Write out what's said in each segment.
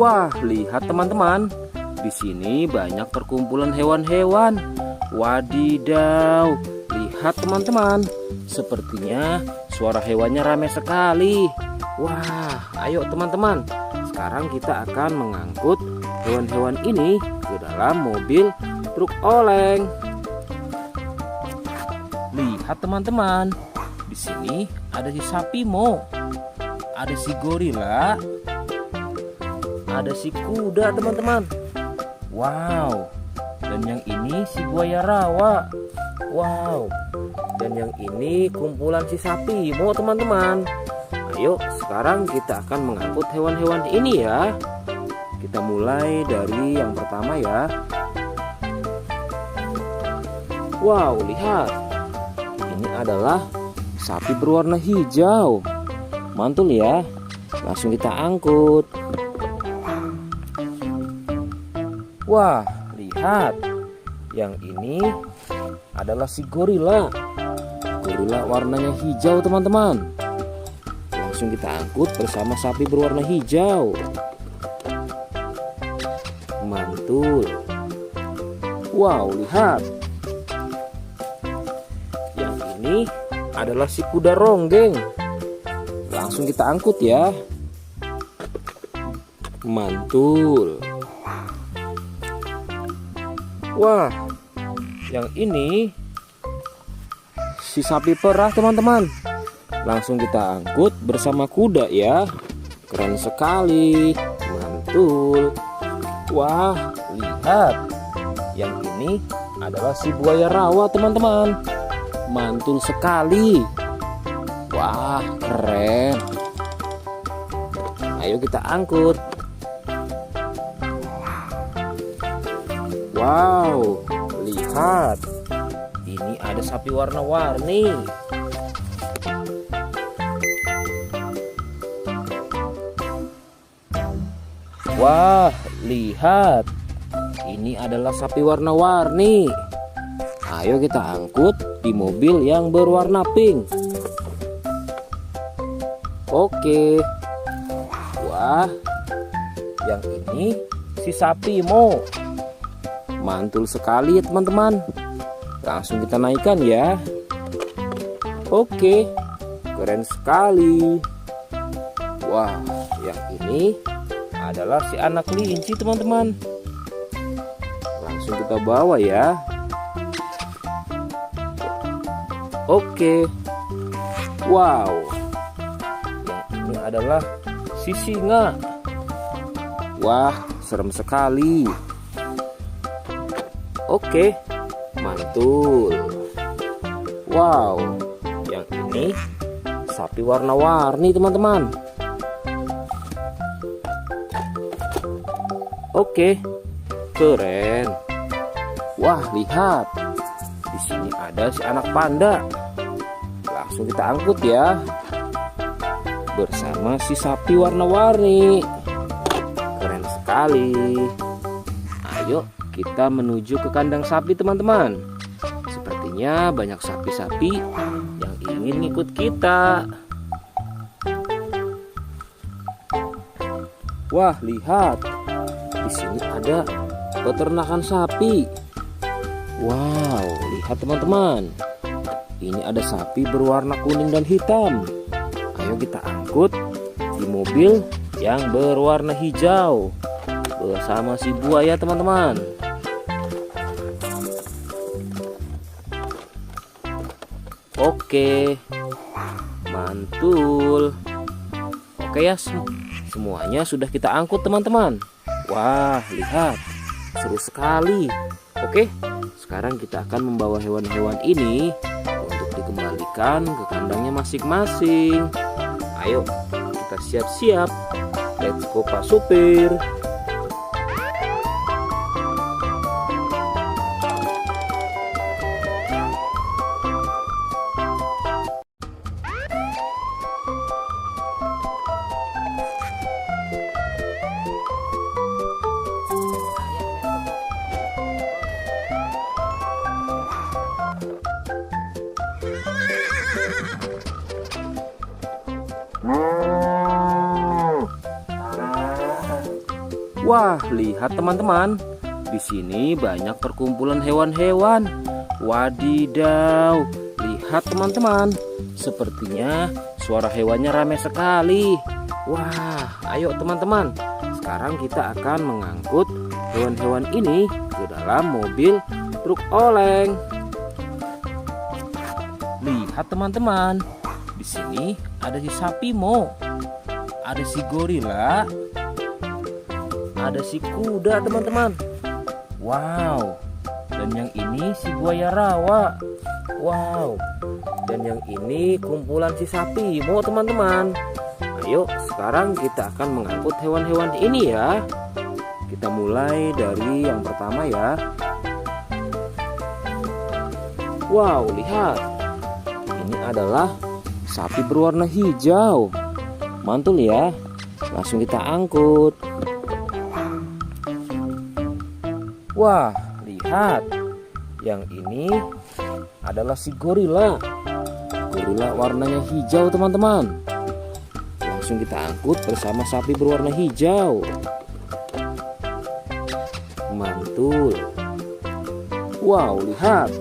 Wah, lihat teman-teman. Di sini banyak perkumpulan hewan-hewan. Wadidaw, lihat teman-teman. Sepertinya suara hewannya ramai sekali. Wah, ayo teman-teman. Sekarang kita akan mengangkut hewan-hewan ini ke dalam mobil truk oleng. Lihat teman-teman. Di sini ada si sapi mo, ada si gorila, ada si kuda teman-teman. Wow. Dan yang ini si buaya rawa. Wow. Dan yang ini kumpulan si sapi mo teman-teman. Ayo sekarang kita akan mengangkut hewan-hewan ini ya. Kita mulai dari yang pertama ya. Wow, lihat. Ini adalah sapi berwarna hijau. Mantul ya. Langsung kita angkut. Wah, lihat. Yang ini adalah si gorila. Gorila warnanya hijau teman-teman. Langsung kita angkut bersama sapi berwarna hijau. Mantul. Wow, lihat. Yang ini adalah si kuda ronggeng. Langsung kita angkut ya. Mantul. Wah, yang ini si sapi perah teman-teman. Langsung kita angkut bersama kuda ya. Keren sekali. Mantul. Wah, lihat. Yang ini adalah si buaya rawa teman-teman. Mantul sekali. Wah, keren. Ayo kita angkut. Wow, lihat. Ini ada sapi warna-warni. Wah, lihat. Ini adalah sapi warna-warni. Ayo kita angkut di mobil yang berwarna pink. Oke. Wah, yang ini si sapi mo. Mantul sekali ya teman-teman. Langsung kita naikkan ya. Oke, keren sekali. Wah, yang ini adalah si anak kelinci teman-teman. Langsung kita bawa ya. Oke. Wow. Yang ini adalah si singa. Wah, serem sekali. Oke, mantul. Wow, yang ini sapi warna-warni teman-teman. Oke, keren. Wah, lihat. Di sini ada si anak panda. Langsung kita angkut ya. Bersama si sapi warna-warni. Keren sekali. Ayo kita menuju ke kandang sapi teman-teman. Sepertinya banyak sapi-sapi yang ingin ngikut kita. Wah, lihat. Di sini ada peternakan sapi. Wow, lihat teman-teman. Ini ada sapi berwarna kuning dan hitam. Ayo kita angkut di mobil yang berwarna hijau bersama si buaya teman-teman. Oke, mantul. Oke ya, semuanya sudah kita angkut teman-teman. Wah, lihat, seru sekali. Oke, sekarang kita akan membawa hewan-hewan ini untuk dikembalikan ke kandangnya masing-masing. Ayo, kita siap-siap. Let's go Pak Supir. Wah, lihat teman-teman. Di sini banyak perkumpulan hewan-hewan. Wadidaw, lihat teman-teman. Sepertinya suara hewannya ramai sekali. Wah, ayo teman-teman. Sekarang kita akan mengangkut hewan-hewan ini ke dalam mobil truk oleng. Lihat teman-teman. Di sini ada si sapi Mo. Ada si gorila. Ada si kuda teman-teman. Wow. Dan yang ini si buaya rawa. Wow. Dan yang ini kumpulan si sapi Mo teman-teman. Ayo sekarang kita akan mengangkut hewan-hewan ini ya. Kita mulai dari yang pertama ya. Wow, lihat. Ini adalah sapi berwarna hijau. Mantul ya. Langsung kita angkut. Wah, lihat. Yang ini adalah si gorila. Gorila warnanya hijau teman-teman. Langsung kita angkut bersama sapi berwarna hijau. Mantul. Wow, lihat.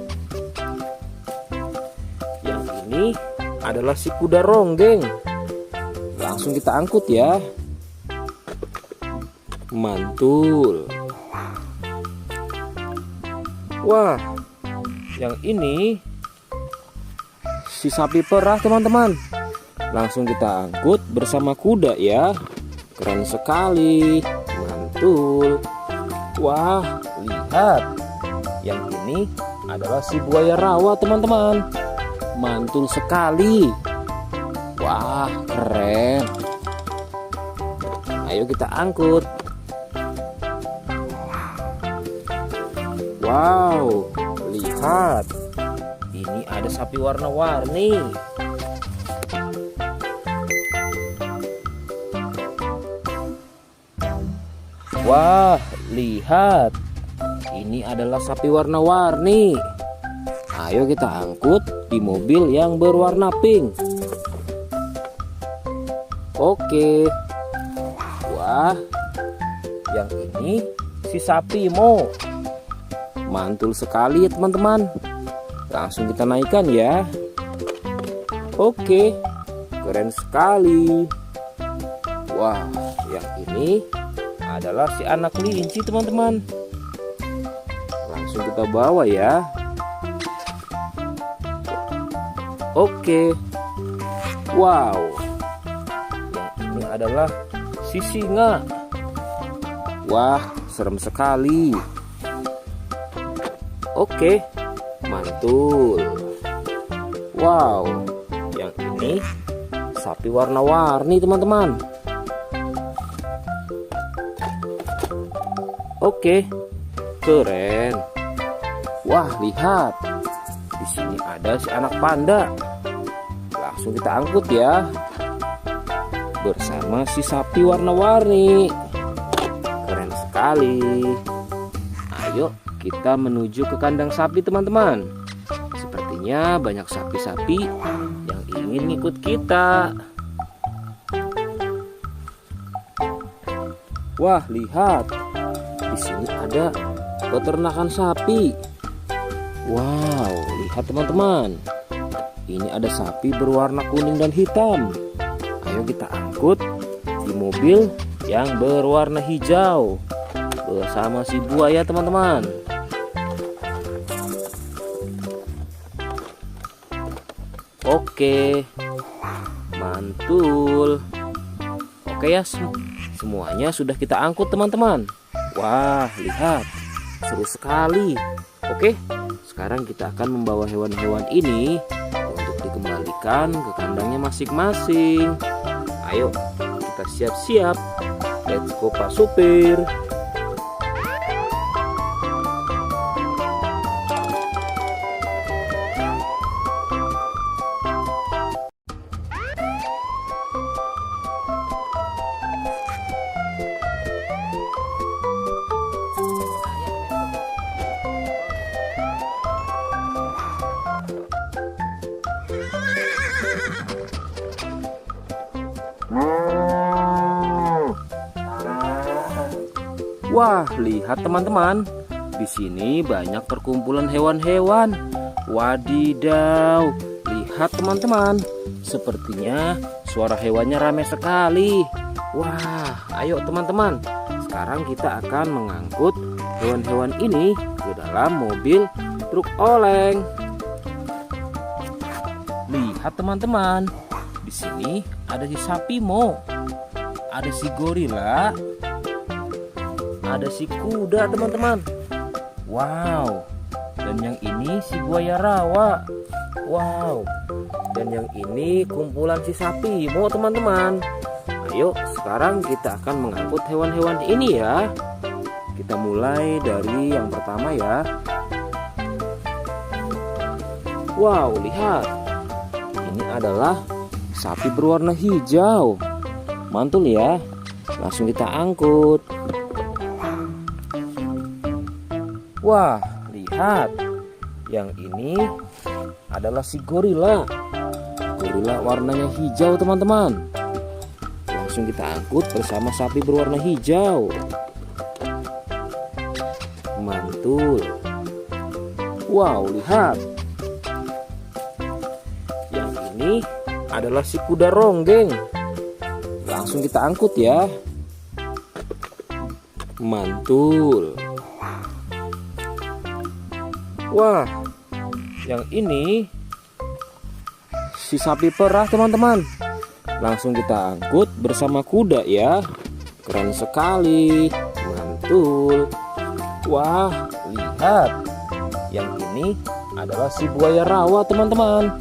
Yang ini adalah si kuda ronggeng. Langsung kita angkut ya. Mantul. Wah, yang ini si sapi perah teman-teman. Langsung kita angkut bersama kuda ya. Keren sekali. Mantul. Wah, lihat. Yang ini adalah si buaya rawa teman-teman. Mantul sekali. Wah, keren. Ayo kita angkut. Wow, lihat. Ini ada sapi warna-warni. Wah, lihat. Ini adalah sapi warna-warni. Ayo kita angkut di mobil yang berwarna pink. Oke. Wah, yang ini si sapi Mo. Mantul sekali ya teman-teman. Langsung kita naikkan ya. Oke, keren sekali. Wah, yang ini adalah si anak kelinci teman-teman. Langsung kita bawa ya. Oke. Wow. Yang ini adalah si singa. Wah, serem sekali. Oke, mantul. Wow, yang ini sapi warna-warni teman-teman. Oke, keren. Wah, lihat. Di sini ada si anak panda. Langsung kita angkut ya. Bersama si sapi warna-warni. Keren sekali. Ayo kita menuju ke kandang sapi teman-teman. Sepertinya banyak sapi-sapi yang ingin ikut kita. Wah, lihat. Di sini ada peternakan sapi. Wow, lihat teman-teman. Ini ada sapi berwarna kuning dan hitam. Ayo kita angkut di mobil yang berwarna hijau bersama si buaya teman-teman. Oke, mantul. Oke ya, semuanya sudah kita angkut teman-teman. Wah, lihat, seru sekali. Oke, sekarang kita akan membawa hewan-hewan ini untuk dikembalikan ke kandangnya masing-masing. Ayo, kita siap-siap. Let's go Pak Supir. Wah, lihat teman-teman. Di sini banyak perkumpulan hewan-hewan. Wadidaw, lihat teman-teman. Sepertinya suara hewannya ramai sekali. Wah, ayo teman-teman. Sekarang kita akan mengangkut hewan-hewan ini ke dalam mobil truk oleng. Lihat teman-teman. Di sini ada si sapi Mo. Ada si gorila. Ada si kuda teman-teman. Wow. Dan yang ini si buaya rawa. Wow. Dan yang ini kumpulan si sapi Mo teman-teman. Ayo sekarang kita akan mengangkut hewan-hewan ini ya. Kita mulai dari yang pertama ya. Wow, lihat. Ini adalah sapi berwarna hijau. Mantul ya. Langsung kita angkut. Wah, lihat. Yang ini adalah si gorila. Gorila warnanya hijau teman-teman. Langsung kita angkut bersama sapi berwarna hijau. Mantul. Wow, lihat. Yang ini adalah si kuda ronggeng. Langsung kita angkut ya. Mantul. Wah, yang ini si sapi perah teman-teman. Langsung kita angkut bersama kuda ya. Keren sekali. Mantul. Wah, lihat. Yang ini adalah si buaya rawa teman-teman.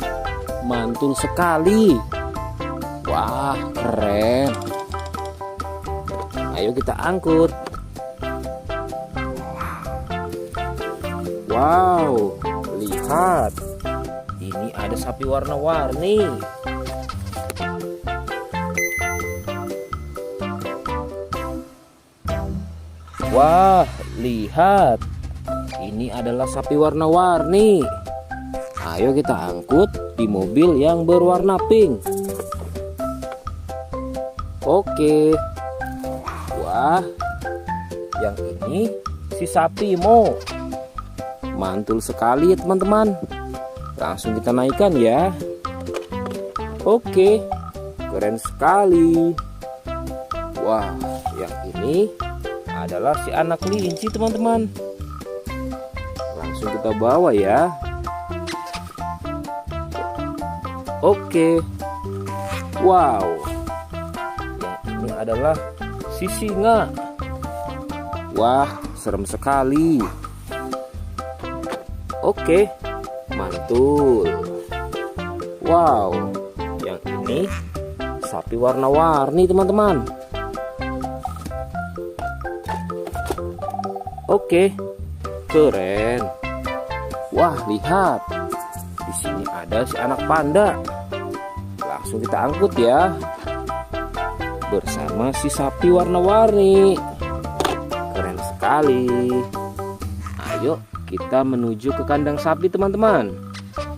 Mantul sekali. Wah, keren. Ayo kita angkut. Wow, lihat. Ini ada sapi warna-warni. Wah, lihat. Ini adalah sapi warna-warni. Ayo kita angkut di mobil yang berwarna pink. Oke. Wah, yang ini si sapi Mo. Mantul sekali ya teman-teman. Langsung kita naikkan ya. Oke, keren sekali. Wah, yang ini adalah si anak kelinci teman-teman. Langsung kita bawa ya. Oke. Wow. Yang ini adalah si singa. Wah, serem sekali. Oke, mantul. Wow, yang ini sapi warna-warni teman-teman. Oke, keren. Wah, lihat. Di sini ada si anak panda. Langsung kita angkut ya. Bersama si sapi warna-warni. Keren sekali. Ayo kita menuju ke kandang sapi teman-teman.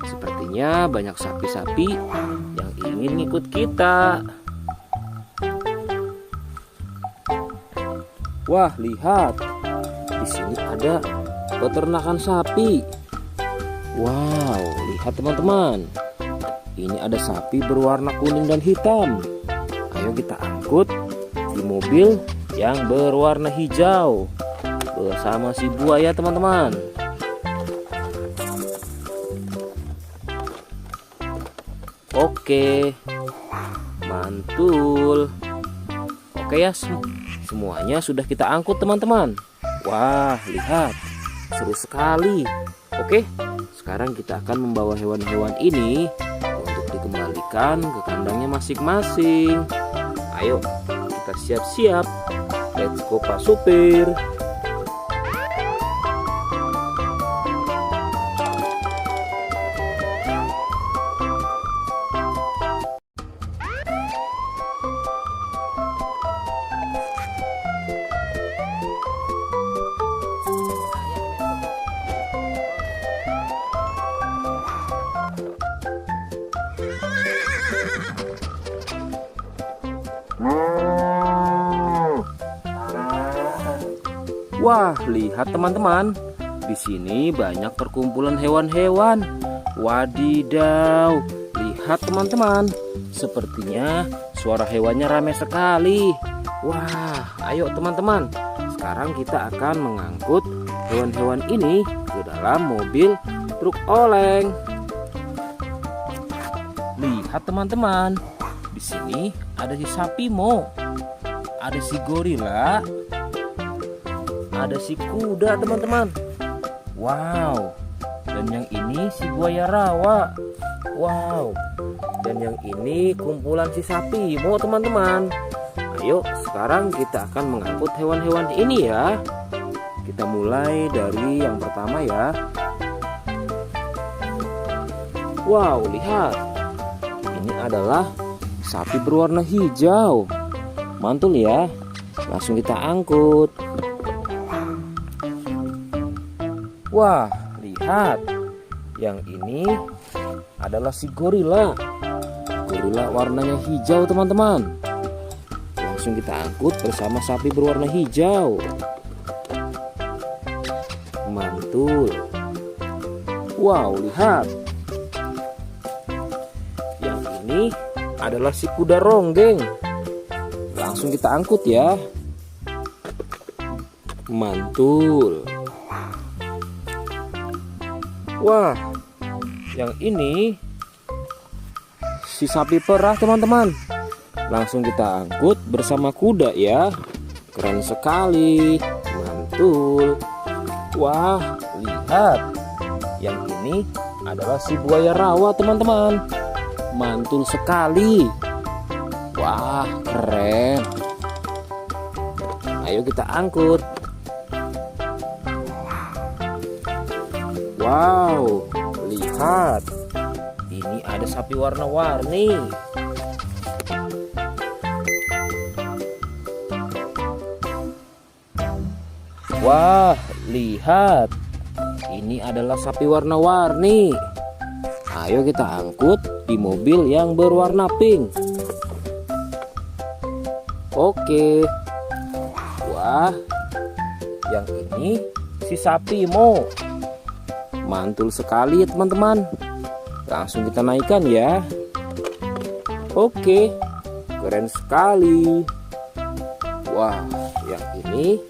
Sepertinya banyak sapi-sapi yang ingin ngikut kita. Wah, lihat. Di sini ada peternakan sapi. Wow, lihat teman-teman. Ini ada sapi berwarna kuning dan hitam. Ayo kita angkut di mobil yang berwarna hijau bersama si buaya teman-teman. Oke, mantul. Oke ya, semuanya sudah kita angkut teman-teman. Wah, lihat, seru sekali. Oke, sekarang kita akan membawa hewan-hewan ini untuk dikembalikan ke kandangnya masing-masing. Ayo, kita siap-siap. Let's go Pak Supir. Wah, lihat teman-teman. Di sini banyak perkumpulan hewan-hewan. Wadidaw, lihat teman-teman. Sepertinya suara hewannya ramai sekali. Wah, ayo teman-teman. Sekarang kita akan mengangkut hewan-hewan ini ke dalam mobil truk oleng. Lihat teman-teman. Di sini ada si sapi Mo. Ada si gorila. Ada si kuda teman-teman. Wow. Dan yang ini si buaya rawa. Wow. Dan yang ini kumpulan si sapi Mo teman-teman. Ayo sekarang kita akan mengangkut hewan-hewan ini ya. Kita mulai dari yang pertama ya. Wow, lihat. Ini adalah sapi berwarna hijau. Mantul ya. Langsung kita angkut. Wah, lihat. Yang ini adalah si gorila. Gorila warnanya hijau teman-teman. Langsung kita angkut bersama sapi berwarna hijau. Mantul. Wow, lihat. Yang ini adalah si kuda ronggeng. Langsung kita angkut ya. Mantul. Wah, yang ini si sapi perah teman-teman. Langsung kita angkut bersama kuda ya. Keren sekali. Mantul. Wah, lihat. Yang ini adalah si buaya rawa teman-teman. Mantul sekali. Wah, keren. Ayo kita angkut. Wow, lihat. Ini ada sapi warna-warni. Wah, lihat. Ini adalah sapi warna-warni. Ayo kita angkut di mobil yang berwarna pink. Oke. Wah, yang ini si sapi Mo. Mantul sekali ya teman-teman. Langsung kita naikkan ya. Oke, keren sekali. Wah, yang ini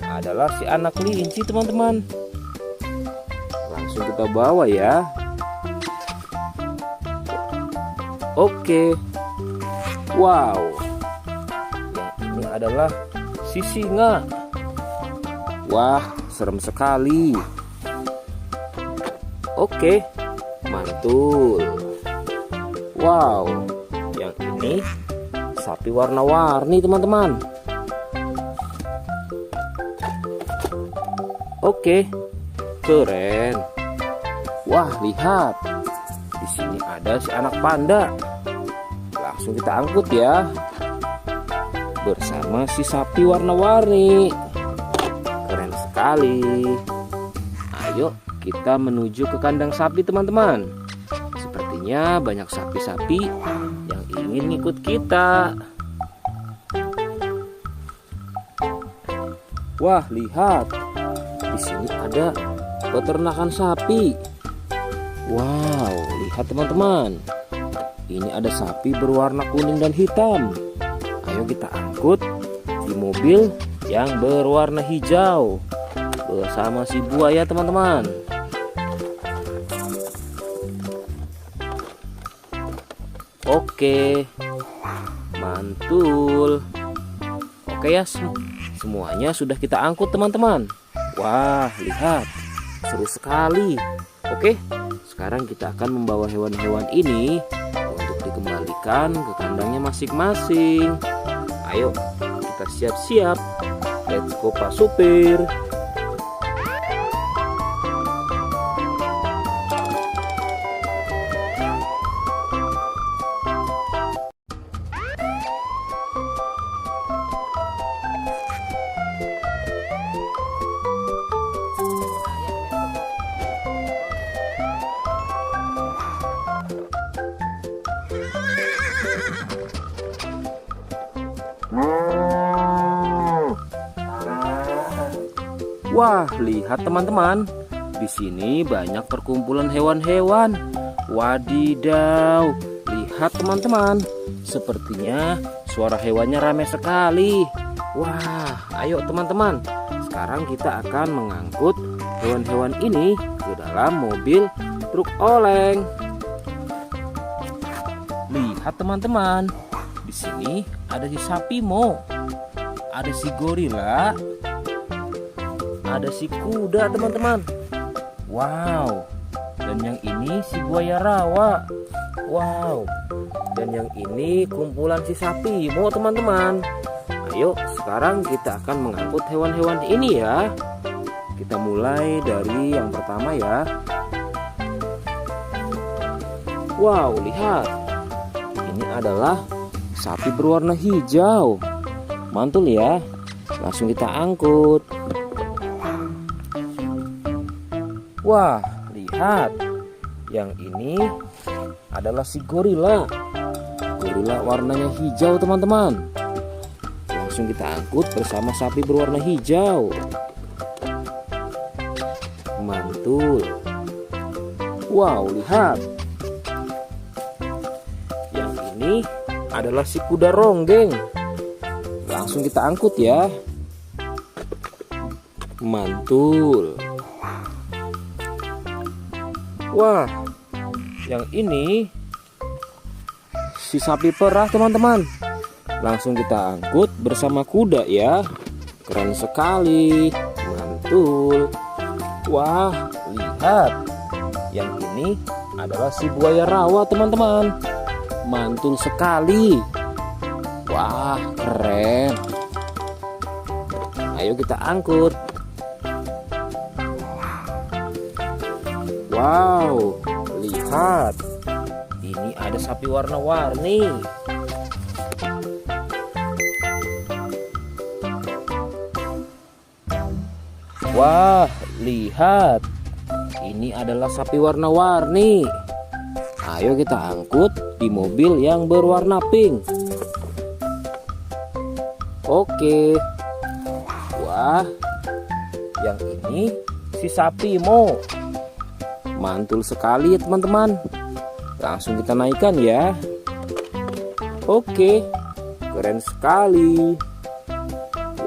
adalah si anak kelinci teman-teman. Langsung kita bawa ya. Oke. Wow. Yang ini adalah si singa. Wah, serem sekali. Oke, mantul. Wow, yang ini sapi warna-warni teman-teman. Oke, keren. Wah, lihat. Di sini ada si anak panda. Langsung kita angkut ya. Bersama si sapi warna-warni. Keren sekali. Ayo kita menuju ke kandang sapi teman-teman. Sepertinya banyak sapi-sapi yang ingin ngikut kita. Wah, lihat. Di sini ada peternakan sapi. Wow, lihat teman-teman. Ini ada sapi berwarna kuning dan hitam. Ayo kita angkut di mobil yang berwarna hijau bersama si buaya teman-teman. Oke, mantul. Oke ya, semuanya sudah kita angkut teman-teman. Wah, lihat, seru sekali. Oke, sekarang kita akan membawa hewan-hewan ini untuk dikembalikan ke kandangnya masing-masing. Ayo, kita siap-siap. Let's go Pak Supir. Wah, lihat teman-teman. Di sini banyak perkumpulan hewan-hewan. Wadidaw, lihat teman-teman. Sepertinya suara hewannya ramai sekali. Wah, ayo teman-teman. Sekarang kita akan mengangkut hewan-hewan ini ke dalam mobil truk oleng. Lihat teman-teman. Di sini ada si sapi Mo. Ada si gorila. Ada si kuda teman-teman. Wow. Dan yang ini si buaya rawa. Wow. Dan yang ini kumpulan si sapi Mo teman-teman. Ayo sekarang kita akan mengangkut hewan-hewan ini ya. Kita mulai dari yang pertama ya. Wow, lihat. Ini adalah sapi berwarna hijau. Mantul ya. Langsung kita angkut. Wah, lihat. Yang ini adalah si gorila. Gorila warnanya hijau teman-teman. Langsung kita angkut bersama sapi berwarna hijau. Mantul. Wow, lihat. Yang ini adalah si kuda ronggeng. Langsung kita angkut ya. Mantul. Wah, yang ini si sapi perah teman-teman. Langsung kita angkut bersama kuda ya. Keren sekali. Mantul. Wah, lihat. Yang ini adalah si buaya rawa teman-teman. Mantul sekali. Wah, keren. Ayo kita angkut. Wow, lihat. Ini ada sapi warna-warni. Wah, lihat. Ini adalah sapi warna-warni. Ayo kita angkut di mobil yang berwarna pink. Oke. Wah, yang ini si sapi Mo. Mantul sekali ya teman-teman. Langsung kita naikkan ya. Oke, keren sekali.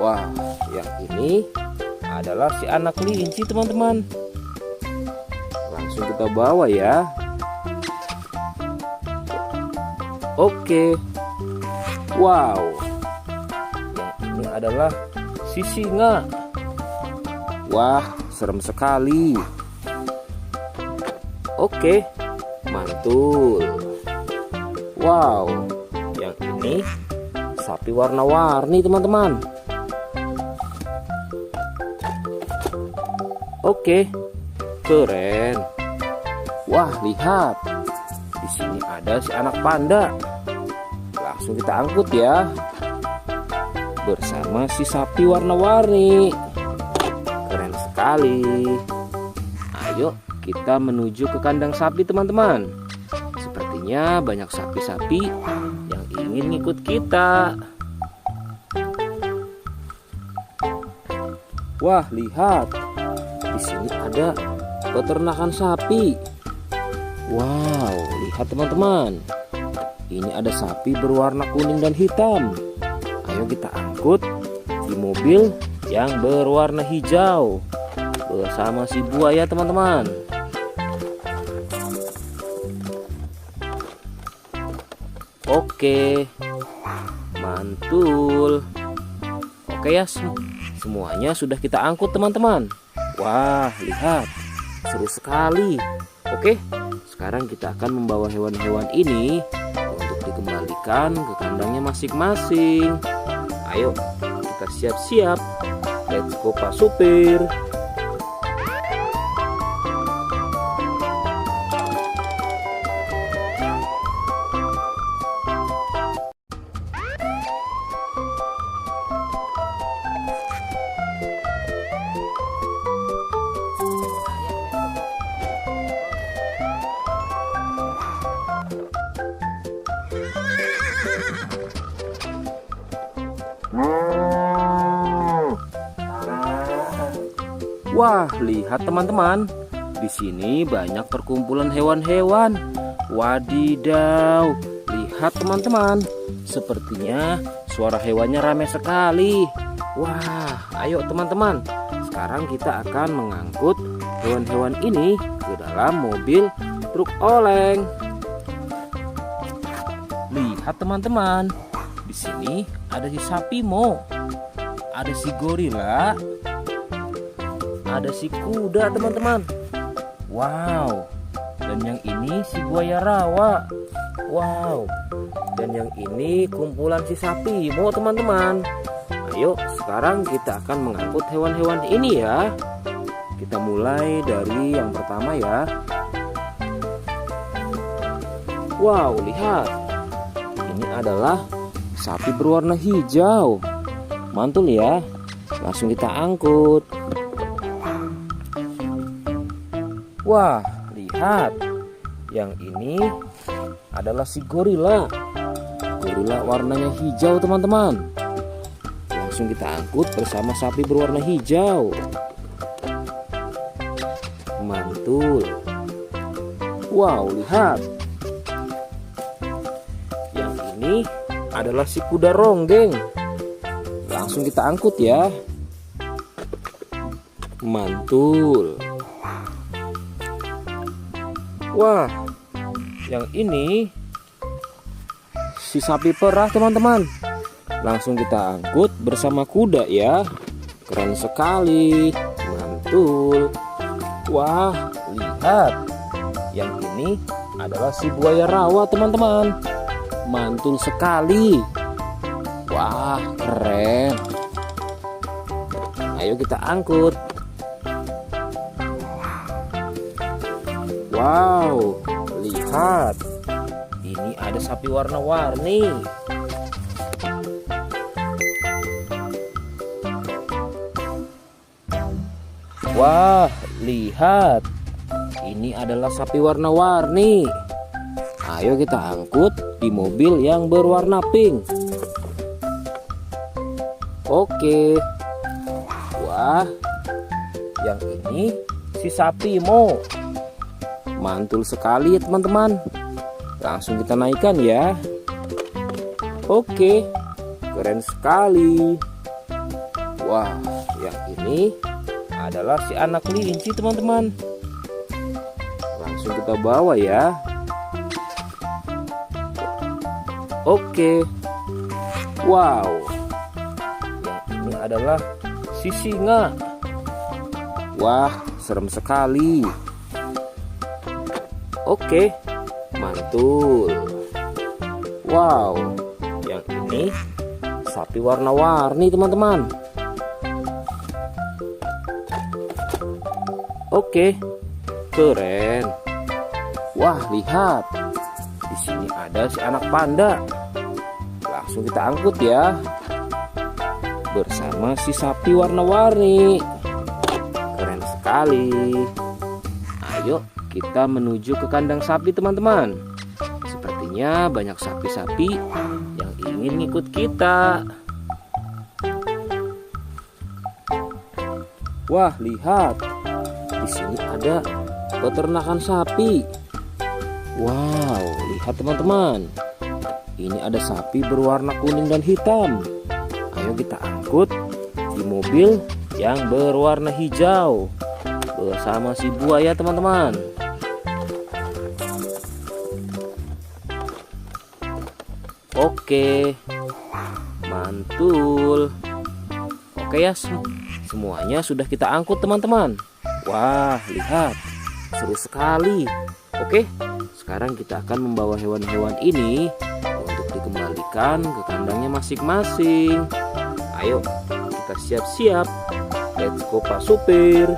Wah, yang ini adalah si anak kelinci teman-teman. Langsung kita bawa ya. Oke. Wow. Yang ini adalah si singa. Wah, serem sekali. Oke, mantul. Wow, yang ini sapi warna-warni teman-teman. Oke, keren. Wah, lihat. Di sini ada si anak panda. Langsung kita angkut ya. Bersama si sapi warna-warni. Keren sekali. Ayo kita menuju ke kandang sapi teman-teman. Sepertinya banyak sapi-sapi yang ingin ngikut kita. Wah, lihat. Di sini ada peternakan sapi. Wow, lihat teman-teman. Ini ada sapi berwarna kuning dan hitam. Ayo kita angkut di mobil yang berwarna hijau bersama si buaya teman-teman. Oke, mantul. Oke ya, semuanya sudah kita angkut teman-teman. Wah, lihat, seru sekali. Oke, sekarang kita akan membawa hewan-hewan ini untuk dikembalikan ke kandangnya masing-masing. Ayo, kita siap-siap. Let's go Pak Supir. Wah, lihat teman-teman. Di sini banyak perkumpulan hewan-hewan. Wadidaw, lihat teman-teman. Sepertinya suara hewannya ramai sekali. Wah, ayo teman-teman. Sekarang kita akan mengangkut hewan-hewan ini ke dalam mobil truk oleng. Lihat teman-teman. Di sini ada si sapi Mo, ada si gorila, ada si kuda teman-teman. Wow. Dan yang ini si buaya rawa. Wow. Dan yang ini kumpulan si sapi Mo teman-teman. Ayo sekarang kita akan mengangkut hewan-hewan ini ya. Kita mulai dari yang pertama ya. Wow, lihat. Ini adalah sapi berwarna hijau. Mantul ya. Langsung kita angkut. Wah, lihat. Yang ini adalah si gorila. Gorila warnanya hijau teman-teman. Langsung kita angkut bersama sapi berwarna hijau. Mantul. Wow, lihat. Yang ini adalah si kuda ronggeng. Langsung kita angkut ya. Mantul. Wah, yang ini si sapi perah teman-teman. Langsung kita angkut bersama kuda ya. Keren sekali. Mantul. Wah, lihat. Yang ini adalah si buaya rawa teman-teman. Mantul sekali. Wah, keren. Ayo kita angkut. Wow, lihat. Ini ada sapi warna-warni. Wah, lihat. Ini adalah sapi warna-warni. Ayo kita angkut di mobil yang berwarna pink. Oke. Wah, yang ini si sapi Mo. Mantul sekali ya teman-teman. Langsung kita naikkan ya. Oke, keren sekali. Wah, yang ini adalah si anak kelinci teman-teman. Langsung kita bawa ya. Oke. Wow. Yang ini adalah si singa. Wah, serem sekali. Oke, mantul. Wow, yang ini sapi warna-warni teman-teman. Oke, keren. Wah, lihat. Di sini ada si anak panda. Langsung kita angkut ya. Bersama si sapi warna-warni. Keren sekali. Ayo kita menuju ke kandang sapi teman-teman. Sepertinya banyak sapi-sapi yang ingin ngikut kita. Wah, lihat. Di sini ada peternakan sapi. Wow, lihat teman-teman. Ini ada sapi berwarna kuning dan hitam. Ayo kita angkut di mobil yang berwarna hijau bersama si buaya teman-teman. Oke, mantul. Oke ya, semuanya sudah kita angkut teman-teman. Wah, lihat, seru sekali. Oke, sekarang kita akan membawa hewan-hewan ini untuk dikembalikan ke kandangnya masing-masing. Ayo, kita siap-siap. Let's go Pak Supir.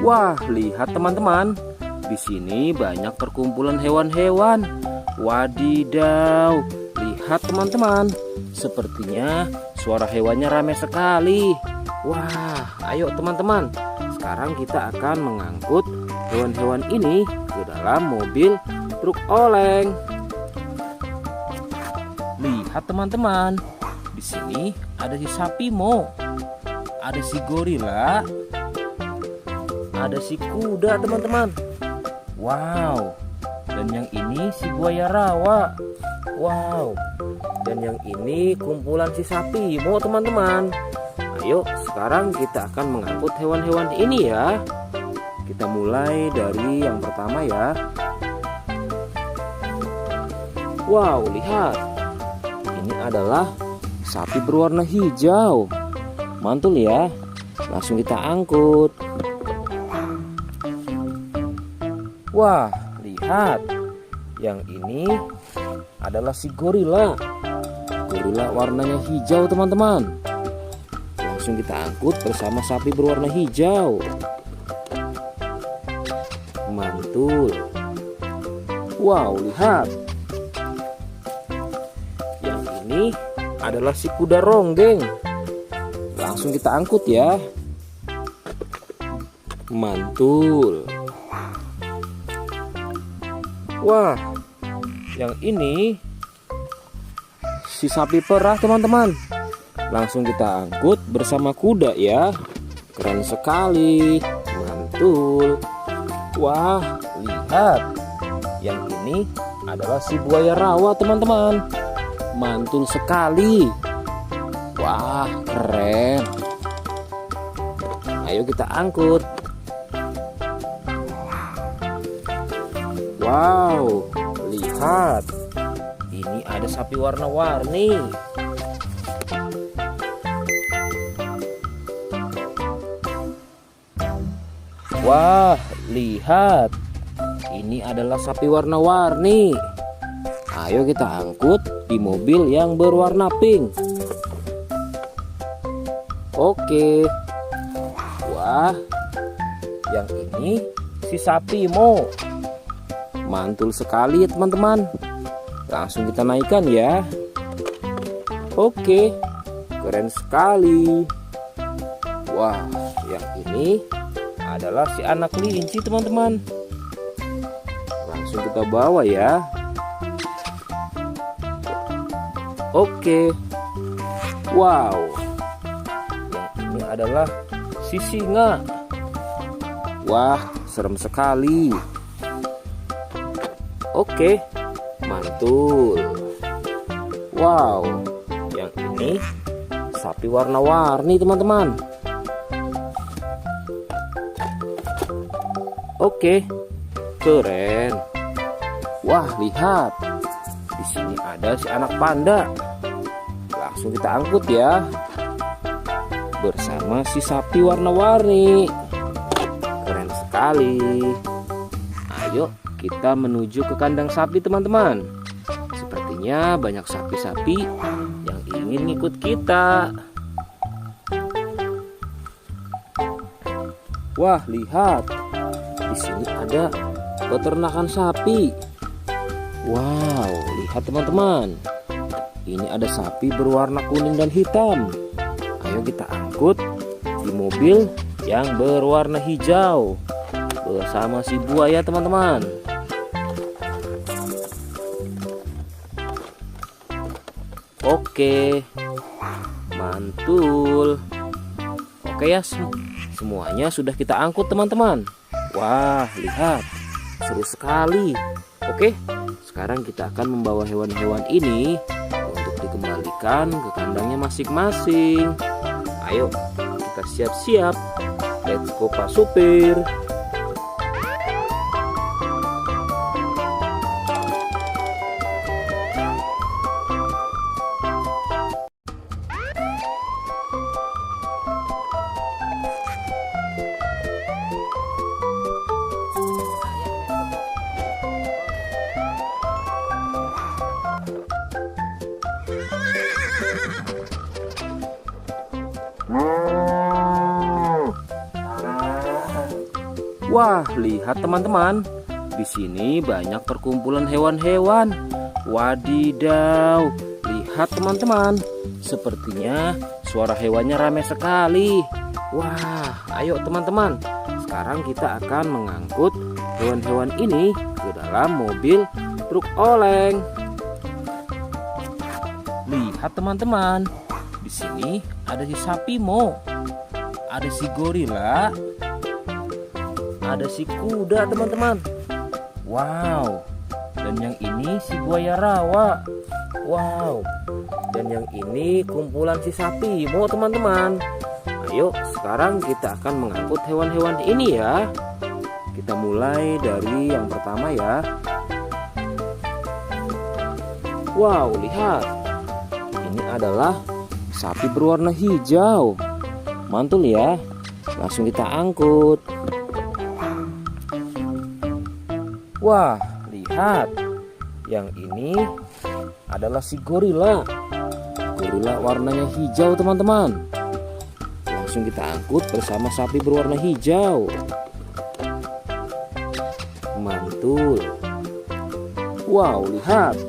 Wah, lihat teman-teman. Di sini banyak perkumpulan hewan-hewan. Wadidaw, lihat teman-teman. Sepertinya suara hewannya ramai sekali. Wah, ayo teman-teman. Sekarang kita akan mengangkut hewan-hewan ini ke dalam mobil truk oleng. Lihat teman-teman. Di sini ada si sapi Mo. Ada si gorila. Ada si kuda teman-teman. Wow. Dan yang ini si buaya rawa. Wow. Dan yang ini kumpulan si sapi Mo teman-teman. Ayo sekarang kita akan mengangkut hewan-hewan ini ya. Kita mulai dari yang pertama ya. Wow, lihat. Ini adalah sapi berwarna hijau. Mantul ya. Langsung kita angkut. Wah, lihat. Yang ini adalah si gorila. Gorila warnanya hijau teman-teman. Langsung kita angkut bersama sapi berwarna hijau. Mantul. Wow, lihat. Yang ini adalah si kuda ronggeng. Langsung kita angkut ya. Mantul. Wah, yang ini si sapi perah teman-teman. Langsung kita angkut bersama kuda ya. Keren sekali. Mantul. Wah, lihat. Yang ini adalah si buaya rawa teman-teman. Mantul sekali. Wah, keren. Ayo kita angkut. Wow, lihat. Ini ada sapi warna-warni. Wah, lihat. Ini adalah sapi warna-warni. Ayo kita angkut di mobil yang berwarna pink. Oke. Wah, yang ini si sapi Mo. Mantul sekali ya teman-teman. Langsung kita naikkan ya. Oke, keren sekali. Wah, yang ini adalah si anak kelinci teman-teman. Langsung kita bawa ya. Oke. Wow. Yang ini adalah si singa. Wah, serem sekali. Oke, mantul. Wow, yang ini sapi warna-warni teman-teman. Oke, keren. Wah, lihat. Di sini ada si anak panda. Langsung kita angkut ya. Bersama si sapi warna-warni. Keren sekali. Ayo kita menuju ke kandang sapi teman-teman. Sepertinya banyak sapi-sapi yang ingin ngikut kita. Wah, lihat. Di sini ada peternakan sapi. Wow, lihat teman-teman. Ini ada sapi berwarna kuning dan hitam. Ayo kita angkut di mobil yang berwarna hijau bersama si buaya teman-teman. Oke, mantul. Oke ya, semuanya sudah kita angkut teman-teman. Wah, lihat, seru sekali. Oke, sekarang kita akan membawa hewan-hewan ini untuk dikembalikan ke kandangnya masing-masing. Ayo, kita siap-siap. Let's go Pak Supir. Wah, lihat teman-teman. Di sini banyak perkumpulan hewan-hewan. Wadidaw, lihat teman-teman. Sepertinya suara hewannya ramai sekali. Wah, ayo teman-teman. Sekarang kita akan mengangkut hewan-hewan ini ke dalam mobil truk oleng. Lihat teman-teman. Di sini ada si sapi Mo, ada si gorila, ada si kuda teman-teman. Wow. Dan yang ini si buaya rawa. Wow. Dan yang ini kumpulan si sapi Mo teman-teman. Ayo sekarang kita akan mengangkut hewan-hewan ini ya. Kita mulai dari yang pertama ya. Wow, lihat. Ini adalah sapi berwarna hijau. Mantul ya. Langsung kita angkut. Wah, lihat. Yang ini adalah si gorila. Gorila warnanya hijau teman-teman. Langsung kita angkut bersama sapi berwarna hijau. Mantul. Wow, lihat.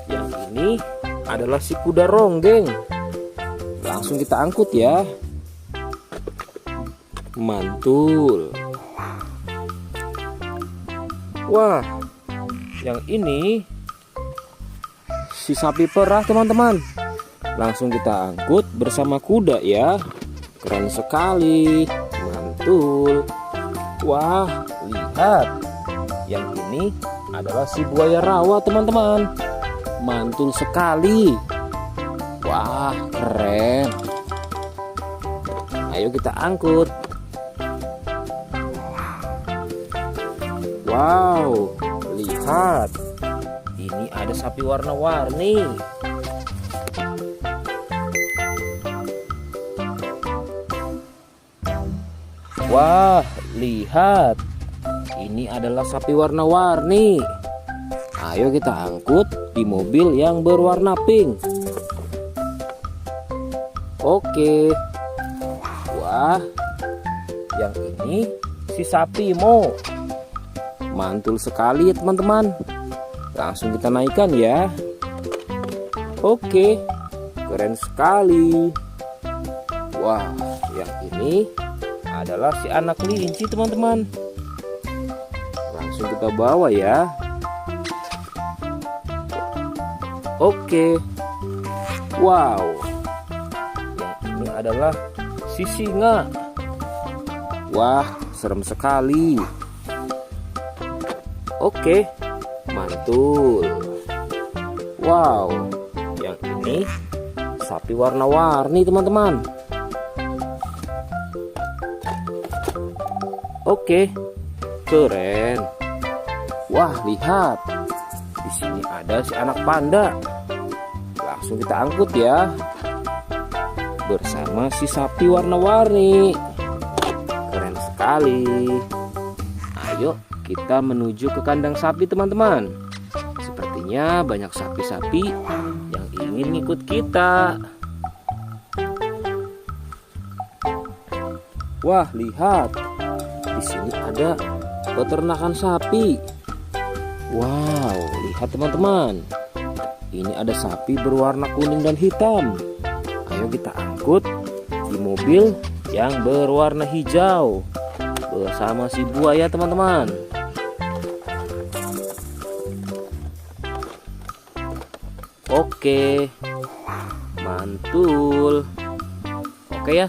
Yang ini adalah si kuda ronggeng. Langsung kita angkut ya. Mantul. Wah, yang ini si sapi perah teman-teman. Langsung kita angkut bersama kuda ya. Keren sekali. Mantul. Wah, lihat. Yang ini adalah si buaya rawa teman-teman. Mantul sekali. Wah, keren. Ayo kita angkut. Wow, lihat. Ini ada sapi warna-warni. Wah, lihat. Ini adalah sapi warna-warni. Ayo kita angkut di mobil yang berwarna pink. Oke. Wah, yang ini si sapi Mo. Mantul sekali ya teman-teman. Langsung kita naikkan ya. Oke, keren sekali. Wah, yang ini adalah si anak kelinci teman-teman. Langsung kita bawa ya. Oke. Wow. Yang ini adalah si singa. Wah, serem sekali. Oke, mantul. Wow, yang ini sapi warna-warni teman-teman. Oke, keren. Wah, lihat. Di sini ada si anak panda. Langsung kita angkut ya. Bersama si sapi warna-warni. Keren sekali. Ayo kita menuju ke kandang sapi teman-teman. Sepertinya banyak sapi-sapi yang ingin ngikut kita. Wah, lihat. Di sini ada peternakan sapi. Wow, lihat teman-teman. Ini ada sapi berwarna kuning dan hitam. Ayo kita angkut di mobil yang berwarna hijau bersama si buaya teman-teman. Oke, mantul. Oke ya,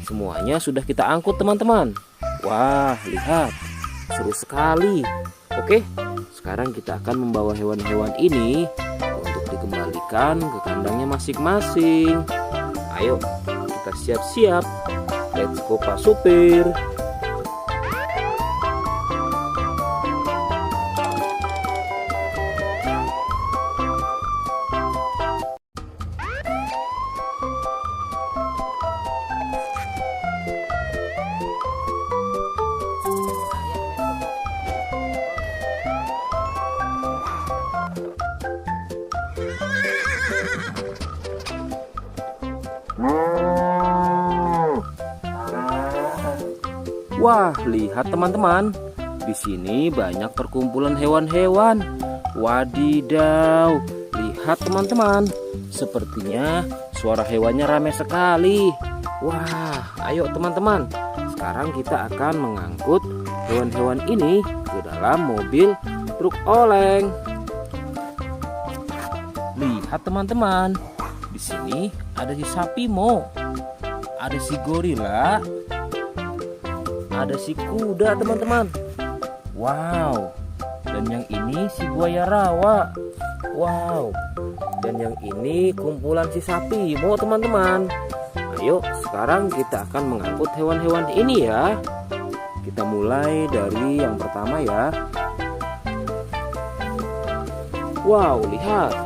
semuanya sudah kita angkut teman-teman. Wah, lihat, seru sekali. Oke, sekarang kita akan membawa hewan-hewan ini untuk dikembalikan ke kandangnya masing-masing. Ayo, kita siap-siap. Let's go Pak Supir. Wah, lihat teman-teman. Di sini banyak perkumpulan hewan-hewan. Wadidaw, lihat teman-teman. Sepertinya suara hewannya ramai sekali. Wah, ayo teman-teman. Sekarang kita akan mengangkut hewan-hewan ini ke dalam mobil truk oleng. Lihat teman-teman. Di sini ada si sapi Mo. Ada si gorila. Ada si kuda teman-teman. Wow. Dan yang ini si buaya rawa. Wow. Dan yang ini kumpulan si sapi Mo teman-teman. Ayo sekarang kita akan mengangkut hewan-hewan ini ya. Kita mulai dari yang pertama ya. Wow, lihat.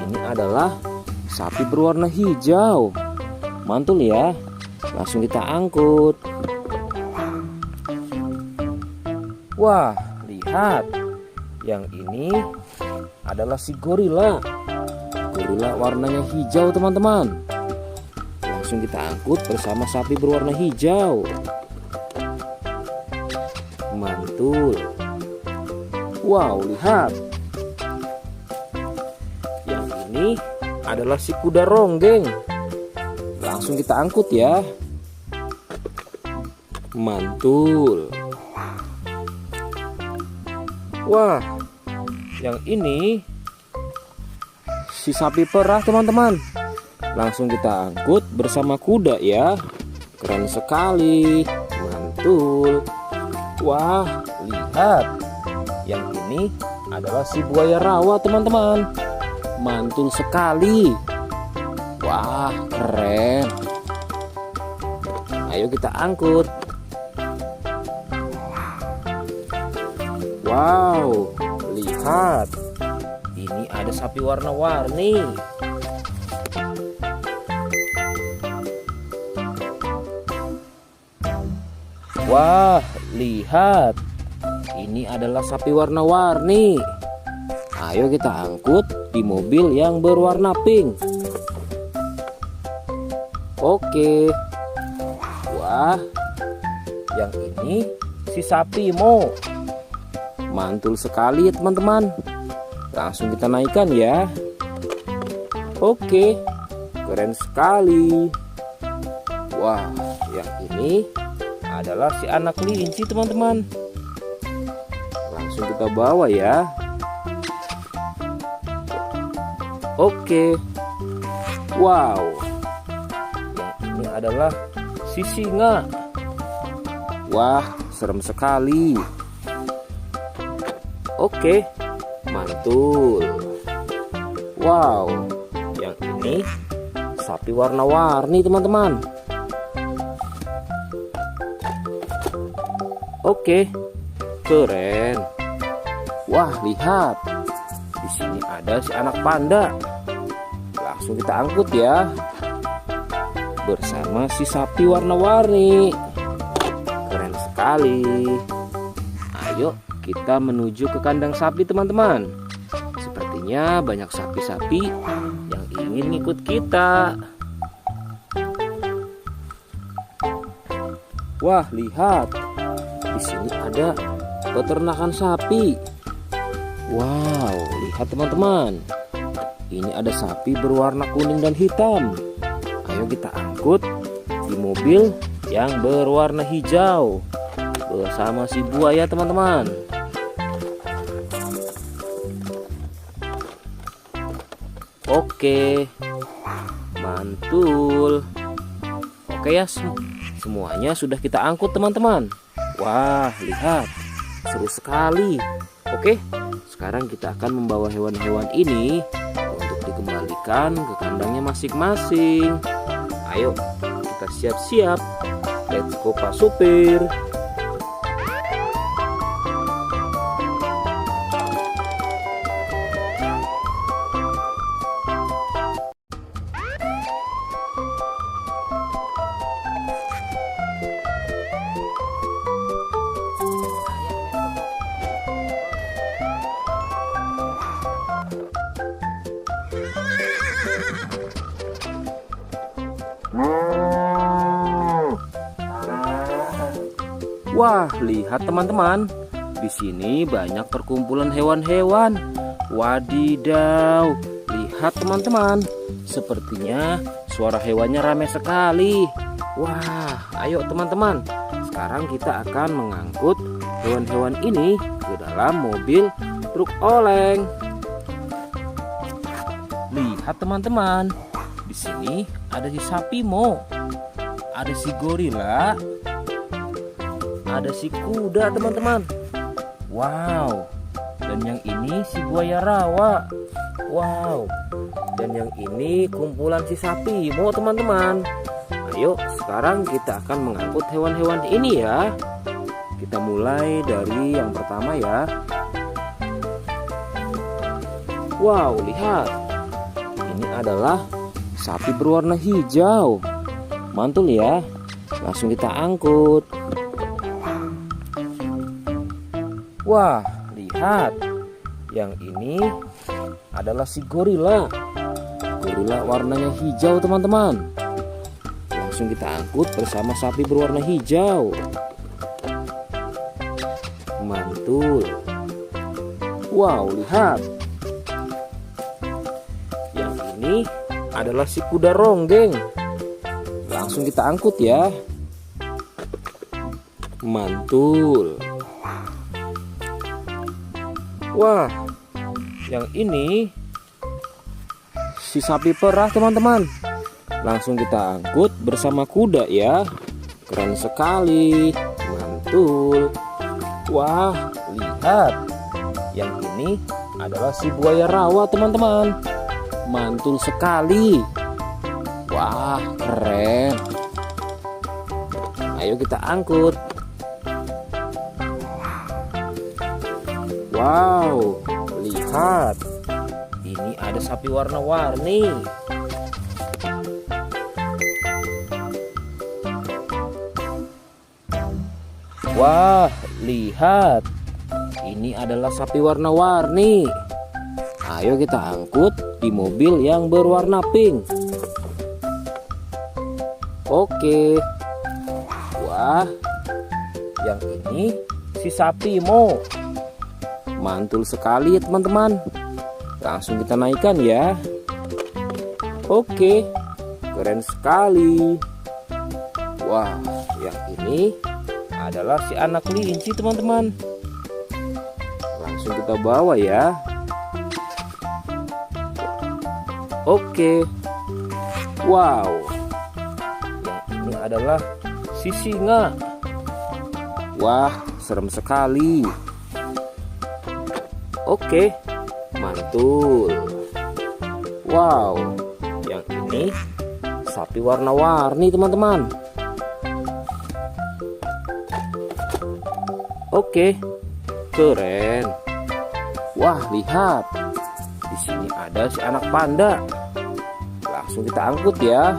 Ini adalah sapi berwarna hijau. Mantul ya. Langsung kita angkut. Wah, lihat. Yang ini adalah si gorila. Gorila warnanya hijau teman-teman. Langsung kita angkut bersama sapi berwarna hijau. Mantul. Wow, lihat. Yang ini adalah si kuda ronggeng. Langsung kita angkut ya. Mantul. Wah, yang ini si sapi perah teman-teman. Langsung kita angkut bersama kuda ya. Keren sekali. Mantul. Wah, lihat. Yang ini adalah si buaya rawa teman-teman. Mantul sekali. Wah, keren. Ayo kita angkut. Wow, lihat. Ini ada sapi warna-warni. Wah, lihat. Ini adalah sapi warna-warni. Ayo kita angkut di mobil yang berwarna pink. Oke. Wah, yang ini si sapi Mo. Mantul sekali ya teman-teman. Langsung kita naikkan ya. Oke, keren sekali. Wah, yang ini adalah si anak kelinci teman-teman. Langsung kita bawa ya. Oke. Wow. Yang ini adalah si singa. Wah, serem sekali. Oke, mantul. Wow, yang ini sapi warna-warni teman-teman. Oke, keren. Wah, lihat. Di sini ada si anak panda. Langsung kita angkut ya. Bersama si sapi warna-warni. Keren sekali. Ayo kita menuju ke kandang sapi teman-teman. Sepertinya banyak sapi-sapi yang ingin ngikut kita. Wah, lihat. Di sini ada peternakan sapi. Wow, lihat teman-teman. Ini ada sapi berwarna kuning dan hitam. Ayo kita angkut di mobil yang berwarna hijau bersama si buaya teman-teman. Oke, mantul. Oke ya, semuanya sudah kita angkut teman-teman. Wah, lihat, seru sekali. Oke, sekarang kita akan membawa hewan-hewan ini untuk dikembalikan ke kandangnya masing-masing. Ayo, kita siap-siap. Let's go Pak Supir. Wah, lihat teman-teman. Di sini banyak perkumpulan hewan-hewan. Wadidaw, lihat teman-teman. Sepertinya suara hewannya ramai sekali. Wah, ayo teman-teman. Sekarang kita akan mengangkut hewan-hewan ini ke dalam mobil truk oleng. Lihat teman-teman. Di sini ada si sapi Mo. Ada si gorila. Ada si kuda teman-teman. Wow. Dan yang ini si buaya rawa. Wow. Dan yang ini kumpulan si sapi Mo teman-teman. Ayo sekarang kita akan mengangkut hewan-hewan ini ya. Kita mulai dari yang pertama ya. Wow, lihat. Ini adalah sapi berwarna hijau. Mantul ya. Langsung kita angkut. Wah, lihat. Yang ini adalah si gorila. Gorila warnanya hijau teman-teman. Langsung kita angkut bersama sapi berwarna hijau. Mantul. Wow, lihat. Yang ini adalah si kuda ronggeng. Langsung kita angkut ya. Mantul. Wah, yang ini si sapi perah teman-teman. Langsung kita angkut bersama kuda ya. Keren sekali. Mantul. Wah, lihat. Yang ini adalah si buaya rawa teman-teman. Mantul sekali. Wah, keren. Ayo kita angkut. Wow, lihat. Ini ada sapi warna-warni. Wah, lihat. Ini adalah sapi warna-warni. Ayo kita angkut di mobil yang berwarna pink. Oke. Wah, yang ini si sapi Mo. Mantul sekali ya teman-teman. Langsung kita naikkan ya. Oke, keren sekali. Wah, yang ini adalah si anak kelinci teman-teman. Langsung kita bawa ya. Oke. Wow. Yang ini adalah si singa. Wah, serem sekali. Oke, mantul. Wow, yang ini sapi warna-warni teman-teman. Oke, keren. Wah, lihat. Di sini ada si anak panda. Langsung kita angkut ya.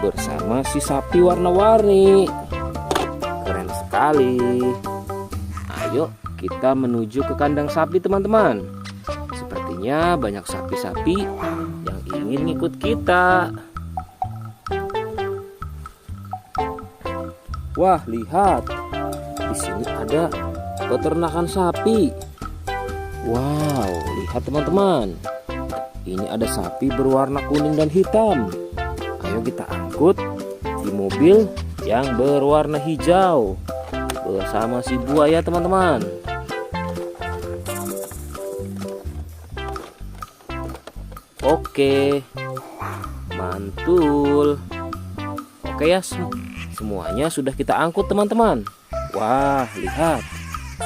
Bersama si sapi warna-warni. Keren sekali. Ayo kita menuju ke kandang sapi teman-teman. Sepertinya banyak sapi-sapi yang ingin ngikut kita. Wah, lihat. Di sini ada peternakan sapi. Wow, lihat teman-teman. Ini ada sapi berwarna kuning dan hitam. Ayo kita angkut di mobil yang berwarna hijau bersama si buaya teman-teman. Oke, mantul. Oke ya, semuanya sudah kita angkut teman-teman. Wah, lihat,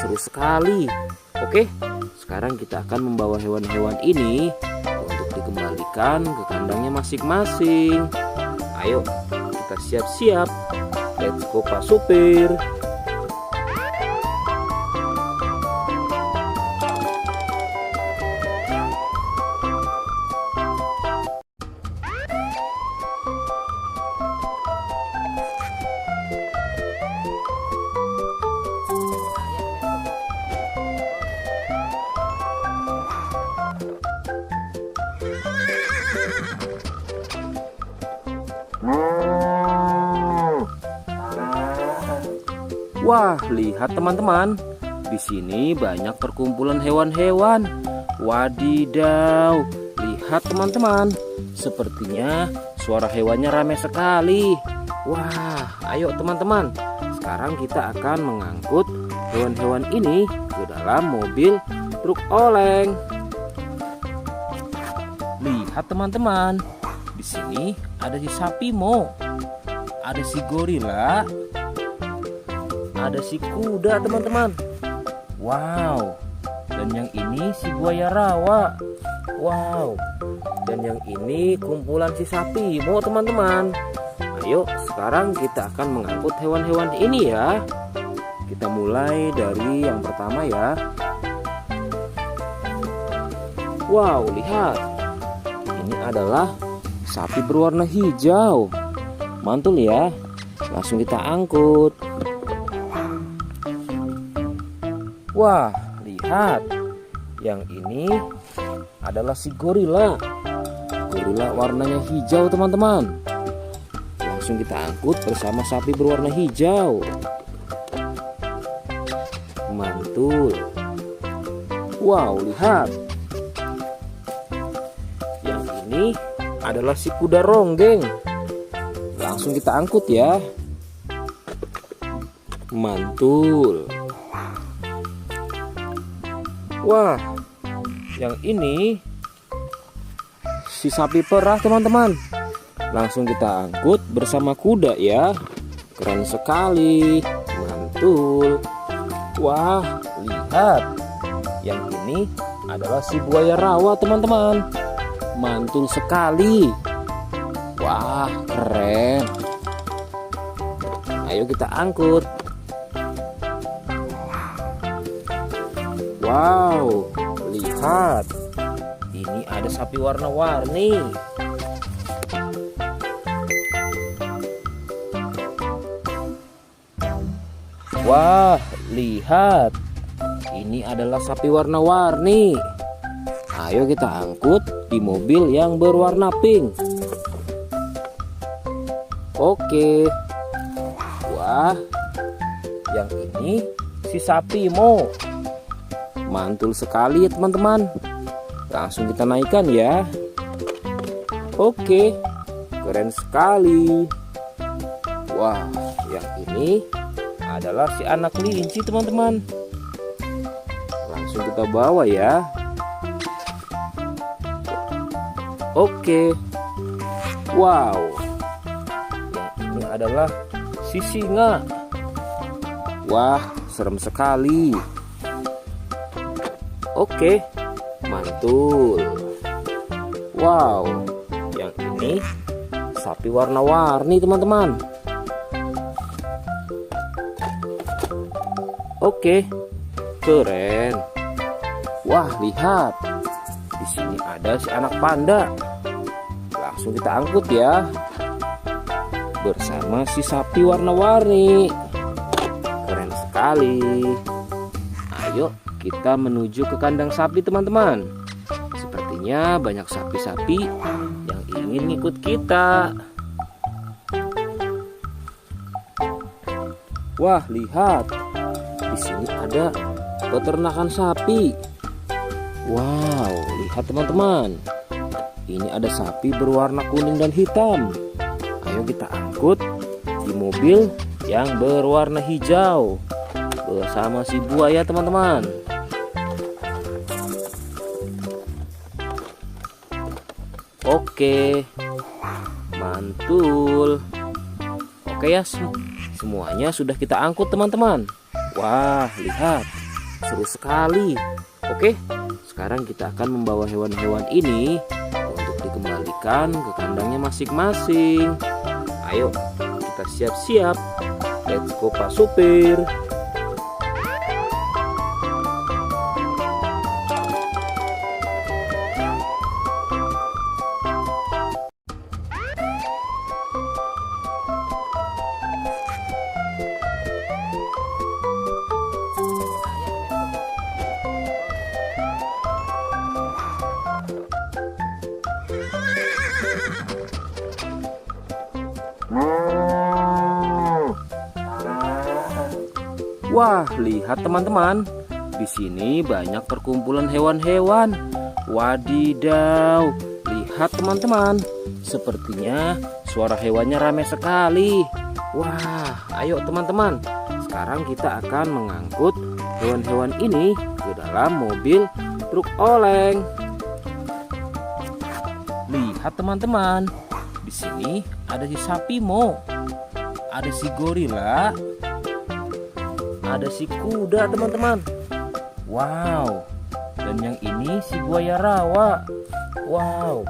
seru sekali. Oke, sekarang kita akan membawa hewan-hewan ini untuk dikembalikan ke kandangnya masing-masing. Ayo, kita siap-siap. Let's go Pak Supir. Wah, lihat teman-teman. Di sini banyak perkumpulan hewan-hewan. Wadidaw, lihat teman-teman. Sepertinya suara hewannya ramai sekali. Wah, ayo teman-teman. Sekarang kita akan mengangkut hewan-hewan ini ke dalam mobil truk oleng. Lihat teman-teman. Di sini ada si sapi Mo. Ada si gorila. Ada si kuda teman-teman. Wow. Dan yang ini si buaya rawa. Wow. Dan yang ini kumpulan si sapi Mo teman-teman. Ayo sekarang kita akan mengangkut hewan-hewan ini ya. Kita mulai dari yang pertama ya. Wow, lihat. Ini adalah sapi berwarna hijau. Mantul ya. Langsung kita angkut. Wah, lihat. Yang ini adalah si gorila. Gorila warnanya hijau teman-teman. Langsung kita angkut bersama sapi berwarna hijau. Mantul. Wow, lihat. Yang ini adalah si kuda ronggeng. Langsung kita angkut ya. Mantul. Wah, yang ini si sapi perah teman-teman. Langsung kita angkut bersama kuda ya. Keren sekali. Mantul. Wah, lihat. Yang ini adalah si buaya rawa teman-teman. Mantul sekali. Wah, keren. Ayo kita angkut. Wow, lihat. Ini ada sapi warna-warni. Wah, lihat. Ini adalah sapi warna-warni. Ayo kita angkut di mobil yang berwarna pink. Oke. Wah, yang ini si sapi Mo. Mantul sekali ya teman-teman. Langsung kita naikkan ya. Oke, keren sekali. Wah, yang ini adalah si anak kelinci teman-teman. Langsung kita bawa ya. Oke. Wow, yang ini adalah si singa. Wah, serem sekali. Oke, mantul. Wow, yang ini sapi warna-warni teman-teman. Oke, keren. Wah, lihat. Di sini ada si anak panda. Langsung kita angkut ya. Bersama si sapi warna-warni. Keren sekali. Ayo kita menuju ke kandang sapi teman-teman. Sepertinya banyak sapi-sapi yang ingin ikut kita. Wah, lihat. Di sini ada peternakan sapi. Wow, lihat teman-teman. Ini ada sapi berwarna kuning dan hitam. Ayo kita angkut di mobil yang berwarna hijau bersama si buaya teman-teman. Oke, mantul. Oke ya, semuanya sudah kita angkut teman-teman. Wah, lihat, seru sekali. Oke, sekarang kita akan membawa hewan-hewan ini untuk dikembalikan ke kandangnya masing-masing. Ayo, kita siap-siap. Let's go Pak Supir. Wah, lihat teman-teman. Di sini banyak perkumpulan hewan-hewan. Wadidaw, lihat teman-teman. Sepertinya suara hewannya ramai sekali. Wah, ayo teman-teman. Sekarang kita akan mengangkut hewan-hewan ini ke dalam mobil truk oleng. Lihat teman-teman. Di sini ada si sapi Mo. Ada si gorila. Ada si kuda teman-teman. Wow. Dan yang ini si buaya rawa. Wow.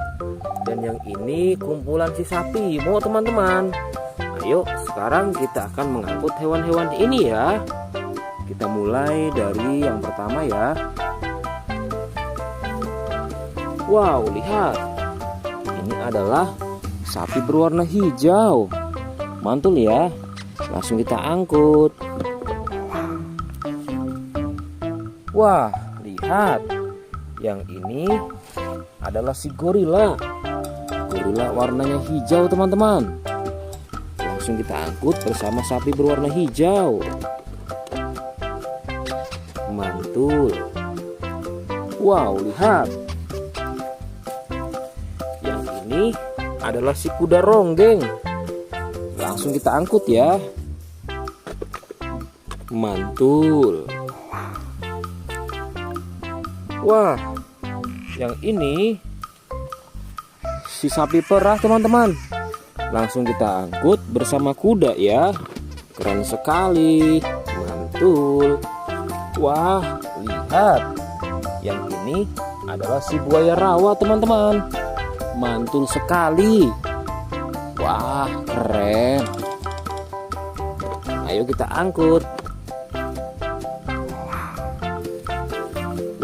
Dan yang ini kumpulan si sapi Mo teman-teman. Ayo sekarang kita akan mengangkut hewan-hewan ini ya. Kita mulai dari yang pertama ya. Wow, lihat. Ini adalah sapi berwarna hijau. Mantul ya. Langsung kita angkut. Wah, lihat. Yang ini adalah si gorila. Gorila warnanya hijau teman-teman. Langsung kita angkut bersama sapi berwarna hijau. Mantul. Wow, lihat. Yang ini adalah si kuda ronggeng. Langsung kita angkut ya. Mantul. Wah, yang ini si sapi perah teman-teman. Langsung kita angkut bersama kuda ya. Keren sekali. Mantul. Wah, lihat. Yang ini adalah si buaya rawa teman-teman. Mantul sekali. Wah, keren. Ayo kita angkut.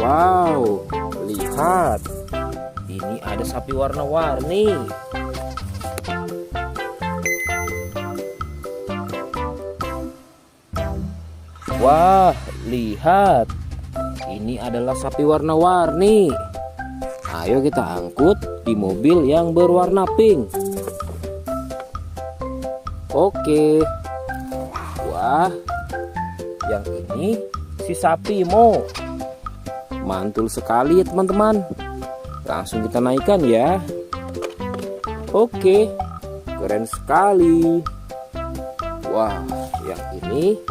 Wow, lihat. Ini ada sapi warna-warni. Wah, lihat. Ini adalah sapi warna-warni. Ayo kita angkut di mobil yang berwarna pink. Oke. Wah, yang ini si sapi Mo. Mantul sekali ya teman-teman. Langsung kita naikkan ya. Oke, keren sekali. Wah, yang ini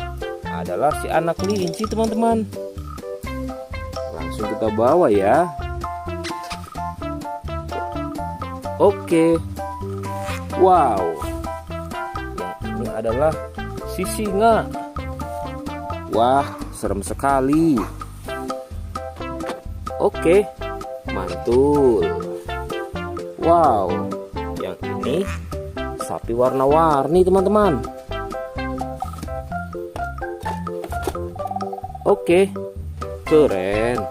adalah si anak kelinci teman-teman. Langsung kita bawa ya. Oke. Wow. Yang ini adalah si singa. Wah, serem sekali. Oke, mantul. Wow, yang ini sapi warna-warni teman-teman. Oke, keren.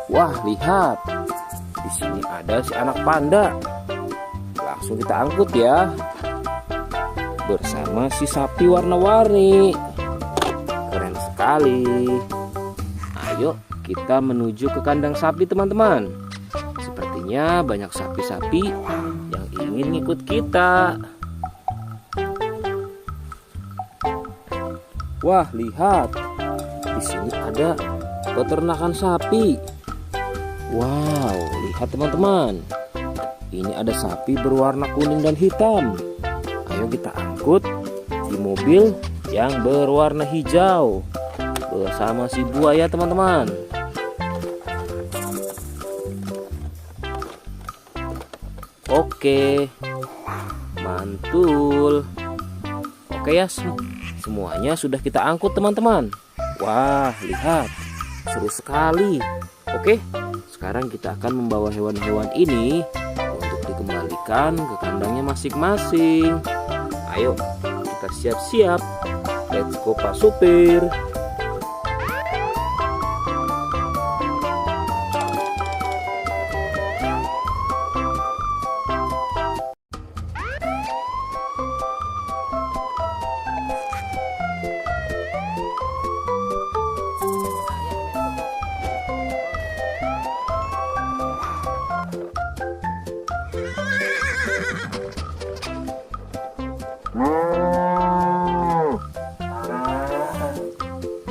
Wah, lihat. Di sini ada si anak panda. Langsung kita angkut ya. Bersama si sapi warna-warni. Keren sekali. Ayo kita menuju ke kandang sapi teman-teman. Sepertinya banyak sapi-sapi yang ingin ikut kita. Wah, lihat. Di sini ada peternakan sapi. Wow, lihat teman-teman. Ini ada sapi berwarna kuning dan hitam. Ayo kita angkut di mobil yang berwarna hijau bersama si buaya teman-teman. Oke, mantul. Oke ya, semuanya sudah kita angkut teman-teman. Wah, lihat, seru sekali. Oke, sekarang kita akan membawa hewan-hewan ini untuk dikembalikan ke kandangnya masing-masing. Ayo, kita siap-siap. Let's go Pak Supir.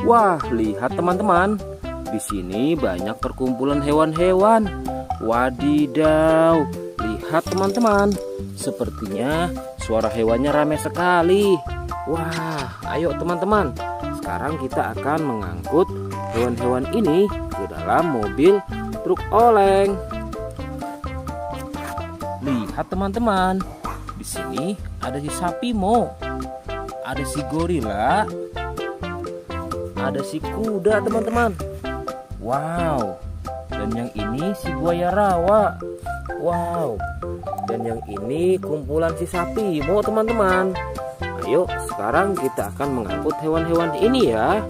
Wah, lihat teman-teman. Di sini banyak perkumpulan hewan-hewan. Wadidaw, lihat teman-teman. Sepertinya suara hewannya ramai sekali. Wah, ayo teman-teman. Sekarang kita akan mengangkut hewan-hewan ini ke dalam mobil truk oleng. Lihat teman-teman. Di sini ada si sapi Mo. Ada si gorila. Ada si kuda teman-teman. Wow. Dan yang ini si buaya rawa. Wow. Dan yang ini kumpulan si sapi Mo teman-teman. Ayo sekarang kita akan mengangkut hewan-hewan ini ya.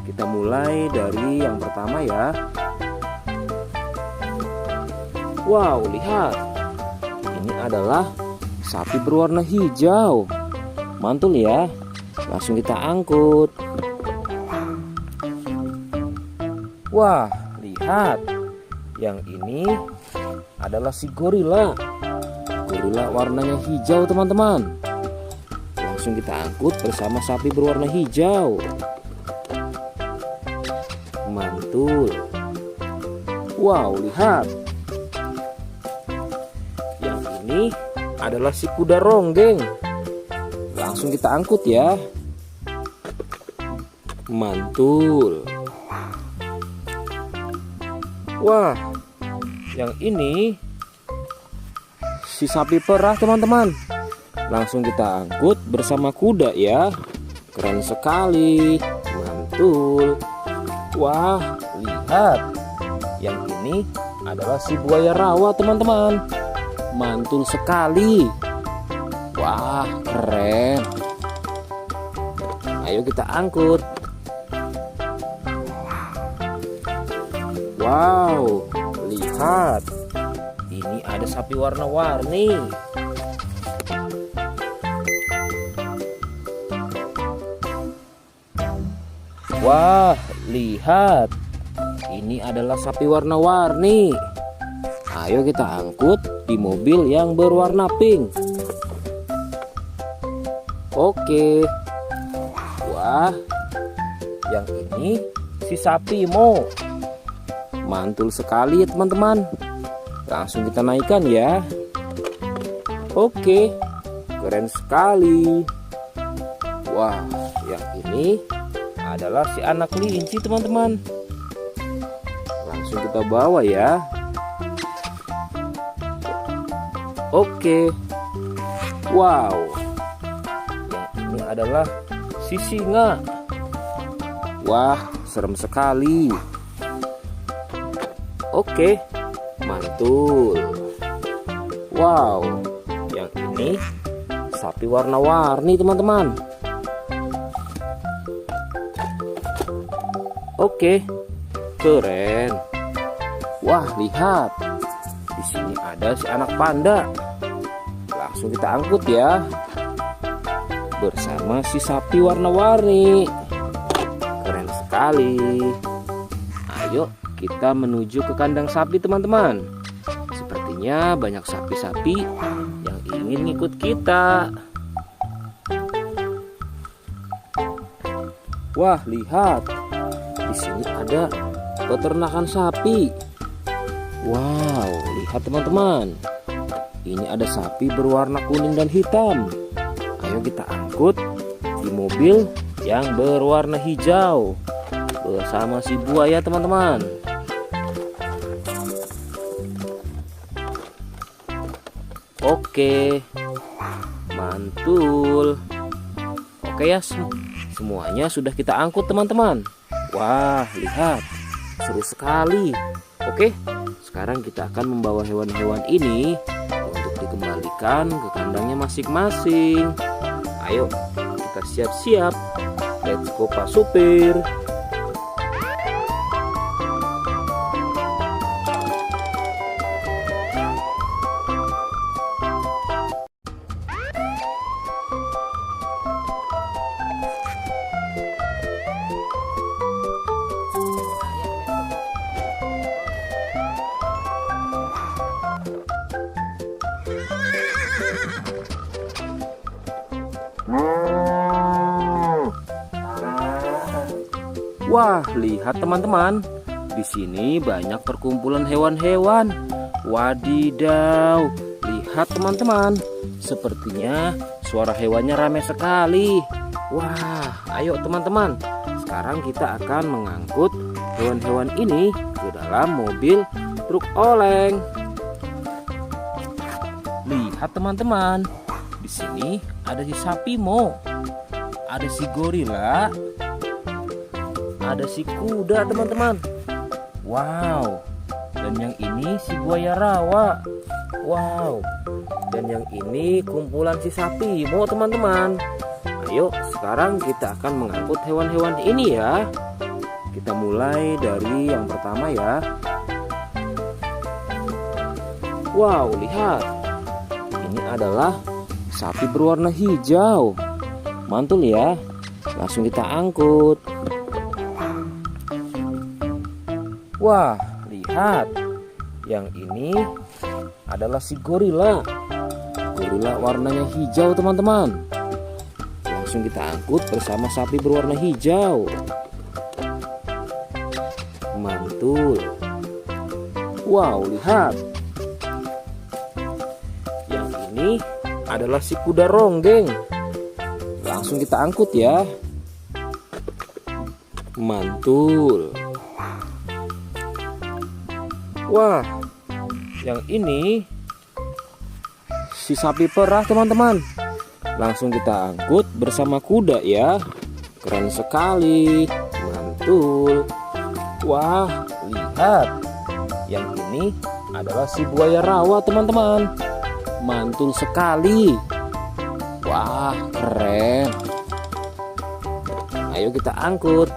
Kita mulai dari yang pertama ya. Wow, lihat. Ini adalah sapi berwarna hijau. Mantul ya. Langsung kita angkut. Wah, lihat. Yang ini adalah si gorila. Gorila warnanya hijau teman-teman. Langsung kita angkut bersama sapi berwarna hijau. Mantul. Wow, lihat. Yang ini adalah si kuda ronggeng. Langsung kita angkut ya. Mantul. Wah, yang ini si sapi perah teman-teman. Langsung kita angkut bersama kuda ya. Keren sekali. Mantul. Wah, lihat. Yang ini adalah si buaya rawa teman-teman. Mantul sekali. Wah, keren. Ayo kita angkut. Wow, lihat. Ini ada sapi warna-warni. Wah, lihat. Ini adalah sapi warna-warni. Ayo kita angkut di mobil yang berwarna pink. Oke. Wah, yang ini si sapi Mo. Mantul sekali ya teman-teman. Langsung kita naikkan ya. Oke, keren sekali. Wah, yang ini adalah si anak kelinci teman-teman. Langsung kita bawa ya. Oke. Wow. Yang ini adalah si singa. Wah, serem sekali. Oke, mantul. Wow, yang ini sapi warna-warni teman-teman. Oke, keren. Wah, lihat. Di sini ada si anak panda. Langsung kita angkut ya. Bersama si sapi warna-warni. Keren sekali. Ayo kita menuju ke kandang sapi teman-teman. Sepertinya banyak sapi-sapi yang ingin ngikut kita. Wah, lihat. Di sini ada peternakan sapi. Wow, lihat teman-teman. Ini ada sapi berwarna kuning dan hitam. Ayo kita angkut di mobil yang berwarna hijau bersama si buaya teman-teman. Oke, mantul. Oke ya, semuanya sudah kita angkut teman-teman. Wah, lihat, seru sekali. Oke, sekarang kita akan membawa hewan-hewan ini untuk dikembalikan ke kandangnya masing-masing. Ayo, kita siap-siap. Let's go Pak Supir. Wah, lihat teman-teman. Di sini banyak perkumpulan hewan-hewan. Wadidaw, lihat teman-teman. Sepertinya suara hewannya ramai sekali. Wah, ayo teman-teman. Sekarang kita akan mengangkut hewan-hewan ini ke dalam mobil truk oleng. Lihat teman-teman. Di sini ada si sapi Mo. Ada si gorila. Ada si kuda teman-teman. Wow. Dan yang ini si buaya rawa. Wow. Dan yang ini kumpulan si sapi Mo teman-teman. Ayo sekarang kita akan mengangkut hewan-hewan ini ya. Kita mulai dari yang pertama ya. Wow, lihat. Ini adalah sapi berwarna hijau. Mantul ya. Langsung kita angkut. Wah, lihat. Yang ini adalah si gorila. Gorila warnanya hijau teman-teman. Langsung kita angkut bersama sapi berwarna hijau. Mantul. Wow, lihat. Yang ini adalah si kuda ronggeng. Langsung kita angkut ya. Mantul. Wah, yang ini si sapi perah teman-teman. Langsung kita angkut bersama kuda ya. Keren sekali. Mantul. Wah, lihat. Yang ini adalah si buaya rawa teman-teman. Mantul sekali. Wah, keren. Ayo kita angkut.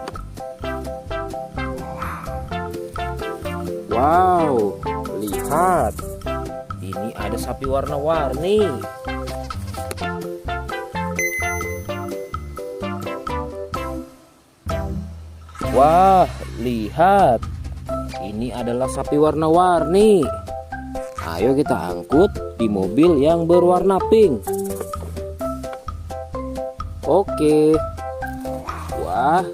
Wow, lihat. Ini ada sapi warna-warni. Wah, lihat. Ini adalah sapi warna-warni. Ayo kita angkut di mobil yang berwarna pink. Oke. Wah,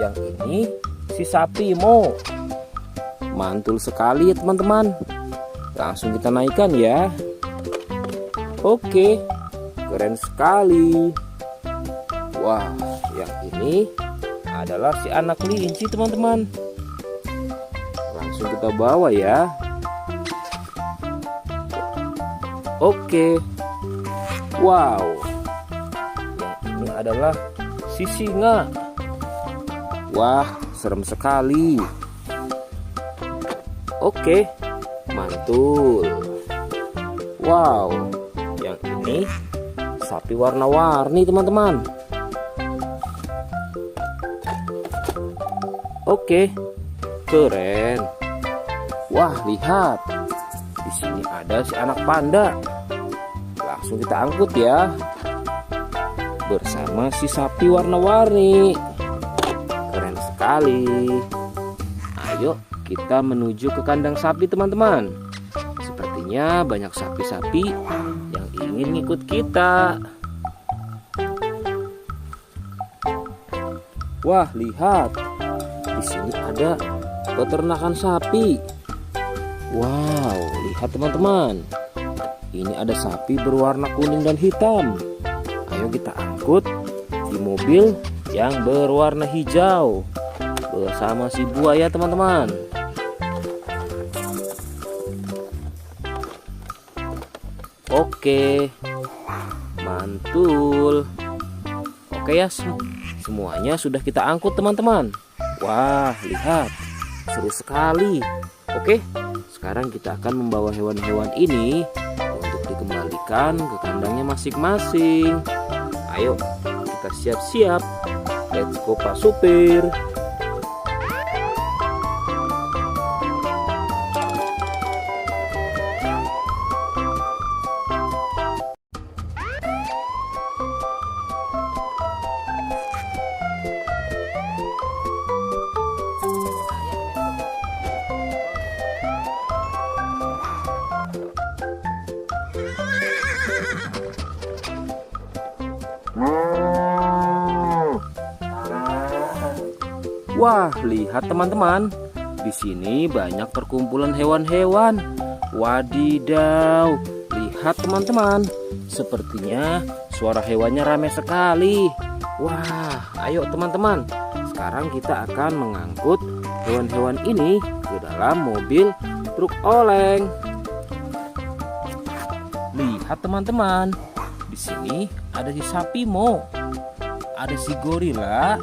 yang ini si sapi Mo. Mantul sekali ya teman-teman. Langsung kita naikkan ya. Oke, keren sekali. Wah, yang ini adalah si anak kelinci teman-teman. Langsung kita bawa ya. Oke. Wow. Yang ini adalah si singa. Wah, serem sekali. Oke, mantul. Wow, yang ini sapi warna-warni teman-teman. Oke, keren. Wah, lihat. Di sini ada si anak panda. Langsung kita angkut ya. Bersama si sapi warna-warni. Keren sekali. Ayo kita menuju ke kandang sapi teman-teman. Sepertinya banyak sapi-sapi yang ingin ngikut kita. Wah, lihat. Di sini ada peternakan sapi. Wow, lihat teman-teman. Ini ada sapi berwarna kuning dan hitam. Ayo kita angkut di mobil yang berwarna hijau bersama si buaya teman-teman. Oke, mantul. Oke ya, semuanya sudah kita angkut teman-teman. Wah, lihat, seru sekali. Oke, sekarang kita akan membawa hewan-hewan ini untuk dikembalikan ke kandangnya masing-masing. Ayo, kita siap-siap. Let's go Pak Supir. Wah, lihat teman-teman. Di sini banyak perkumpulan hewan-hewan. Wadidaw, lihat teman-teman. Sepertinya suara hewannya ramai sekali. Wah, ayo teman-teman. Sekarang kita akan mengangkut hewan-hewan ini ke dalam mobil truk oleng. Lihat teman-teman. Di sini ada si sapi Mo. Ada si gorila.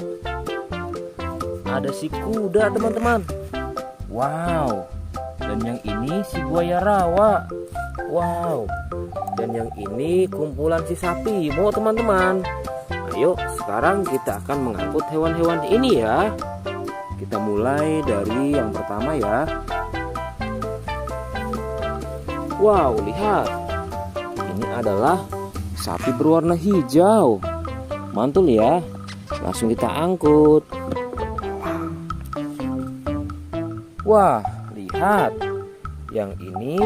Ada si kuda teman-teman. Wow. Dan yang ini si buaya rawa. Wow. Dan yang ini kumpulan si sapi Mo teman-teman. Ayo sekarang kita akan mengangkut hewan-hewan ini ya. Kita mulai dari yang pertama ya. Wow, lihat. Ini adalah sapi berwarna hijau. Mantul ya. Langsung kita angkut. Wah, lihat. Yang ini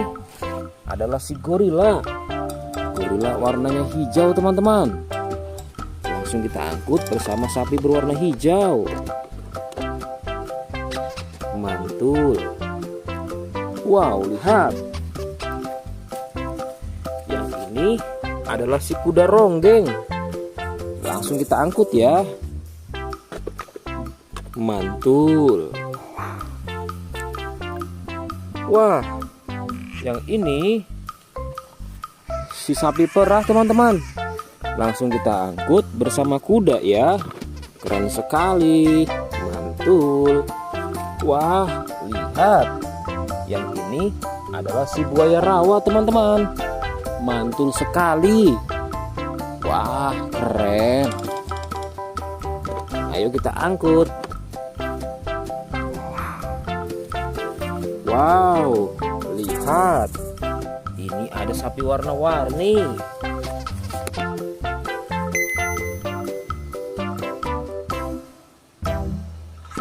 adalah si gorila. Gorila warnanya hijau teman-teman. Langsung kita angkut bersama sapi berwarna hijau. Mantul. Wow, lihat. Yang ini adalah si kuda ronggeng. Langsung kita angkut ya. Mantul. Wah, yang ini si sapi perah teman-teman. Langsung kita angkut bersama kuda ya. Keren sekali. Mantul. Wah, lihat. Yang ini adalah si buaya rawa teman-teman. Mantul sekali. Wah, keren. Ayo kita angkut. Wow, lihat. Ini ada sapi warna-warni.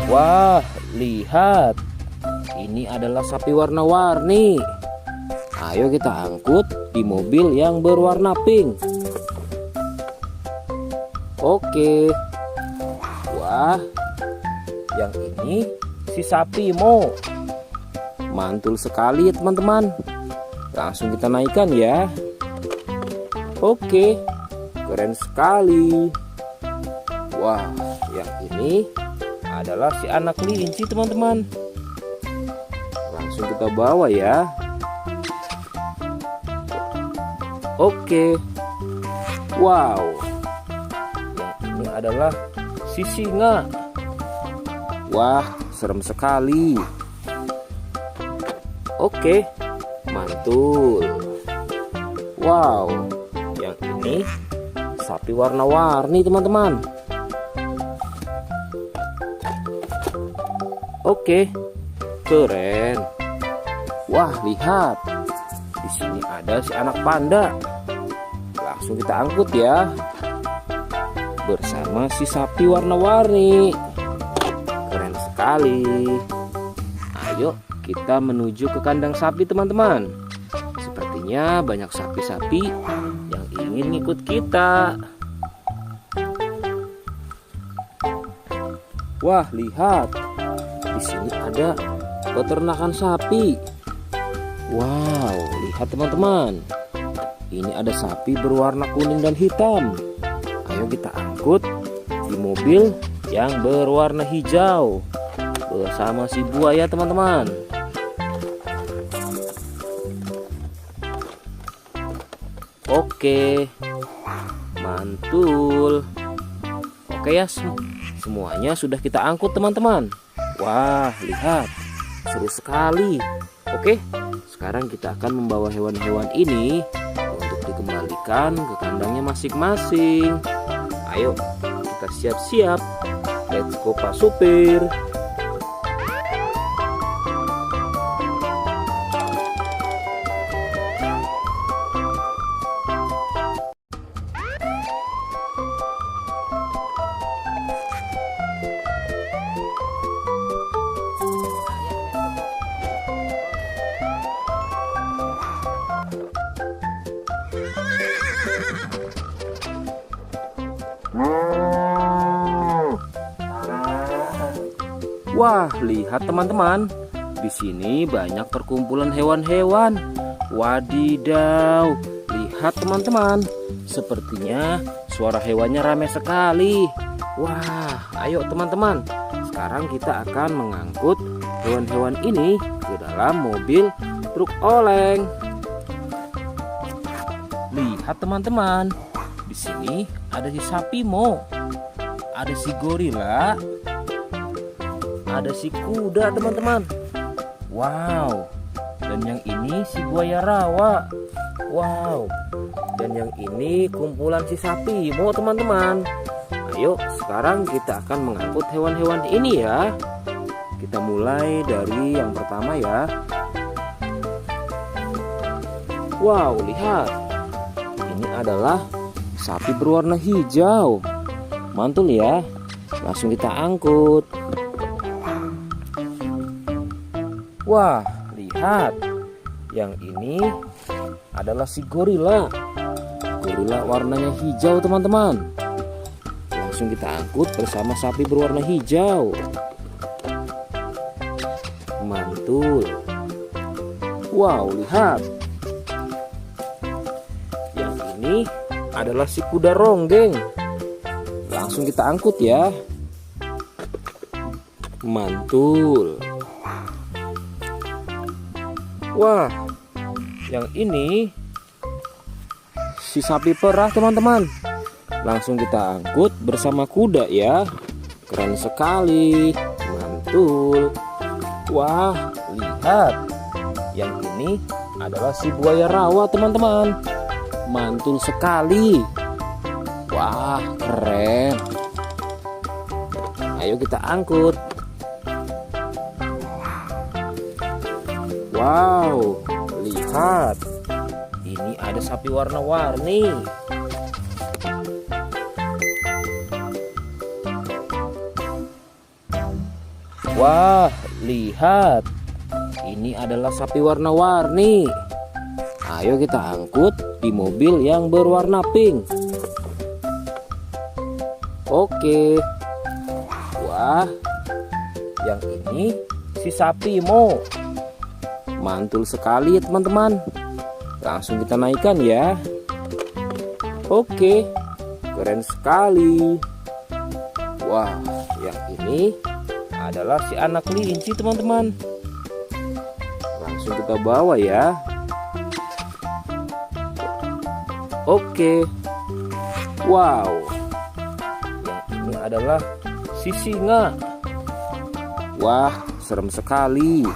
Wah, lihat. Ini adalah sapi warna-warni. Ayo kita angkut di mobil yang berwarna pink. Oke. Wah, yang ini si sapi Mo. Mantul sekali ya teman-teman. Langsung kita naikkan ya. Oke, keren sekali. Wah, yang ini adalah si anak kelinci teman-teman. Langsung kita bawa ya. Oke. Wow. Yang ini adalah si singa. Wah, serem sekali. Oke, mantul. Wow, yang ini sapi warna-warni teman-teman. Oke, keren. Wah, lihat. Di sini ada si anak panda. Langsung kita angkut ya. Bersama si sapi warna-warni. Keren sekali. Ayo kita menuju ke kandang sapi teman-teman. Sepertinya banyak sapi-sapi yang ingin ngikut kita. Wah, lihat. Di sini ada peternakan sapi. Wow, lihat teman-teman. Ini ada sapi berwarna kuning dan hitam. Ayo kita angkut di mobil yang berwarna hijau bersama si buaya teman-teman. Oke, mantul. Oke ya, semuanya sudah kita angkut teman-teman. Wah, lihat, seru sekali. Oke, sekarang kita akan membawa hewan-hewan ini untuk dikembalikan ke kandangnya masing-masing. Ayo, kita siap-siap. Let's go Pak Supir. Wah, lihat teman-teman. Di sini banyak perkumpulan hewan-hewan. Wadidaw, lihat teman-teman. Sepertinya suara hewannya ramai sekali. Wah, ayo teman-teman. Sekarang kita akan mengangkut hewan-hewan ini ke dalam mobil truk oleng. Lihat teman-teman. Di sini ada si sapi Mo. Ada si gorila. Ada si kuda teman-teman. Wow. Dan yang ini si buaya rawa. Wow. Dan yang ini kumpulan si sapi Mo teman-teman. Ayo sekarang kita akan mengangkut hewan-hewan ini ya. Kita mulai dari yang pertama ya. Wow, lihat. Ini adalah sapi berwarna hijau. Mantul ya. Langsung kita angkut. Wah, lihat. Yang ini adalah si gorila. Gorila warnanya hijau teman-teman. Langsung kita angkut bersama sapi berwarna hijau. Mantul. Wow, lihat. Yang ini adalah si kuda ronggeng. Langsung kita angkut ya. Mantul. Wah, yang ini si sapi perah teman-teman. Langsung kita angkut bersama kuda ya. Keren sekali. Mantul. Wah, lihat. Yang ini adalah si buaya rawa teman-teman. Mantul sekali. Wah, keren. Ayo kita angkut. Wow, lihat. Ini ada sapi warna-warni. Wah, lihat. Ini adalah sapi warna-warni. Ayo kita angkut di mobil yang berwarna pink. Oke. Wah, yang ini si sapi Mo. Mantul sekali ya teman-teman. Langsung kita naikkan ya. Oke, keren sekali. Wah, yang ini adalah si anak kelinci teman-teman. Langsung kita bawa ya. Oke. Wow. Yang ini adalah si singa. Wah, serem sekali.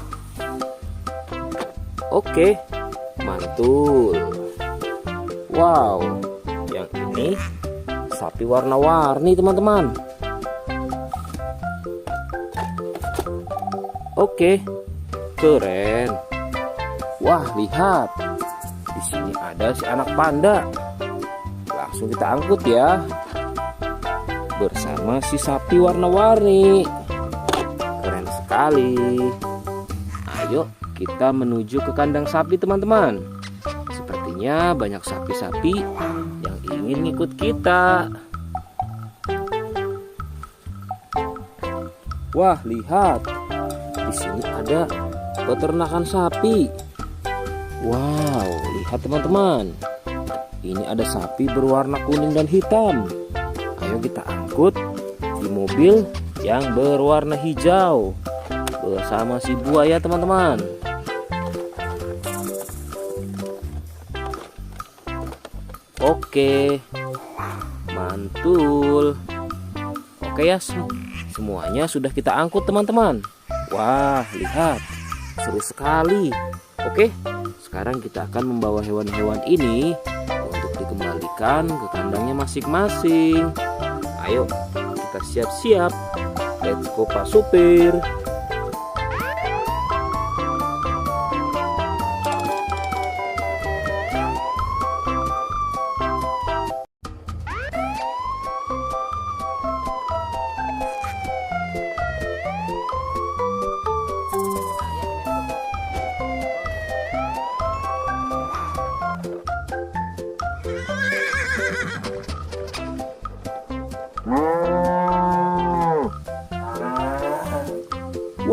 Oke, mantul. Wow, yang ini sapi warna-warni teman-teman. Oke, keren. Wah, lihat. Di sini ada si anak panda. Langsung kita angkut ya. Bersama si sapi warna-warni. Keren sekali. Ayo kita menuju ke kandang sapi teman-teman. Sepertinya banyak sapi-sapi yang ingin ikut kita. Wah, lihat. Di sini ada peternakan sapi. Wow, lihat teman-teman. Ini ada sapi berwarna kuning dan hitam. Ayo kita angkut di mobil yang berwarna hijau bersama si buaya teman-teman. Oke, mantul. Oke ya, semuanya sudah kita angkut teman-teman. Wah, lihat, seru sekali. Oke, sekarang kita akan membawa hewan-hewan ini untuk dikembalikan ke kandangnya masing-masing. Ayo, kita siap-siap. Let's go Pak Supir.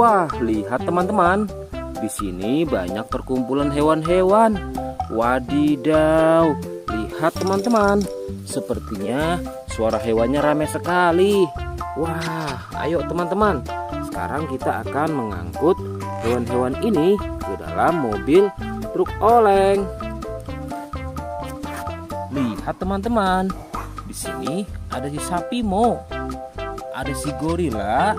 Wah, lihat teman-teman. Di sini banyak perkumpulan hewan-hewan. Wadidaw, lihat teman-teman. Sepertinya suara hewannya ramai sekali. Wah, ayo teman-teman. Sekarang kita akan mengangkut hewan-hewan ini ke dalam mobil truk oleng. Lihat teman-teman. Di sini ada si sapi Mo. Ada si gorila.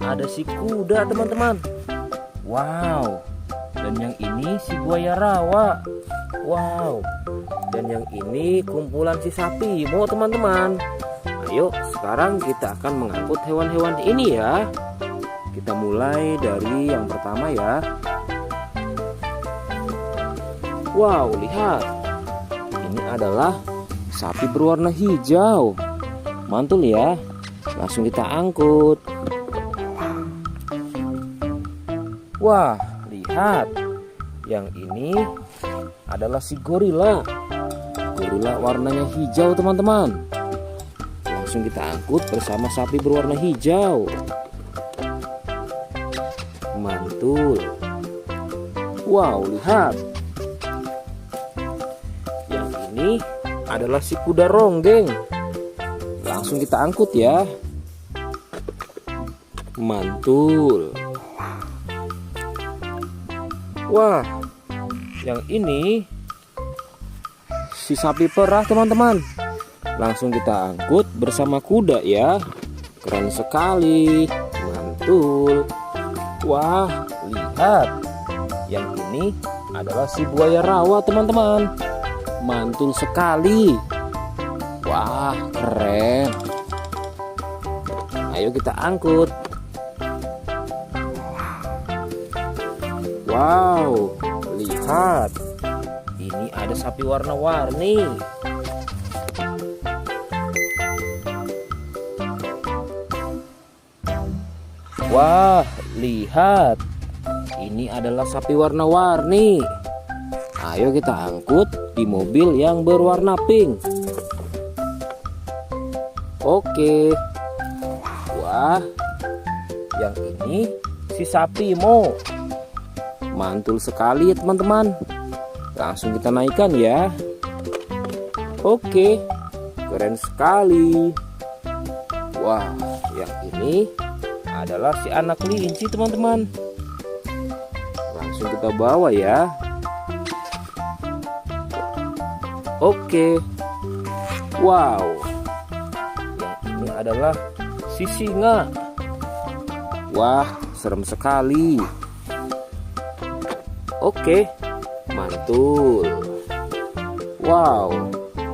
Ada si kuda teman-teman. Wow. Dan yang ini si buaya rawa. Wow. Dan yang ini kumpulan si sapi Mo teman-teman. Ayo sekarang kita akan mengangkut hewan-hewan ini ya. Kita mulai dari yang pertama ya. Wow, lihat. Ini adalah sapi berwarna hijau. Mantul ya. Langsung kita angkut. Wah, lihat. Yang ini adalah si gorila. Gorila warnanya hijau teman-teman. Langsung kita angkut bersama sapi berwarna hijau. Mantul. Wow, lihat. Yang ini adalah si kuda ronggeng. Langsung kita angkut ya. Mantul. Wah, yang ini si sapi perah teman-teman. Langsung kita angkut bersama kuda ya. Keren sekali. Mantul. Wah, lihat. Yang ini adalah si buaya rawa teman-teman. Mantul sekali. Wah, keren. Ayo kita angkut. Wow, lihat. Ini ada sapi warna-warni. Wah, lihat. Ini adalah sapi warna-warni. Ayo kita angkut di mobil yang berwarna pink. Oke. Wah, yang ini si sapi Mo. Mantul sekali ya teman-teman. Langsung kita naikkan ya. Oke, keren sekali. Wah, yang ini adalah si anak kelinci teman-teman. Langsung kita bawa ya. Oke. Wow. Yang ini adalah si singa. Wah, serem sekali. Oke, mantul. Wow,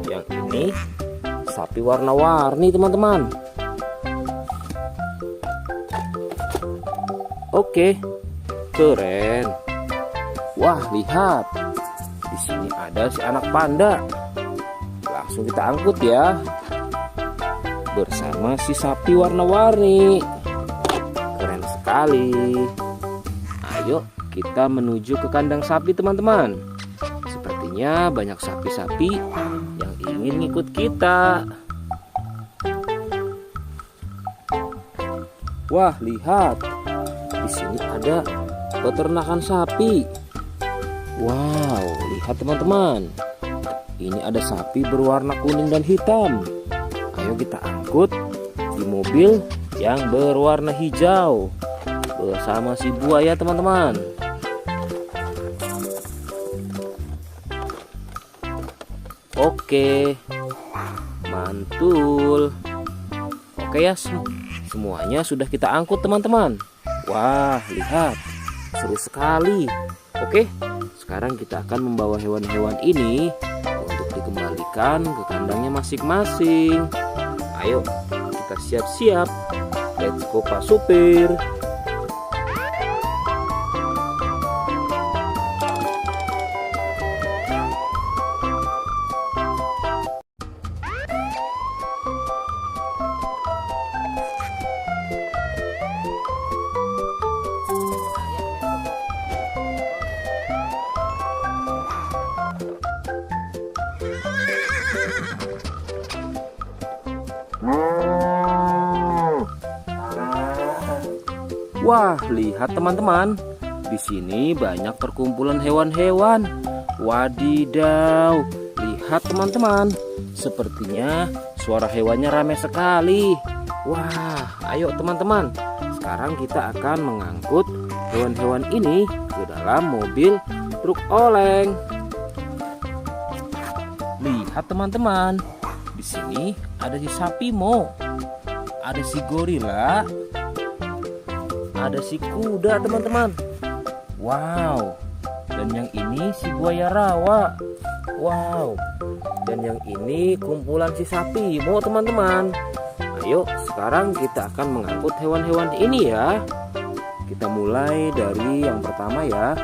yang ini sapi warna-warni teman-teman. Oke, keren. Wah, lihat. Di sini ada si anak panda. Langsung kita angkut ya. Bersama si sapi warna-warni. Keren sekali. Ayo kita menuju ke kandang sapi teman-teman. Sepertinya banyak sapi-sapi yang ingin ngikut kita. Wah, lihat. Di sini ada peternakan sapi. Wow, lihat teman-teman. Ini ada sapi berwarna kuning dan hitam. Ayo kita angkut di mobil yang berwarna hijau bersama si buaya teman-teman. Oke, mantul. Oke ya, semuanya sudah kita angkut teman-teman. Wah, lihat, seru sekali. Oke, sekarang kita akan membawa hewan-hewan ini untuk dikembalikan ke kandangnya masing-masing. Ayo, kita siap-siap. Let's go Pak Supir. Wah, lihat teman-teman. Di sini banyak perkumpulan hewan-hewan. Wadidaw, lihat teman-teman. Sepertinya suara hewannya ramai sekali. Wah, ayo teman-teman. Sekarang kita akan mengangkut hewan-hewan ini ke dalam mobil truk oleng. Lihat teman-teman. Di sini ada si sapi Mo. Ada si gorila. Ada si kuda teman-teman. Wow. Dan yang ini si buaya rawa. Wow. Dan yang ini kumpulan si sapi Mo teman-teman. Ayo sekarang kita akan mengangkut hewan-hewan ini ya. Kita mulai dari yang pertama ya.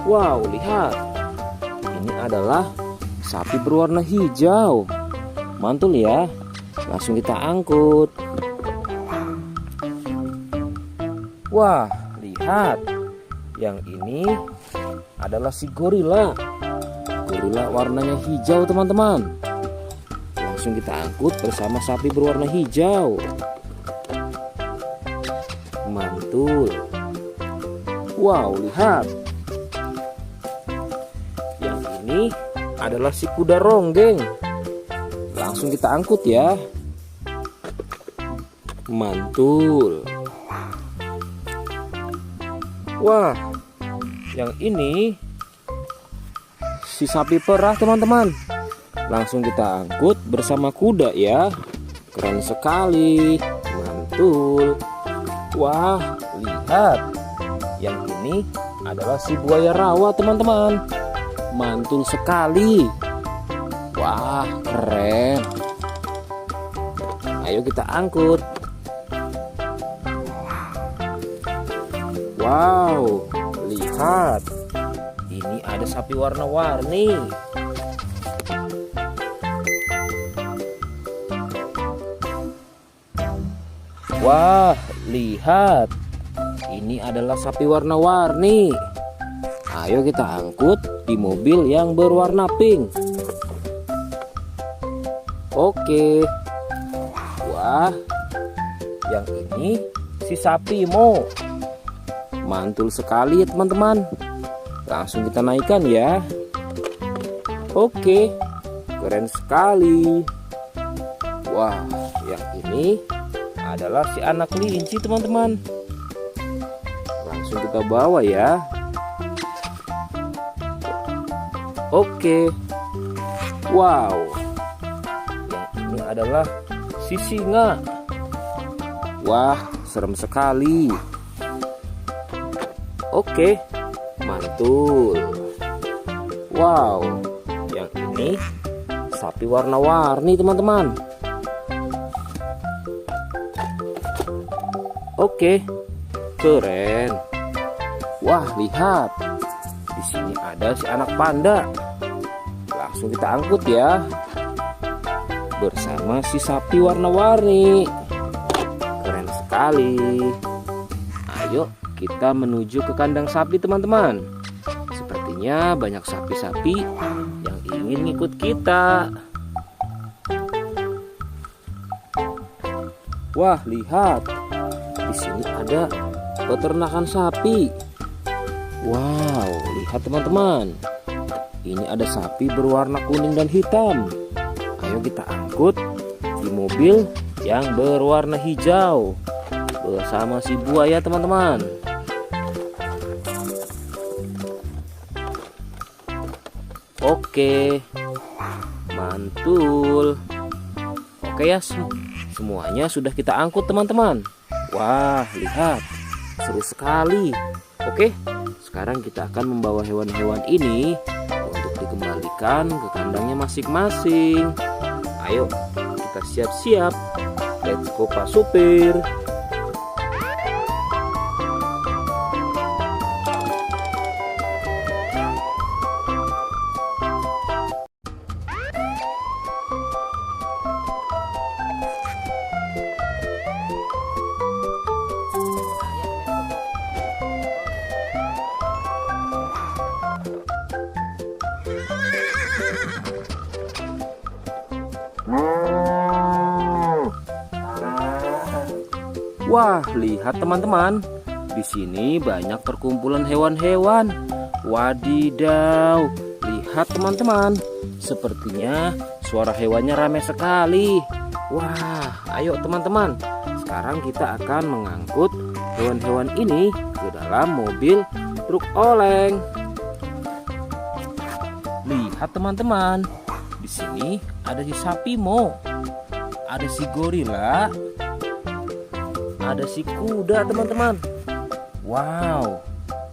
Wow, lihat. Ini adalah sapi berwarna hijau. Mantul ya. Langsung kita angkut. Wah, lihat. Yang ini adalah si gorila. Gorila warnanya hijau teman-teman. Langsung kita angkut bersama sapi berwarna hijau. Mantul. Wow, lihat. Yang ini adalah si kuda ronggeng. Langsung kita angkut ya. Mantul. Wah, yang ini si sapi perah teman-teman. Langsung kita angkut bersama kuda ya. Keren sekali. Mantul. Wah, lihat. Yang ini adalah si buaya rawa teman-teman. Mantul sekali. Wah, keren. Ayo kita angkut. Wow, lihat. Ini ada sapi warna-warni. Wah, lihat. Ini adalah sapi warna-warni. Ayo kita angkut di mobil yang berwarna pink. Oke. Wah, yang ini si sapi Mo. Mantul sekali ya teman-teman. Langsung kita naikkan ya. Oke, keren sekali. Wah, yang ini adalah si anak kelinci teman-teman. Langsung kita bawa ya. Oke. Wow. Yang ini adalah si singa. Wah, serem sekali. Oke, mantul. Wow, yang ini sapi warna-warni teman-teman. Oke, keren. Wah, lihat. Di sini ada si anak panda. Langsung kita angkut ya. Bersama si sapi warna-warni. Keren sekali. Ayo kita menuju ke kandang sapi teman-teman. Sepertinya banyak sapi-sapi yang ingin ngikut kita. Wah, lihat. Di sini ada peternakan sapi. Wow, lihat teman-teman. Ini ada sapi berwarna kuning dan hitam. Ayo kita angkut di mobil yang berwarna hijau bersama si buaya teman-teman. Oke, mantul. Oke ya, semuanya sudah kita angkut teman-teman. Wah, lihat, seru sekali. Oke, sekarang kita akan membawa hewan-hewan ini untuk dikembalikan ke kandangnya masing-masing. Ayo, kita siap-siap. Let's go Pak Supir. Wah, lihat teman-teman. Di sini banyak perkumpulan hewan-hewan. Wadidaw, lihat teman-teman. Sepertinya suara hewannya ramai sekali. Wah, ayo teman-teman. Sekarang kita akan mengangkut hewan-hewan ini ke dalam mobil truk oleng. Lihat teman-teman. Di sini ada si sapi Mo. Ada si gorila. Ada si kuda teman-teman. Wow.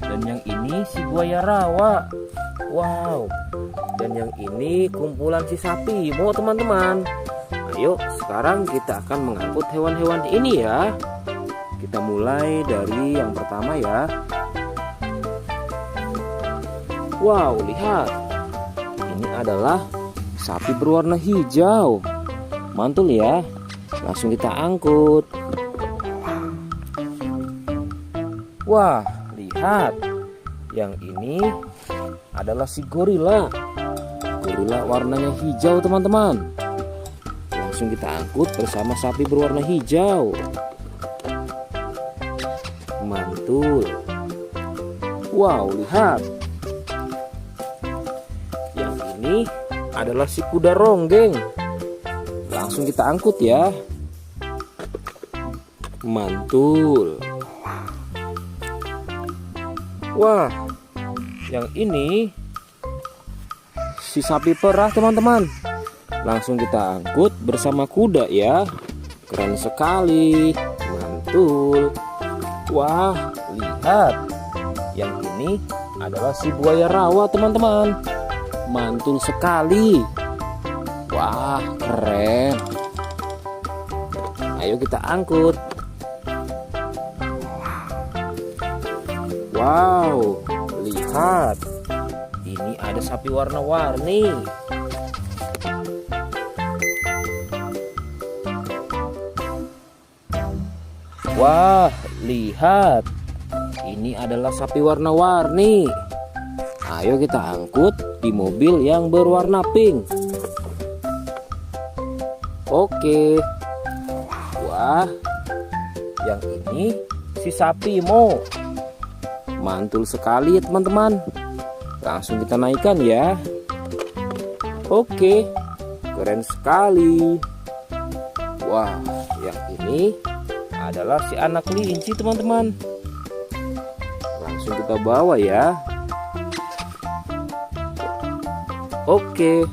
Dan yang ini si buaya rawa. Wow. Dan yang ini kumpulan si sapi Mo teman-teman. Ayo sekarang kita akan mengangkut hewan-hewan ini ya. Kita mulai dari yang pertama ya. Wow, lihat. Ini adalah sapi berwarna hijau. Mantul ya. Langsung kita angkut. Wah, lihat. Yang ini adalah si gorila. Gorila warnanya hijau teman-teman. Langsung kita angkut bersama sapi berwarna hijau. Mantul. Wow, lihat. Yang ini adalah si kuda ronggeng. Langsung kita angkut ya. Mantul. Wah, yang ini si sapi perah teman-teman. Langsung kita angkut bersama kuda ya. Keren sekali. Mantul. Wah, lihat. Yang ini adalah si buaya rawa teman-teman. Mantul sekali. Wah, keren. Ayo kita angkut. Wow, lihat. Ini ada sapi warna-warni. Wah, lihat. Ini adalah sapi warna-warni. Ayo kita angkut di mobil yang berwarna pink. Oke. Wah, yang ini si sapi Mo. Mantul sekali ya teman-teman. Langsung kita naikkan ya. Oke, keren sekali. Wah, yang ini adalah si anak kelinci teman-teman. Langsung kita bawa ya. Oke.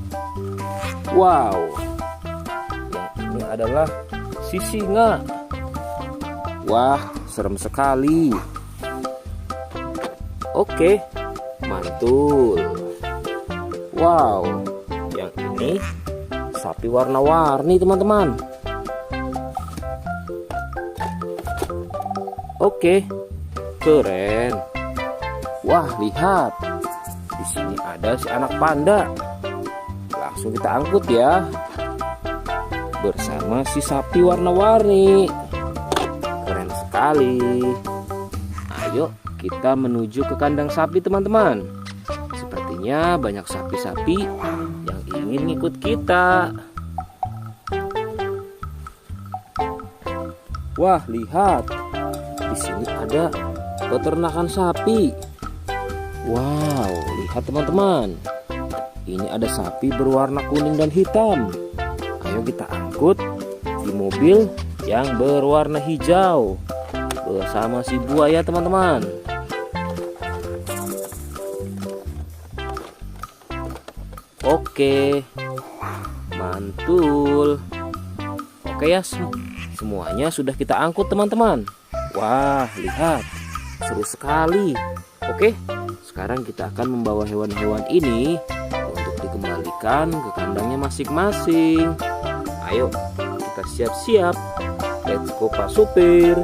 Wow. Yang ini adalah si singa. Wah, serem sekali. Oke, mantul. Wow, yang ini sapi warna-warni teman-teman. Oke, keren. Wah, lihat. Di sini ada si anak panda. Langsung kita angkut ya. Bersama si sapi warna-warni. Keren sekali. Ayo kita menuju ke kandang sapi teman-teman. Sepertinya banyak sapi-sapi yang ingin ngikut kita. Wah, lihat. Di sini ada peternakan sapi. Wow, lihat teman-teman. Ini ada sapi berwarna kuning dan hitam. Ayo kita angkut di mobil yang berwarna hijau bersama si buaya teman-teman. Oke, mantul. Oke ya, semuanya sudah kita angkut teman-teman. Wah, lihat, seru sekali. Oke, sekarang kita akan membawa hewan-hewan ini untuk dikembalikan ke kandangnya masing-masing. Ayo, kita siap-siap. Let's go Pak Supir.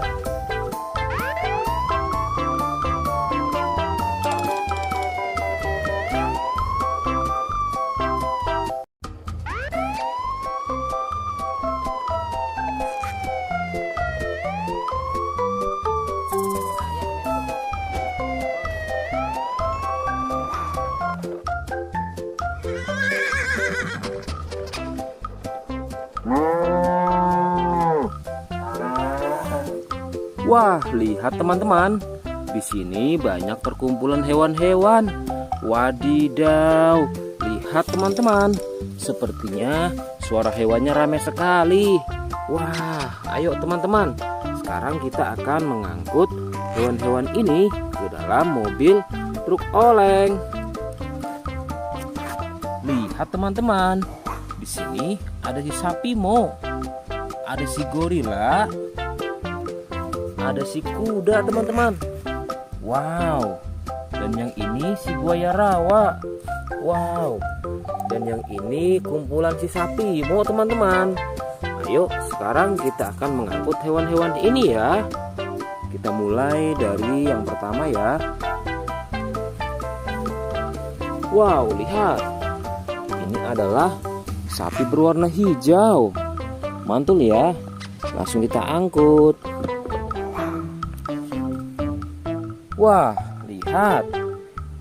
Wah, lihat teman-teman. Di sini banyak perkumpulan hewan-hewan. Wadidaw, lihat teman-teman. Sepertinya suara hewannya ramai sekali. Wah, ayo teman-teman. Sekarang kita akan mengangkut hewan-hewan ini ke dalam mobil truk oleng. Lihat teman-teman. Di sini ada si sapi Mo. Ada si gorila, ada si kuda teman-teman. Wow. Dan yang ini si buaya rawa. Wow. Dan yang ini kumpulan si sapi Mo teman-teman. Ayo sekarang kita akan mengangkut hewan-hewan ini ya. Kita mulai dari yang pertama ya. Wow, lihat. Ini adalah sapi berwarna hijau. Mantul ya. Langsung kita angkut. Wah, lihat.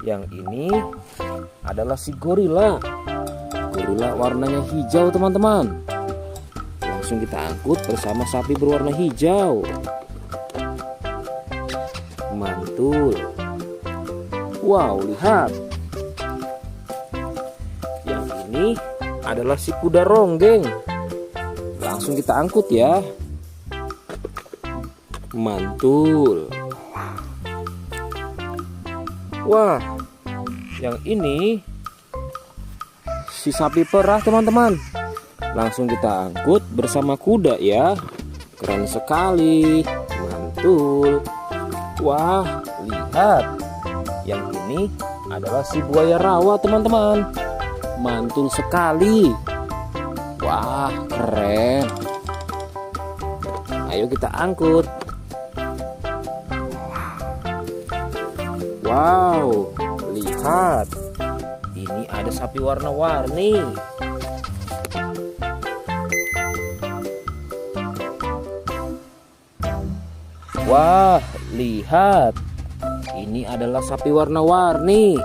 Yang ini adalah si gorila. Gorila warnanya hijau teman-teman. Langsung kita angkut bersama sapi berwarna hijau. Mantul. Wow, lihat. Yang ini adalah si kuda ronggeng. Langsung kita angkut ya. Mantul. Wah, yang ini si sapi perah teman-teman. Langsung kita angkut bersama kuda ya. Keren sekali. Mantul. Wah, lihat. Yang ini adalah si buaya rawa teman-teman. Mantul sekali. Wah, keren. Ayo kita angkut. Wow, lihat. Ini ada sapi warna-warni. Wah, lihat. Ini adalah sapi warna-warni.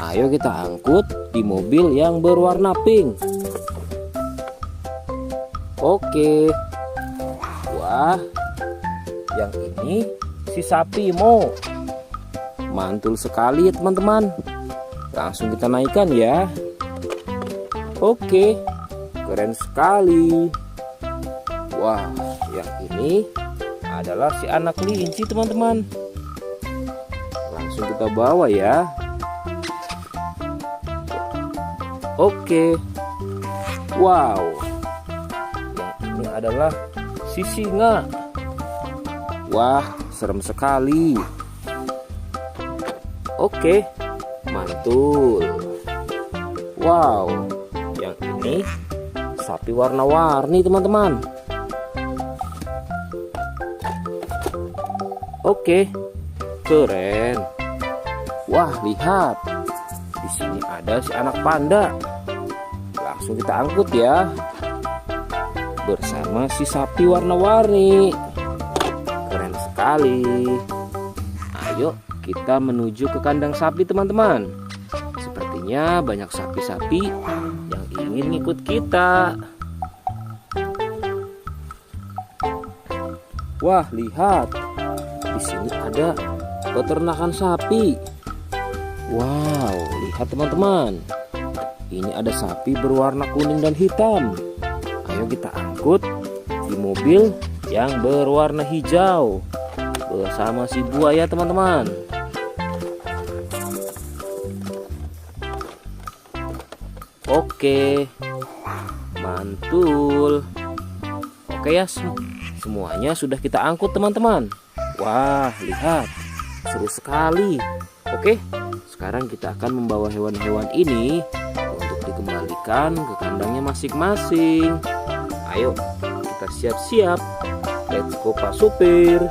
Ayo kita angkut di mobil yang berwarna pink. Oke. Wah, yang ini si sapi Mo. Mantul sekali ya teman-teman. Langsung kita naikkan ya. Oke, keren sekali. Wah, yang ini adalah si anak kelinci teman-teman. Langsung kita bawa ya. Oke. Wow. Ini adalah si singa. Wah, serem sekali. Oke, mantul. Wow, yang ini sapi warna-warni teman-teman. Oke, keren. Wah, lihat. Di sini ada si anak panda. Langsung kita angkut ya. Bersama si sapi warna-warni. Keren sekali. Ayo kita menuju ke kandang sapi teman-teman. Sepertinya banyak sapi-sapi yang ingin ngikut kita. Wah, lihat. Di sini ada peternakan sapi. Wow, lihat teman-teman. Ini ada sapi berwarna kuning dan hitam. Ayo kita angkut di mobil yang berwarna hijau bersama si buaya teman-teman. Oke, mantul. Oke ya, semuanya sudah kita angkut teman-teman. Wah, lihat, seru sekali. Oke, sekarang kita akan membawa hewan-hewan ini untuk dikembalikan ke kandangnya masing-masing. Ayo, kita siap-siap. Let's go Pak Supir.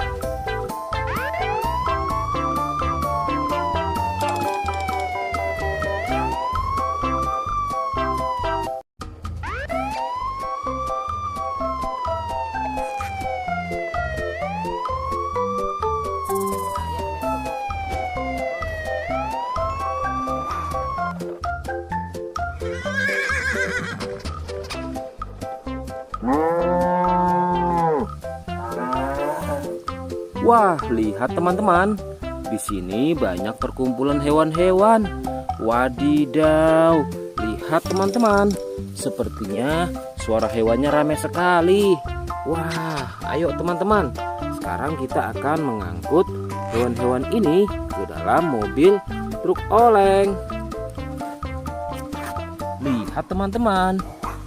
Wah, lihat teman-teman. Di sini banyak perkumpulan hewan-hewan. Wadidaw, lihat teman-teman. Sepertinya suara hewannya ramai sekali. Wah, ayo teman-teman. Sekarang kita akan mengangkut hewan-hewan ini ke dalam mobil truk oleng. Lihat teman-teman.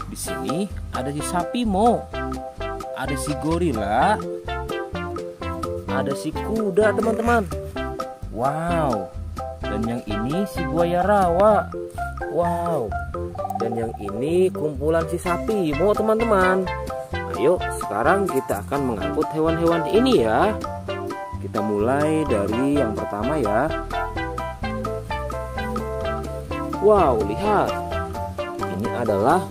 Di sini ada si sapi Mo. Ada si gorila. Ada si kuda teman-teman. Wow. Dan yang ini si buaya rawa. Wow. Dan yang ini kumpulan si sapi Mo teman-teman. Ayo sekarang kita akan mengangkut hewan-hewan ini ya. Kita mulai dari yang pertama ya. Wow, lihat. Ini adalah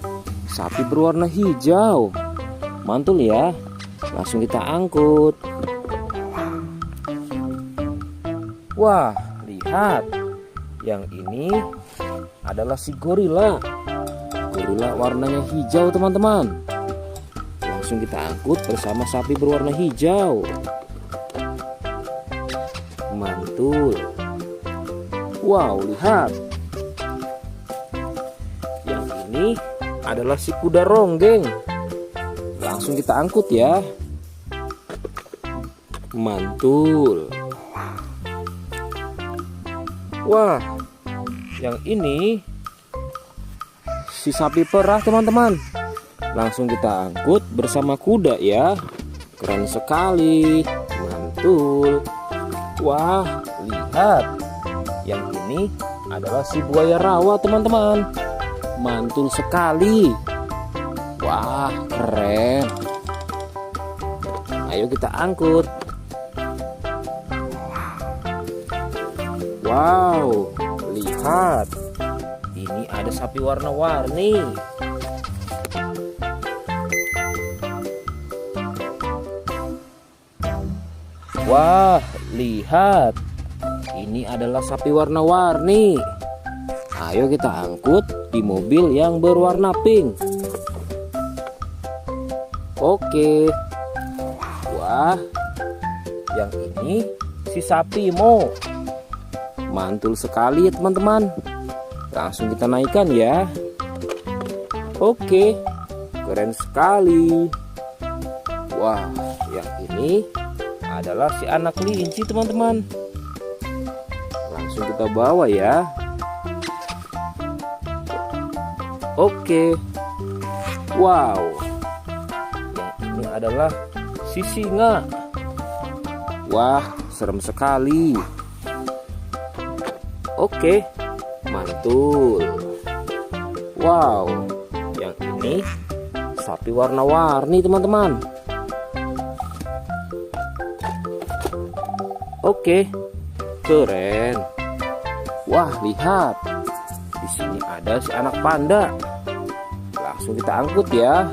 sapi berwarna hijau. Mantul ya. Langsung kita angkut. Wah, lihat. Yang ini adalah si gorila. Gorila warnanya hijau teman-teman. Langsung kita angkut bersama sapi berwarna hijau. Mantul. Wow, lihat. Yang ini adalah si kuda ronggeng. Langsung kita angkut ya. Mantul. Wah, yang ini si sapi perah teman-teman. Langsung kita angkut bersama kuda ya. Keren sekali. Mantul. Wah, lihat. Yang ini adalah si buaya rawa teman-teman. Mantul sekali. Wah, keren. Ayo kita angkut. Wow, lihat. Ini ada sapi warna-warni. Wah, lihat. Ini adalah sapi warna-warni. Ayo kita angkut di mobil yang berwarna pink. Oke. Wah, yang ini si sapi Mo. Mantul sekali ya teman-teman. Langsung kita naikkan ya. Oke, keren sekali. Wah, yang ini adalah si anak kelinci teman-teman. Langsung kita bawa ya. Oke. Wow. Yang ini adalah si singa. Wah, serem sekali. Oke, mantul. Wow, yang ini sapi warna-warni teman-teman. Oke, keren. Wah, lihat. Di sini ada si anak panda. Langsung kita angkut ya.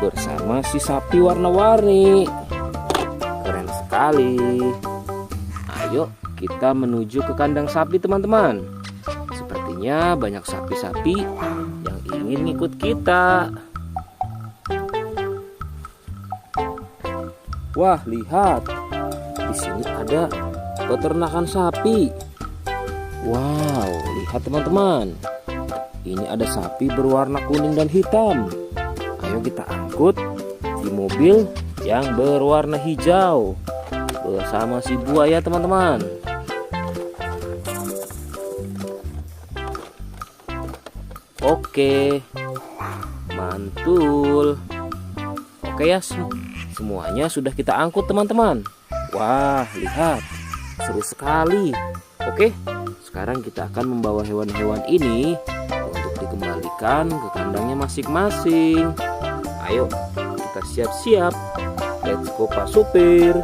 Bersama si sapi warna-warni. Keren sekali. Ayo kita menuju ke kandang sapi teman-teman. Sepertinya banyak sapi-sapi yang ingin ikut kita. Wah, lihat. Di sini ada peternakan sapi. Wow, lihat teman-teman. Ini ada sapi berwarna kuning dan hitam. Ayo kita angkut di mobil yang berwarna hijau bersama si buaya teman-teman. Oke, mantul. Oke ya, semuanya sudah kita angkut teman-teman. Wah, lihat, seru sekali. Oke, sekarang kita akan membawa hewan-hewan ini untuk dikembalikan ke kandangnya masing-masing. Ayo, kita siap-siap. Let's go Pak Supir.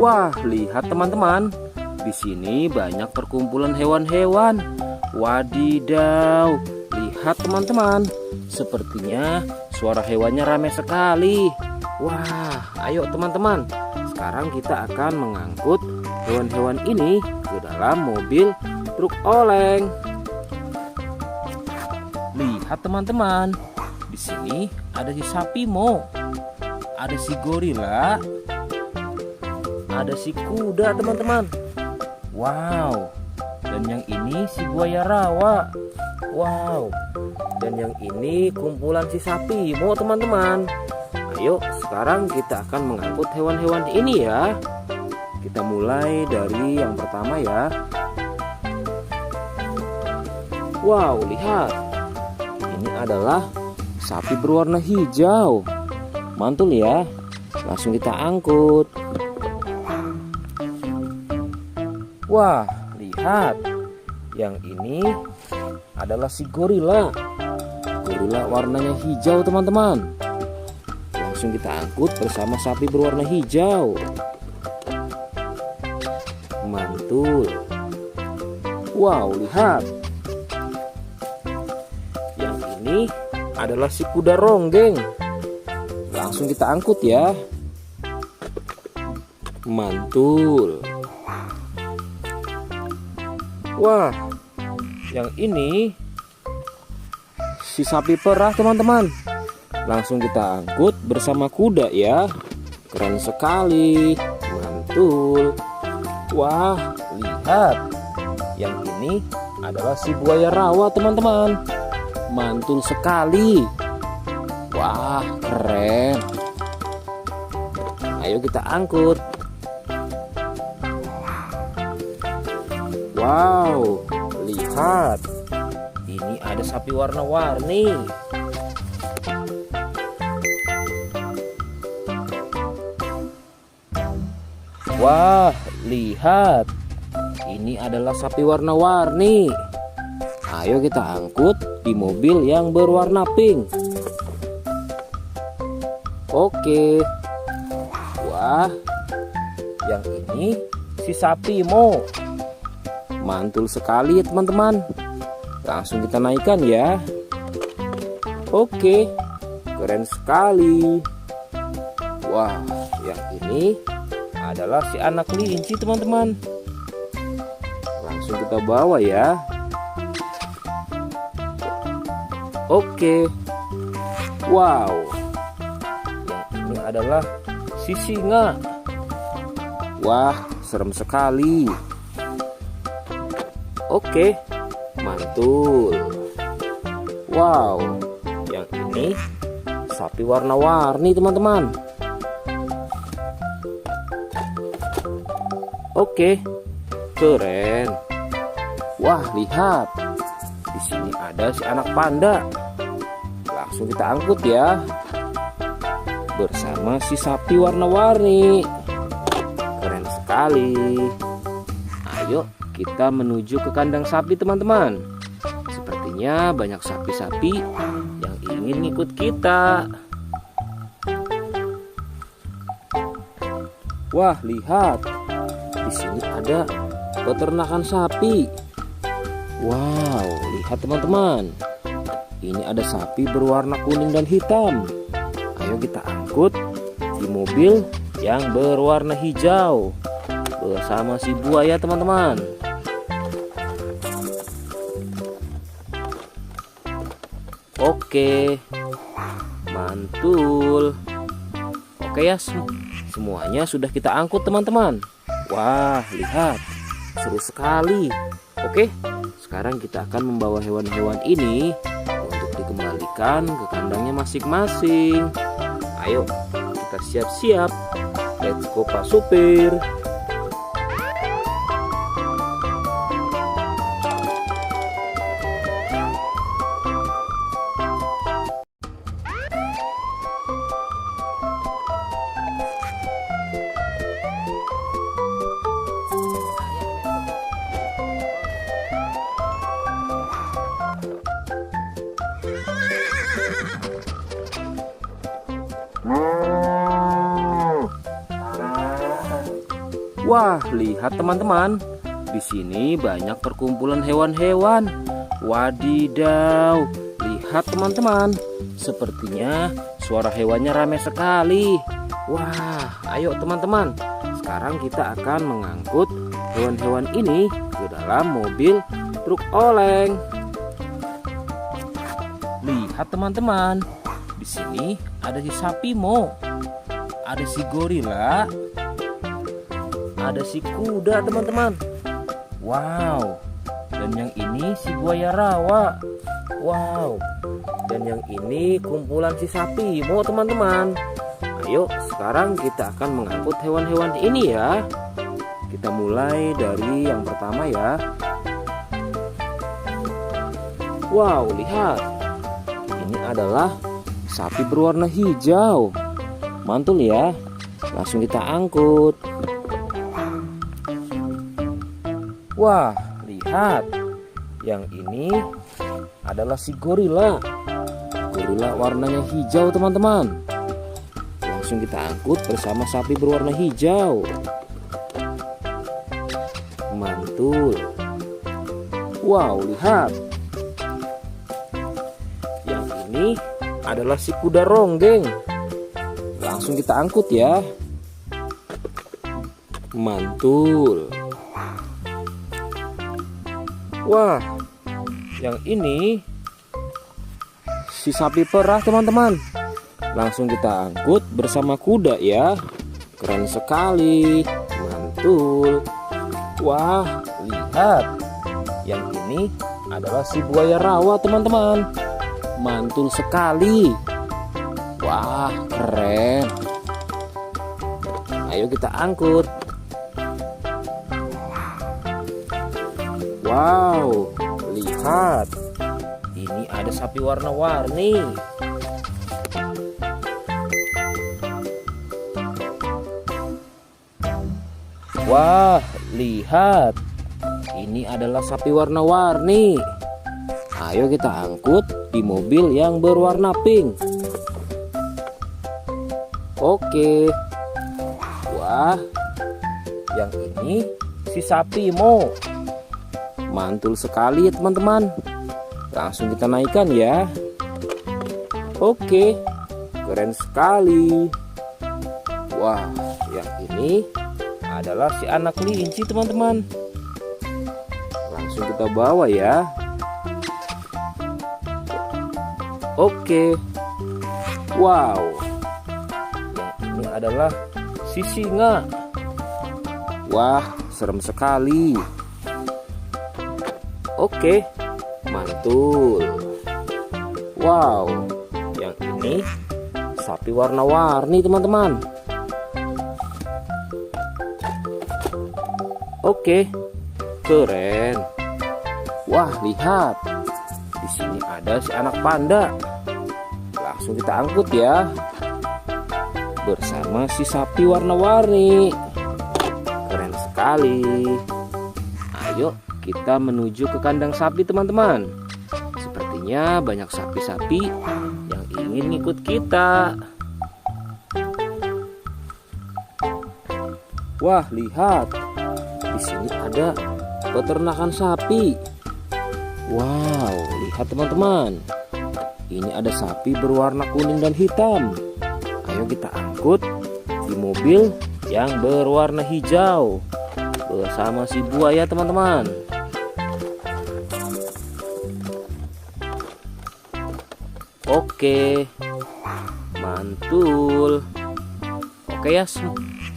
Wah, lihat teman-teman. Di sini banyak perkumpulan hewan-hewan. Wadidaw, lihat teman-teman. Sepertinya suara hewannya ramai sekali. Wah, ayo teman-teman. Sekarang kita akan mengangkut hewan-hewan ini ke dalam mobil truk oleng. Lihat teman-teman. Di sini ada si sapi Mo. Ada si gorila. Ada si kuda teman-teman. Wow. Dan yang ini si buaya rawa. Wow. Dan yang ini kumpulan si sapi Mo teman-teman. Ayo sekarang kita akan mengangkut hewan-hewan ini ya. Kita mulai dari yang pertama ya. Wow, lihat. Ini adalah sapi berwarna hijau. Mantul ya. Langsung kita angkut. Wah, lihat. Yang ini adalah si gorila. Gorila warnanya hijau teman-teman. Langsung kita angkut bersama sapi berwarna hijau. Mantul. Wow, lihat. Yang ini adalah si kuda ronggeng. Langsung kita angkut ya. Mantul. Wah, yang ini si sapi perah teman-teman. Langsung kita angkut bersama kuda ya. Keren sekali. Mantul. Wah, lihat. Yang ini adalah si buaya rawa teman-teman. Mantul sekali. Wah, keren. Ayo kita angkut. Wow, lihat. Ini ada sapi warna-warni. Wah, lihat. Ini adalah sapi warna-warni. Ayo kita angkut di mobil yang berwarna pink. Oke. Wah, yang ini si sapi Mo. Mantul sekali ya teman-teman. Langsung kita naikkan ya. Oke, keren sekali. Wah, yang ini adalah si anak kelinci teman-teman. Langsung kita bawa ya. Oke. Wow, yang ini adalah si singa. Wah, serem sekali. Oke, mantul. Wow, yang ini sapi warna-warni teman-teman. Oke, keren. Wah, lihat. Di sini ada si anak panda. Langsung kita angkut ya. Bersama si sapi warna-warni. Keren sekali. Ayo kita menuju ke kandang sapi teman-teman. Sepertinya banyak sapi-sapi yang ingin ikut kita. Wah, lihat. Di sini ada peternakan sapi. Wow, lihat teman-teman. Ini ada sapi berwarna kuning dan hitam. Ayo kita angkut di mobil yang berwarna hijau bersama si buaya teman-teman. Oke, mantul. Oke ya, semuanya sudah kita angkut teman-teman. Wah, lihat, seru sekali. Oke, sekarang kita akan membawa hewan-hewan ini untuk dikembalikan ke kandangnya masing-masing. Ayo, kita siap-siap. Let's go Pak Supir. Wah, lihat teman-teman. Di sini banyak perkumpulan hewan-hewan. Wadidaw, lihat teman-teman. Sepertinya suara hewannya ramai sekali. Wah, ayo teman-teman. Sekarang kita akan mengangkut hewan-hewan ini ke dalam mobil truk oleng. Lihat teman-teman. Di sini ada si sapi Mo. Ada si gorila. Ada si kuda teman-teman. Wow. Dan yang ini si buaya rawa. Wow. Dan yang ini kumpulan si sapi Mo teman-teman. Ayo sekarang kita akan mengangkut hewan-hewan ini ya. Kita mulai dari yang pertama ya. Wow, lihat. Ini adalah sapi berwarna hijau. Mantul ya. Langsung kita angkut. Wah, lihat. Yang ini adalah si gorila. Gorila warnanya hijau teman-teman. Langsung kita angkut bersama sapi berwarna hijau. Mantul. Wow, lihat. Yang ini adalah si kuda ronggeng. Langsung kita angkut ya. Mantul. Wah, yang ini si sapi perah teman-teman. Langsung kita angkut bersama kuda ya. Keren sekali. Mantul. Wah, lihat. Yang ini adalah si buaya rawa teman-teman. Mantul sekali. Wah, keren. Ayo kita angkut. Wow, lihat. Ini ada sapi warna-warni. Wah, lihat. Ini adalah sapi warna-warni. Ayo kita angkut di mobil yang berwarna pink. Oke. Wah, yang ini si sapi Mo. Mantul sekali ya teman-teman. Langsung kita naikkan ya. Oke, keren sekali. Wah, yang ini adalah si anak kelinci teman-teman. Langsung kita bawa ya. Oke. Wow. Yang ini adalah si singa. Wah, serem sekali. Oke, mantul. Wow, yang ini sapi warna-warni teman-teman. Oke, keren. Wah, lihat. Di sini ada si anak panda. Langsung kita angkut ya. Bersama si sapi warna-warni. Keren sekali. Ayo kita menuju ke kandang sapi teman-teman. Sepertinya banyak sapi-sapi yang ingin ikut kita. Wah, lihat. Di sini ada peternakan sapi. Wow, lihat teman-teman. Ini ada sapi berwarna kuning dan hitam. Ayo kita angkut di mobil yang berwarna hijau bersama si buaya teman-teman. Oke, mantul. Oke ya,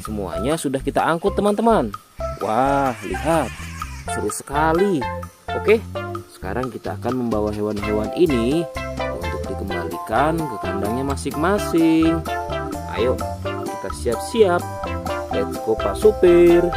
semuanya sudah kita angkut teman-teman. Wah, lihat, seru sekali. Oke, sekarang kita akan membawa hewan-hewan ini untuk dikembalikan ke kandangnya masing-masing. Ayo, kita siap-siap. Let's go Pak Supir.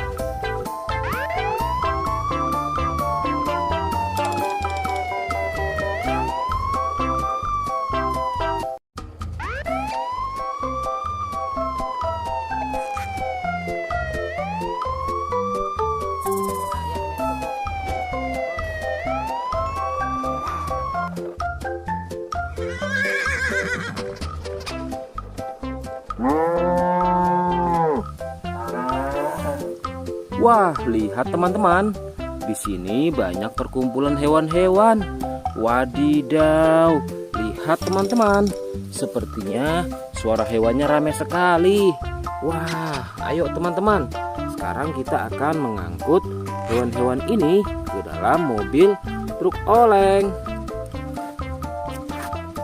Wah, lihat teman-teman. Di sini banyak perkumpulan hewan-hewan. Wadidaw, lihat teman-teman. Sepertinya suara hewannya ramai sekali. Wah, ayo teman-teman. Sekarang kita akan mengangkut hewan-hewan ini ke dalam mobil truk oleng.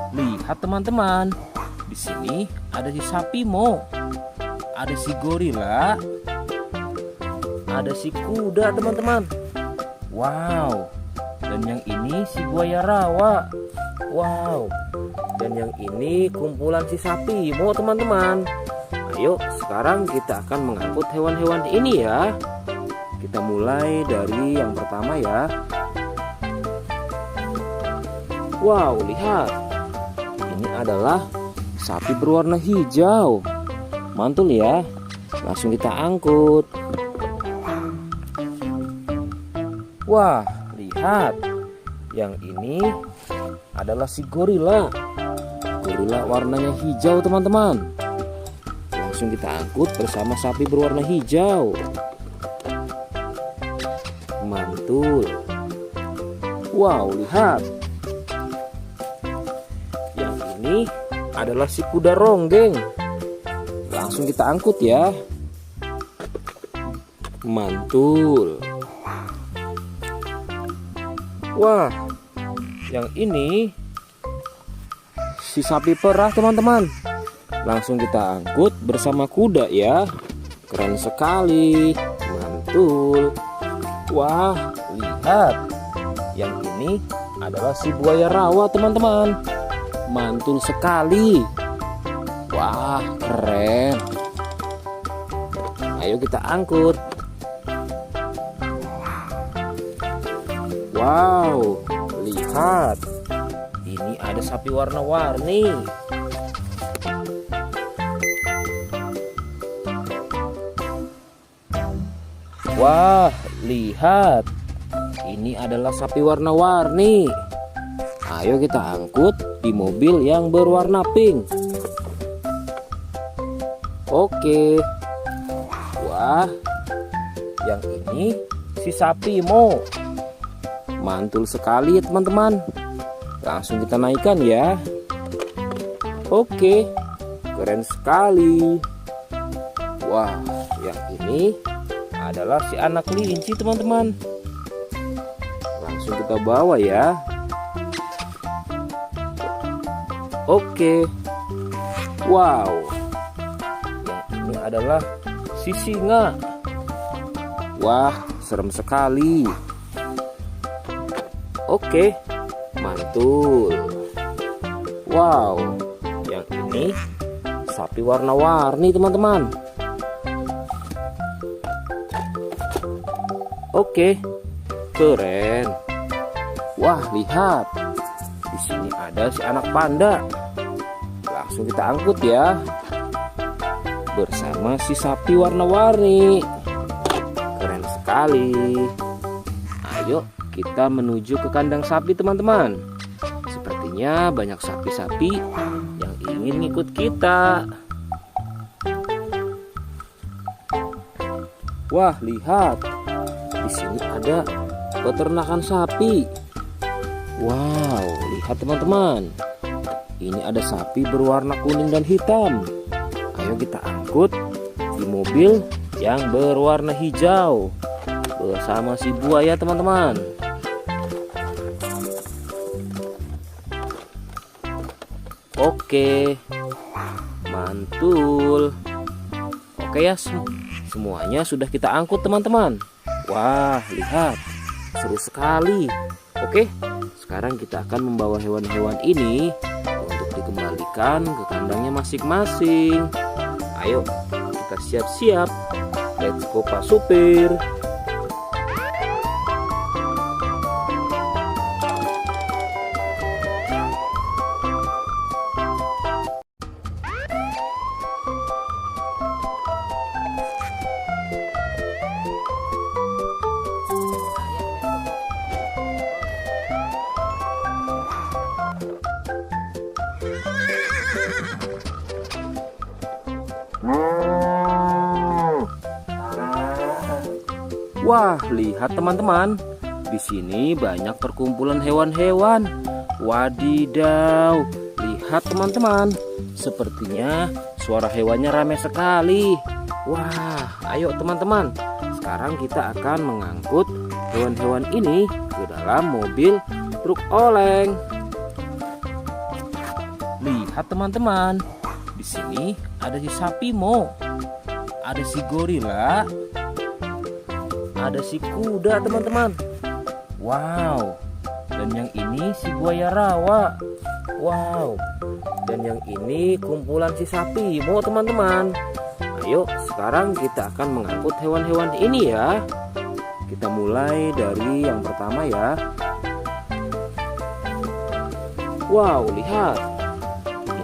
Lihat teman-teman. Di sini ada si sapi Mo. Ada si gorila. Ada si kuda teman-teman. Wow. Dan yang ini si buaya rawa. Wow. Dan yang ini kumpulan si sapi Mo teman-teman. Ayo sekarang kita akan mengangkut hewan-hewan ini ya. Kita mulai dari yang pertama ya. Wow, lihat. Ini adalah sapi berwarna hijau. Mantul ya. Langsung kita angkut. Wah, lihat. Yang ini adalah si gorila. Gorila warnanya hijau teman-teman. Langsung kita angkut bersama sapi berwarna hijau. Mantul. Wow, lihat. Yang ini adalah si kuda ronggeng. Langsung kita angkut ya. Mantul. Wah, yang ini si sapi perah teman-teman. Langsung kita angkut bersama kuda ya. Keren sekali. Mantul. Wah, lihat. Yang ini adalah si buaya rawa teman-teman. Mantul sekali. Wah, keren. Ayo kita angkut. Wow, lihat. Ini ada sapi warna-warni. Wah, lihat. Ini adalah sapi warna-warni. Ayo kita angkut di mobil yang berwarna pink. Oke. Wah, yang ini si sapi Mo. Mantul sekali ya teman-teman. Langsung kita naikkan ya. Oke, keren sekali. Wah, yang ini adalah si anak kelinci teman-teman. Langsung kita bawa ya. Oke. Wow. Yang ini adalah si singa. Wah, serem sekali. Oke, mantul. Wow, yang ini sapi warna-warni teman-teman. Oke, keren. Wah, lihat. Di sini ada si anak panda. Langsung kita angkut ya. Bersama si sapi warna-warni. Keren sekali. Ayo kita menuju ke kandang sapi teman-teman. Sepertinya banyak sapi-sapi yang ingin ngikut kita. Wah, lihat. Di sini ada peternakan sapi. Wow, lihat teman-teman. Ini ada sapi berwarna kuning dan hitam. Ayo kita angkut di mobil yang berwarna hijau bersama si buaya teman-teman. Oke, mantul. Oke ya, semuanya sudah kita angkut teman-teman. Wah, lihat, seru sekali. Oke, sekarang kita akan membawa hewan-hewan ini untuk dikembalikan ke kandangnya masing-masing. Ayo, kita siap-siap. Let's go Pak Supir. Wah, lihat teman-teman. Di sini banyak perkumpulan hewan-hewan. Wadidaw, lihat teman-teman. Sepertinya suara hewannya ramai sekali. Wah, ayo teman-teman. Sekarang kita akan mengangkut hewan-hewan ini ke dalam mobil truk oleng. Lihat teman-teman. Di sini ada si sapi Mo. Ada si gorila. Ada si kuda teman-teman. Wow. Dan yang ini si buaya rawa. Wow. Dan yang ini kumpulan si sapi Mo teman-teman. Ayo sekarang kita akan mengangkut hewan-hewan ini ya. Kita mulai dari yang pertama ya. Wow, lihat.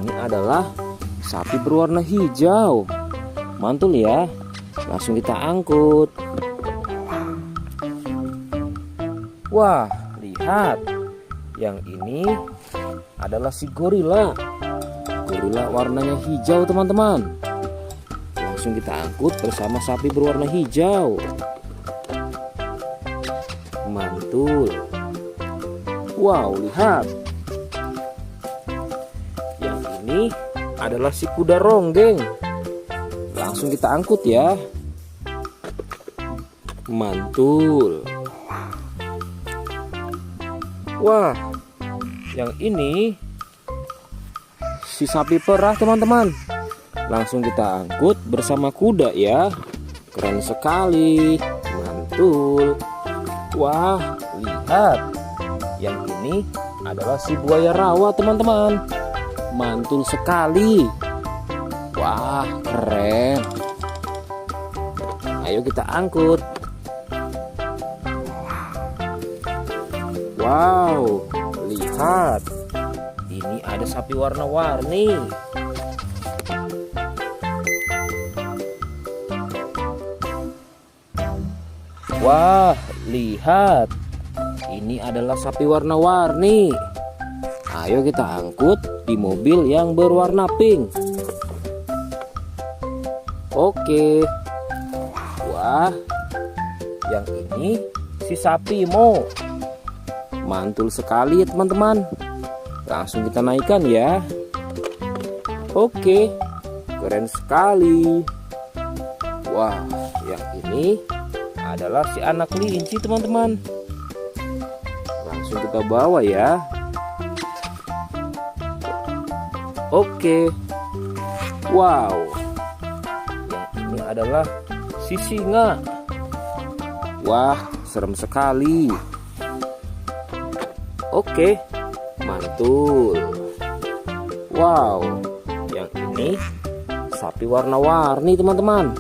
Ini adalah sapi berwarna hijau. Mantul ya. Langsung kita angkut. Wah, lihat. Yang ini adalah si gorila. Gorila warnanya hijau teman-teman. Langsung kita angkut bersama sapi berwarna hijau. Mantul. Wow, lihat. Yang ini adalah si kuda ronggeng. Langsung kita angkut ya. Mantul. Wah, yang ini si sapi perah teman-teman. Langsung kita angkut bersama kuda ya. Keren sekali. Mantul. Wah, lihat. Yang ini adalah si buaya rawa teman-teman. Mantul sekali. Wah, keren. Ayo kita angkut. Wow, lihat. Ini ada sapi warna-warni. Wah, lihat. Ini adalah sapi warna-warni. Ayo kita angkut di mobil yang berwarna pink. Oke. Wah, yang ini si sapi Mo. Mantul sekali ya teman-teman. Langsung kita naikkan ya. Oke, keren sekali. Wah, yang ini adalah si anak kelinci teman-teman. Langsung kita bawa ya. Oke. Wow. Yang ini adalah si singa. Wah, serem sekali. Oke, mantul. Wow, yang ini sapi warna-warni teman-teman.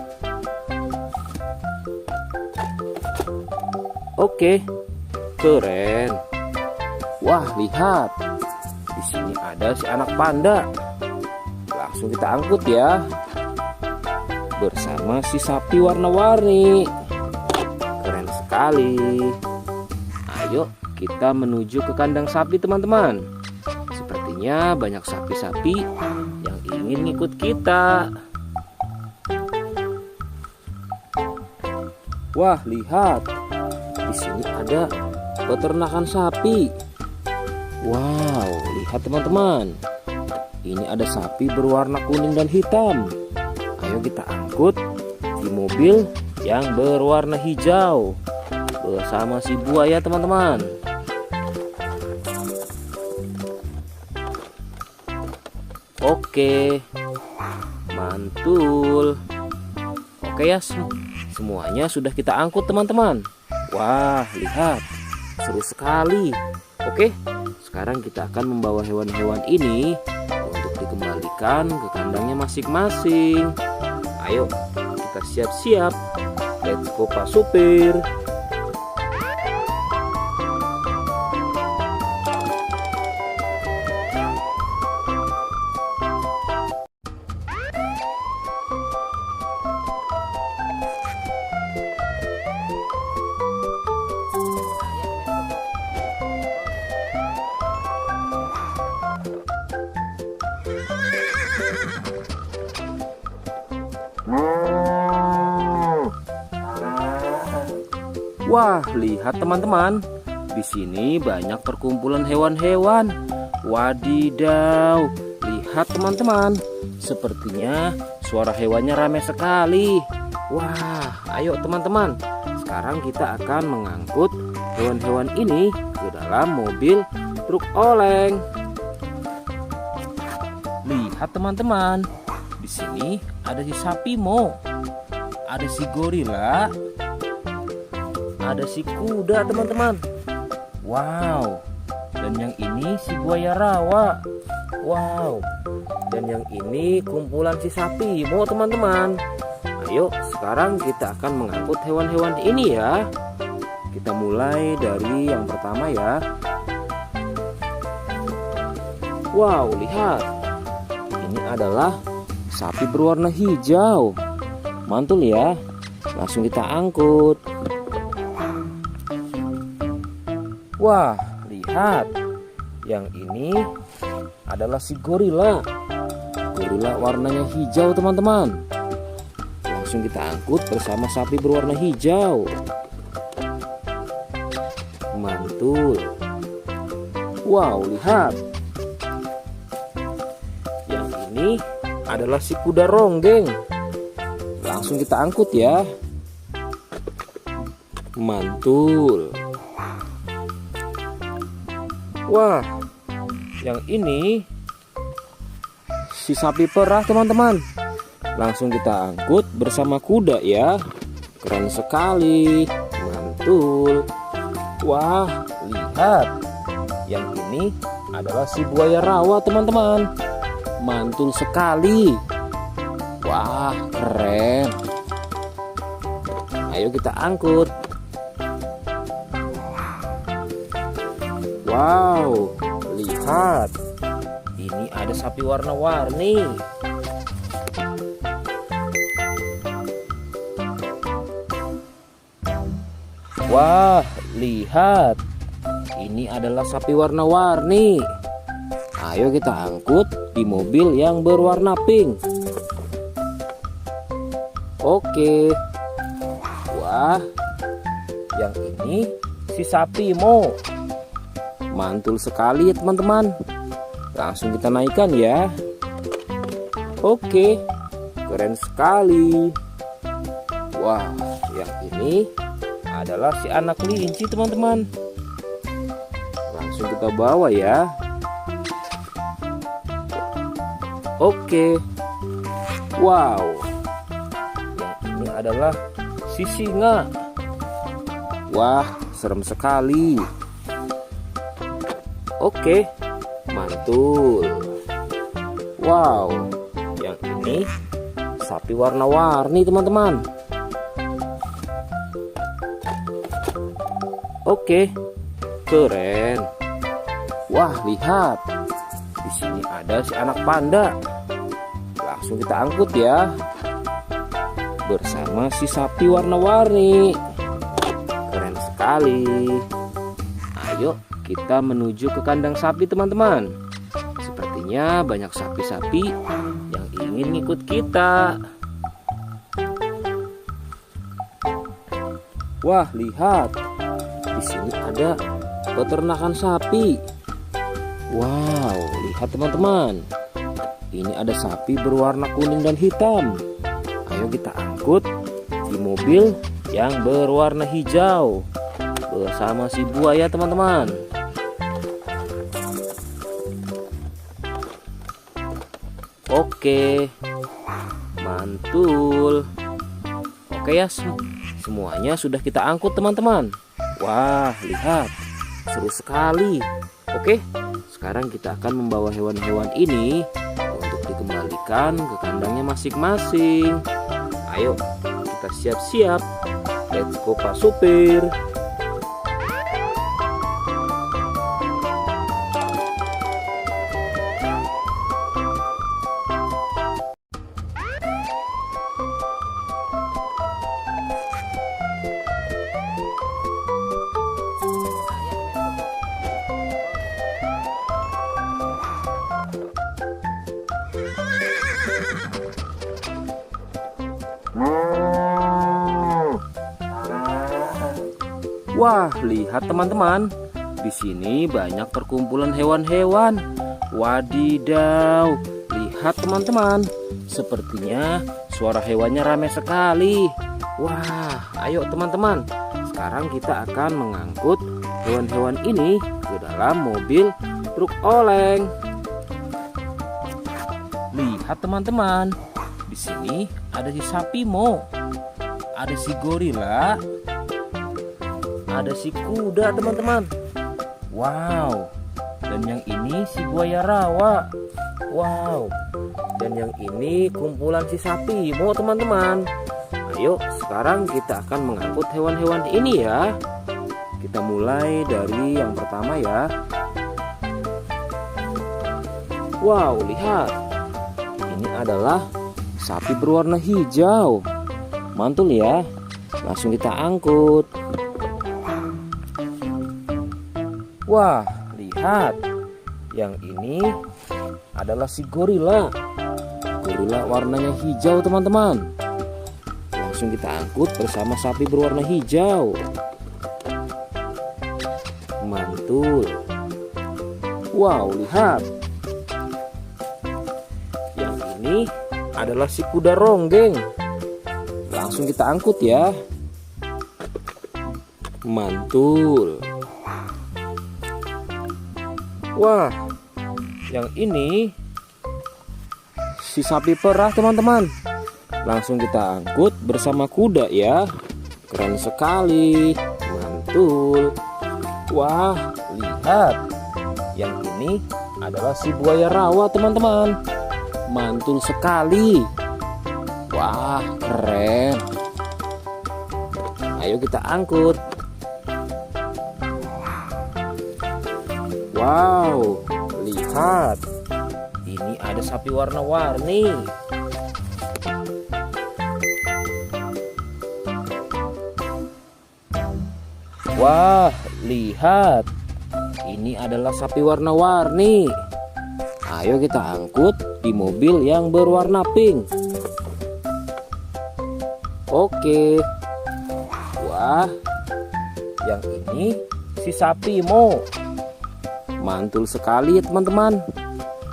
Oke, keren. Wah, lihat. Di sini ada si anak panda. Langsung kita angkut ya. Bersama si sapi warna-warni. Keren sekali. Ayo kita menuju ke kandang sapi teman-teman. Sepertinya banyak sapi-sapi yang ingin ngikut kita. Wah, lihat. Di sini ada peternakan sapi. Wow, lihat teman-teman. Ini ada sapi berwarna kuning dan hitam. Ayo kita angkut di mobil yang berwarna hijau bersama si buaya teman-teman. Oke, mantul. Oke ya, semuanya sudah kita angkut teman-teman. Wah, lihat, seru sekali. Oke, sekarang kita akan membawa hewan-hewan ini untuk dikembalikan ke kandangnya masing-masing. Ayo, kita siap-siap. Let's go Pak Supir. Wah, lihat teman-teman. Di sini banyak perkumpulan hewan-hewan. Wadidaw, lihat teman-teman. Sepertinya suara hewannya ramai sekali. Wah, ayo teman-teman. Sekarang kita akan mengangkut hewan-hewan ini ke dalam mobil truk oleng. Lihat teman-teman. Di sini ada si sapi Mo. Ada si gorila. Ada si kuda teman-teman. Wow. Dan yang ini si buaya rawa. Wow. Dan yang ini kumpulan si sapi Mo teman-teman. Ayo sekarang kita akan mengangkut hewan-hewan ini ya. Kita mulai dari yang pertama ya. Wow, lihat. Ini adalah sapi berwarna hijau. Mantul ya. Langsung kita angkut. Wah, lihat. Yang ini adalah si gorila. Gorila warnanya hijau teman-teman. Langsung kita angkut bersama sapi berwarna hijau. Mantul. Wow, lihat. Yang ini adalah si kuda ronggeng. Langsung kita angkut ya. Mantul. Wah, yang ini si sapi perah teman-teman. Langsung kita angkut bersama kuda ya. Keren sekali. Mantul. Wah, lihat. Yang ini adalah si buaya rawa teman-teman. Mantul sekali. Wah, keren. Ayo kita angkut. Wow, lihat. Ini ada sapi warna-warni. Wah, lihat. Ini adalah sapi warna-warni. Ayo kita angkut di mobil yang berwarna pink. Oke. Wah, yang ini si sapi Mo. Mantul sekali ya teman-teman. Langsung kita naikkan ya. Oke, keren sekali. Wah, yang ini adalah si anak kelinci teman-teman. Langsung kita bawa ya. Oke. Wow. Yang ini adalah si singa. Wah, serem sekali. Oke, mantul. Wow, yang ini sapi warna-warni teman-teman. Oke, keren. Wah, lihat. Di sini ada si anak panda. Langsung kita angkut ya. Bersama si sapi warna-warni. Keren sekali. Ayo kita menuju ke kandang sapi teman-teman. Sepertinya banyak sapi-sapi yang ingin ngikut kita. Wah, lihat. Di sini ada peternakan sapi. Wow, lihat teman-teman. Ini ada sapi berwarna kuning dan hitam. Ayo kita angkut di mobil yang berwarna hijau bersama si buaya teman-teman. Oke, mantul. Oke ya, semuanya sudah kita angkut teman-teman. Wah, lihat, seru sekali. Oke, sekarang kita akan membawa hewan-hewan ini untuk dikembalikan ke kandangnya masing-masing. Ayo, kita siap-siap. Let's go Pak Supir. Wah, lihat teman-teman. Di sini banyak perkumpulan hewan-hewan. Wadidaw, lihat teman-teman. Sepertinya suara hewannya ramai sekali. Wah, ayo teman-teman. Sekarang kita akan mengangkut hewan-hewan ini ke dalam mobil truk oleng. Lihat teman-teman. Di sini ada si sapi Mo. Ada si gorila. Ada si kuda teman-teman. Wow. Dan yang ini si buaya rawa. Wow. Dan yang ini kumpulan si sapi Mo teman-teman. Ayo sekarang kita akan mengangkut hewan-hewan ini ya. Kita mulai dari yang pertama ya. Wow, lihat. Ini adalah sapi berwarna hijau. Mantul ya. Langsung kita angkut. Wah, lihat. Yang ini adalah si gorila. Gorila warnanya hijau teman-teman. Langsung kita angkut bersama sapi berwarna hijau. Mantul. Wow, lihat. Yang ini adalah si kuda ronggeng. Langsung kita angkut ya. Mantul. Wah, yang ini si sapi perah teman-teman. Langsung kita angkut bersama kuda ya. Keren sekali. Mantul. Wah, lihat. Yang ini adalah si buaya rawa teman-teman. Mantul sekali. Wah, keren. Ayo kita angkut. Wow, lihat. Ini ada sapi warna-warni. Wah, lihat. Ini adalah sapi warna-warni. Ayo kita angkut di mobil yang berwarna pink. Oke. Wah, yang ini si sapi Mo. Mantul sekali ya teman-teman.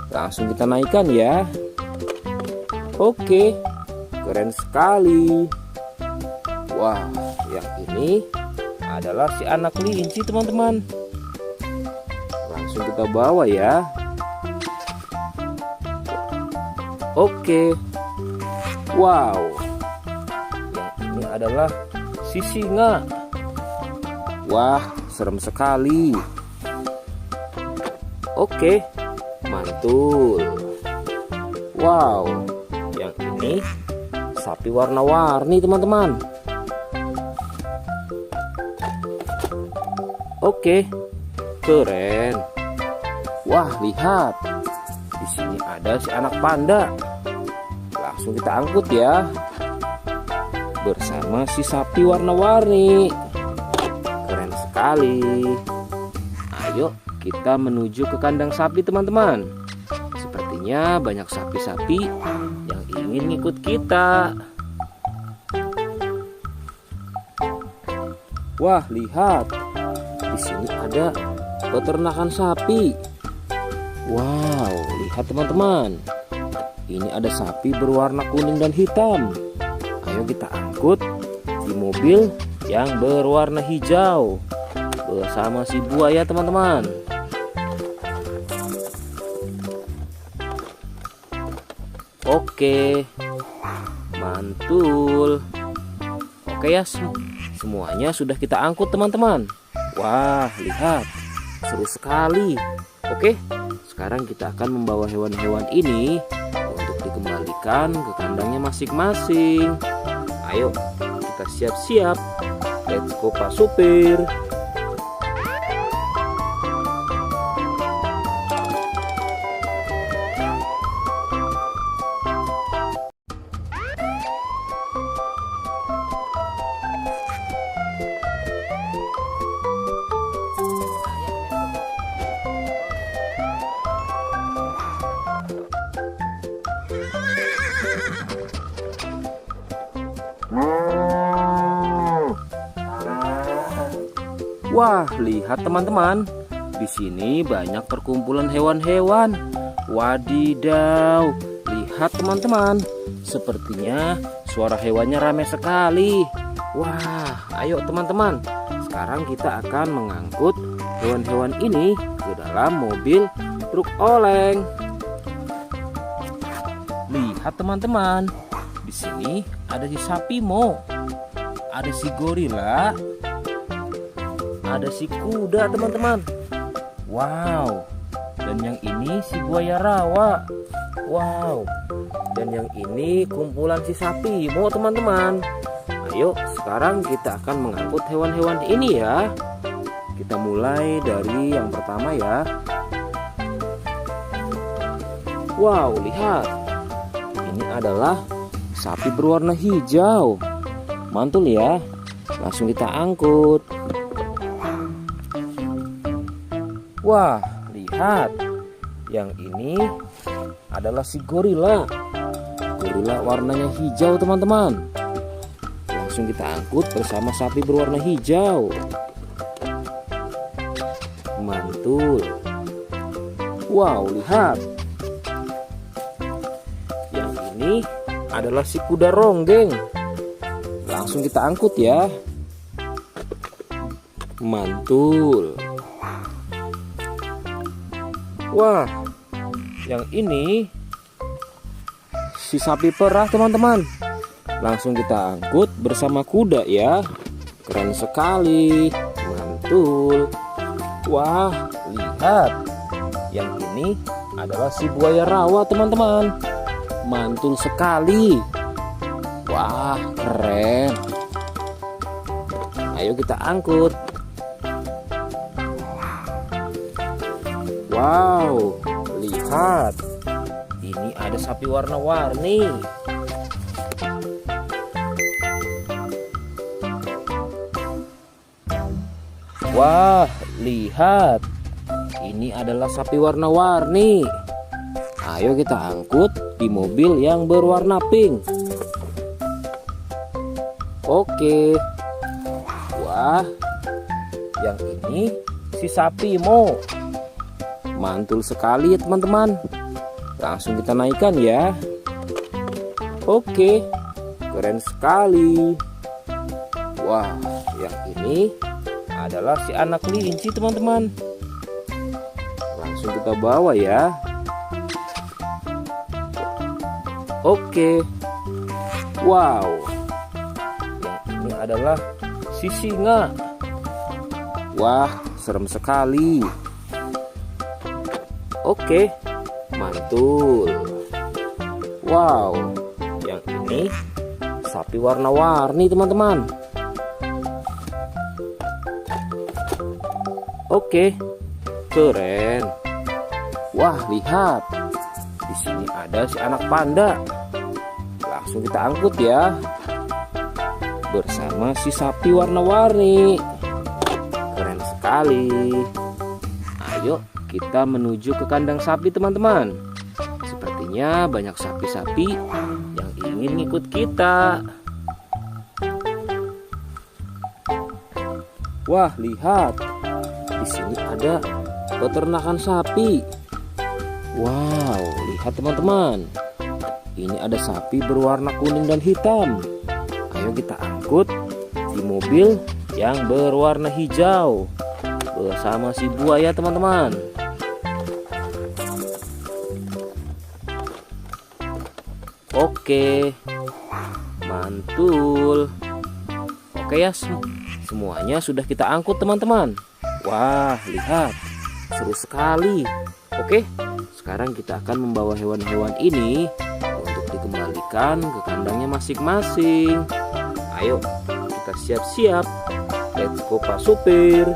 Langsung kita naikkan ya. Oke, keren sekali. Wah, yang ini adalah si anak kelinci teman-teman. Langsung kita bawa ya. Oke. Wow. Yang ini adalah si singa. Wah, serem sekali. Oke, mantul. Wow, yang ini sapi warna-warni teman-teman. Oke, keren. Wah, lihat. Di sini ada si anak panda. Langsung kita angkut ya. Bersama si sapi warna-warni. Keren sekali. Ayo kita menuju ke kandang sapi teman-teman. Sepertinya banyak sapi-sapi yang ingin ngikut kita. Wah, lihat. Di sini ada peternakan sapi. Wow, lihat teman-teman. Ini ada sapi berwarna kuning dan hitam. Ayo kita angkut di mobil yang berwarna hijau bersama si buaya teman-teman. Oke, mantul. Oke ya, semuanya sudah kita angkut teman-teman. Wah, lihat, seru sekali. Oke, sekarang kita akan membawa hewan-hewan ini untuk dikembalikan ke kandangnya masing-masing. Ayo, kita siap-siap. Let's go Pak Supir. Wah, lihat teman-teman. Di sini banyak perkumpulan hewan-hewan. Wadidaw, lihat teman-teman. Sepertinya suara hewannya ramai sekali. Wah, ayo teman-teman. Sekarang kita akan mengangkut hewan-hewan ini ke dalam mobil truk oleng. Lihat teman-teman. Di sini ada si sapi Mo. Ada si gorila. Ada si kuda teman-teman. Wow. Dan yang ini si buaya rawa. Wow. Dan yang ini kumpulan si sapi Mo teman-teman. Ayo sekarang kita akan mengangkut hewan-hewan ini ya. Kita mulai dari yang pertama ya. Wow, lihat. Ini adalah sapi berwarna hijau. Mantul ya. Langsung kita angkut. Wah, lihat. Yang ini adalah si gorila. Gorila warnanya hijau teman-teman. Langsung kita angkut bersama sapi berwarna hijau. Mantul. Wow, lihat. Yang ini adalah si kuda ronggeng. Langsung kita angkut ya. Mantul. Wah, yang ini si sapi perah teman-teman. Langsung kita angkut bersama kuda ya. Keren sekali. Mantul. Wah, lihat. Yang ini adalah si buaya rawa teman-teman. Mantul sekali. Wah, keren. Ayo kita angkut. Wow, lihat. Ini ada sapi warna-warni. Wah, lihat. Ini adalah sapi warna-warni. Ayo kita angkut di mobil yang berwarna pink. Oke. Wah, yang ini si sapi Mo. Mantul sekali ya teman-teman. Langsung kita naikkan ya. Oke, keren sekali. Wah, yang ini adalah si anak kelinci teman-teman. Langsung kita bawa ya. Oke. Wow. Yang ini adalah si singa. Wah, serem sekali. Oke, mantul. Wow, yang ini sapi warna-warni teman-teman. Oke, keren. Wah, lihat. Di sini ada si anak panda. Langsung kita angkut ya. Bersama si sapi warna-warni. Keren sekali. Ayo kita menuju ke kandang sapi teman-teman. Sepertinya banyak sapi-sapi yang ingin ngikut kita. Wah, lihat. Di sini ada peternakan sapi. Wow, lihat teman-teman. Ini ada sapi berwarna kuning dan hitam. Ayo kita angkut di mobil yang berwarna hijau bersama si buaya teman-teman. Oke, mantul. Oke ya, semuanya sudah kita angkut teman-teman. Wah, lihat, seru sekali. Oke, sekarang kita akan membawa hewan-hewan ini untuk dikembalikan ke kandangnya masing-masing. Ayo, kita siap-siap. Let's go Pak Supir.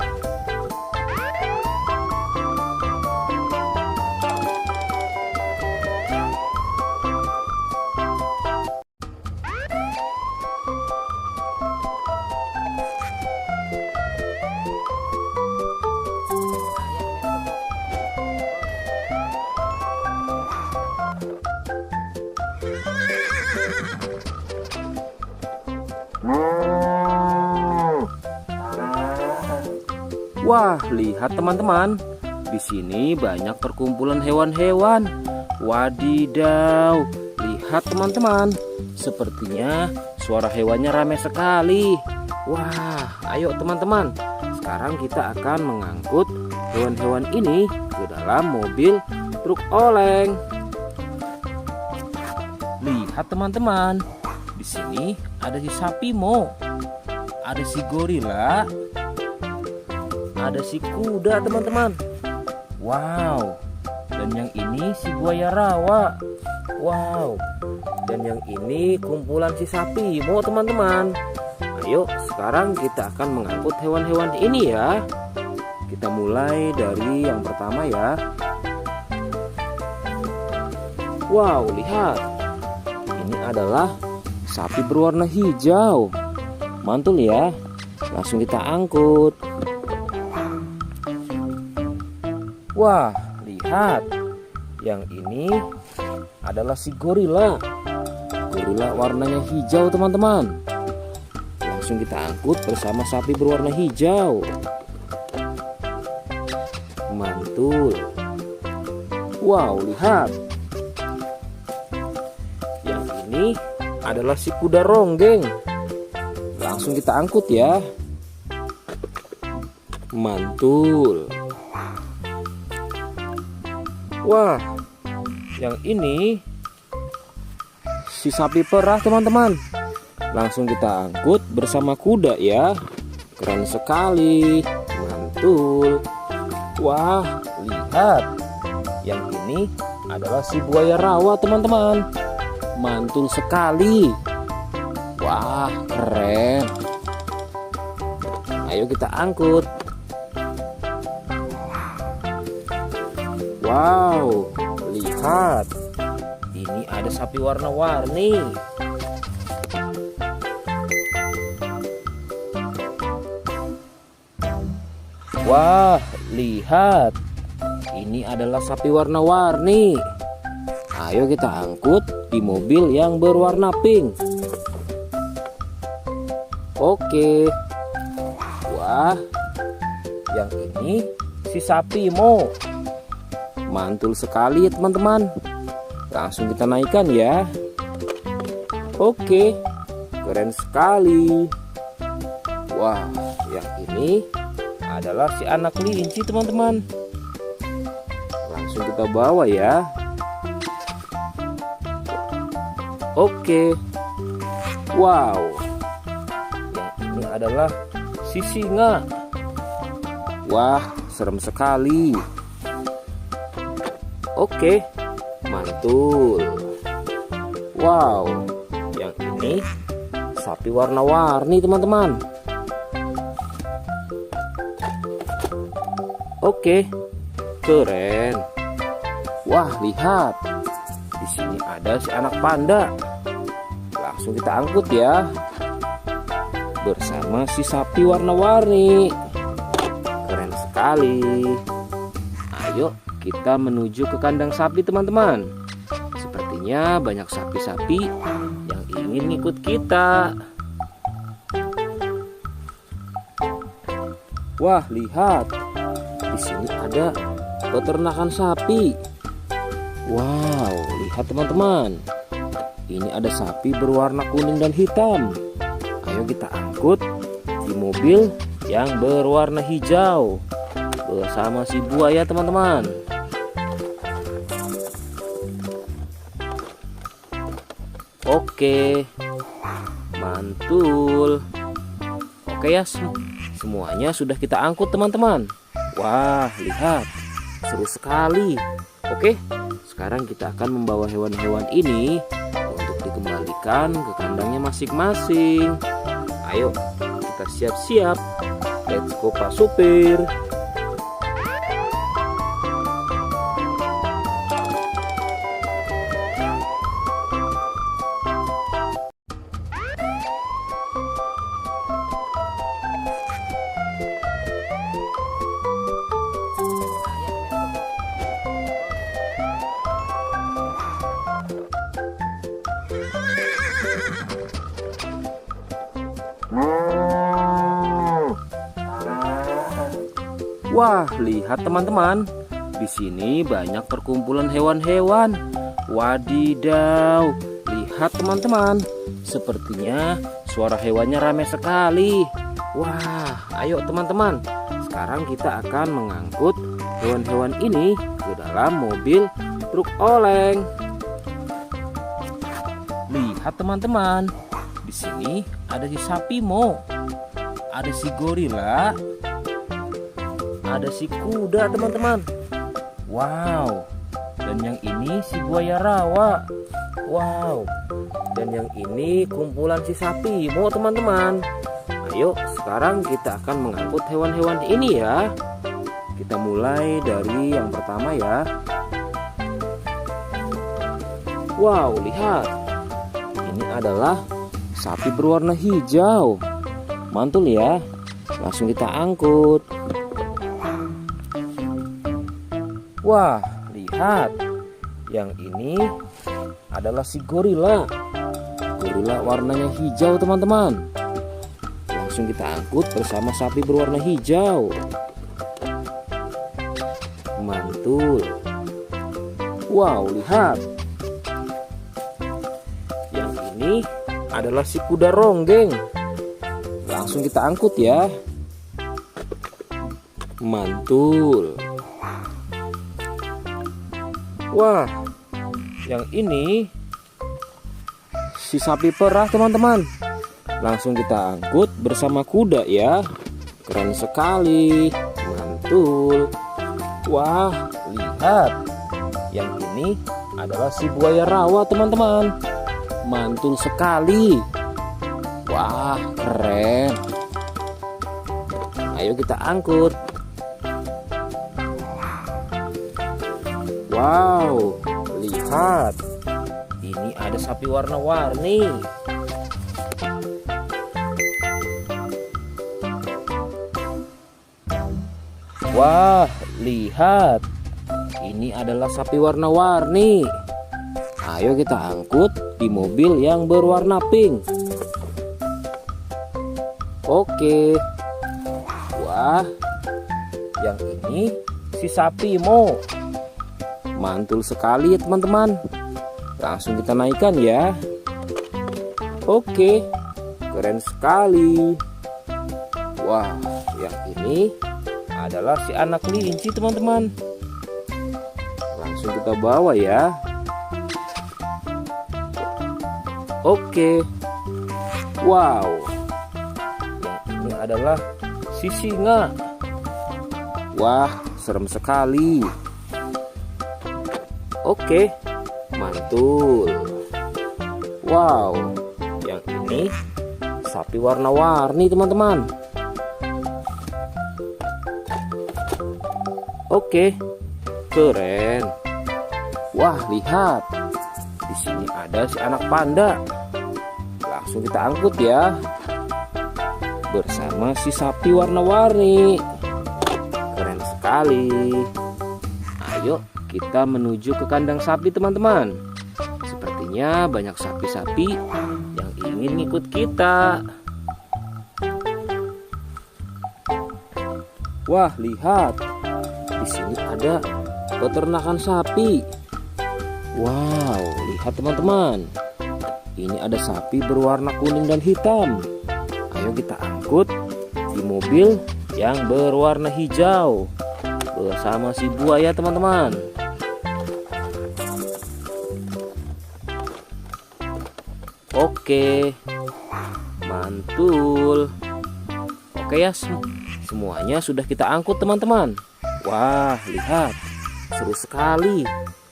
Wah, lihat teman-teman. Di sini banyak perkumpulan hewan-hewan. Wadidaw, lihat teman-teman. Sepertinya suara hewannya ramai sekali. Wah, ayo teman-teman. Sekarang kita akan mengangkut hewan-hewan ini ke dalam mobil truk oleng. Lihat teman-teman. Di sini ada si sapi Mo, ada si gorila, ada si kuda teman-teman. Wow. Dan yang ini si buaya rawa. Wow. Dan yang ini kumpulan si sapi Mo teman-teman. Ayo sekarang kita akan mengangkut hewan-hewan ini ya. Kita mulai dari yang pertama ya. Wow, lihat. Ini adalah sapi berwarna hijau. Mantul ya. Langsung kita angkut. Wah, lihat. Yang ini adalah si gorila. Gorila warnanya hijau teman-teman. Langsung kita angkut bersama sapi berwarna hijau. Mantul. Wow, lihat. Yang ini adalah si kuda ronggeng. Langsung kita angkut ya. Mantul. Wah, yang ini si sapi perah teman-teman. Langsung kita angkut bersama kuda ya. Keren sekali. Mantul. Wah, lihat. Yang ini adalah si buaya rawa teman-teman. Mantul sekali. Wah, keren. Ayo kita angkut. Wow, lihat. Ini ada sapi warna-warni. Wah, lihat. Ini adalah sapi warna-warni. Ayo kita angkut di mobil yang berwarna pink. Oke. Wah, yang ini si sapi Mo. Mantul sekali ya teman-teman. Langsung kita naikkan ya. Oke, keren sekali. Wah, yang ini adalah si anak kelinci teman-teman. Langsung kita bawa ya. Oke. Wow. Yang ini adalah si singa. Wah, serem sekali. Oke, mantul. Wow, yang ini sapi warna-warni teman-teman. Oke, keren. Wah, lihat. Di sini ada si anak panda. Langsung kita angkut ya. Bersama si sapi warna-warni. Keren sekali. Ayo kita menuju ke kandang sapi teman-teman. Sepertinya banyak sapi-sapi yang ingin ikut kita. Wah, lihat. Di sini ada peternakan sapi. Wow, lihat teman-teman. Ini ada sapi berwarna kuning dan hitam. Ayo kita angkut di mobil yang berwarna hijau bersama si buaya teman-teman. Oke, mantul. Oke ya, semuanya sudah kita angkut teman-teman. Wah, lihat, seru sekali. Oke, sekarang kita akan membawa hewan-hewan ini untuk dikembalikan ke kandangnya masing-masing. Ayo, kita siap-siap. Let's go Pak Supir. Wah, lihat teman-teman. Di sini banyak perkumpulan hewan-hewan. Wadidaw, lihat teman-teman. Sepertinya suara hewannya ramai sekali. Wah, ayo teman-teman. Sekarang kita akan mengangkut hewan-hewan ini ke dalam mobil truk oleng. Lihat teman-teman. Di sini ada si sapi Mo. Ada si gorila. Ada si kuda teman-teman. Wow. Dan yang ini si buaya rawa. Wow. Dan yang ini kumpulan si sapi Mo teman-teman. Ayo sekarang kita akan mengangkut hewan-hewan ini ya. Kita mulai dari yang pertama ya. Wow, lihat. Ini adalah sapi berwarna hijau. Mantul ya. Langsung kita angkut. Wah, lihat. Yang ini adalah si gorila. Gorila warnanya hijau teman-teman. Langsung kita angkut bersama sapi berwarna hijau. Mantul. Wow, lihat. Yang ini adalah si kuda ronggeng. Langsung kita angkut ya. Mantul. Wah, yang ini si sapi perah teman-teman. Langsung kita angkut bersama kuda ya. Keren sekali. Mantul. Wah, lihat. Yang ini adalah si buaya rawa teman-teman. Mantul sekali. Wah, keren. Ayo kita angkut. Wow, lihat. Ini ada sapi warna-warni. Wah, lihat. Ini adalah sapi warna-warni. Ayo kita angkut di mobil yang berwarna pink. Oke. Wah, yang ini si sapi Mo. Mantul sekali ya teman-teman. Langsung kita naikkan ya. Oke, keren sekali. Wah, yang ini adalah si anak kelinci teman-teman. Langsung kita bawa ya. Oke. Wow. Yang ini adalah si singa. Wah, serem sekali. Oke, mantul. Wow, yang ini sapi warna-warni teman-teman. Oke, keren. Wah, lihat. Di sini ada si anak panda. Langsung kita angkut ya. Bersama si sapi warna-warni. Keren sekali. Ayo kita menuju ke kandang sapi teman-teman. Sepertinya banyak sapi-sapi yang ingin ngikut kita. Wah, lihat. Di sini ada peternakan sapi. Wow, lihat teman-teman. Ini ada sapi berwarna kuning dan hitam. Ayo kita angkut di mobil yang berwarna hijau bersama si buaya teman-teman. Oke, mantul. Oke ya, semuanya sudah kita angkut teman-teman. Wah, lihat, seru sekali.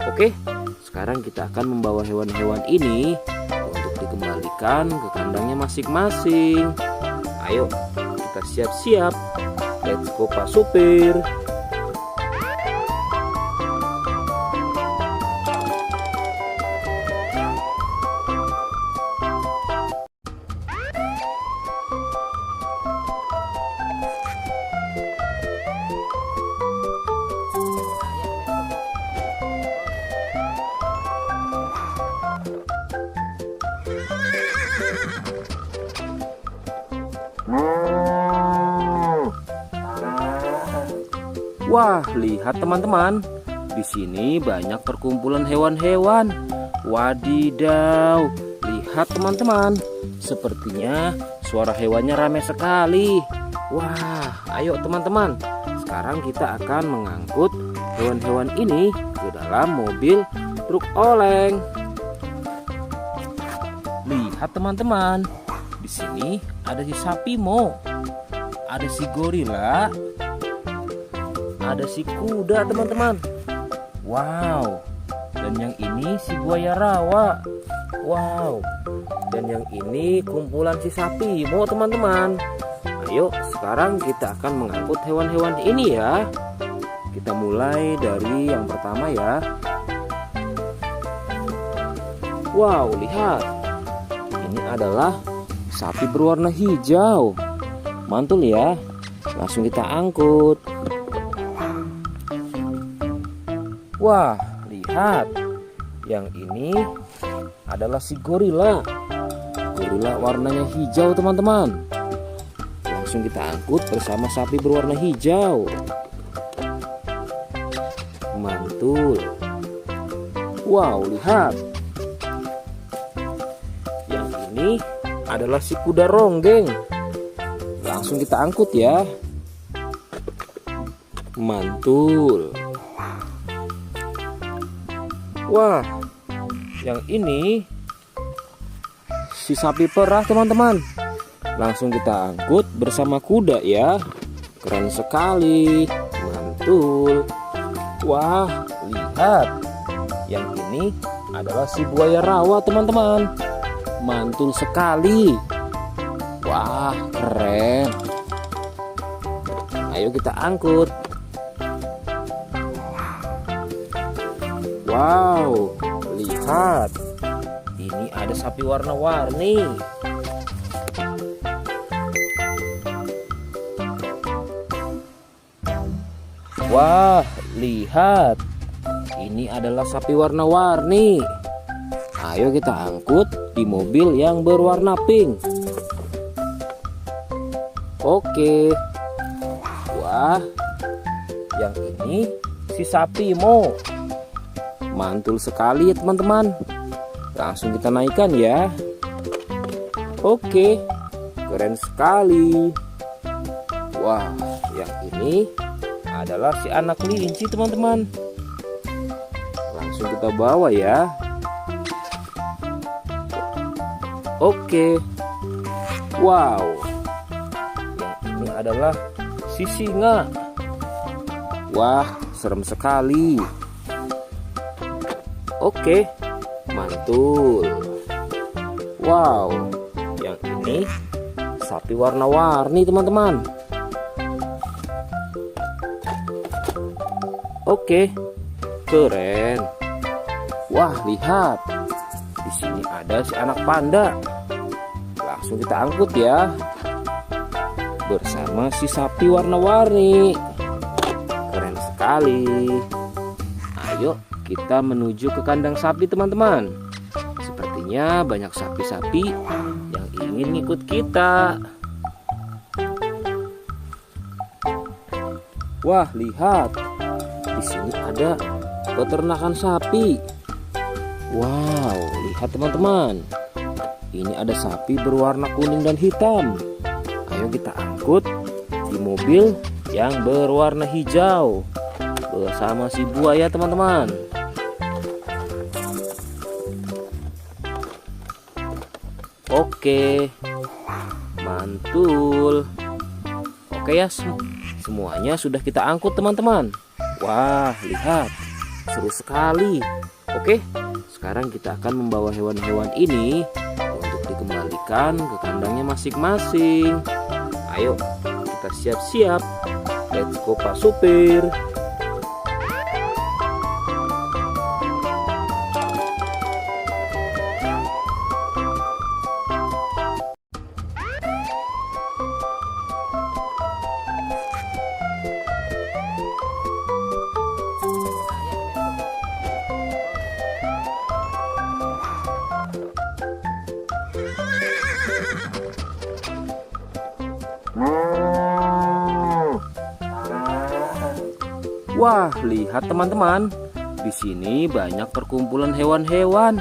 Oke, sekarang kita akan membawa hewan-hewan ini untuk dikembalikan ke kandangnya masing-masing. Ayo, kita siap-siap. Let's go Pak Supir. Wah, lihat teman-teman. Di sini banyak perkumpulan hewan-hewan. Wadidaw, lihat teman-teman. Sepertinya suara hewannya ramai sekali. Wah, ayo teman-teman. Sekarang kita akan mengangkut hewan-hewan ini ke dalam mobil truk oleng. Lihat teman-teman. Di sini ada si sapi Mo. Ada si gorila. Ada si kuda teman-teman. Wow. Dan yang ini si buaya rawa. Wow. Dan yang ini kumpulan si sapi Mo teman-teman. Ayo sekarang kita akan mengangkut hewan-hewan ini ya. Kita mulai dari yang pertama ya. Wow, lihat. Ini adalah sapi berwarna hijau. Mantul ya. Langsung kita angkut. Wah, lihat. Yang ini adalah si gorila. Gorila warnanya hijau teman-teman. Langsung kita angkut bersama sapi berwarna hijau. Mantul. Wow, lihat. Yang ini adalah si kuda ronggeng. Langsung kita angkut ya. Mantul. Wah, yang ini si sapi perah teman-teman. Langsung kita angkut bersama kuda ya. Keren sekali. Mantul. Wah, lihat. Yang ini adalah si buaya rawa teman-teman. Mantul sekali. Wah, keren. Ayo kita angkut. Wow, lihat. Ini ada sapi warna-warni. Wah, lihat. Ini adalah sapi warna-warni. Ayo kita angkut di mobil yang berwarna pink. Oke. Wah, yang ini si sapi Mo. Mantul sekali ya teman-teman. Langsung kita naikkan ya. Oke, keren sekali. Wah, yang ini adalah si anak kelinci teman-teman. Langsung kita bawa ya. Oke. Wow. Yang ini adalah si singa. Wah, serem sekali. Oke, mantul. Wow, yang ini sapi warna-warni teman-teman. Oke, keren. Wah, lihat. Di sini ada si anak panda. Langsung kita angkut ya. Bersama si sapi warna-warni. Keren sekali. Ayo kita menuju ke kandang sapi teman-teman. Sepertinya banyak sapi-sapi yang ingin ikut kita. Wah, lihat. Di sini ada peternakan sapi. Wow, lihat teman-teman. Ini ada sapi berwarna kuning dan hitam. Ayo kita angkut di mobil yang berwarna hijau bersama si buaya teman-teman. Oke, mantul. Oke ya, semuanya sudah kita angkut teman-teman. Wah, lihat, seru sekali. Oke, sekarang kita akan membawa hewan-hewan ini untuk dikembalikan ke kandangnya masing-masing. Ayo, kita siap-siap. Let's go Pak Supir. Wah, lihat teman-teman. Di sini banyak perkumpulan hewan-hewan.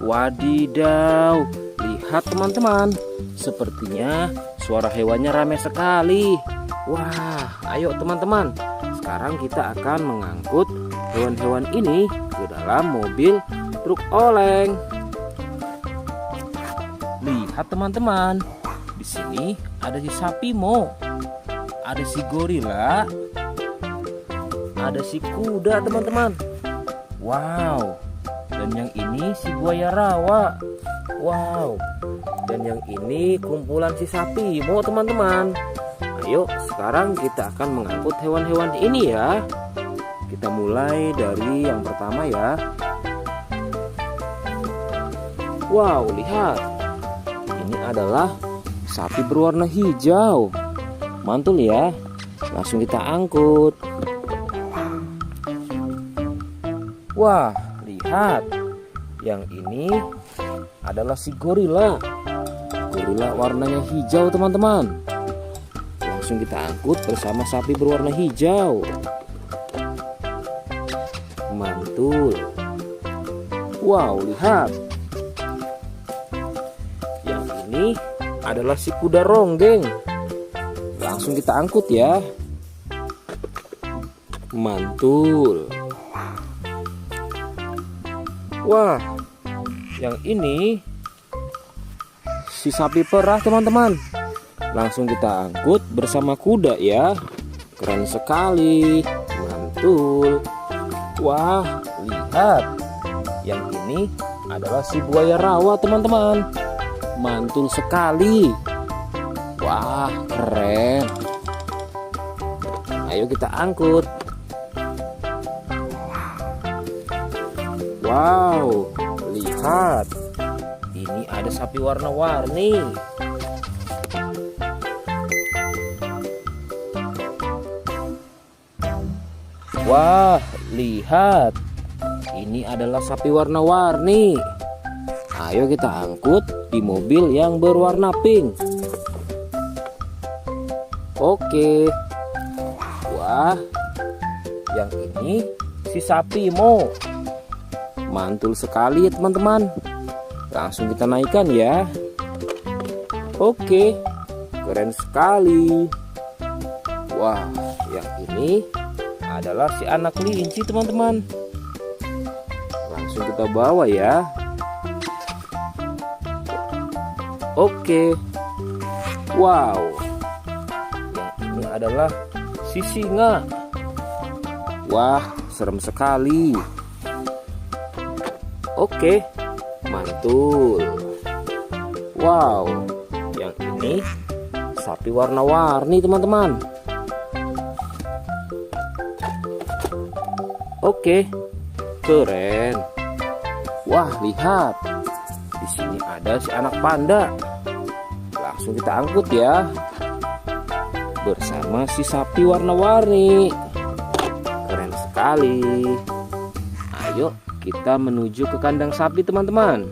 Wadidaw, lihat teman-teman. Sepertinya suara hewannya ramai sekali. Wah, ayo teman-teman. Sekarang kita akan mengangkut hewan-hewan ini ke dalam mobil truk oleng. Lihat teman-teman. Di sini ada si sapi Mo. Ada si gorila. Ada si kuda teman-teman. Wow. Dan yang ini si buaya rawa. Wow. Dan yang ini kumpulan si sapi Mo teman-teman. Ayo sekarang kita akan mengangkut hewan-hewan ini ya. Kita mulai dari yang pertama ya. Wow, lihat. Ini adalah sapi berwarna hijau. Mantul ya. Langsung kita angkut. Wah, lihat. Yang ini adalah si gorila. Gorila warnanya hijau teman-teman. Langsung kita angkut bersama sapi berwarna hijau. Mantul. Wow, lihat. Yang ini adalah si kuda ronggeng. Langsung kita angkut ya. Mantul. Wah, yang ini si sapi perah teman-teman. Langsung kita angkut bersama kuda ya. Keren sekali. Mantul. Wah, lihat. Yang ini adalah si buaya rawa teman-teman. Mantul sekali. Wah, keren. Ayo kita angkut. Wow, lihat. Ini ada sapi warna-warni. Wah, lihat. Ini adalah sapi warna-warni. Ayo kita angkut di mobil yang berwarna pink. Oke. Wah, yang ini si sapi Mo. Mantul sekali ya teman-teman. Langsung kita naikkan ya. Oke, keren sekali. Wah, yang ini adalah si anak kelinci teman-teman. Langsung kita bawa ya. Oke. Wow, yang ini adalah si singa. Wah, serem sekali. Oke, mantul. Wow, yang ini sapi warna-warni teman-teman. Oke, keren. Wah, lihat. Di sini ada si anak panda. Langsung kita angkut ya. Bersama si sapi warna-warni. Keren sekali. Ayo kita menuju ke kandang sapi teman-teman.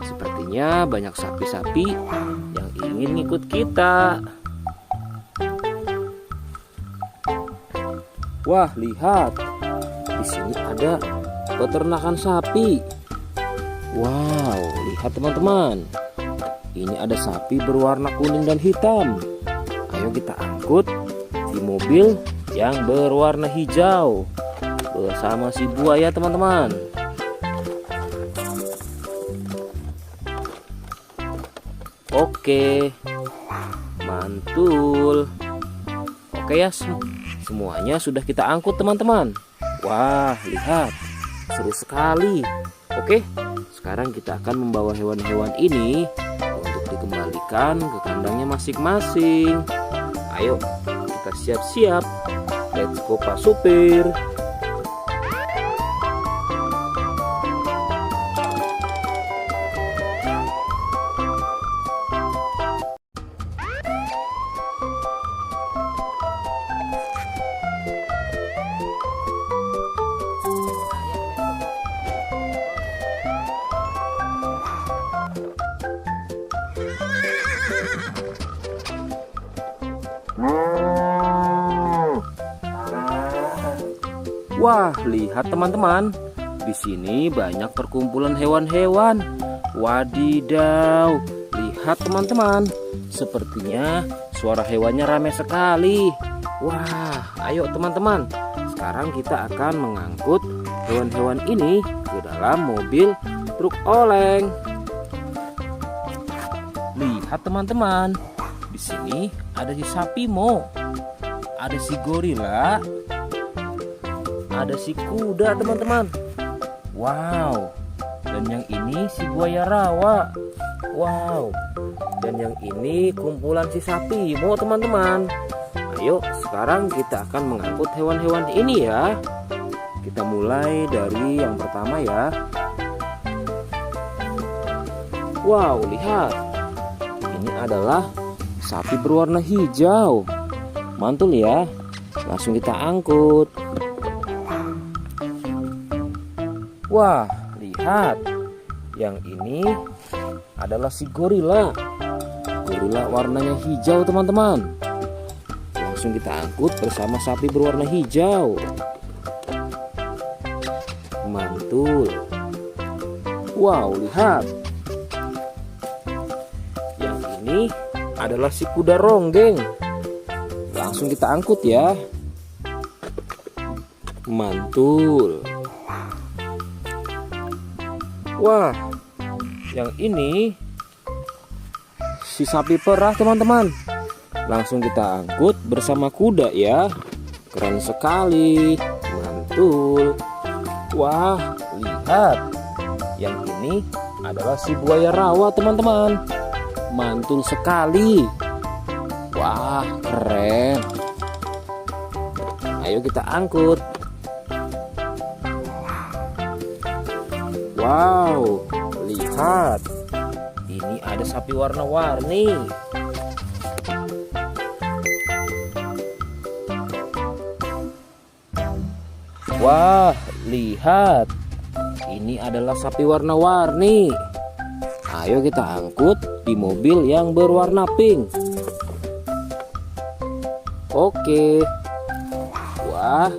Sepertinya banyak sapi-sapi yang ingin ikut kita. Wah, lihat. Di sini ada peternakan sapi. Wow, lihat teman-teman. Ini ada sapi berwarna kuning dan hitam. Ayo kita angkut di mobil yang berwarna hijau bersama si buaya teman-teman. Oke, mantul. Oke ya, semuanya sudah kita angkut teman-teman. Wah, lihat, seru sekali. Oke, sekarang kita akan membawa hewan-hewan ini untuk dikembalikan ke kandangnya masing-masing. Ayo, kita siap-siap. Let's go Pak Supir. Wah, lihat teman-teman. Di sini banyak perkumpulan hewan-hewan. Wadidaw, lihat teman-teman. Sepertinya suara hewannya ramai sekali. Wah, ayo teman-teman. Sekarang kita akan mengangkut hewan-hewan ini ke dalam mobil truk oleng. Lihat teman-teman. Di sini ada si sapi Mo. Ada si gorila. Ada si kuda teman-teman. Wow. Dan yang ini si buaya rawa. Wow. Dan yang ini kumpulan si sapi Mo teman-teman. Ayo sekarang kita akan mengangkut hewan-hewan ini ya. Kita mulai dari yang pertama ya. Wow, lihat. Ini adalah sapi berwarna hijau. Mantul ya. Langsung kita angkut. Wah, lihat. Yang ini adalah si gorila. Gorila warnanya hijau teman-teman. Langsung kita angkut bersama sapi berwarna hijau. Mantul. Wow, lihat. Yang ini adalah si kuda ronggeng. Langsung kita angkut ya. Mantul. Wah, yang ini si sapi perah teman-teman. Langsung kita angkut bersama kuda ya. Keren sekali. Mantul. Wah, lihat. Yang ini adalah si buaya rawa teman-teman. Mantul sekali. Wah, keren. Ayo kita angkut. Wow, lihat. Ini ada sapi warna-warni. Wah, lihat. Ini adalah sapi warna-warni. Ayo kita angkut di mobil yang berwarna pink. Oke. Wah,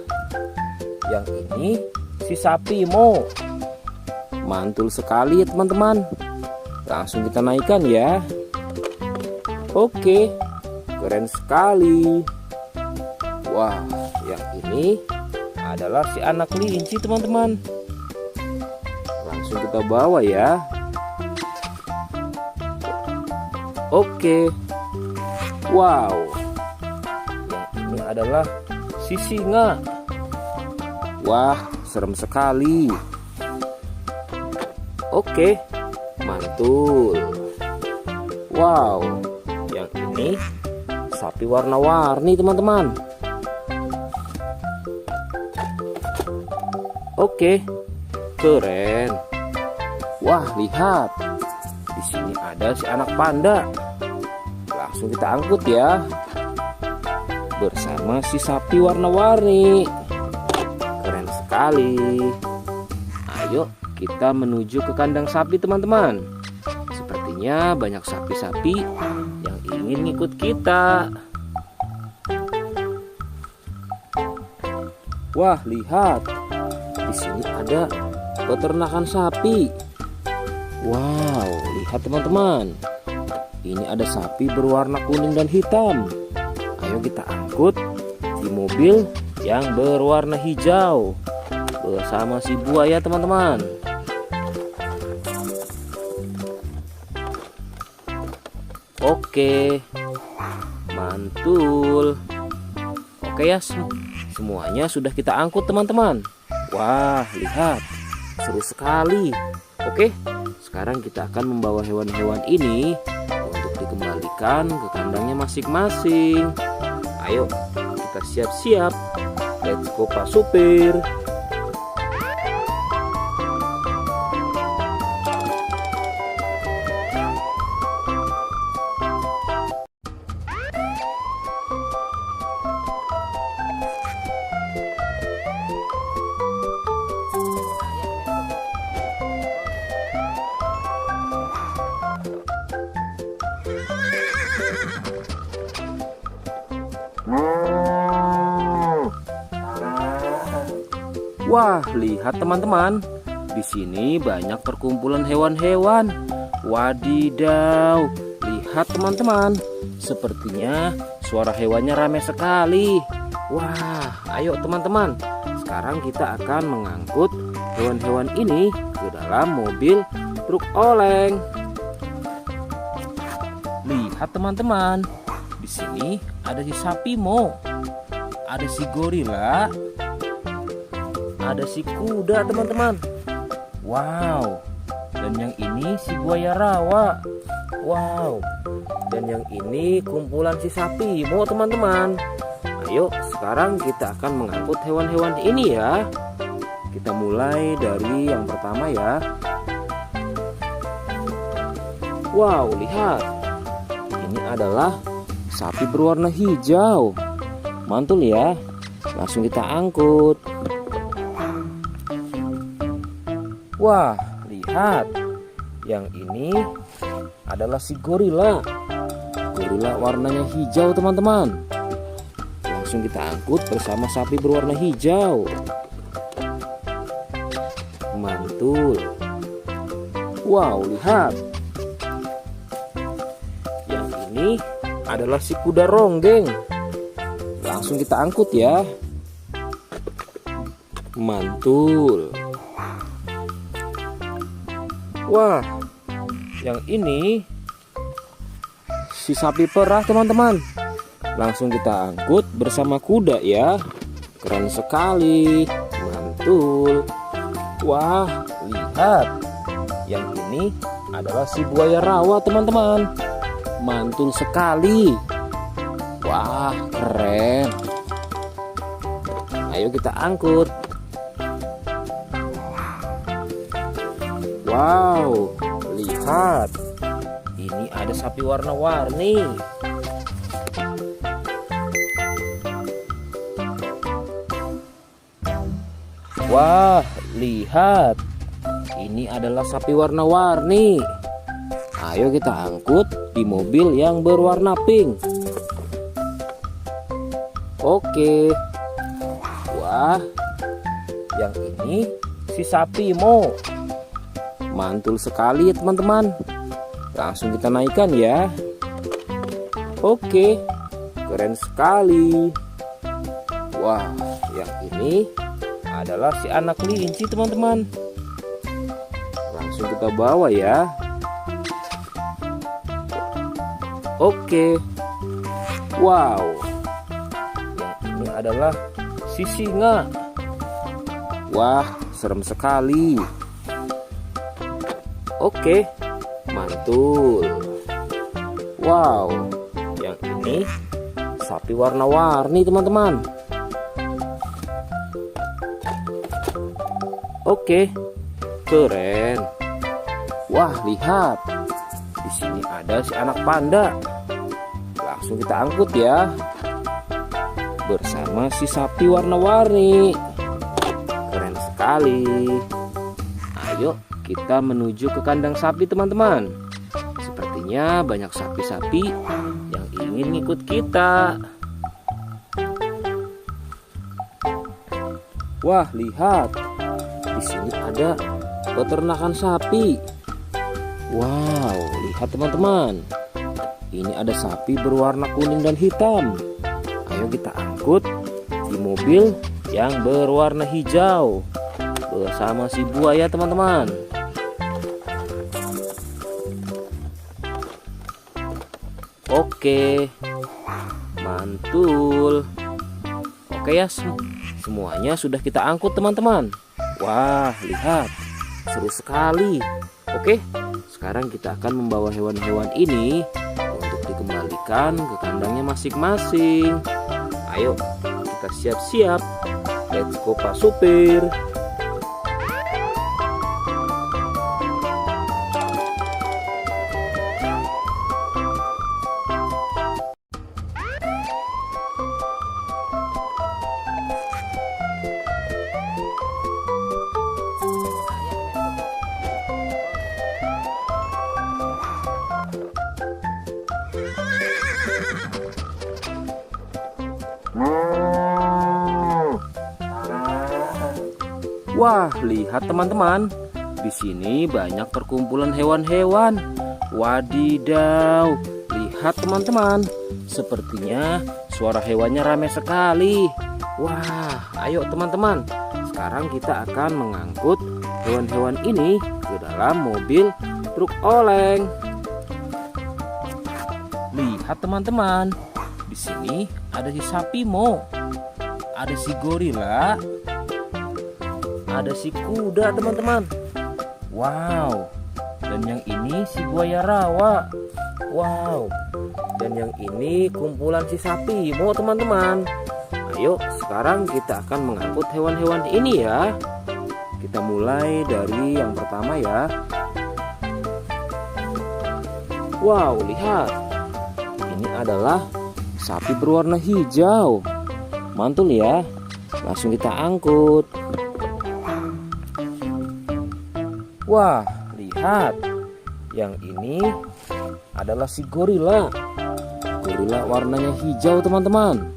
yang ini si sapi Mo. Mantul sekali ya teman-teman. Langsung kita naikkan ya. Oke, keren sekali. Wah, yang ini adalah si anak kelinci teman-teman. Langsung kita bawa ya. Oke. Wow. Yang ini adalah si singa. Wah, serem sekali. Oke, mantul. Wow, yang ini sapi warna-warni teman-teman. Oke, keren. Wah, lihat. Di sini ada si anak panda. Langsung kita angkut ya. Bersama si sapi warna-warni. Keren sekali. Ayo kita menuju ke kandang sapi teman-teman. Sepertinya banyak sapi-sapi yang ingin ngikut kita. Wah, lihat. Di sini ada peternakan sapi. Wow, lihat teman-teman. Ini ada sapi berwarna kuning dan hitam. Ayo kita angkut di mobil yang berwarna hijau bersama si buaya teman-teman. Oke, mantul. Oke ya, semuanya sudah kita angkut teman-teman. Wah, lihat, seru sekali. Oke, sekarang kita akan membawa hewan-hewan ini untuk dikembalikan ke kandangnya masing-masing. Ayo, kita siap-siap. Let's go Pak Supir. Wah, lihat teman-teman. Di sini banyak perkumpulan hewan-hewan. Wadidaw, lihat teman-teman. Sepertinya suara hewannya ramai sekali. Wah, ayo teman-teman. Sekarang kita akan mengangkut hewan-hewan ini ke dalam mobil truk oleng. Lihat teman-teman. Di sini ada si sapi Mo, ada si gorila, ada si kuda teman-teman. Wow. Dan yang ini si buaya rawa. Wow. Dan yang ini kumpulan si sapi Mo teman-teman. Ayo sekarang kita akan mengangkut hewan-hewan ini ya. Kita mulai dari yang pertama ya. Wow, lihat. Ini adalah sapi berwarna hijau. Mantul ya. Langsung kita angkut. Wah, lihat. Yang ini adalah si gorila. Gorila warnanya hijau teman-teman. Langsung kita angkut bersama sapi berwarna hijau. Mantul. Wow, lihat. Yang ini adalah si kuda ronggeng. Langsung kita angkut ya. Mantul. Wah, yang ini si sapi perah teman-teman. Langsung kita angkut bersama kuda ya. Keren sekali. Mantul. Wah, lihat. Yang ini adalah si buaya rawa teman-teman. Mantul sekali. Wah, keren. Ayo kita angkut. Wow, lihat. Ini ada sapi warna-warni. Wah, lihat. Ini adalah sapi warna-warni. Ayo kita angkut di mobil yang berwarna pink. Oke. Wah, yang ini si sapi Mo. Mantul sekali teman-teman. Langsung kita naikkan ya. Oke, keren sekali. Wah, yang ini adalah si anak kelinci teman-teman. Langsung kita bawa ya. Oke. Wow. Yang ini adalah si singa. Wah, serem sekali. Oke, mantul. Wow, yang ini sapi warna-warni teman-teman. Oke, keren. Wah, lihat. Di sini ada si anak panda. Langsung kita angkut ya. Bersama si sapi warna-warni. Keren sekali. Ayo kita menuju ke kandang sapi teman-teman. Sepertinya banyak sapi-sapi yang ingin ngikut kita. Wah, lihat. Di sini ada peternakan sapi. Wow, lihat teman-teman. Ini ada sapi berwarna kuning dan hitam. Ayo kita angkut di mobil yang berwarna hijau bersama si buaya teman-teman. Oke, mantul. Oke ya, semuanya sudah kita angkut teman-teman. Wah, lihat, seru sekali. Oke, sekarang kita akan membawa hewan-hewan ini untuk dikembalikan ke kandangnya masing-masing. Ayo, kita siap-siap. Let's go Pak Supir. Wah, lihat teman-teman. Di sini banyak perkumpulan hewan-hewan. Wadidaw, lihat teman-teman. Sepertinya suara hewannya ramai sekali. Wah, ayo teman-teman. Sekarang kita akan mengangkut hewan-hewan ini ke dalam mobil truk oleng. Lihat teman-teman. Di sini ada si sapi Mo. Ada si gorila. Ada si kuda teman-teman. Wow. Dan yang ini si buaya rawa. Wow. Dan yang ini kumpulan si sapi Mo teman-teman. Ayo sekarang kita akan mengangkut hewan-hewan ini ya. Kita mulai dari yang pertama ya. Wow, lihat. Ini adalah sapi berwarna hijau. Mantul ya. Langsung kita angkut. Wah, lihat. Yang ini adalah si gorila. Gorila warnanya hijau teman-teman.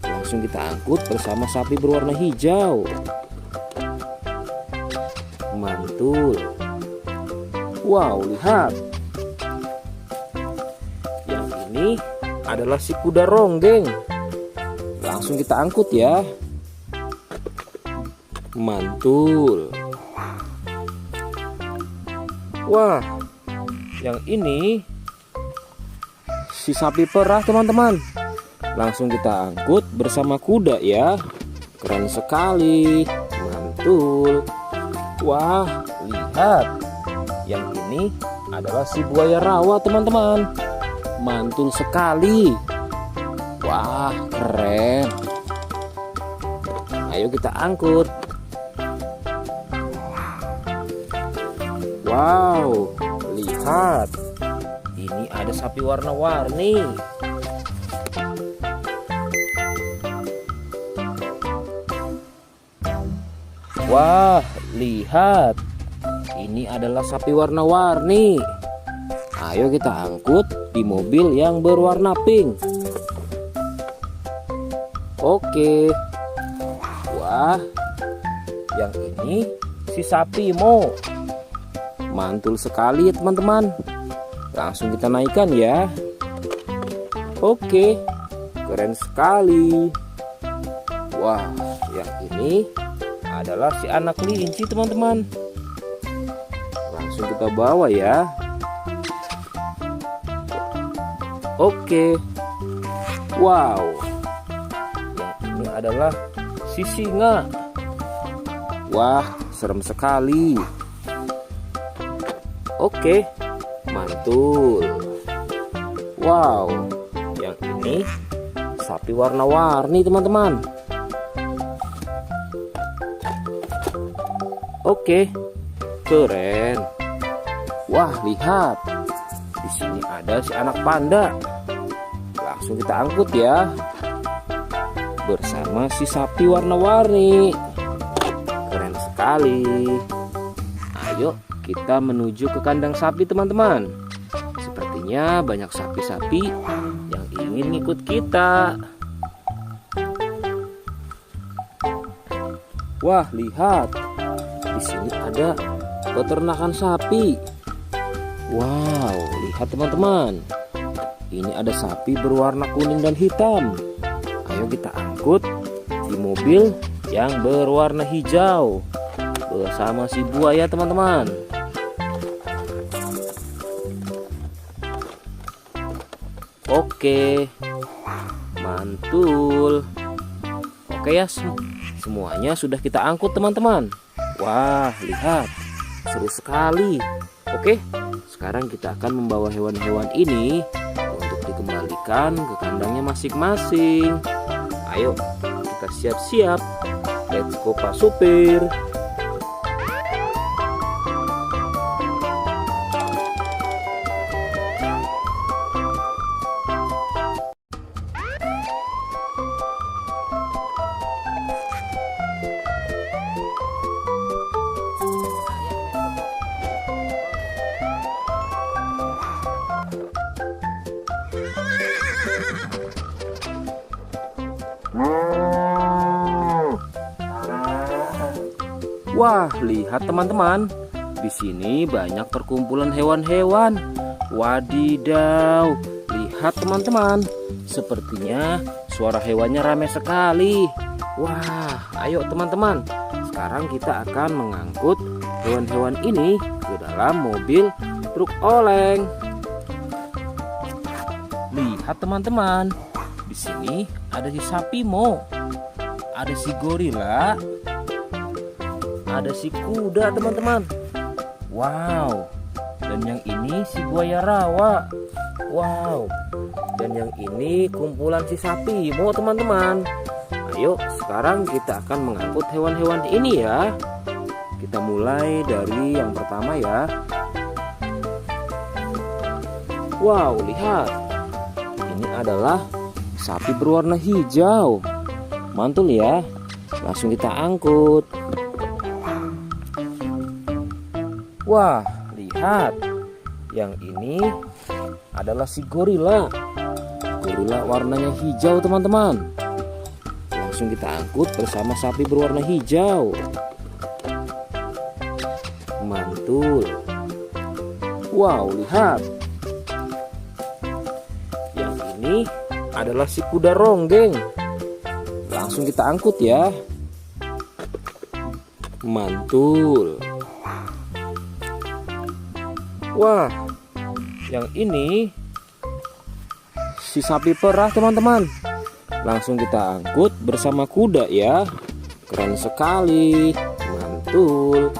Langsung kita angkut bersama sapi berwarna hijau. Mantul. Wow, lihat. Yang ini adalah si kuda ronggeng. Langsung kita angkut ya. Mantul. Wah, yang ini si sapi perah teman-teman. Langsung kita angkut bersama kuda ya. Keren sekali. Mantul. Wah, lihat. Yang ini adalah si buaya rawa teman-teman. Mantul sekali. Wah, keren. Ayo kita angkut. Wow, lihat. Ini ada sapi warna-warni. Wah, lihat. Ini adalah sapi warna-warni. Ayo kita angkut di mobil yang berwarna pink. Oke. Wah, yang ini si sapi Mo. Mantul sekali ya teman-teman. Langsung kita naikkan ya. Oke, keren sekali. Wah, yang ini adalah si anak kelinci teman-teman. Langsung kita bawa ya. Oke. Wow. Yang ini adalah si singa. Wah, serem sekali. Oke, mantul. Wow, yang ini sapi warna-warni teman-teman. Oke, keren. Wah, lihat. Di sini ada si anak panda. Langsung kita angkut ya. Bersama si sapi warna-warni. Keren sekali. Ayo kita menuju ke kandang sapi teman-teman. Sepertinya banyak sapi-sapi yang ingin ngikut kita. Wah, lihat. Di sini ada peternakan sapi. Wow, lihat teman-teman. Ini ada sapi berwarna kuning dan hitam. Ayo kita angkut di mobil yang berwarna hijau bersama si buaya teman-teman. Oke, mantul. Oke ya, semuanya sudah kita angkut teman-teman. Wah, lihat, seru sekali. Oke, sekarang kita akan membawa hewan-hewan ini untuk dikembalikan ke kandangnya masing-masing. Ayo, kita siap-siap. Let's go Pak Supir. Wah, lihat teman-teman. Di sini banyak perkumpulan hewan-hewan. Wadidaw, lihat teman-teman. Sepertinya suara hewannya ramai sekali. Wah, ayo teman-teman. Sekarang kita akan mengangkut hewan-hewan ini ke dalam mobil truk oleng. Lihat teman-teman. Di sini ada si sapi Mo. Ada si gorila. Ada si kuda teman-teman. Wow. Dan yang ini si buaya rawa. Wow. Dan yang ini kumpulan si sapi Mo teman-teman. Ayo sekarang kita akan mengangkut hewan-hewan ini ya. Kita mulai dari yang pertama ya. Wow, lihat. Ini adalah sapi berwarna hijau. Mantul ya. Langsung kita angkut. Wah, lihat. Yang ini adalah si gorila. Gorila warnanya hijau teman-teman. Langsung kita angkut bersama sapi berwarna hijau. Mantul. Wow, lihat. Yang ini adalah si kuda ronggeng. Langsung kita angkut ya. Mantul. Wah, yang ini si sapi perah teman-teman. Langsung kita angkut bersama kuda ya. Keren sekali. Mantul.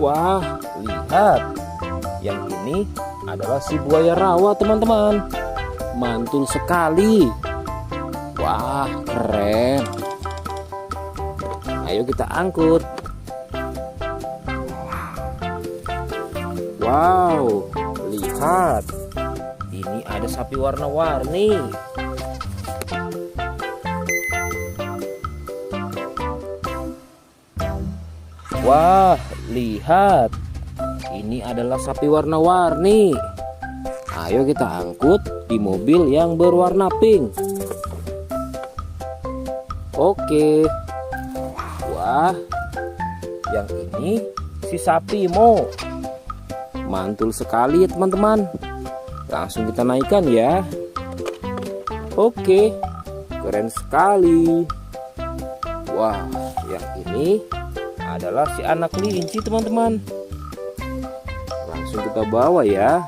Wah, lihat. Yang ini adalah si buaya rawa teman-teman. Mantul sekali. Wah, keren. Ayo kita angkut. Wow, lihat. Ini ada sapi warna-warni. Wah, lihat. Ini adalah sapi warna-warni. Ayo kita angkut di mobil yang berwarna pink. Oke. Wah, yang ini si sapi Mo. Mantul sekali ya teman-teman. Langsung kita naikkan ya. Oke, keren sekali. Wah, yang ini adalah si anak kelinci teman-teman. Langsung kita bawa ya.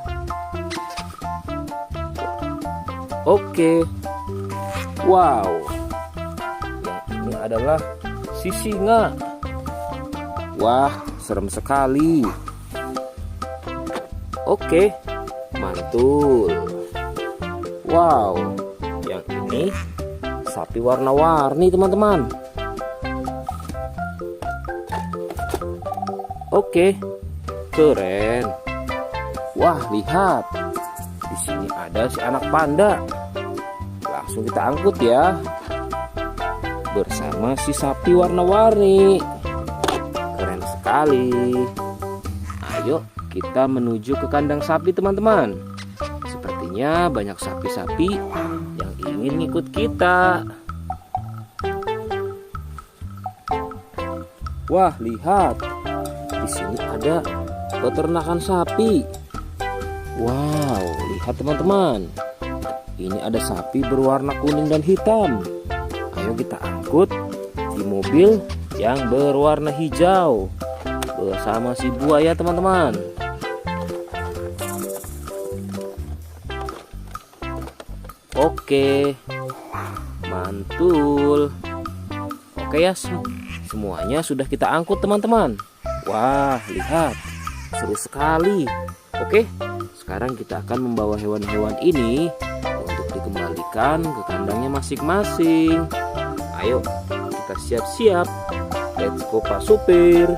Oke. Wow. Yang ini adalah si singa. Wah, serem sekali. Oke, mantul. Wow, yang ini sapi warna-warni teman-teman. Oke, keren. Wah, lihat. Di sini ada si anak panda. Langsung kita angkut ya. Bersama si sapi warna-warni. Keren sekali. Ayo kita menuju ke kandang sapi teman-teman. Sepertinya banyak sapi-sapi yang ingin ngikut kita. Wah, lihat. Di sini ada peternakan sapi. Wow, lihat teman-teman. Ini ada sapi berwarna kuning dan hitam. Ayo kita angkut di mobil yang berwarna hijau bersama si buaya teman-teman. Oke, mantul. Oke ya, semuanya sudah kita angkut teman-teman. Wah, lihat, seru sekali. Oke, sekarang kita akan membawa hewan-hewan ini untuk dikembalikan ke kandangnya masing-masing. Ayo, kita siap-siap. Let's go Pak Supir.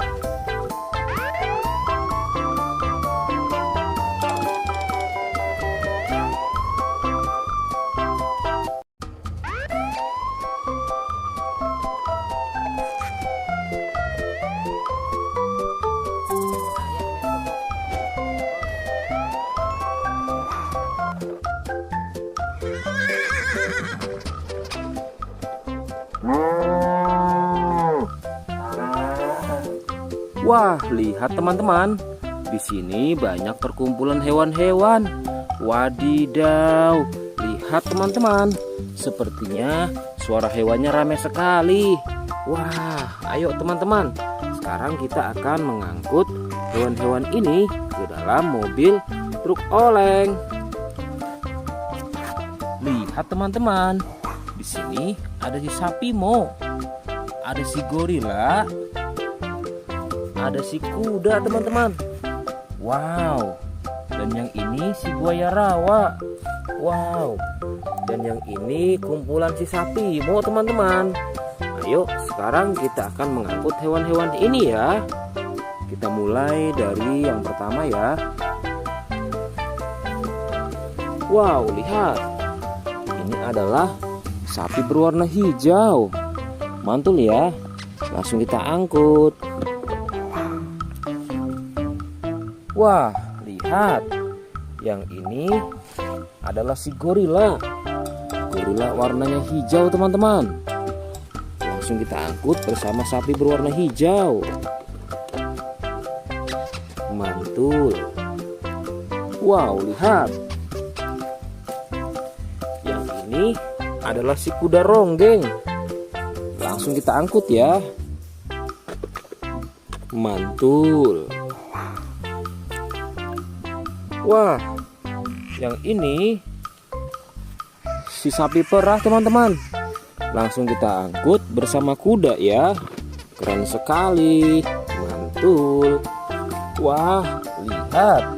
Wah, lihat teman-teman. Di sini banyak perkumpulan hewan-hewan. Wadidaw, lihat teman-teman. Sepertinya suara hewannya ramai sekali. Wah, ayo teman-teman. Sekarang kita akan mengangkut hewan-hewan ini ke dalam mobil truk oleng. Lihat teman-teman. Di sini ada si sapi Mo. Ada si gorila. Ada si kuda teman-teman. Wow. Dan yang ini si buaya rawa. Wow. Dan yang ini kumpulan si sapi Mo teman-teman. Ayo sekarang kita akan mengangkut hewan-hewan ini ya. Kita mulai dari yang pertama ya. Wow, lihat. Ini adalah sapi berwarna hijau. Mantul ya. Langsung kita angkut. Wah, lihat. Yang ini adalah si gorila. Gorila warnanya hijau teman-teman. Langsung kita angkut bersama sapi berwarna hijau. Mantul. Wow, lihat. Yang ini adalah si kuda ronggeng. Langsung kita angkut ya. Mantul. Wah, yang ini si sapi perah teman-teman. Langsung kita angkut bersama kuda ya. Keren sekali. Mantul. Wah, lihat.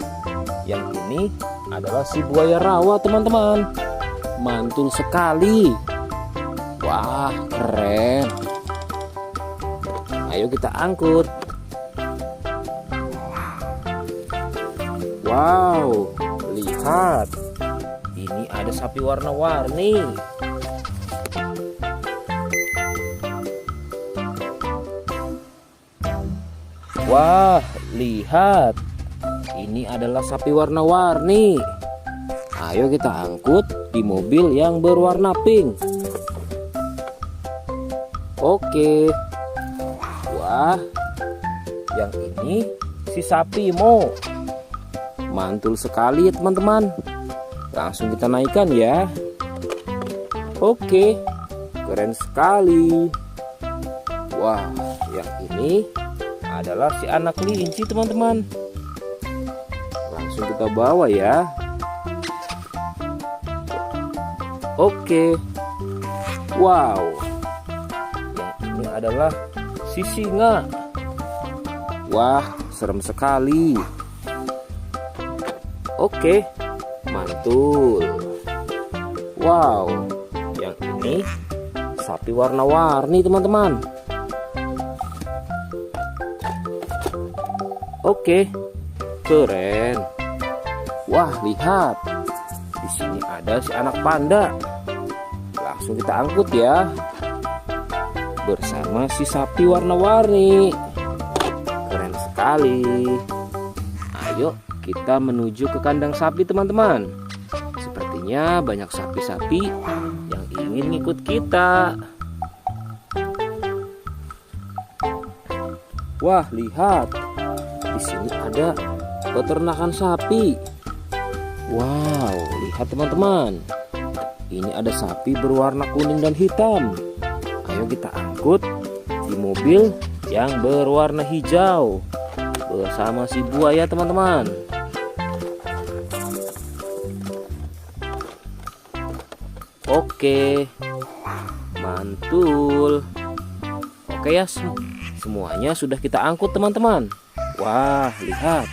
Yang ini adalah si buaya rawa teman-teman. Mantul sekali. Wah, keren. Ayo kita angkut. Wow, lihat. Ini ada sapi warna-warni. Wah, lihat. Ini adalah sapi warna-warni. Ayo kita angkut di mobil yang berwarna pink. Oke. Wah, yang ini si sapi Mo. Mantul sekali ya teman-teman. Langsung kita naikkan ya. Oke, keren sekali. Wah, yang ini adalah si anak kelinci teman-teman. Langsung kita bawa ya. Oke. Wow. Yang ini adalah si singa. Wah, serem sekali. Oke, mantul. Wow, yang ini sapi warna-warni teman-teman. Oke, keren. Wah, lihat. Di sini ada si anak panda. Langsung kita angkut ya. Bersama si sapi warna-warni. Keren sekali. Ayo kita menuju ke kandang sapi teman-teman. Sepertinya banyak sapi-sapi yang ingin ngikut kita. Wah, lihat. Di sini ada peternakan sapi. Wow, lihat teman-teman. Ini ada sapi berwarna kuning dan hitam. Ayo kita angkut di mobil yang berwarna hijau bersama si buaya teman-teman. Oke, mantul. Oke ya, semuanya sudah kita angkut teman-teman. Wah, lihat,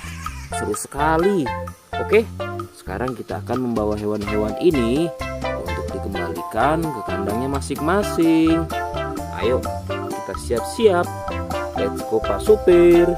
seru sekali. Oke, sekarang kita akan membawa hewan-hewan ini untuk dikembalikan ke kandangnya masing-masing. Ayo, kita siap-siap. Let's go Pak Supir.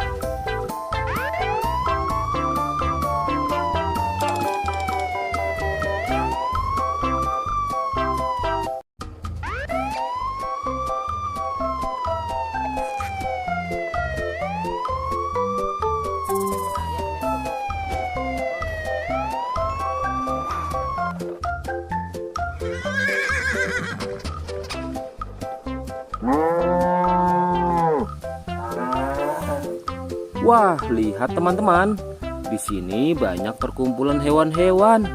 Wah, lihat teman-teman. Di sini banyak perkumpulan hewan-hewan.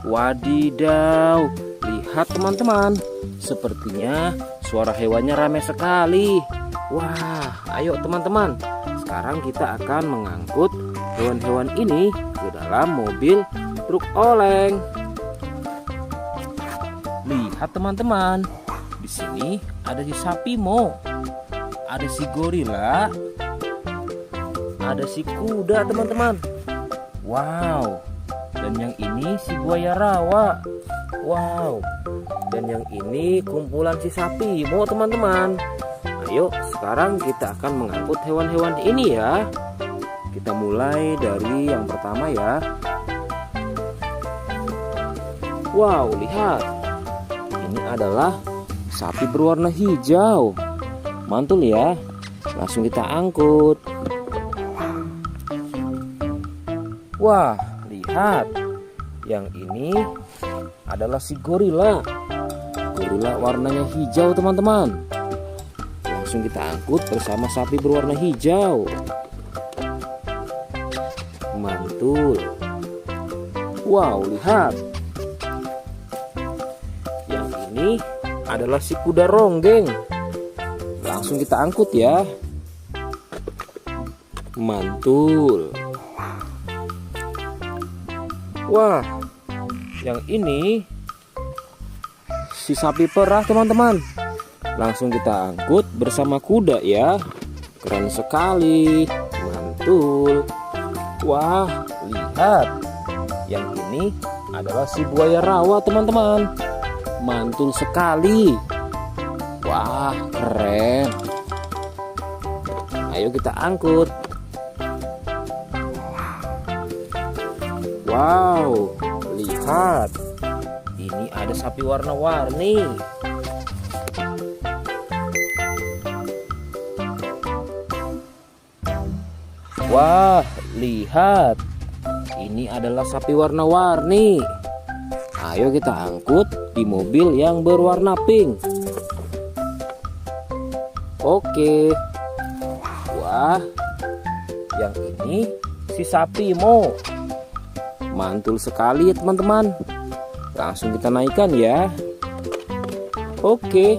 Wadidaw, lihat teman-teman. Sepertinya suara hewannya ramai sekali. Wah, ayo teman-teman. Sekarang kita akan mengangkut hewan-hewan ini ke dalam mobil truk oleng. Lihat teman-teman. Di sini ada si sapi Mo, ada si gorila, ada si kuda teman-teman. Wow. Dan yang ini si buaya rawa. Wow. Dan yang ini kumpulan si sapi Mo teman-teman. Ayo sekarang kita akan mengangkut hewan-hewan ini ya. Kita mulai dari yang pertama ya. Wow, lihat. Ini adalah sapi berwarna hijau. Mantul ya. Langsung kita angkut. Wah, lihat. Yang ini adalah si gorila. Gorila warnanya hijau teman-teman. Langsung kita angkut bersama sapi berwarna hijau. Mantul. Wow, lihat. Yang ini adalah si kuda ronggeng. Langsung kita angkut ya. Mantul. Wah, yang ini si sapi perah teman-teman. Langsung kita angkut bersama kuda ya. Keren sekali. Mantul. Wah, lihat. Yang ini adalah si buaya rawa teman-teman. Mantul sekali. Wah, keren. Ayo kita angkut. Wow, lihat. Ini ada sapi warna-warni. Wah, lihat. Ini adalah sapi warna-warni. Ayo kita angkut di mobil yang berwarna pink. Oke. Wah, yang ini si sapi Mo. Mantul sekali ya teman-teman. Langsung kita naikkan ya. Oke,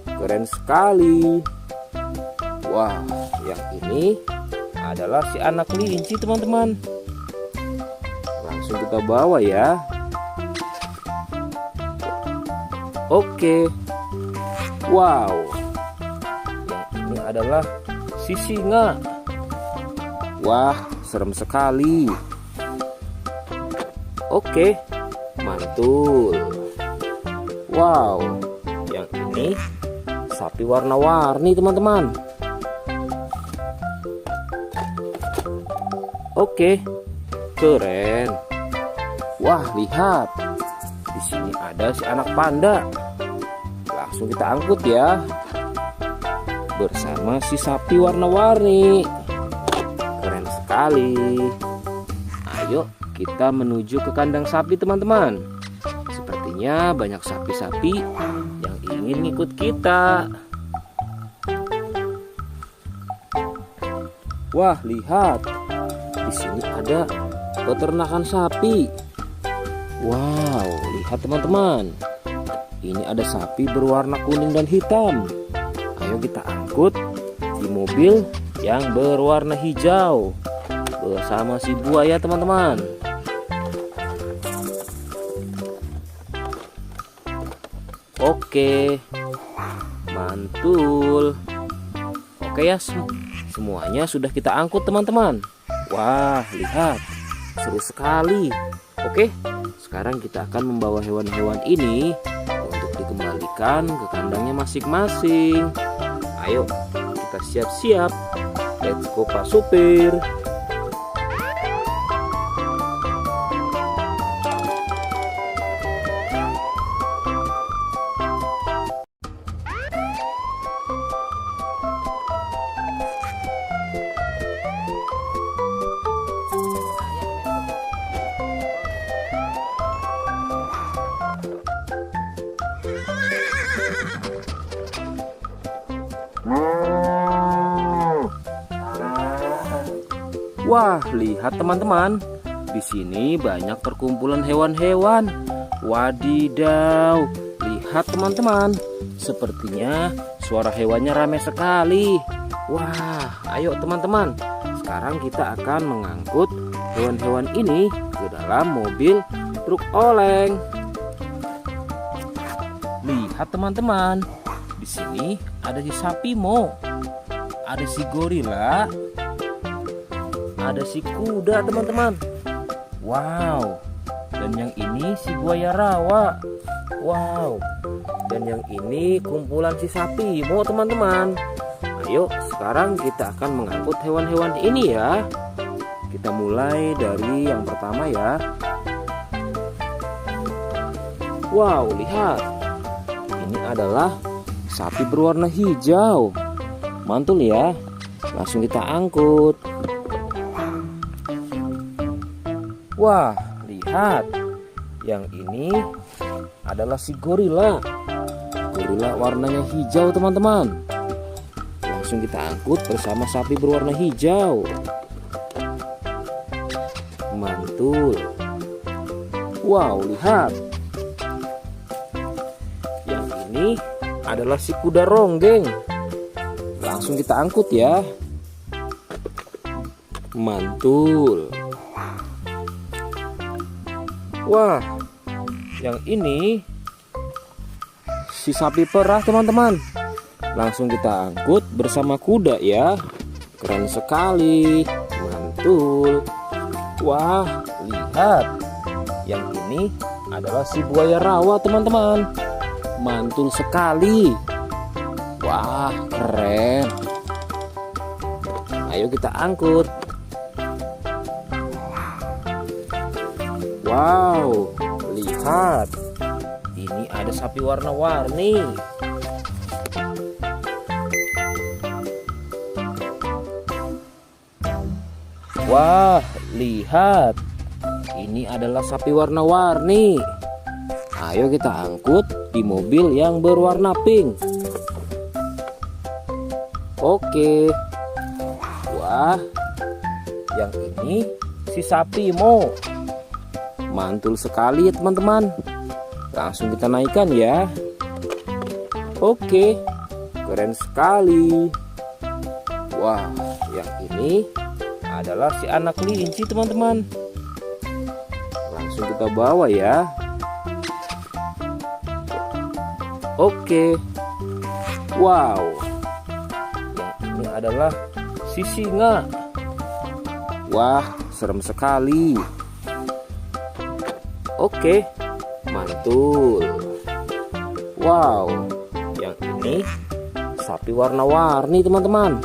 keren sekali. Wah, yang ini adalah si anak kelinci teman-teman. Langsung kita bawa ya. Oke. Wow. Yang ini adalah si singa. Wah, serem sekali. Oke, mantul. Wow, yang ini sapi warna-warni teman-teman. Oke, keren. Wah, lihat. Di sini ada si anak panda. Langsung kita angkut ya. Bersama si sapi warna-warni. Keren sekali. Ayo kita menuju ke kandang sapi teman-teman. Sepertinya banyak sapi-sapi yang ingin ikut kita. Wah, lihat. Di sini ada peternakan sapi. Wow, lihat teman-teman. Ini ada sapi berwarna kuning dan hitam. Ayo kita angkut di mobil yang berwarna hijau bersama si buaya teman-teman. Oke, mantul. Oke ya, semuanya sudah kita angkut teman-teman. Wah, lihat, seru sekali. Oke, sekarang kita akan membawa hewan-hewan ini untuk dikembalikan ke kandangnya masing-masing. Ayo, kita siap-siap. Let's go Pak Supir. Wah, lihat teman-teman. Di sini banyak perkumpulan hewan-hewan. Wadidaw, lihat teman-teman. Sepertinya suara hewannya ramai sekali. Wah, ayo teman-teman. Sekarang kita akan mengangkut hewan-hewan ini ke dalam mobil truk oleng. Lihat teman-teman. Di sini ada si sapi Mo, ada si gorila, ada si kuda teman-teman. Wow. Dan yang ini si buaya rawa. Wow. Dan yang ini kumpulan si sapi Mo teman-teman. Ayo sekarang kita akan mengangkut hewan-hewan ini ya. Kita mulai dari yang pertama ya. Wow, lihat. Ini adalah sapi berwarna hijau. Mantul ya. Langsung kita angkut. Wah, lihat. Yang ini adalah si gorila. Gorila warnanya hijau teman-teman. Langsung kita angkut bersama sapi berwarna hijau. Mantul. Wow, lihat. Yang ini adalah si kuda ronggeng. Langsung kita angkut ya. Mantul. Wah, yang ini si sapi perah teman-teman. Langsung kita angkut bersama kuda ya. Keren sekali. Mantul. Wah, lihat. Yang ini adalah si buaya rawa teman-teman. Mantul sekali. Wah, keren. Ayo kita angkut. Wow, lihat. Ini ada sapi warna-warni. Wah, lihat. Ini adalah sapi warna-warni. Ayo kita angkut di mobil yang berwarna pink. Oke. Wah, yang ini si sapi Mo. Mantul sekali ya teman-teman. Langsung kita naikkan ya. Oke, keren sekali. Wah, yang ini adalah si anak kelinci teman-teman. Langsung kita bawa ya. Oke. Wow. Yang ini adalah si singa. Wah, serem sekali. Oke, mantul. Wow, yang ini sapi warna-warni teman-teman.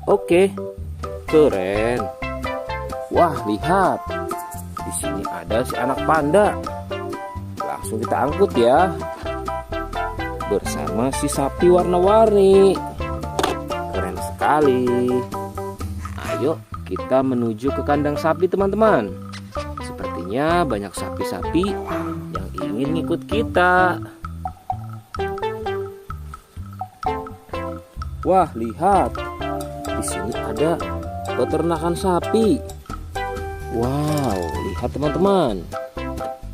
Oke, keren. Wah, lihat. Di sini ada si anak panda. Langsung kita angkut ya. Bersama si sapi warna-warni. Keren sekali. Ayo kita menuju ke kandang sapi teman-teman. Sepertinya banyak sapi-sapi yang ingin ikut kita. Wah, lihat. Di sini ada peternakan sapi. Wow, lihat teman-teman.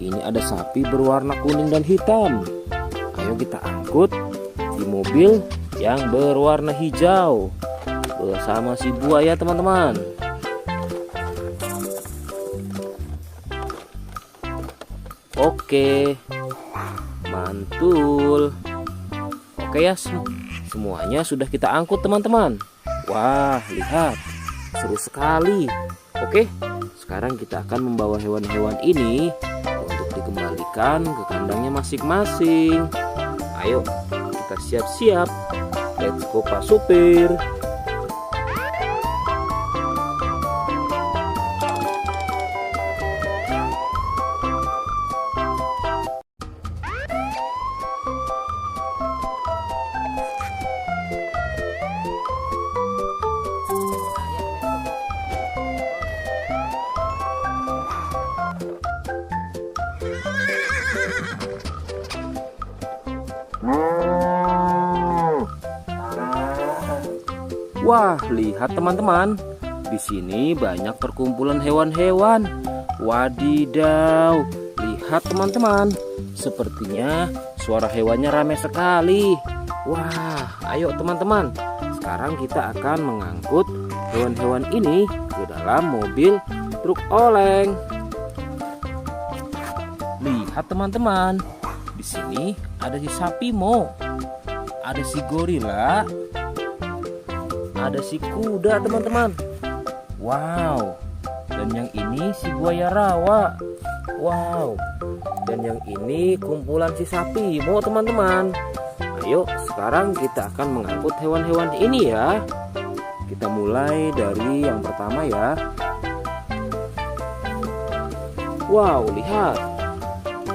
Ini ada sapi berwarna kuning dan hitam. Ayo kita angkut di mobil yang berwarna hijau bersama si buaya teman-teman. Oke, mantul. Oke ya, semuanya sudah kita angkut teman-teman. Wah, lihat, seru sekali. Oke, sekarang kita akan membawa hewan-hewan ini untuk dikembalikan ke kandangnya masing-masing. Ayo, kita siap-siap. Let's go Pak Supir. Wah, lihat teman-teman. Di sini banyak perkumpulan hewan-hewan. Wadidaw, lihat teman-teman. Sepertinya suara hewannya ramai sekali. Wah, ayo teman-teman. Sekarang kita akan mengangkut hewan-hewan ini ke dalam mobil truk oleng. Lihat teman-teman. Di sini ada si sapi Mo. Ada si gorila. Ada si kuda teman-teman. Wow. Dan yang ini si buaya rawa. Wow. Dan yang ini kumpulan si sapi Mo teman-teman. Ayo sekarang kita akan mengangkut hewan-hewan ini ya. Kita mulai dari yang pertama ya. Wow, lihat.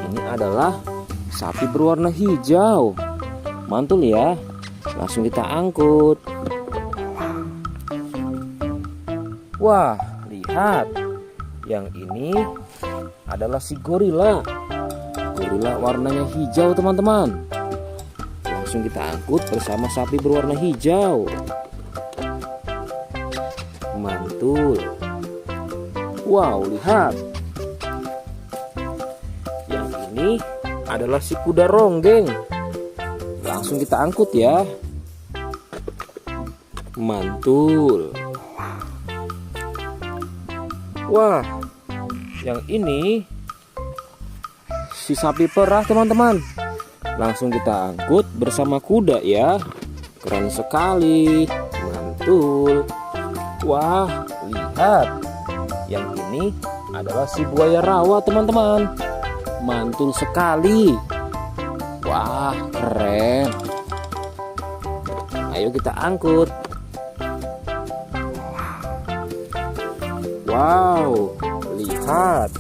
Ini adalah sapi berwarna hijau. Mantul ya. Langsung kita angkut. Wah, lihat. Yang ini adalah si gorila. Gorila warnanya hijau teman-teman. Langsung kita angkut bersama sapi berwarna hijau. Mantul. Wow, lihat. Yang ini adalah si kuda ronggeng. Langsung kita angkut ya. Mantul. Wah, yang ini si sapi perah teman-teman. Langsung kita angkut bersama kuda ya. Keren sekali. Mantul. Wah, lihat. Yang ini adalah si buaya rawa teman-teman. Mantul sekali. Wah, keren. Ayo kita angkut. Wow, lihat.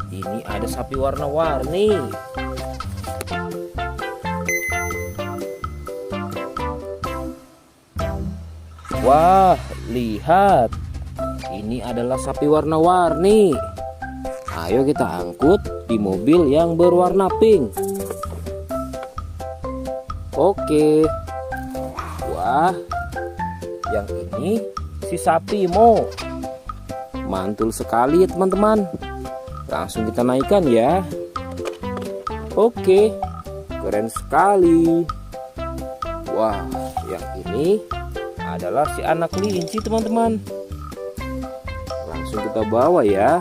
Ini ada sapi warna-warni. Wah, lihat. Ini adalah sapi warna-warni. Ayo kita angkut di mobil yang berwarna pink. Oke. Wah, yang ini si sapi Mo. Mantul sekali ya teman-teman. Langsung kita naikkan ya. Oke, keren sekali. Wah, yang ini adalah si anak kelinci teman-teman. Langsung kita bawa ya.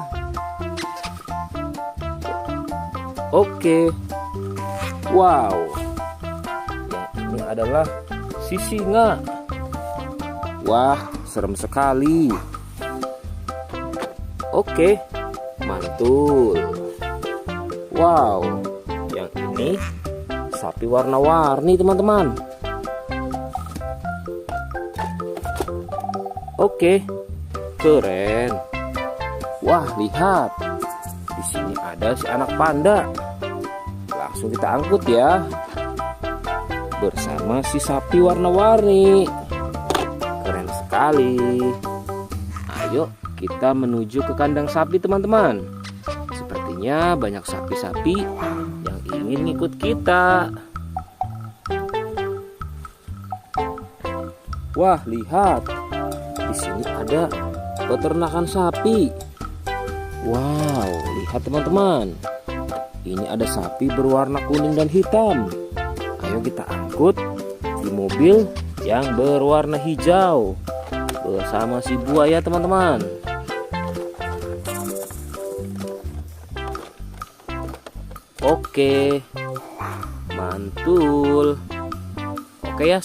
Oke. Wow. Yang ini adalah si singa. Wah, serem sekali. Oke, mantul. Wow, yang ini sapi warna-warni teman-teman. Oke, keren. Wah, lihat. Di sini ada si anak panda. Langsung kita angkut ya. Bersama si sapi warna-warni. Keren sekali. Ayo kita menuju ke kandang sapi teman-teman. Sepertinya banyak sapi-sapi yang ingin ngikut kita. Wah, lihat. Di sini ada peternakan sapi. Wow, lihat teman-teman. Ini ada sapi berwarna kuning dan hitam. Ayo kita angkut di mobil yang berwarna hijau bersama si buaya teman-teman. Oke, mantul. Oke ya,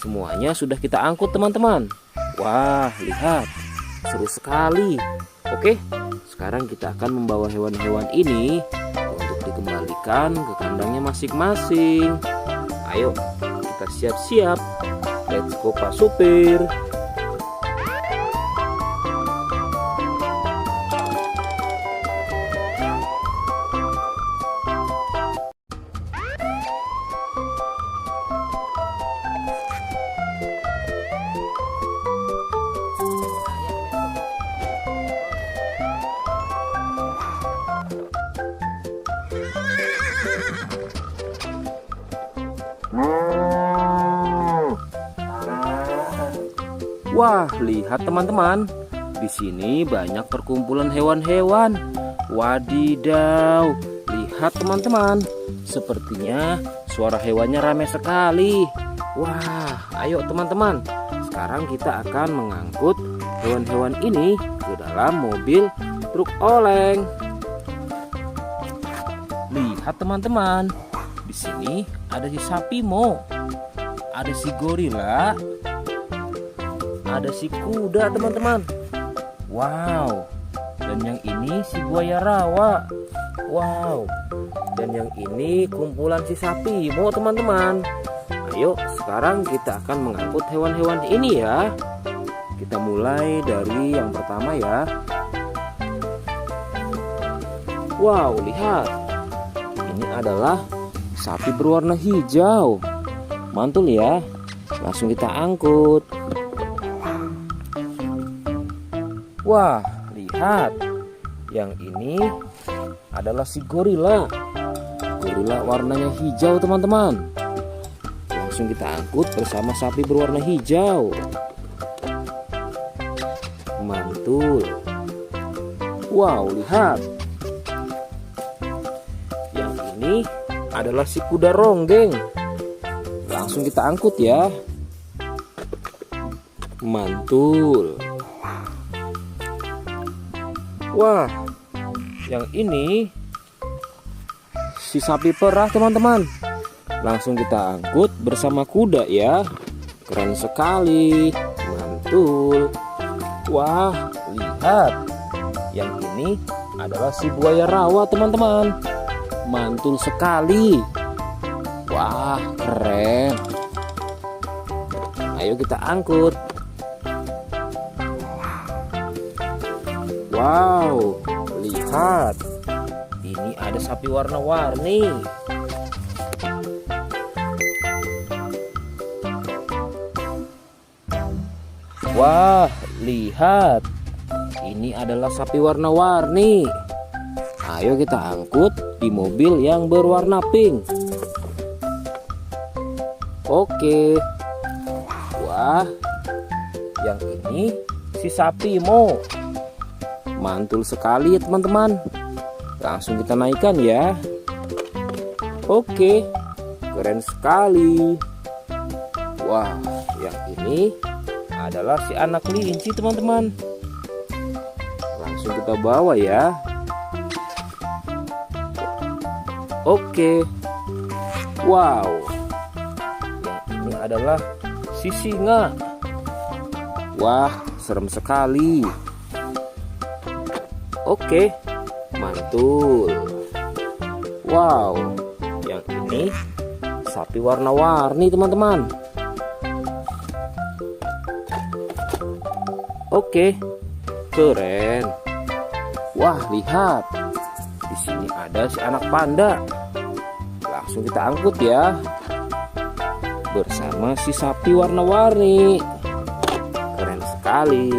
semuanya sudah kita angkut teman-teman. Wah, lihat, seru sekali. Oke, sekarang kita akan membawa hewan-hewan ini untuk dikembalikan ke kandangnya masing-masing. Ayo, kita siap-siap. Let's go Pak Supir. Wah, lihat teman-teman. Di sini banyak perkumpulan hewan-hewan. Wadidaw, lihat teman-teman. Sepertinya suara hewannya ramai sekali. Wah, ayo teman-teman. Sekarang kita akan mengangkut hewan-hewan ini ke dalam mobil truk oleng. Lihat teman-teman. Di sini ada si sapi Mo. Ada si gorila. Ada si kuda teman-teman. Wow. Dan yang ini si buaya rawa. Wow. Dan yang ini kumpulan si sapi Mo teman-teman. Ayo sekarang kita akan mengangkut hewan-hewan ini ya. Kita mulai dari yang pertama ya. Wow, lihat. Ini adalah sapi berwarna hijau. Mantul ya. Langsung kita angkut. Wah, lihat. Yang ini adalah si gorila. Gorila warnanya hijau teman-teman. Langsung kita angkut bersama sapi berwarna hijau. Mantul. Wow, lihat. Yang ini adalah si kuda ronggeng. Langsung kita angkut ya. Mantul. Wah, yang ini si sapi perah teman-teman. Langsung kita angkut bersama kuda ya. Keren sekali. Mantul. Wah, lihat. Yang ini adalah si buaya rawa teman-teman. Mantul sekali. Wah, keren. Ayo kita angkut. Wow, lihat. Ini ada sapi warna-warni. Wah, lihat. Ini adalah sapi warna-warni. Ayo kita angkut di mobil yang berwarna pink. Oke. Wah, yang ini si sapi Mo. Mantul sekali ya teman-teman. Langsung kita naikkan ya. Oke, keren sekali. Wah, yang ini adalah si anak kelinci teman-teman. Langsung kita bawa ya. Oke. Wow. Yang ini adalah si singa. Wah, serem sekali. Oke, mantul. Wow, yang ini sapi warna-warni teman-teman. Oke, keren. Wah, lihat. Di sini ada si anak panda. Langsung kita angkut ya. Bersama si sapi warna-warni. Keren sekali.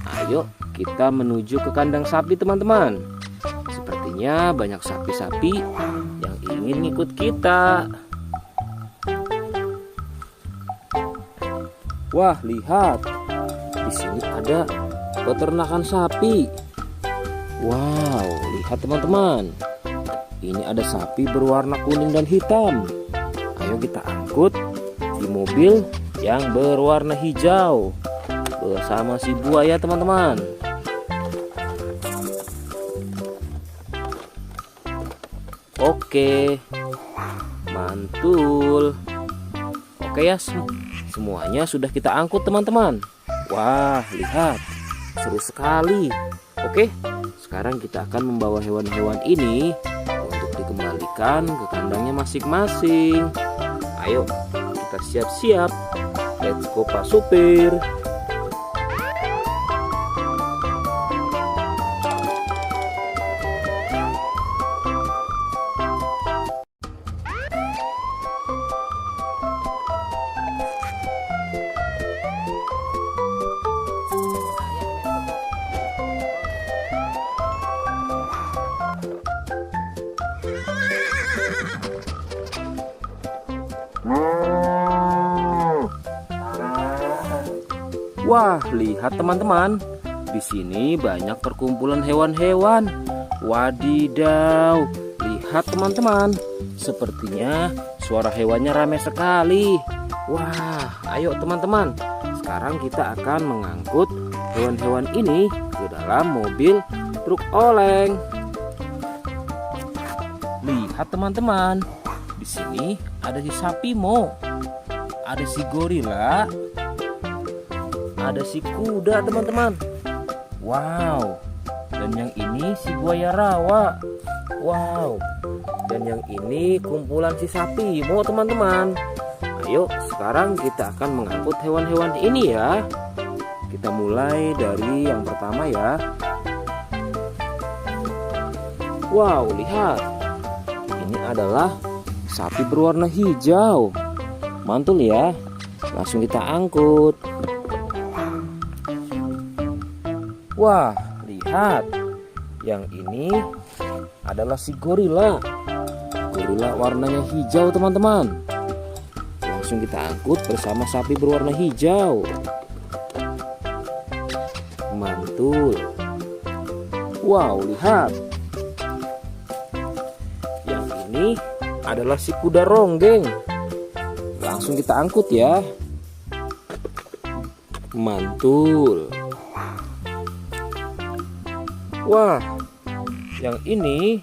Ayo kita menuju ke kandang sapi teman-teman. Sepertinya banyak sapi-sapi yang ingin ngikut kita. Wah, lihat. Di sini ada peternakan sapi. Wow, lihat teman-teman. Ini ada sapi berwarna kuning dan hitam. Ayo kita angkut di mobil yang berwarna hijau bersama si buaya teman-teman. Oke, mantul. Oke ya, semuanya sudah kita angkut teman-teman. Wah, lihat, seru sekali. Oke, sekarang kita akan membawa hewan-hewan ini untuk dikembalikan ke kandangnya masing-masing. Ayo, kita siap-siap. Let's go Pak Supir. Wah, lihat teman-teman. Di sini banyak perkumpulan hewan-hewan. Wadidaw, lihat teman-teman. Sepertinya suara hewannya ramai sekali. Wah, ayo teman-teman. Sekarang kita akan mengangkut hewan-hewan ini ke dalam mobil truk oleng. Lihat teman-teman. Di sini ada si sapi Mo. Ada si gorila. Ada si kuda teman-teman. Wow. Dan yang ini si buaya rawa. Wow. Dan yang ini kumpulan si sapi Mo teman-teman. Ayo sekarang kita akan mengangkut hewan-hewan ini ya. Kita mulai dari yang pertama ya. Wow, lihat. Ini adalah sapi berwarna hijau. Mantul ya. Langsung kita angkut. Wah, lihat. Yang ini adalah si gorila. Gorila warnanya hijau teman-teman. Langsung kita angkut bersama sapi berwarna hijau. Mantul. Wow, lihat. Yang ini adalah si kuda ronggeng. Langsung kita angkut ya. Mantul. Wah, yang ini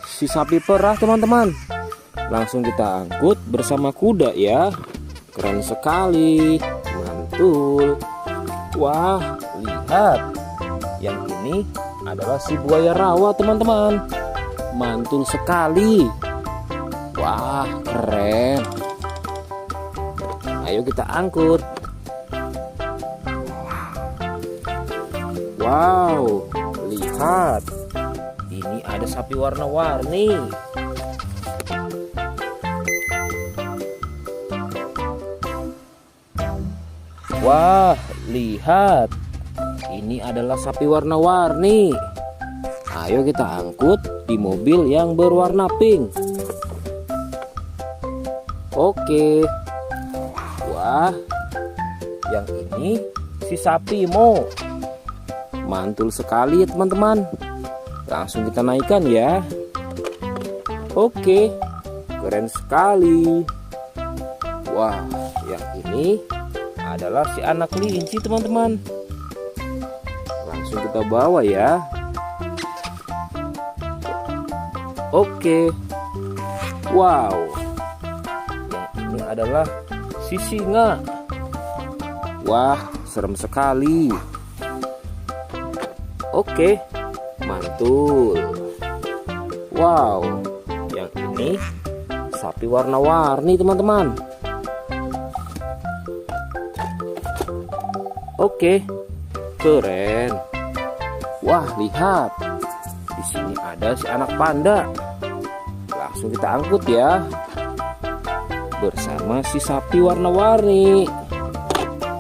si sapi perah teman-teman. Langsung kita angkut bersama kuda ya. Keren sekali. Mantul. Wah, lihat. Yang ini adalah si buaya rawa teman-teman. Mantul sekali. Wah, keren. Ayo kita angkut. Wow, lihat. Ini ada sapi warna-warni. Wah, lihat. Ini adalah sapi warna-warni. Ayo kita angkut di mobil yang berwarna pink. Oke. Wah, yang ini si sapi Mo. Mantul sekali ya teman-teman. Langsung kita naikkan ya. Oke, keren sekali. Wah, yang ini adalah si anak kelinci teman-teman. Langsung kita bawa ya. Oke. Wow. Yang ini adalah si singa. Wah, serem sekali. Oke, mantul. Wow, yang ini sapi warna-warni teman-teman. Oke, keren. Wah, lihat. Di sini ada si anak panda. Langsung kita angkut ya. Bersama si sapi warna-warni.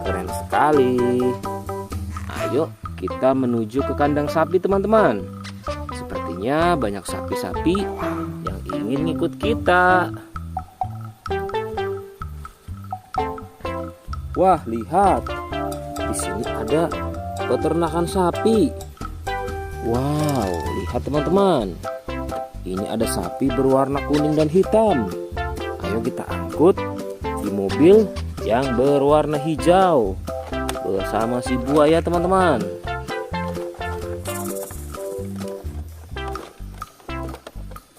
Keren sekali. Ayo kita menuju ke kandang sapi teman-teman. Sepertinya banyak sapi-sapi yang ingin ngikut kita. Wah, lihat. Di sini ada peternakan sapi. Wow, lihat teman-teman. Ini ada sapi berwarna kuning dan hitam. Ayo kita angkut di mobil yang berwarna hijau bersama si buaya teman-teman.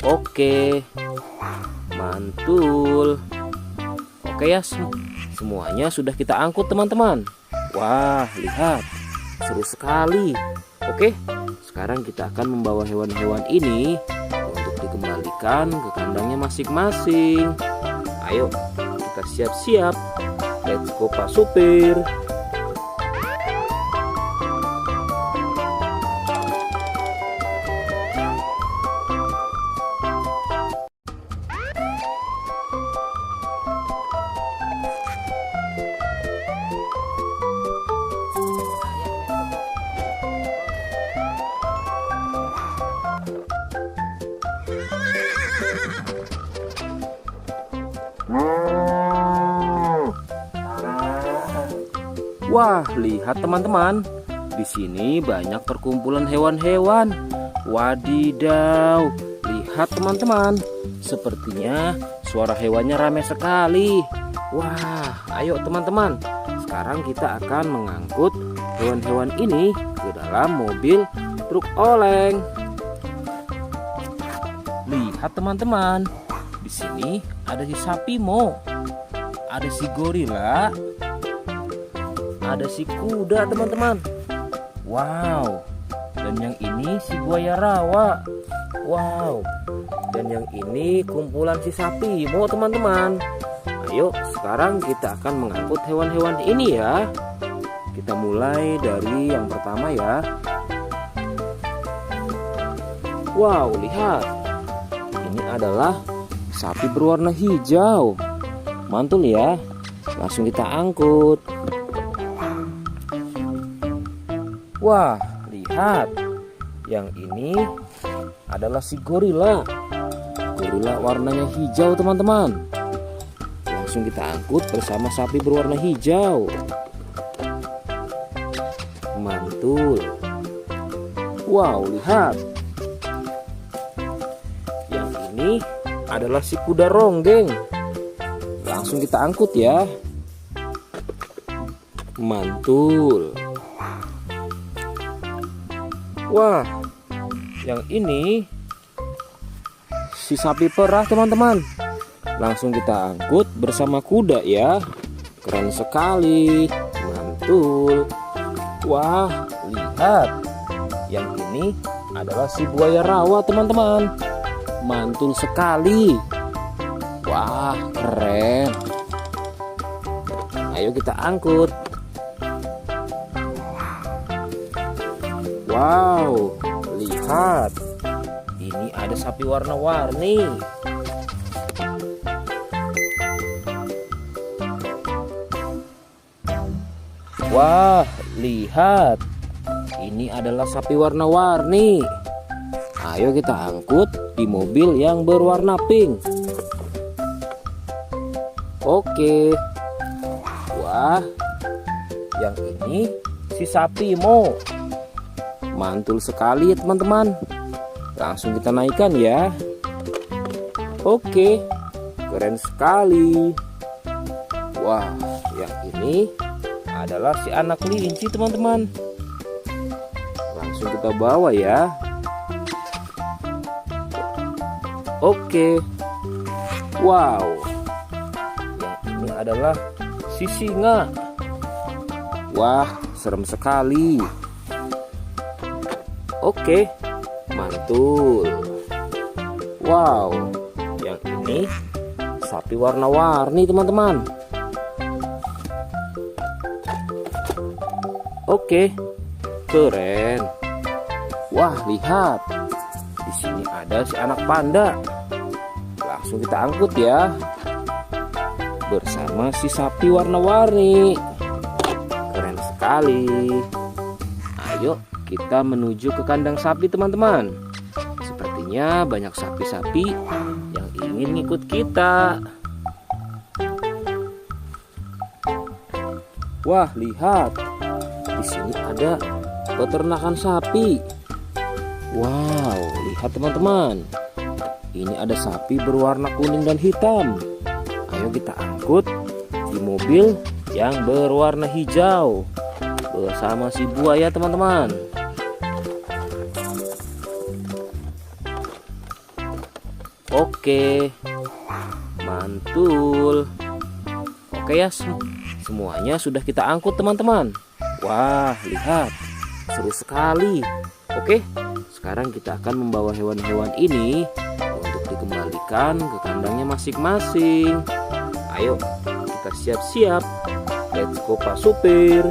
Oke, mantul. Oke ya, semuanya sudah kita angkut teman-teman. Wah, lihat, seru sekali. Oke, sekarang kita akan membawa hewan-hewan ini untuk dikembalikan ke kandangnya masing-masing. Ayo, kita siap-siap. Let's go Pak Supir. Wah, lihat teman-teman. Di sini banyak perkumpulan hewan-hewan. Wadidaw, lihat teman-teman. Sepertinya suara hewannya ramai sekali. Wah, ayo teman-teman. Sekarang kita akan mengangkut hewan-hewan ini ke dalam mobil truk oleng. Lihat teman-teman. Di sini ada si sapi Mo, ada si gorila, ada si kuda teman-teman. Wow. Dan yang ini si buaya rawa. Wow. Dan yang ini kumpulan si sapi Mo teman-teman. Ayo sekarang kita akan mengangkut hewan-hewan ini ya. Kita mulai dari yang pertama ya. Wow, lihat. Ini adalah sapi berwarna hijau. Mantul ya. Langsung kita angkut. Wah, lihat. Yang ini adalah si gorila. Gorila warnanya hijau teman-teman. Langsung kita angkut bersama sapi berwarna hijau. Mantul. Wow, lihat. Yang ini adalah si kuda ronggeng. Langsung kita angkut ya. Mantul. Wah, yang ini si sapi perah teman-teman. Langsung kita angkut bersama kuda ya. Keren sekali. Mantul. Wah, lihat. Yang ini adalah si buaya rawa teman-teman. Mantul sekali. Wah, keren. Ayo kita angkut. Wow, lihat. Ini ada sapi warna-warni. Wah, lihat. Ini adalah sapi warna-warni. Ayo kita angkut di mobil yang berwarna pink. Oke. Wah, yang ini si sapi Mo. Mantul sekali ya teman-teman. Langsung kita naikkan ya. Oke, keren sekali. Wah, yang ini adalah si anak kelinci teman-teman. Langsung kita bawa ya. Oke. Wow. Yang ini adalah si singa. Wah, serem sekali. Oke, mantul. Wow, yang ini sapi warna-warni teman-teman. Oke, keren. Wah, lihat. Di sini ada si anak panda. Langsung kita angkut ya. Bersama si sapi warna-warni. Keren sekali. Ayo kita menuju ke kandang sapi teman-teman. Sepertinya banyak sapi-sapi yang ingin ngikut kita. Wah, lihat. Di sini ada peternakan sapi. Wow, lihat teman-teman. Ini ada sapi berwarna kuning dan hitam. Ayo kita angkut di mobil yang berwarna hijau bersama si buaya teman-teman. Oke, mantul. Oke ya, semuanya sudah kita angkut teman-teman. Wah, lihat, seru sekali. Oke, sekarang kita akan membawa hewan-hewan ini untuk dikembalikan ke kandangnya masing-masing. Ayo, kita siap-siap. Let's go Pak Supir.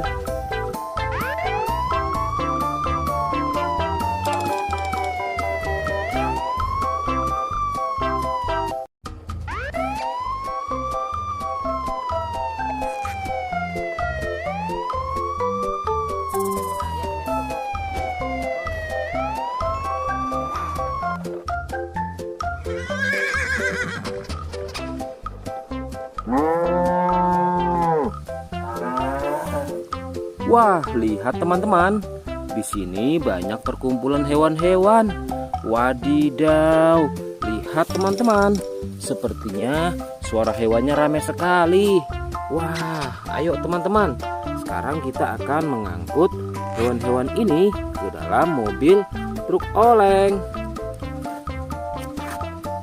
Wah, lihat teman-teman. Di sini banyak perkumpulan hewan-hewan. Wadidaw, lihat teman-teman. Sepertinya suara hewannya ramai sekali. Wah, ayo teman-teman. Sekarang kita akan mengangkut hewan-hewan ini ke dalam mobil truk oleng.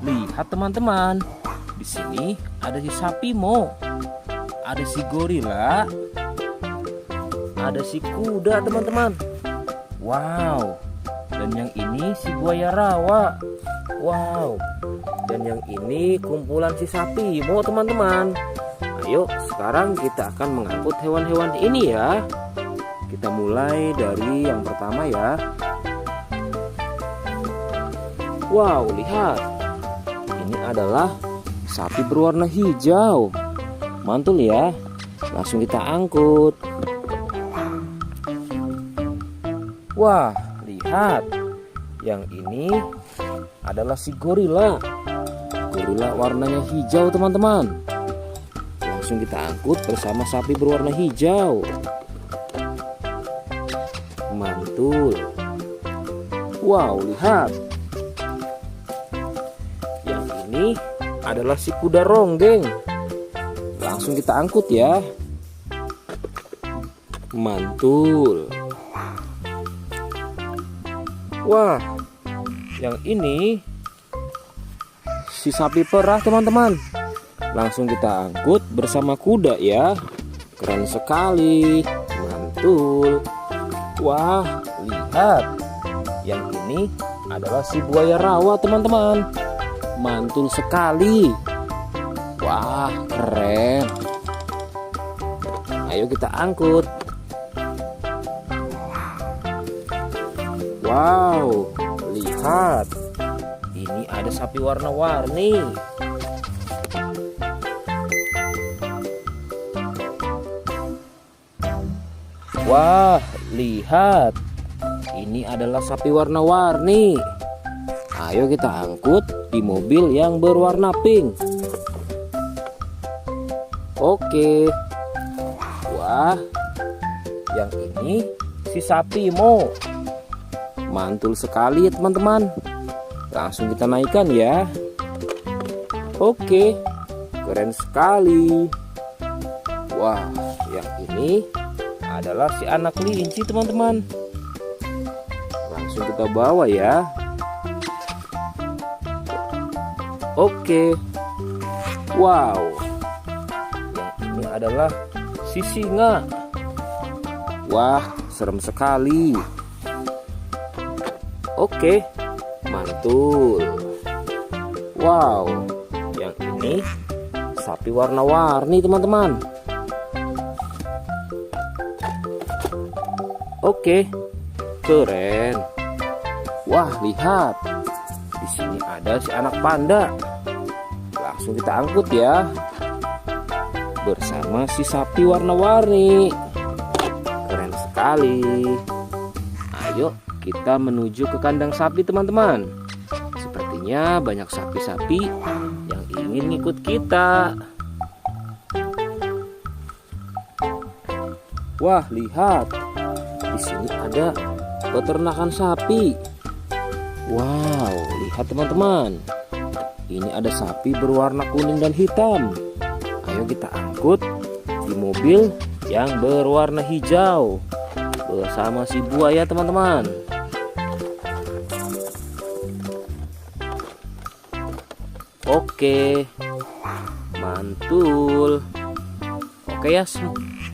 Lihat teman-teman. Di sini ada si sapi Mo. Ada si gorila. Ada si kuda teman-teman. Wow. Dan yang ini si buaya rawa. Wow. Dan yang ini kumpulan si sapi Mo teman-teman. Ayo sekarang kita akan mengangkut hewan-hewan ini ya. Kita mulai dari yang pertama ya. Wow, lihat. Ini adalah sapi berwarna hijau. Mantul ya. Langsung kita angkut. Wah, lihat. Yang ini adalah si gorila. Gorila warnanya hijau teman-teman. Langsung kita angkut bersama sapi berwarna hijau. Mantul. Wow, lihat. Yang ini adalah si kuda ronggeng. Langsung kita angkut ya. Mantul. Wah, yang ini si sapi perah teman-teman. Langsung kita angkut bersama kuda ya. Keren sekali. Mantul. Wah, lihat. Yang ini adalah si buaya rawa teman-teman. Mantul sekali. Wah, keren. Ayo kita angkut. Wow, lihat. Ini ada sapi warna-warni. Wah, lihat. Ini adalah sapi warna-warni. Ayo kita angkut di mobil yang berwarna pink. Oke. Wah, yang ini si sapi Mo. Mantul sekali ya teman-teman. Langsung kita naikkan ya. Oke, keren sekali. Wah, yang ini adalah si anak kelinci teman-teman. Langsung kita bawa ya. Oke. Wow. Yang ini adalah si singa. Wah, serem sekali. Oke, mantul. Wow, yang ini sapi warna-warni teman-teman. Oke, keren. Wah, lihat. Di sini ada si anak panda. Langsung kita angkut ya. Bersama si sapi warna-warni. Keren sekali. Ayo kita menuju ke kandang sapi teman-teman. Sepertinya banyak sapi-sapi yang ingin ngikut kita. Wah, lihat. Di sini ada peternakan sapi. Wow, lihat teman-teman. Ini ada sapi berwarna kuning dan hitam. Ayo kita angkut di mobil yang berwarna hijau bersama si buaya teman-teman. Oke, mantul. Oke ya,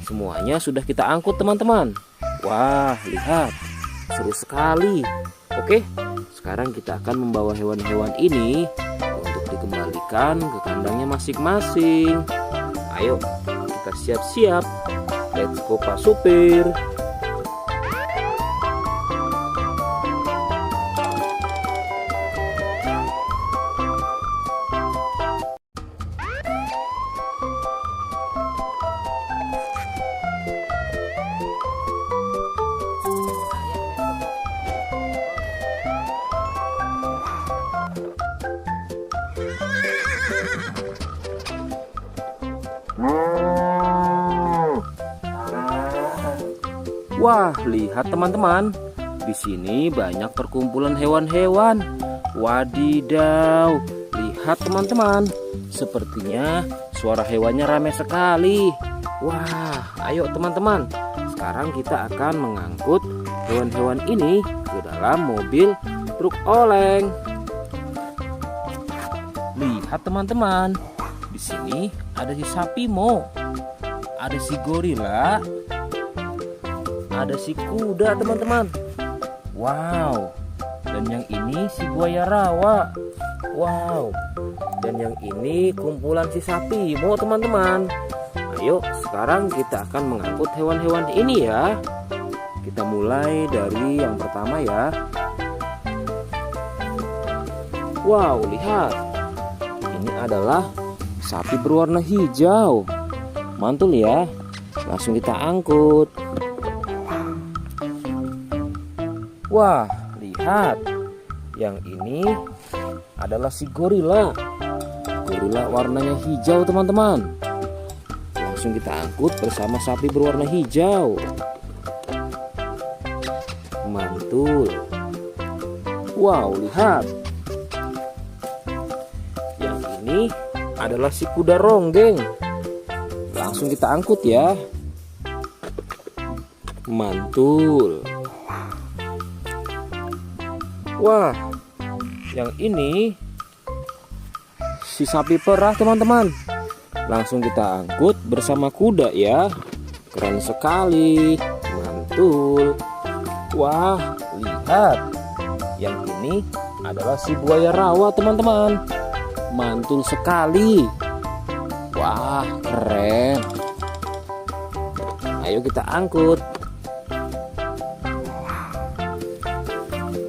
semuanya sudah kita angkut teman-teman. Wah, lihat, seru sekali. Oke, sekarang kita akan membawa hewan-hewan ini untuk dikembalikan ke kandangnya masing-masing. Ayo, kita siap-siap. Let's go Pak Supir. Wah, lihat teman-teman. Di sini banyak perkumpulan hewan-hewan. Wadidaw, lihat teman-teman. Sepertinya suara hewannya ramai sekali. Wah, ayo teman-teman. Sekarang kita akan mengangkut hewan-hewan ini ke dalam mobil truk oleng. Lihat teman-teman. Di sini ada si sapi Mo, ada si gorila, ada si kuda teman-teman. Wow. Dan yang ini si buaya rawa. Wow. Dan yang ini kumpulan si sapi Mo teman-teman. Ayo sekarang kita akan mengangkut hewan-hewan ini ya. Kita mulai dari yang pertama ya. Wow, lihat. Ini adalah sapi berwarna hijau. Mantul ya. Langsung kita angkut. Wah, lihat. Yang ini adalah si gorila. Gorila warnanya hijau teman-teman. Langsung kita angkut bersama sapi berwarna hijau. Mantul. Wow, lihat. Yang ini adalah si kuda ronggeng. Langsung kita angkut ya. Mantul. Wah, yang ini si sapi perah teman-teman. Langsung kita angkut bersama kuda ya. Keren sekali. Mantul. Wah, lihat. Yang ini adalah si buaya rawa teman-teman. Mantul sekali. Wah, keren. Ayo kita angkut.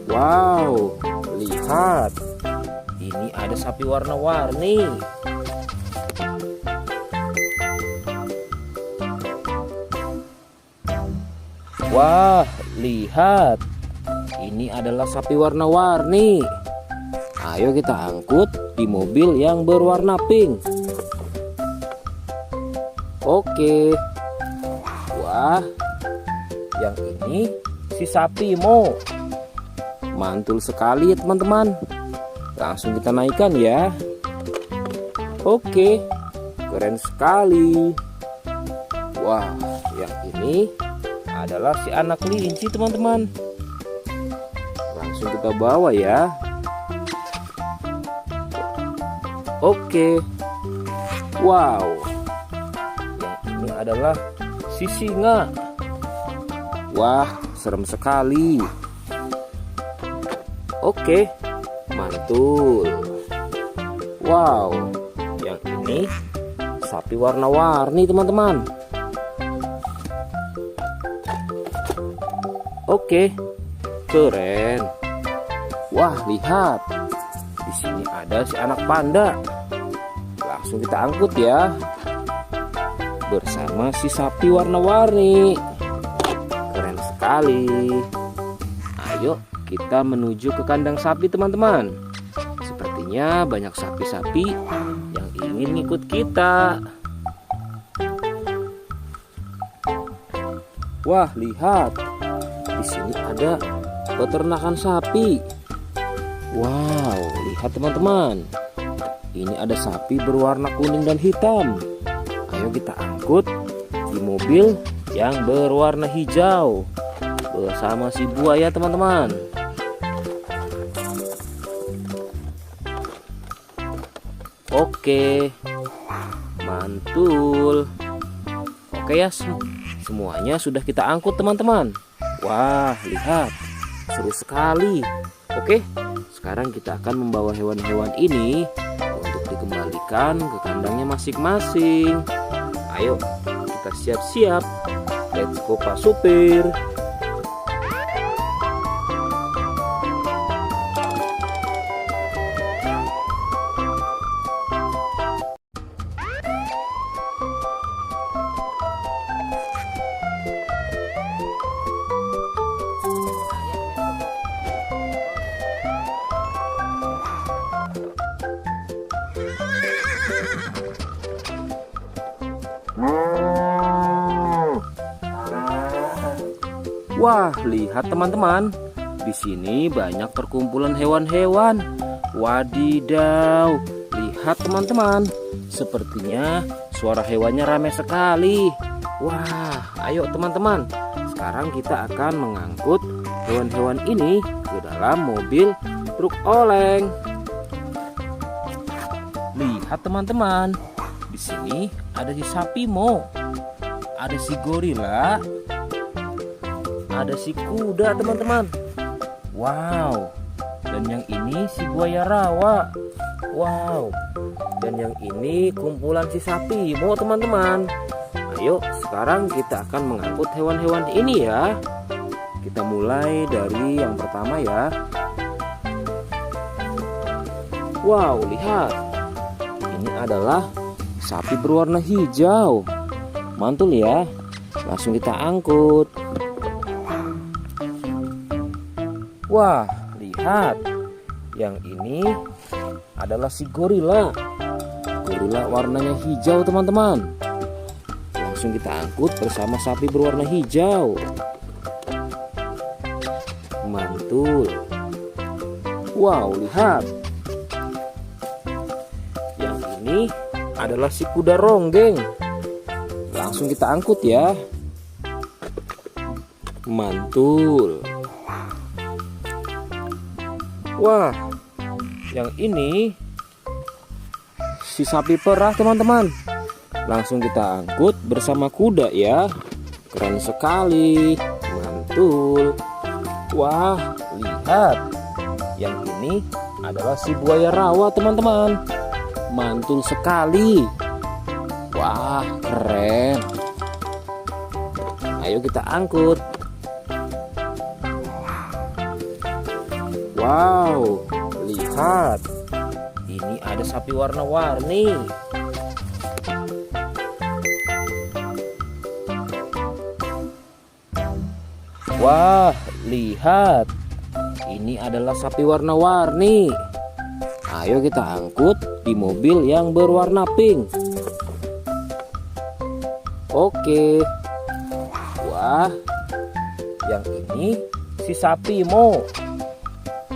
Wow, lihat. Ini ada sapi warna-warni. Wah, lihat. Ini adalah sapi warna-warni. Ayo kita angkut di mobil yang berwarna pink. Oke. Wah, yang ini si sapi Mo. Mantul sekali ya teman-teman. Langsung kita naikkan ya. Oke, keren sekali. Wah, yang ini adalah si anak kelinci teman-teman. Langsung kita bawa ya. Oke. Wow. Yang ini adalah si singa. Wah, serem sekali. Oke, mantul. Wow, yang ini sapi warna-warni teman-teman. Oke, keren. Wah, lihat. Di sini ada si anak panda. Langsung kita angkut ya. Bersama si sapi warna-warni. Keren sekali. Ayo kita menuju ke kandang sapi teman-teman. Sepertinya banyak sapi-sapi yang ingin ngikut kita. Wah, lihat. Di sini ada peternakan sapi. Wow, lihat teman-teman. Ini ada sapi berwarna kuning dan hitam. Ayo kita angkut di mobil yang berwarna hijau bersama si buaya teman-teman. Oke, mantul. Oke ya, semuanya sudah kita angkut teman-teman. Wah, lihat, seru sekali. Oke, sekarang kita akan membawa hewan-hewan ini untuk dikembalikan ke kandangnya masing-masing. Ayo, kita siap-siap. Let's go Pak Supir. Wah, lihat teman-teman. Di sini banyak perkumpulan hewan-hewan. Wadidaw, lihat teman-teman. Sepertinya suara hewannya ramai sekali. Wah, ayo teman-teman. Sekarang kita akan mengangkut hewan-hewan ini ke dalam mobil truk oleng. Lihat teman-teman. Di sini ada si sapi Mo. Ada si gorila. Ada si kuda teman-teman. Wow. Dan yang ini si buaya rawa. Wow. Dan yang ini kumpulan si sapi Mo teman-teman. Ayo sekarang kita akan mengangkut hewan-hewan ini ya. Kita mulai dari yang pertama ya. Wow, lihat. Ini adalah sapi berwarna hijau. Mantul ya. Langsung kita angkut. Wah, lihat. Yang ini adalah si gorila. Gorila warnanya hijau teman-teman. Langsung kita angkut bersama sapi berwarna hijau. Mantul. Wow, lihat. Yang ini adalah si kuda ronggeng. Langsung kita angkut ya. Mantul. Wah, yang ini si sapi perah teman-teman. Langsung kita angkut bersama kuda ya. Keren sekali. Mantul. Wah, lihat. Yang ini adalah si buaya rawa teman-teman. Mantul sekali. Wah, keren. Ayo kita angkut. Wow, lihat. Ini ada sapi warna-warni. Wah, lihat. Ini adalah sapi warna-warni. Ayo kita angkut di mobil yang berwarna pink. Oke. Wah, yang ini si sapi Mo.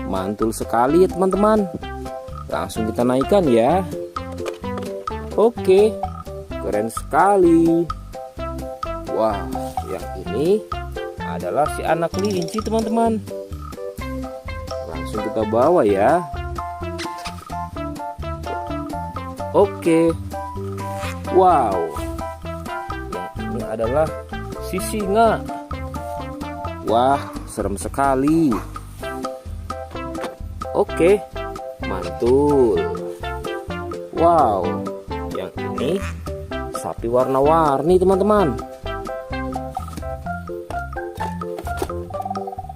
Mantul sekali ya teman-teman. Langsung kita naikkan ya. Oke, keren sekali. Wah, yang ini adalah si anak kelinci teman-teman. Langsung kita bawa ya. Oke. Wow. Yang ini adalah si singa. Wah, serem sekali. Oke, mantul. Wow, yang ini sapi warna-warni teman-teman.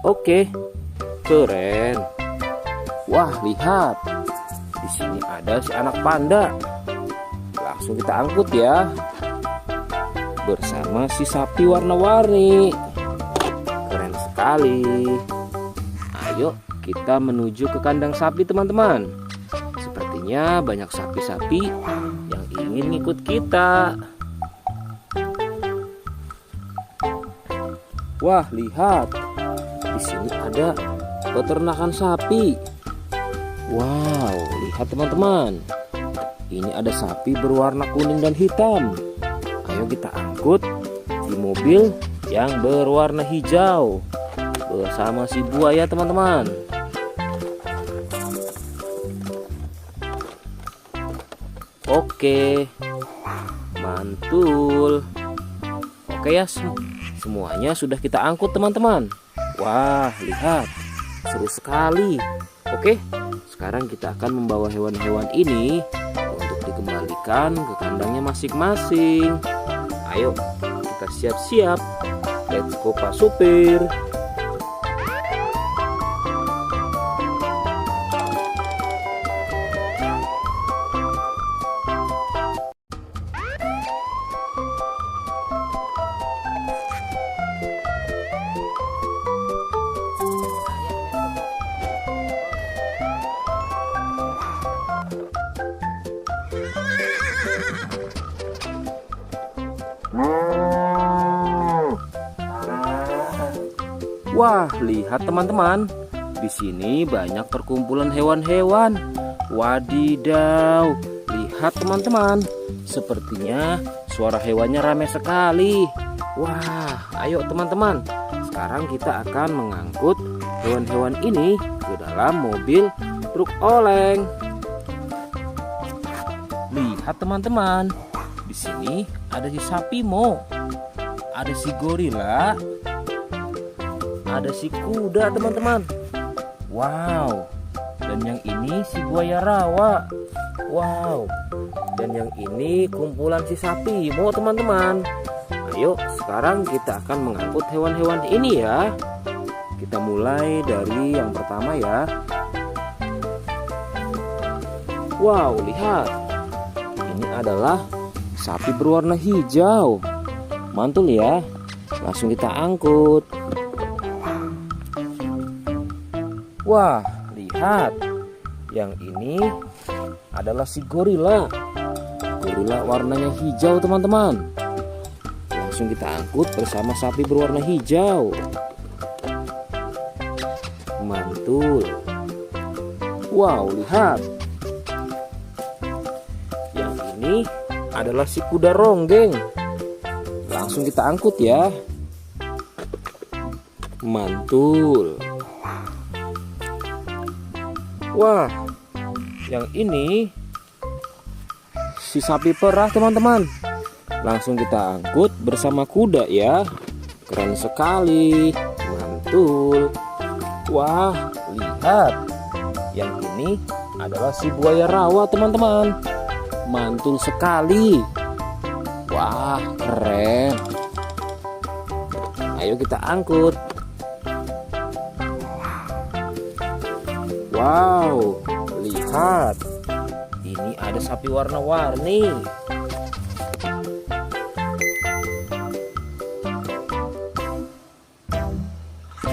Oke, keren. Wah, lihat. Di sini ada si anak panda. Langsung kita angkut ya. Bersama si sapi warna-warni. Keren sekali. Ayo kita menuju ke kandang sapi teman-teman. Sepertinya banyak sapi-sapi yang ingin ngikut kita. Wah, lihat. Di sini ada peternakan sapi. Wow, lihat teman-teman. Ini ada sapi berwarna kuning dan hitam. Ayo kita angkut di mobil yang berwarna hijau bersama si buaya teman-teman. Oke, mantul. Oke ya, semuanya sudah kita angkut teman-teman. Wah, lihat, seru sekali. Oke, sekarang kita akan membawa hewan-hewan ini untuk dikembalikan ke kandangnya masing-masing. Ayo, kita siap-siap. Let's go Pak Supir. Wah, lihat teman-teman. Di sini banyak perkumpulan hewan-hewan. Wadidaw, lihat teman-teman. Sepertinya suara hewannya ramai sekali. Wah, ayo teman-teman. Sekarang kita akan mengangkut hewan-hewan ini ke dalam mobil truk oleng. Lihat teman-teman. Di sini ada si sapi Mo. Ada si gorila. Ada si kuda teman-teman. Wow. Dan yang ini si buaya rawa. Wow. Dan yang ini kumpulan si sapi Mo teman-teman. Ayo sekarang kita akan mengangkut hewan-hewan ini ya. Kita mulai dari yang pertama ya. Wow, lihat. Ini adalah sapi berwarna hijau. Mantul ya. Langsung kita angkut. Wah, lihat. Yang ini adalah si gorila. Gorila warnanya hijau teman-teman. Langsung kita angkut bersama sapi berwarna hijau. Mantul. Wow, lihat. Yang ini adalah si kuda ronggeng. Langsung kita angkut ya. Mantul. Wah, yang ini si sapi perah teman-teman. Langsung kita angkut bersama kuda ya. Keren sekali. Mantul. Wah, lihat. Yang ini adalah si buaya rawa teman-teman. Mantul sekali. Wah, keren. Ayo kita angkut. Wow, lihat. Ini ada sapi warna-warni.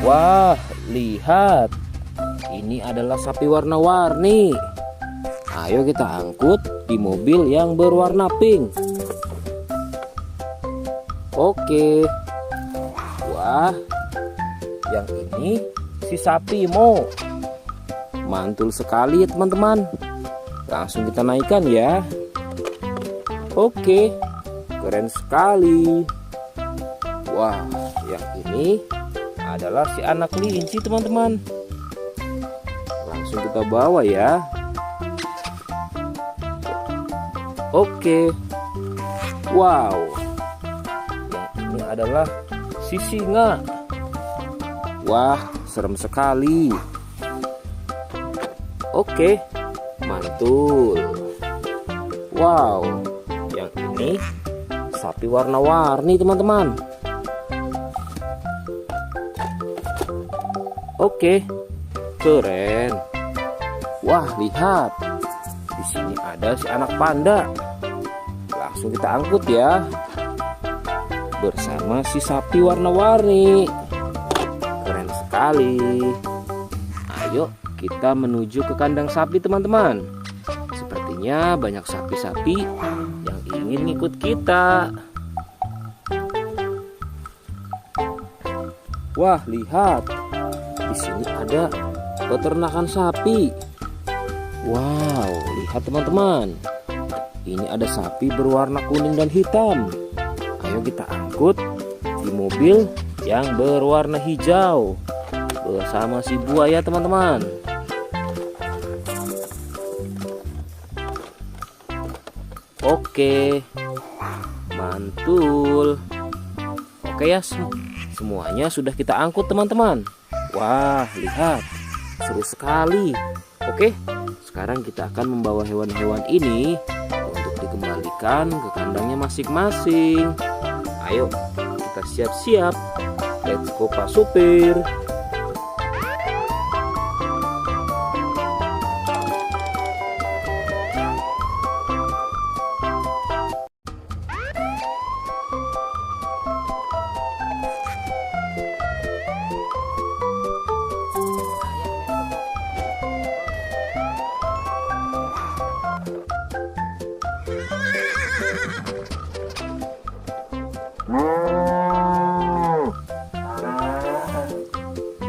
Wah, lihat. Ini adalah sapi warna-warni. Ayo kita angkut di mobil yang berwarna pink. Oke. Wah, yang ini si sapi Mo. Mantul sekali ya teman-teman. Langsung kita naikkan ya. Oke, keren sekali. Wah, yang ini adalah si anak kelinci teman-teman. Langsung kita bawa ya. Oke. Wow. Yang ini adalah si singa. Wah, serem sekali. Oke, mantul. Wow, yang ini sapi warna-warni teman-teman. Oke, keren. Wah, lihat. Di sini ada si anak panda. Langsung kita angkut ya. Bersama si sapi warna-warni. Keren sekali. Ayo kita menuju ke kandang sapi teman-teman. Sepertinya banyak sapi-sapi yang ingin ikut kita. Wah, lihat. Di sini ada peternakan sapi. Wow, lihat teman-teman. Ini ada sapi berwarna kuning dan hitam. Ayo kita angkut di mobil yang berwarna hijau bersama si buaya teman-teman. Oke, mantul. Oke ya, semuanya sudah kita angkut teman-teman. Wah, lihat, seru sekali. Oke, sekarang kita akan membawa hewan-hewan ini untuk dikembalikan ke kandangnya masing-masing. Ayo, kita siap-siap. Let's go Pak Supir.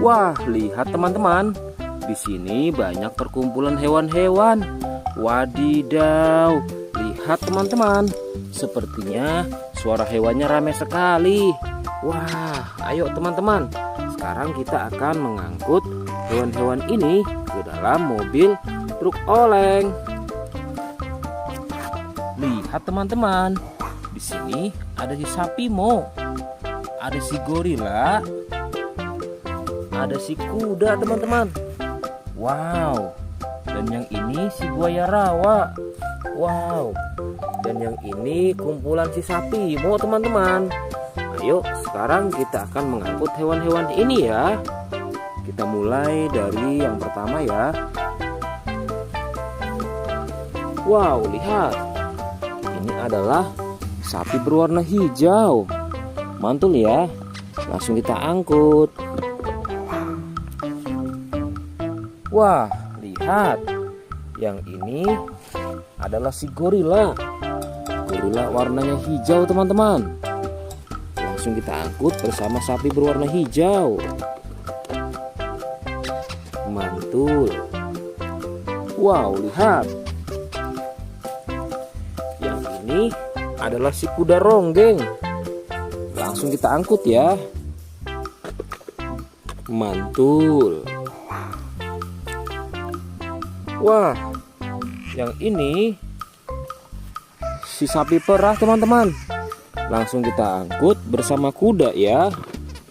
Wah, lihat teman-teman. Di sini banyak perkumpulan hewan-hewan. Wadidaw, lihat teman-teman. Sepertinya suara hewannya ramai sekali. Wah, ayo teman-teman. Sekarang kita akan mengangkut hewan-hewan ini ke dalam mobil truk oleng. Lihat teman-teman. Di sini ada si sapi Mo. Ada si gorila. Ada si kuda teman-teman. Wow. Dan yang ini si buaya rawa. Wow. Dan yang ini kumpulan si sapi Mo teman-teman. Ayo sekarang kita akan mengangkut hewan-hewan ini ya. Kita mulai dari yang pertama ya. Wow, lihat. Ini adalah sapi berwarna hijau. Mantul ya. Langsung kita angkut. Wah, lihat. Yang ini adalah si gorila. Gorila warnanya hijau teman-teman. Langsung kita angkut bersama sapi berwarna hijau. Mantul. Wow, lihat. Yang ini adalah si kuda ronggeng. Langsung kita angkut ya. Mantul. Wah, yang ini si sapi perah teman-teman. Langsung kita angkut bersama kuda ya.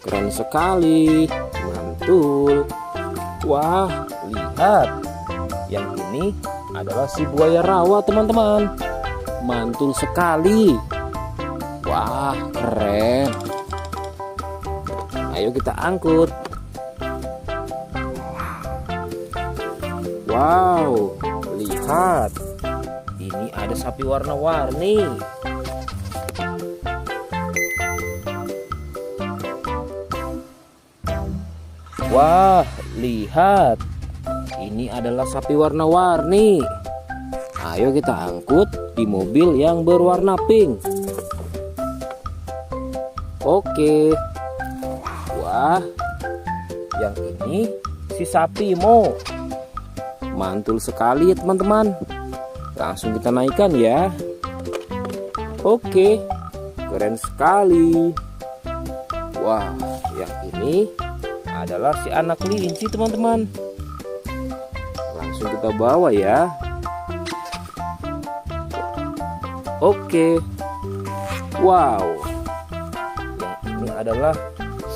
Keren sekali. Mantul. Wah, lihat. Yang ini adalah si buaya rawa teman-teman. Mantul sekali. Wah, keren. Ayo kita angkut. Wow, lihat. Ini ada sapi warna-warni. Wah, lihat. Ini adalah sapi warna-warni. Ayo kita angkut di mobil yang berwarna pink. Oke. Wah, yang ini si sapi Mo. Mantul sekali ya teman-teman. Langsung kita naikkan ya. Oke, keren sekali. Wah, yang ini adalah si anak kelinci teman-teman. Langsung kita bawa ya. Oke. Wow, yang ini adalah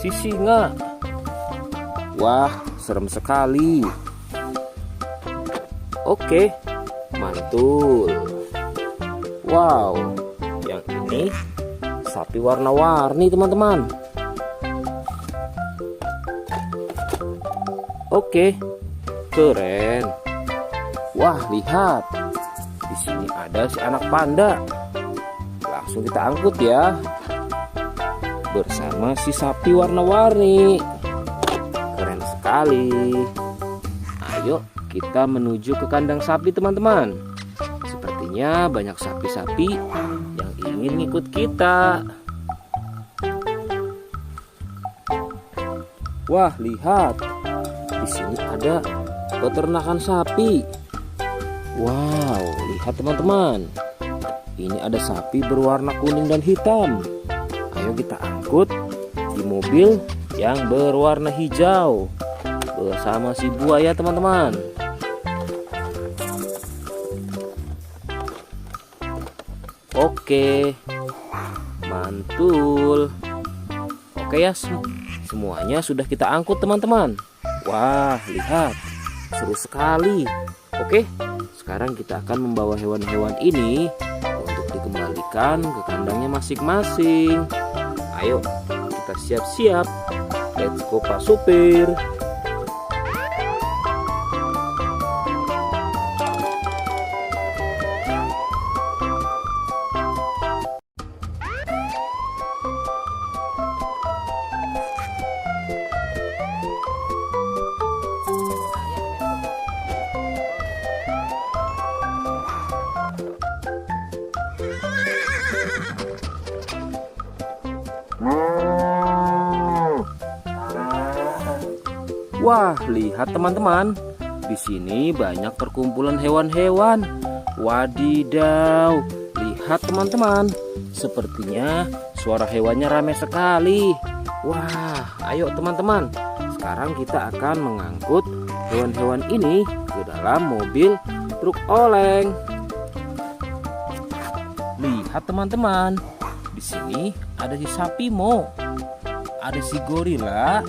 si singa. Wah, serem sekali. Oke, mantul. Wow, yang ini sapi warna-warni teman-teman. Oke, keren. Wah, lihat. Di sini ada si anak panda. Langsung kita angkut ya. Bersama si sapi warna-warni. Keren sekali. Ayo kita menuju ke kandang sapi teman-teman. Sepertinya banyak sapi-sapi yang ingin ikut kita. Wah, lihat. Di sini ada peternakan sapi. Wow, lihat teman-teman. Ini ada sapi berwarna kuning dan hitam. Ayo kita angkut di mobil yang berwarna hijau bersama si buaya teman-teman. Oke, mantul. Oke ya, semuanya sudah kita angkut teman-teman. Wah, lihat, seru sekali. Oke, sekarang kita akan membawa hewan-hewan ini untuk dikembalikan ke kandangnya masing-masing. Ayo, kita siap-siap. Let's go Pak Supir. Wah, lihat teman-teman. Di sini banyak perkumpulan hewan-hewan. Wadidaw, lihat teman-teman. Sepertinya suara hewannya ramai sekali. Wah, ayo teman-teman. Sekarang kita akan mengangkut hewan-hewan ini ke dalam mobil truk oleng. Lihat teman-teman. Di sini ada si sapi Mo. Ada si gorila.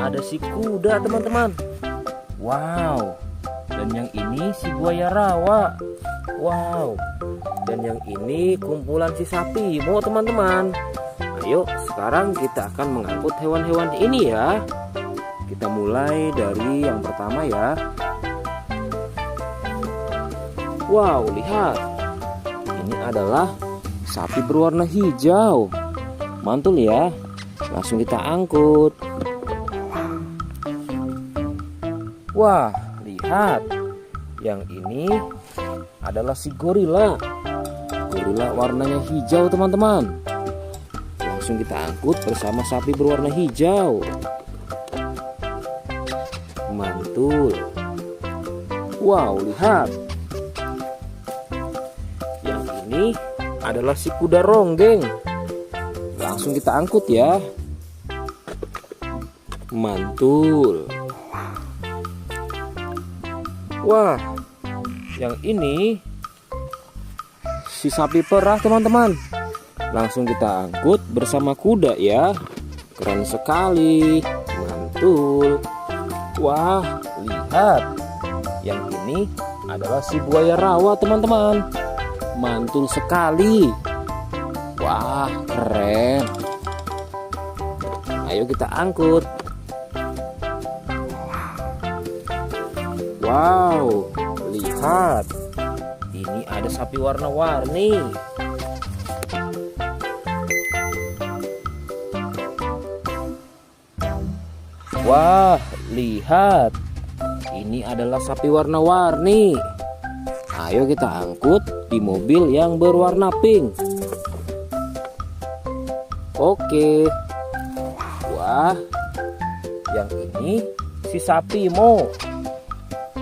Ada si kuda teman-teman. Wow. Dan yang ini si buaya rawa. Wow. Dan yang ini kumpulan si sapi Mo teman-teman. Ayo sekarang kita akan mengangkut hewan-hewan ini ya. Kita mulai dari yang pertama ya. Wow, lihat. Ini adalah sapi berwarna hijau. Mantul ya. Langsung kita angkut. Wah, lihat. Yang ini adalah si gorila. Gorila warnanya hijau teman-teman. Langsung kita angkut bersama sapi berwarna hijau. Mantul. Wow, lihat. Yang ini adalah si kuda ronggeng. Langsung kita angkut ya. Mantul. Wah, yang ini si sapi perah teman-teman. Langsung kita angkut bersama kuda ya. Keren sekali. Mantul. Wah, lihat. Yang ini adalah si buaya rawa teman-teman. Mantul sekali. Wah, keren. Ayo kita angkut. Wow, lihat. Ini ada sapi warna-warni. Wah, lihat. Ini adalah sapi warna-warni. Ayo kita angkut di mobil yang berwarna pink. Oke. Wah, yang ini si sapi Mo.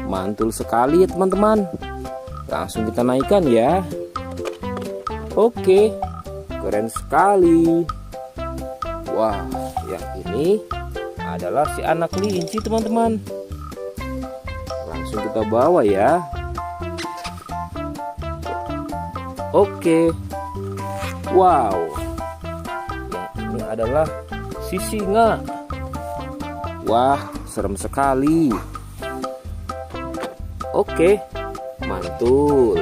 Mantul sekali ya teman-teman. Langsung kita naikkan ya. Oke, keren sekali. Wah, yang ini adalah si anak kelinci teman-teman. Langsung kita bawa ya. Oke. Wow. Yang ini adalah si singa. Wah, serem sekali. Oke, mantul.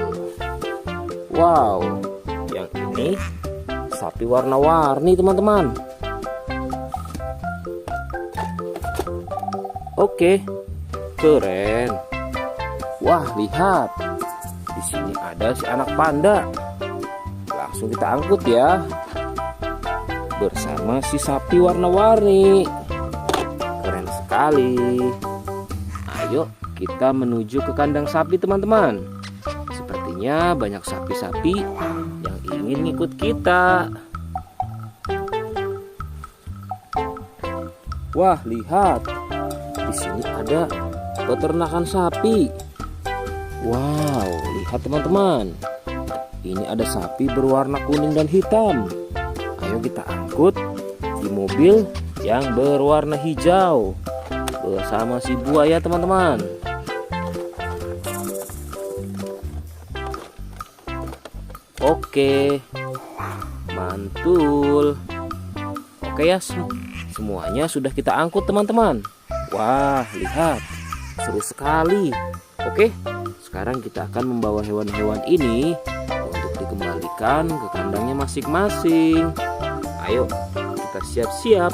Wow, yang ini sapi warna-warni teman-teman. Oke, keren. Wah, lihat. Di sini ada si anak panda. Langsung kita angkut ya. Bersama si sapi warna-warni. Keren sekali. Ayo kita menuju ke kandang sapi teman-teman. Sepertinya banyak sapi-sapi yang ingin ngikut kita. Wah, lihat. Di sini ada peternakan sapi. Wow, lihat teman-teman. Ini ada sapi berwarna kuning dan hitam. Ayo kita angkut di mobil yang berwarna hijau bersama si buaya teman-teman. Oke, mantul. Oke ya, semuanya sudah kita angkut teman-teman. Wah, lihat, seru sekali. Oke, sekarang kita akan membawa hewan-hewan ini untuk dikembalikan ke kandangnya masing-masing. Ayo, kita siap-siap.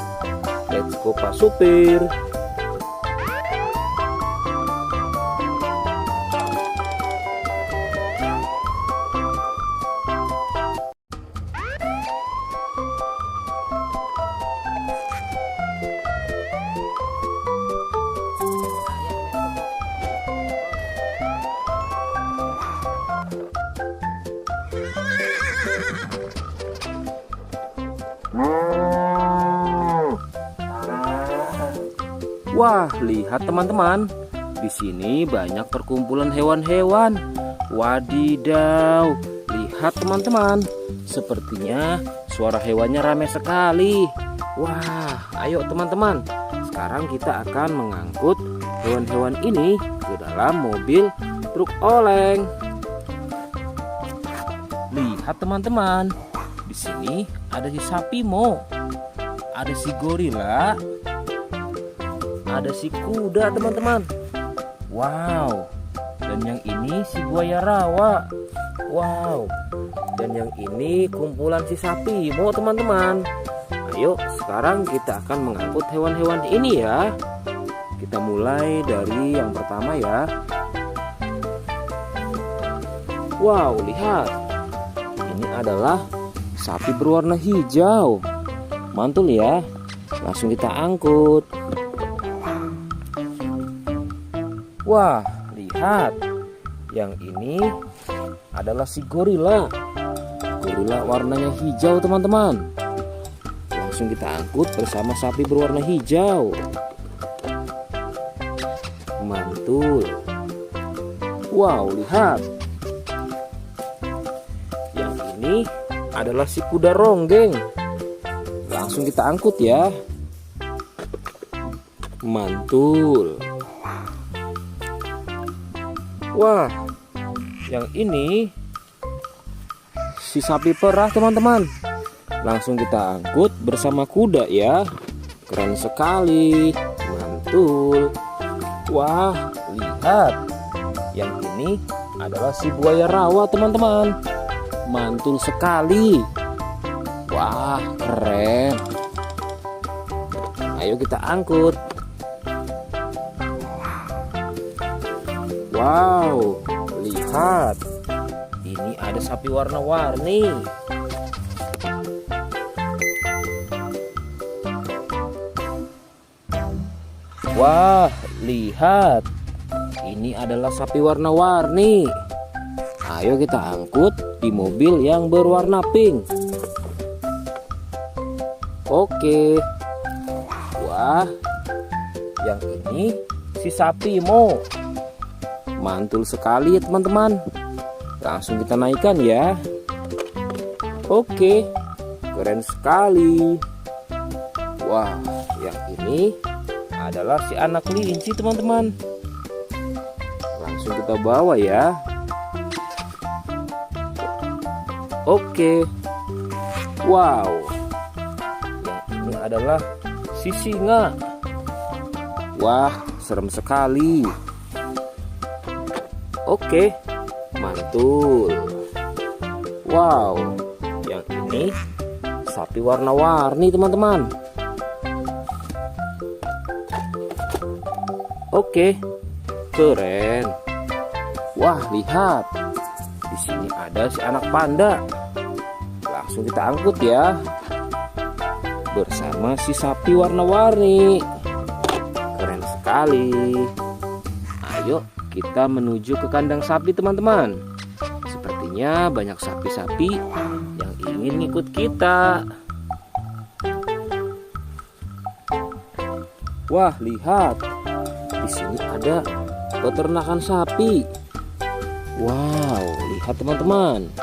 Let's go Pak Supir. Wah, lihat teman-teman. Di sini banyak perkumpulan hewan-hewan. Wadidaw, lihat teman-teman. Sepertinya suara hewannya ramai sekali. Wah, ayo teman-teman. Sekarang kita akan mengangkut hewan-hewan ini ke dalam mobil truk oleng. Lihat teman-teman. Di sini ada si sapi Mo. Ada si gorila. Ada si kuda teman-teman. Wow. Dan yang ini si buaya rawa. Wow. Dan yang ini kumpulan si sapi Mo teman-teman. Ayo sekarang kita akan mengangkut hewan-hewan ini ya. Kita mulai dari yang pertama ya. Wow, lihat. Ini adalah sapi berwarna hijau. Mantul ya. Langsung kita angkut. Wah, lihat. Yang ini adalah si gorila. Gorila warnanya hijau teman-teman. Langsung kita angkut bersama sapi berwarna hijau. Mantul. Wow, lihat. Yang ini adalah si kuda ronggeng. Langsung kita angkut ya. Mantul. Wah, yang ini si sapi perah teman-teman. Langsung kita angkut bersama kuda ya. Keren sekali. Mantul. Wah, lihat. Yang ini adalah si buaya rawa teman-teman. Mantul sekali. Wah, keren. Ayo kita angkut. Wow, lihat. Ini ada sapi warna-warni. Wah, lihat. Ini adalah sapi warna-warni. Ayo kita angkut di mobil yang berwarna pink. Oke. Wah, yang ini si sapi Mo. Mantul sekali ya teman-teman. Langsung kita naikkan ya. Oke, keren sekali. Wah, yang ini adalah si anak kelinci teman-teman. Langsung kita bawa ya. Oke. Wow. Yang ini adalah si singa. Wah, serem sekali. Oke, mantul. Wow, yang ini sapi warna-warni teman-teman. Oke, keren. Wah, lihat. Di sini ada si anak panda. Langsung kita angkut ya. Bersama si sapi warna-warni. Keren sekali. Ayo kita menuju ke kandang sapi teman-teman. Sepertinya banyak sapi-sapi yang ingin ngikut kita. Wah, lihat. Di sini ada peternakan sapi. Wow, lihat teman-teman.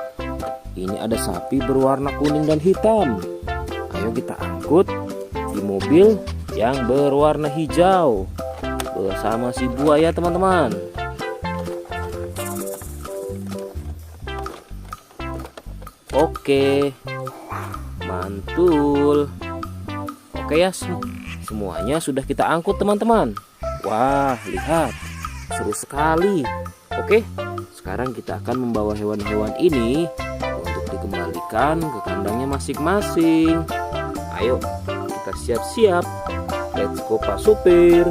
Ini ada sapi berwarna kuning dan hitam. Ayo kita angkut di mobil yang berwarna hijau bersama si buaya teman-teman. Oke, mantul. Oke ya, semuanya sudah kita angkut teman-teman. Wah, lihat, seru sekali. Oke, sekarang kita akan membawa hewan-hewan ini untuk dikembalikan ke kandangnya masing-masing. Ayo, kita siap-siap. Let's go Pak Supir.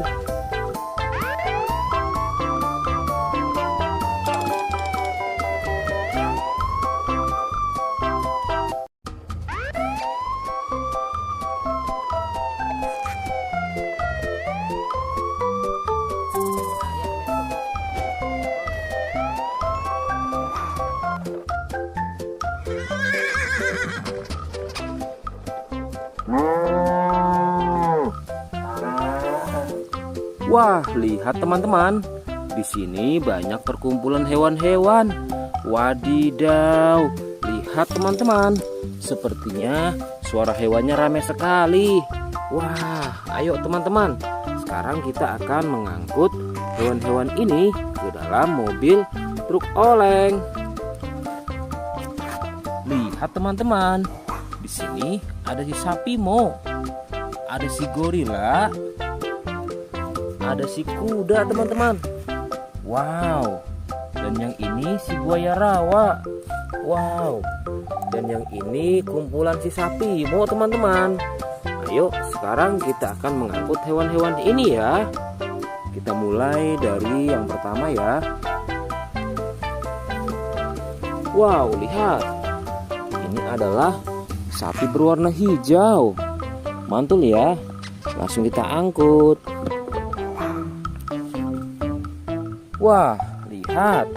Wah, lihat teman-teman. Di sini banyak perkumpulan hewan-hewan. Wadidaw, lihat teman-teman. Sepertinya suara hewannya ramai sekali. Wah, ayo teman-teman. Sekarang kita akan mengangkut hewan-hewan ini ke dalam mobil truk oleng. Lihat teman-teman. Di sini ada si sapi Mo. Ada si gorila. Ada si kuda teman-teman. Wow. Dan yang ini si buaya rawa. Wow. Dan yang ini kumpulan si sapi Mo teman-teman. Ayo sekarang kita akan mengangkut hewan-hewan ini ya. Kita mulai dari yang pertama ya. Wow, lihat. Ini adalah sapi berwarna hijau. Mantul ya. Langsung kita angkut. Wah, lihat.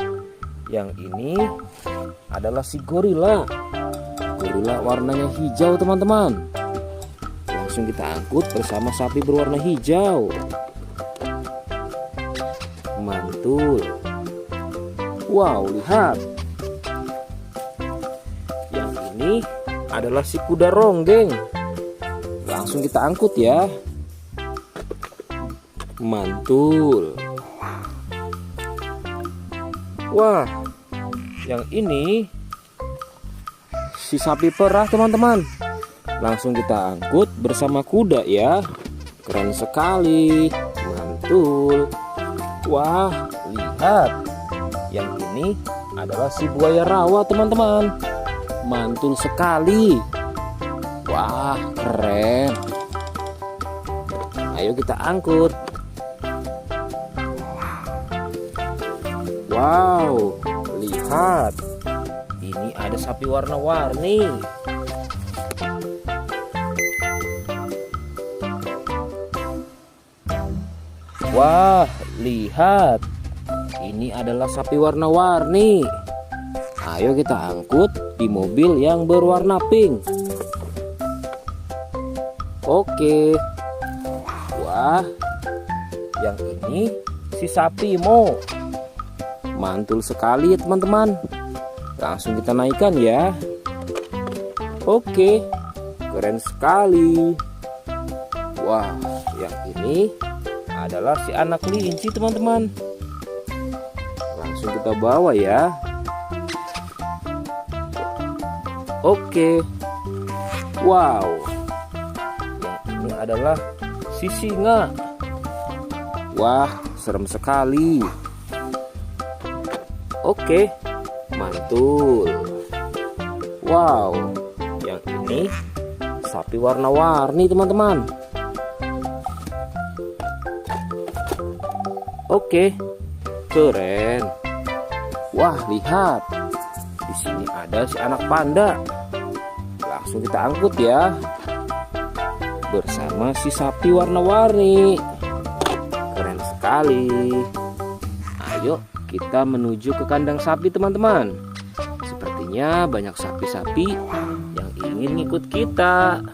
Yang ini adalah si gorila. Gorila warnanya hijau teman-teman. Langsung kita angkut bersama sapi berwarna hijau. Mantul. Wow, lihat. Yang ini adalah si kuda ronggeng. Langsung kita angkut ya. Mantul. Wah, yang ini si sapi perah teman-teman. Langsung kita angkut bersama kuda ya. Keren sekali. Mantul. Wah, lihat. Yang ini adalah si buaya rawa teman-teman. Mantul sekali. Wah, keren. Ayo kita angkut. Wow, lihat. Ini ada sapi warna-warni. Wah, lihat. Ini adalah sapi warna-warni. Ayo kita angkut di mobil yang berwarna pink. Oke. Wah, yang ini si sapi Mo. Mantul sekali ya teman-teman. Langsung kita naikkan ya. Oke, keren sekali. Wah, yang ini adalah si anak kelinci teman-teman. Langsung kita bawa ya. Oke. Wow. Yang ini adalah si singa. Wah, serem sekali. Oke, mantul. Wow, yang ini sapi warna-warni teman-teman. Oke, keren. Wah, lihat. Di sini ada si anak panda. Langsung kita angkut ya. Bersama si sapi warna-warni. Keren sekali. Ayo kita menuju ke kandang sapi teman-teman. Sepertinya banyak sapi-sapi yang ingin ngikut kita.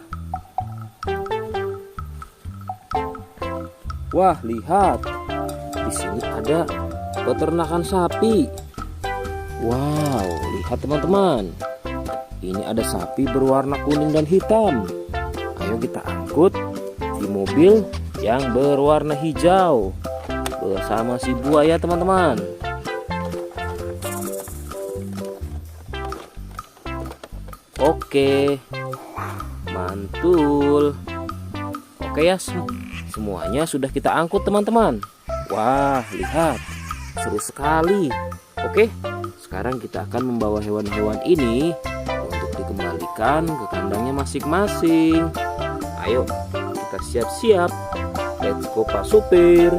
Wah, lihat. Di sini ada peternakan sapi. Wow, lihat teman-teman. Ini ada sapi berwarna kuning dan hitam. Ayo kita angkut di mobil yang berwarna hijau bersama si buaya teman-teman. Oke, mantul. Oke ya, semuanya sudah kita angkut teman-teman. Wah, lihat, seru sekali. Oke, sekarang kita akan membawa hewan-hewan ini untuk dikembalikan ke kandangnya masing-masing. Ayo, kita siap-siap. Let's go Pak Supir.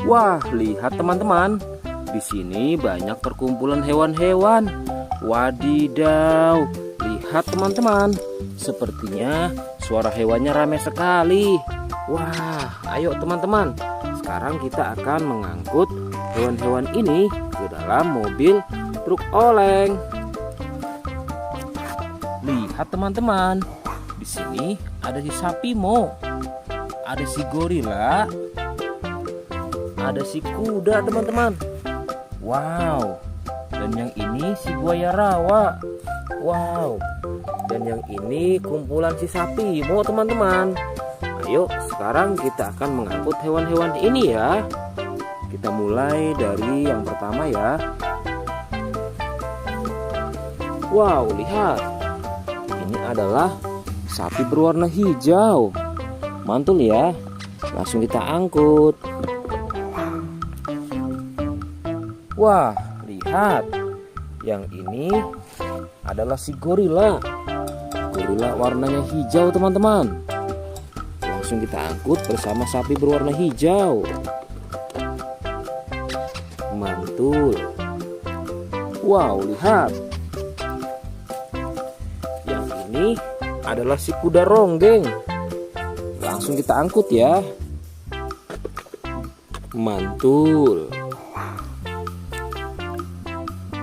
Wah, lihat teman-teman. Di sini banyak perkumpulan hewan-hewan. Wadidaw, lihat teman-teman. Sepertinya suara hewannya ramai sekali. Wah, ayo teman-teman. Sekarang kita akan mengangkut hewan-hewan ini ke dalam mobil truk oleng. Lihat teman-teman. Di sini ada si sapi Mo. Ada si gorila. Ada si kuda teman-teman. Wow. Dan yang ini si buaya rawa. Wow. Dan yang ini kumpulan si sapi Mo teman-teman. Ayo sekarang kita akan mengangkut hewan-hewan ini ya. Kita mulai dari yang pertama ya. Wow, lihat. Ini adalah sapi berwarna hijau. Mantul ya. Langsung kita angkut. Wah, lihat. Yang ini adalah si gorila. Gorila warnanya hijau teman-teman. Langsung kita angkut bersama sapi berwarna hijau. Mantul. Wow, lihat. Yang ini adalah si kuda ronggeng. Langsung kita angkut ya. Mantul.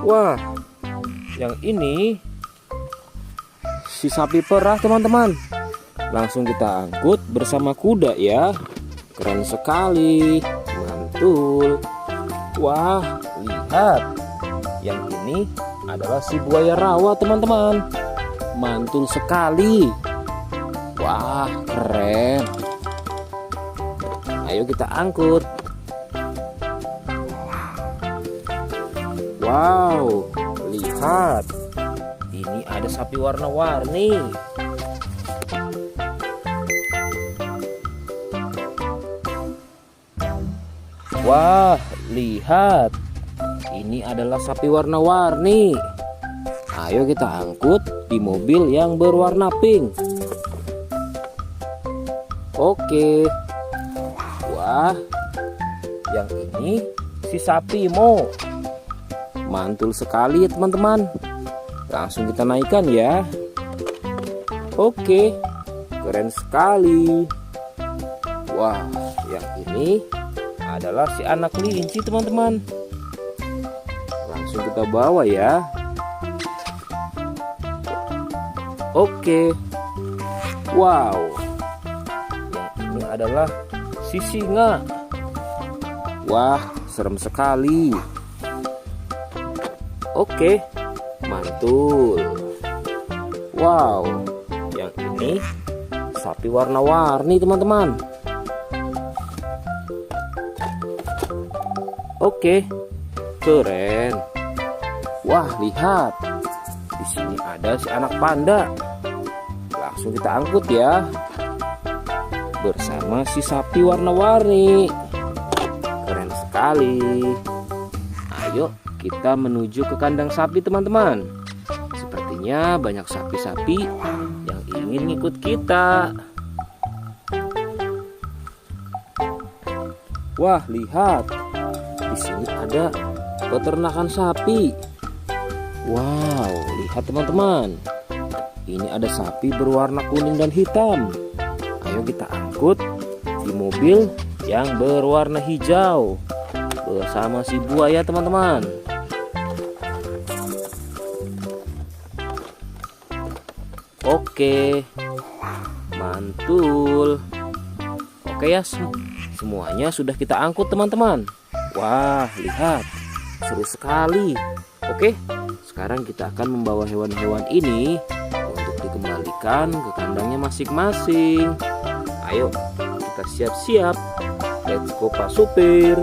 Wah, yang ini si sapi perah teman-teman. Langsung kita angkut bersama kuda ya. Keren sekali. Mantul. Wah, lihat. Yang ini adalah si buaya rawa teman-teman. Mantul sekali. Wah, keren. Ayo kita angkut. Wow, lihat. Ini ada sapi warna-warni. Wah, lihat. Ini adalah sapi warna-warni. Ayo kita angkut di mobil yang berwarna pink. Oke. Wah, yang ini si sapi Mo. Mantul sekali ya teman-teman. Langsung kita naikkan ya. Oke, keren sekali. Wah, yang ini adalah si anak kelinci teman-teman. Langsung kita bawa ya. Oke. Wow. Yang ini adalah si singa. Wah, serem sekali. Oke, mantul. Wow, yang ini sapi warna-warni teman-teman. Oke, keren. Wah, lihat. Di sini ada si anak panda. Langsung kita angkut ya. Bersama si sapi warna-warni. Keren sekali. Ayo kita menuju ke kandang sapi teman-teman. Sepertinya banyak sapi-sapi yang ingin ngikut kita. Wah, lihat. Di sini ada peternakan sapi. Wow, lihat teman-teman. Ini ada sapi berwarna kuning dan hitam. Ayo kita angkut di mobil yang berwarna hijau bersama si buaya teman-teman. Oke, mantul. Oke ya, semuanya sudah kita angkut teman-teman. Wah, lihat, seru sekali. Oke, sekarang kita akan membawa hewan-hewan ini untuk dikembalikan ke kandangnya masing-masing. Ayo, kita siap-siap. Let's go Pak Supir.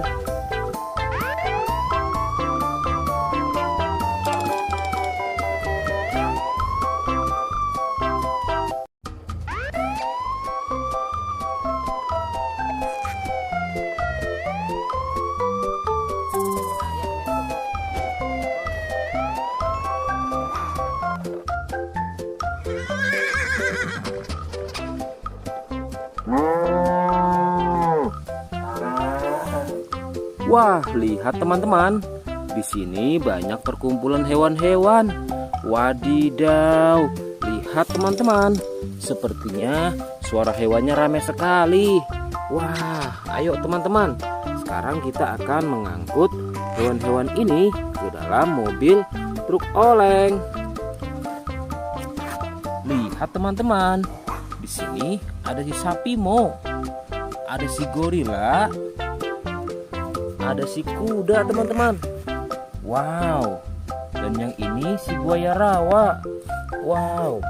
Wah, lihat teman-teman. Di sini banyak perkumpulan hewan-hewan. Wadidaw, lihat teman-teman. Sepertinya suara hewannya ramai sekali. Wah, ayo teman-teman. Sekarang kita akan mengangkut hewan-hewan ini ke dalam mobil truk oleng. Lihat teman-teman. Di sini ada si sapi Mo. Ada si gorila. Ada si kuda teman-teman. Wow. Dan yang ini si buaya rawa. Wow.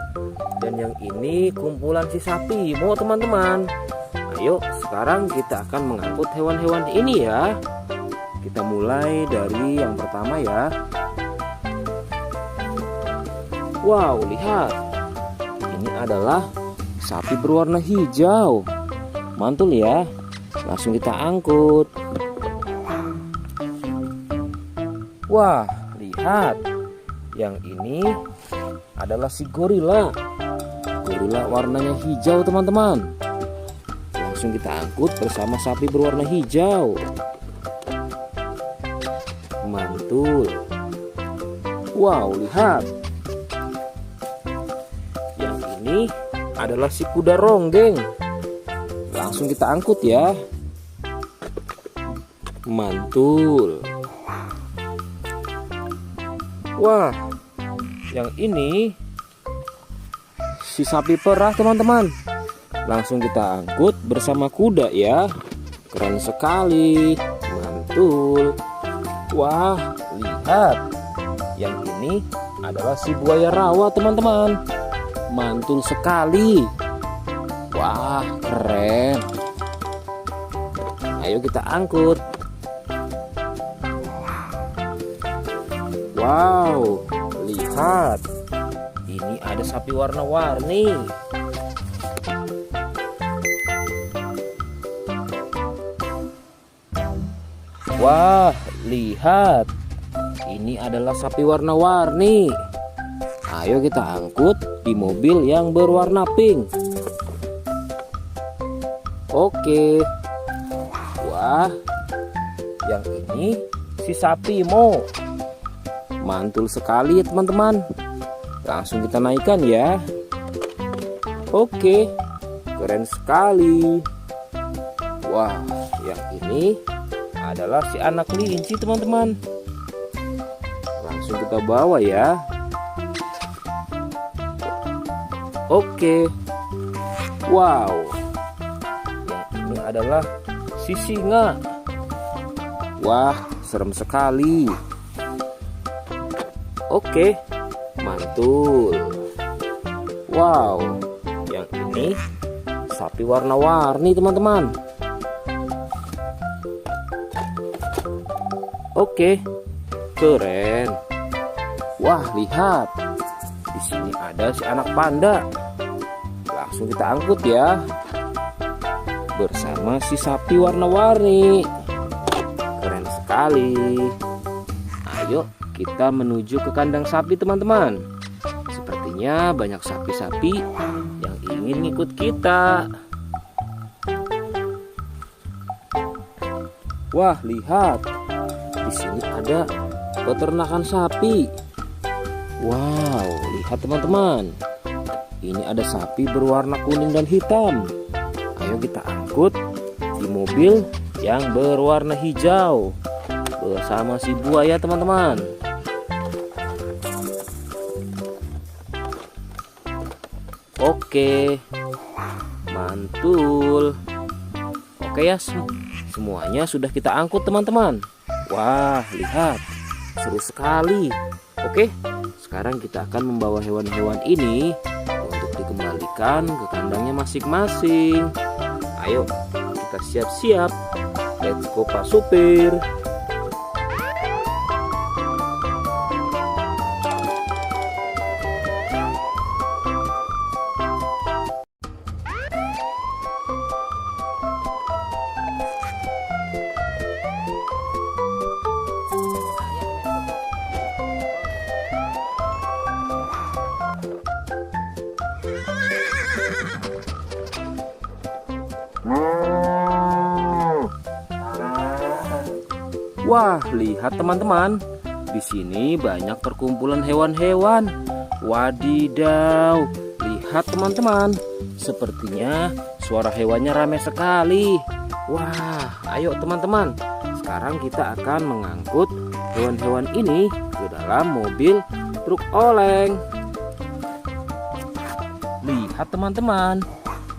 Dan yang ini kumpulan si sapi Mo teman-teman. Ayo sekarang kita akan mengangkut hewan-hewan ini ya. Kita mulai dari yang pertama ya. Wow, lihat. Ini adalah sapi berwarna hijau. Mantul ya. Langsung kita angkut. Wah, lihat. Yang ini adalah si gorila. Gorila warnanya hijau teman-teman. Langsung kita angkut bersama sapi berwarna hijau. Mantul. Wow, lihat. Yang ini adalah si kuda ronggeng. Langsung kita angkut ya. Mantul. Wah, yang ini si sapi perah teman-teman. Langsung kita angkut bersama kuda ya. Keren sekali. Mantul. Wah, lihat. Yang ini adalah si buaya rawa teman-teman. Mantul sekali. Wah, keren. Ayo kita angkut. Wow, lihat. Ini ada sapi warna-warni. Wah, lihat. Ini adalah sapi warna-warni. Ayo kita angkut di mobil yang berwarna pink. Oke. Wah, yang ini si sapi Mo. Mantul sekali ya teman-teman. Langsung kita naikkan ya. Oke, keren sekali. Wah, yang ini adalah si anak kelinci teman-teman. Langsung kita bawa ya. Oke. Wow, yang ini adalah si singa. Wah, serem sekali. Oke, mantul. Wow, yang ini sapi warna-warni teman-teman. Oke, keren. Wah, lihat. Di sini ada si anak panda. Langsung kita angkut ya. Bersama si sapi warna-warni. Keren sekali. Ayo kita menuju ke kandang sapi teman-teman. Sepertinya banyak sapi-sapi yang ingin ikut kita. Wah, lihat. Di sini ada peternakan sapi. Wow, lihat teman-teman. Ini ada sapi berwarna kuning dan hitam. Ayo kita angkut di mobil yang berwarna hijau bersama si buaya teman-teman. Oke, mantul. Oke ya, semuanya sudah kita angkut teman-teman. Wah, lihat, seru sekali. Oke, sekarang kita akan membawa hewan-hewan ini untuk dikembalikan ke kandangnya masing-masing. Ayo, kita siap-siap. Let's go Pak Supir. Wah, lihat teman-teman. Di sini banyak perkumpulan hewan-hewan. Wadidaw, lihat teman-teman. Sepertinya suara hewannya ramai sekali. Wah, ayo teman-teman. Sekarang kita akan mengangkut hewan-hewan ini ke dalam mobil truk oleng. Lihat teman-teman.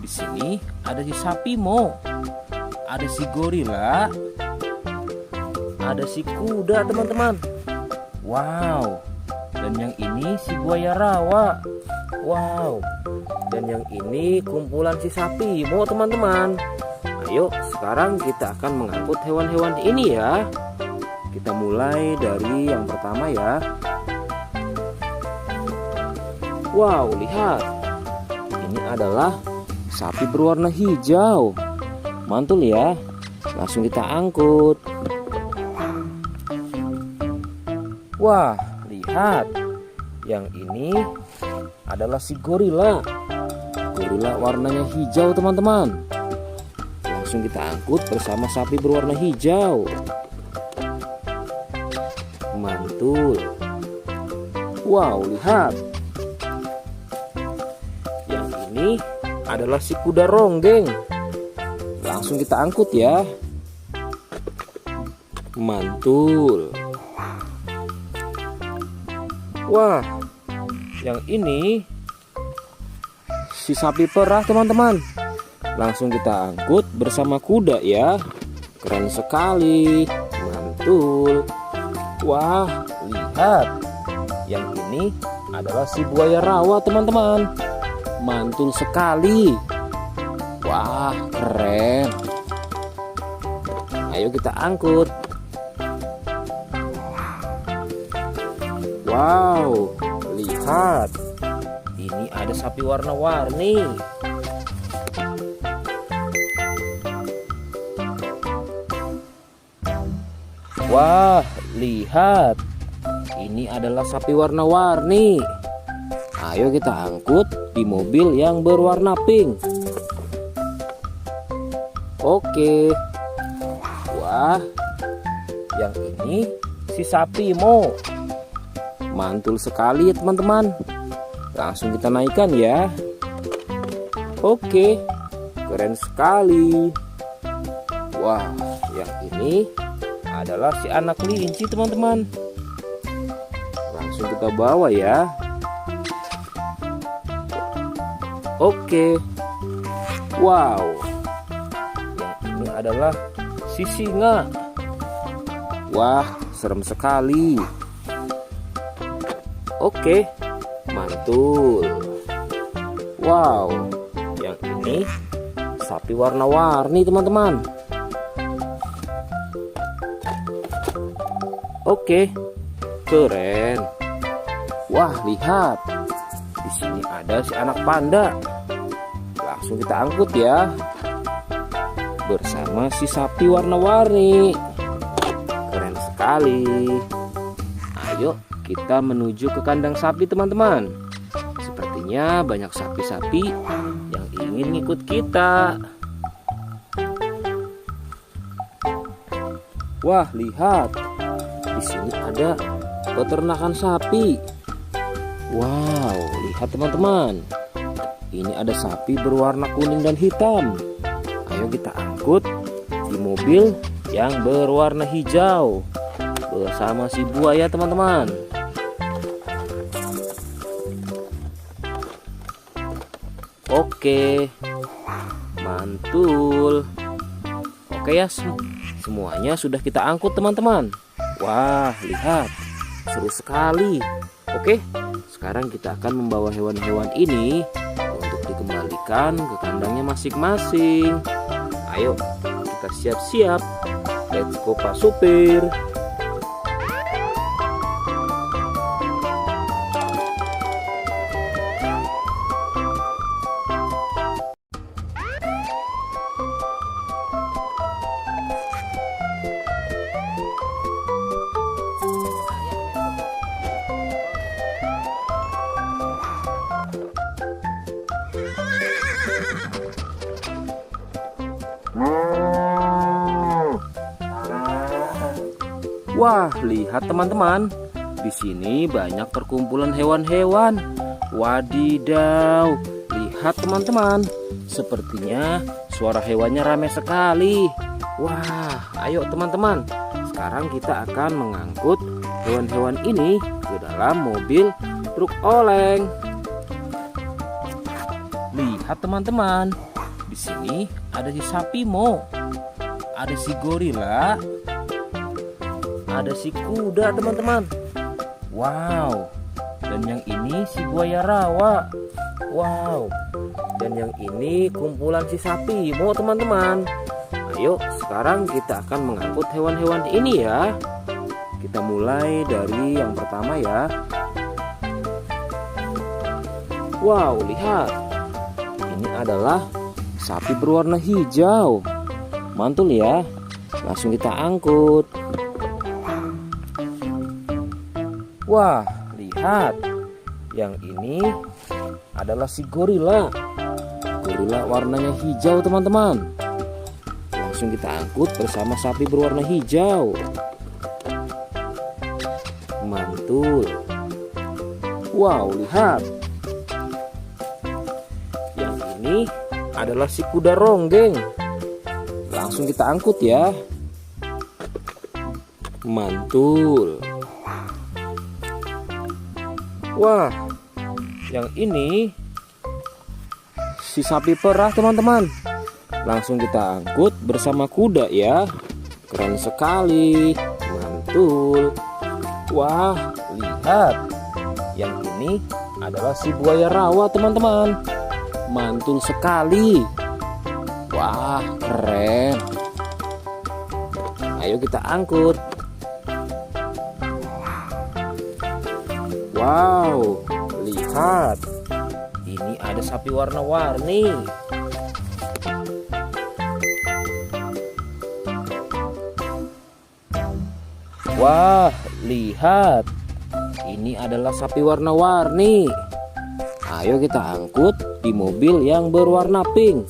Di sini ada si sapi Mo. Ada si gorila. Ada si kuda teman-teman. Wow. Dan yang ini si buaya rawa. Wow. Dan yang ini kumpulan si sapi Mo teman-teman. Ayo sekarang kita akan mengangkut hewan-hewan ini ya. Kita mulai dari yang pertama ya. Wow, lihat. Ini adalah sapi berwarna hijau. Mantul ya. Langsung kita angkut. Wah, lihat. Yang ini adalah si gorila. Gorila warnanya hijau teman-teman. Langsung kita angkut bersama sapi berwarna hijau. Mantul. Wow, lihat. Yang ini adalah si kuda ronggeng. Langsung kita angkut ya. Mantul. Wah, yang ini si sapi perah teman-teman. Langsung kita angkut bersama kuda ya. Keren sekali. Mantul. Wah, lihat. Yang ini adalah si buaya rawa teman-teman. Mantul sekali. Wah, keren. Ayo kita angkut. Wow, lihat. Ini ada sapi warna-warni. Wah, lihat. Ini adalah sapi warna-warni. Ayo kita angkut di mobil yang berwarna pink. Oke. Wah, yang ini si sapi Mo. Mantul sekali ya teman-teman. Langsung kita naikkan ya. Oke, keren sekali. Wah, yang ini adalah si anak kelinci teman-teman. Langsung kita bawa ya. Oke. Wow. Yang ini adalah si singa. Wah, serem sekali. Oke, mantul. Wow, yang ini sapi warna-warni teman-teman. Oke, keren. Wah, lihat. Di sini ada si anak panda. Langsung kita angkut ya. Bersama si sapi warna-warni. Keren sekali. Ayo kita menuju ke kandang sapi teman-teman. Sepertinya banyak sapi-sapi yang ingin ngikut kita. Wah, lihat. Di sini ada peternakan sapi. Wow, lihat teman-teman. Ini ada sapi berwarna kuning dan hitam. Ayo kita angkut di mobil yang berwarna hijau bersama si buaya teman-teman. Oke, mantul. Oke ya, semuanya sudah kita angkut teman-teman. Wah, lihat, seru sekali. Oke, sekarang kita akan membawa hewan-hewan ini untuk dikembalikan ke kandangnya masing-masing. Ayo, kita siap-siap. Let's go Pak Supir. Wah, lihat teman-teman. Di sini banyak perkumpulan hewan-hewan. Wadidaw, lihat teman-teman. Sepertinya suara hewannya ramai sekali. Wah, ayo teman-teman. Sekarang kita akan mengangkut hewan-hewan ini ke dalam mobil truk oleng. Lihat teman-teman. Di sini ada si sapi Mo. Ada si gorila. Ada si kuda teman-teman. Wow. Dan yang ini si buaya rawa. Wow. Dan yang ini kumpulan si sapi Mo teman-teman. Ayo sekarang kita akan mengangkut hewan-hewan ini ya. Kita mulai dari yang pertama ya. Wow, lihat. Ini adalah sapi berwarna hijau. Mantul ya. Langsung kita angkut. Wah, lihat. Yang ini adalah si gorila. Gorila warnanya hijau teman-teman. Langsung kita angkut bersama sapi berwarna hijau. Mantul. Wow, lihat. Yang ini adalah si kuda ronggeng. Langsung kita angkut ya. Mantul. Wah, yang ini si sapi perah teman-teman. Langsung kita angkut bersama kuda ya. Keren sekali. Mantul. Wah, lihat. Yang ini adalah si buaya rawa teman-teman. Mantul sekali. Wah, keren. Ayo kita angkut. Wow, lihat. Ini ada sapi warna-warni. Wah, lihat. Ini adalah sapi warna-warni. Ayo kita angkut di mobil yang berwarna pink.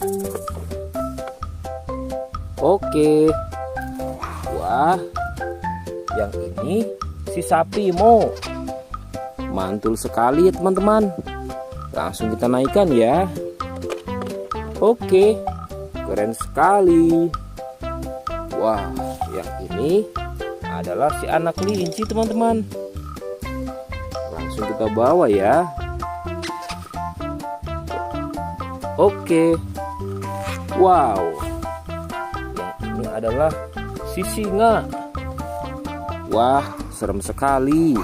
Oke. Wah, yang ini si sapi Mo. Mantul sekali ya teman-teman. Langsung kita naikkan ya. Oke, keren sekali. Wah, yang ini adalah si anak kelinci teman-teman. Langsung kita bawa ya. Oke. Wow. Yang ini adalah si singa. Wah, serem sekali.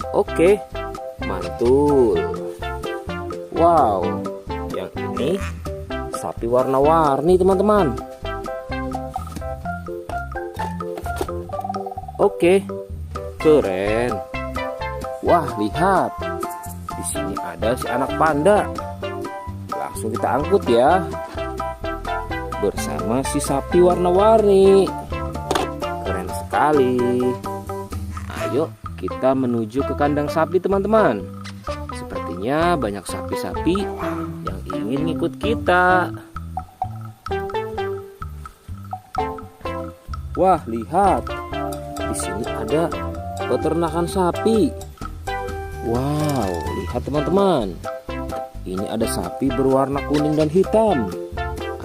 Oke, mantul. Wow, yang ini sapi warna-warni teman-teman. Oke, keren. Wah, lihat. Di sini ada si anak panda. Langsung kita angkut ya. Bersama si sapi warna-warni. Keren sekali. Ayo kita menuju ke kandang sapi teman-teman. Sepertinya banyak sapi-sapi yang ingin ngikut kita. Wah, lihat. Di sini ada peternakan sapi. Wow, lihat teman-teman. Ini ada sapi berwarna kuning dan hitam.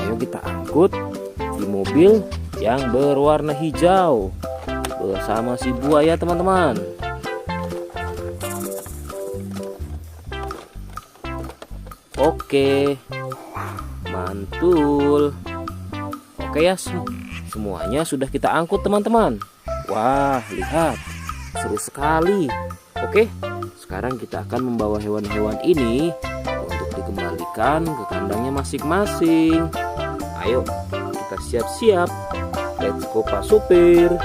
Ayo kita angkut di mobil yang berwarna hijau bersama si buaya teman-teman. Oke, mantul. Oke ya, semuanya sudah kita angkut teman-teman. Wah, lihat, seru sekali. Oke, sekarang kita akan membawa hewan-hewan ini untuk dikembalikan ke kandangnya masing-masing. Ayo, kita siap-siap. Let's go Pak Supir.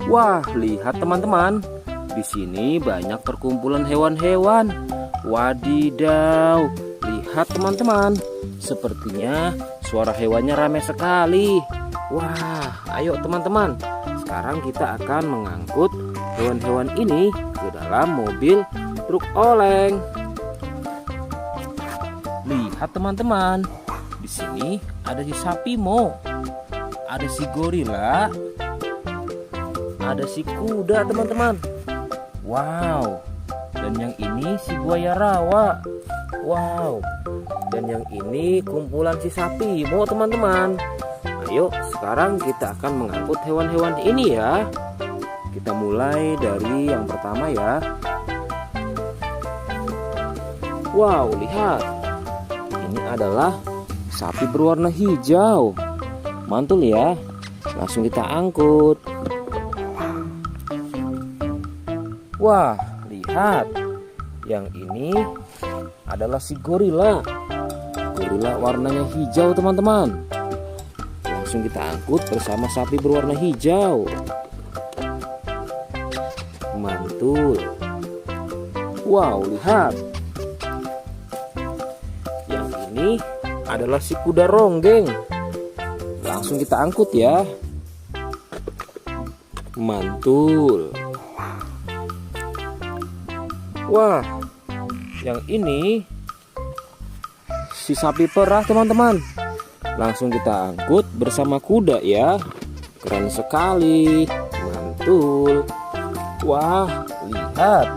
Wah, lihat teman-teman. Di sini banyak perkumpulan hewan-hewan. Wadidaw, lihat teman-teman. Sepertinya suara hewannya ramai sekali. Wah, ayo teman-teman. Sekarang kita akan mengangkut hewan-hewan ini ke dalam mobil truk oleng. Lihat teman-teman. Di sini ada si sapi Mo. Ada si gorila. Ada si kuda teman-teman. Wow. Dan yang ini si buaya rawa. Wow. Dan yang ini kumpulan si sapi Mo teman-teman. Ayo sekarang kita akan mengangkut hewan-hewan ini ya. Kita mulai dari yang pertama ya. Wow, lihat. Ini adalah sapi berwarna hijau. Mantul ya. Langsung kita angkut. Wah, lihat. Yang ini adalah si gorila. Gorila warnanya hijau teman-teman. Langsung kita angkut bersama sapi berwarna hijau. Mantul. Wow, lihat. Yang ini adalah si kuda ronggeng. Langsung kita angkut ya. Mantul. Wah, yang ini si sapi perah teman-teman. Langsung kita angkut bersama kuda ya. Keren sekali. Mantul. Wah, lihat.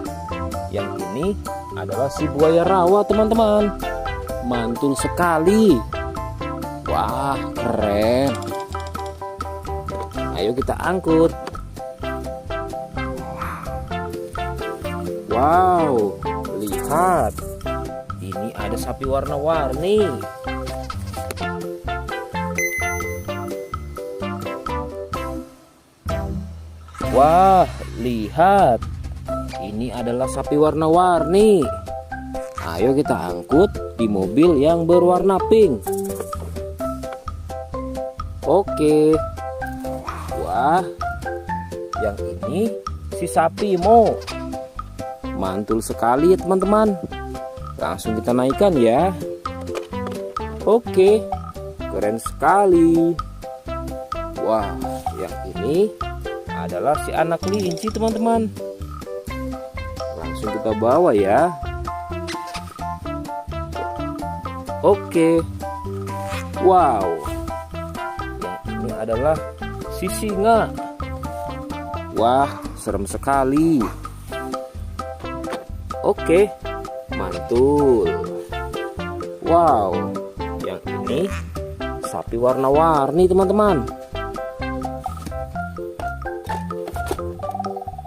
Yang ini adalah si buaya rawa teman-teman. Mantul sekali. Wah, keren. Ayo kita angkut. Wow, lihat. Ini ada sapi warna-warni. Wah, lihat. Ini adalah sapi warna-warni. Ayo kita angkut di mobil yang berwarna pink. Oke. Wah, yang ini si sapi Mo. Mantul sekali ya teman-teman. Langsung kita naikkan ya. Oke, keren sekali. Wah, yang ini adalah si anak kelinci teman-teman. Langsung kita bawa ya. Oke. Wow. Yang ini adalah si singa. Wah, serem sekali. Oke, mantul. Wow, yang ini sapi warna-warni teman-teman.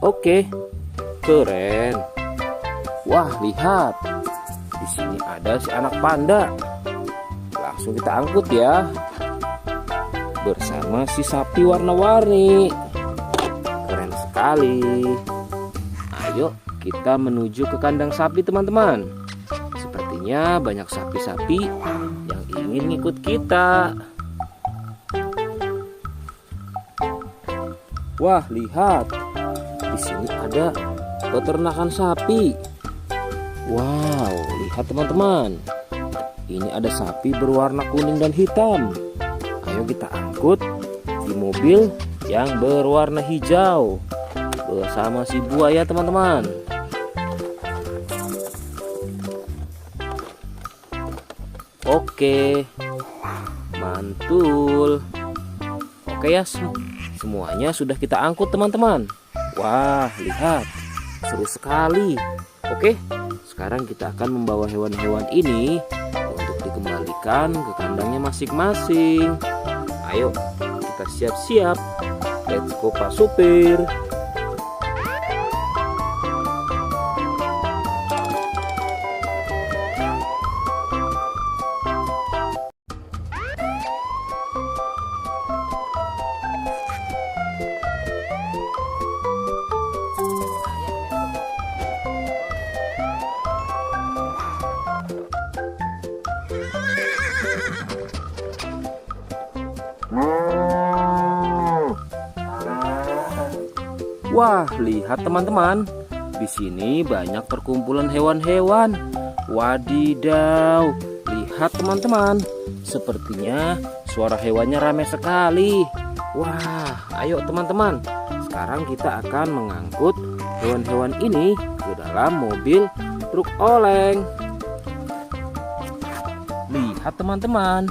Oke, keren. Wah, lihat. Di sini ada si anak panda. Langsung kita angkut ya. Bersama si sapi warna-warni. Keren sekali. Ayo kita menuju ke kandang sapi teman-teman. Sepertinya banyak sapi-sapi yang ingin ngikut kita. Wah, lihat. Di sini ada peternakan sapi. Wow, lihat teman-teman. Ini ada sapi berwarna kuning dan hitam. Ayo kita angkut di mobil yang berwarna hijau bersama si buaya teman-teman. Oke, mantul. Oke ya, semuanya sudah kita angkut teman-teman. Wah, lihat, seru sekali. Oke, sekarang kita akan membawa hewan-hewan ini untuk dikembalikan ke kandangnya masing-masing. Ayo, kita siap-siap. Let's go Pak Supir. Wah, lihat teman-teman. Di sini banyak perkumpulan hewan-hewan. Wadidaw, lihat teman-teman. Sepertinya suara hewannya ramai sekali. Wah, ayo teman-teman. Sekarang kita akan mengangkut hewan-hewan ini ke dalam mobil truk oleng. Lihat teman-teman.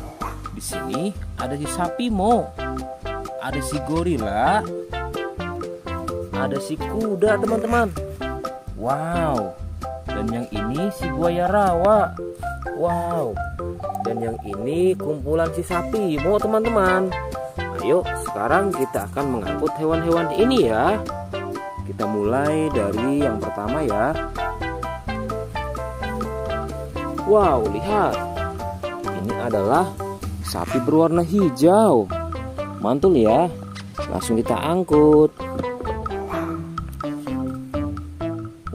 Di sini ada si sapi Mo. Ada si gorila, ada si kuda teman-teman. Wow. Dan yang ini si buaya rawa. Wow. Dan yang ini kumpulan si sapi Mo teman-teman. Ayo sekarang kita akan mengangkut hewan-hewan ini ya. Kita mulai dari yang pertama ya. Wow, lihat. Ini adalah sapi berwarna hijau. Mantul ya. Langsung kita angkut.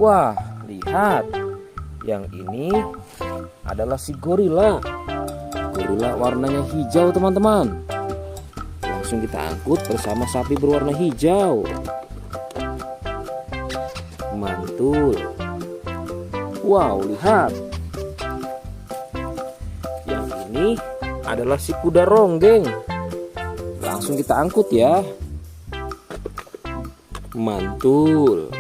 Wah, lihat. Yang ini adalah si gorila. Gorila warnanya hijau teman-teman. Langsung kita angkut bersama sapi berwarna hijau. Mantul. Wow, lihat. Yang ini adalah si kuda ronggeng. Langsung kita angkut ya. Mantul.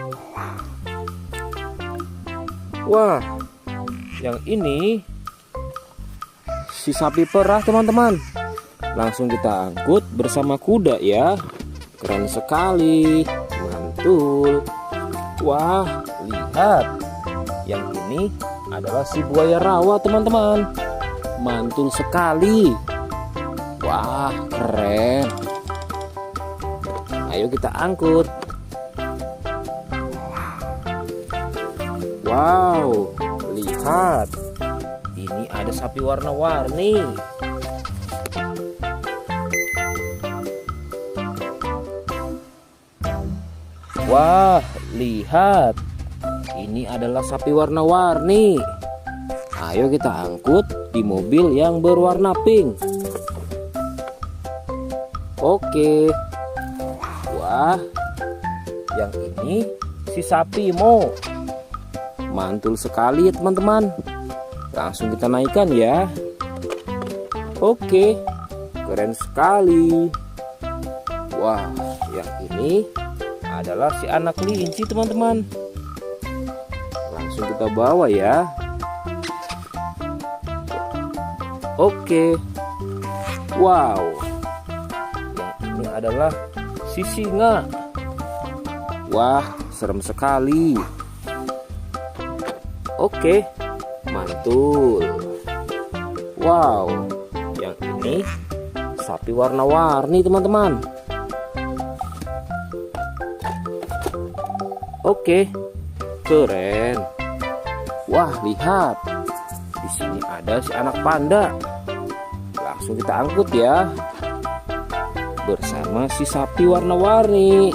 Wah, yang ini si sapi perah teman-teman. Langsung kita angkut bersama kuda ya. Keren sekali. Mantul. Wah, lihat. Yang ini adalah si buaya rawa teman-teman. Mantul sekali. Wah, keren. Ayo kita angkut. Wow, lihat. Ini ada sapi warna-warni. Wah, lihat. Ini adalah sapi warna-warni. Ayo kita angkut di mobil yang berwarna pink. Oke. Wah, yang ini si sapi Mo. Mantul sekali ya teman-teman. Langsung kita naikkan ya. Oke, keren sekali. Wah, yang ini adalah si anak kelinci teman-teman. Langsung kita bawa ya. Oke. Wow. Ini adalah si singa. Wah, serem sekali. Oke, mantul. Wow, yang ini sapi warna-warni teman-teman. Oke, keren. Wah, lihat. Di sini ada si anak panda. Langsung kita angkut ya. Bersama si sapi warna-warni.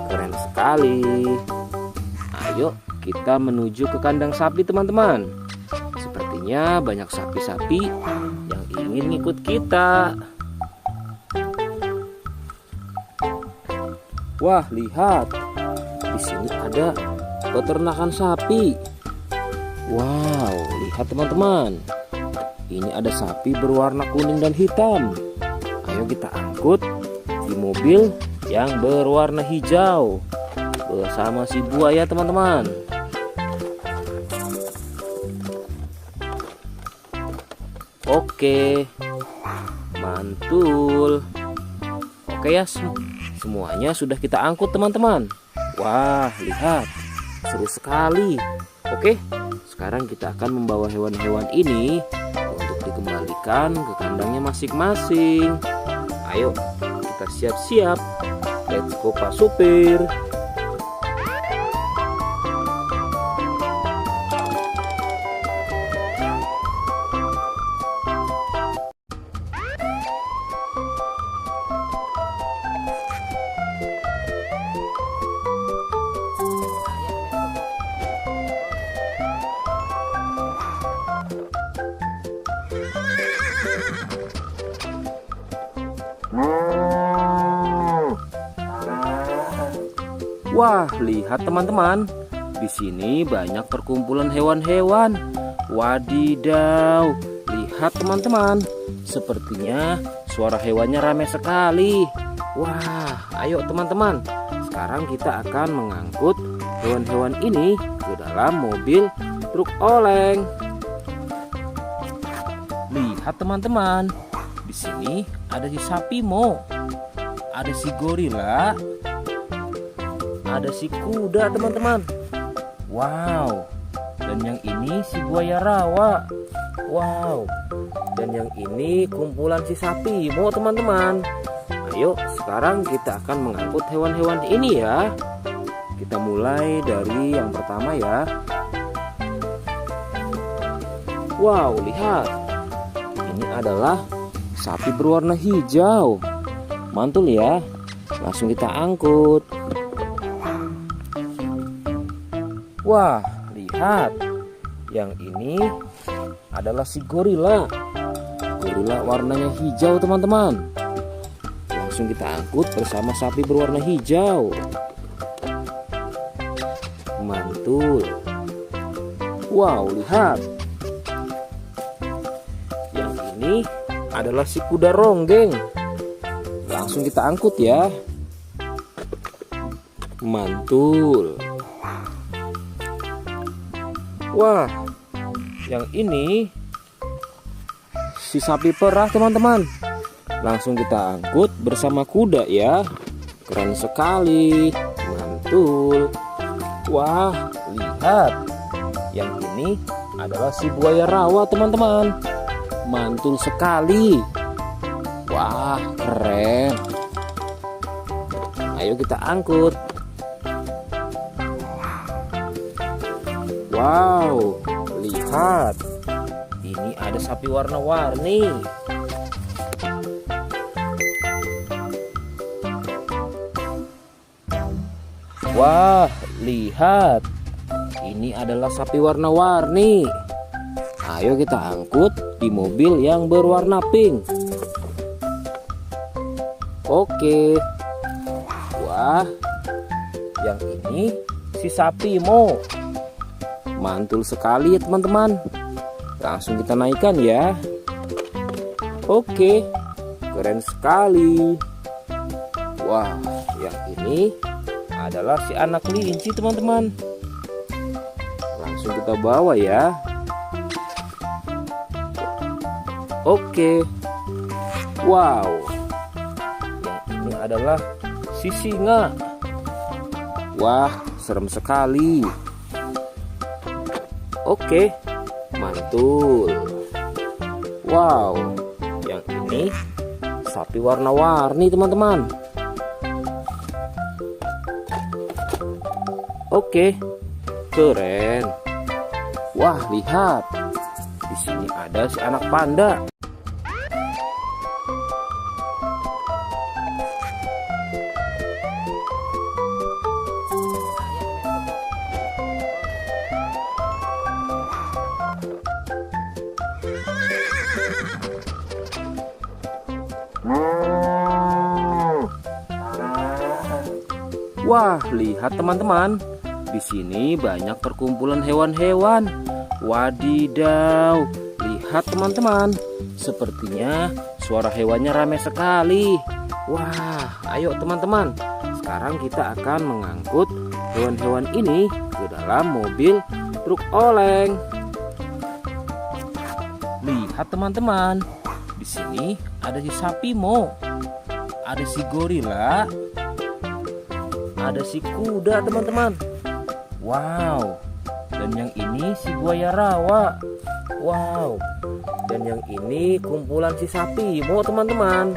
Keren sekali. Ayo kita menuju ke kandang sapi teman-teman. Sepertinya banyak sapi-sapi yang ingin ngikut kita. Wah, lihat. Di sini ada peternakan sapi. Wow, lihat teman-teman. Ini ada sapi berwarna kuning dan hitam. Ayo kita angkut di mobil yang berwarna hijau bersama si buaya teman-teman. Oke, mantul. Oke ya, semuanya sudah kita angkut teman-teman. Wah, lihat, seru sekali. Oke, sekarang kita akan membawa hewan-hewan ini untuk dikembalikan ke kandangnya masing-masing. Ayo, kita siap-siap. Let's go Pak Supir. Wah, lihat teman-teman. Di sini banyak perkumpulan hewan-hewan. Wadidaw, lihat teman-teman. Sepertinya suara hewannya ramai sekali. Wah, ayo teman-teman. Sekarang kita akan mengangkut hewan-hewan ini ke dalam mobil truk oleng. Lihat teman-teman. Di sini ada si sapi Mo. Ada si gorila. Ada si kuda teman-teman. Wow. Dan yang ini si buaya rawa. Wow. Dan yang ini kumpulan si sapi Mo teman-teman. Ayo sekarang kita akan mengangkut hewan-hewan ini ya. Kita mulai dari yang pertama ya. Wow, lihat. Ini adalah sapi berwarna hijau. Mantul ya. Langsung kita angkut. Wah, lihat. Yang ini adalah si gorila. Gorila warnanya hijau teman-teman. Langsung kita angkut bersama sapi berwarna hijau. Mantul. Wow, lihat. Yang ini adalah si kuda ronggeng. Langsung kita angkut ya. Mantul. Wah, yang ini si sapi perah teman-teman. Langsung kita angkut bersama kuda ya. Keren sekali. Mantul. Wah, lihat. Yang ini adalah si buaya rawa teman-teman. Mantul sekali. Wah, keren. Ayo kita angkut. Wow, lihat. Ini ada sapi warna-warni. Wah, lihat. Ini adalah sapi warna-warni. Ayo kita angkut di mobil yang berwarna pink. Oke. Wah, yang ini si sapi Mo. Mantul sekali ya teman-teman. Langsung kita naikkan ya. Oke, keren sekali. Wah, yang ini adalah si anak kelinci teman-teman. Langsung kita bawa ya. Oke. Wow. Yang ini adalah si singa. Wah, serem sekali. Oke, mantul. Wow, yang ini sapi warna-warni teman-teman. Oke, keren. Wah, lihat. Di sini ada si anak panda. Wah, lihat teman-teman. Di sini banyak perkumpulan hewan-hewan. Wadidaw. Lihat teman-teman. Sepertinya suara hewannya ramai sekali. Wah, ayo teman-teman. Sekarang kita akan mengangkut hewan-hewan ini ke dalam mobil truk oleng. Lihat teman-teman. Di sini ada si sapi Mo. Ada si gorila. Ada si kuda teman-teman. Wow. Dan yang ini si buaya rawa. Wow. Dan yang ini kumpulan si sapi Mo teman-teman.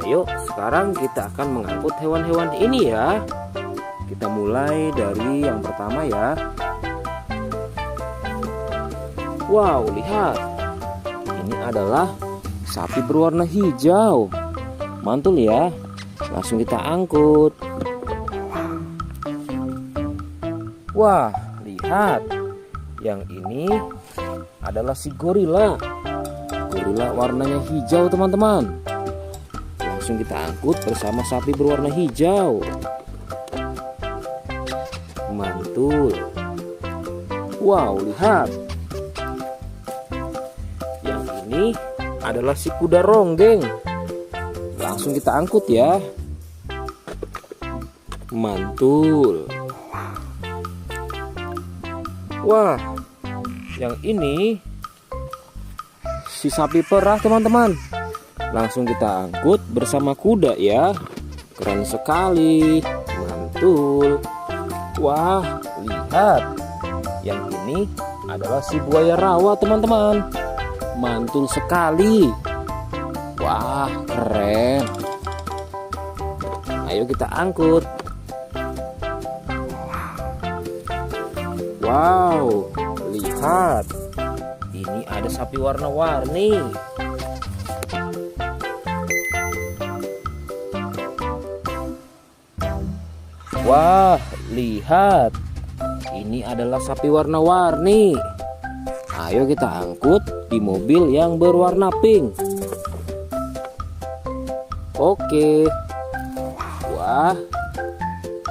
Ayo sekarang kita akan mengangkut hewan-hewan ini ya. Kita mulai dari yang pertama ya. Wow, lihat. Ini adalah sapi berwarna hijau. Mantul ya. Langsung kita angkut. Wah, lihat. Yang ini adalah si gorila. Gorila warnanya hijau teman-teman. Langsung kita angkut bersama sapi berwarna hijau. mantul. Wow, lihat. Yang ini adalah si kuda ronggeng. Langsung kita angkut ya. Mantul. Wah, yang ini si sapi perah teman-teman. Langsung kita angkut bersama kuda ya. Keren sekali. Mantul. Wah, lihat. Yang ini adalah si buaya rawa teman-teman. Mantul sekali. Wah, keren. Ayo kita angkut. Wow, lihat. Ini ada sapi warna-warni. Wah, lihat. Ini adalah sapi warna-warni. Ayo kita angkut di mobil yang berwarna pink. Oke. Wah,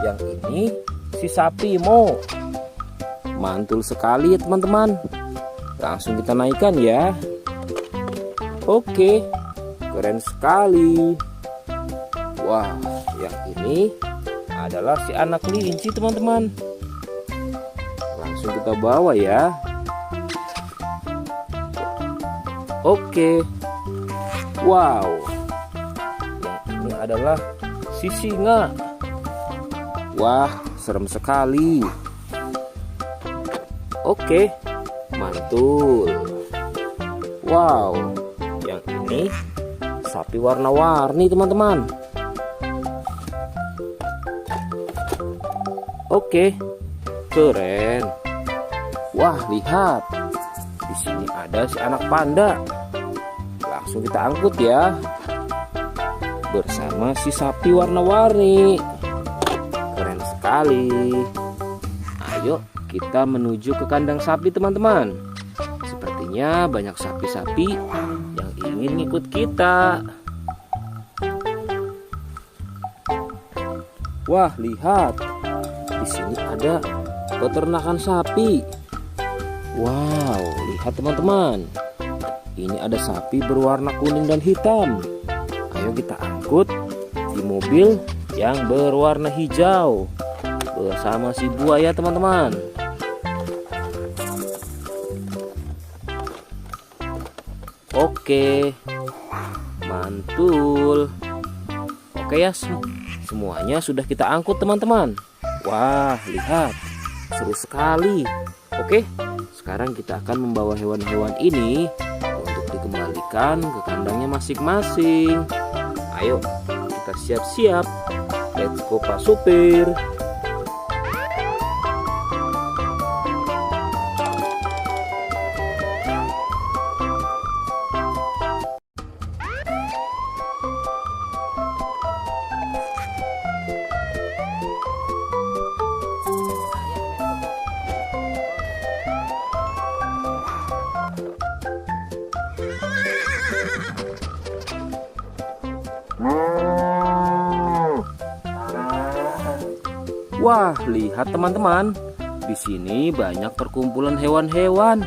yang ini si sapi Mo. Mantul sekali ya teman-teman. Langsung kita naikkan ya. Oke, keren sekali. Wah, yang ini adalah si anak kelinci teman-teman. Langsung kita bawa ya. Oke. Wow, yang ini adalah si singa. Wah, serem sekali. Oke, mantul. Wow, yang ini sapi warna-warni teman-teman. Oke, keren. Wah, lihat. Di sini ada si anak panda. Langsung kita angkut ya. Bersama si sapi warna-warni. Keren sekali. Ayo kita menuju ke kandang sapi teman-teman. Sepertinya banyak sapi-sapi yang ingin ngikut kita. Wah, lihat. Di sini ada peternakan sapi. Wow, lihat teman-teman. Ini ada sapi berwarna kuning dan hitam. Ayo kita angkut di mobil yang berwarna hijau bersama si buaya teman-teman. Oke, mantul. Oke ya, semuanya sudah kita angkut teman-teman. Wah, lihat, seru sekali. Oke, sekarang kita akan membawa hewan-hewan ini untuk dikembalikan ke kandangnya masing-masing. Ayo, kita siap-siap. Let's go Pak Supir. Wah, lihat teman-teman. Di sini banyak perkumpulan hewan-hewan.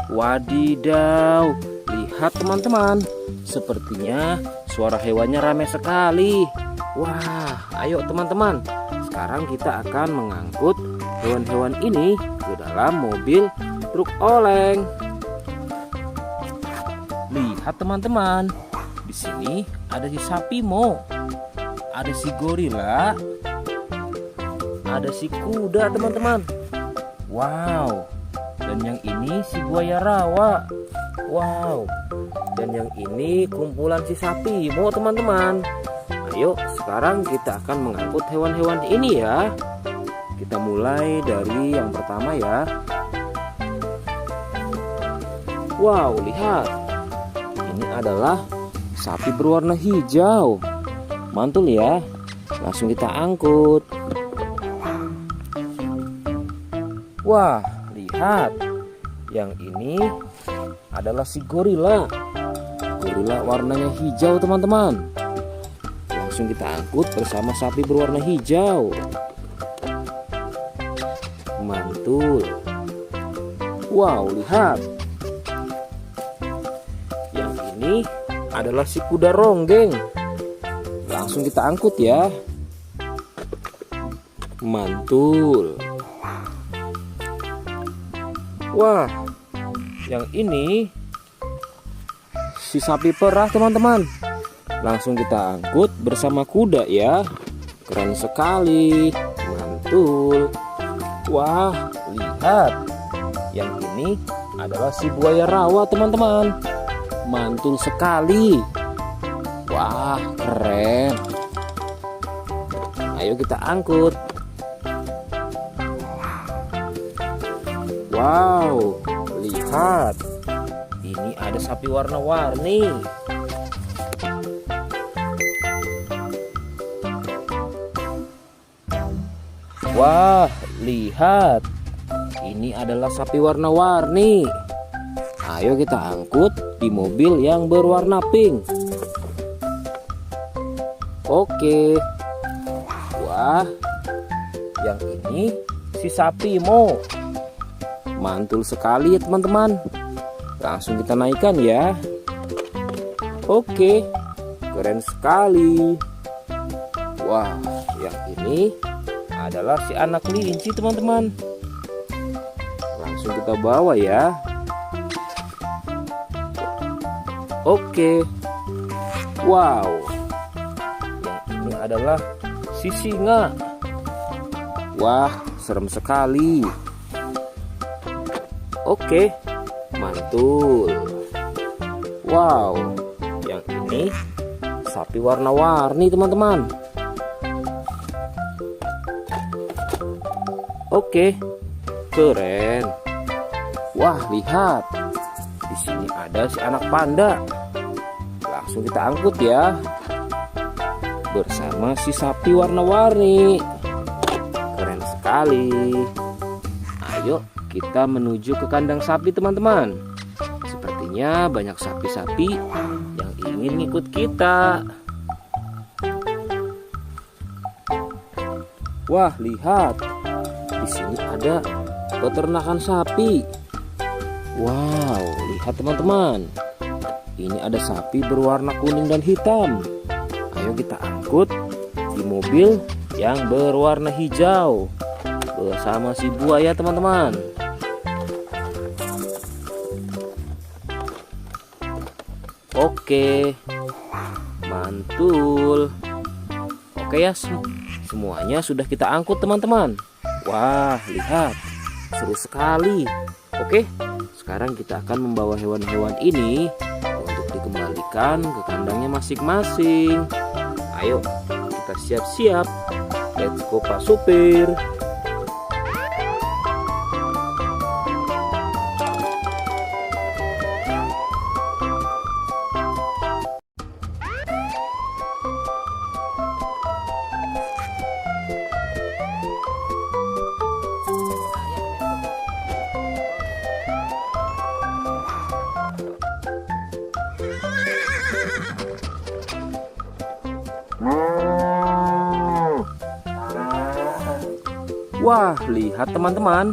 Wadidaw, lihat teman-teman. Sepertinya suara hewannya ramai sekali. Wah, ayo teman-teman. Sekarang kita akan mengangkut hewan-hewan ini ke dalam mobil truk oleng. Lihat teman-teman. Di sini ada si sapi Mo. Ada si gorila. Ada si kuda teman-teman. Wow. Dan yang ini si buaya rawa. Wow. Dan yang ini kumpulan si sapi Mo teman-teman. Ayo sekarang kita akan mengangkut hewan-hewan ini ya. Kita mulai dari yang pertama ya. Wow, lihat. Ini adalah sapi berwarna hijau. Mantul ya. Langsung kita angkut. Wah, lihat. Yang ini adalah si gorila. Gorila warnanya hijau teman-teman. Langsung kita angkut bersama sapi berwarna hijau. Mantul. Wow, lihat. Yang ini adalah si kuda ronggeng. Langsung kita angkut ya. Mantul. Wah, yang ini si sapi perah teman-teman. Langsung kita angkut bersama kuda ya. Keren sekali. Mantul. Wah, lihat. Yang ini adalah si buaya rawa teman-teman. Mantul sekali. Wah, keren. Ayo kita angkut. Wow, lihat. Ini ada sapi warna-warni. Wah, lihat. Ini adalah sapi warna-warni. Ayo kita angkut di mobil yang berwarna pink. Oke. Wah, yang ini si sapi Mo. Mantul sekali ya teman-teman. Langsung kita naikkan ya. Oke, keren sekali. Wah, yang ini adalah si anak kelinci teman-teman. Langsung kita bawa ya. Oke. Wow, yang ini adalah si singa. Wah, serem sekali. Oke, mantul. Wow, yang ini sapi warna-warni teman-teman. Oke, keren. Wah, lihat. Di sini ada si anak panda. Langsung kita angkut ya. Bersama si sapi warna-warni. Keren sekali. Ayo kita menuju ke kandang sapi teman-teman. Sepertinya banyak sapi-sapi yang ingin ikut kita. Wah, lihat. Di sini ada peternakan sapi. Wow, lihat teman-teman. Ini ada sapi berwarna kuning dan hitam. Ayo kita angkut di mobil yang berwarna hijau bersama si buaya teman-teman. Oke, mantul. Oke ya, semuanya sudah kita angkut teman-teman. Wah, lihat, seru sekali. Oke, sekarang kita akan membawa hewan-hewan ini untuk dikembalikan ke kandangnya masing-masing. Ayo, kita siap-siap. Let's go Pak Supir. Wah, lihat teman-teman.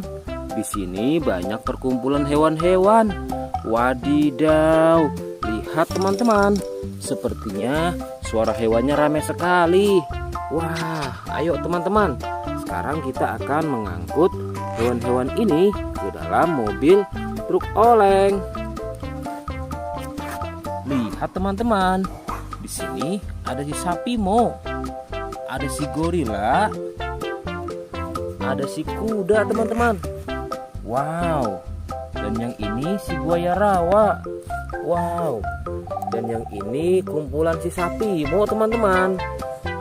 Di sini banyak perkumpulan hewan-hewan. Wadidaw, lihat teman-teman. Sepertinya suara hewannya ramai sekali. Wah, ayo teman-teman. Sekarang kita akan mengangkut hewan-hewan ini ke dalam mobil truk oleng. Lihat teman-teman. Di sini ada si sapi Mo. Ada si gorila. Ada si kuda teman-teman. Wow. Dan yang ini si buaya rawa. Wow. Dan yang ini kumpulan si sapi Mo teman-teman.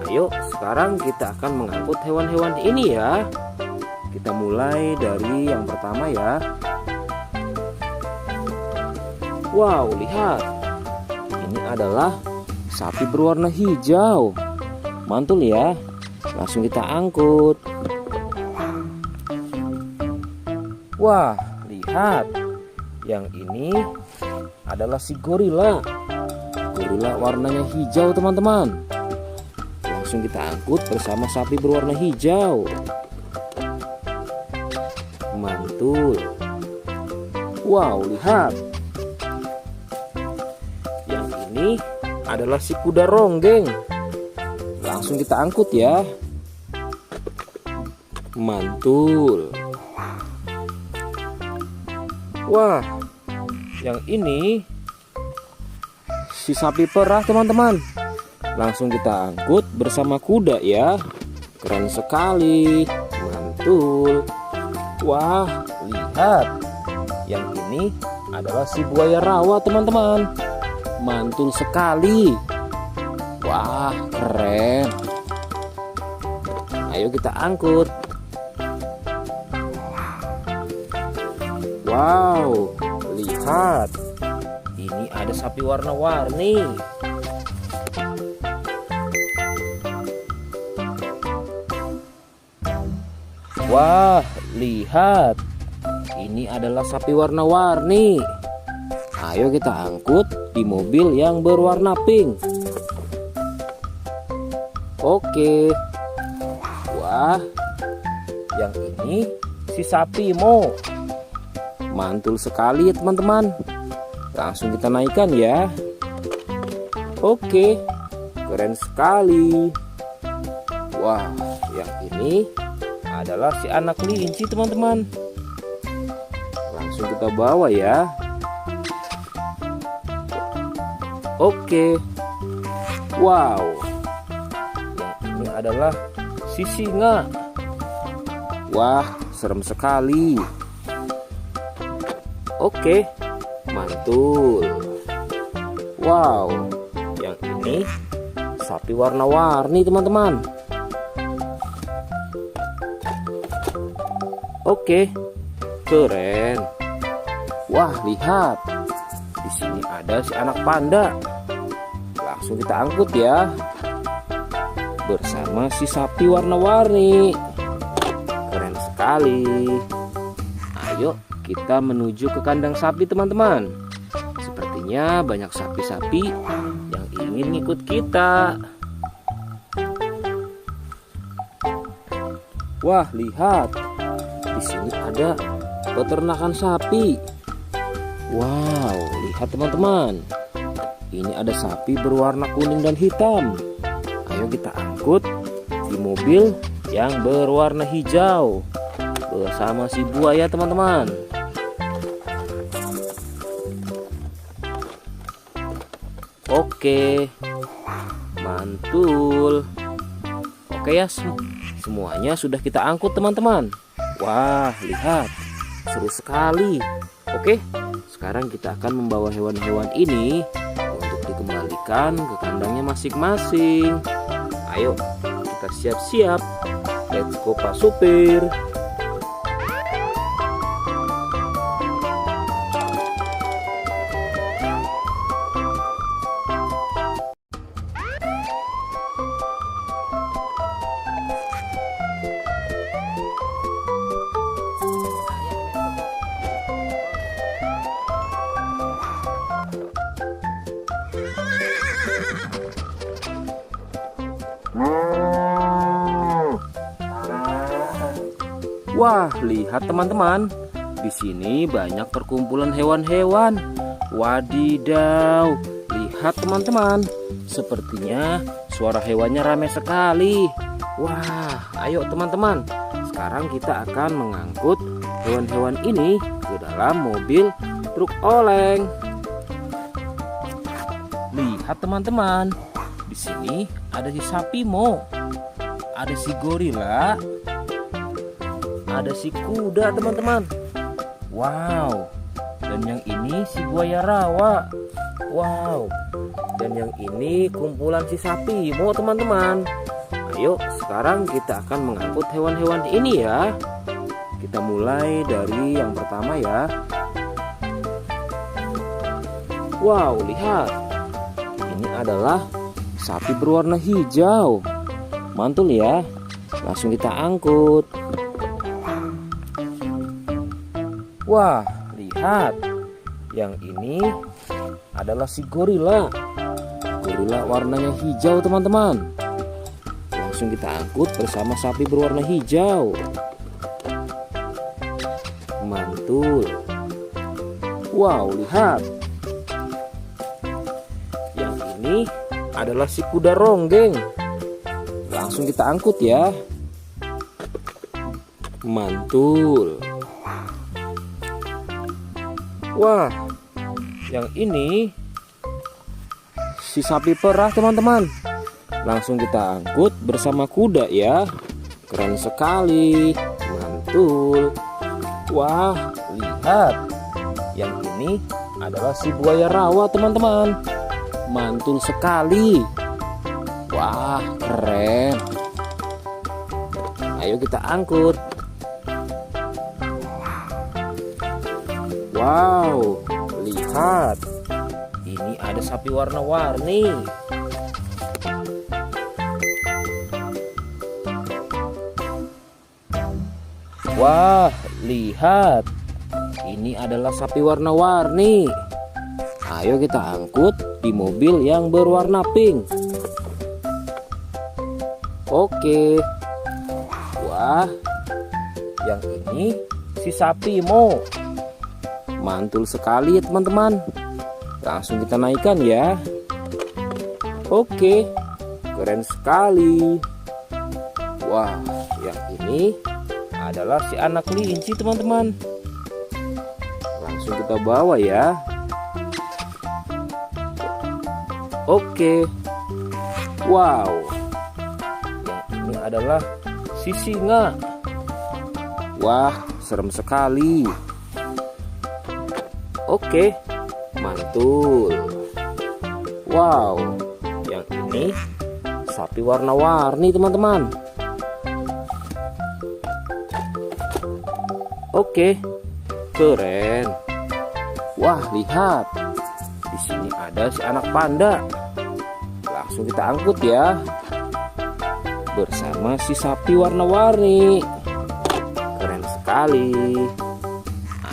Ayo sekarang kita akan mengangkut hewan-hewan ini ya. Kita mulai dari yang pertama ya. Wow, lihat. Ini adalah sapi berwarna hijau. Mantul ya. Langsung kita angkut. Wah, lihat. Yang ini adalah si gorila. Gorila warnanya hijau teman-teman. Langsung kita angkut bersama sapi berwarna hijau. Mantul. Wow, lihat. Yang ini adalah si kuda ronggeng. Langsung kita angkut ya. Mantul. Wah, yang ini si sapi perah teman-teman. Langsung kita angkut bersama kuda ya. Keren sekali. Mantul. Wah, lihat. Yang ini adalah si buaya rawa teman-teman. Mantul sekali. Wah, keren. Ayo kita angkut. Wow, lihat. Ini ada sapi warna-warni. Wah, lihat. Ini adalah sapi warna-warni. Ayo kita angkut di mobil yang berwarna pink. Oke. Wah, yang ini si sapi Mo. Mantul sekali ya teman-teman. Langsung kita naikkan ya. Oke, keren sekali. Wah, yang ini adalah si anak kelinci teman-teman. Langsung kita bawa ya. Oke. Wow, yang ini adalah si singa. Wah, serem sekali. Oke, mantul. Wow, yang ini sapi warna-warni teman-teman. Oke, keren. Wah, lihat. Di sini ada si anak panda. Langsung kita angkut ya. Bersama si sapi warna-warni. Keren sekali. Ayo kita menuju ke kandang sapi teman-teman. Sepertinya banyak sapi-sapi yang ingin ikut kita. Wah, lihat. Di sini ada peternakan sapi. Wow, lihat teman-teman. Ini ada sapi berwarna kuning dan hitam. Ayo kita angkut di mobil yang berwarna hijau bersama si buaya teman-teman. Oke, mantul. Oke ya, semuanya sudah kita angkut teman-teman. Wah, lihat, seru sekali. Oke, sekarang kita akan membawa hewan-hewan ini untuk dikembalikan ke kandangnya masing-masing. Ayo, kita siap-siap. Let's go Pak Supir. Wah, lihat teman-teman. Di sini banyak perkumpulan hewan-hewan. Wadidaw, lihat teman-teman. Sepertinya suara hewannya ramai sekali. Wah, ayo teman-teman. Sekarang kita akan mengangkut hewan-hewan ini ke dalam mobil truk oleng. Lihat teman-teman. Di sini ada si sapi Mo. Ada si gorila. Ada si kuda teman-teman. Wow. Dan yang ini si buaya rawa. Wow. Dan yang ini kumpulan si sapi Mo teman-teman. Ayo sekarang kita akan mengangkut hewan-hewan ini ya. Kita mulai dari yang pertama ya. Wow, lihat. Ini adalah sapi berwarna hijau. Mantul ya. Langsung kita angkut. Wah, lihat. Yang ini adalah si gorila. Gorila warnanya hijau teman-teman. Langsung kita angkut bersama sapi berwarna hijau. Mantul. Wow, lihat. Yang ini adalah si kuda ronggeng. Langsung kita angkut ya. Mantul. Wah, yang ini si sapi perah teman-teman. Langsung kita angkut bersama kuda ya. Keren sekali. Mantul. Wah, lihat. Yang ini adalah si buaya rawa teman-teman. Mantul sekali. Wah, keren. Ayo kita angkut. Wow, lihat. Ini ada sapi warna-warni. Wah, lihat. Ini adalah sapi warna-warni. Ayo kita angkut di mobil yang berwarna pink. Oke. Wah, yang ini si sapi Mo. Mantul sekali ya teman-teman. Langsung kita naikkan ya. Oke, keren sekali. Wah, yang ini adalah si anak kelinci teman-teman. Langsung kita bawa ya. Oke. Wow, yang ini adalah si singa. Wah, serem sekali. Oke, mantul. Wow, yang ini sapi warna-warni teman-teman. Oke, keren. Wah, lihat. Di sini ada si anak panda. Langsung kita angkut ya. Bersama si sapi warna-warni. Keren sekali.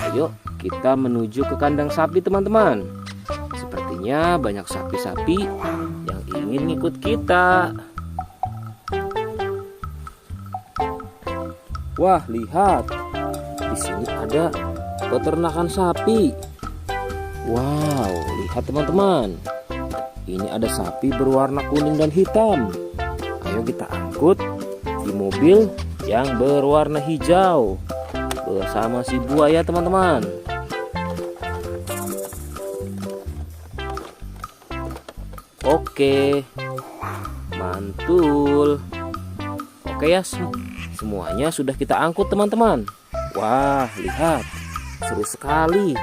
Ayo kita menuju ke kandang sapi teman-teman. Sepertinya banyak sapi-sapi yang ingin ikut kita. Wah, lihat. Di sini ada peternakan sapi. Wow, lihat teman-teman. Ini ada sapi berwarna kuning dan hitam. Ayo kita angkut di mobil yang berwarna hijau bersama si buaya teman-teman. Oke, mantul. Oke ya, semuanya sudah kita angkut teman-teman. Wah, lihat, seru sekali.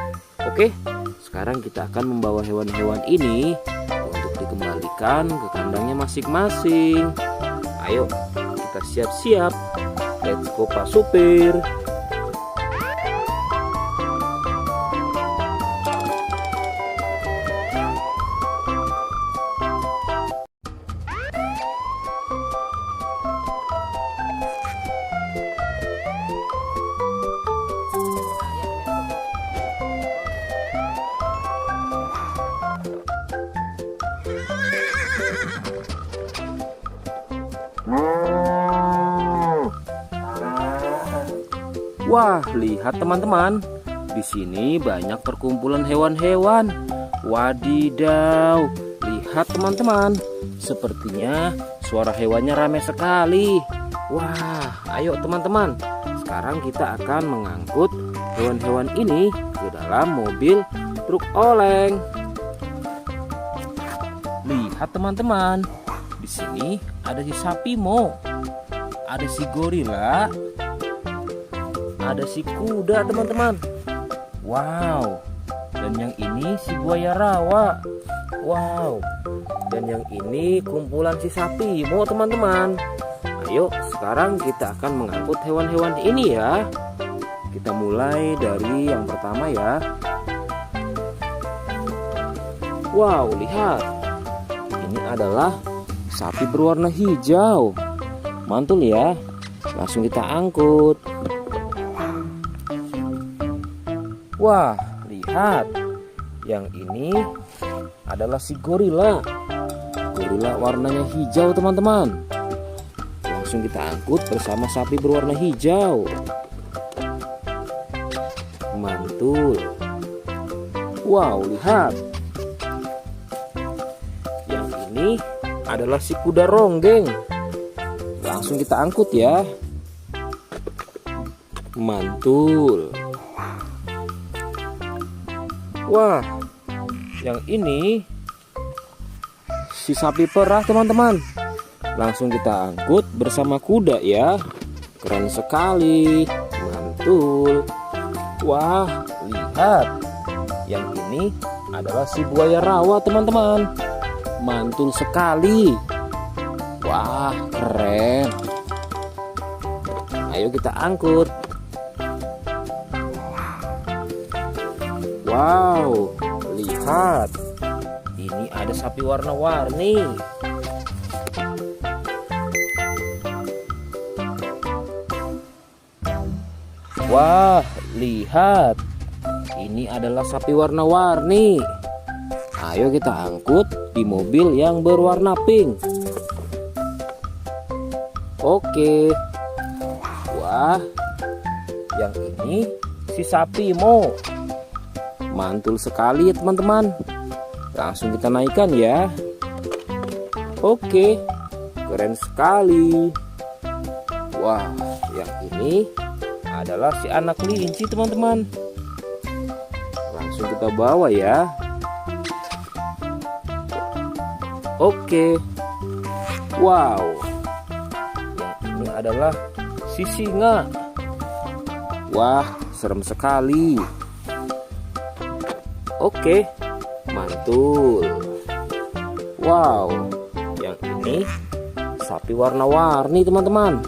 Oke, sekarang kita akan membawa hewan-hewan ini untuk dikembalikan ke kandangnya masing-masing. Ayo, kita siap-siap. Let's go Pak Supir. Wah, lihat teman-teman. Di sini banyak perkumpulan hewan-hewan. Wadidaw, lihat teman-teman. Sepertinya suara hewannya ramai sekali. Wah, ayo teman-teman. Sekarang kita akan mengangkut hewan-hewan ini ke dalam mobil truk oleng. Lihat teman-teman. Di sini ada si sapi Mo. Ada si gorila. Ada si kuda teman-teman. Wow. Dan yang ini si buaya rawa. Wow. Dan yang ini kumpulan si sapi Mo teman-teman. Ayo sekarang kita akan mengangkut hewan-hewan ini ya. Kita mulai dari yang pertama ya. Wow, lihat. Ini adalah sapi berwarna hijau. Mantul ya. Langsung kita angkut. Wah, lihat. Yang ini adalah si gorila. Gorila warnanya hijau teman-teman. Langsung kita angkut bersama sapi berwarna hijau. Mantul. Wow, lihat. Yang ini adalah si kuda ronggeng. Langsung kita angkut ya. Mantul. Wah, yang ini si sapi perah teman-teman. Langsung kita angkut bersama kuda ya. Keren sekali. Mantul. Wah, lihat. Yang ini adalah si buaya rawa teman-teman. Mantul sekali. Wah, keren. Ayo kita angkut. Wow, lihat. Ini ada sapi warna-warni. Wah, lihat. Ini adalah sapi warna-warni. Ayo kita angkut di mobil yang berwarna pink. Oke. Wah, yang ini si sapi Mo. Mantul sekali ya teman-teman. Langsung kita naikkan ya. Oke, keren sekali. Wah, yang ini adalah si anak kelinci teman-teman. Langsung kita bawa ya. Oke. Wow, yang ini adalah si singa. Wah, serem sekali. Oke, mantul. Wow, yang ini sapi warna-warni teman-teman.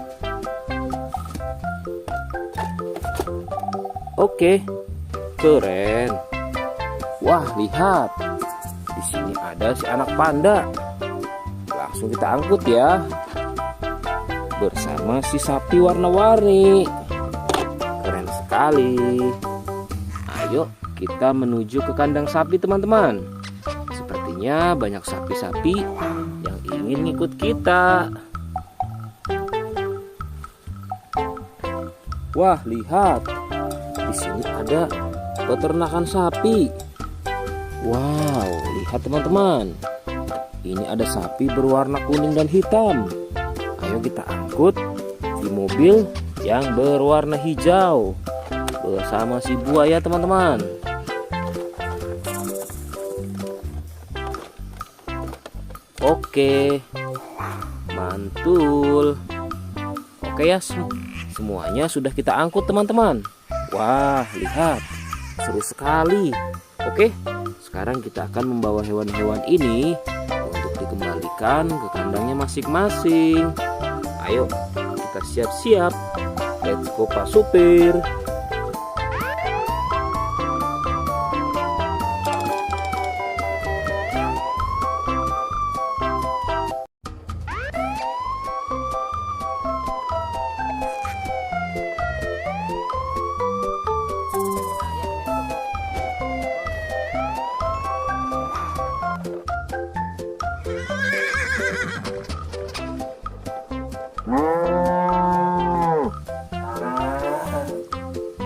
Oke, keren. Wah, lihat. Di sini ada si anak panda. Langsung kita angkut ya. Bersama si sapi warna-warni. Keren sekali. Ayo kita menuju ke kandang sapi teman-teman. Sepertinya banyak sapi-sapi yang ingin ngikut kita. Wah, lihat. Di sini ada peternakan sapi. Wow, lihat teman-teman. Ini ada sapi berwarna kuning dan hitam. Ayo kita angkut di mobil yang berwarna hijau bersama si buaya teman-teman. Oke, mantul. Oke ya, semuanya sudah kita angkut teman-teman. Wah, lihat, seru sekali. Oke, sekarang kita akan membawa hewan-hewan ini untuk dikembalikan ke kandangnya masing-masing. Ayo, kita siap-siap. Let's go Pak Supir.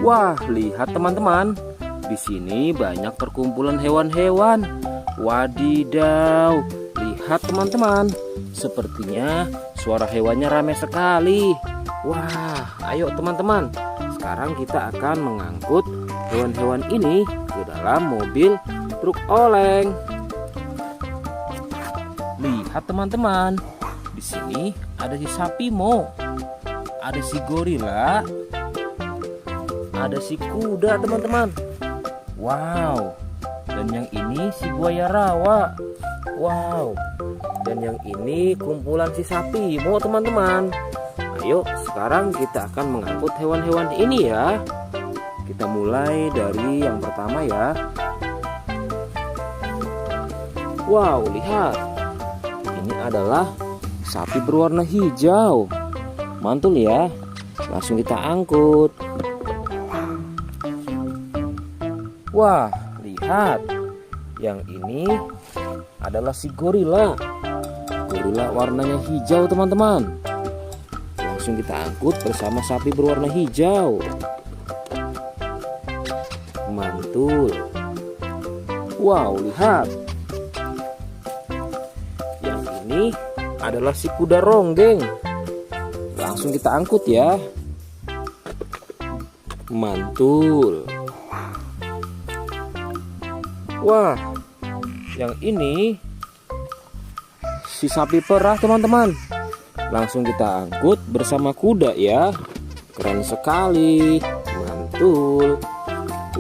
Wah, lihat teman-teman. Di sini banyak perkumpulan hewan-hewan. Wadidaw, lihat teman-teman. Sepertinya suara hewannya ramai sekali. Wah, ayo teman-teman. Sekarang kita akan mengangkut hewan-hewan ini ke dalam mobil truk oleng. Lihat teman-teman. Di sini ada si sapi Mo. Ada si gorila. Ada si kuda teman-teman. Wow. Dan yang ini si buaya rawa. Wow. Dan yang ini kumpulan si sapi Mo teman-teman. Ayo sekarang kita akan mengangkut hewan-hewan ini ya. Kita mulai dari yang pertama ya. Wow, lihat. Ini adalah sapi berwarna hijau. Mantul ya. Langsung kita angkut. Wah, lihat. Yang ini adalah si gorila. Gorila warnanya hijau teman-teman. Langsung kita angkut bersama sapi berwarna hijau. Mantul. Wow, lihat. Yang ini adalah si kuda ronggeng. Langsung kita angkut ya. Mantul. Wah, yang ini si sapi perah teman-teman. Langsung kita angkut bersama kuda ya. Keren sekali. Mantul.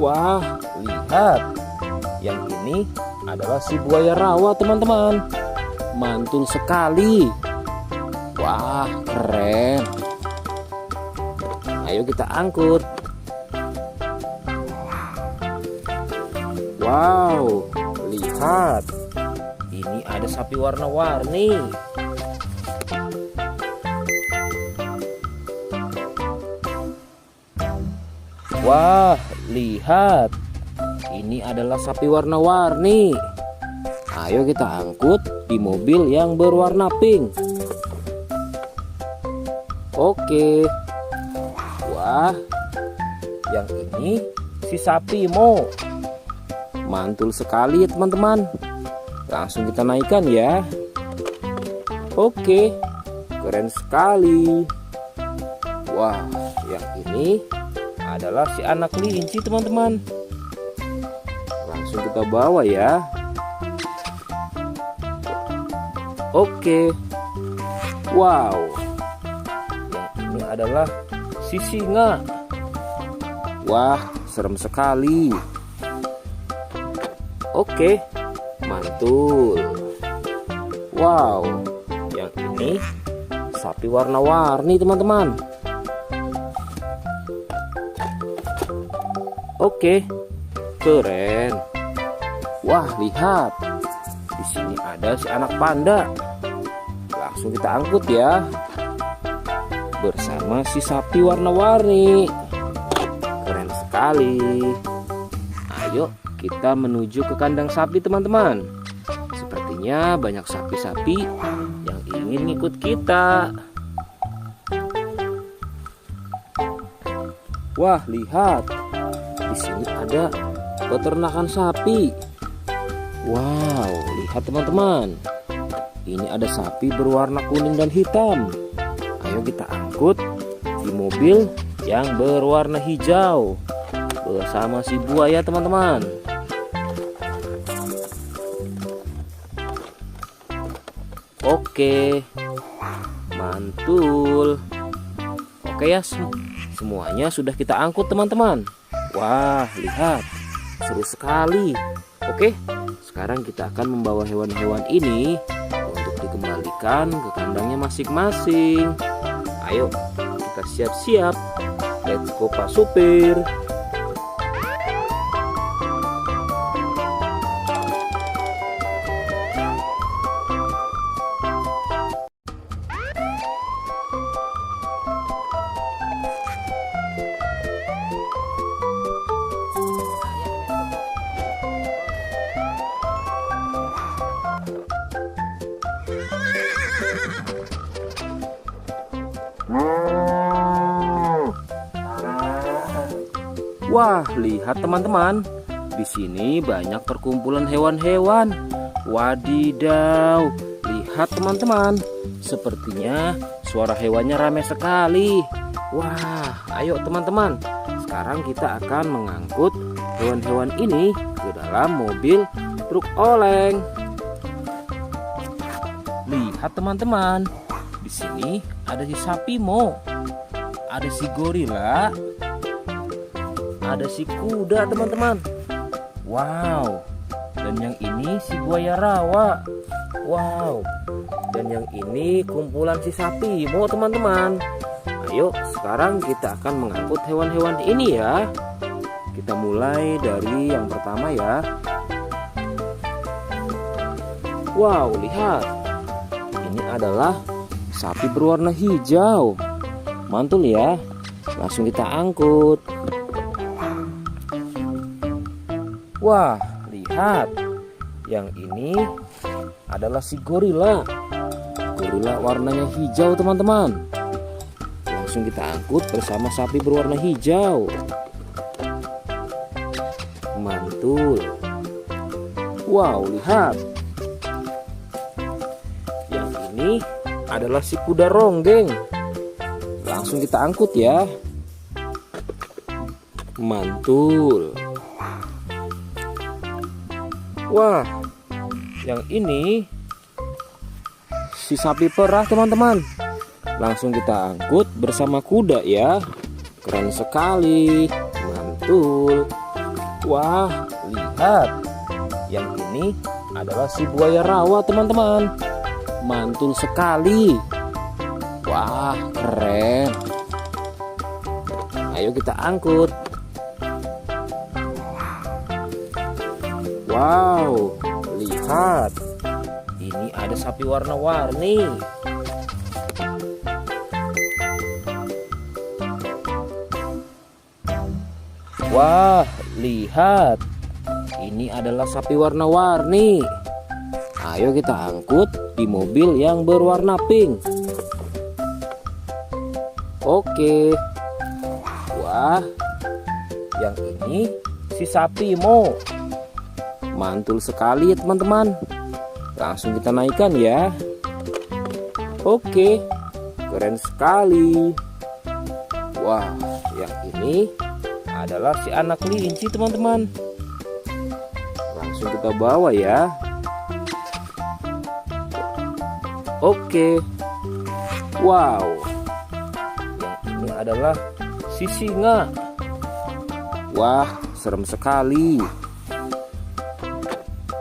Wah, lihat. Yang ini adalah si buaya rawa teman-teman. Mantul sekali. Wah, keren. Ayo kita angkut. Wow, lihat. Ini ada sapi warna-warni. Wah, lihat. Ini adalah sapi warna-warni. Ayo kita angkut di mobil yang berwarna pink. Oke. Wah, yang ini si sapi Mo. Mantul sekali ya teman-teman. Langsung kita naikkan ya. Oke, keren sekali. Wah, yang ini adalah si anak kelinci teman-teman. Langsung kita bawa ya. Oke. Wow, yang ini adalah si singa. Wah, serem sekali. Oke, mantul. Wow, yang ini sapi warna-warni teman-teman. Oke, keren. Wah, lihat. Di sini ada si anak panda. Langsung kita angkut ya. Bersama si sapi warna-warni. Keren sekali. Ayo kita menuju ke kandang sapi teman-teman. Sepertinya banyak sapi-sapi yang ingin ngikut kita. Wah, lihat. Di sini ada peternakan sapi. Wow, lihat teman-teman. Ini ada sapi berwarna kuning dan hitam. Ayo kita angkut di mobil yang berwarna hijau bersama si buaya teman-teman. Oke, mantul. Oke ya, semuanya sudah kita angkut teman-teman. Wah, lihat, seru sekali. Oke, sekarang kita akan membawa hewan-hewan ini untuk dikembalikan ke kandangnya masing-masing. Ayo, kita siap-siap. Let's go Pak Supir. Wah, lihat teman-teman. Di sini banyak perkumpulan hewan-hewan. Wadidaw, lihat teman-teman. Sepertinya suara hewannya ramai sekali. Wah, ayo teman-teman. Sekarang kita akan mengangkut hewan-hewan ini ke dalam mobil truk oleng. Lihat teman-teman. Di sini ada si sapi Mo. Ada si gorila. Ada si kuda teman-teman. Wow. Dan yang ini si buaya rawa. Wow. Dan yang ini kumpulan si sapi Mo teman-teman. Ayo sekarang kita akan mengangkut hewan-hewan ini ya. Kita mulai dari yang pertama ya. Wow, lihat. Ini adalah sapi berwarna hijau. Mantul ya. Langsung kita angkut. Wah, lihat. Yang ini adalah si gorila. Gorila warnanya hijau teman-teman. Langsung kita angkut bersama sapi berwarna hijau. Mantul. Wow, lihat. Yang ini adalah si kuda ronggeng. Langsung kita angkut ya. Mantul. Wah, yang ini si sapi perah teman-teman. Langsung kita angkut bersama kuda ya. Keren sekali. Mantul. Wah, lihat. Yang ini adalah si buaya rawa teman-teman. Mantul sekali. Wah, keren. Ayo kita angkut. Wow, lihat. Ini ada sapi warna-warni. Wah, lihat. Ini adalah sapi warna-warni. Ayo kita angkut di mobil yang berwarna pink. Oke. Wah, yang ini si sapi Mo. Mantul sekali ya teman-teman. Langsung kita naikkan ya. Oke, keren sekali. Wah, yang ini adalah si anak kelinci teman-teman. Langsung kita bawa ya. Oke. Wow, yang ini adalah si singa. Wah, serem sekali.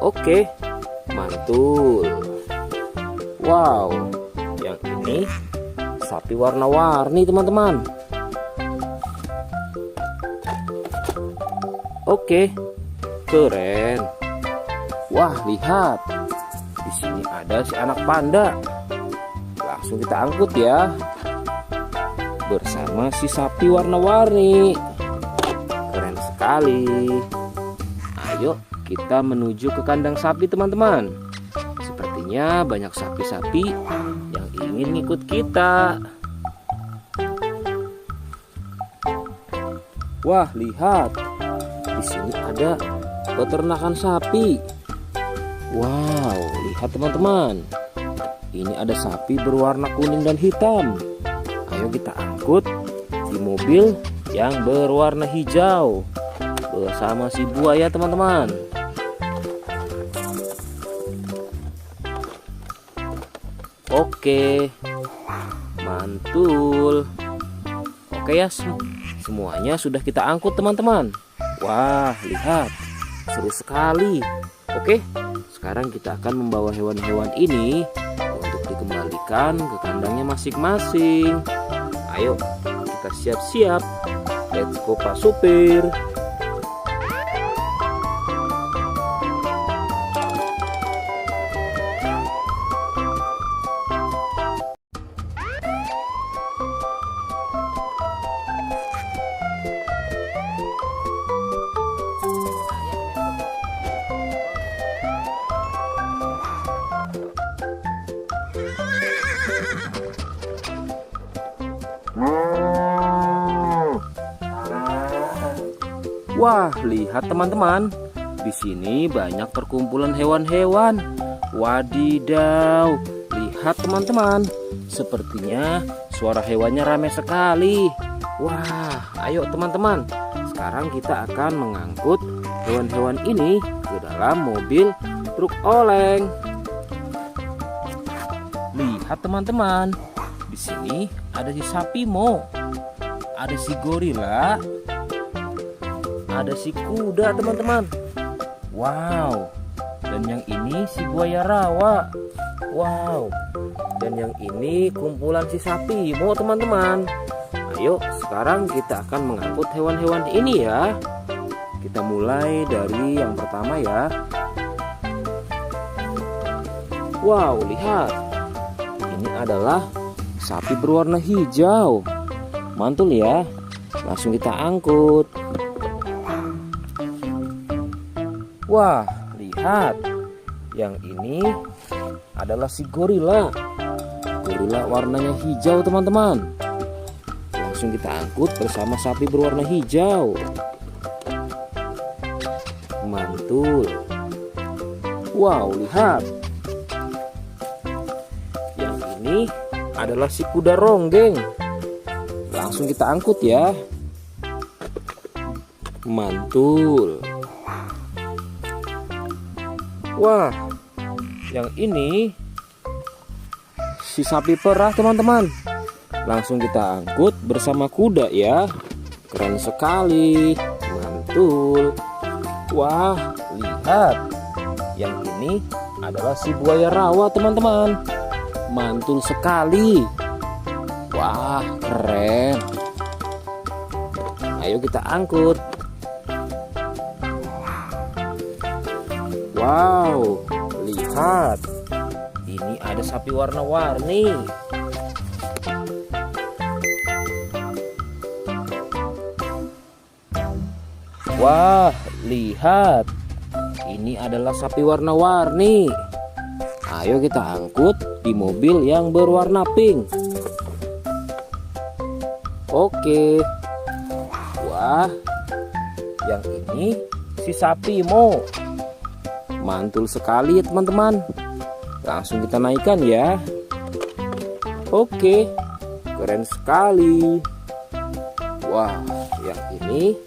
Oke, mantul. Wow, yang ini sapi warna-warni teman-teman. Oke, keren. Wah, lihat. Di sini ada si anak panda. Langsung kita angkut ya. Bersama si sapi warna-warni. Keren sekali. Ayo kita menuju ke kandang sapi teman-teman. Sepertinya banyak sapi-sapi yang ingin ikut kita. Wah, lihat. Di sini ada peternakan sapi. Wow, lihat teman-teman. Ini ada sapi berwarna kuning dan hitam. Ayo kita angkut di mobil yang berwarna hijau bersama si buaya teman-teman. Oke, mantul. Oke ya, semuanya sudah kita angkut teman-teman. Wah, lihat, seru sekali. Oke, sekarang kita akan membawa hewan-hewan ini untuk dikembalikan ke kandangnya masing-masing. Ayo, kita siap-siap. Let's go Pak Supir. Wah, lihat teman-teman. Di sini banyak perkumpulan hewan-hewan. Wadidaw, lihat teman-teman. Sepertinya suara hewannya ramai sekali. Wah, ayo teman-teman. Sekarang kita akan mengangkut hewan-hewan ini ke dalam mobil truk oleng. Lihat teman-teman. Di sini ada si sapi Mo. Ada si gorila. Ada si kuda teman-teman. Wow. Dan yang ini si buaya rawa. Wow. Dan yang ini kumpulan si sapi Mo teman-teman. Ayo sekarang kita akan mengangkut hewan-hewan ini ya. Kita mulai dari yang pertama ya. Wow, lihat. Ini adalah sapi berwarna hijau. Mantul ya. Langsung kita angkut. Wah, lihat. Yang ini adalah si gorila. Gorila warnanya hijau teman-teman. Langsung kita angkut bersama sapi berwarna hijau. Mantul. Wow, lihat. Yang ini adalah si kuda ronggeng. Langsung kita angkut ya. Mantul. Wah, yang ini si sapi perah teman-teman. Langsung kita angkut bersama kuda ya. Keren sekali. Mantul. Wah, lihat. Yang ini adalah si buaya rawa teman-teman. Mantul sekali. Wah, keren. Ayo kita angkut. Wow, lihat. Ini ada sapi warna-warni. Wah, lihat. Ini adalah sapi warna-warni. Ayo kita angkut di mobil yang berwarna pink. Oke. Wah, yang ini si sapi Mo. Mantul sekali ya teman-teman. Langsung kita naikkan ya. Oke, keren sekali. Wah, yang ini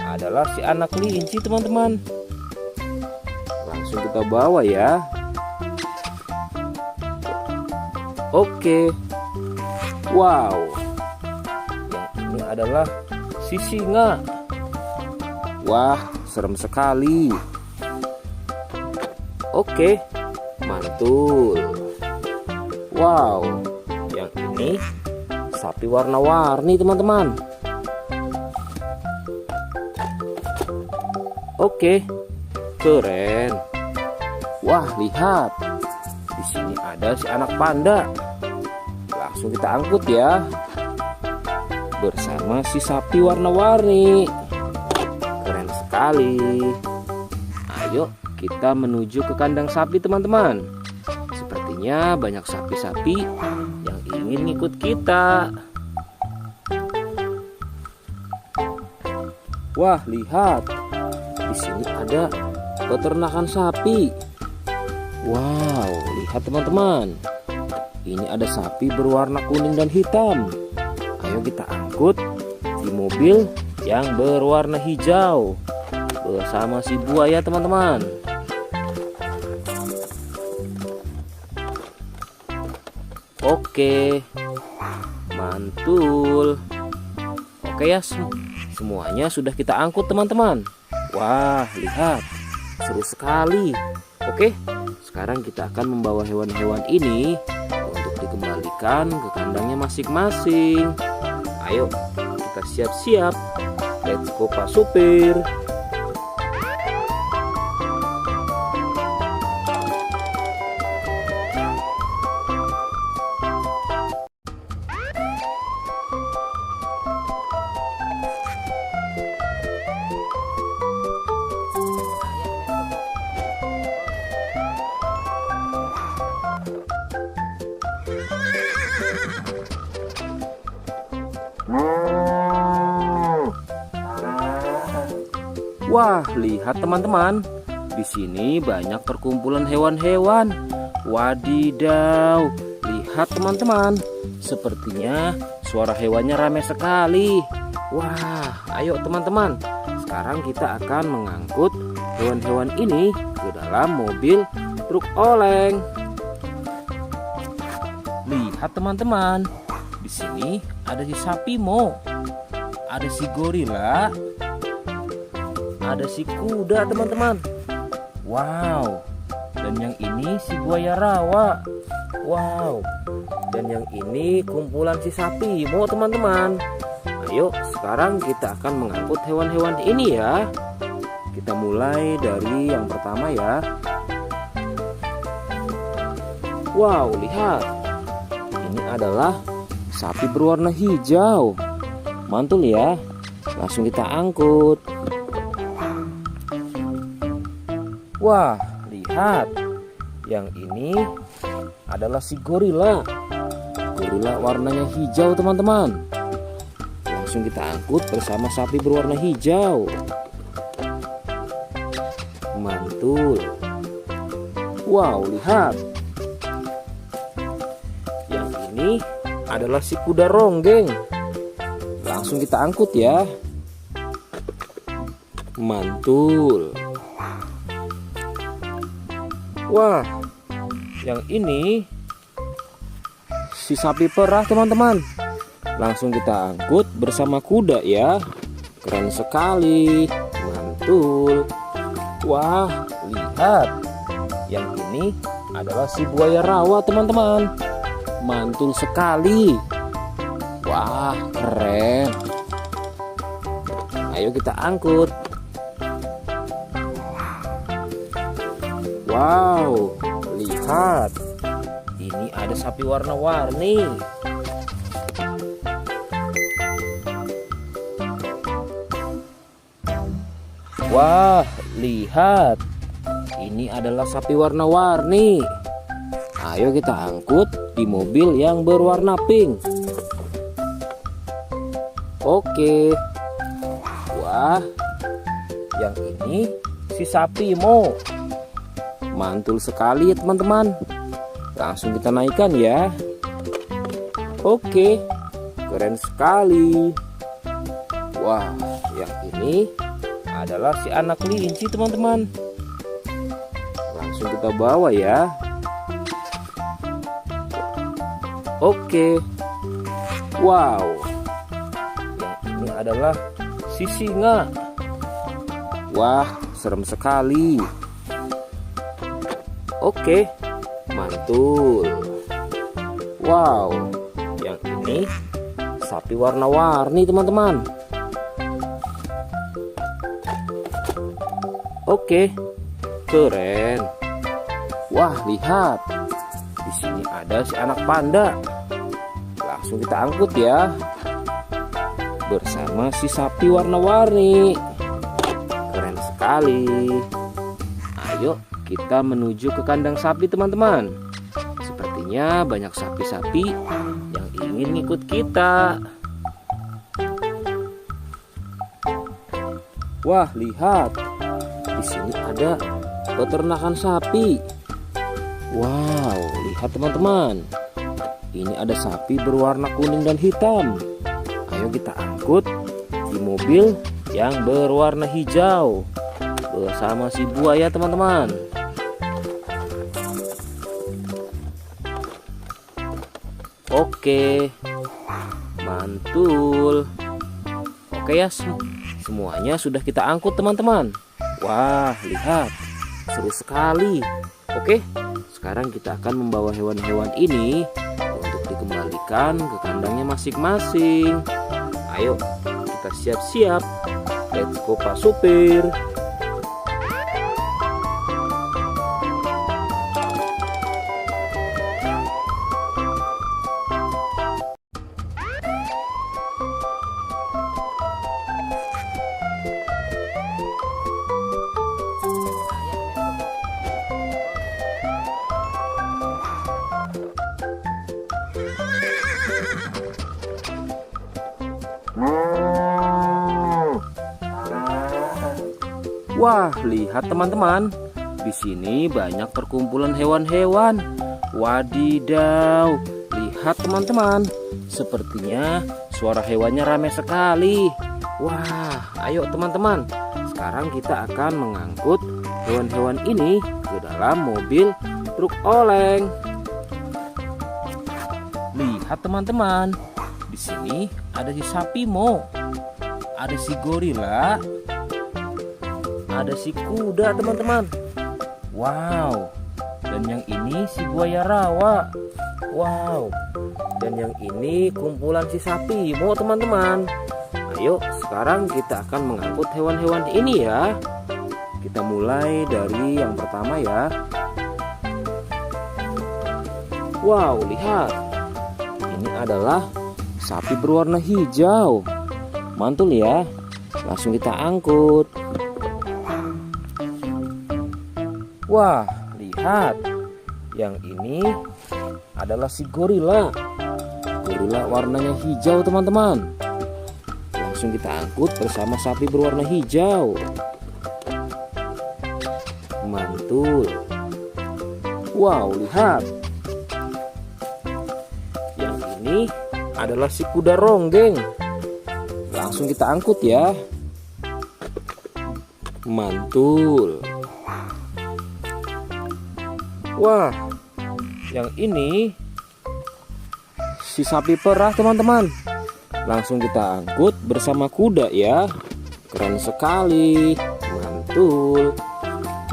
adalah si anak kelinci teman-teman. Langsung kita bawa ya. Oke. Wow, yang ini adalah si singa. Wah, serem sekali. Oke, mantul. Wow, yang ini sapi warna-warni teman-teman. Oke, keren. Wah, lihat. Di sini ada si anak panda. Langsung kita angkut ya. Bersama si sapi warna-warni. Keren sekali. Ayo kita menuju ke kandang sapi teman-teman. Sepertinya banyak sapi-sapi yang ingin ikut kita. Wah, lihat. Di sini ada peternakan sapi. Wow, lihat teman-teman. Ini ada sapi berwarna kuning dan hitam. Ayo kita angkut di mobil yang berwarna hijau bersama si buaya teman-teman. Oke, mantul. Oke ya, semuanya sudah kita angkut teman-teman. Wah, lihat, seru sekali. Oke, sekarang kita akan membawa hewan-hewan ini untuk dikembalikan ke kandangnya masing-masing. Ayo, kita siap-siap. Let's go Pak Supir. Wah, lihat teman-teman. Di sini banyak perkumpulan hewan-hewan. Wadidaw, lihat teman-teman. Sepertinya suara hewannya ramai sekali. Wah, ayo teman-teman. Sekarang kita akan mengangkut hewan-hewan ini ke dalam mobil truk oleng. Lihat teman-teman. Di sini ada si sapi Mo. Ada si gorila. Ada si kuda teman-teman. Wow. Dan yang ini si buaya rawa. Wow. Dan yang ini kumpulan si sapi Mo teman-teman. Ayo sekarang kita akan mengangkut hewan-hewan ini ya. Kita mulai dari yang pertama ya. Wow, lihat. Ini adalah sapi berwarna hijau. Mantul ya. Langsung kita angkut. Wah, lihat. Yang ini adalah si gorila. Gorila warnanya hijau teman-teman. Langsung kita angkut bersama sapi berwarna hijau. mantul. Wow, lihat. Yang ini adalah si kuda ronggeng. Langsung kita angkut ya. Mantul. Wah, yang ini si sapi perah teman-teman. Langsung kita angkut bersama kuda ya. Keren sekali. Mantul. Wah, lihat. Yang ini adalah si buaya rawa teman-teman. Mantul sekali. Wah, keren. Ayo kita angkut. Wow, lihat. Ini ada sapi warna-warni. Wah, lihat. Ini adalah sapi warna-warni. Ayo kita angkut di mobil yang berwarna pink. Oke. Wah, yang ini si sapi Mo. Mantul sekali ya teman-teman. Langsung kita naikkan ya. Oke, keren sekali. Wah, yang ini adalah si anak kelinci teman-teman. Langsung kita bawa ya. Oke. Wow, yang ini adalah si singa. Wah, serem sekali. Oke, mantul. Wow, yang ini sapi warna-warni teman-teman. Oke, keren. Wah, lihat. Di sini ada si anak panda. Langsung kita angkut ya. Bersama si sapi warna-warni. Keren sekali. Ayo kita menuju ke kandang sapi teman-teman. Sepertinya banyak sapi-sapi yang ingin ikut kita. Wah, lihat. Di sini ada peternakan sapi. Wow, lihat teman-teman. Ini ada sapi berwarna kuning dan hitam. Ayo kita angkut di mobil yang berwarna hijau bersama si buaya teman-teman. Oke, mantul. Oke ya, semuanya sudah kita angkut teman-teman. Wah, lihat, seru sekali. Oke, sekarang kita akan membawa hewan-hewan ini untuk dikembalikan ke kandangnya masing-masing. Ayo, kita siap-siap. Let's go Pak Supir. Wah, lihat teman-teman. Di sini banyak perkumpulan hewan-hewan. Wadidaw, lihat teman-teman. Sepertinya suara hewannya ramai sekali. Wah, ayo teman-teman. Sekarang kita akan mengangkut hewan-hewan ini ke dalam mobil truk oleng. Lihat teman-teman. Di sini ada si sapi Mo. Ada si gorila. Ada si kuda teman-teman. Wow. Dan yang ini si buaya rawa. Wow. Dan yang ini kumpulan si sapi Mo teman-teman. Ayo sekarang kita akan mengangkut hewan-hewan ini ya. Kita mulai dari yang pertama ya. Wow, lihat. Ini adalah sapi berwarna hijau. Mantul ya. Langsung kita angkut. Wah, lihat. Yang ini adalah si gorila. Gorila warnanya hijau teman-teman. Langsung kita angkut bersama sapi berwarna hijau. Mantul. Wow, lihat. Yang ini adalah si kuda ronggeng. Langsung kita angkut ya. Mantul. Wah, yang ini si sapi perah teman-teman. Langsung kita angkut bersama kuda ya. Keren sekali. Mantul.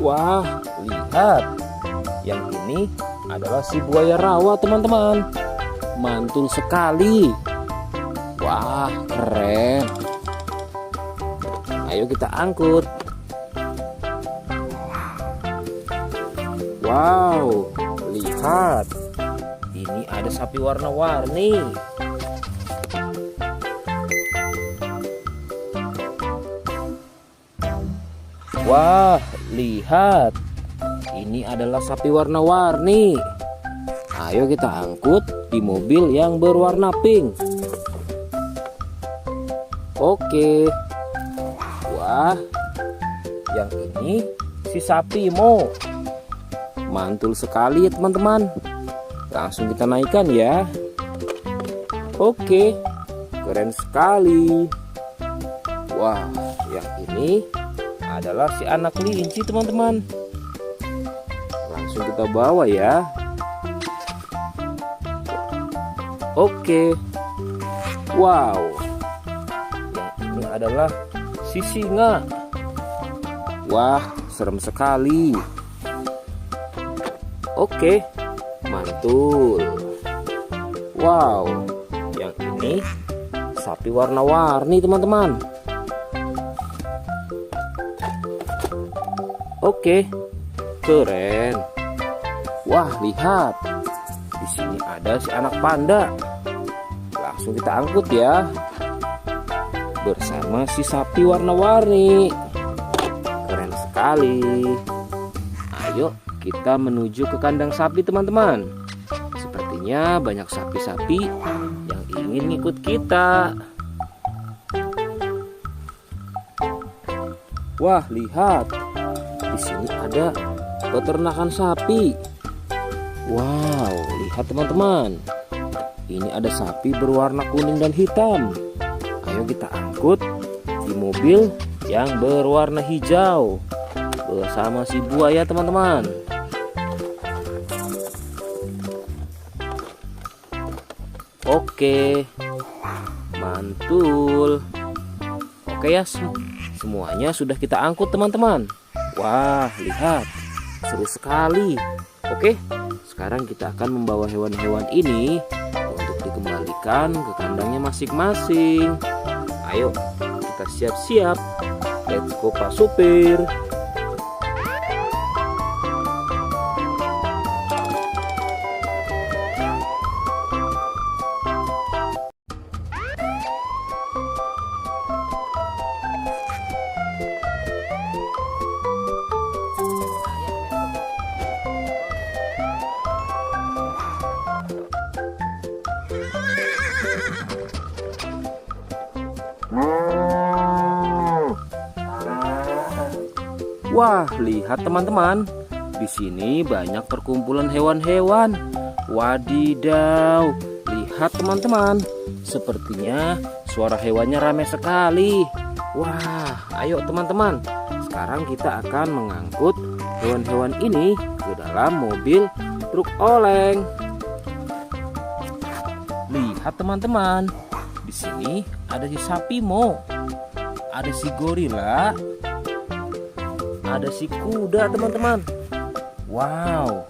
Wah, lihat. Yang ini adalah si buaya rawa teman-teman. Mantul sekali. Wah, keren. Ayo kita angkut. Wow, lihat. Ini ada sapi warna-warni. Wah, lihat. Ini adalah sapi warna-warni. Ayo kita angkut di mobil yang berwarna pink. Oke. Wah, yang ini si sapi Mo. Mantul sekali ya teman-teman. Langsung kita naikkan ya. Oke, keren sekali. Wah, yang ini adalah si anak kelinci teman-teman. Langsung kita bawa ya. Oke. Wow, yang ini adalah si singa. Wah, serem sekali. Oke, mantul. Wow, yang ini sapi warna-warni teman-teman. Oke, keren. Wah, lihat. Di sini ada si anak panda. Langsung kita angkut ya. Bersama si sapi warna-warni. Keren sekali. Ayo kita menuju ke kandang sapi teman-teman. Sepertinya banyak sapi-sapi yang ingin ngikut kita. Wah, lihat. Di sini ada peternakan sapi. Wow, lihat teman-teman. Ini ada sapi berwarna kuning dan hitam. Ayo kita angkut di mobil yang berwarna hijau bersama si buaya teman-teman. Oke, mantul. Oke ya, semuanya sudah kita angkut teman-teman. Wah, lihat, seru sekali. Oke, sekarang kita akan membawa hewan-hewan ini untuk dikembalikan ke kandangnya masing-masing. Ayo, kita siap-siap. Let's go Pak Supir. Wah, lihat teman-teman. Di sini banyak perkumpulan hewan-hewan. Wadidaw, lihat teman-teman. Sepertinya suara hewannya ramai sekali. Wah, ayo teman-teman. Sekarang kita akan mengangkut hewan-hewan ini ke dalam mobil truk oleng. Lihat teman-teman. Di sini ada si sapi Mo. Ada si gorila. Ada si kuda teman-teman. Wow.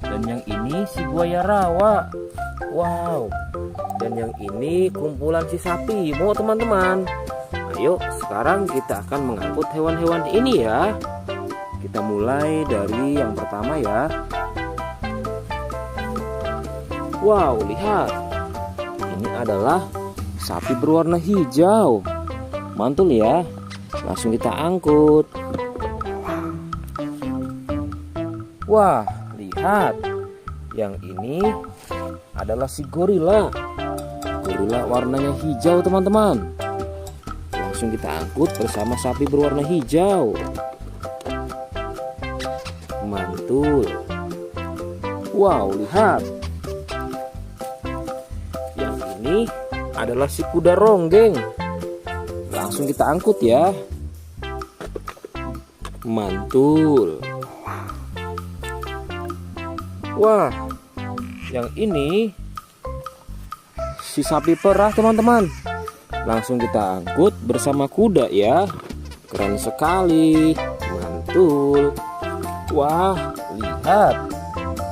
Dan yang ini si buaya rawa. Wow. Dan yang ini kumpulan si sapi Mo teman-teman. Ayo sekarang kita akan mengangkut hewan-hewan ini ya. Kita mulai dari yang pertama ya. Wow, lihat. Ini adalah sapi berwarna hijau. Mantul ya. Langsung kita angkut. Wah, lihat. Yang ini adalah si gorila. Gorila warnanya hijau teman-teman. Langsung kita angkut bersama sapi berwarna hijau. mantul. Wow, lihat. Yang ini adalah si kuda ronggeng. Langsung kita angkut ya. Mantul. Wah, yang ini si sapi perah teman-teman. Langsung kita angkut bersama kuda ya. Keren sekali. Mantul. Wah, lihat.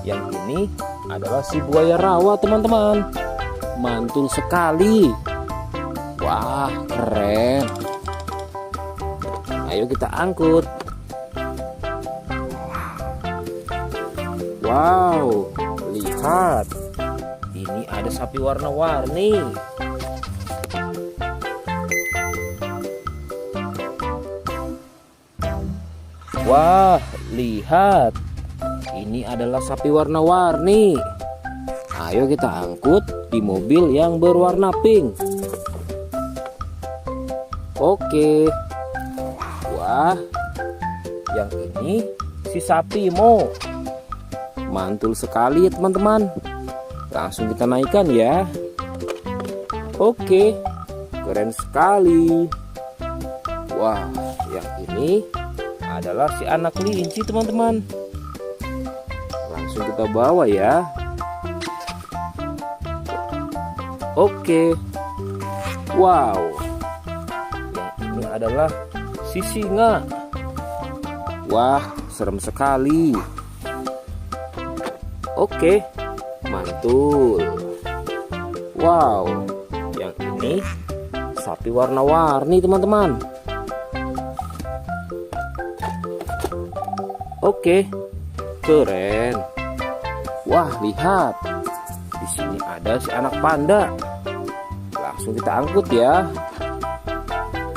Yang ini adalah si buaya rawa teman-teman. Mantul sekali. Wah, keren. Ayo kita angkut. Wow, lihat. Ini ada sapi warna-warni. Wah, lihat. Ini adalah sapi warna-warni. Ayo kita angkut di mobil yang berwarna pink. Oke. Wah, yang ini si sapi Mo. Mantul sekali ya teman-teman. Langsung kita naikkan ya. Oke, keren sekali. Wah, yang ini adalah si anak kelinci teman-teman. Langsung kita bawa ya. Oke. Wow, yang ini adalah si singa. Wah, serem sekali. Oke, mantul. Wow, yang ini sapi warna-warni teman-teman. Oke, keren. Wah, lihat. Di sini ada si anak panda. Langsung kita angkut ya.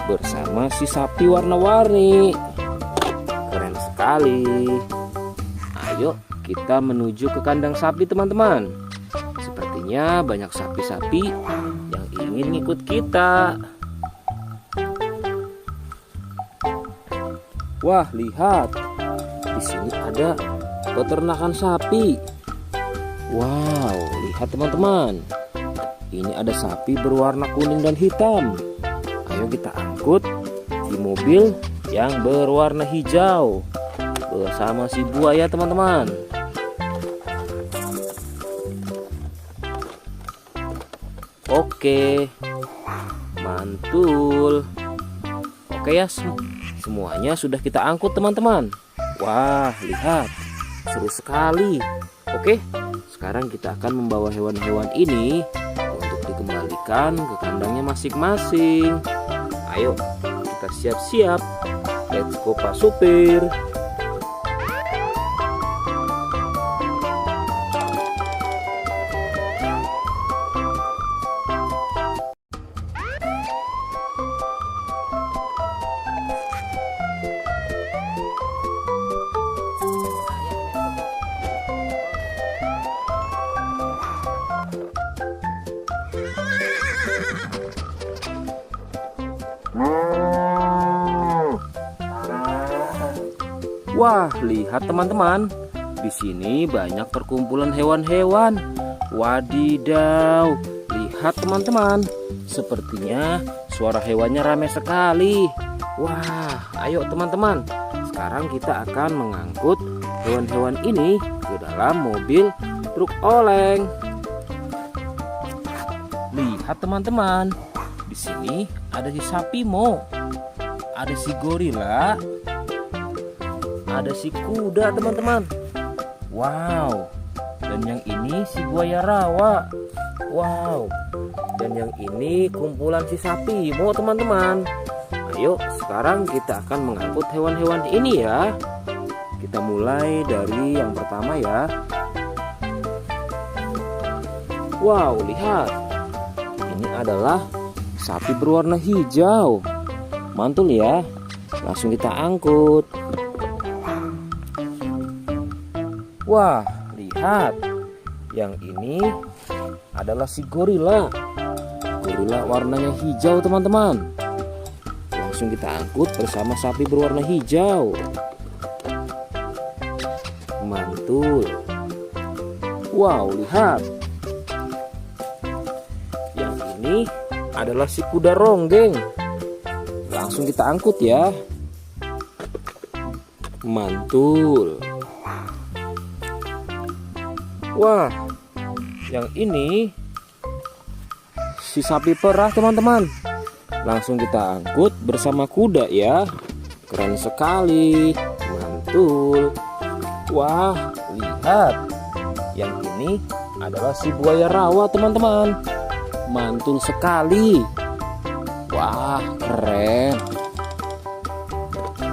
Bersama si sapi warna-warni. Keren sekali. Ayo kita menuju ke kandang sapi teman-teman. Sepertinya banyak sapi-sapi yang ingin ngikut kita. Wah, lihat. Di sini ada peternakan sapi. Wow, lihat teman-teman. Ini ada sapi berwarna kuning dan hitam. Ayo kita angkut di mobil yang berwarna hijau bersama si buaya teman-teman. Oke, mantul. Oke ya, semuanya sudah kita angkut teman-teman. Wah, lihat, seru sekali. Oke, sekarang kita akan membawa hewan-hewan ini untuk dikembalikan ke kandangnya masing-masing. Ayo, kita siap-siap. Let's go Pak Supir. Wah, lihat teman-teman. Di sini banyak perkumpulan hewan-hewan. Wadidaw, lihat teman-teman. Sepertinya suara hewannya ramai sekali. Wah, ayo teman-teman. Sekarang kita akan mengangkut hewan-hewan ini ke dalam mobil truk oleng. Lihat teman-teman. Di sini ada si sapi Mo. Ada si gorila. Ada si kuda teman-teman. Wow. Dan yang ini si buaya rawa. Wow. Dan yang ini kumpulan si sapi Mo teman-teman. Ayo sekarang kita akan mengangkut hewan-hewan ini ya. Kita mulai dari yang pertama ya. Wow, lihat. Ini adalah sapi berwarna hijau. Mantul ya. Langsung kita angkut. Wah, lihat. Yang ini adalah si gorila. Gorila warnanya hijau teman-teman. Langsung kita angkut bersama sapi berwarna hijau. mantul. Wow, lihat. Yang ini adalah si kuda ronggeng. Langsung kita angkut ya. Mantul. Wah, yang ini si sapi perah teman-teman. Langsung kita angkut bersama kuda ya. Keren sekali. Mantul. Wah, lihat. Yang ini adalah si buaya rawa teman-teman. Mantul sekali. Wah, keren.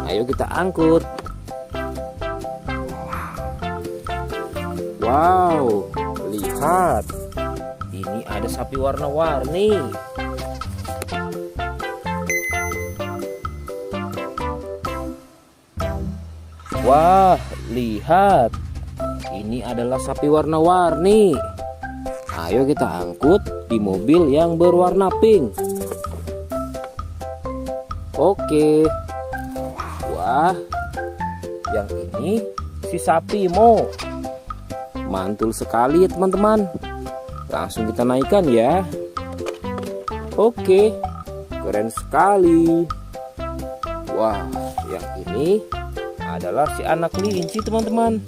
Ayo kita angkut. Wow, lihat. Ini ada sapi warna-warni. Wah, lihat. Ini adalah sapi warna-warni. Ayo kita angkut di mobil yang berwarna pink. Oke. Wah, yang ini si sapi Mo. Mantul sekali ya teman-teman. Langsung kita naikkan ya. Oke, keren sekali. Wah, yang ini adalah si anak kelinci teman-teman.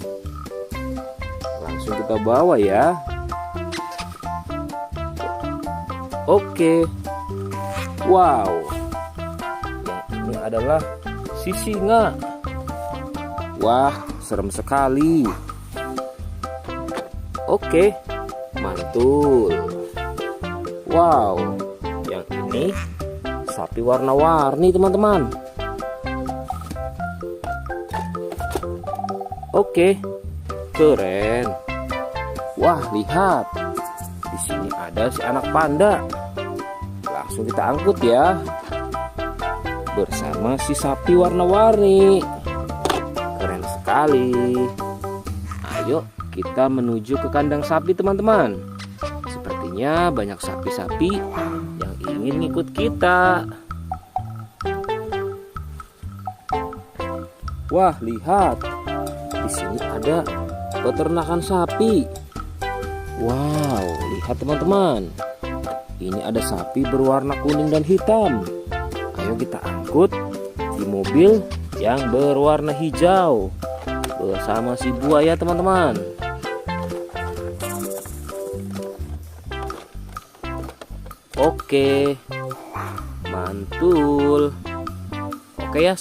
Langsung kita bawa ya. Oke. Wow, yang ini adalah si singa. Wah, serem sekali. Oke, mantul. Wow, yang ini sapi warna-warni teman-teman. Oke, keren. Wah, lihat. Di sini ada si anak panda. Langsung kita angkut ya. Bersama si sapi warna-warni. Keren sekali. Ayo kita menuju ke kandang sapi teman-teman. Sepertinya banyak sapi-sapi yang ingin ikut kita. Wah, lihat. Di sini ada peternakan sapi. Wow, lihat teman-teman. Ini ada sapi berwarna kuning dan hitam. Ayo kita angkut di mobil yang berwarna hijau bersama si buaya teman-teman. Oke, mantul. Oke ya,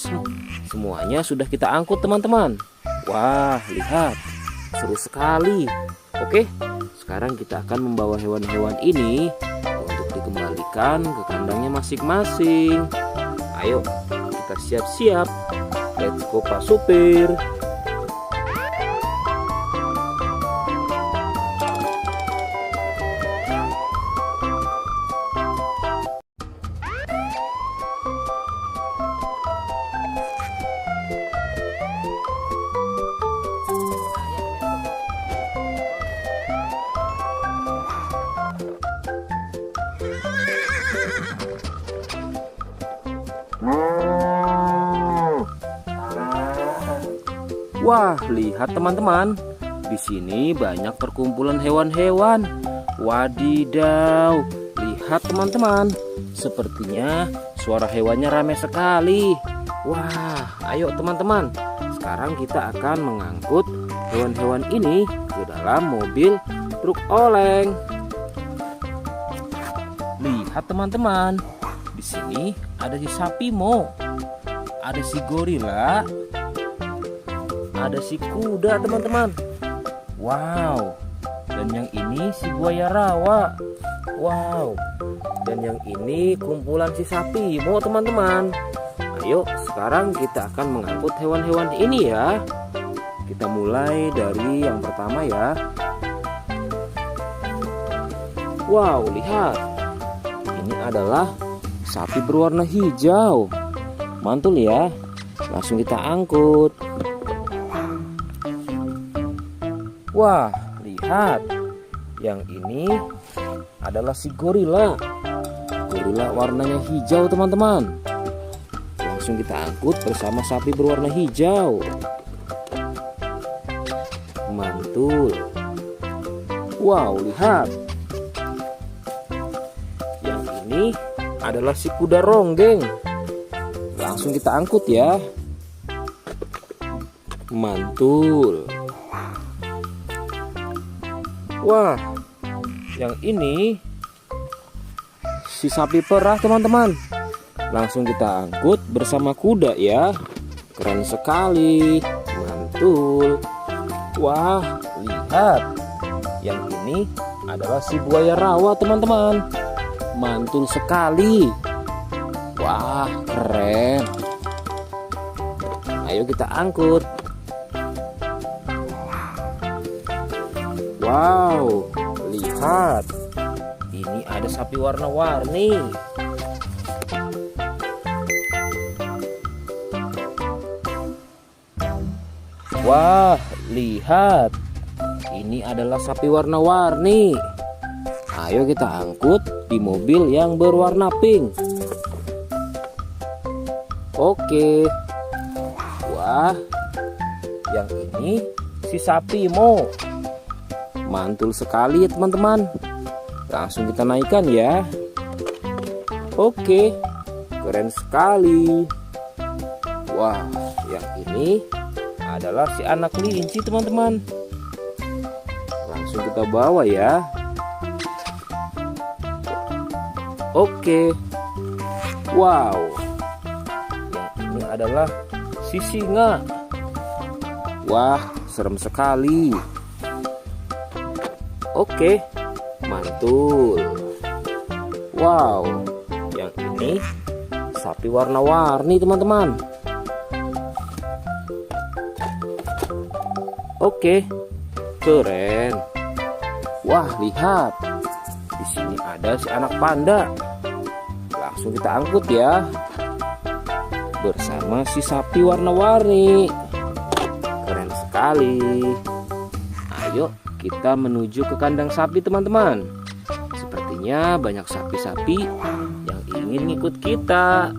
semuanya sudah kita angkut teman-teman. Wah, lihat, seru sekali. Oke, sekarang kita akan membawa hewan-hewan ini untuk dikembalikan ke kandangnya masing-masing. Ayo, kita siap-siap. Let's go Pak Supir. Wah, lihat teman-teman. Di sini banyak perkumpulan hewan-hewan. Wadidaw, lihat teman-teman. Sepertinya suara hewannya ramai sekali. Wah, ayo teman-teman. Sekarang kita akan mengangkut hewan-hewan ini ke dalam mobil truk oleng. Lihat teman-teman. Di sini ada si sapi Mo. Ada si gorila. Ada si kuda teman-teman. Wow. Dan yang ini si buaya rawa. Wow. Dan yang ini kumpulan si sapi Mo teman-teman. Ayo sekarang kita akan mengangkut hewan-hewan ini ya. Kita mulai dari yang pertama ya. Wow, lihat. Ini adalah sapi berwarna hijau. Mantul ya. Langsung kita angkut. Wah, lihat. Yang ini adalah si gorila. Gorila warnanya hijau teman-teman. Langsung kita angkut bersama sapi berwarna hijau. Mantul. Wow, lihat. Yang ini adalah si kuda ronggeng. Langsung kita angkut ya. Mantul. Wah, yang ini si sapi perah teman-teman. Langsung kita angkut bersama kuda ya. Keren sekali. Mantul. Wah, lihat. Yang ini adalah si buaya rawa teman-teman. Mantul sekali. Wah, keren. Ayo kita angkut. Wow, lihat. Ini ada sapi warna-warni. Wah, lihat. Ini adalah sapi warna-warni. Ayo kita angkut di mobil yang berwarna pink. Oke. Wah, yang ini si sapi Mo. Mantul sekali ya teman-teman. Langsung kita naikkan ya. Oke, keren sekali. Wah, yang ini adalah si anak kelinci teman-teman. Langsung kita bawa ya. Oke. Wow, yang ini adalah si singa. Wah, serem sekali. Oke, mantul. Wow, yang ini sapi warna-warni teman-teman. Oke, keren. Wah, lihat. Di sini ada si anak panda. Langsung kita angkut ya. Bersama si sapi warna-warni. Keren sekali. Ayo kita menuju ke kandang sapi teman-teman. Sepertinya banyak sapi-sapi yang ingin ikut kita.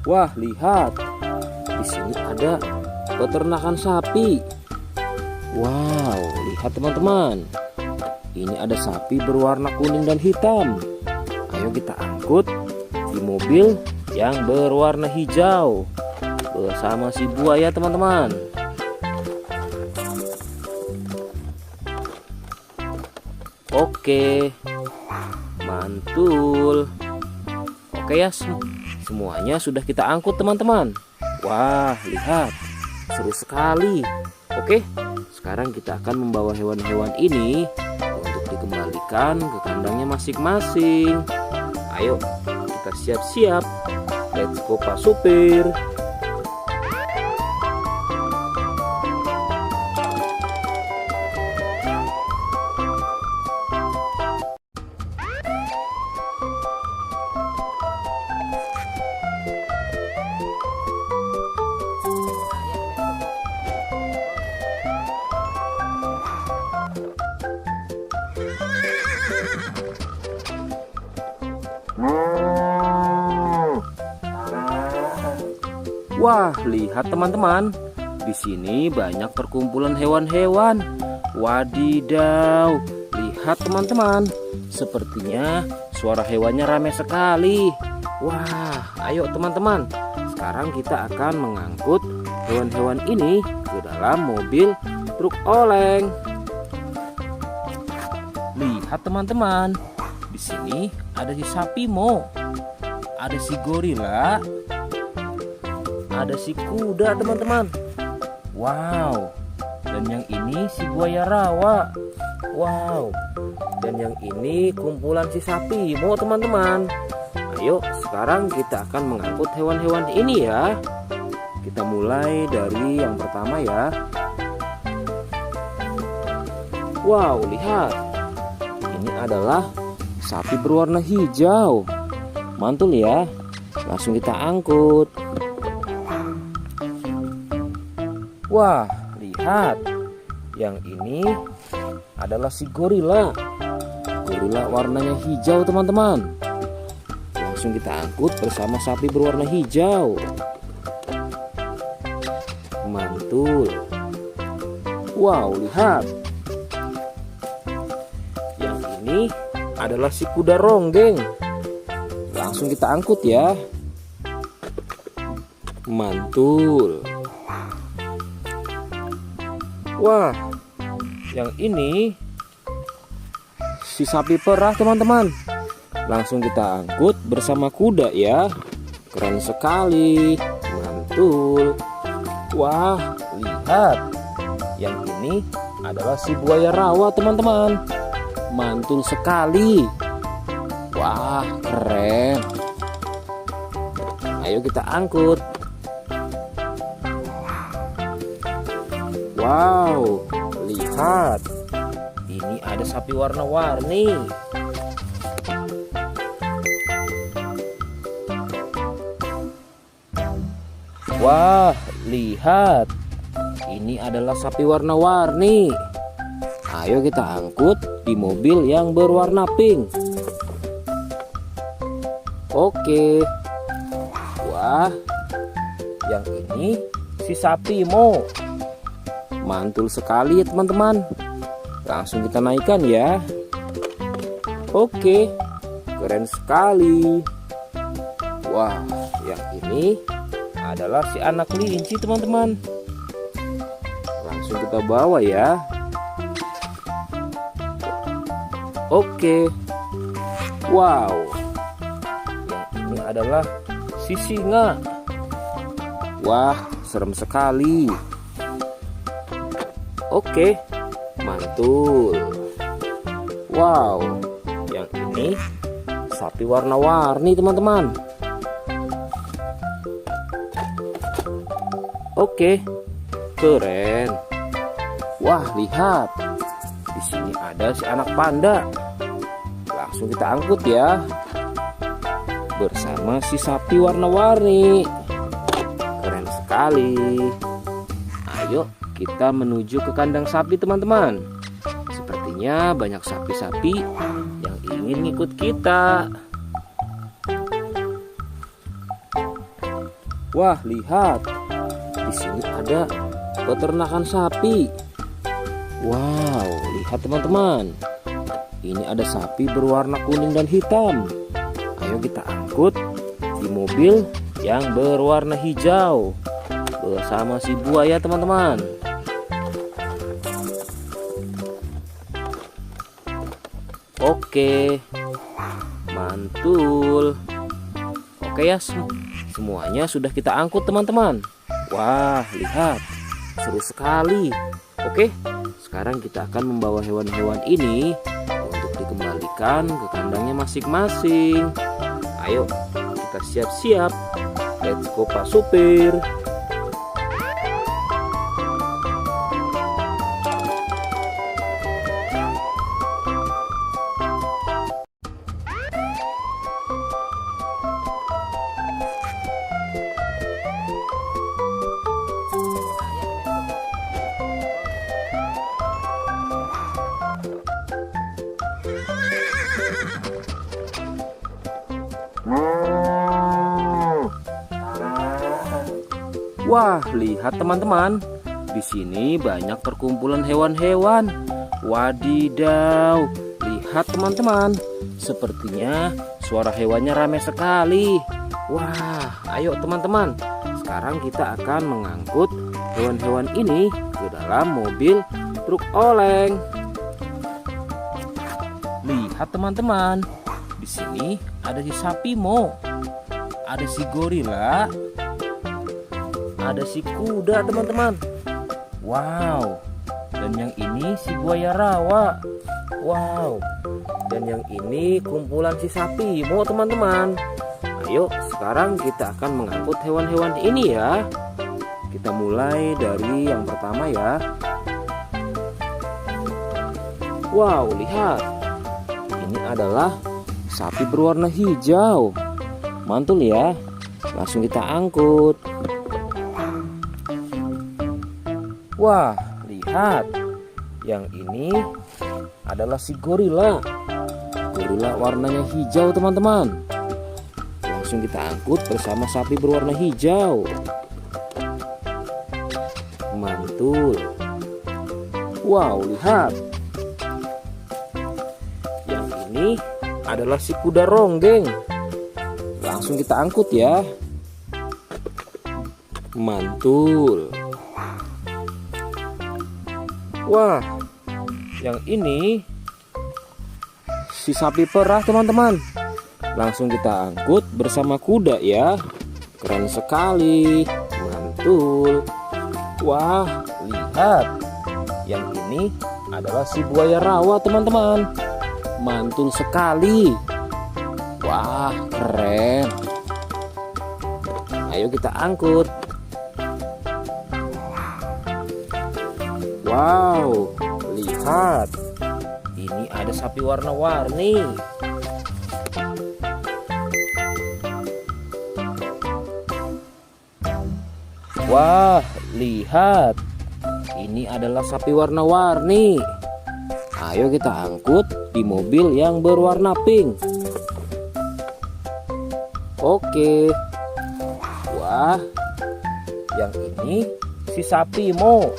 Wah, lihat. Di sini ada peternakan sapi. Wow, lihat teman-teman. Ini ada sapi berwarna kuning dan hitam. Ayo kita angkut di mobil yang berwarna hijau bersama si buaya teman-teman. Oke, mantul. Oke ya, semuanya sudah kita angkut teman-teman. Wah, lihat, seru sekali. Oke, sekarang kita akan membawa hewan-hewan ini untuk dikembalikan ke kandangnya masing-masing. Ayo, kita siap-siap. Let's go Pak Supir. Wah, lihat teman-teman. Di sini banyak perkumpulan hewan-hewan. Wadidaw, lihat teman-teman. Sepertinya suara hewannya ramai sekali. Wah, ayo teman-teman. Sekarang kita akan mengangkut hewan-hewan ini ke dalam mobil truk oleng. Lihat teman-teman. Di sini ada si sapi Mo. Ada si gorila. Ada si kuda teman-teman. Wow. Dan yang ini si buaya rawa. Wow. Dan yang ini kumpulan si sapi Mo teman-teman. Ayo sekarang kita akan mengangkut hewan-hewan ini ya. Kita mulai dari yang pertama ya. Wow, lihat. Ini adalah sapi berwarna hijau. Mantul ya. Langsung kita angkut. Wah, lihat. Yang ini adalah si gorila. Gorila warnanya hijau teman-teman. Langsung kita angkut bersama sapi berwarna hijau. Mantul. Wow, lihat. Yang ini adalah si kuda ronggeng. Langsung kita angkut ya. Mantul. Wah, yang ini si sapi perah teman-teman. Langsung kita angkut bersama kuda ya. Keren sekali. Mantul. Wah, lihat. Yang ini adalah si buaya rawa teman-teman. Mantul sekali. Wah, keren. Ayo kita angkut. Wow, lihat. Ini ada sapi warna-warni. Wah, lihat. Ini adalah sapi warna-warni. Ayo kita angkut di mobil yang berwarna pink. Oke. Wah, yang ini si sapi Mo. Mantul sekali ya teman-teman. Langsung kita naikkan ya. Oke, keren sekali. Wah, yang ini adalah si anak kelinci teman-teman. Langsung kita bawa ya. Oke. Wow, yang ini adalah si singa. Wah, serem sekali. Oke, mantul. Wow, yang ini sapi warna-warni teman-teman. Oke, keren. Wah, lihat. Di sini ada si anak panda. Langsung kita angkut ya. Bersama si sapi warna-warni. Keren sekali. Ayo kita menuju ke kandang sapi teman-teman. Sepertinya banyak sapi-sapi yang ingin ngikut kita. Wah, lihat. Di sini ada peternakan sapi. Wow, lihat teman-teman. Ini ada sapi berwarna kuning dan hitam. Ayo kita angkut di mobil yang berwarna hijau bersama si buaya teman-teman. Oke, mantul. Oke ya, semuanya sudah kita angkut teman-teman. Wah, lihat, seru sekali. Oke, sekarang kita akan membawa hewan-hewan ini untuk dikembalikan ke kandangnya masing-masing. Ayo, kita siap-siap. Let's go Pak Supir. Wah, lihat teman-teman. Di sini banyak perkumpulan hewan-hewan. Wadidaw, lihat teman-teman. Sepertinya suara hewannya ramai sekali. Wah, ayo teman-teman. Sekarang kita akan mengangkut hewan-hewan ini ke dalam mobil truk oleng. Lihat teman-teman. Di sini ada si sapi Mo. Ada si gorila. Ada si kuda teman-teman. Wow. Dan yang ini si buaya rawa. Wow. Dan yang ini kumpulan si sapi Mo teman-teman. Ayo sekarang kita akan mengangkut hewan-hewan ini ya. Kita mulai dari yang pertama ya. Wow, lihat. Ini adalah sapi berwarna hijau. Mantul ya. Langsung kita angkut. Wah, lihat. Yang ini adalah si gorila. Gorila warnanya hijau teman-teman. Langsung kita angkut bersama sapi berwarna hijau. mantul. Wow, lihat. Yang ini adalah si kuda ronggeng. Langsung kita angkut ya. Mantul. Wah, yang ini si sapi perah teman-teman. Langsung kita angkut bersama kuda ya. Keren sekali. Mantul. Wah, lihat. Yang ini adalah si buaya rawa teman-teman. Mantul sekali. Wah, keren. Ayo kita angkut. Wow, lihat. Ini ada sapi warna-warni. Wah, lihat. Ini adalah sapi warna-warni. Ayo kita angkut di mobil yang berwarna pink. Oke. Wah, yang ini si sapi Mo.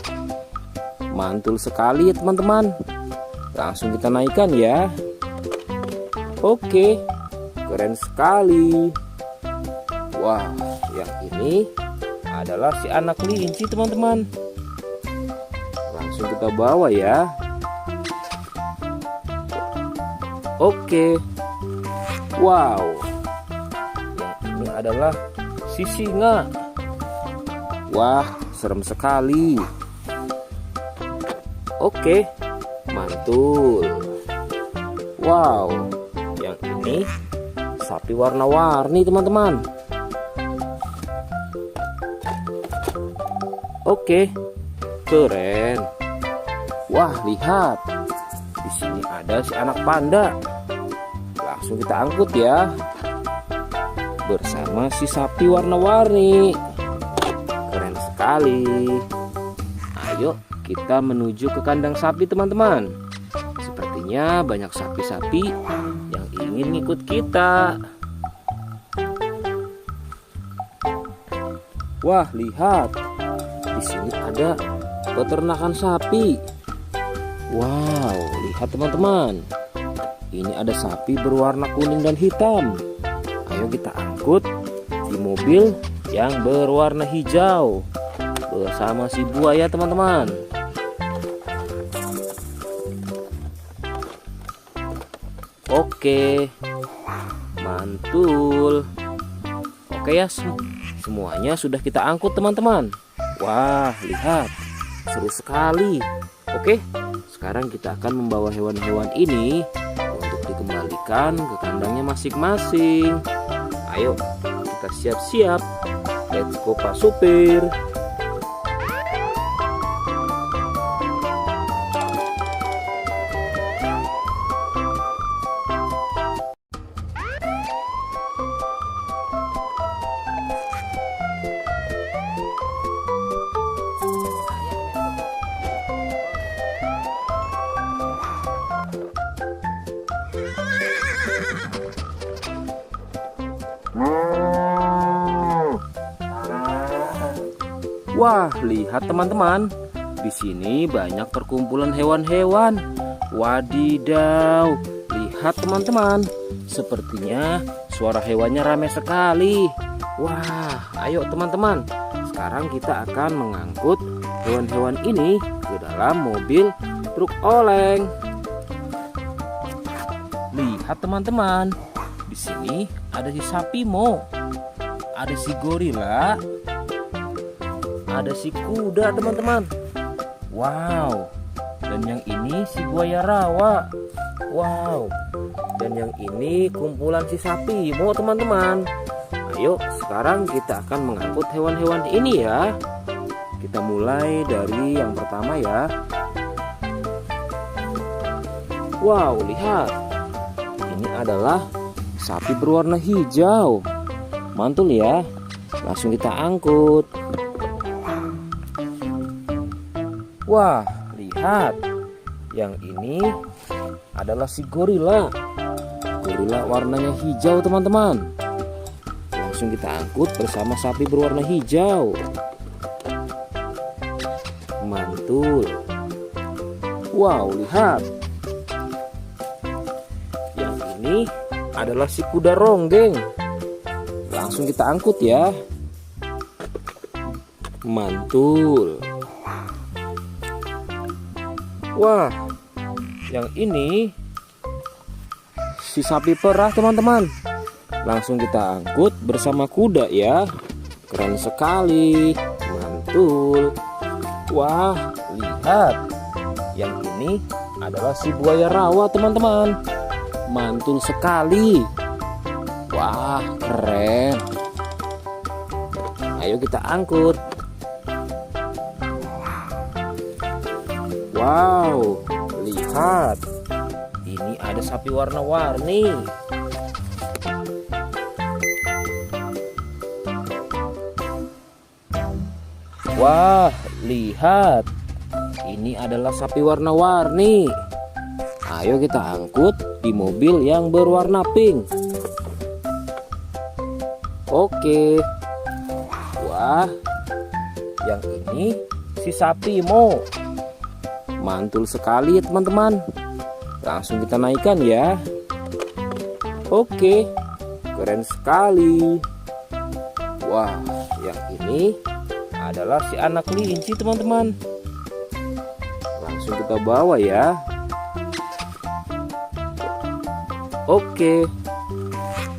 Mantul sekali ya teman-teman. Langsung kita naikkan ya. Oke, keren sekali. Wah, yang ini adalah si anak kelinci teman-teman. Langsung kita bawa ya. Oke. Wow, yang ini adalah si singa. Wah, serem sekali. Oke, mantul. Wow, yang ini sapi warna-warni teman-teman. Oke, keren. Wah, lihat. Di sini ada si anak panda. Langsung kita angkut ya. Bersama si sapi warna-warni. Keren sekali. Ayo kita menuju ke kandang sapi teman-teman. Sepertinya banyak sapi-sapi yang ingin ngikut kita. Wah, lihat. Di sini ada peternakan sapi. Wow, lihat teman-teman. Ini ada sapi berwarna kuning dan hitam. Ayo kita angkut di mobil yang berwarna hijau bersama si buaya teman-teman. Oke, mantul. Oke ya, semuanya sudah kita angkut teman-teman. Wah, lihat, seru sekali. Oke, sekarang kita akan membawa hewan-hewan ini untuk dikembalikan ke kandangnya masing-masing. Ayo, kita siap-siap. Let's go Pak Supir. Wah, lihat teman-teman. Di sini banyak perkumpulan hewan-hewan. Wadidaw, lihat teman-teman. Sepertinya suara hewannya ramai sekali. Wah, ayo teman-teman. Sekarang kita akan mengangkut hewan-hewan ini ke dalam mobil truk oleng. Lihat teman-teman. Di sini ada si sapi Mo. Ada si gorila. Ada si kuda teman-teman. Wow. Dan yang ini si buaya rawa. Wow. Dan yang ini kumpulan si sapi Mo teman-teman. Ayo sekarang kita akan mengangkut hewan-hewan ini ya. Kita mulai dari yang pertama ya. Wow, lihat. Ini adalah sapi berwarna hijau. Mantul ya. Langsung kita angkut. Wah, lihat. Yang ini adalah si gorila. Gorila warnanya hijau teman-teman. Langsung kita angkut bersama sapi berwarna hijau. Mantul. Wow, lihat. Yang ini adalah si kuda ronggeng. Langsung kita angkut ya. Mantul. Wah, yang ini si sapi perah teman-teman. Langsung kita angkut bersama kuda ya. Keren sekali. Mantul. Wah, lihat. Yang ini adalah si buaya rawa teman-teman. Mantul sekali. Wah, keren. Ayo kita angkut. Wow, lihat. Ini ada sapi warna-warni. Wah, lihat. Ini adalah sapi warna-warni. Ayo kita angkut di mobil yang berwarna pink. Oke. Wah, yang ini si sapi Mo. Mantul sekali ya teman-teman. Langsung kita naikkan ya. Oke, keren sekali. Wah, yang ini adalah si anak kelinci teman-teman. Langsung kita bawa ya. Oke.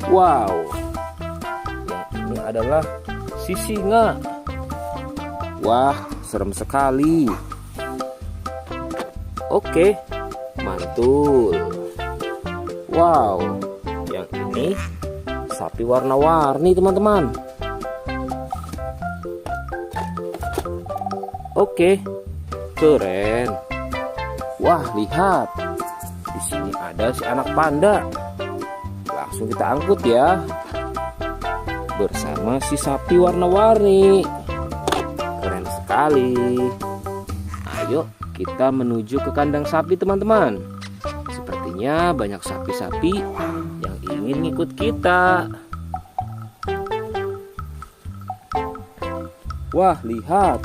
Wow, yang ini adalah si singa. Wah, serem sekali. Oke, mantul. Wow, yang ini sapi warna-warni teman-teman. Oke, keren. Wah, lihat. Di sini ada si anak panda. Langsung kita angkut ya. Bersama si sapi warna-warni. Keren sekali. Ayo kita menuju ke kandang sapi teman-teman. Sepertinya banyak sapi-sapi yang ingin ngikut kita. Wah, lihat.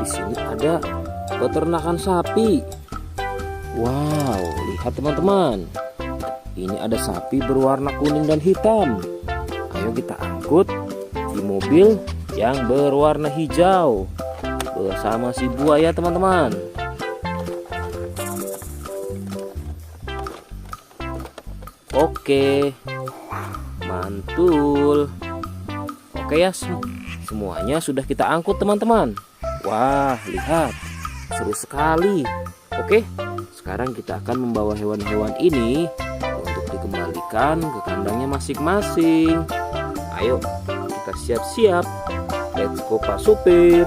Di sini ada peternakan sapi. Wow, lihat teman-teman. Ini ada sapi berwarna kuning dan hitam. Ayo kita angkut di mobil yang berwarna hijau bersama si buaya teman-teman. Oke, mantul. Oke ya, semuanya sudah kita angkut teman-teman. Wah, lihat, seru sekali. Oke, sekarang kita akan membawa hewan-hewan ini untuk dikembalikan ke kandangnya masing-masing. Ayo, kita siap-siap. Let's go Pak Supir.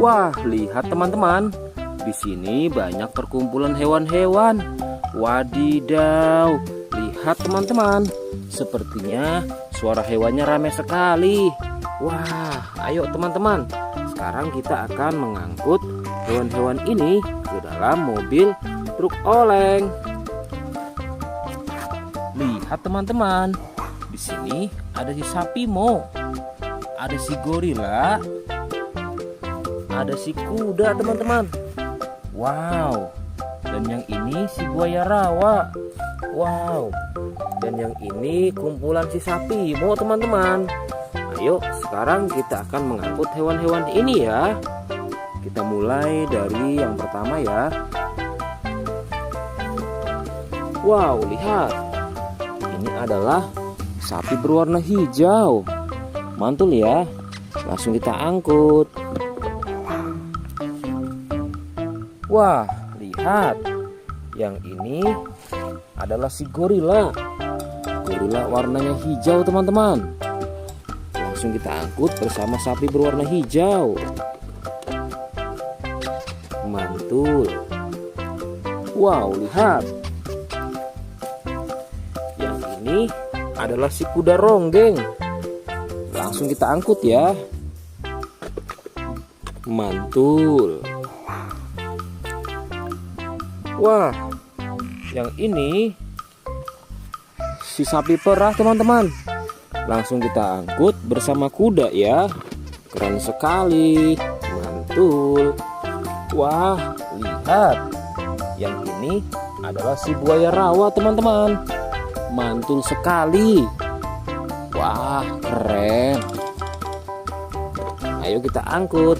Wah, lihat teman-teman. Di sini banyak perkumpulan hewan-hewan. Wadidaw, lihat teman-teman. Sepertinya suara hewannya ramai sekali. Wah, ayo teman-teman. Sekarang kita akan mengangkut hewan-hewan ini ke dalam mobil truk oleng. Lihat teman-teman. Di sini ada si sapi Mo. Ada si gorila. Ada si kuda teman-teman. Wow. Dan yang ini si buaya rawa. Wow. Dan yang ini kumpulan si sapi Mo teman-teman. Ayo sekarang kita akan mengangkut hewan-hewan ini ya. Kita mulai dari yang pertama ya. Wow, lihat. Ini adalah sapi berwarna hijau. Mantul ya. Langsung kita angkut. Wah, lihat. Yang ini adalah si gorila. Gorila warnanya hijau teman-teman. Langsung kita angkut bersama sapi berwarna hijau. mantul. Wow, lihat. Yang ini adalah si kuda ronggeng. Langsung kita angkut ya. Mantul. Wah, yang ini si sapi perah teman-teman. Langsung kita angkut bersama kuda ya. Keren sekali. Mantul. Wah, lihat. Yang ini adalah si buaya rawa teman-teman. Mantul sekali. Wah, keren. Ayo kita angkut.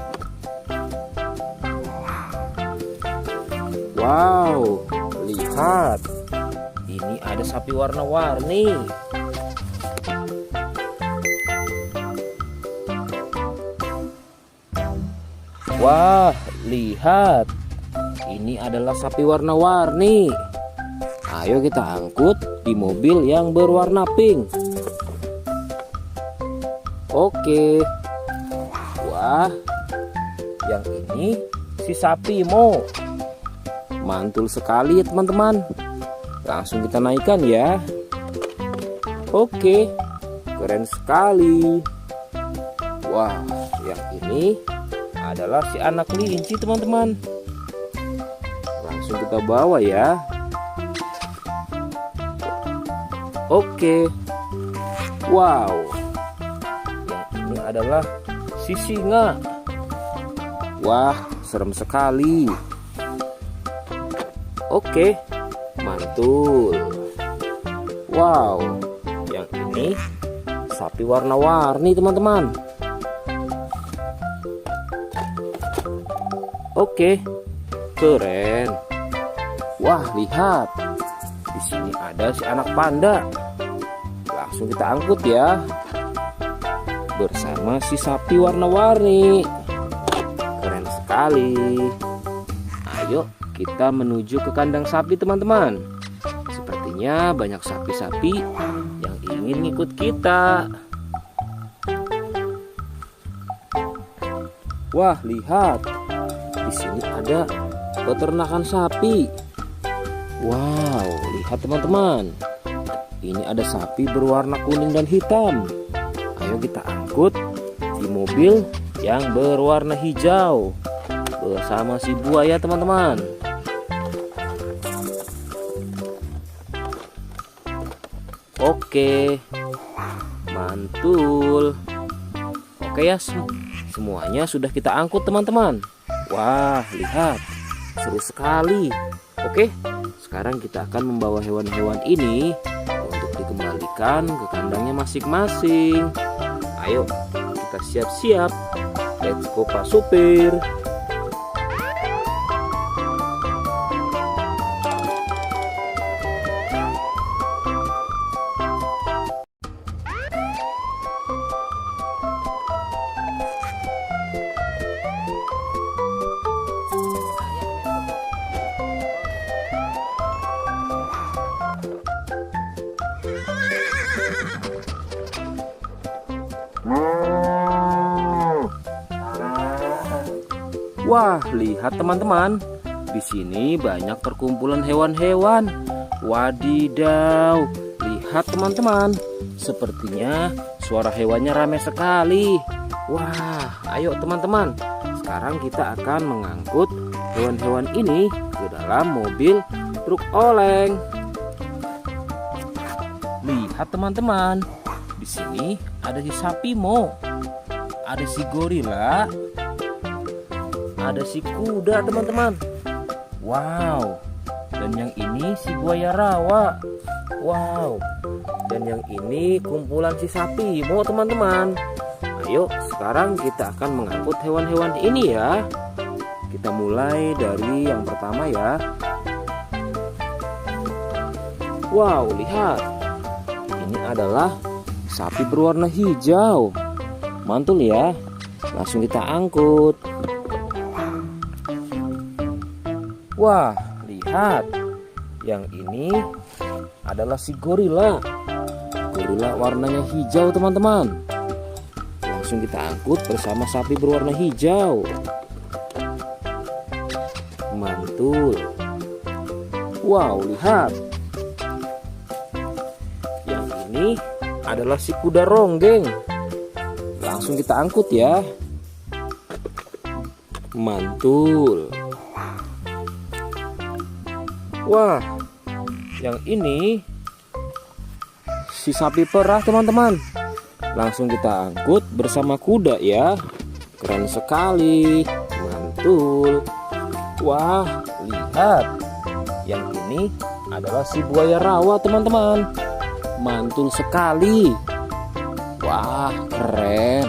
Wow, lihat. Ini ada sapi warna-warni. Wah, lihat. Ini adalah sapi warna-warni. Ayo kita angkut di mobil yang berwarna pink. Oke. Wah, yang ini si sapi Mo. Mantul sekali ya teman-teman. Langsung kita naikkan ya. Oke, keren sekali. Wah, yang ini adalah si anak kelinci teman-teman. Langsung kita bawa ya. Oke. Wow, yang ini adalah si singa. Wah, serem sekali. Oke, mantul. Wow, yang ini sapi warna-warni teman-teman. Oke, keren. Wah, lihat. Di sini ada si anak panda. Langsung kita angkut ya. Bersama si sapi warna-warni. Keren sekali. Ayo kita menuju ke kandang sapi teman-teman. Sepertinya banyak sapi-sapi yang ingin ngikut kita. Wah, lihat. Di sini ada peternakan sapi. Wow, lihat teman-teman. Ini ada sapi berwarna kuning dan hitam. Ayo kita angkut di mobil yang berwarna hijau bersama si buaya teman-teman. Oke, mantul. Oke ya, semuanya sudah kita angkut teman-teman. Wah, lihat, seru sekali. Oke, sekarang kita akan membawa hewan-hewan ini untuk dikembalikan ke kandangnya masing-masing. Ayo, kita siap-siap. Let's go Pak Supir. Wah, lihat teman-teman. Di sini banyak perkumpulan hewan-hewan. Wadidaw, lihat teman-teman. Sepertinya suara hewannya ramai sekali. Wah, ayo teman-teman. Sekarang kita akan mengangkut hewan-hewan ini ke dalam mobil truk oleng. Lihat teman-teman. Di sini ada si sapi Mo. Ada si gorila. Ada si kuda teman-teman. Wow. Dan yang ini si buaya rawa. Wow. Dan yang ini kumpulan si sapi Mo teman-teman. Ayo sekarang kita akan mengangkut hewan-hewan ini ya. Kita mulai dari yang pertama ya. Wow, lihat. Ini adalah sapi berwarna hijau. Mantul ya. Langsung kita angkut. Wah, lihat. Yang ini adalah si gorila. Gorila warnanya hijau teman-teman. Langsung kita angkut bersama sapi berwarna hijau. Mantul. Wow, lihat. Yang ini adalah si kuda ronggeng. Langsung kita angkut ya. Mantul. Wah, yang ini si sapi perah teman-teman. Langsung kita angkut bersama kuda ya. Keren sekali. Mantul. Wah, lihat. Yang ini adalah si buaya rawa teman-teman. Mantul sekali. Wah, keren.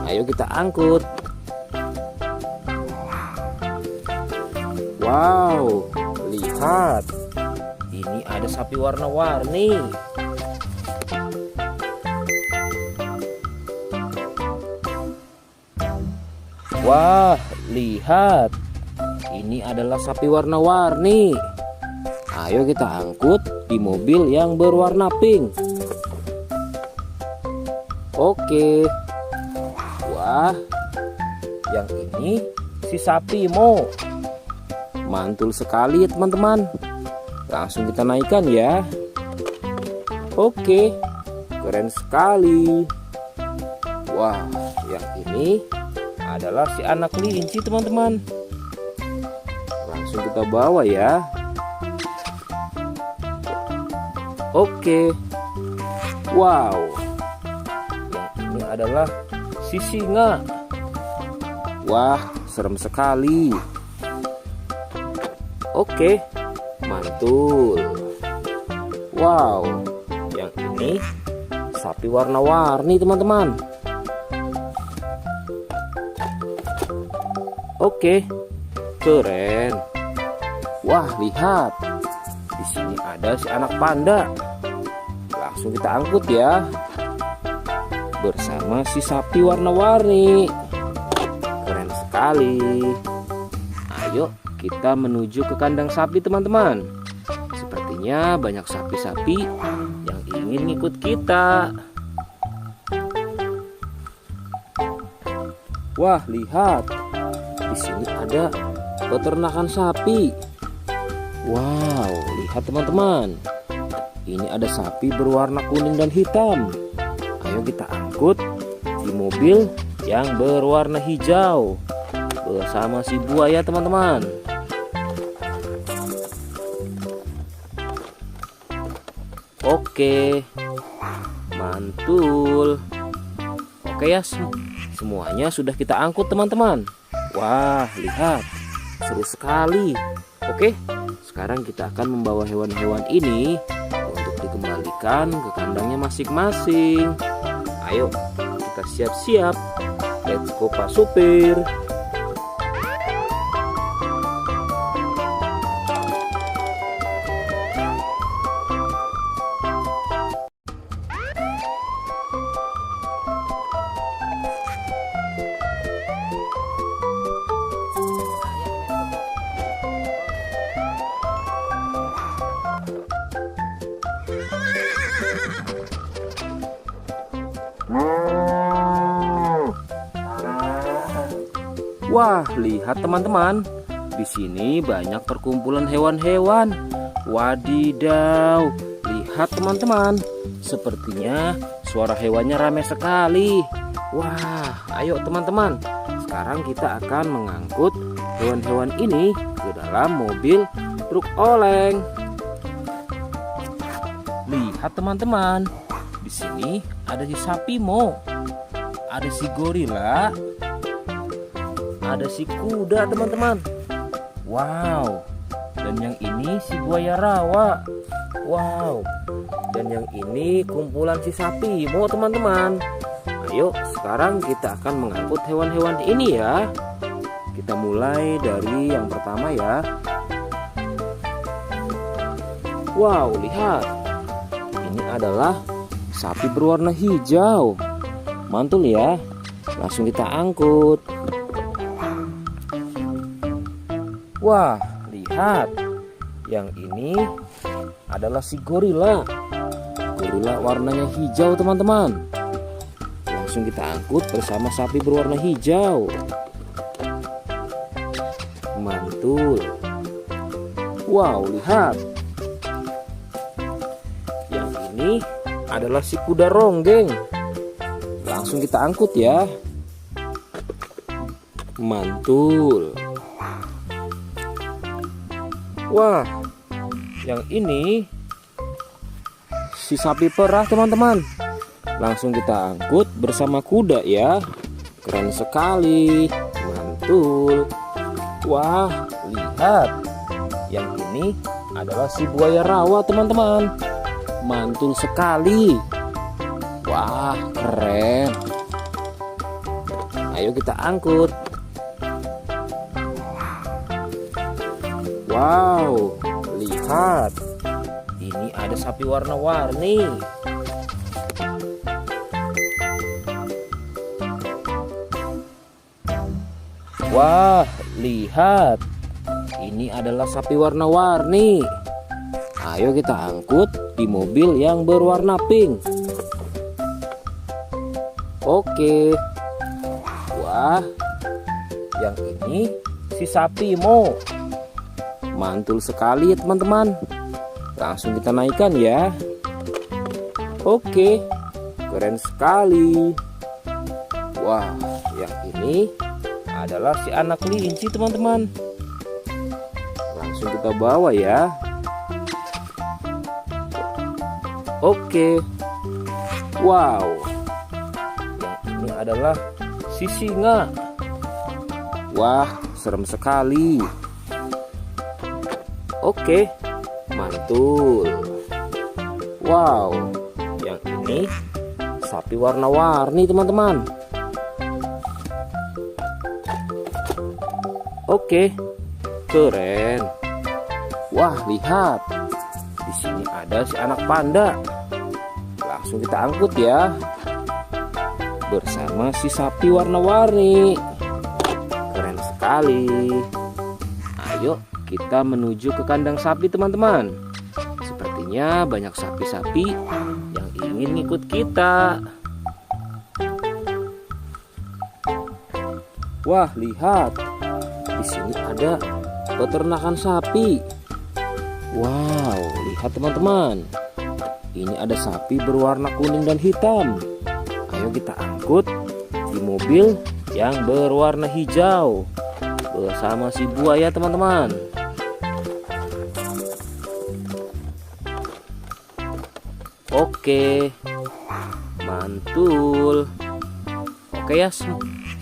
Ayo kita angkut. Wow, lihat. Ini ada sapi warna-warni. Wah, lihat. Ini adalah sapi warna-warni. Ayo kita angkut di mobil yang berwarna pink. Oke. Wah, yang ini si sapi Mo. Mantul sekali ya teman-teman. Langsung kita naikkan ya. Oke, keren sekali. Wah, yang ini adalah si anak kelinci teman-teman. Langsung kita bawa ya. Oke. Wow, yang ini adalah si singa. Wah, serem sekali. Oke, mantul. Wow, yang ini sapi warna-warni teman-teman. Oke, keren. Wah, lihat. Di sini ada si anak panda. Langsung kita angkut ya. Bersama si sapi warna-warni. Keren sekali. Ayo kita menuju ke kandang sapi teman-teman. Sepertinya banyak sapi-sapi yang ingin ikut kita. Wah, lihat. Di sini ada peternakan sapi. Wow, lihat teman-teman. Ini ada sapi berwarna kuning dan hitam. Ayo kita angkut di mobil yang berwarna hijau bersama si buaya teman-teman. Oke, mantul. Oke ya, semuanya sudah kita angkut teman-teman. Wah, lihat, seru sekali. Oke, sekarang kita akan membawa hewan-hewan ini untuk dikembalikan ke kandangnya masing-masing. Ayo, kita siap-siap. Let's go Pak Supir. Wah, lihat teman-teman. Di sini banyak perkumpulan hewan-hewan. Wadidaw, lihat teman-teman. Sepertinya suara hewannya ramai sekali. Wah, ayo teman-teman. Sekarang kita akan mengangkut hewan-hewan ini ke dalam mobil truk oleng. Lihat teman-teman. Di sini ada si sapi Mo. Ada si gorila. Ada si kuda teman-teman. Wow. Dan yang ini si buaya rawa. Wow. Dan yang ini kumpulan si sapi Mo teman-teman. Ayo sekarang kita akan mengangkut hewan-hewan ini ya. Kita mulai dari yang pertama ya. Wow, lihat. Ini adalah sapi berwarna hijau. Mantul ya. Langsung kita angkut. Wah, lihat. Yang ini adalah si gorila. Gorila warnanya hijau teman-teman. Langsung kita angkut bersama sapi berwarna hijau. Mantul. Wow, lihat. Yang ini adalah si kuda ronggeng. Langsung kita angkut ya. Mantul. Wah, yang ini si sapi perah teman-teman. Langsung kita angkut bersama kuda ya. Keren sekali. Mantul. Wah, lihat. Yang ini adalah si buaya rawa teman-teman. Mantul sekali. Wah, keren. Ayo kita angkut. Wow, lihat. Ini ada sapi warna-warni. Wah, lihat. Ini adalah sapi warna-warni. Ayo kita angkut di mobil yang berwarna pink. Oke. Wah, yang ini si sapi Mo. Mantul sekali ya teman-teman. Langsung kita naikkan ya. Oke, keren sekali. Wah, yang ini adalah si anak kelinci teman-teman. Langsung kita bawa ya. Oke. Wow, yang ini adalah si singa. Wah, serem sekali. Oke, mantul. Wow, yang ini sapi warna-warni teman-teman. Oke, keren. Wah, lihat. Di sini ada si anak panda. Langsung kita angkut ya. Bersama si sapi warna-warni. Keren sekali. Ayo kita menuju ke kandang sapi teman-teman. Sepertinya banyak sapi-sapi yang ingin ngikut kita. Wah, lihat. Di sini ada peternakan sapi. Wow, lihat teman-teman. Ini ada sapi berwarna kuning dan hitam. Ayo kita angkut di mobil yang berwarna hijau bersama si buaya teman-teman. Oke, mantul. Oke ya,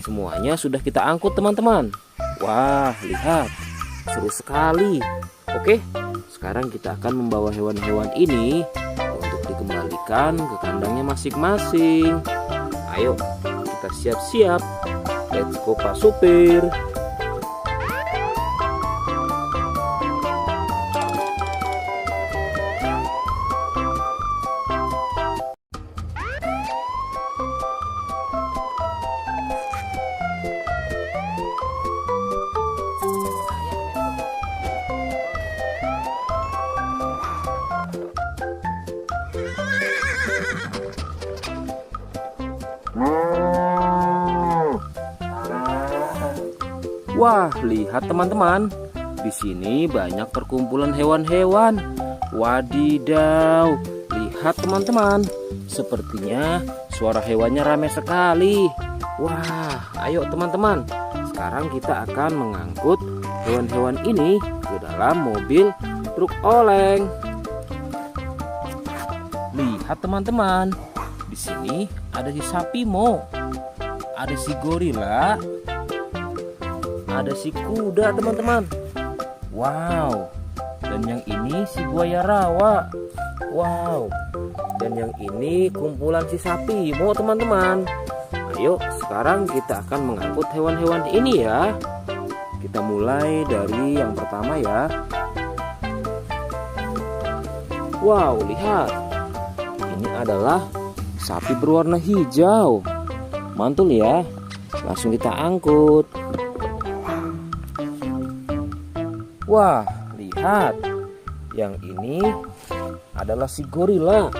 semuanya sudah kita angkut teman-teman. Wah, lihat, seru sekali. Oke, sekarang kita akan membawa hewan-hewan ini untuk dikembalikan ke kandangnya masing-masing. Ayo, kita siap-siap. Let's go Pak Supir. Wah, lihat teman-teman. Di sini banyak perkumpulan hewan-hewan. Wadidaw, lihat teman-teman. Sepertinya suara hewannya ramai sekali. Wah, ayo teman-teman. Sekarang kita akan mengangkut hewan-hewan ini ke dalam mobil truk oleng. Lihat teman-teman. Di sini ada si sapi Mo. Ada si gorila. Ada si kuda teman-teman. Wow. Dan yang ini si buaya rawa. Wow. Dan yang ini kumpulan si sapi Mo teman-teman. Ayo sekarang kita akan mengangkut hewan-hewan ini ya. Kita mulai dari yang pertama ya. Wow, lihat. Ini adalah sapi berwarna hijau. Mantul ya. Langsung kita angkut. Wah, lihat. Yang ini adalah si gorila.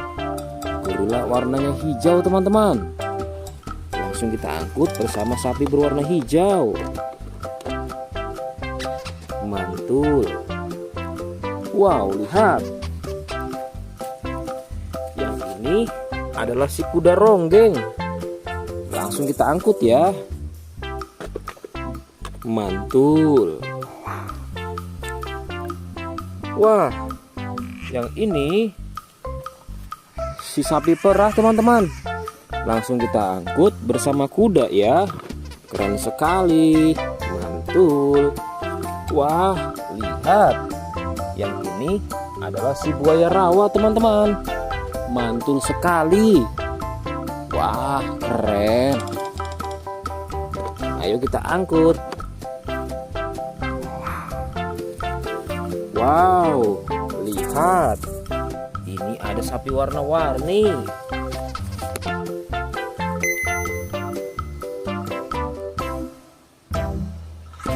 Gorila warnanya hijau teman-teman. Langsung kita angkut bersama sapi berwarna hijau. mantul. Wow, lihat. Yang ini adalah si kuda ronggeng. Langsung kita angkut ya. Mantul. Wah, yang ini si sapi perah teman-teman. Langsung kita angkut bersama kuda ya. Keren sekali. Mantul. Wah, lihat. Yang ini adalah si buaya rawa teman-teman. Mantul sekali. Wah, keren. Ayo kita angkut. Wow, lihat. Ini ada sapi warna-warni.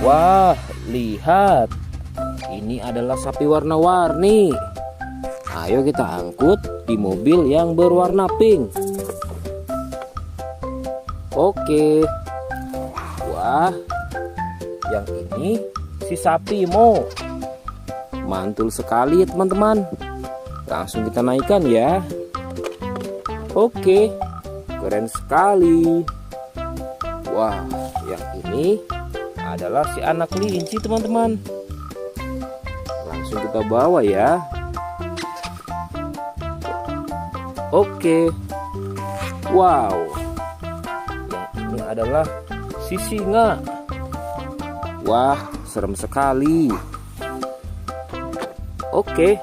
Wah, lihat. Ini adalah sapi warna-warni. Ayo kita angkut di mobil yang berwarna pink. Oke. Wah, yang ini si sapi Mo. Mantul sekali teman-teman. Langsung kita naikkan ya. Oke, keren sekali. Wah, yang ini adalah si anak kelinci teman-teman. Langsung kita bawa ya. Oke. Wow, yang ini adalah si singa. Wah, serem sekali. Oke,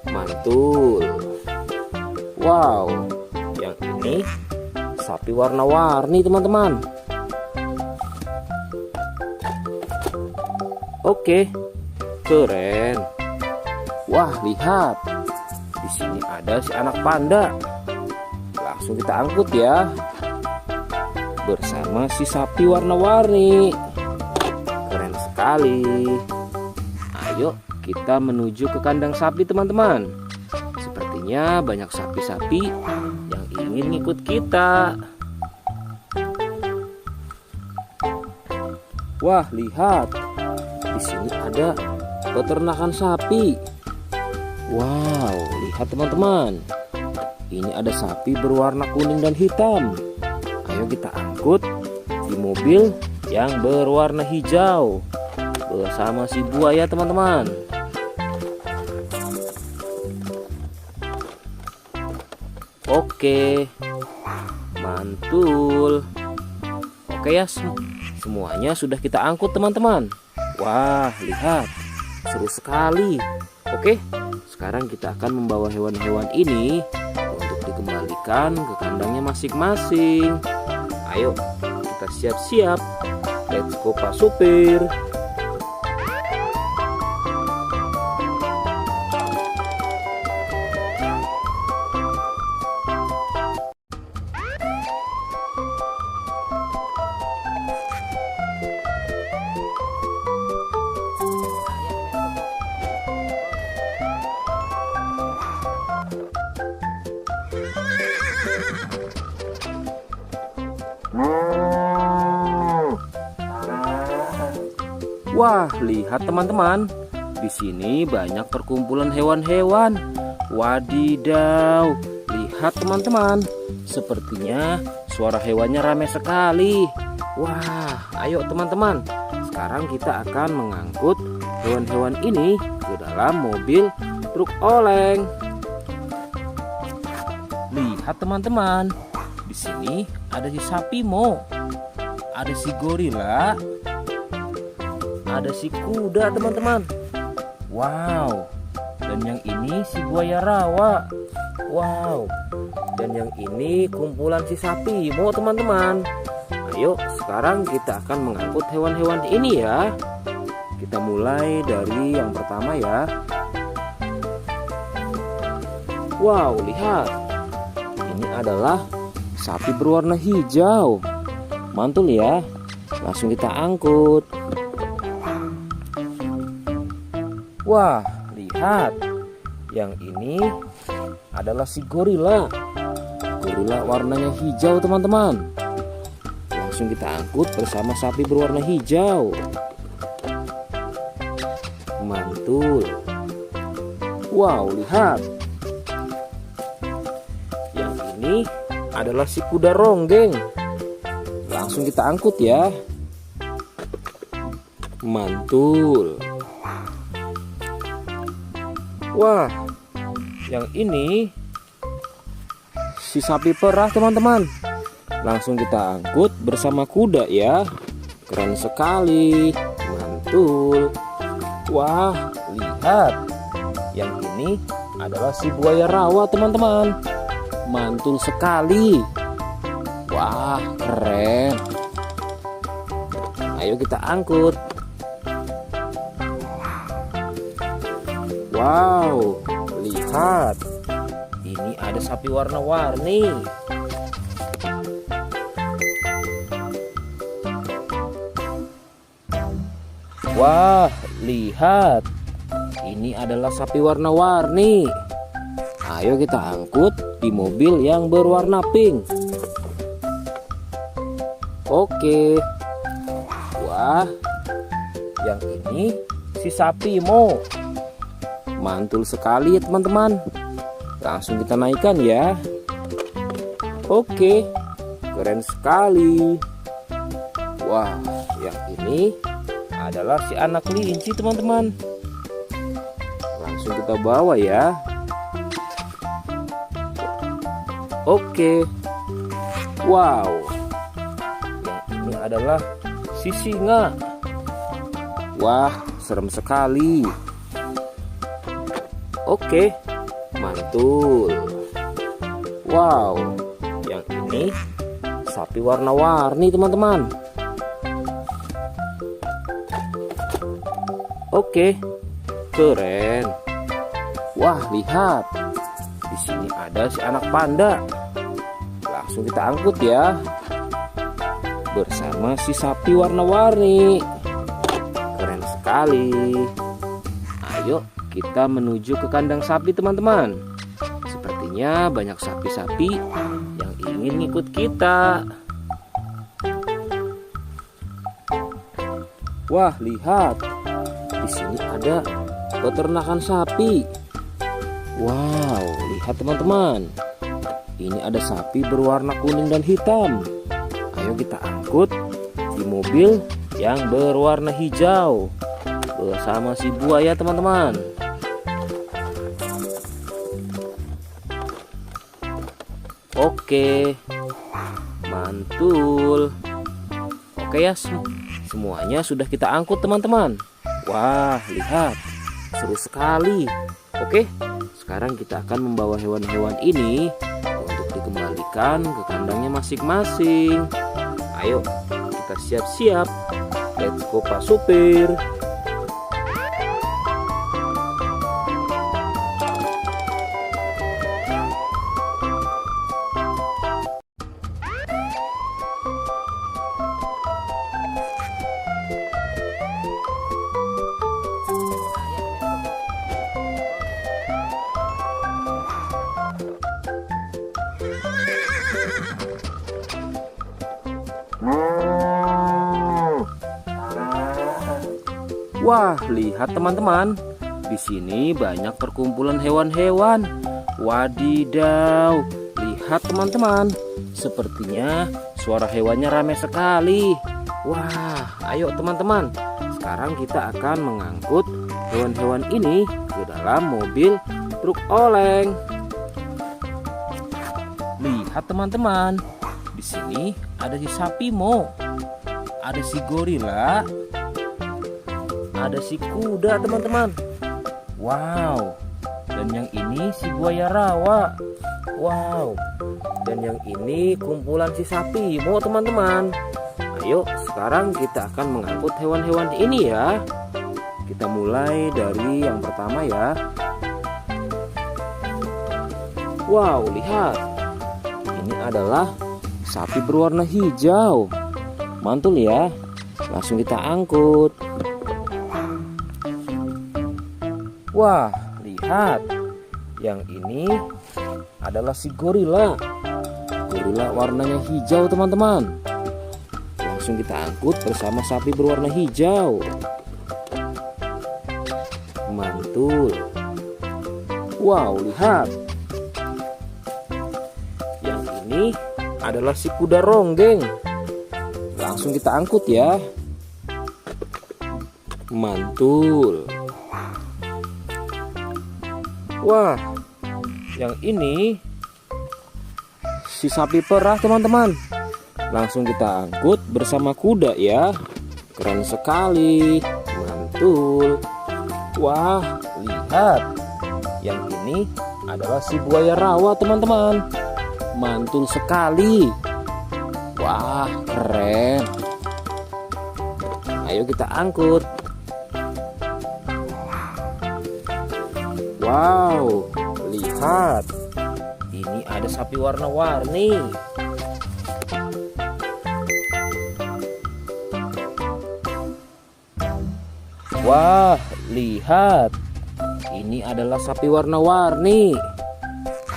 mantul. Wow, yang ini sapi warna-warni teman-teman. Oke, keren. Wah, lihat. Di sini ada si anak panda. Langsung kita angkut ya. Bersama si sapi warna-warni. Keren sekali. Ayo kita menuju ke kandang sapi teman-teman. Sepertinya banyak sapi-sapi yang ingin ikut kita. Wah, lihat. Di sini ada peternakan sapi. Wow, lihat teman-teman. Ini ada sapi berwarna kuning dan hitam. Ayo kita angkut di mobil yang berwarna hijau bersama si buaya teman-teman. Oke, mantul. Oke ya, semuanya sudah kita angkut teman-teman. Wah, lihat, seru sekali. Oke, sekarang kita akan membawa hewan-hewan ini untuk dikembalikan ke kandangnya masing-masing. Ayo, kita siap-siap. Let's go Pak Supir. Wah, lihat teman-teman. Di sini banyak perkumpulan hewan-hewan. Wadidaw, lihat teman-teman. Sepertinya suara hewannya ramai sekali. Wah, ayo teman-teman. Sekarang kita akan mengangkut hewan-hewan ini ke dalam mobil truk oleng. Lihat teman-teman. Di sini ada si sapi Mo. Ada si gorila. Ada si kuda teman-teman. Wow. Dan yang ini si buaya rawa. Wow. Dan yang ini kumpulan si sapi Mo teman-teman. Ayo sekarang kita akan mengangkut hewan-hewan ini ya. Kita mulai dari yang pertama ya. Wow, lihat. Ini adalah sapi berwarna hijau. Mantul ya. Langsung kita angkut. Wah, lihat. Yang ini adalah si gorila. Gorila warnanya hijau teman-teman. Langsung kita angkut bersama sapi berwarna hijau. Mantul. Wow, lihat. Yang ini adalah si kuda ronggeng. Langsung kita angkut ya. Mantul. Wah, yang ini si sapi perah teman-teman. Langsung kita angkut bersama kuda ya. Keren sekali. Mantul. Wah, lihat. Yang ini adalah si buaya rawa teman-teman. Mantul sekali. Wah, keren. Ayo kita angkut. Wow, lihat. Ini ada sapi warna-warni. Wah, lihat. Ini adalah sapi warna-warni. Ayo kita angkut di mobil yang berwarna pink. Oke. Wah, yang ini si sapi Mo. Mantul sekali ya teman-teman. Langsung kita naikkan ya. Oke, keren sekali. Wah, yang ini adalah si anak kelinci teman-teman. Langsung kita bawa ya. Oke. Wow, yang ini adalah si singa. Wah, serem sekali. Oke, mantul. Wow, yang ini sapi warna-warni teman-teman. Oke, keren. Wah, lihat. Di sini ada si anak panda. Langsung kita angkut ya. Bersama si sapi warna-warni. Keren sekali. Ayo kita menuju ke kandang sapi teman-teman. Sepertinya banyak sapi-sapi yang ingin ngikut kita. Wah, lihat. Di sini ada peternakan sapi. Wow, lihat teman-teman. Ini ada sapi berwarna kuning dan hitam. Ayo kita angkut di mobil yang berwarna hijau bersama si buaya teman-teman. Oke, mantul. Oke ya, semuanya sudah kita angkut teman-teman. Wah, lihat, seru sekali. Oke, sekarang kita akan membawa hewan-hewan ini untuk dikembalikan ke kandangnya masing-masing. Ayo, kita siap-siap. Let's go Pak Supir. Wah, lihat teman-teman. Di sini banyak perkumpulan hewan-hewan. Wadidaw, lihat teman-teman. Sepertinya suara hewannya ramai sekali. Wah, ayo teman-teman. Sekarang kita akan mengangkut hewan-hewan ini ke dalam mobil truk oleng. Lihat teman-teman. Di sini ada si sapi Mo. Ada si gorila. Ada si kuda teman-teman. Wow. Dan yang ini si buaya rawa. Wow. Dan yang ini kumpulan si sapi Mo teman-teman. Ayo sekarang kita akan mengangkut hewan-hewan ini ya. Kita mulai dari yang pertama ya. Wow, lihat. Ini adalah sapi berwarna hijau. Mantul ya. Langsung kita angkut. Wah, lihat. Yang ini adalah si gorila. Gorila warnanya hijau teman-teman. Langsung kita angkut bersama sapi berwarna hijau. mantul. Wow, lihat. Yang ini adalah si kuda ronggeng. Langsung kita angkut ya. Mantul. Wah, yang ini si sapi perah teman-teman. Langsung kita angkut bersama kuda ya. Keren sekali. Mantul. Wah, lihat. Yang ini adalah si buaya rawa teman-teman. Mantul sekali. Wah, keren. Ayo kita angkut. Wow, lihat. Ini ada sapi warna-warni. Wah, lihat. Ini adalah sapi warna-warni.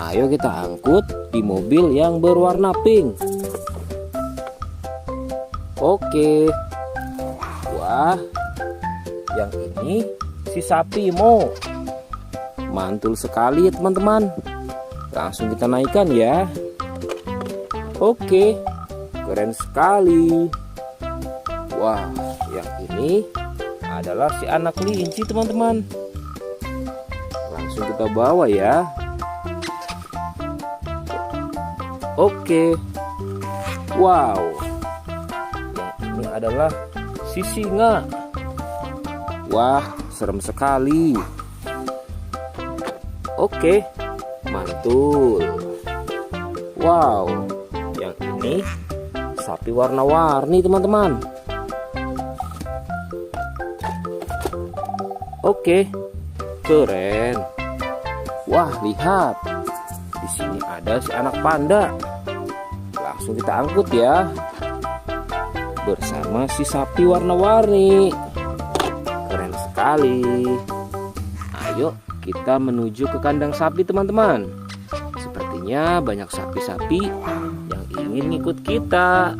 Ayo kita angkut di mobil yang berwarna pink. Oke. Wah, yang ini si sapi Mo. Mantul sekali ya teman-teman. Langsung kita naikkan ya. Oke, keren sekali. Wah, yang ini adalah si anak kelinci teman-teman. Langsung kita bawa ya. Oke. Wow, yang ini adalah si singa. Wah, serem sekali. Oke, mantul. Wow, yang ini sapi warna-warni teman-teman. Oke, keren. Wah, lihat. Di sini ada si anak panda. Langsung kita angkut ya. Bersama si sapi warna-warni. Keren sekali. Ayo kita menuju ke kandang sapi teman-teman. Sepertinya banyak sapi-sapi yang ingin ngikut kita.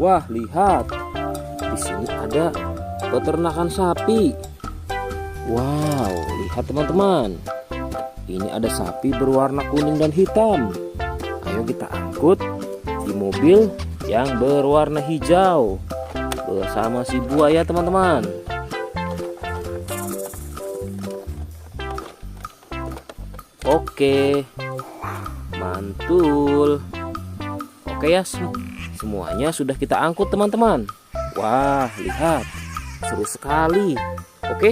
Wah, lihat. Di sini ada peternakan sapi. Wow, lihat teman-teman. Ini ada sapi berwarna kuning dan hitam. Ayo kita angkut di mobil yang berwarna hijau bersama si buaya teman-teman. Oke, mantul. Oke ya, semuanya sudah kita angkut teman-teman. Wah, lihat, seru sekali. Oke,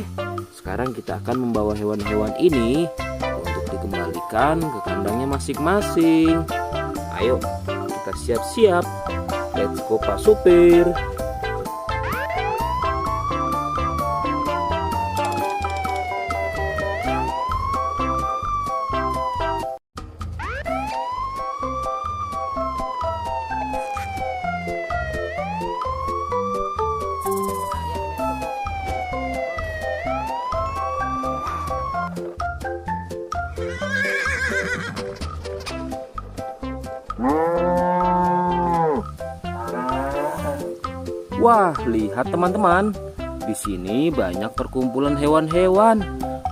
sekarang kita akan membawa hewan-hewan ini untuk dikembalikan ke kandangnya masing-masing. Ayo, kita siap-siap. Let's go Pak Supir. Wah, lihat teman-teman. Di sini banyak perkumpulan hewan-hewan.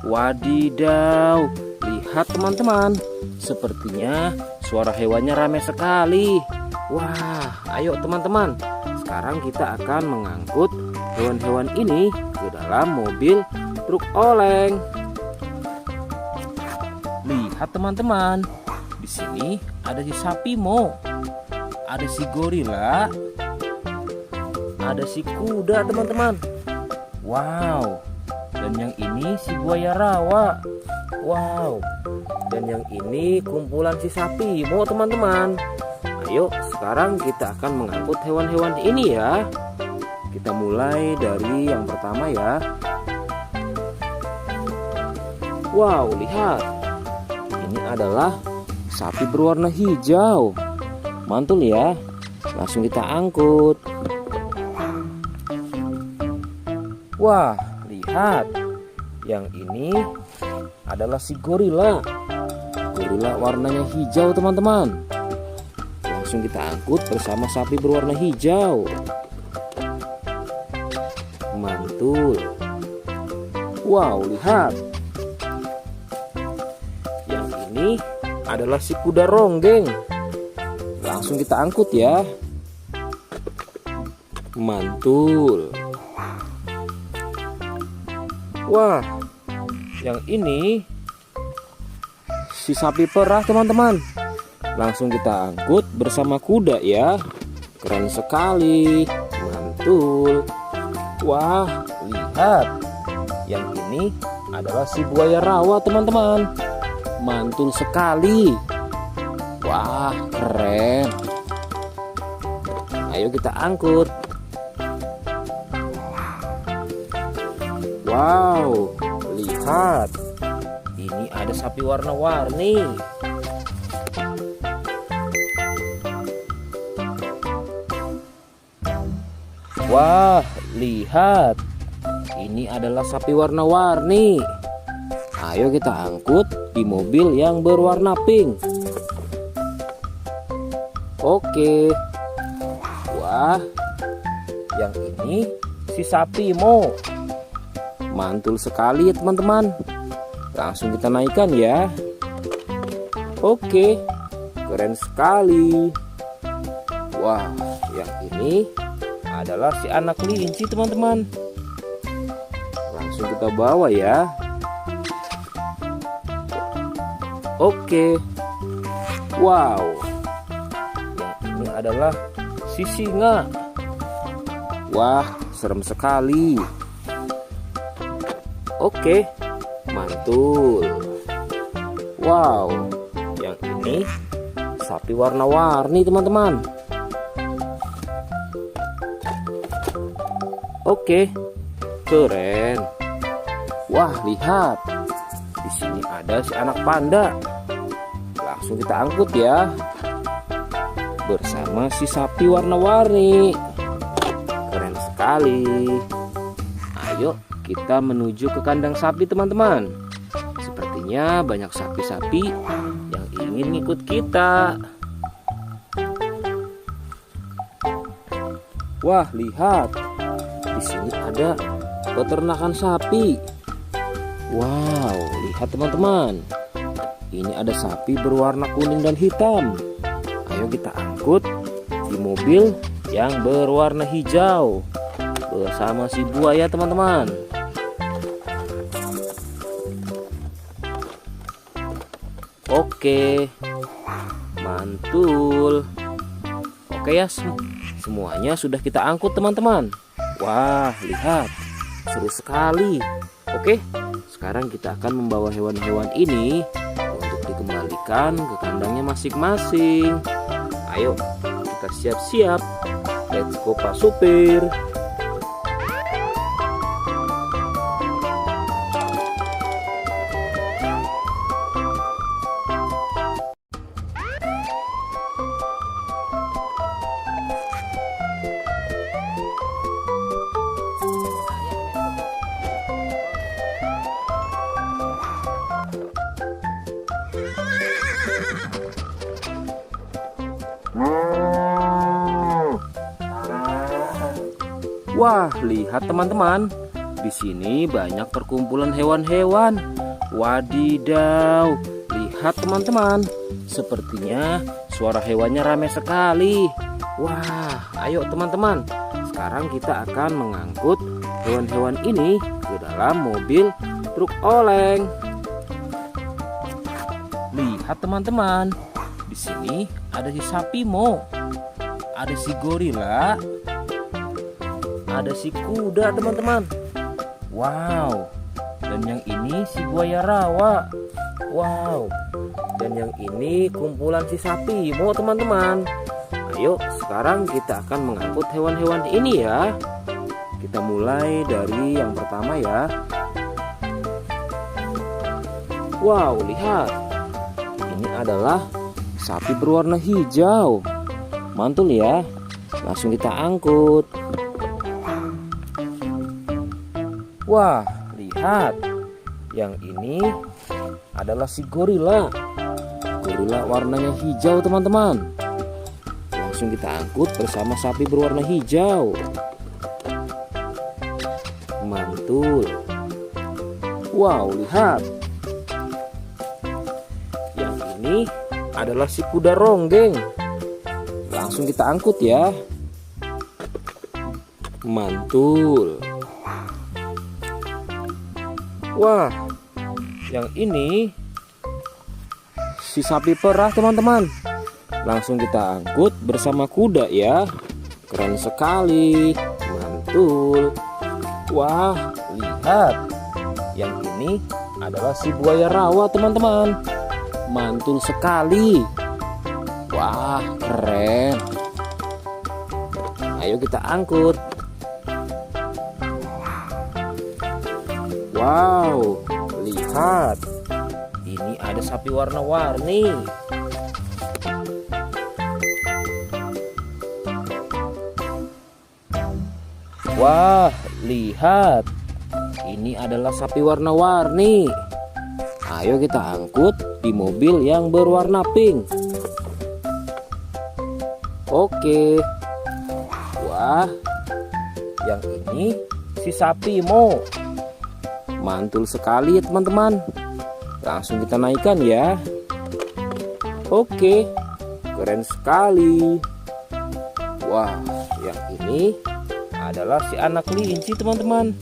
Wadidaw, lihat teman-teman. Sepertinya suara hewannya ramai sekali. Wah, ayo teman-teman. Sekarang kita akan mengangkut hewan-hewan ini ke dalam mobil truk oleng. Lihat teman-teman. Di sini ada si sapi Mo. Ada si gorila. Ada si kuda teman-teman. Wow. Dan yang ini si buaya rawa. Wow. Dan yang ini kumpulan si sapi Mo teman-teman. Ayo sekarang kita akan mengangkut hewan-hewan ini ya. Kita mulai dari yang pertama ya. Wow, lihat. Ini adalah sapi berwarna hijau. Mantul ya. Langsung kita angkut. Wah, lihat. Yang ini adalah si gorila. Gorila warnanya hijau teman-teman. Langsung kita angkut bersama sapi berwarna hijau. Mantul. Wow, lihat. Yang ini adalah si kuda ronggeng. Langsung kita angkut ya. Mantul. Wah, yang ini si sapi perah teman-teman. Langsung kita angkut bersama kuda ya. Keren sekali. Mantul. Wah, lihat. Yang ini adalah si buaya rawa teman-teman. Mantul sekali. Wah, keren. Ayo kita angkut. Wow, lihat. Ini ada sapi warna-warni. Wah, lihat. Ini adalah sapi warna-warni. Ayo kita angkut di mobil yang berwarna pink. Oke. Wah, yang ini si sapi Mo. Mantul sekali ya teman-teman. Langsung kita naikkan ya. Oke, keren sekali. Wah, yang ini adalah si anak kelinci teman-teman. Langsung kita bawa ya. Oke. Wow, yang ini adalah si singa. Wah, serem sekali. Oke, mantul. Wow, yang ini sapi warna-warni teman-teman. Oke, keren. Wah, lihat. Di sini ada si anak panda. Langsung kita angkut ya. Bersama si sapi warna-warni. Keren sekali. Ayo kita menuju ke kandang sapi teman-teman. Sepertinya banyak sapi-sapi yang ingin ikut kita. Wah, lihat. Di sini ada peternakan sapi. Wow, lihat teman-teman. Ini ada sapi berwarna kuning dan hitam. Ayo kita angkut di mobil yang berwarna hijau bersama si buaya teman-teman. Oke, mantul. Oke ya, semuanya sudah kita angkut teman-teman. Wah, lihat, seru sekali. Oke, sekarang kita akan membawa hewan-hewan ini untuk dikembalikan ke kandangnya masing-masing. Ayo, kita siap-siap. Let's go Pak Supir. Wah, lihat teman-teman. Di sini banyak perkumpulan hewan-hewan. Wadidaw, lihat teman-teman. Sepertinya suara hewannya ramai sekali. Wah, ayo teman-teman. Sekarang kita akan mengangkut hewan-hewan ini ke dalam mobil truk oleng. Lihat teman-teman. Di sini ada si sapi Mo. Ada si gorila. Ada si kuda teman-teman. Wow. Dan yang ini si buaya rawa. Wow. Dan yang ini kumpulan si sapi Mo teman-teman. Ayo sekarang kita akan mengangkut hewan-hewan ini ya. Kita mulai dari yang pertama ya. Wow, lihat. Ini adalah sapi berwarna hijau. Mantul ya. Langsung kita angkut. Wah, lihat. Yang ini adalah si gorila. Gorila warnanya hijau teman-teman. Langsung kita angkut bersama sapi berwarna hijau. Mantul. Wow, lihat. Yang ini adalah si kuda ronggeng. Langsung kita angkut ya. Mantul. Wah, yang ini si sapi perah teman-teman. Langsung kita angkut bersama kuda ya. Keren sekali. Mantul. Wah, lihat. Yang ini adalah si buaya rawa teman-teman. Mantul sekali. Wah, keren. Ayo kita angkut. Wow, lihat. Ini ada sapi warna-warni. Wah, lihat. Ini adalah sapi warna-warni. Ayo kita angkut di mobil yang berwarna pink. Oke. Wah, yang ini si sapi Mo. Mantul sekali ya teman-teman. Langsung kita naikkan ya. Oke, keren sekali. Wah, yang ini adalah si anak kelinci teman-teman.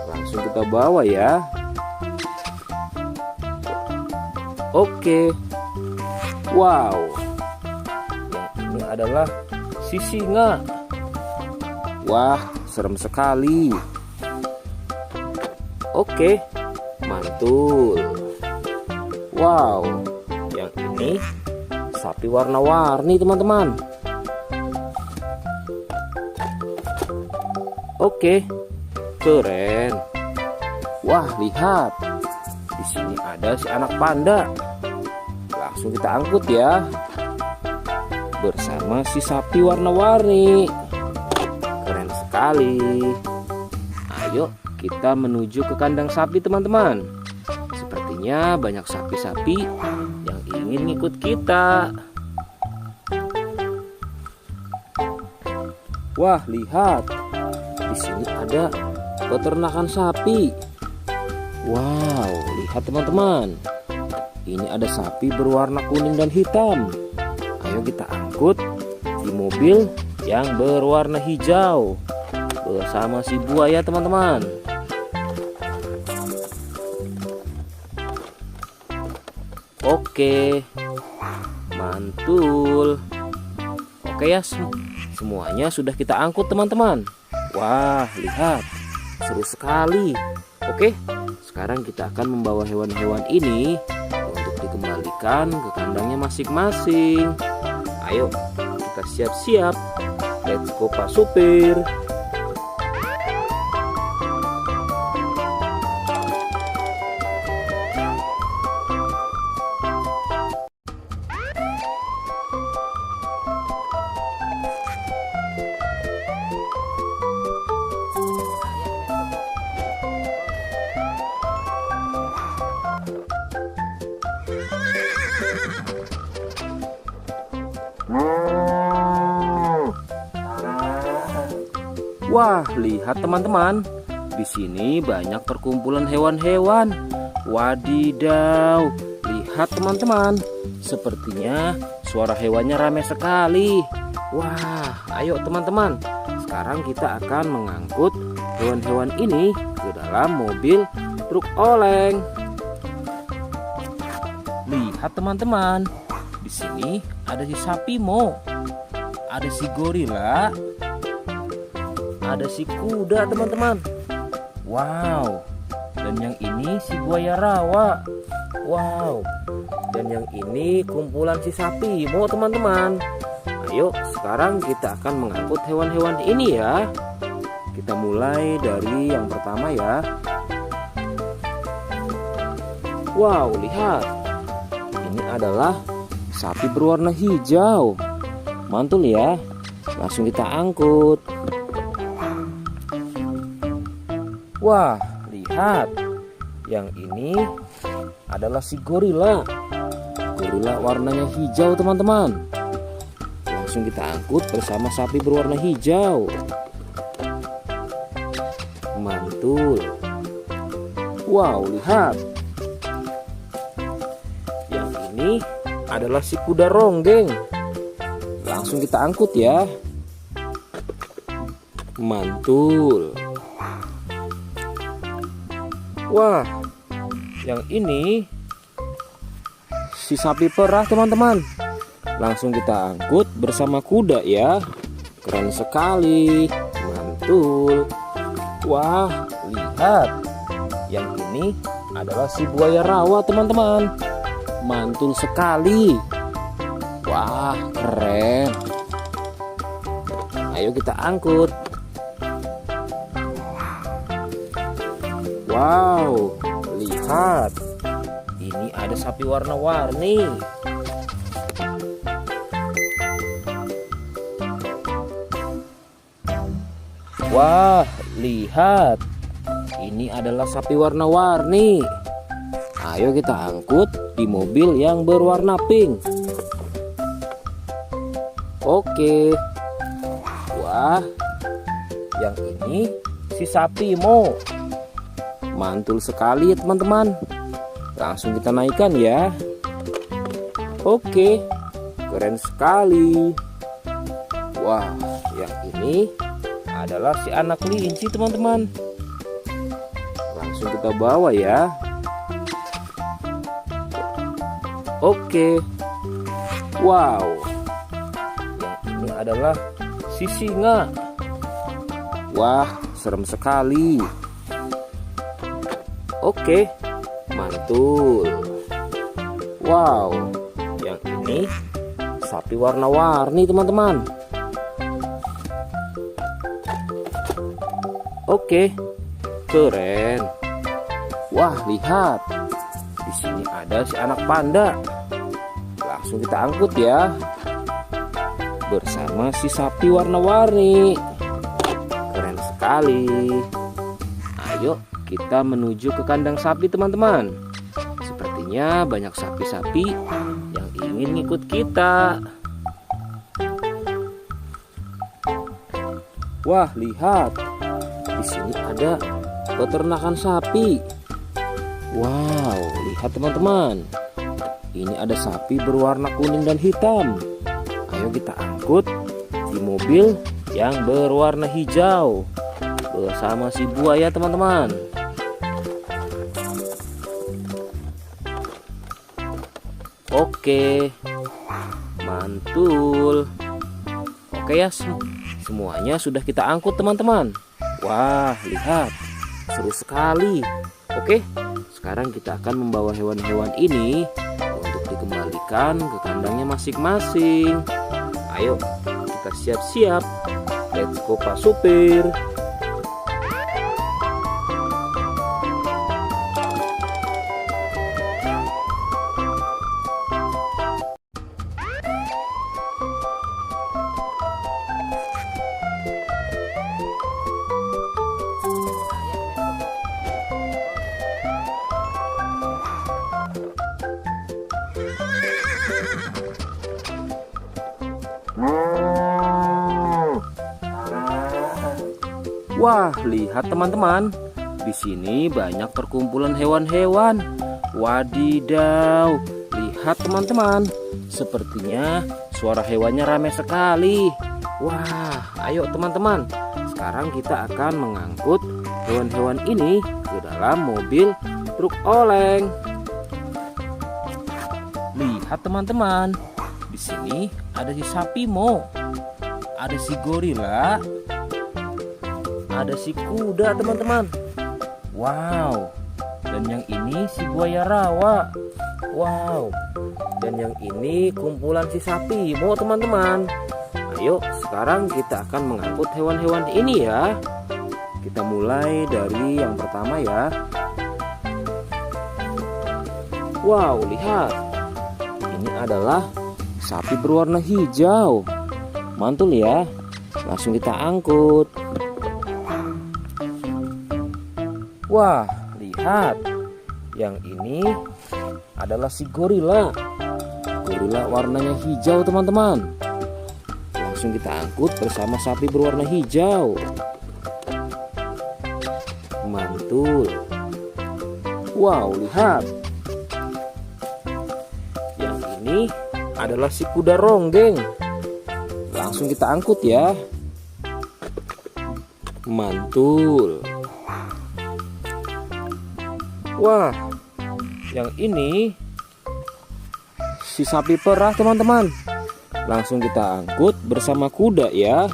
Langsung kita bawa ya. Oke. Wow, yang ini adalah si singa. Wah, serem sekali. Oke, mantul. Wow, yang ini sapi warna-warni teman-teman. Oke, keren. Wah, lihat. Di sini ada si anak panda. Langsung kita angkut ya. Bersama si sapi warna-warni. Keren sekali. Ayo kita menuju ke kandang sapi teman-teman. Sepertinya banyak sapi-sapi yang ingin ngikut kita. Wah, lihat. Di sini ada peternakan sapi. Wow, lihat teman-teman. Ini ada sapi berwarna kuning dan hitam. Ayo kita angkut di mobil yang berwarna hijau bersama si buaya teman-teman. Oke, mantul. Oke ya, semuanya sudah kita angkut teman-teman. Wah, lihat, seru sekali. Oke, sekarang kita akan membawa hewan-hewan ini untuk dikembalikan ke kandangnya masing-masing. Ayo, kita siap-siap. Let's go Pak Supir. Wah, lihat teman-teman. Di sini banyak perkumpulan hewan-hewan. Wadidaw, lihat teman-teman. Sepertinya suara hewannya ramai sekali. Wah, ayo teman-teman. Sekarang kita akan mengangkut hewan-hewan ini ke dalam mobil truk oleng. Lihat teman-teman. Di sini ada si sapi Mo. Ada si gorila. Ada si kuda teman-teman. Wow. Dan yang ini si buaya rawa. Wow. Dan yang ini kumpulan si sapi Mo teman-teman. Ayo sekarang kita akan mengangkut hewan-hewan ini ya. Kita mulai dari yang pertama ya. Wow, lihat. Ini adalah sapi berwarna hijau. Mantul ya. Langsung kita angkut. Wah, lihat. Yang ini adalah si gorila. Gorila warnanya hijau teman-teman. Langsung kita angkut bersama sapi berwarna hijau. Mantul. Wow, lihat. Yang ini adalah si kuda ronggeng. Langsung kita angkut ya. Mantul. Wah, yang ini si sapi perah teman-teman. Langsung kita angkut bersama kuda ya. Keren sekali. Mantul. Wah, lihat. Yang ini adalah si buaya rawa teman-teman. Mantul sekali. Wah, keren. Ayo kita angkut. Wow, lihat. Ini ada sapi warna-warni. Wah, lihat. Ini adalah sapi warna-warni. Ayo kita angkut di mobil yang berwarna pink. Oke. Wah, yang ini si sapi Mo. Mantul sekali ya teman-teman. Langsung kita naikkan ya. Oke, keren sekali. Wah, yang ini adalah si anak kelinci teman-teman. Langsung kita bawa ya. Oke. Wow, yang ini adalah si singa. Wah, serem sekali. Oke, mantul. Wow, yang ini sapi warna-warni teman-teman. Oke, keren. Wah, lihat. Di sini ada si anak panda. Langsung kita angkut ya. Bersama si sapi warna-warni. Keren sekali. Ayo kita menuju ke kandang sapi teman-teman. Sepertinya banyak sapi-sapi yang ingin ngikut kita. Wah, lihat. Di sini ada peternakan sapi. Wow, lihat teman-teman. Ini ada sapi berwarna kuning dan hitam. Ayo kita angkut di mobil yang berwarna hijau bersama si buaya teman-teman. Oke, mantul. Oke ya, semuanya sudah kita angkut teman-teman. Wah, lihat, seru sekali. Oke, sekarang kita akan membawa hewan-hewan ini untuk dikembalikan ke kandangnya masing-masing. Ayo, kita siap-siap. Let's go Pak Supir. Wah, lihat teman-teman. Di sini banyak perkumpulan hewan-hewan. Wadidaw, lihat teman-teman. Sepertinya suara hewannya ramai sekali. Wah, ayo teman-teman. Sekarang kita akan mengangkut hewan-hewan ini ke dalam mobil truk oleng. Lihat teman-teman. Di sini ada si sapi Mo. Ada si gorila. Ada si kuda teman-teman. Wow. Dan yang ini si buaya rawa. Wow. Dan yang ini kumpulan si sapi Mo teman-teman. Ayo sekarang kita akan mengangkut hewan-hewan ini ya. Kita mulai dari yang pertama ya. Wow, lihat. Ini adalah sapi berwarna hijau. Mantul ya. Langsung kita angkut. Wah, lihat. Yang ini adalah si gorila. Gorila warnanya hijau teman-teman. Langsung kita angkut bersama sapi berwarna hijau. Mantul. Wow, lihat. Yang ini adalah si kuda ronggeng. Langsung kita angkut ya. Mantul. Wah, yang ini si sapi perah teman-teman. Langsung kita angkut bersama kuda ya.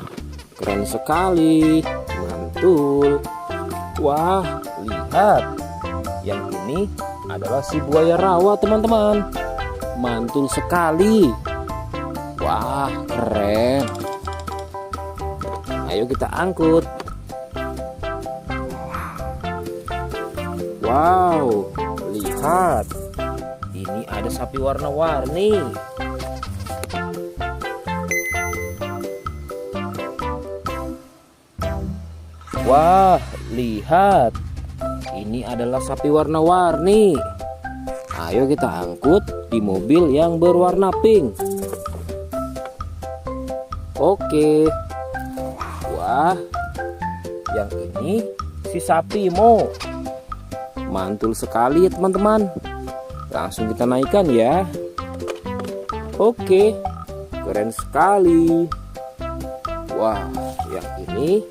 Keren sekali. Mantul. Wah, lihat. Yang ini adalah si buaya rawa teman-teman. Mantul sekali. Wah, keren. Ayo kita angkut. Wow, lihat. Ini ada sapi warna-warni. Wah, lihat. Ini adalah sapi warna-warni. Ayo kita angkut di mobil yang berwarna pink. Oke. Wah, yang ini si sapi Mo. Mantul sekali ya teman-teman. Langsung kita naikkan ya. Oke, keren sekali. Wah, yang ini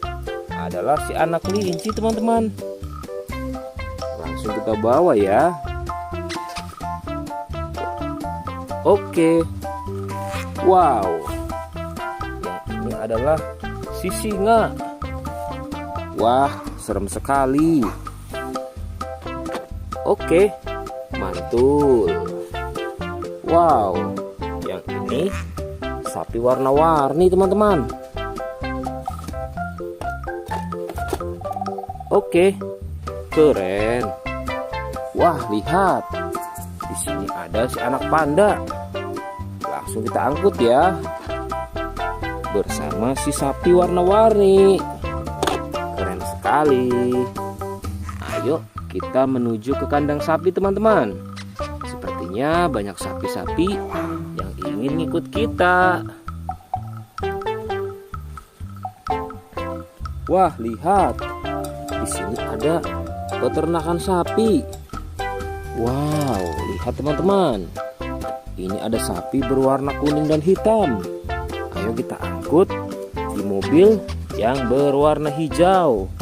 adalah si anak kelinci teman-teman. Langsung kita bawa ya. Oke. Wow, yang ini adalah si singa. Wah, serem sekali. Oke, mantul. Wow, yang ini sapi warna-warni teman-teman. Oke, keren. Wah, lihat. Di sini ada si anak panda. Langsung kita angkut ya. Bersama si sapi warna-warni. Keren sekali. Ayo kita menuju ke kandang sapi teman-teman. Sepertinya banyak sapi-sapi yang ingin ngikut kita. Wah, lihat. Di sini ada peternakan sapi. Wow, lihat teman-teman. Ini ada sapi berwarna kuning dan hitam. Ayo kita angkut di mobil yang berwarna hijau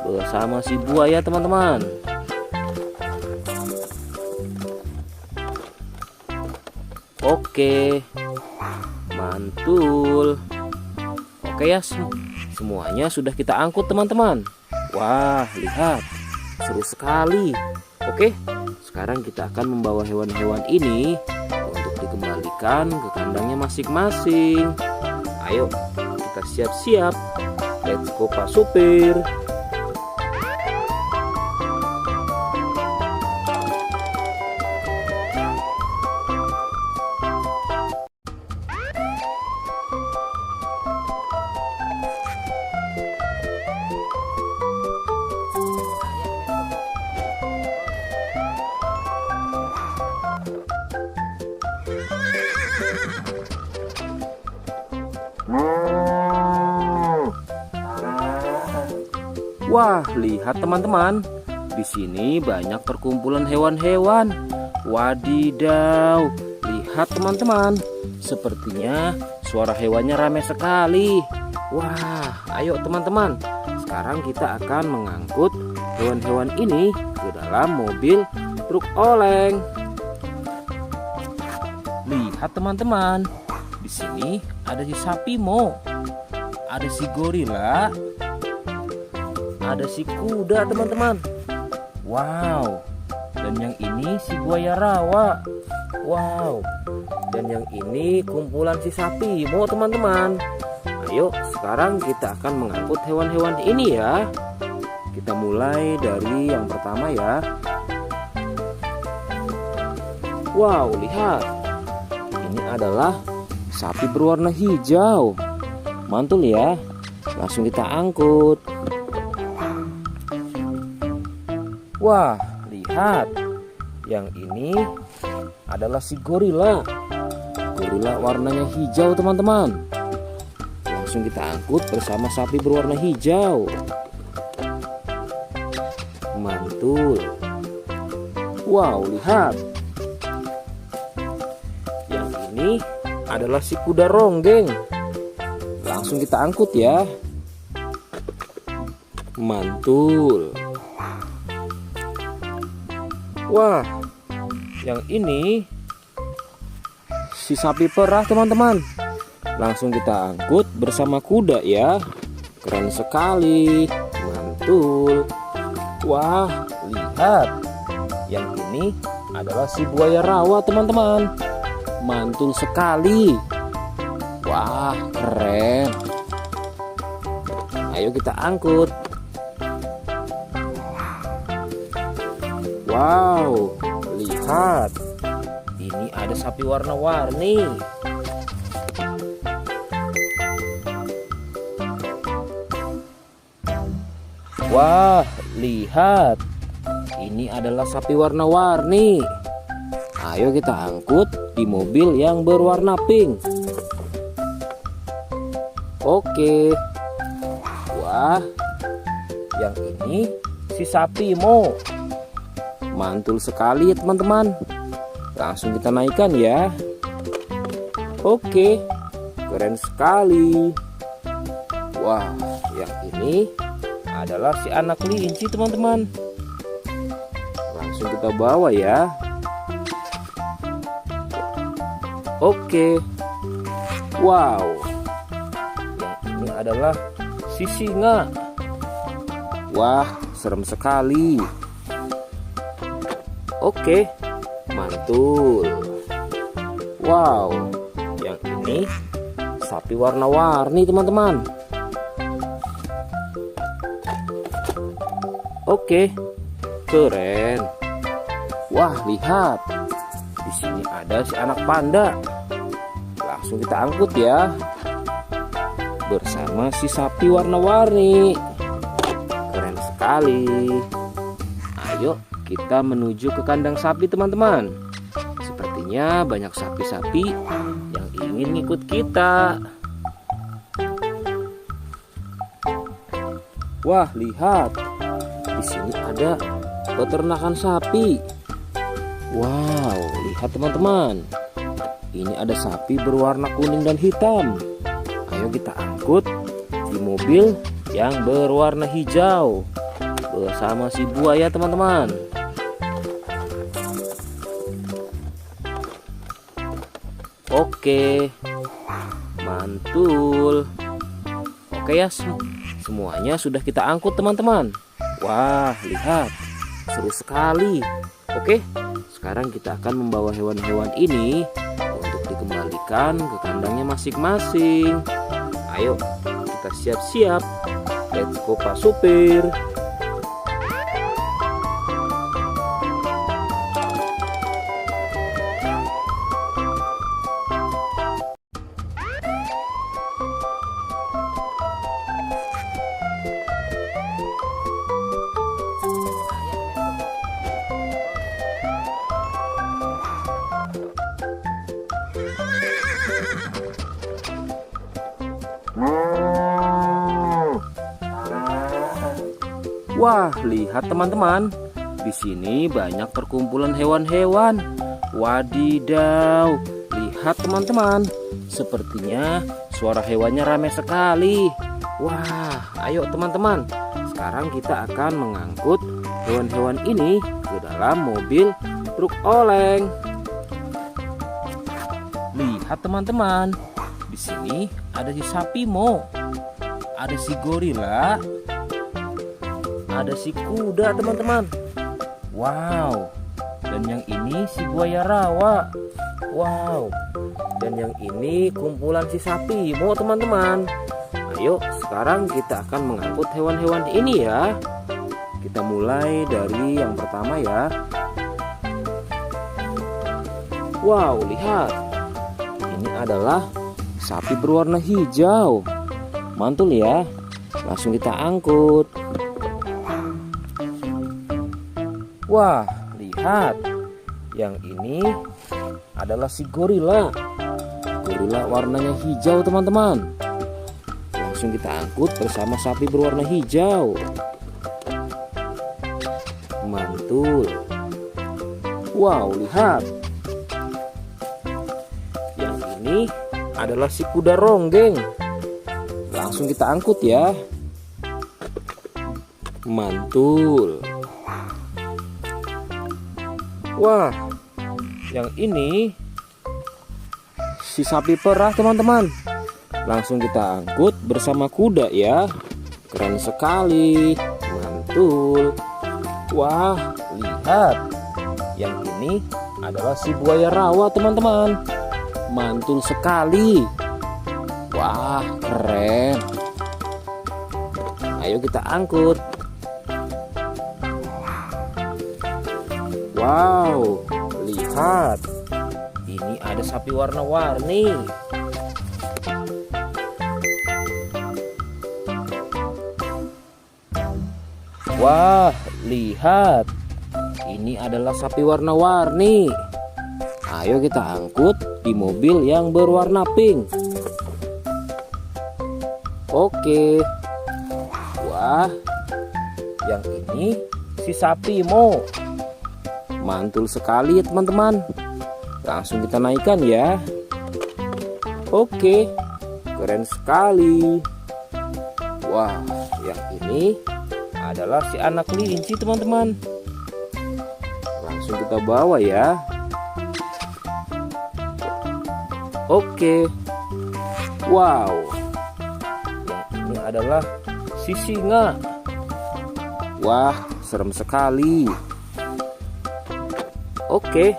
bersama si buaya teman-teman. Oke, mantul. Oke ya, semuanya sudah kita angkut teman-teman. Wah, lihat, seru sekali. Oke, sekarang kita akan membawa hewan-hewan ini untuk dikembalikan ke kandangnya masing-masing. Ayo, kita siap-siap. Let's go Pak Supir. Wah, lihat teman-teman. Di sini banyak perkumpulan hewan-hewan. Wadidaw, lihat teman-teman. Sepertinya suara hewannya ramai sekali. Wah, ayo teman-teman. Sekarang kita akan mengangkut hewan-hewan ini ke dalam mobil truk oleng. Lihat teman-teman. Di sini ada si sapi Mo. Ada si gorila. Ada si kuda teman-teman. Wow. Dan yang ini si buaya rawa. Wow. Dan yang ini kumpulan si sapi Mo teman-teman. Ayo sekarang kita akan mengangkut hewan-hewan ini ya. Kita mulai dari yang pertama ya. Wow, lihat. Ini adalah sapi berwarna hijau. Mantul ya. Langsung kita angkut. Wah, lihat. Yang ini adalah si gorila. Gorila warnanya hijau teman-teman. Langsung kita angkut bersama sapi berwarna hijau. Mantul. Wow, lihat. Yang ini adalah si kuda ronggeng. Langsung kita angkut ya. Mantul. Wah, yang ini si sapi perah teman-teman. Langsung kita angkut bersama kuda ya. Keren sekali. Mantul. Wah, lihat. Yang ini adalah si buaya rawa teman-teman. Mantul sekali. Wah, keren. Ayo kita angkut. Wow, lihat. Ini ada sapi warna-warni. Wah, lihat. Ini adalah sapi warna-warni. Ayo kita angkut di mobil yang berwarna pink. Oke. Wah, yang ini si sapi Mo. Mantul sekali ya teman-teman. Langsung kita naikkan ya. Oke, keren sekali. Wah, yang ini adalah si anak kelinci teman-teman. Langsung kita bawa ya. Oke. Wow, yang ini adalah si singa. Wah, serem sekali. Oke, mantul. Wow, yang ini sapi warna-warni teman-teman. Oke, keren. Wah, lihat. Di sini ada si anak panda. Langsung kita angkut ya. Bersama si sapi warna-warni. Keren sekali. Ayo kita menuju ke kandang sapi teman-teman. Sepertinya banyak sapi-sapi yang ingin ngikut kita. Wah, lihat. Di sini ada peternakan sapi. Wow, lihat teman-teman. Ini ada sapi berwarna kuning dan hitam. Ayo kita angkut di mobil yang berwarna hijau bersama si buaya teman-teman. Oke, mantul. Oke ya, semuanya sudah kita angkut teman-teman. Wah, lihat, seru sekali. Oke, sekarang kita akan membawa hewan-hewan ini untuk dikembalikan ke kandangnya masing-masing. Ayo, kita siap-siap. Let's go Pak Supir. Wah, lihat teman-teman. Di sini banyak perkumpulan hewan-hewan. Wadidaw, lihat teman-teman. Sepertinya suara hewannya ramai sekali. Wah, ayo teman-teman. Sekarang kita akan mengangkut hewan-hewan ini ke dalam mobil truk oleng. Lihat teman-teman. Di sini ada si sapi Mo. Ada si gorila. Ada si kuda teman-teman. Wow. Dan yang ini si buaya rawa. Wow. Dan yang ini kumpulan si sapi Mo teman-teman. Ayo sekarang kita akan mengangkut hewan-hewan ini ya. Kita mulai dari yang pertama ya. Wow, lihat. Ini adalah sapi berwarna hijau. Mantul ya. Langsung kita angkut. Wah, lihat. Yang ini adalah si gorila. Gorila warnanya hijau teman-teman. Langsung kita angkut bersama sapi berwarna hijau. Mantul. Wow, lihat. Yang ini adalah si kuda ronggeng. Langsung kita angkut ya. Mantul. Wah, yang ini si sapi perah teman-teman. Langsung kita angkut bersama kuda ya. Keren sekali. Mantul. Wah, lihat. Yang ini adalah si buaya rawa teman-teman. Mantul sekali. Wah, keren. Ayo kita angkut. Wow, lihat. Ini ada sapi warna-warni. Wah, lihat. Ini adalah sapi warna-warni. Ayo kita angkut di mobil yang berwarna pink. Oke. Wah, yang ini si sapi Mo. Mantul sekali ya teman-teman. Langsung kita naikkan ya. Oke, keren sekali. Wah, yang ini adalah si anak kelinci teman-teman. Langsung kita bawa ya. Oke. Wow, yang ini adalah si singa. Wah, serem sekali. Oke,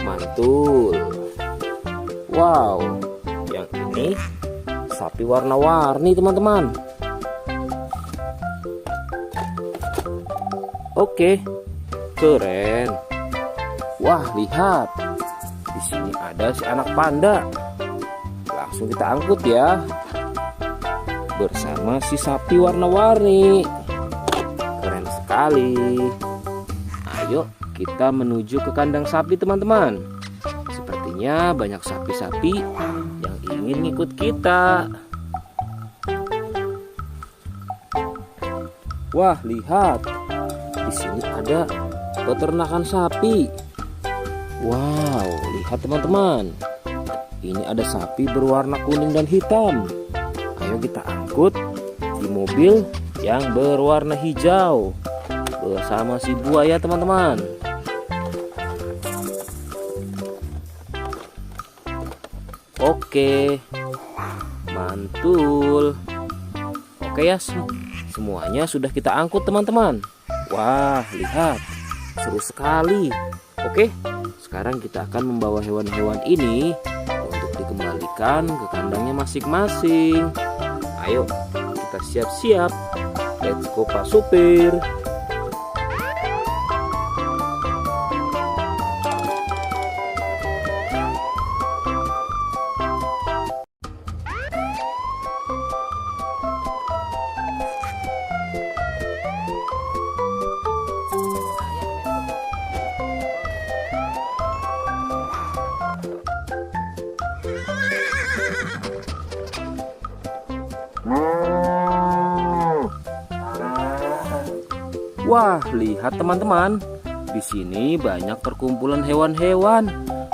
mantul. Wow, yang ini sapi warna-warni teman-teman. Oke, keren. Wah, lihat. Di sini ada si anak panda. Langsung kita angkut ya. Bersama si sapi warna-warni. Keren sekali. Ayo kita menuju ke kandang sapi teman-teman. Sepertinya banyak sapi-sapi yang ingin ngikut kita. Wah, lihat. Di sini ada peternakan sapi. Wow, lihat teman-teman. Ini ada sapi berwarna kuning dan hitam. Ayo kita angkut di mobil yang berwarna hijau bersama si buaya teman-teman. Oke, mantul. Oke ya, semuanya sudah kita angkut teman-teman. Wah, lihat, seru sekali. Oke, sekarang kita akan membawa hewan-hewan ini untuk dikembalikan ke kandangnya masing-masing. Ayo, kita siap-siap. Let's go Pak Supir. Wah, lihat teman-teman. Di sini banyak perkumpulan hewan-hewan.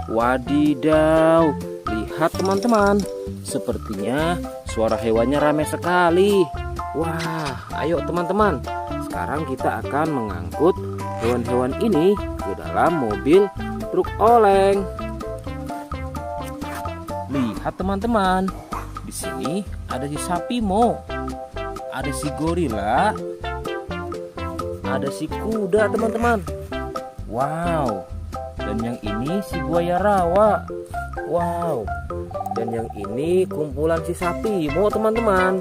Wadidaw, lihat teman-teman. Sepertinya suara hewannya ramai sekali. Wah, ayo teman-teman. Sekarang kita akan mengangkut hewan-hewan ini ke dalam mobil truk oleng. Lihat teman-teman. Di sini ada si sapi Mo. Ada si gorila. Ada si kuda teman-teman. Wow. Dan yang ini si buaya rawa. Wow. Dan yang ini kumpulan si sapi Mo teman-teman.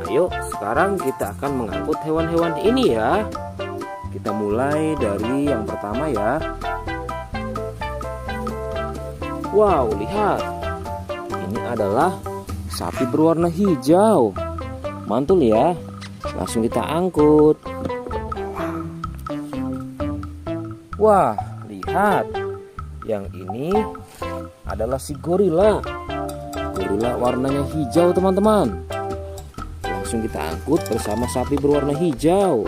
Ayo sekarang kita akan mengangkut hewan-hewan ini ya. Kita mulai dari yang pertama ya. Wow, lihat. Ini adalah sapi berwarna hijau. Mantul ya. Langsung kita angkut. Wah, lihat. Yang ini adalah si gorila. Gorila warnanya hijau teman-teman. Langsung kita angkut bersama sapi berwarna hijau.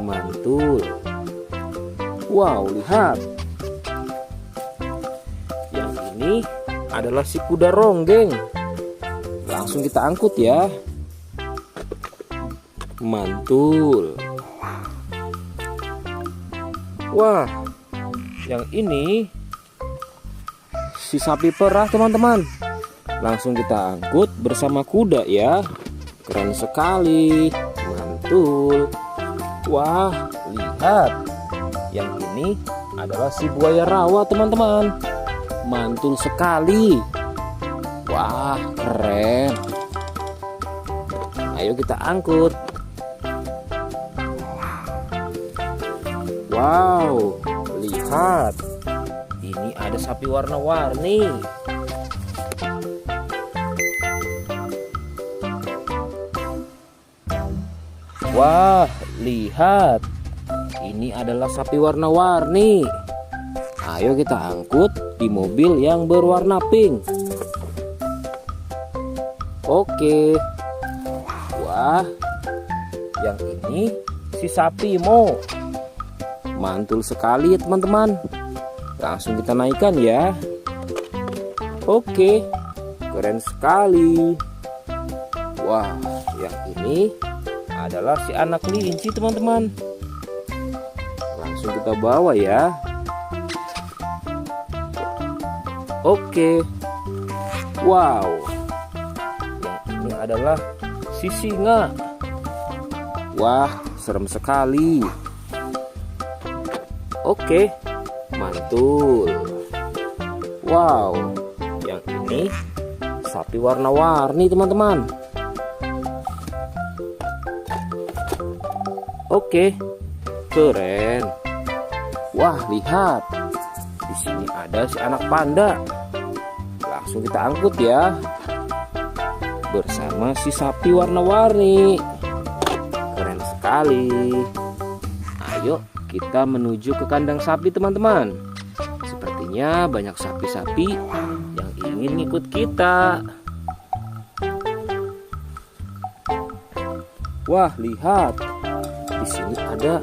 Mantul. Wow, lihat. Yang ini adalah si kuda ronggeng. Langsung kita angkut ya. Mantul. Wah, yang ini si sapi perah teman-teman. Langsung kita angkut bersama kuda ya. Keren sekali. Mantul. Wah, lihat. Yang ini adalah si buaya rawa teman-teman. Mantul sekali. Wah, keren. Ayo kita angkut. Wow, lihat. Ini ada sapi warna-warni. Wah, lihat. Ini adalah sapi warna-warni. Ayo kita angkut di mobil yang berwarna pink. Oke. Wah, yang ini si sapi Mo. Mantul sekali ya teman-teman. Langsung kita naikkan ya. Oke, keren sekali. Wah, yang ini adalah si anak kelinci teman-teman. Langsung kita bawa ya. Oke. Wow, yang ini adalah si singa. Wah, serem sekali. Oke, mantul. Wow, yang ini sapi warna-warni teman-teman. Oke, keren. Wah, lihat. Di sini ada si anak panda. Langsung kita angkut ya. Bersama si sapi warna-warni. Keren sekali. Ayo kita menuju ke kandang sapi teman-teman. Sepertinya banyak sapi-sapi yang ingin ikut kita. Wah, lihat. Di sini ada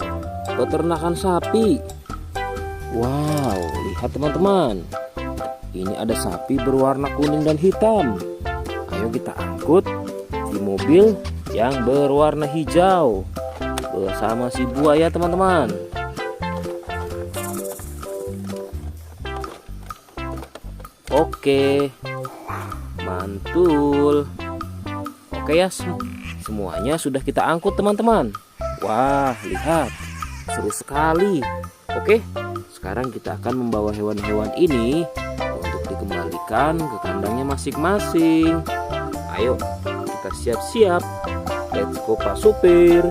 peternakan sapi. Wow, lihat teman-teman. Ini ada sapi berwarna kuning dan hitam. Ayo kita angkut di mobil yang berwarna hijau bersama si buaya teman-teman. Oke, mantul. Oke ya, semuanya sudah kita angkut teman-teman. Wah, lihat, seru sekali. Oke, sekarang kita akan membawa hewan-hewan ini untuk dikembalikan ke kandangnya masing-masing. Ayo, kita siap-siap. Let's go Pak Supir.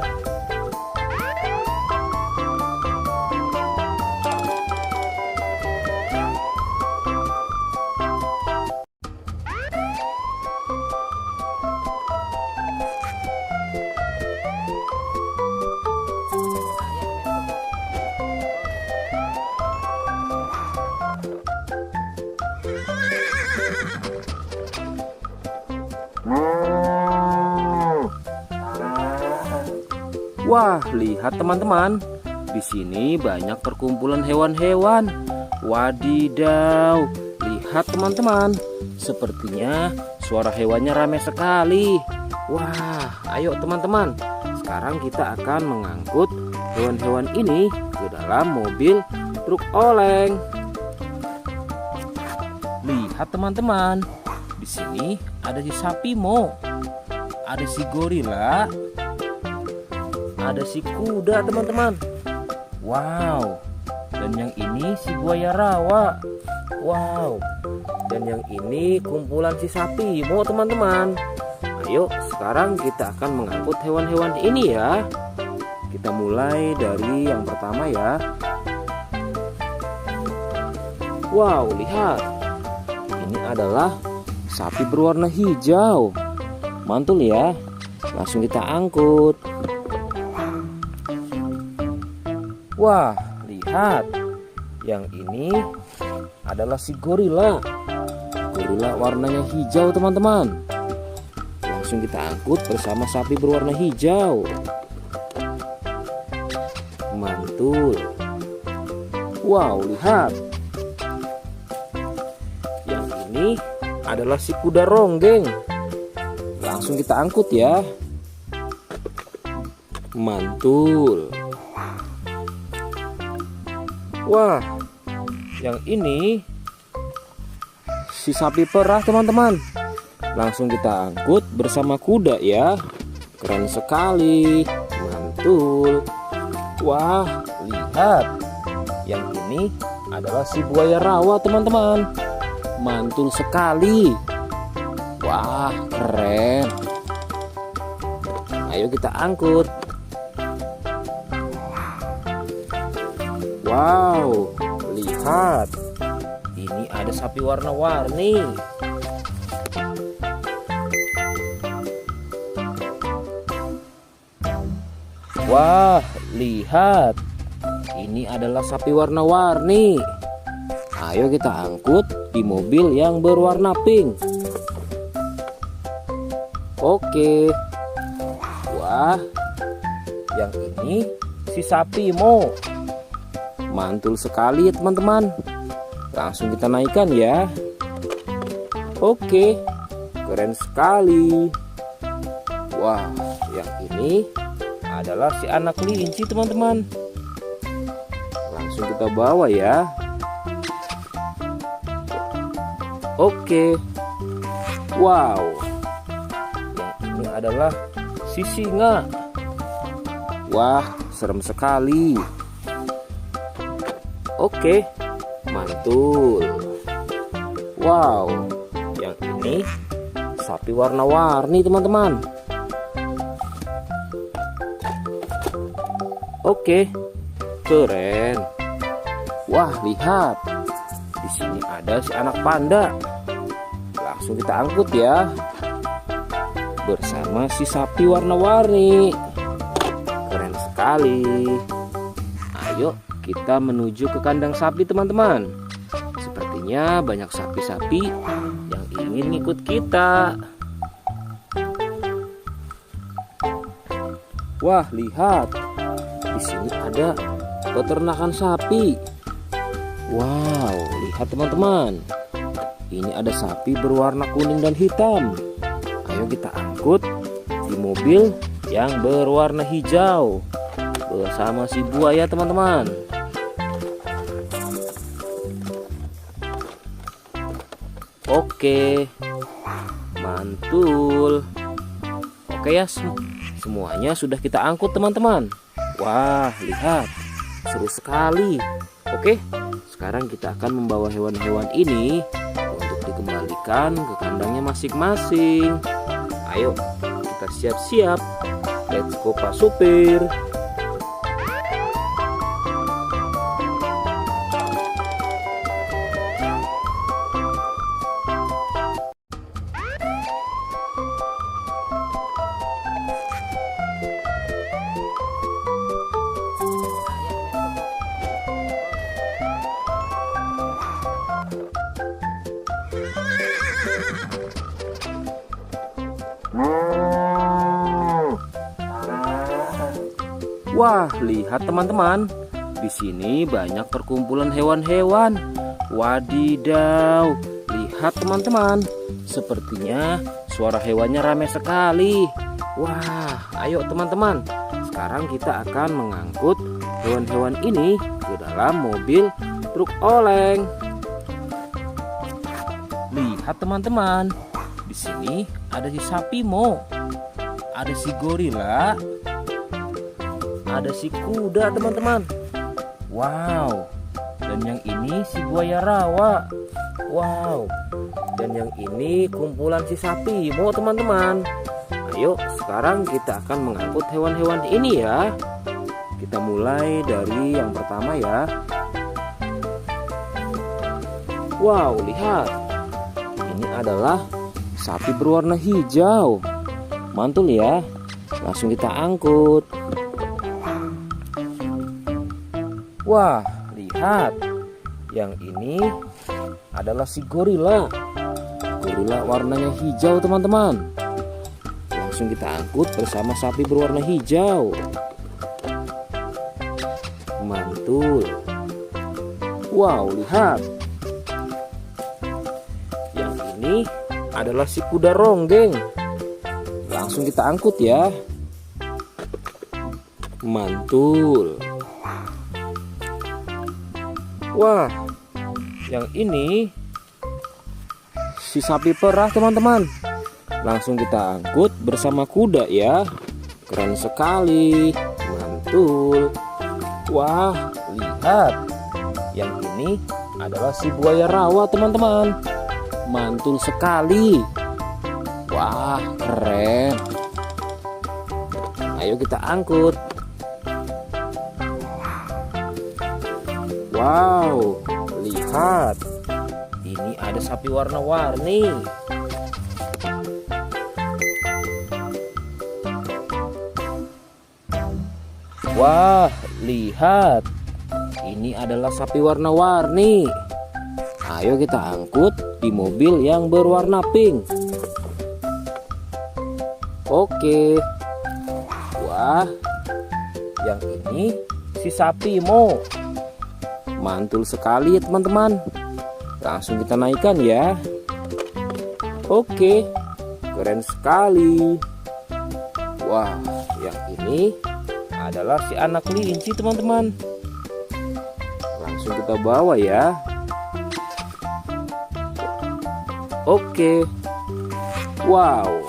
Wah, lihat teman-teman. Di sini banyak perkumpulan hewan-hewan. Wadidaw, lihat teman-teman. Sepertinya suara hewannya ramai sekali. Wah, ayo teman-teman. Sekarang kita akan mengangkut hewan-hewan ini ke dalam mobil truk oleng. Lihat teman-teman. Di sini ada si sapi Mo. Ada si gorila. Ada si kuda teman-teman. Wow. Dan yang ini si buaya rawa. Wow. Dan yang ini kumpulan si sapi Mo teman-teman. Ayo sekarang kita akan mengangkut hewan-hewan ini ya. Kita mulai dari yang pertama ya. Wow, lihat. Ini adalah sapi berwarna hijau. Mantul ya. Langsung kita angkut. Wah, lihat. Yang ini adalah si gorila. Gorila warnanya hijau teman-teman. Langsung kita angkut bersama sapi berwarna hijau. Mantul. Wow, lihat. Yang ini adalah si kuda ronggeng. Langsung kita angkut ya. Mantul. Wah, yang ini si sapi perah teman-teman. Langsung kita angkut bersama kuda ya. Keren sekali. Mantul. Wah, lihat. Yang ini adalah si buaya rawa teman-teman. Mantul sekali. Wah, keren. Ayo kita angkut. Wow, lihat. Ini ada sapi warna-warni. Wah, lihat. Ini adalah sapi warna-warni. Ayo kita angkut di mobil yang berwarna pink. Oke. Wah, yang ini si sapi Mo. Mantul sekali ya teman-teman. Langsung kita naikkan ya. Oke, keren sekali. Wah, yang ini adalah si anak kelinci teman-teman. Langsung kita bawa ya. Oke. Wow, yang ini adalah si singa. Wah, serem sekali. Oke, mantul. Wow, yang ini sapi warna-warni teman-teman. Oke, keren. Wah, lihat. Di sini ada si anak panda. Langsung kita angkut ya. Bersama si sapi warna-warni. Keren sekali. Ayo kita menuju ke kandang sapi teman-teman. Sepertinya banyak sapi-sapi yang ingin ikut kita. Wah, lihat. Di sini ada peternakan sapi. Wow, lihat teman-teman. Ini ada sapi berwarna kuning dan hitam. Ayo kita angkut di mobil yang berwarna hijau bersama si buaya teman-teman. Oke, mantul. Oke ya, semuanya sudah kita angkut teman-teman. Wah, lihat, seru sekali. Oke, sekarang kita akan membawa hewan-hewan ini untuk dikembalikan ke kandangnya masing-masing. Ayo, kita siap-siap. Let's go Pak Supir. Wah, lihat teman-teman. Di sini banyak perkumpulan hewan-hewan. Wadidaw, lihat teman-teman. Sepertinya suara hewannya ramai sekali. Wah, ayo teman-teman. Sekarang kita akan mengangkut hewan-hewan ini ke dalam mobil truk oleng. Lihat teman-teman. Di sini ada si sapi Mo. Ada si gorila. Ada si kuda teman-teman. Wow. Dan yang ini si buaya rawa. Wow. Dan yang ini kumpulan si sapi Mo teman-teman. Ayo sekarang kita akan mengangkut hewan-hewan ini ya. Kita mulai dari yang pertama ya. Wow, lihat. Ini adalah sapi berwarna hijau. Mantul ya. Langsung kita angkut. Wah, lihat. Yang ini adalah si gorila. Gorila warnanya hijau teman-teman. Langsung kita angkut bersama sapi berwarna hijau. Mantul. Wow, lihat. Yang ini adalah si kuda ronggeng. Langsung kita angkut ya. Mantul. Wah, yang ini si sapi perah teman-teman. Langsung kita angkut bersama kuda ya. Keren sekali. Mantul. Wah, lihat. Yang ini adalah si buaya rawa teman-teman. Mantul sekali. Wah, keren. Ayo kita angkut. Wow, lihat. Ini ada sapi warna-warni. Wah, lihat. Ini adalah sapi warna-warni. Ayo kita angkut di mobil yang berwarna pink. Oke. Wah, yang ini si sapi Mo. Mantul sekali ya teman-teman. Langsung kita naikkan ya. Oke, keren sekali. Wah, yang ini adalah si anak kelinci teman-teman. Langsung kita bawa ya. Oke. Wow,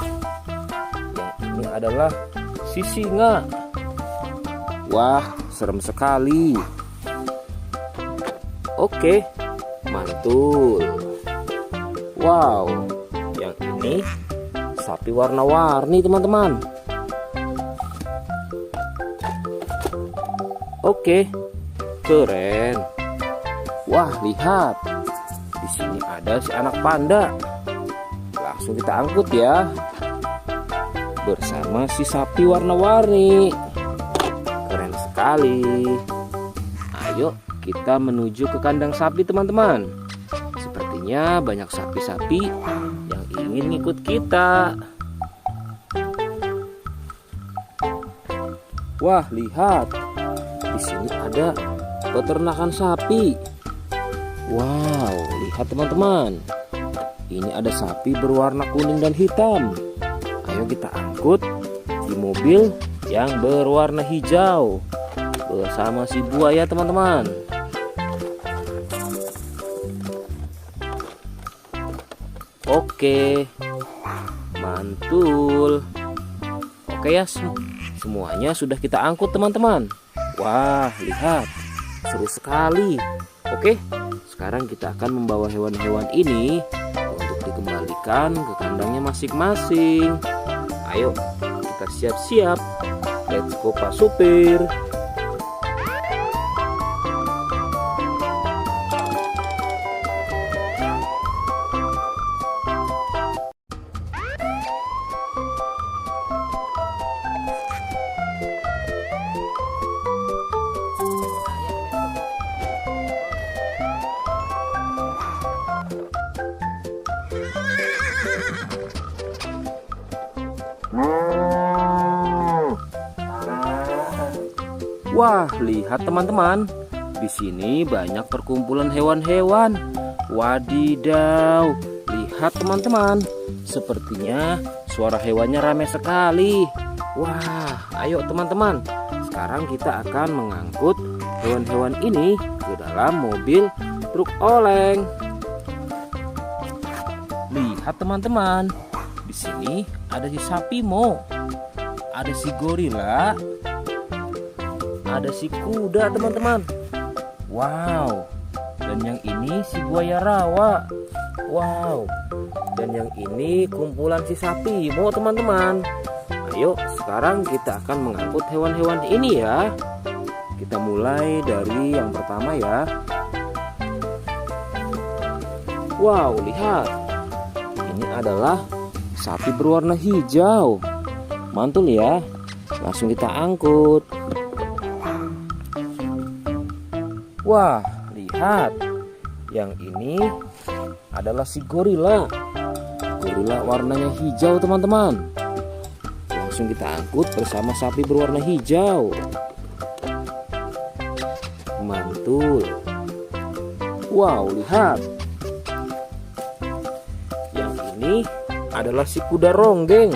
yang ini adalah si singa. Wah, serem sekali. Oke, mantul. Wow, yang ini sapi warna-warni teman-teman. Oke, keren. Wah, lihat. Di sini ada si anak panda. Langsung kita angkut ya. Bersama si sapi warna-warni. Keren sekali. Ayo kita menuju ke kandang sapi teman-teman. Sepertinya banyak sapi-sapi yang ingin ngikut kita. Wah, lihat. Di sini ada peternakan sapi. Wow, lihat teman-teman. Ini ada sapi berwarna kuning dan hitam. Ayo kita angkut di mobil yang berwarna hijau bersama si buaya teman-teman. Oke, mantul. Oke ya, semuanya sudah kita angkut teman-teman. Wah, lihat, seru sekali. Oke, sekarang kita akan membawa hewan-hewan ini untuk dikembalikan ke kandangnya masing-masing. Ayo, kita siap-siap. Let's go Pak Supir. Wah, lihat teman-teman. Di sini banyak perkumpulan hewan-hewan. Wadidaw, lihat teman-teman. Sepertinya suara hewannya ramai sekali. Wah, ayo teman-teman. Sekarang kita akan mengangkut hewan-hewan ini ke dalam mobil truk oleng. Lihat teman-teman. Di sini ada si sapi Mo. Ada si gorila. Ada si kuda teman-teman. Wow. Dan yang ini si buaya rawa. Wow. Dan yang ini kumpulan si sapi Mo teman-teman. Ayo sekarang kita akan mengangkut hewan-hewan ini ya. Kita mulai dari yang pertama ya. Wow, lihat. Ini adalah sapi berwarna hijau. Mantul ya. Langsung kita angkut. Wah, lihat. Yang ini adalah si gorila. Gorila warnanya hijau teman-teman. Langsung kita angkut bersama sapi berwarna hijau. Mantul. Wow, lihat. Yang ini adalah si kuda ronggeng.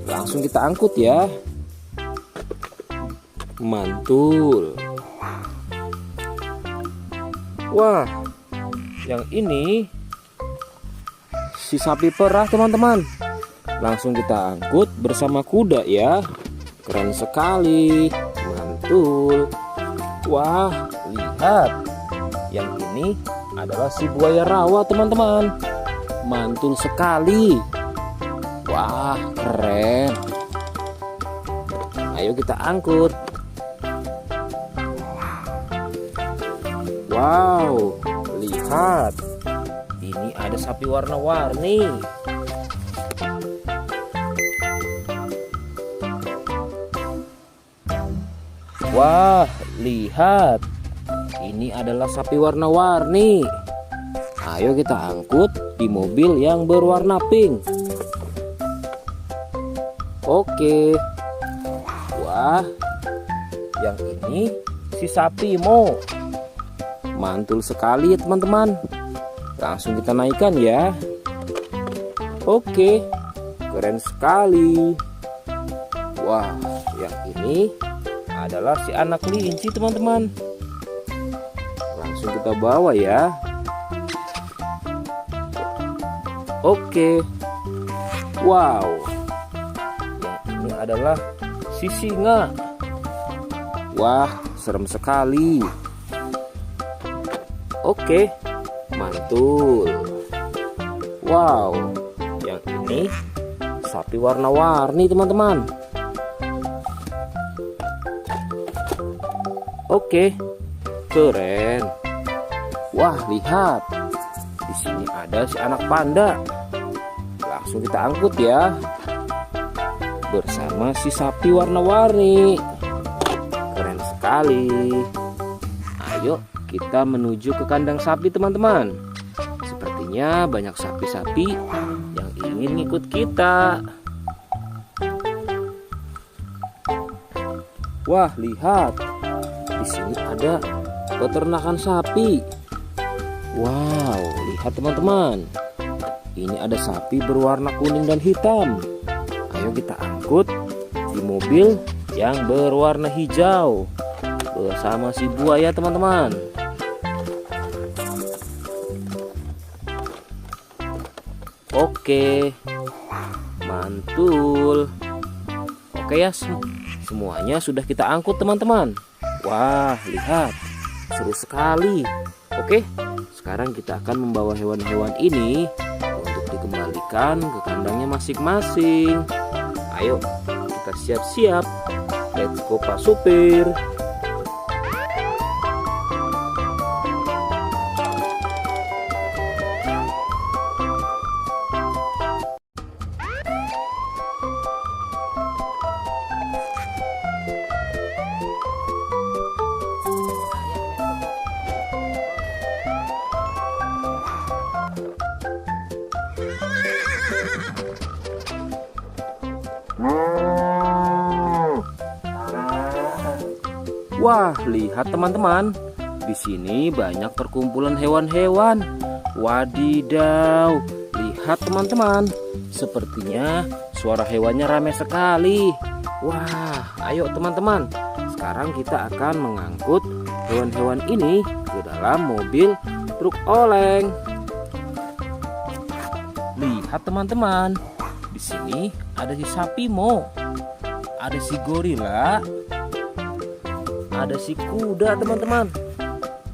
Langsung kita angkut ya. Mantul. Wah, yang ini si sapi perah teman-teman. Langsung kita angkut bersama kuda ya. Keren sekali. Mantul. Wah, lihat. Yang ini adalah si buaya rawa teman-teman. Mantul sekali. Wah, keren. Ayo kita angkut. Wow, lihat. Ini ada sapi warna-warni. Wah, lihat. Ini adalah sapi warna-warni. Ayo kita angkut di mobil yang berwarna pink. Oke. Wah, yang ini si sapi Mo. Mantul sekali ya teman-teman. Langsung kita naikkan ya. Oke, keren sekali. Wah, yang ini adalah si anak kelinci teman-teman. Langsung kita bawa ya. Oke. Wow, yang ini adalah si singa. Wah, serem sekali. Oke, mantul. Wow, yang ini sapi warna-warni teman-teman. Oke, keren. Wah, lihat. Di sini ada si anak panda. Langsung kita angkut ya. Bersama si sapi warna-warni. Keren sekali. Ayo kita menuju ke kandang sapi teman-teman. Sepertinya banyak sapi-sapi yang ingin ngikut kita. Wah, lihat. Di sini ada peternakan sapi. Wow, lihat teman-teman. Ini ada sapi berwarna kuning dan hitam. Ayo kita angkut di mobil yang berwarna hijau bersama si buaya teman-teman. Oke, mantul. Oke ya, semuanya sudah kita angkut teman-teman. Wah, lihat, seru sekali. Oke, sekarang kita akan membawa hewan-hewan ini untuk dikembalikan ke kandangnya masing-masing. Ayo, kita siap-siap. Let's go Pak Supir. Wah, lihat teman-teman. Di sini banyak perkumpulan hewan-hewan. Wadidaw, lihat teman-teman. Sepertinya suara hewannya ramai sekali. Wah, ayo teman-teman. Sekarang kita akan mengangkut hewan-hewan ini ke dalam mobil truk oleng. Lihat teman-teman. Di sini ada si sapi Mo. Ada si gorila. Ada si kuda teman-teman.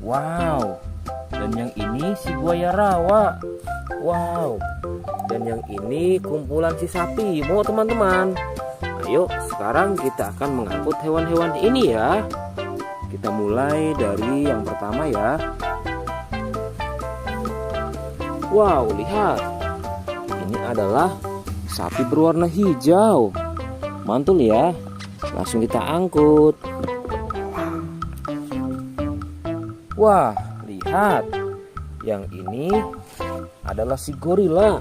Wow. Dan yang ini si buaya rawa. Wow. Dan yang ini kumpulan si sapi Mo teman-teman. Ayo sekarang kita akan mengangkut hewan-hewan ini ya. Kita mulai dari yang pertama ya. Wow, lihat. Ini adalah sapi berwarna hijau. Mantul ya. Langsung kita angkut. Wah, lihat. Yang ini adalah si gorila.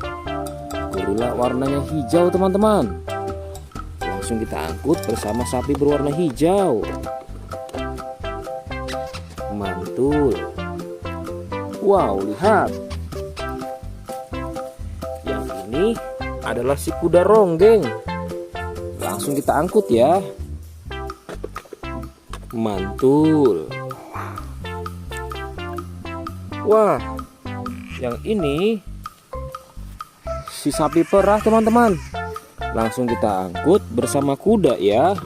Gorila warnanya hijau teman-teman. Langsung kita angkut bersama sapi berwarna hijau. Mantul. Wow, lihat. Yang ini adalah si kuda ronggeng. Langsung kita angkut ya. Mantul. Wah, yang ini si sapi perah teman-teman. Langsung kita angkut bersama kuda ya.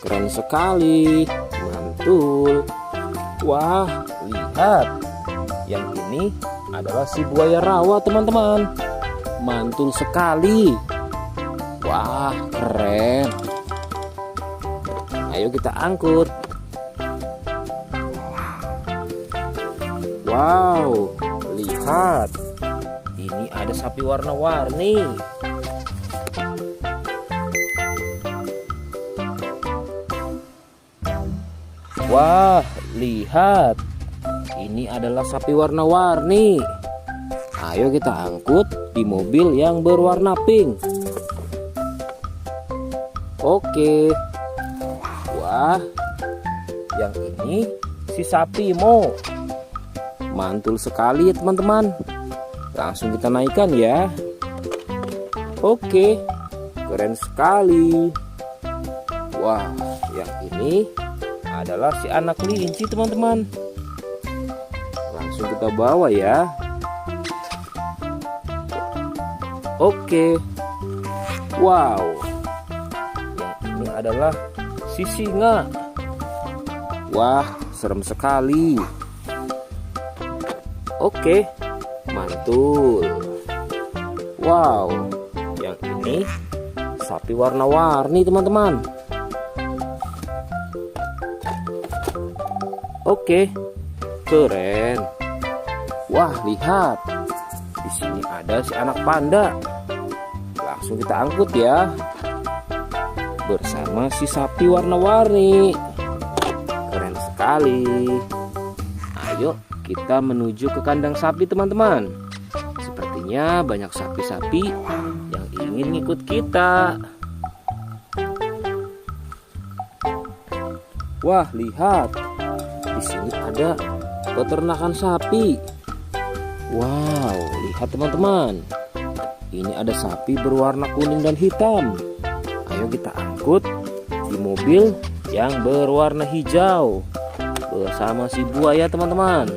Keren sekali. Mantul. Wah, lihat. Yang ini adalah si buaya rawa teman-teman. Mantul sekali. Wah, keren. Ayo kita angkut. Wow, lihat. Ini ada sapi warna-warni. Wah, lihat. Ini adalah sapi warna-warni. Ayo kita angkut di mobil yang berwarna pink. Oke. Wah, yang ini si sapi Mo. Mantul sekali ya teman-teman. Langsung kita naikkan ya. Oke, keren sekali. Wah, yang ini adalah si anak kelinci teman-teman. Langsung kita bawa ya. Oke. Wow, yang ini adalah si singa. Wah, serem sekali. Oke, mantul. Wow, yang ini sapi warna-warni teman-teman. Oke, keren. Wah, lihat. Di sini ada si anak panda. Langsung kita angkut ya. Bersama si sapi warna-warni. Keren sekali. Ayo kita menuju ke kandang sapi teman-teman. Sepertinya banyak sapi-sapi yang ingin ngikut kita. Wah, lihat. Di sini ada peternakan sapi. Wow, lihat teman-teman. Ini ada sapi berwarna kuning dan hitam. Ayo kita angkut di mobil yang berwarna hijau bersama si buaya teman-teman.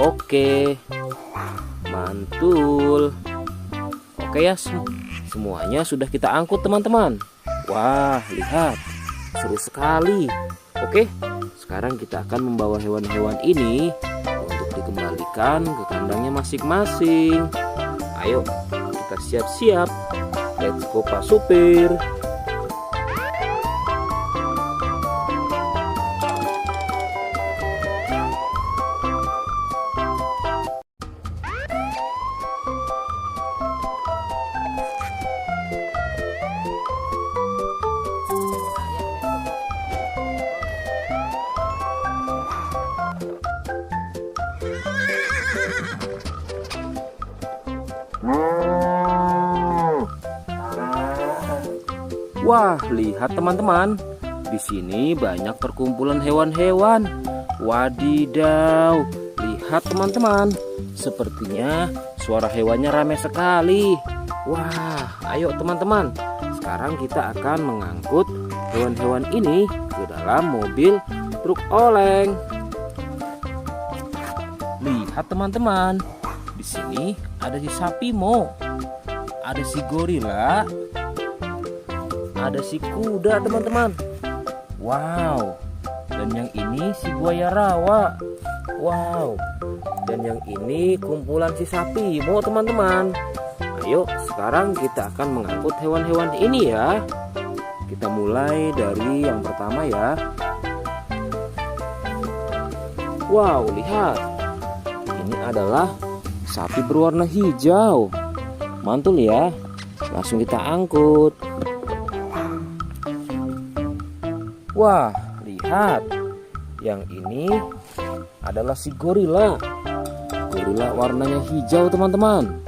Oke, mantul. Oke ya, semuanya sudah kita angkut teman-teman. Wah, lihat, seru sekali. Oke, sekarang kita akan membawa hewan-hewan ini untuk dikembalikan ke kandangnya masing-masing. Ayo, kita siap-siap. Let's go Pak Supir. Wah, lihat teman-teman. Di sini banyak perkumpulan hewan-hewan. Wadidaw, lihat teman-teman. Sepertinya suara hewannya ramai sekali. Wah, ayo teman-teman. Sekarang kita akan mengangkut hewan-hewan ini ke dalam mobil truk oleng. Lihat teman-teman. Di sini ada si sapi Mo. Ada si gorila. Ada si kuda teman-teman. Wow. Dan yang ini si buaya rawa. Wow. Dan yang ini kumpulan si sapi Mo teman-teman. Ayo sekarang kita akan mengangkut hewan-hewan ini ya. Kita mulai dari yang pertama ya. Wow, lihat. Ini adalah sapi berwarna hijau. Mantul ya. Langsung kita angkut. Wah, lihat. Yang ini adalah si gorila. Gorila warnanya hijau teman-teman.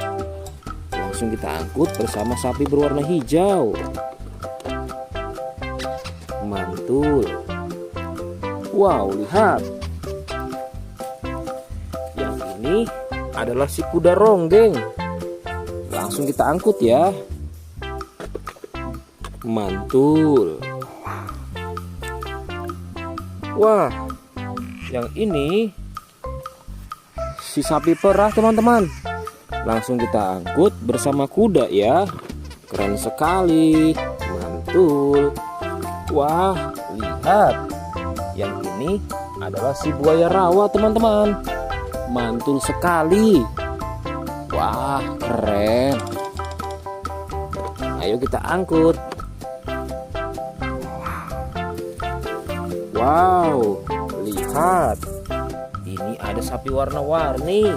Langsung kita angkut bersama sapi berwarna hijau. Mantul. Wow, lihat. Yang ini adalah si kuda ronggeng. Langsung kita angkut ya. Mantul. Wah, yang ini si sapi perah teman-teman. Langsung kita angkut bersama kuda ya. Keren sekali. Mantul. Wah, lihat. Yang ini adalah si buaya rawa teman-teman. Mantul sekali. Wah, keren. Ayo kita angkut. Wow, lihat. Ini ada sapi warna-warni.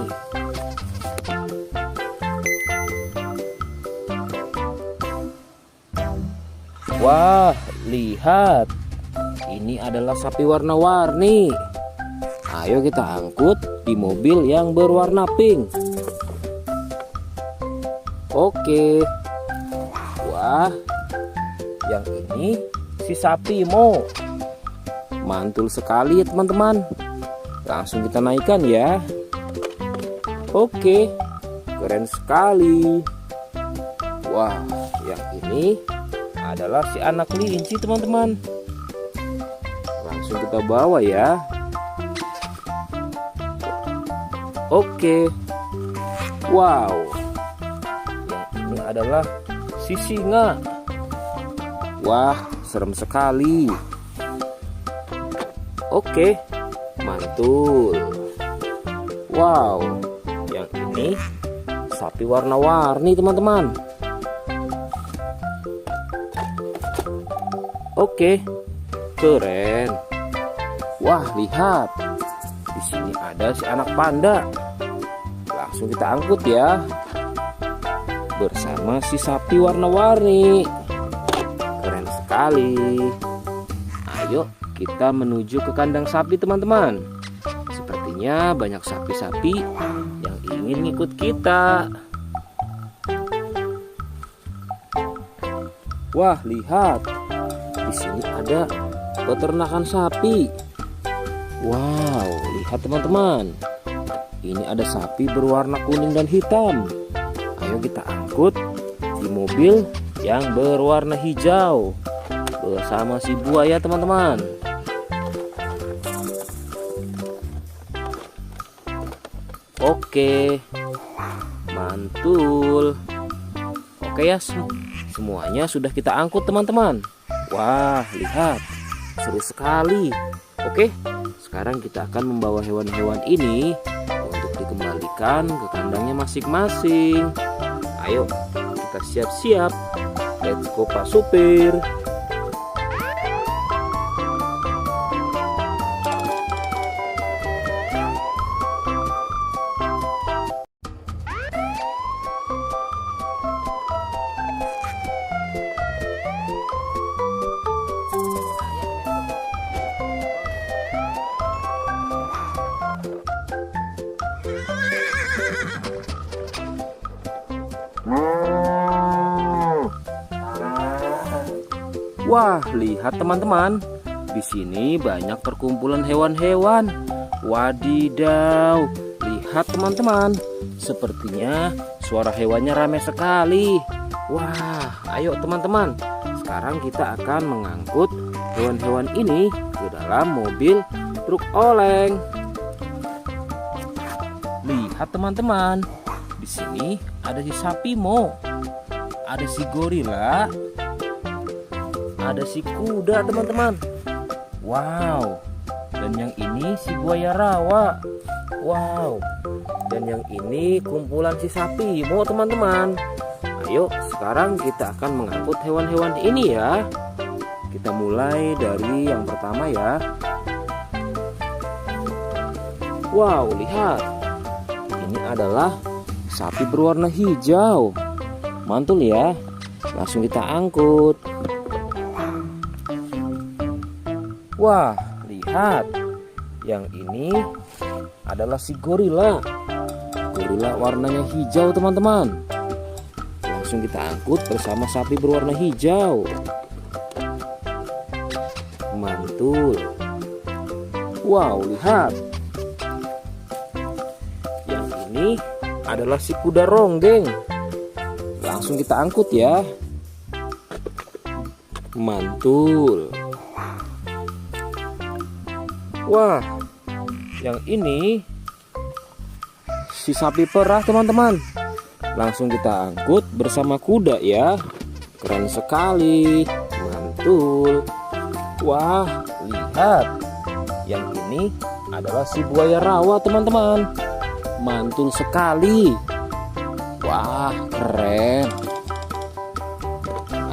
Wah, lihat. Ini adalah sapi warna-warni. Ayo kita angkut di mobil yang berwarna pink. Oke. Wah, yang ini si sapi Mo. Mantul sekali ya teman-teman. Langsung kita naikkan ya. Oke, keren sekali. Wah, yang ini adalah si anak kelinci teman-teman. Langsung kita bawa ya. Oke. Wow, yang ini adalah si singa. Wah, serem sekali. Oke, mantul. Wow, yang ini sapi warna-warni teman-teman. Oke, keren. Wah, lihat. Di sini ada si anak panda. Langsung kita angkut ya. Bersama si sapi warna-warni. Keren sekali. Ayo kita menuju ke kandang sapi teman-teman. Sepertinya banyak sapi-sapi yang ingin ngikut kita. Wah, lihat. Di sini ada peternakan sapi. Wow, lihat teman-teman. Ini ada sapi berwarna kuning dan hitam. Ayo kita angkut di mobil yang berwarna hijau bersama si buaya teman-teman. Oke, mantul. Oke ya, semuanya sudah kita angkut teman-teman. Wah, lihat, seru sekali. Oke, sekarang kita akan membawa hewan-hewan ini untuk dikembalikan ke kandangnya masing-masing. Ayo, kita siap-siap. Let's go Pak Supir. Wah, lihat teman-teman. Di sini banyak perkumpulan hewan-hewan. Wadidaw, lihat teman-teman. Sepertinya suara hewannya ramai sekali. Wah, ayo teman-teman. Sekarang kita akan mengangkut hewan-hewan ini ke dalam mobil truk oleng. Lihat teman-teman. Di sini ada si sapi Mo. Ada si gorila. Ada si kuda teman-teman. Wow. Dan yang ini si buaya rawa. Wow. Dan yang ini kumpulan si sapi Mo teman-teman. Ayo sekarang kita akan mengangkut hewan-hewan ini ya. Kita mulai dari yang pertama ya. Wow, lihat. Ini adalah sapi berwarna hijau. Mantul ya. Langsung kita angkut. Wah, lihat. Yang ini adalah si gorila. Gorila warnanya hijau teman-teman. Langsung kita angkut bersama sapi berwarna hijau. mantul. Wow, lihat. Yang ini adalah si kuda ronggeng. Langsung kita angkut ya. Mantul. Wah, yang ini si sapi perah teman-teman. Langsung kita angkut bersama kuda ya. Keren sekali. Mantul. Wah, lihat. Yang ini adalah si buaya rawa teman-teman. Mantul sekali. Wah, keren.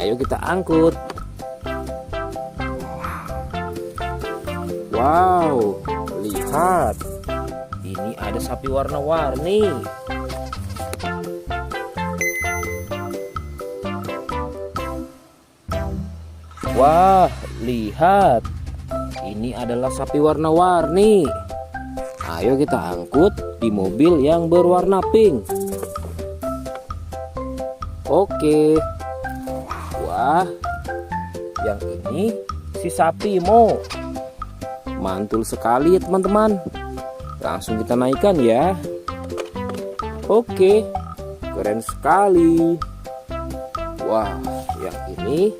Ayo kita angkut. Wow, lihat. Ini ada sapi warna-warni. Wah, lihat. Ini adalah sapi warna-warni. Ayo kita angkut di mobil yang berwarna pink. Oke. Wah, yang ini si sapi Mo. Mantul sekali ya teman-teman. Langsung kita naikkan ya. Oke, keren sekali. Wah, yang ini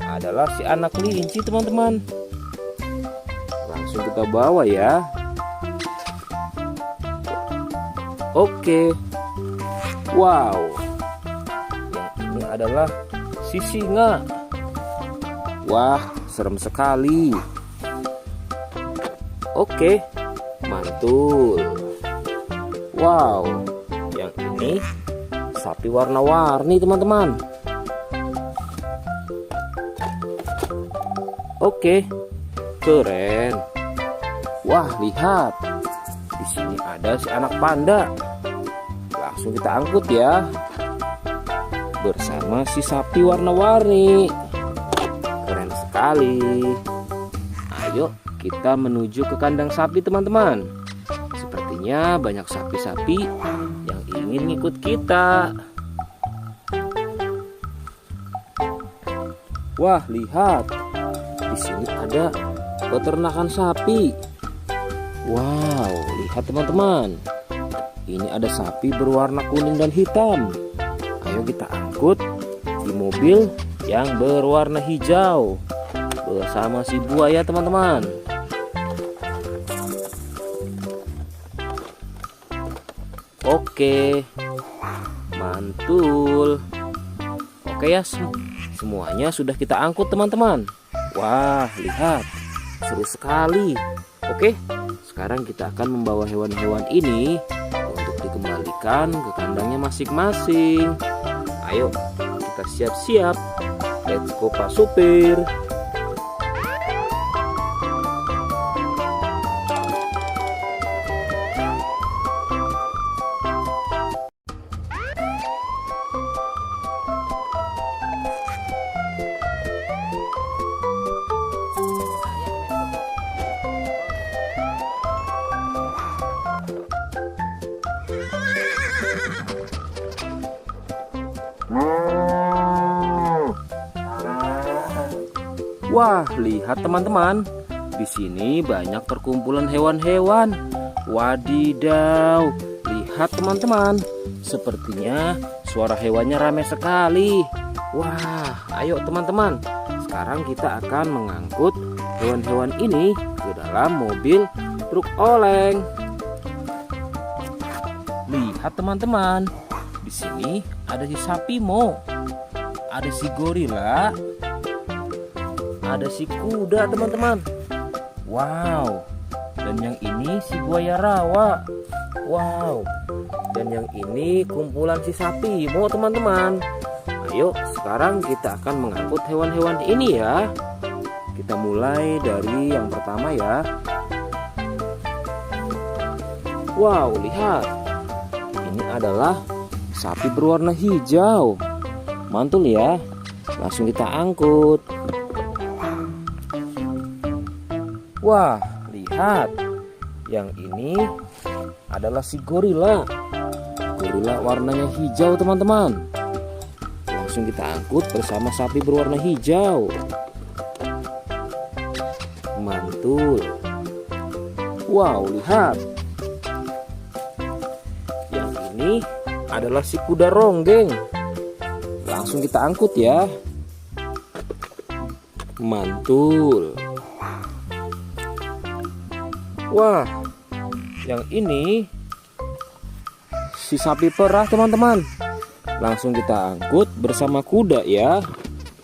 adalah si anak kelinci teman-teman. Langsung kita bawa ya. Oke. Wow, yang ini adalah si singa. Wah, serem sekali. Oke, mantul. Wow, yang ini sapi warna-warni teman-teman. Oke, keren. Wah, lihat. Di sini ada si anak panda. Langsung kita angkut ya. Bersama si sapi warna-warni. Keren sekali. Ayo kita menuju ke kandang sapi teman-teman. Sepertinya banyak sapi-sapi yang ingin ngikut kita. Wah, lihat. Di sini ada peternakan sapi. Wow, lihat teman-teman. Ini ada sapi berwarna kuning dan hitam. Ayo kita angkut di mobil yang berwarna hijau bersama si buaya teman-teman. Oke, mantul. Oke ya, semuanya sudah kita angkut teman-teman. Wah, lihat, seru sekali. Oke, sekarang kita akan membawa hewan-hewan ini untuk dikembalikan ke kandangnya masing-masing. Ayo, kita siap-siap. Let's go Pak Supir. Wah, lihat teman-teman. Di sini banyak perkumpulan hewan-hewan. Wadidaw, lihat teman-teman. Sepertinya suara hewannya ramai sekali. Wah, ayo teman-teman. Sekarang kita akan mengangkut hewan-hewan ini ke dalam mobil truk oleng. Lihat teman-teman. Di sini ada si sapi Mo. Ada si gorila. Ada si kuda teman-teman. Wow. Dan yang ini si buaya rawa. Wow. Dan yang ini kumpulan si sapi Mo teman-teman. Ayo sekarang kita akan mengangkut hewan-hewan ini ya. Kita mulai dari yang pertama ya. Wow, lihat. Ini adalah sapi berwarna hijau. Mantul ya. Langsung kita angkut. Wah, lihat. Yang ini adalah si gorila. Gorila warnanya hijau teman-teman. Langsung kita angkut bersama sapi berwarna hijau. Mantul. Wow, lihat. Yang ini adalah si kuda ronggeng. Langsung kita angkut ya. Mantul. Wah, yang ini si sapi perah teman-teman. Langsung kita angkut bersama kuda ya.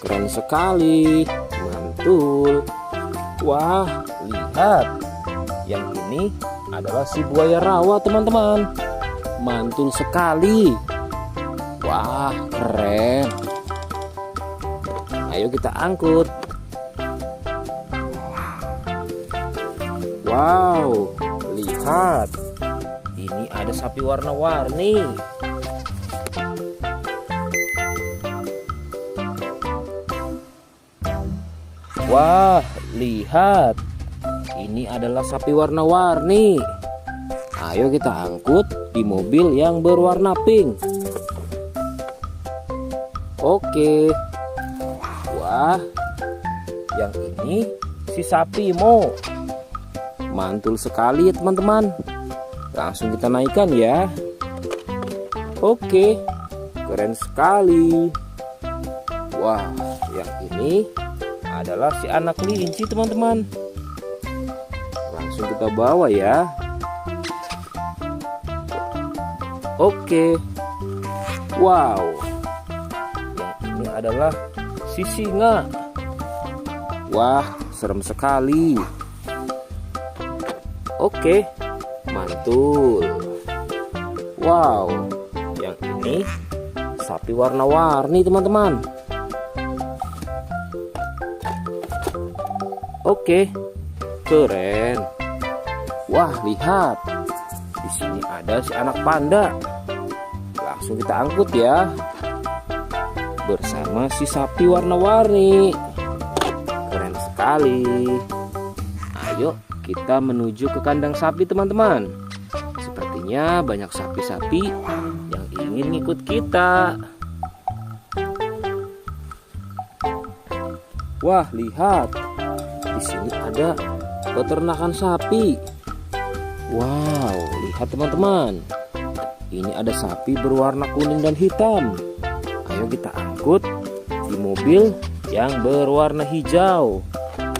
Keren sekali. Mantul. Wah, lihat. Yang ini adalah si buaya rawa teman-teman. Mantul sekali. Wah, keren. Ayo kita angkut. Wow, lihat. Ini ada sapi warna-warni. Wah, lihat. Ini adalah sapi warna-warni. Ayo kita angkut di mobil yang berwarna pink. Oke. Wah, yang ini si sapi Mo. Mantul sekali ya teman-teman. Langsung kita naikkan ya. Oke, keren sekali. Wah, yang ini adalah si anak kelinci teman-teman. Langsung kita bawa ya. Oke. Wow, yang ini adalah si singa. Wah, serem sekali. Oke, mantul. Wow, yang ini sapi warna-warni teman-teman. Oke, keren. Wah, lihat. Di sini ada si anak panda. Langsung kita angkut ya. Bersama si sapi warna-warni. Keren sekali. Ayo kita menuju ke kandang sapi teman-teman. Sepertinya banyak sapi-sapi yang ingin ngikut kita. Wah, lihat. Di sini ada peternakan sapi. Wow, lihat teman-teman. Ini ada sapi berwarna kuning dan hitam. Ayo kita angkut di mobil yang berwarna hijau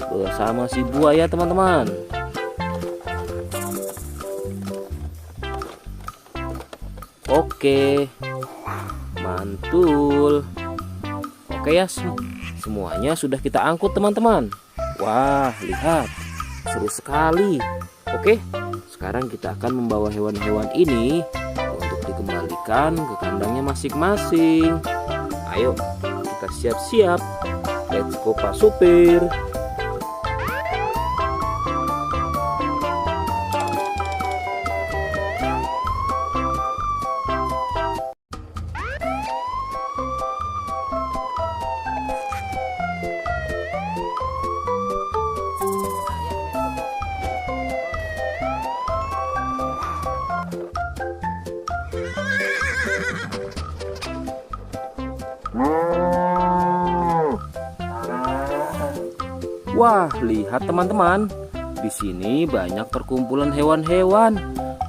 bersama si buaya teman-teman. Oke, mantul. Oke ya, semuanya sudah kita angkut teman-teman. Wah, lihat, seru sekali. Oke, sekarang kita akan membawa hewan-hewan ini untuk dikembalikan ke kandangnya masing-masing. Ayo, kita siap-siap. Let's go Pak Supir. Wah, lihat teman-teman. Di sini banyak perkumpulan hewan-hewan.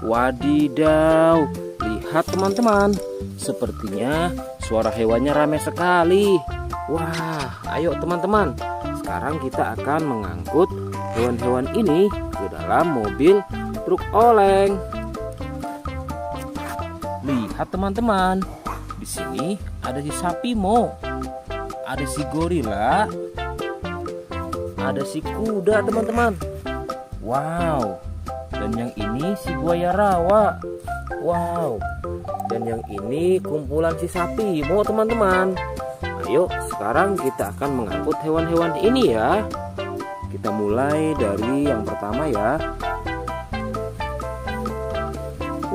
Wadidaw, lihat teman-teman. Sepertinya suara hewannya ramai sekali. Wah, ayo teman-teman. Sekarang kita akan mengangkut hewan-hewan ini ke dalam mobil truk oleng. Lihat teman-teman. Di sini ada si sapi Mo. Ada si gorila. Ada si kuda teman-teman. Wow. Dan yang ini si buaya rawa. Wow. Dan yang ini kumpulan si sapi Mo teman-teman. Ayo sekarang kita akan mengangkut hewan-hewan ini ya. Kita mulai dari yang pertama ya.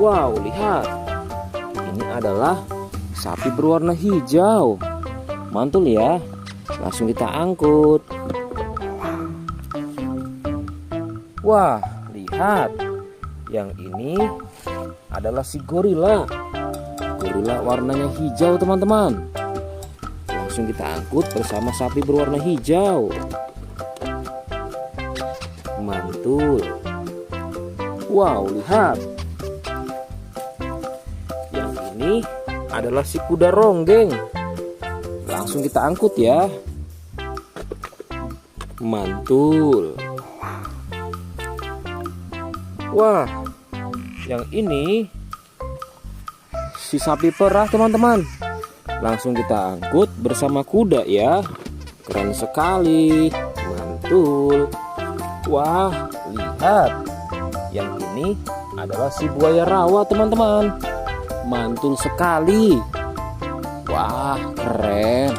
Wow, lihat. Ini adalah sapi berwarna hijau. Mantul ya. Langsung kita angkut. Wah, lihat. Yang ini adalah si gorila. Gorila warnanya hijau teman-teman. Langsung kita angkut bersama sapi berwarna hijau. Mantul. Wow, lihat. Yang ini adalah si kuda ronggeng. Langsung kita angkut ya. Mantul. Wah, yang ini si sapi perah teman-teman. Langsung kita angkut bersama kuda ya. Keren sekali. Mantul. Wah, lihat. Yang ini adalah si buaya rawa teman-teman. Mantul sekali. Wah, keren.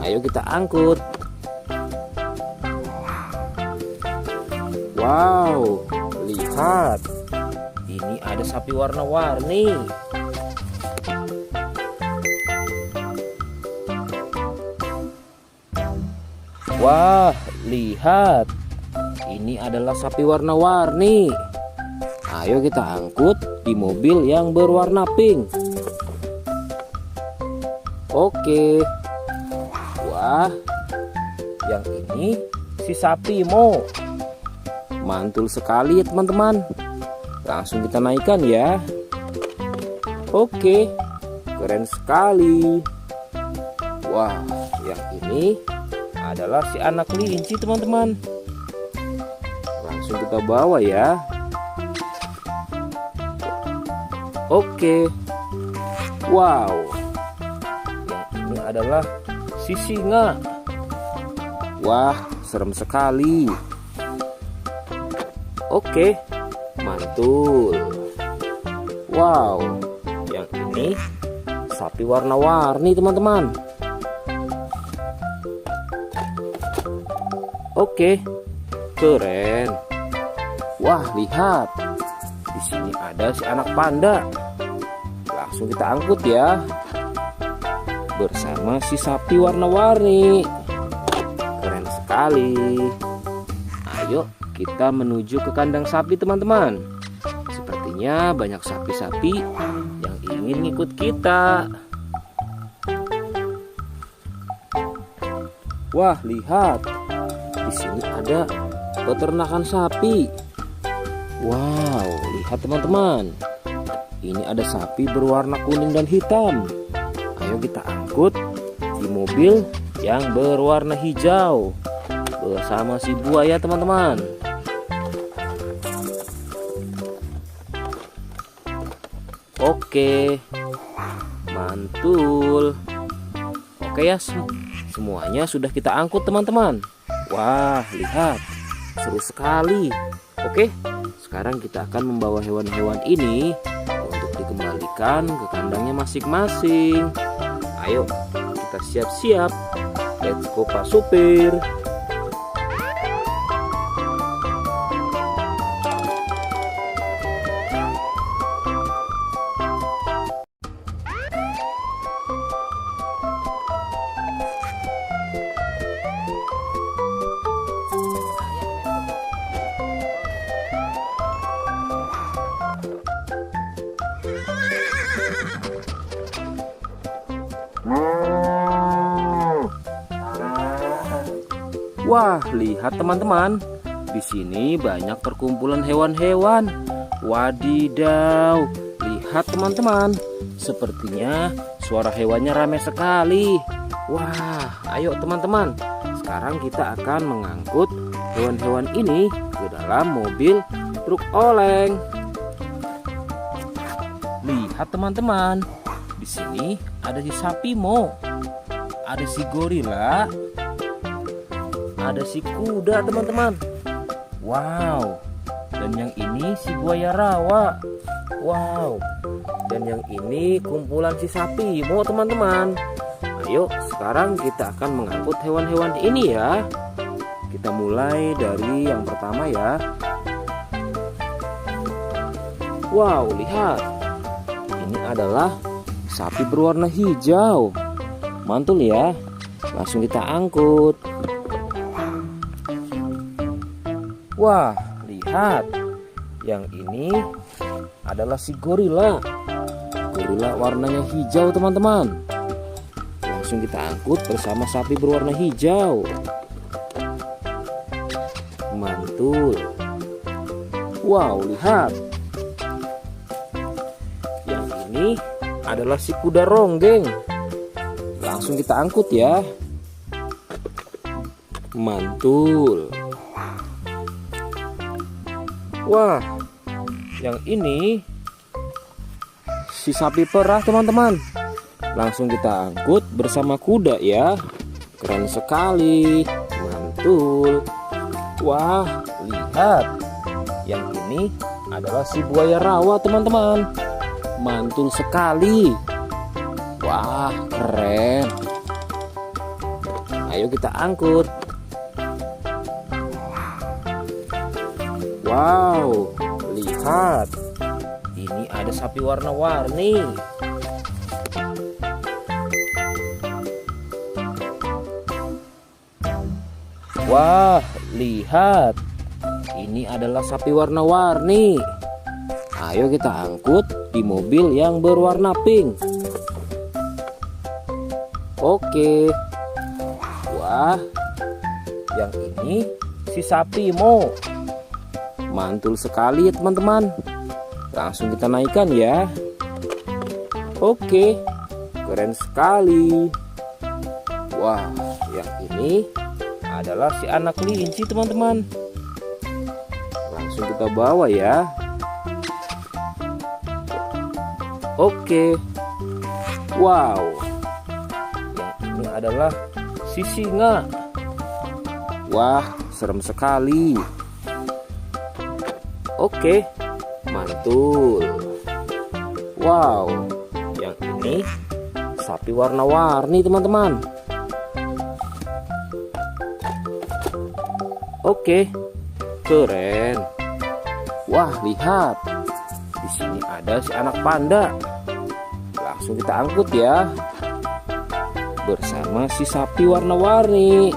Ayo kita angkut. Wow, lihat. Ini ada sapi warna-warni. Wah, lihat. Ini adalah sapi warna-warni. Ayo kita angkut di mobil yang berwarna pink. Oke. Wah, yang ini si sapi Mo. Mantul sekali ya teman-teman. Langsung kita naikkan ya. Oke, keren sekali. Wah, yang ini adalah si anak kelinci teman-teman. Langsung kita bawa ya. Oke. Wow, yang ini adalah si singa. Wah, serem sekali. Oke, mantul. Wow, yang ini sapi warna-warni teman-teman. Oke, keren. Wah, lihat. Di sini ada si anak panda. Langsung kita angkut ya. Bersama si sapi warna-warni. Keren sekali. Ayo kita menuju ke kandang sapi teman-teman. Sepertinya banyak sapi-sapi yang ingin ngikut kita. Wah, lihat. Di sini ada peternakan sapi. Wow, lihat teman-teman. Ini ada sapi berwarna kuning dan hitam. Ayo kita angkut di mobil yang berwarna hijau bersama si buaya teman-teman. Oke, mantul. Oke ya, semuanya sudah kita angkut teman-teman. Wah, lihat, seru sekali. Oke, sekarang kita akan membawa hewan-hewan ini untuk dikembalikan ke kandangnya masing-masing. Ayo, kita siap-siap. Let's go Pak Supir. Wah, lihat teman-teman. Di sini banyak perkumpulan hewan-hewan. Wadidaw, lihat teman-teman. Sepertinya suara hewannya ramai sekali. Wah, ayo teman-teman. Sekarang kita akan mengangkut hewan-hewan ini ke dalam mobil truk oleng. Lihat teman-teman. Di sini ada si sapi Mo. Ada si gorila. Ada si kuda teman-teman. Wow. Dan yang ini si buaya rawa. Wow. Dan yang ini kumpulan si sapi Mo teman-teman. Ayo sekarang kita akan mengangkut hewan-hewan ini ya. Kita mulai dari yang pertama ya. Wow, lihat. Ini adalah sapi berwarna hijau. Mantul ya. Langsung kita angkut. Wah, lihat. Yang ini adalah si gorila. Gorila warnanya hijau teman-teman. Langsung kita angkut bersama sapi berwarna hijau. mantul. Wow, lihat. Yang ini adalah si kuda ronggeng. Langsung kita angkut ya. Mantul. Wah, yang ini si sapi perah teman-teman. Langsung kita angkut bersama kuda ya. Keren sekali. Mantul. Wah, lihat. Yang ini adalah si buaya rawa teman-teman. Mantul sekali. Wah, keren. Ayo kita angkut. Wow, lihat. Ini ada sapi warna-warni. Wah, lihat. Ini adalah sapi warna-warni. Ayo kita angkut di mobil yang berwarna pink. Oke. Wah, yang ini si sapi Mo. Mantul sekali ya teman-teman. Langsung kita naikkan ya. Oke, keren sekali. Wah, yang ini adalah si anak kelinci teman-teman. Langsung kita bawa ya. Oke. Wow, yang ini adalah si singa. Wah, serem sekali. Oke, mantul. Wow, yang ini sapi warna-warni teman-teman. Oke, keren. Wah, lihat. Di sini ada si anak panda. Langsung kita angkut ya. Bersama si sapi warna-warni.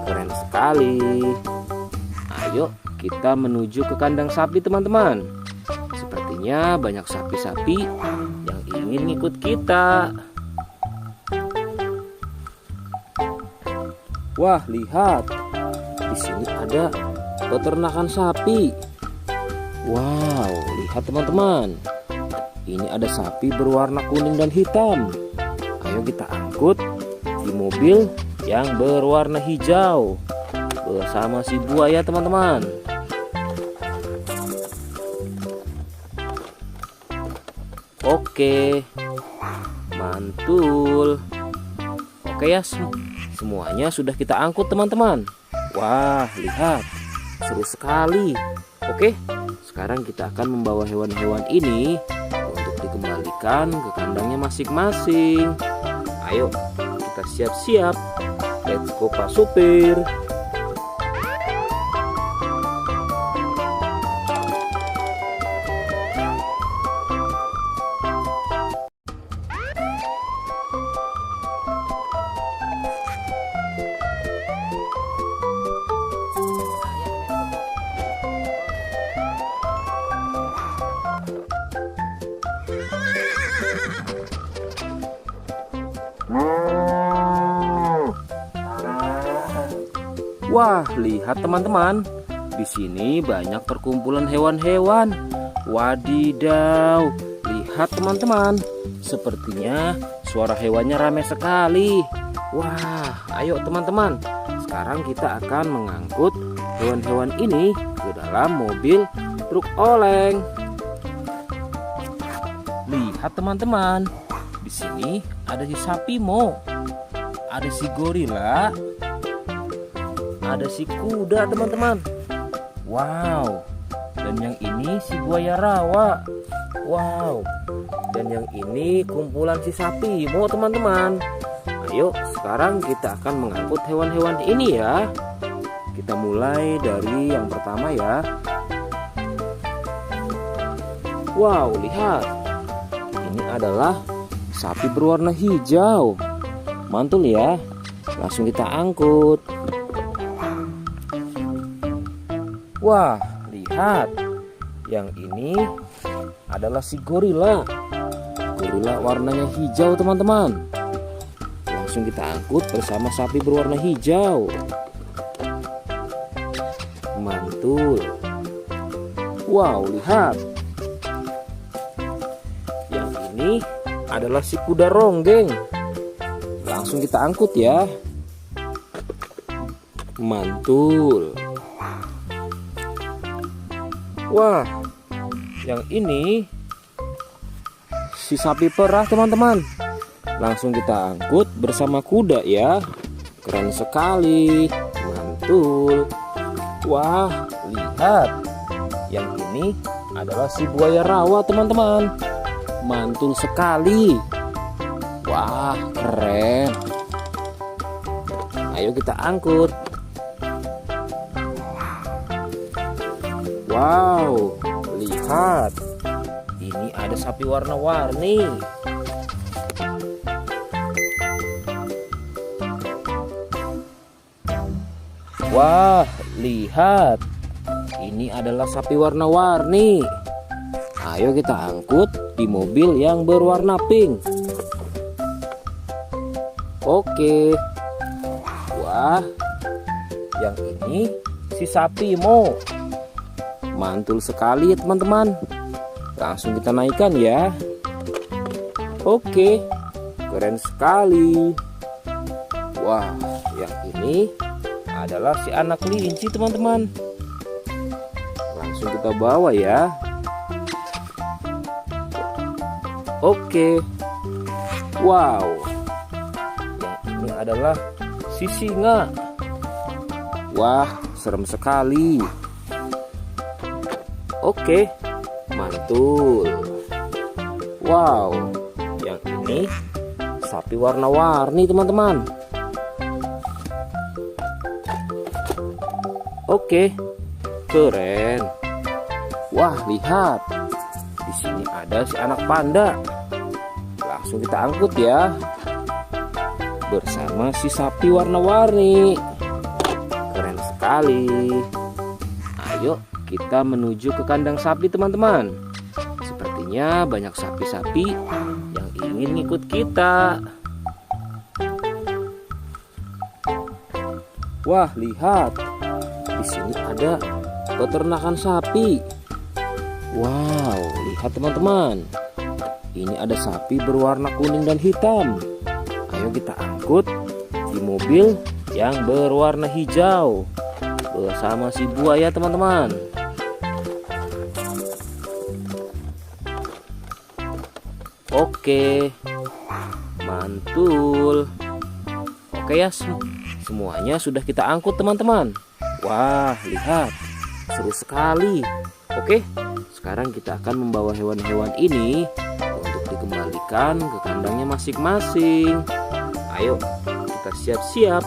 Keren sekali. Ayo kita menuju ke kandang sapi teman-teman. Sepertinya banyak sapi-sapi yang ingin ngikut kita. Wah, lihat. Di sini ada peternakan sapi. Wow, lihat teman-teman. Ini ada sapi berwarna kuning dan hitam. Ayo kita angkut di mobil yang berwarna hijau bersama si buaya teman-teman. Oke, mantul. Oke ya, semuanya sudah kita angkut teman-teman. Wah, lihat, seru sekali. Oke, sekarang kita akan membawa hewan-hewan ini untuk dikembalikan ke kandangnya masing-masing. Ayo, kita siap-siap. Let's go Pak Supir. Wah, lihat teman-teman. Di sini banyak perkumpulan hewan-hewan. Wadidaw, lihat teman-teman. Sepertinya suara hewannya ramai sekali. Wah, ayo teman-teman. Sekarang kita akan mengangkut hewan-hewan ini ke dalam mobil truk oleng. Lihat teman-teman. Di sini ada si sapi Mo. Ada si gorila. Ada si kuda teman-teman. Wow. Dan yang ini si buaya rawa. Wow. Dan yang ini kumpulan si sapi Mo teman-teman. Ayo sekarang kita akan mengangkut hewan-hewan ini ya. Kita mulai dari yang pertama ya. Wow, lihat. Ini adalah sapi berwarna hijau. Mantul ya. Langsung kita angkut. Wah, lihat. Yang ini adalah si gorila. Gorila warnanya hijau teman-teman. Langsung kita angkut bersama sapi berwarna hijau. Mantul. Wow, lihat. Yang ini adalah si kuda ronggeng. Langsung kita angkut ya. Mantul. Wah, yang ini si sapi perah teman-teman. Langsung kita angkut bersama kuda ya. Keren sekali. Mantul. Wah, lihat. Yang ini adalah si buaya rawa teman-teman. Mantul sekali. Wah, keren. Ayo kita angkut. Wow, lihat. Ini ada sapi warna-warni. Wah, lihat. Ini adalah sapi warna-warni. Ayo kita angkut di mobil yang berwarna pink. Oke. Wah, yang ini si sapi Mo. Mantul sekali ya teman-teman. Langsung kita naikkan ya. Oke, keren sekali. Wah, yang ini adalah si anak kelinci teman-teman. Langsung kita bawa ya. Oke. Wow, yang ini adalah si singa. Wah, serem sekali. Oke, mantul. Wow, yang ini sapi warna-warni teman-teman. Oke, keren. Wah, lihat. Di sini ada si anak panda. Langsung kita angkut ya. Bersama si sapi warna-warni. Keren sekali. Ayo kita menuju ke kandang sapi teman-teman. Sepertinya banyak sapi-sapi yang ingin ikut kita. Wah, lihat. Di sini ada peternakan sapi. Wow, lihat teman-teman. Ini ada sapi berwarna kuning dan hitam. Ayo kita angkut di mobil yang berwarna hijau bersama si buaya teman-teman. Oke, mantul. Oke ya, semuanya sudah kita angkut teman-teman. Wah, lihat, seru sekali. Oke, sekarang kita akan membawa hewan-hewan ini untuk dikembalikan ke kandangnya masing-masing. Ayo, kita siap-siap.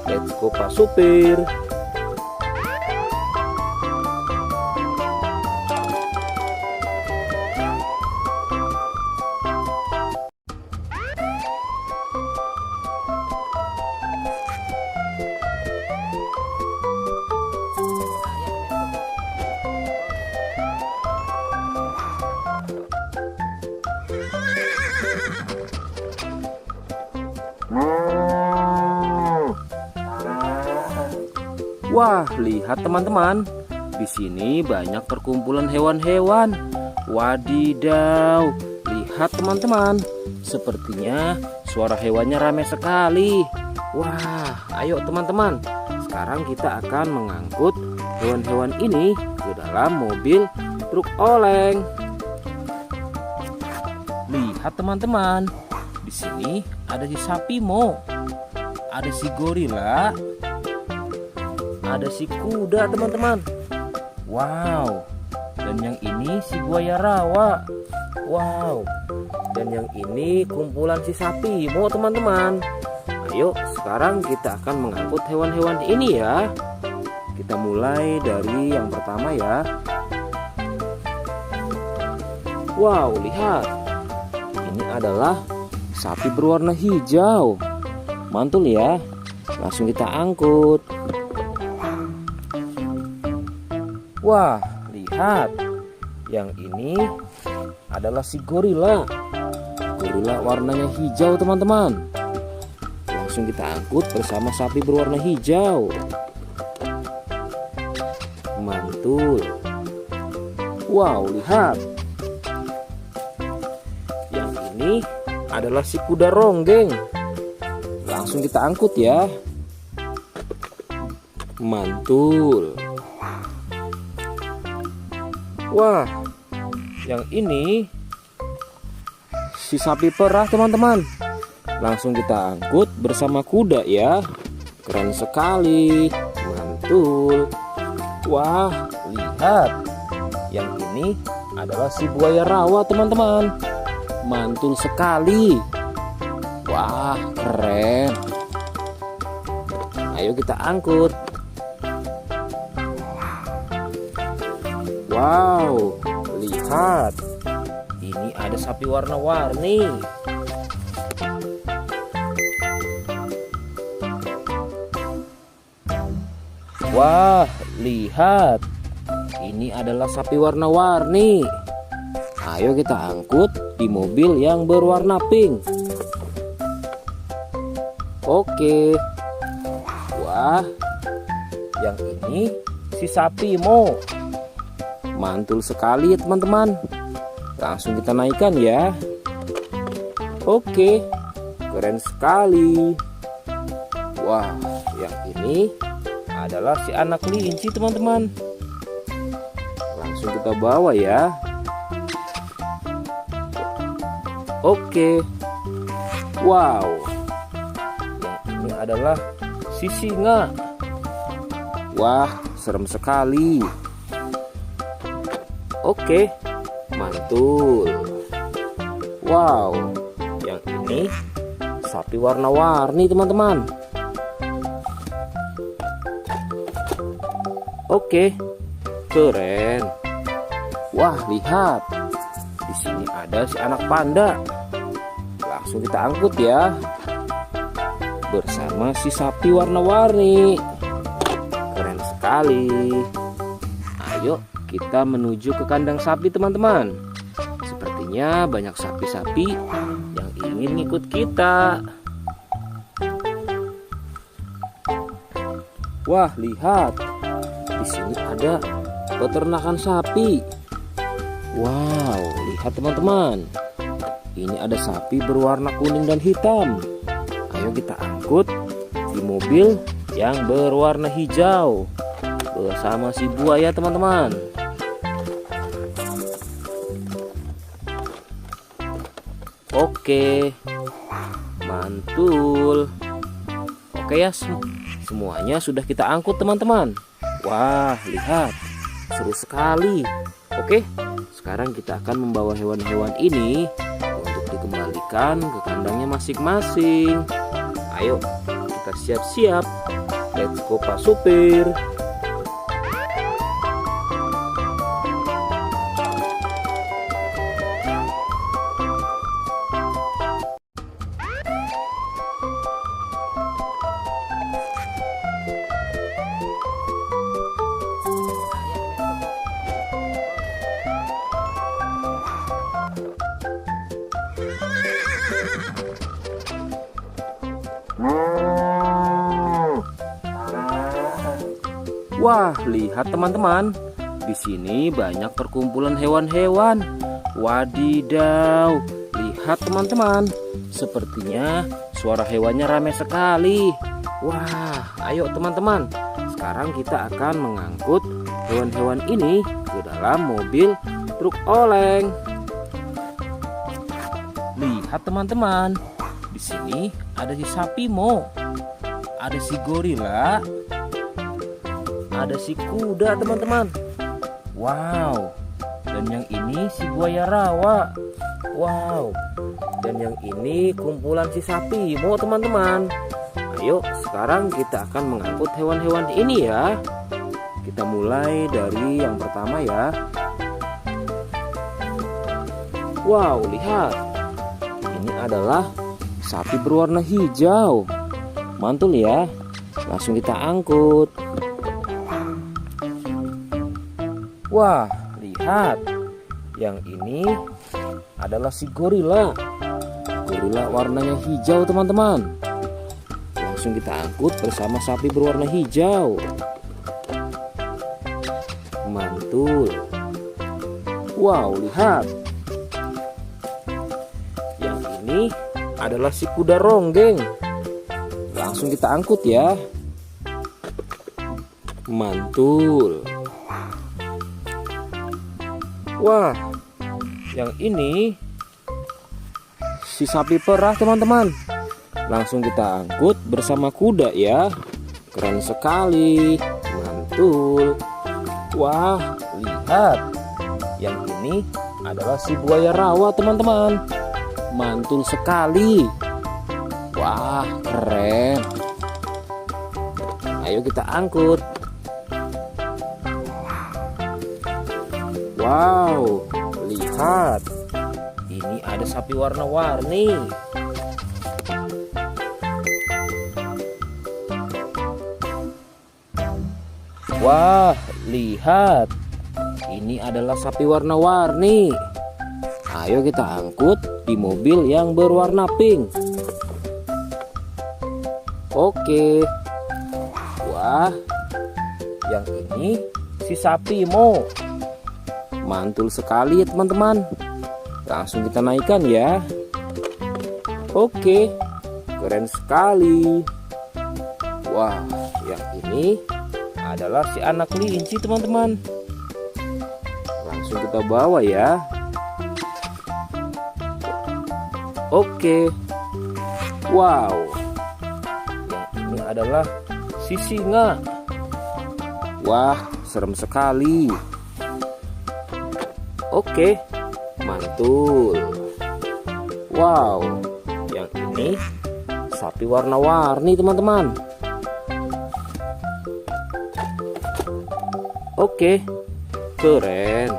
Let's go Pak Supir. Wah, lihat teman-teman. Di sini banyak perkumpulan hewan-hewan. Wadidaw, lihat teman-teman. Sepertinya suara hewannya ramai sekali. Wah, ayo teman-teman. Sekarang kita akan mengangkut hewan-hewan ini ke dalam mobil truk oleng. Lihat teman-teman. Di sini ada si sapi Mo. Ada si gorila. Ada si kuda teman-teman. Wow. Dan yang ini si buaya rawa. Wow. Dan yang ini kumpulan si sapi Mo teman-teman. Ayo sekarang kita akan mengangkut hewan-hewan ini ya. Kita mulai dari yang pertama ya. Wow, lihat. Ini adalah sapi berwarna hijau. Mantul ya. Langsung kita angkut. Wah, lihat. Yang ini adalah si gorila. Gorila warnanya hijau teman-teman. Langsung kita angkut bersama sapi berwarna hijau. Mantul. Wow, lihat. Yang ini adalah si kuda ronggeng. Langsung kita angkut ya. Mantul. Wah, yang ini si sapi perah teman-teman. Langsung kita angkut bersama kuda ya. Keren sekali. Mantul. Wah, lihat. Yang ini adalah si buaya rawa teman-teman. Mantul sekali. Wah, keren. Ayo kita angkut. Wow, lihat. Ini ada sapi warna-warni. Wah, lihat. Ini adalah sapi warna-warni. Ayo kita angkut di mobil yang berwarna pink. Oke. Wah, yang ini si sapi Mo. Mantul sekali ya teman-teman. Langsung kita naikkan ya. Oke, keren sekali. Wah, yang ini adalah si anak kelinci teman-teman. Langsung kita bawa ya. Oke. Wow, yang ini adalah si singa. Wah, serem sekali. Oke, mantul. Wow, yang ini sapi warna-warni teman-teman. Oke, keren. Wah, lihat. Di sini ada si anak panda. Langsung kita angkut ya. Bersama si sapi warna-warni. Keren sekali. Ayo kita menuju ke kandang sapi teman-teman. Sepertinya banyak sapi-sapi yang ingin ikut kita. Wah, lihat. Di sini ada peternakan sapi. Wow, lihat teman-teman. Ini ada sapi berwarna kuning dan hitam. Ayo kita angkut di mobil yang berwarna hijau bersama si buaya teman-teman. Oke, mantul. Oke ya, semuanya sudah kita angkut teman-teman. Wah, lihat, seru sekali. Oke, sekarang kita akan membawa hewan-hewan ini untuk dikembalikan ke kandangnya masing-masing. Ayo, kita siap-siap. Let's go Pak Supir. Wah, lihat teman-teman. Di sini banyak perkumpulan hewan-hewan. Wadidaw, lihat teman-teman. Sepertinya suara hewannya ramai sekali. Wah, ayo teman-teman. Sekarang kita akan mengangkut hewan-hewan ini ke dalam mobil truk oleng. Lihat teman-teman. Di sini ada si sapi Mo. Ada si gorila. Ada si kuda teman-teman. Wow. Dan yang ini si buaya rawa. Wow. Dan yang ini kumpulan si sapi Mo teman-teman. Ayo sekarang kita akan mengangkut hewan-hewan ini ya. Kita mulai dari yang pertama ya. Wow, lihat. Ini adalah sapi berwarna hijau. Mantul ya. Langsung kita angkut. Wah, lihat. Yang ini adalah si gorila. Gorila warnanya hijau teman-teman. Langsung kita angkut bersama sapi berwarna hijau. Mantul. Wow, lihat. Yang ini adalah si kuda ronggeng. Langsung kita angkut ya. Mantul. Wah, yang ini si sapi perah teman-teman. Langsung kita angkut bersama kuda ya. Keren sekali. Mantul. Wah, lihat. Yang ini adalah si buaya rawa teman-teman. Mantul sekali. Wah, keren. Ayo kita angkut. Wow, lihat. Ini ada sapi warna-warni. Wah, lihat. Ini adalah sapi warna-warni. Ayo kita angkut di mobil yang berwarna pink. Oke. Wah, yang ini si sapi Mo. Mantul sekali ya teman-teman. Langsung kita naikkan ya. Oke, keren sekali. Wah, yang ini adalah si anak kelinci teman-teman. Langsung kita bawa ya. Oke. Wow, yang ini adalah si singa. Wah, serem sekali. Oke, mantul. Wow, yang ini sapi warna-warni teman-teman. Oke, keren.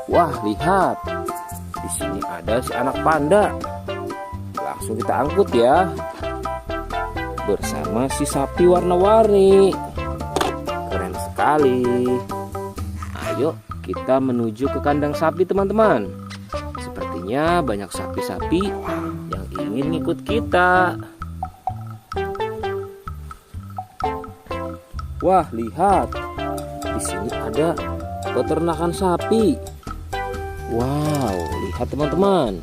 Wah, lihat. Di sini ada si anak panda. Langsung kita angkut ya. Bersama si sapi warna-warni. Keren sekali. Ayo kita menuju ke kandang sapi teman-teman. Sepertinya banyak sapi-sapi yang ingin ikut kita. Wah, lihat. Di sini ada peternakan sapi. Wow, lihat teman-teman.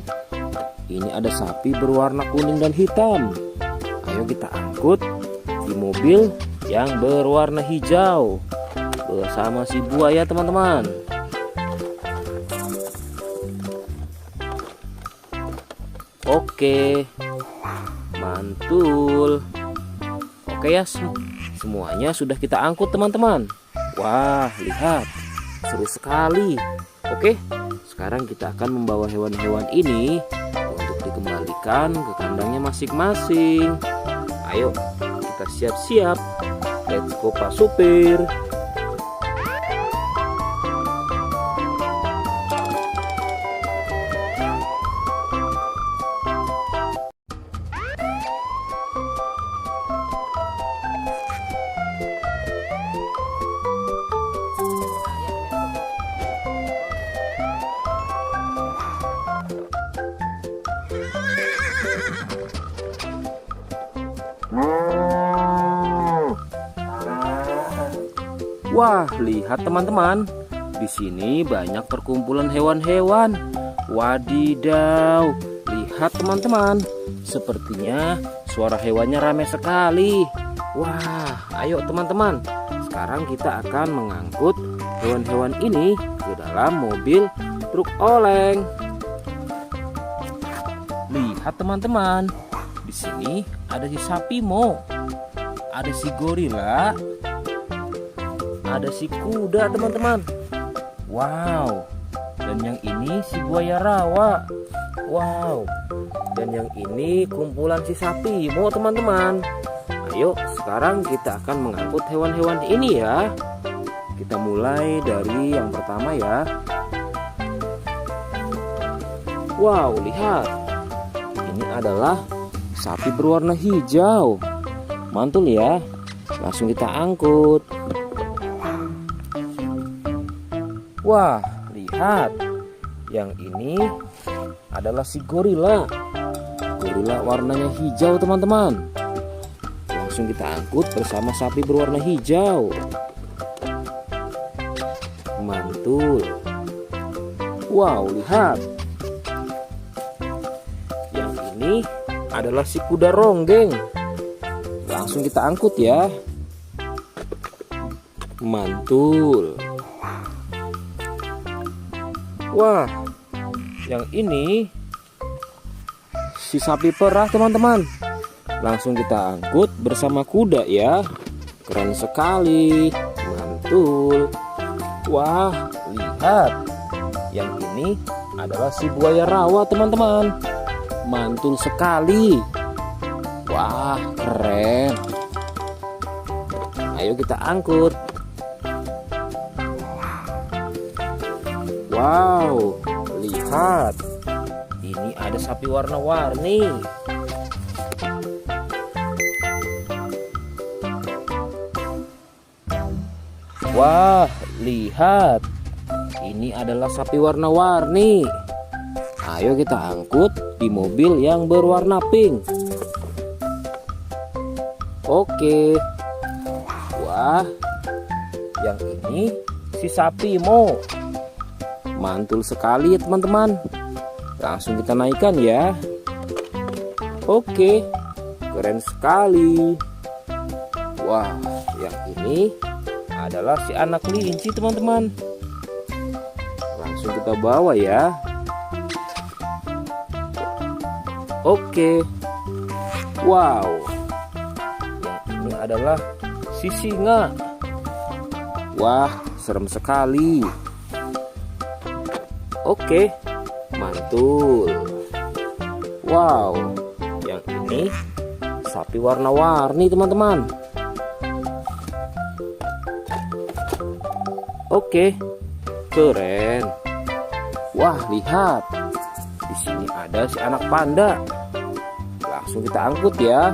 Ini ada sapi berwarna kuning dan hitam. Ayo kita angkut di mobil yang berwarna hijau bersama si buaya teman-teman. Oke, mantul. Oke ya, semuanya sudah kita angkut teman-teman. Wah, lihat, seru sekali. Oke, sekarang kita akan membawa hewan-hewan ini untuk dikembalikan ke kandangnya masing-masing. Ayo, kita siap-siap. Let's go Pak Supir. Wah, lihat teman-teman. Di sini banyak perkumpulan hewan-hewan. Wadidaw, lihat teman-teman. Sepertinya suara hewannya ramai sekali. Wah, ayo teman-teman. Sekarang kita akan mengangkut hewan-hewan ini ke dalam mobil truk oleng. Lihat teman-teman. Di sini ada si sapi Mo. Ada si gorila. Ada si kuda teman-teman. Wow. Dan yang ini si buaya rawa. Wow. Dan yang ini kumpulan si sapi Mo teman-teman. Ayo sekarang kita akan mengangkut hewan-hewan ini ya. Kita mulai dari yang pertama ya. Wow, lihat. Ini adalah sapi berwarna hijau. Mantul ya. Langsung kita angkut. Wah, lihat. Yang ini adalah si gorila. Gorila warnanya hijau teman-teman. Langsung kita angkut bersama sapi berwarna hijau. Mantul. Wow, lihat. Yang ini adalah si kuda ronggeng. Langsung kita angkut ya. Mantul. Wah, yang ini si sapi perah teman-teman. Langsung kita angkut bersama kuda ya. Keren sekali. Mantul. Wah, lihat. Yang ini adalah si buaya rawa teman-teman. Mantul sekali. Wah, keren. Ayo kita angkut. Wow, lihat. Ini ada sapi warna-warni. Wah, lihat. Ini adalah sapi warna-warni. Ayo kita angkut di mobil yang berwarna pink. Oke. Wah, yang ini si sapi Mo. Mantul sekali ya teman-teman. Langsung kita naikkan ya. Oke, keren sekali. Wah, yang ini adalah si anak kelinci teman-teman. Langsung kita bawa ya. Oke. Wow, yang ini adalah si singa. Wah, serem sekali. Oke, mantul. Wow, yang ini sapi warna-warni teman-teman. Oke, keren. Wah, lihat. Di sini ada si anak panda. Langsung kita angkut ya.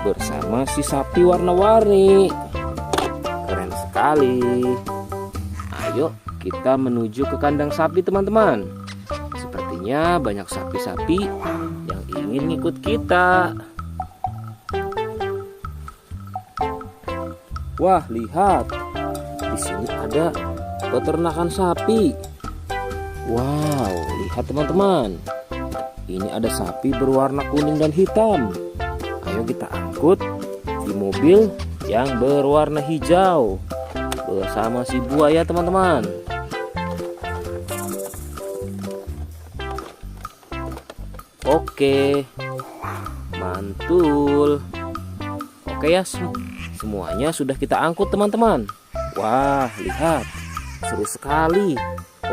Bersama si sapi warna-warni. Keren sekali. Ayo kita menuju ke kandang sapi teman-teman. Sepertinya banyak sapi-sapi yang ingin ngikut kita. Wah, lihat. Di sini ada peternakan sapi. Wow, lihat teman-teman. Ini ada sapi berwarna kuning dan hitam. Ayo kita angkut di mobil yang berwarna hijau bersama si buaya teman-teman. Oke, mantul. Oke ya, semuanya sudah kita angkut teman-teman. Wah, lihat, seru sekali.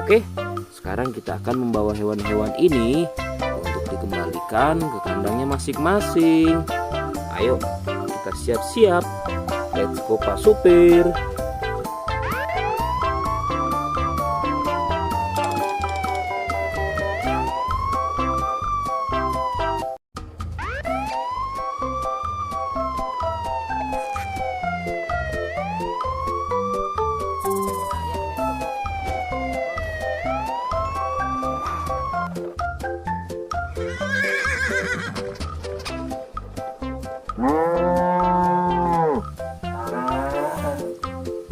Oke, sekarang kita akan membawa hewan-hewan ini untuk dikembalikan ke kandangnya masing-masing. Ayo, kita siap-siap. Let's go Pak Supir.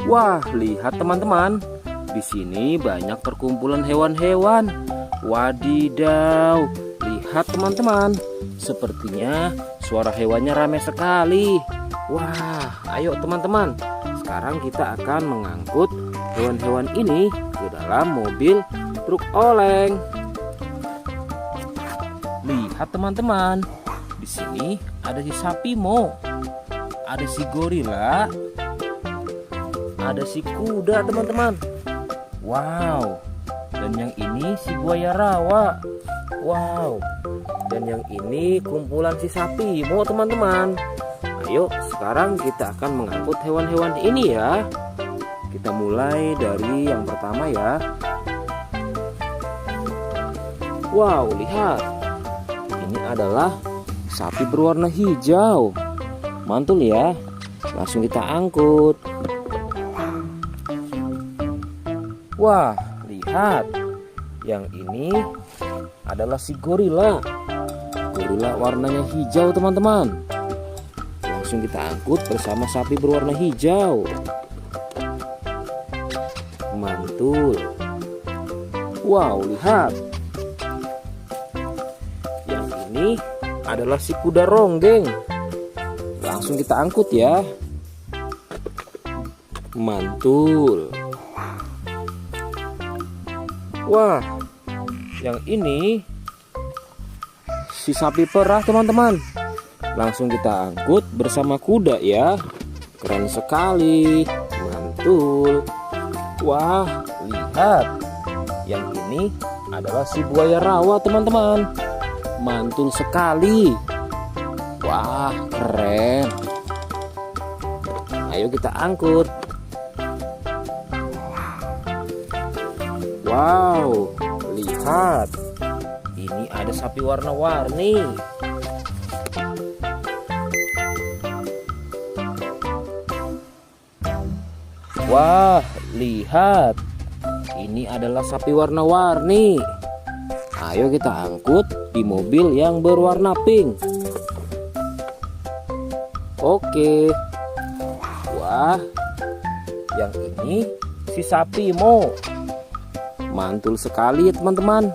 Wah, lihat teman-teman. Di sini banyak perkumpulan hewan-hewan. Wadidaw, lihat teman-teman. Sepertinya suara hewannya ramai sekali. Wah, ayo teman-teman. Sekarang kita akan mengangkut hewan-hewan ini ke dalam mobil truk oleng. Lihat teman-teman. Di sini ada si sapi Mo. Ada si gorila. Ada si kuda teman-teman. Wow. Dan yang ini si buaya rawa. Wow. Dan yang ini kumpulan si sapi Mo teman-teman. Ayo sekarang kita akan mengangkut hewan-hewan ini ya. Kita mulai dari yang pertama ya. Wow, lihat. Ini adalah sapi berwarna hijau. Mantul ya. Langsung kita angkut. Wah, lihat. Yang ini adalah si gorila. Gorila warnanya hijau teman-teman. Langsung kita angkut bersama sapi berwarna hijau. Mantul. Wow, lihat. Yang ini adalah si kuda ronggeng. Langsung kita angkut ya. Mantul. Wah, yang ini si sapi perah teman-teman. Langsung kita angkut bersama kuda ya. Keren sekali. Mantul. Wah, lihat. Yang ini adalah si buaya rawa teman-teman. Mantul sekali. Wah, keren. Ayo kita angkut. Wow, lihat. Ini ada sapi warna-warni. Wah, lihat. Ini adalah sapi warna-warni. Ayo kita angkut di mobil yang berwarna pink. Oke. Wah, yang ini si sapi Mo. Mantul sekali ya teman-teman.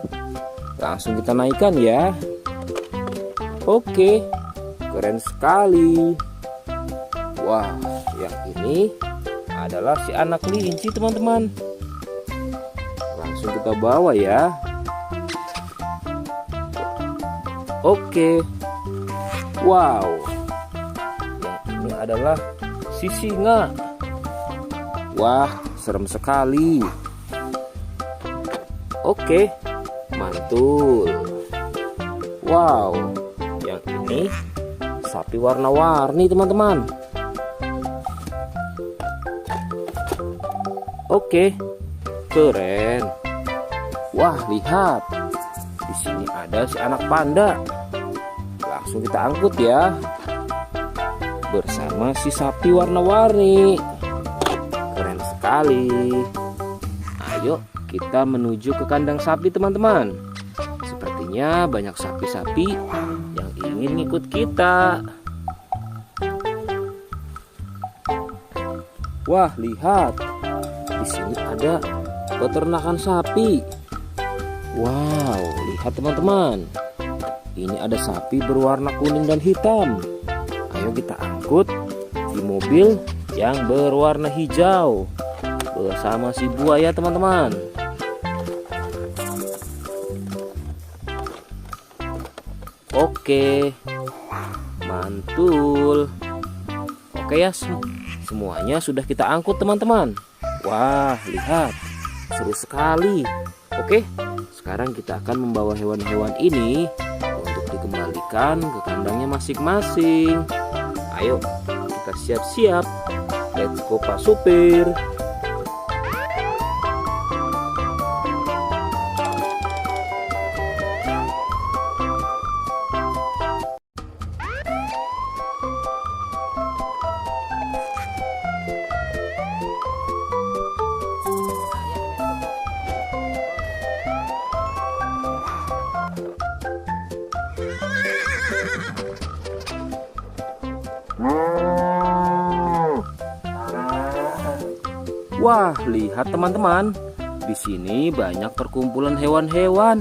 Langsung kita naikkan ya. Oke, keren sekali. Wah, yang ini adalah si anak kelinci teman-teman. Langsung kita bawa ya. Oke. Wow, yang ini adalah si singa. Wah, serem sekali. Oke, mantul. Wow, yang ini sapi warna-warni teman-teman. Oke, keren. Wah, lihat. Di sini ada si anak panda. Langsung kita angkut ya. Bersama si sapi warna-warni. Keren sekali. Ayo kita menuju ke kandang sapi teman-teman. Sepertinya banyak sapi-sapi yang ingin ngikut kita. Wah, lihat. Di sini ada peternakan sapi. Wow, lihat teman-teman. Ini ada sapi berwarna kuning dan hitam. Ayo kita angkut di mobil yang berwarna hijau bersama si buaya teman-teman. Oke, mantul. Oke ya, semuanya sudah kita angkut teman-teman. Wah, lihat, seru sekali. Oke, sekarang kita akan membawa hewan-hewan ini untuk dikembalikan ke kandangnya masing-masing. Ayo, kita siap-siap. Let's go Pak Supir. Wah, lihat teman-teman. Di sini banyak perkumpulan hewan-hewan.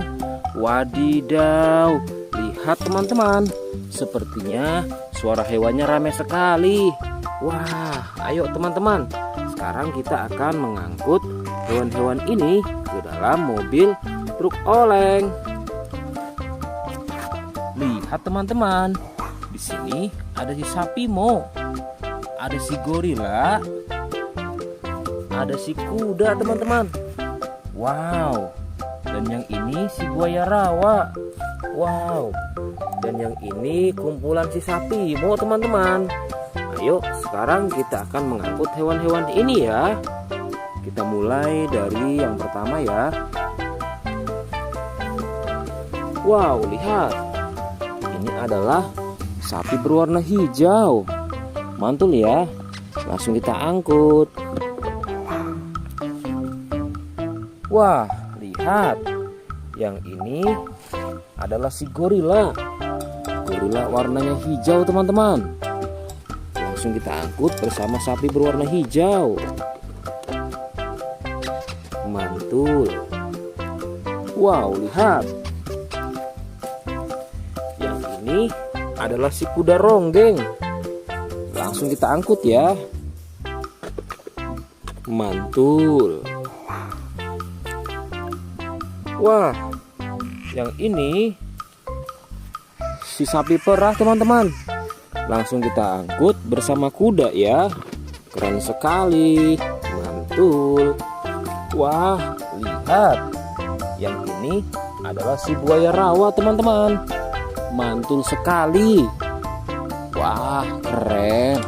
Wadidaw, lihat teman-teman. Sepertinya suara hewannya ramai sekali. Wah, ayo teman-teman. Sekarang kita akan mengangkut hewan-hewan ini ke dalam mobil truk oleng. Lihat teman-teman. Di sini ada si sapi Mo. Ada si gorila. Ada si kuda teman-teman. Wow. Dan yang ini si buaya rawa. Wow. Dan yang ini kumpulan si sapi Mo teman-teman. Ayo sekarang kita akan mengangkut hewan-hewan ini ya. Kita mulai dari yang pertama ya. Wow, lihat. Ini adalah sapi berwarna hijau. Mantul ya. Langsung kita angkut. Wah, lihat. Yang ini adalah si gorila. Gorila warnanya hijau teman-teman. Langsung kita angkut bersama sapi berwarna hijau. Mantul. Wow, lihat. Yang ini adalah si kuda ronggeng. Langsung kita angkut ya. Mantul. Wah, yang ini si sapi perah teman-teman. Langsung kita angkut bersama kuda ya. Keren sekali. Mantul. Wah, lihat. Yang ini adalah si buaya rawa teman-teman. Mantul sekali. Wah, keren.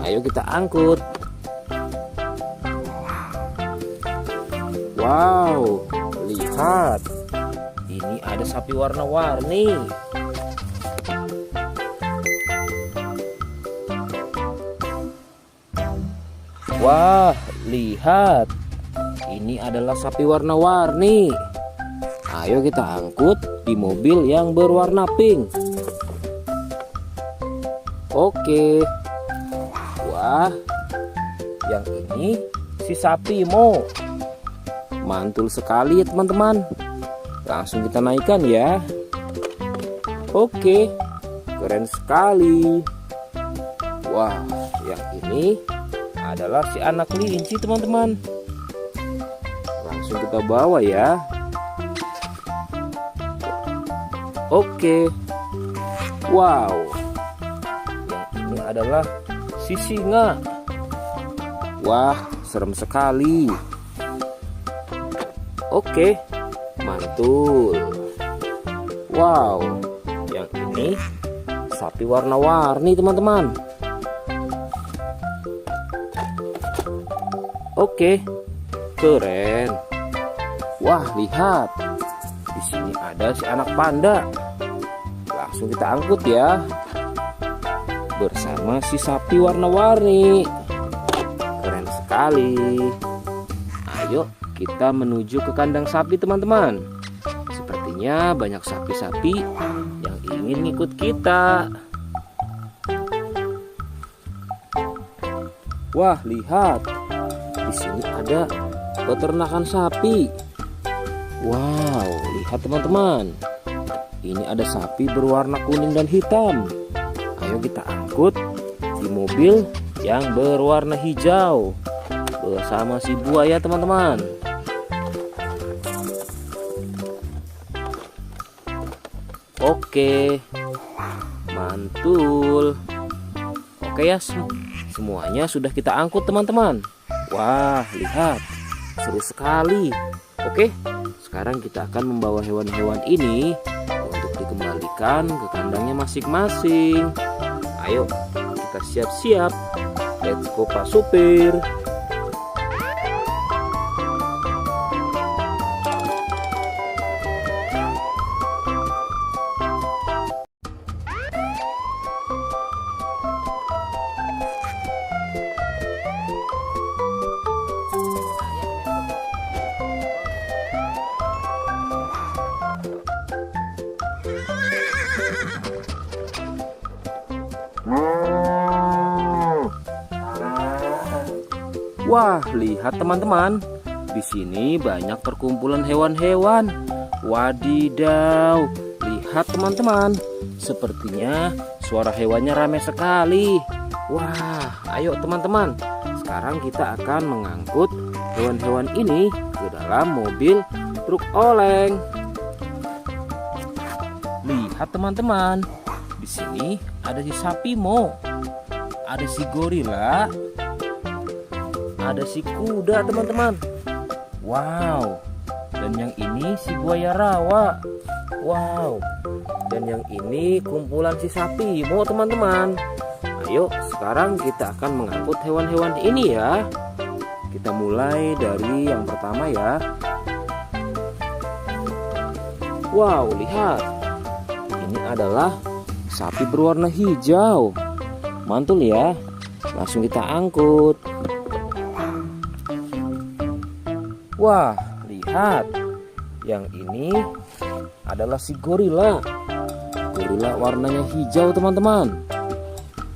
Ayo kita angkut. Wow, lihat. Ini ada sapi warna-warni. Wah, lihat. Ini adalah sapi warna-warni. Ayo kita angkut di mobil yang berwarna pink. Oke. Wah, yang ini si sapi Mo. Mantul sekali ya teman-teman. Langsung kita naikkan ya. Oke, keren sekali. Wah, yang ini adalah si anak kelinci teman-teman. Langsung kita bawa ya. Oke. Wow, yang ini adalah si singa. Wah, serem sekali. Oke, mantul. Wow, yang ini sapi warna-warni teman-teman. Oke, keren. Wah, lihat. Di sini ada si anak panda. Langsung kita angkut ya. Bersama si sapi warna-warni. Keren sekali. Ayo kita menuju ke kandang sapi teman-teman. Sepertinya banyak sapi-sapi yang ingin ikut kita. Wah, lihat. Di sini ada peternakan sapi. Wow, lihat teman-teman. Ini ada sapi berwarna kuning dan hitam. Ayo kita angkut di mobil yang berwarna hijau bersama si buaya teman-teman. Oke, mantul. Oke ya, semuanya sudah kita angkut teman-teman. Wah, lihat, seru sekali. Oke, sekarang kita akan membawa hewan-hewan ini untuk dikembalikan ke kandangnya masing-masing. Ayo, kita siap-siap. Let's go Pak Supir. Wah, lihat teman-teman. Di sini banyak perkumpulan hewan-hewan. Wadidaw, lihat teman-teman. Sepertinya suara hewannya ramai sekali. Wah, ayo teman-teman. Sekarang kita akan mengangkut hewan-hewan ini ke dalam mobil truk oleng. Lihat teman-teman. Di sini ada si sapi Mo. Ada si gorila. Ada si kuda teman-teman. Wow. Dan yang ini si buaya rawa. Wow. Dan yang ini kumpulan si sapi Mo teman-teman. Ayo sekarang kita akan mengangkut hewan-hewan ini ya. Kita mulai dari yang pertama ya. Wow, lihat. Ini adalah sapi berwarna hijau. Mantul ya. Langsung kita angkut. Wah, lihat. Yang ini adalah si gorila. Gorila warnanya hijau teman-teman.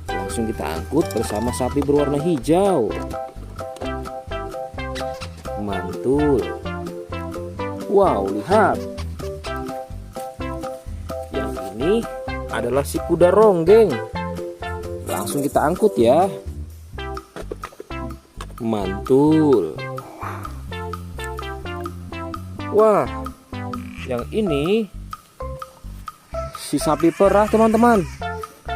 Langsung kita angkut bersama sapi berwarna hijau. Mantul. Wow, lihat. Yang ini adalah si kuda ronggeng. Langsung kita angkut ya. Mantul. Wah, yang ini si sapi perah teman-teman.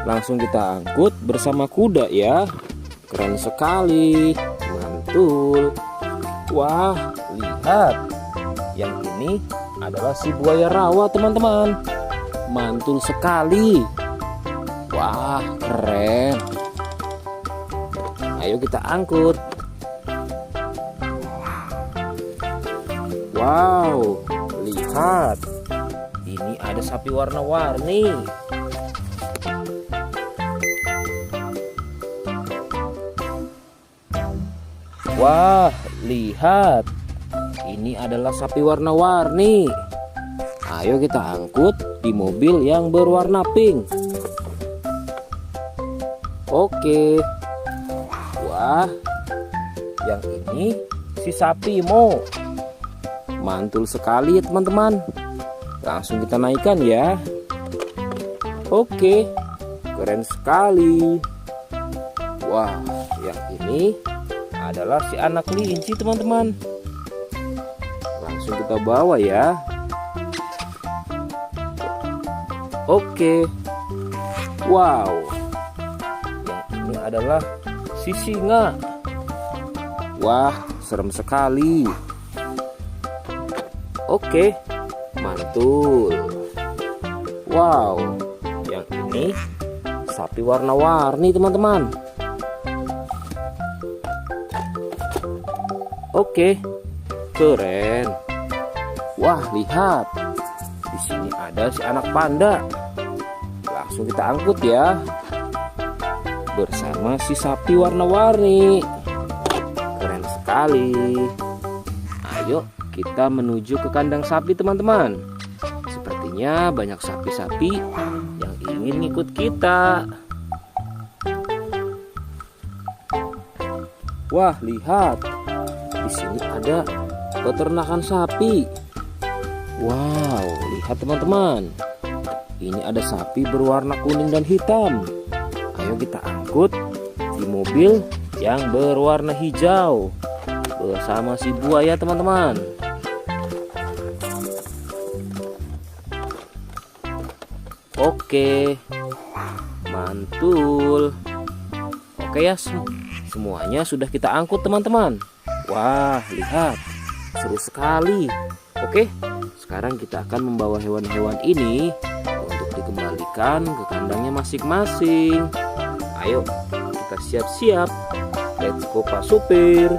Langsung kita angkut bersama kuda ya. Keren sekali. Mantul. Wah, lihat. Yang ini adalah si buaya rawa teman-teman. Mantul sekali. Wah, keren. Ayo kita angkut. Wow, lihat. Ini ada sapi warna-warni. Wah, lihat. Ini adalah sapi warna-warni. Ayo kita angkut di mobil yang berwarna pink. Oke. Wah, yang ini si sapi Mo. Mantul sekali ya teman-teman. Langsung kita naikkan ya. Oke, keren sekali. Wah, yang ini adalah si anak kelinci teman-teman. Langsung kita bawa ya. Oke. Wow, yang ini adalah si singa. Wah, serem sekali. Oke, mantul. Wow, yang ini sapi warna-warni teman-teman. Oke, keren. Wah, lihat. Di sini ada si anak panda. Langsung kita angkut ya. Bersama si sapi warna-warni. Keren sekali. Ayo kita menuju ke kandang sapi teman-teman. Sepertinya banyak sapi-sapi yang ingin ikut kita. Wah, lihat. Di sini ada peternakan sapi. Wow, lihat teman-teman. Ini ada sapi berwarna kuning dan hitam. Ayo kita angkut di mobil yang berwarna hijau bersama si buaya teman-teman. Oke, mantul. Oke ya, semuanya sudah kita angkut teman-teman. Wah, lihat, seru sekali. Oke, sekarang kita akan membawa hewan-hewan ini untuk dikembalikan ke kandangnya masing-masing. Ayo, kita siap-siap. Let's go Pak Supir.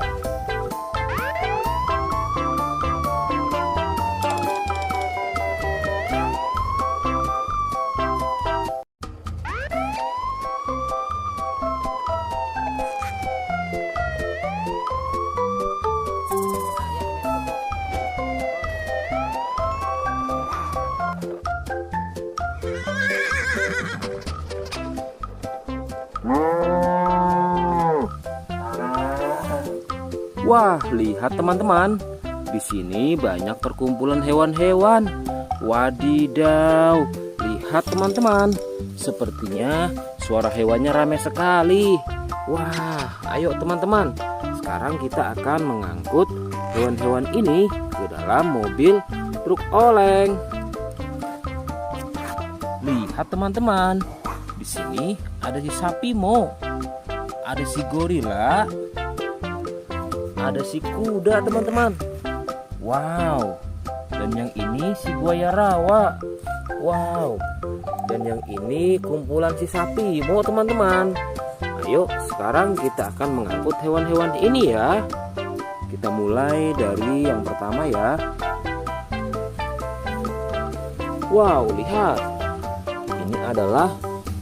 Wah, lihat teman-teman. Di sini banyak perkumpulan hewan-hewan. Wadidaw, lihat teman-teman. Sepertinya suara hewannya ramai sekali. Wah, ayo teman-teman. Sekarang kita akan mengangkut hewan-hewan ini ke dalam mobil truk oleng. Lihat teman-teman. Di sini ada si sapi Mo. Ada si gorila. Ada si kuda teman-teman. Wow. Dan yang ini si buaya rawa. Wow. Dan yang ini kumpulan si sapi Mo teman-teman. Ayo sekarang kita akan mengangkut hewan-hewan ini ya. Kita mulai dari yang pertama ya. Wow, lihat. Ini adalah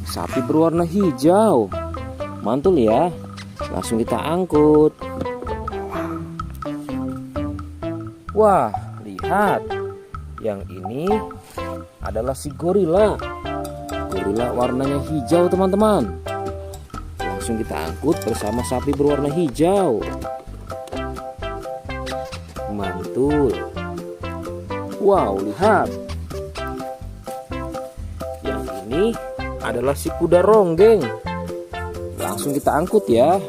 sapi berwarna hijau. Mantul ya. Langsung kita angkut. Wah, lihat. Yang ini adalah si gorila. Gorila warnanya hijau teman-teman. Langsung kita angkut bersama sapi berwarna hijau. Mantul. Wow, lihat. Yang ini adalah si kuda ronggeng. Langsung kita angkut ya.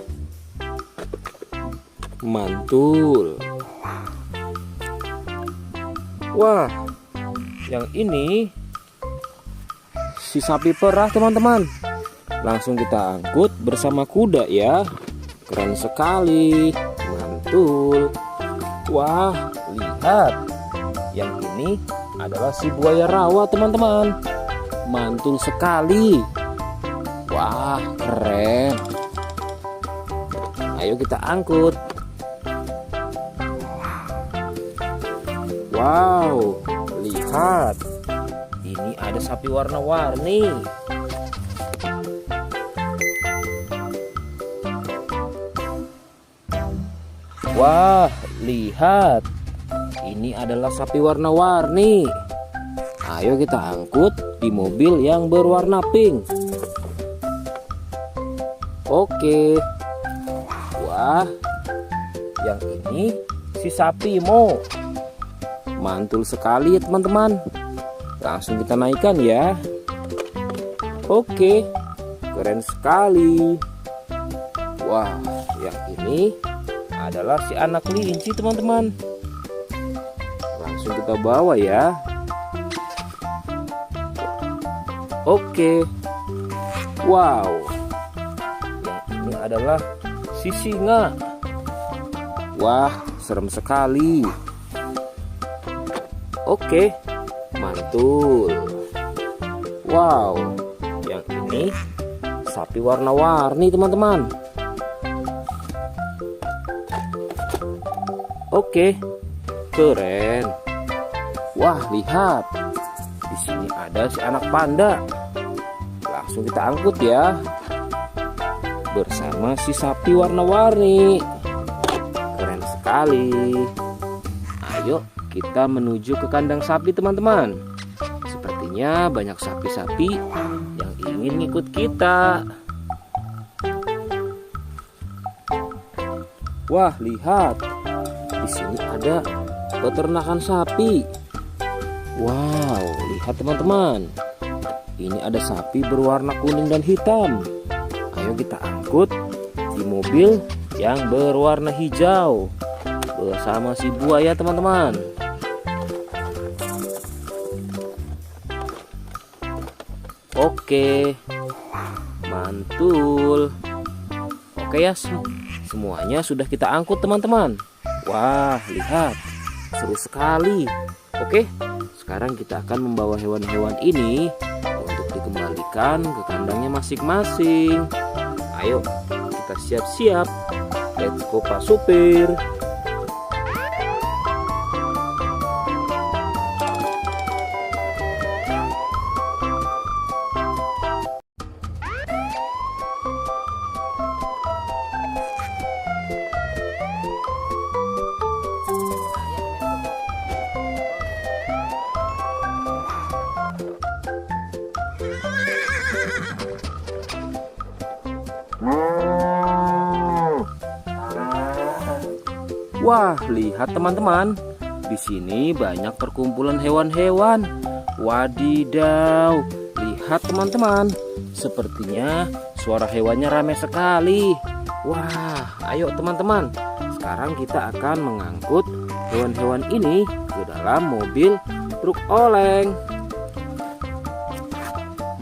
Mantul. Wah, yang ini si sapi perah teman-teman. Langsung kita angkut bersama kuda ya. Keren sekali. Mantul. Wah, lihat. Yang ini adalah si buaya rawa teman-teman. Mantul sekali. Wah, keren. Ayo kita angkut. Wow, lihat. Ini ada sapi warna-warni. Wah, lihat. Ini adalah sapi warna-warni. Ayo kita angkut di mobil yang berwarna pink. Oke. Wah, yang ini si sapi Mo. Mantul sekali ya teman-teman. Langsung kita naikkan ya. Oke, keren sekali. Wah, yang ini adalah si anak kelinci teman-teman. Langsung kita bawa ya. Oke. Wow, yang ini adalah si singa. Wah, serem sekali. Oke, mantul. Wow, yang ini sapi warna-warni teman-teman. Oke, keren. Wah, lihat. Di sini ada si anak panda. Langsung kita angkut ya. Bersama si sapi warna-warni. Keren sekali. Ayo kita menuju ke kandang sapi teman-teman. Sepertinya banyak sapi-sapi yang ingin ngikut kita. Wah, lihat. Di sini ada peternakan sapi. Wow, lihat teman-teman. Ini ada sapi berwarna kuning dan hitam. Ayo kita angkut di mobil yang berwarna hijau bersama si buaya teman-teman. Oke, mantul. Oke ya, semuanya sudah kita angkut teman-teman. Wah, lihat, seru sekali. Oke, sekarang kita akan membawa hewan-hewan ini untuk dikembalikan ke kandangnya masing-masing. Ayo, kita siap-siap. Let's go Pak Supir. Wah, lihat teman-teman. Di sini banyak perkumpulan hewan-hewan. Wadidaw, lihat teman-teman. Sepertinya suara hewannya ramai sekali. Wah, ayo teman-teman. Sekarang kita akan mengangkut hewan-hewan ini ke dalam mobil truk oleng.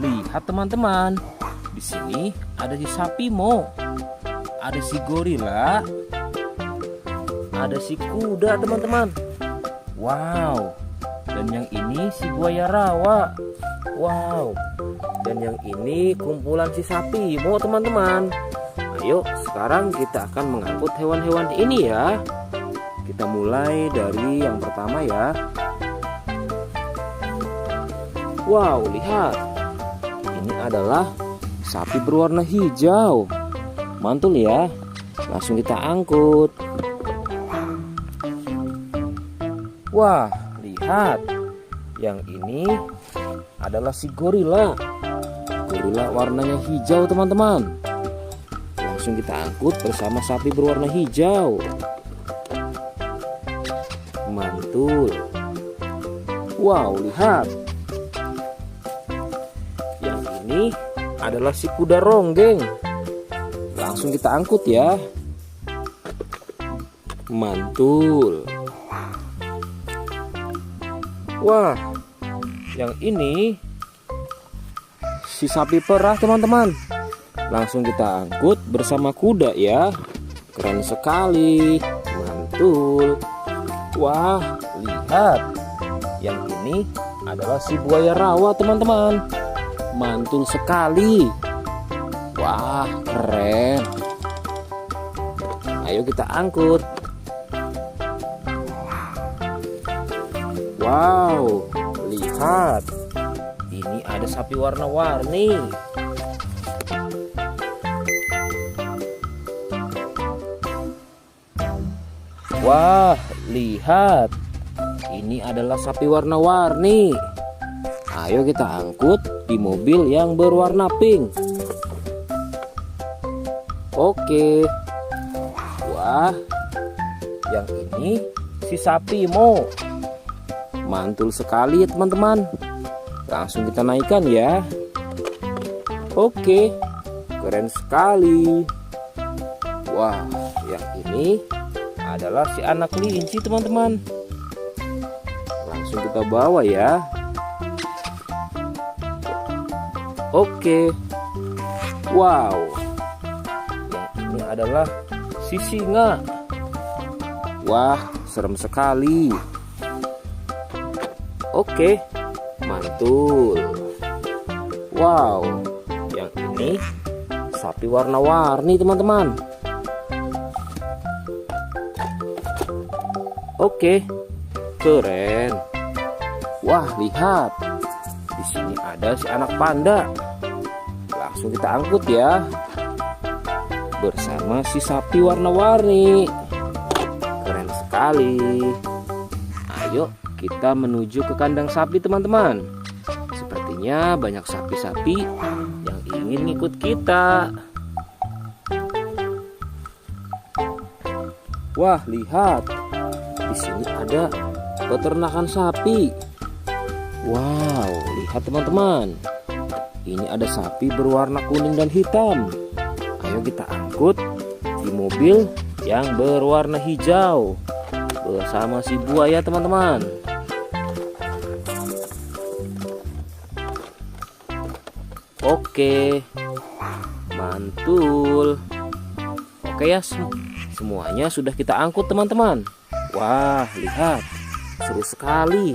Lihat teman-teman. Di sini ada si sapi Mo. Ada si gorila. Ada si kuda teman-teman. Wow. Dan yang ini si buaya rawa. Wow. Dan yang ini kumpulan si sapi Mo teman-teman. Ayo sekarang kita akan mengangkut hewan-hewan ini ya. Kita mulai dari yang pertama ya. Wow, lihat. Ini adalah sapi berwarna hijau. Mantul ya. Langsung kita angkut. Wah, lihat. Yang ini adalah si gorila. Gorila warnanya hijau teman-teman. Langsung kita angkut bersama sapi berwarna hijau. Mantul. Wow, lihat. Yang ini adalah si kuda ronggeng. Langsung kita angkut ya. Mantul. Wah, yang ini si sapi perah teman-teman. Langsung kita angkut bersama kuda ya. Keren sekali. Mantul. Wah, lihat. Yang ini adalah si buaya rawa teman-teman. Mantul sekali. Wah, keren. Ayo kita angkut. Wow, lihat. Ini ada sapi warna-warni. Wah, lihat. Ini adalah sapi warna-warni. Ayo kita angkut di mobil yang berwarna pink. Oke. Wah, yang ini si sapi Mo. Mantul sekali ya teman-teman. Langsung kita naikkan ya. Oke, keren sekali. Wah, yang ini adalah si anak kelinci teman-teman. Langsung kita bawa ya. Oke. Wow, yang ini adalah si singa. Wah, serem sekali. Oke, mantul. Wow, yang ini sapi warna-warni teman-teman. Oke, keren. Wah, lihat. Di sini ada si anak panda. Langsung kita angkut ya. Bersama si sapi warna-warni. Keren sekali. Ayo kita menuju ke kandang sapi teman-teman. Sepertinya banyak sapi-sapi yang ingin ngikut kita. Wah, lihat. Di sini ada peternakan sapi. Wow, lihat teman-teman. Ini ada sapi berwarna kuning dan hitam. Ayo kita angkut di mobil yang berwarna hijau bersama si buaya teman-teman. Oke, mantul. Oke ya, semuanya sudah kita angkut teman-teman. Wah, lihat, seru sekali.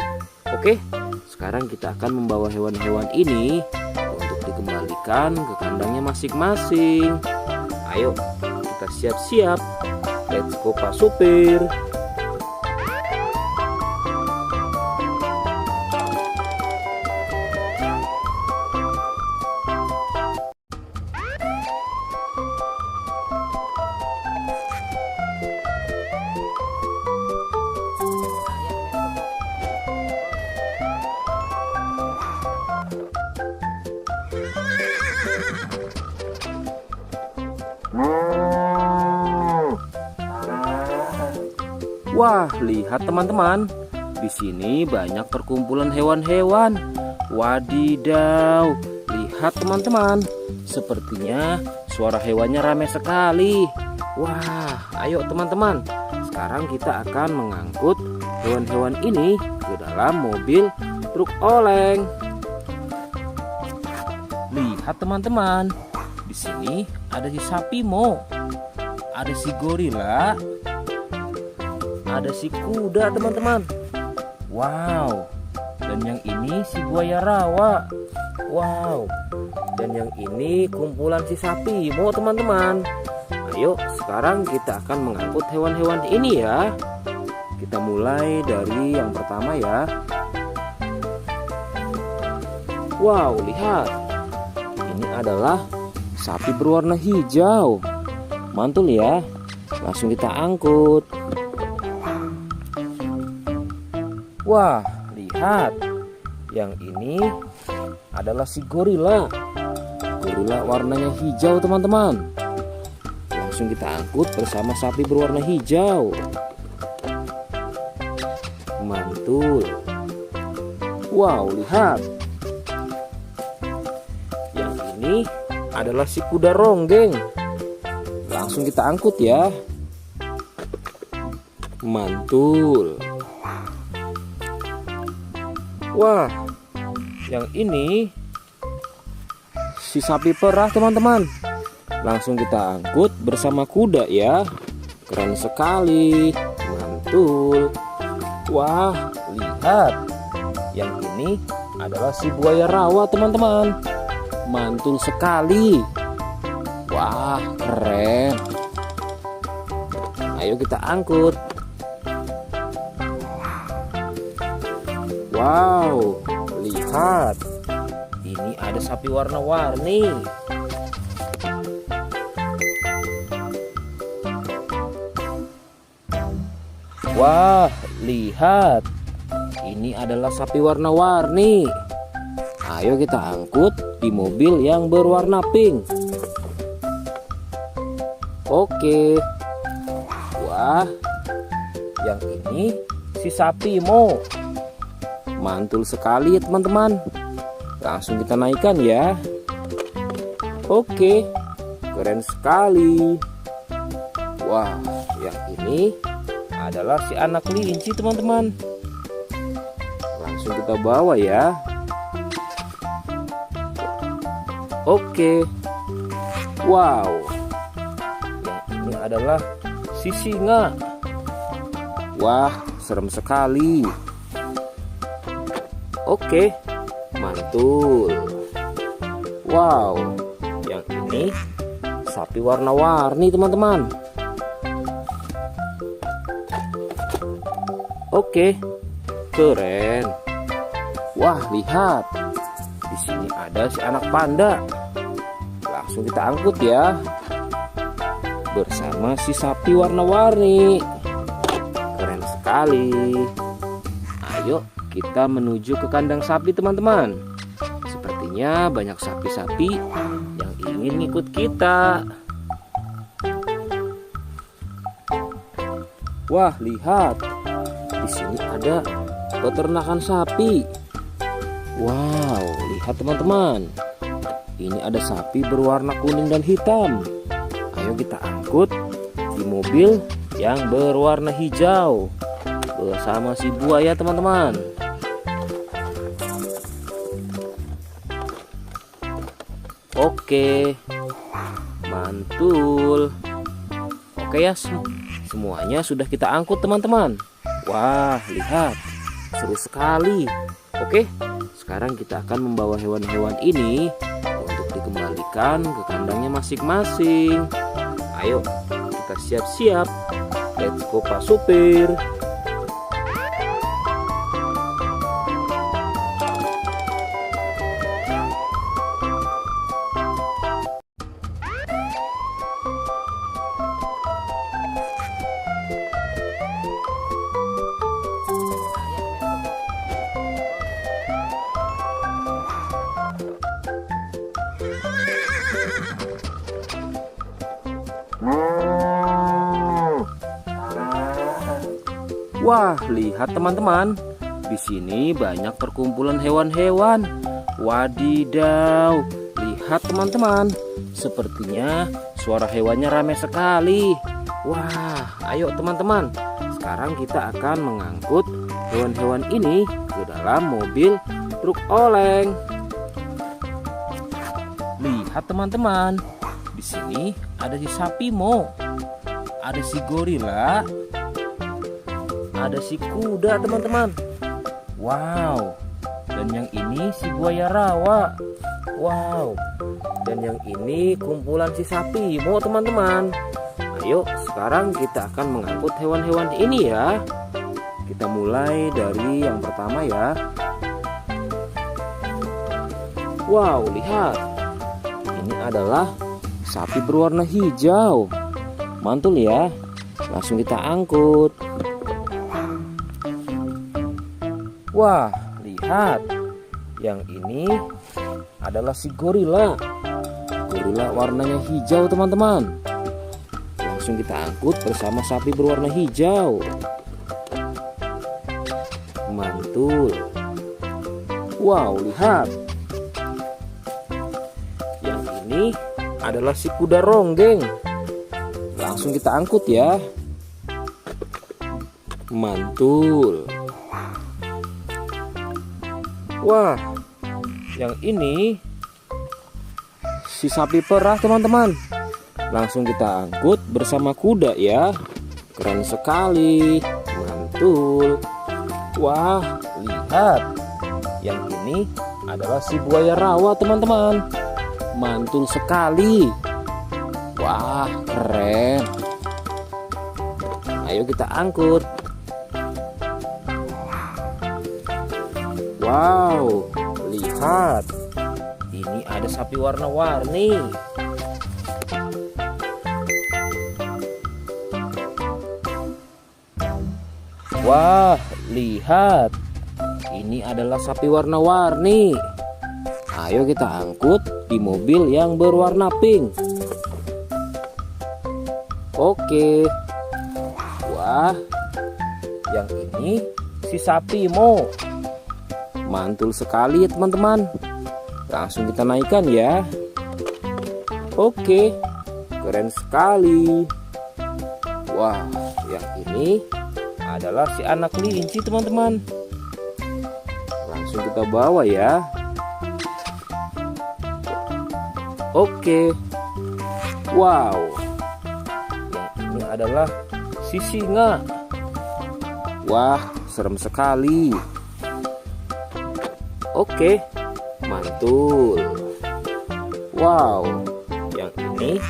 Oke, sekarang kita akan membawa hewan-hewan ini untuk dikembalikan ke kandangnya masing-masing. Ayo, kita siap-siap. Let's go Pak Supir. Wah, lihat teman-teman. Di sini banyak perkumpulan hewan-hewan. Wadidaw, lihat teman-teman. Sepertinya suara hewannya ramai sekali. Wah, ayo teman-teman. Sekarang kita akan mengangkut hewan-hewan ini ke dalam mobil truk oleng. Lihat teman-teman. Di sini ada si sapi Mo. Ada si gorila. Ada si kuda teman-teman. Wow. Dan yang ini si buaya rawa. Wow. Dan yang ini kumpulan si sapi Mo teman-teman. Ayo sekarang kita akan mengangkut hewan-hewan ini ya. Kita mulai dari yang pertama ya. Wow, lihat. Ini adalah sapi berwarna hijau. Mantul ya. Langsung kita angkut. Wah, lihat. Yang ini adalah si gorila. Gorila warnanya hijau teman-teman. Langsung kita angkut bersama sapi berwarna hijau. mantul. Wow, lihat. Yang ini adalah si kuda ronggeng. Langsung kita angkut ya. Mantul. Wah, yang ini si sapi perah teman-teman. Langsung kita angkut bersama kuda ya. Keren sekali. Mantul. Wah, lihat. Yang ini adalah si buaya rawa teman-teman. Mantul sekali. Wah, keren. Ayo kita angkut. Wow, lihat. Ini ada sapi warna-warni. Wah, lihat. Ini adalah sapi warna-warni. Ayo kita angkut di mobil yang berwarna pink. Oke. Wah, yang ini si sapi Mo. Mantul sekali ya teman-teman. Langsung kita naikkan ya. Oke, keren sekali. Wah, yang ini adalah si anak kelinci teman-teman. Langsung kita bawa ya. Oke. Wow, yang ini adalah si singa. Wah, serem sekali. Oke, mantul. Wow, yang ini sapi warna-warni teman-teman. Oke, keren. Wah, lihat. Di sini ada si anak panda. Langsung kita angkut ya. Bersama si sapi warna-warni. Keren sekali. Ayo kita menuju ke kandang sapi teman-teman. Sepertinya banyak sapi-sapi yang ingin ngikut kita. Wah, lihat. Di sini ada peternakan sapi. Wow, lihat teman-teman. Ini ada sapi berwarna kuning dan hitam. Ayo kita angkut di mobil yang berwarna hijau bersama si buaya teman-teman. Oke, mantul. Oke ya, semuanya sudah kita angkut teman-teman. Wah, lihat, seru sekali. Oke, sekarang kita akan membawa hewan-hewan ini untuk dikembalikan ke kandangnya masing-masing. Ayo, kita siap-siap. Let's go Pak Supir. Wah, lihat teman-teman. Di sini banyak perkumpulan hewan-hewan. Wadidaw, lihat teman-teman. Sepertinya suara hewannya ramai sekali. Wah, ayo teman-teman. Sekarang kita akan mengangkut hewan-hewan ini ke dalam mobil truk oleng. Lihat teman-teman. Di sini ada si sapi Mo. Ada si gorila. Ada si kuda teman-teman. Wow. Dan yang ini si buaya rawa. Wow. Dan yang ini kumpulan si sapi Mo teman-teman. Ayo sekarang kita akan mengangkut hewan-hewan ini ya. Kita mulai dari yang pertama ya. Wow, lihat. Ini adalah sapi berwarna hijau. Mantul ya. Langsung kita angkut. Wah, lihat. Yang ini adalah si gorila. Gorila warnanya hijau teman-teman. Langsung kita angkut bersama sapi berwarna hijau. mantul. Wow, lihat. Yang ini adalah si kuda ronggeng. Langsung kita angkut ya. Mantul. Wah, yang ini si sapi perah teman-teman. Langsung kita angkut bersama kuda ya. Keren sekali. Mantul. Wah, lihat. Yang ini adalah si buaya rawa teman-teman. Mantul sekali. Wah, keren. Ayo kita angkut. Wow, lihat. Ini ada sapi warna-warni. Wah, lihat. Ini adalah sapi warna-warni. Ayo kita angkut di mobil yang berwarna pink. Oke. Wah, yang ini si sapi Mo. Mantul sekali ya teman-teman. Langsung kita naikkan ya. Oke, keren sekali. Wah, yang ini adalah si anak kelinci teman-teman. Langsung kita bawa ya. Oke. Wow, yang ini adalah si singa. Wah, serem sekali. Oke, mantul. Wow, yang ini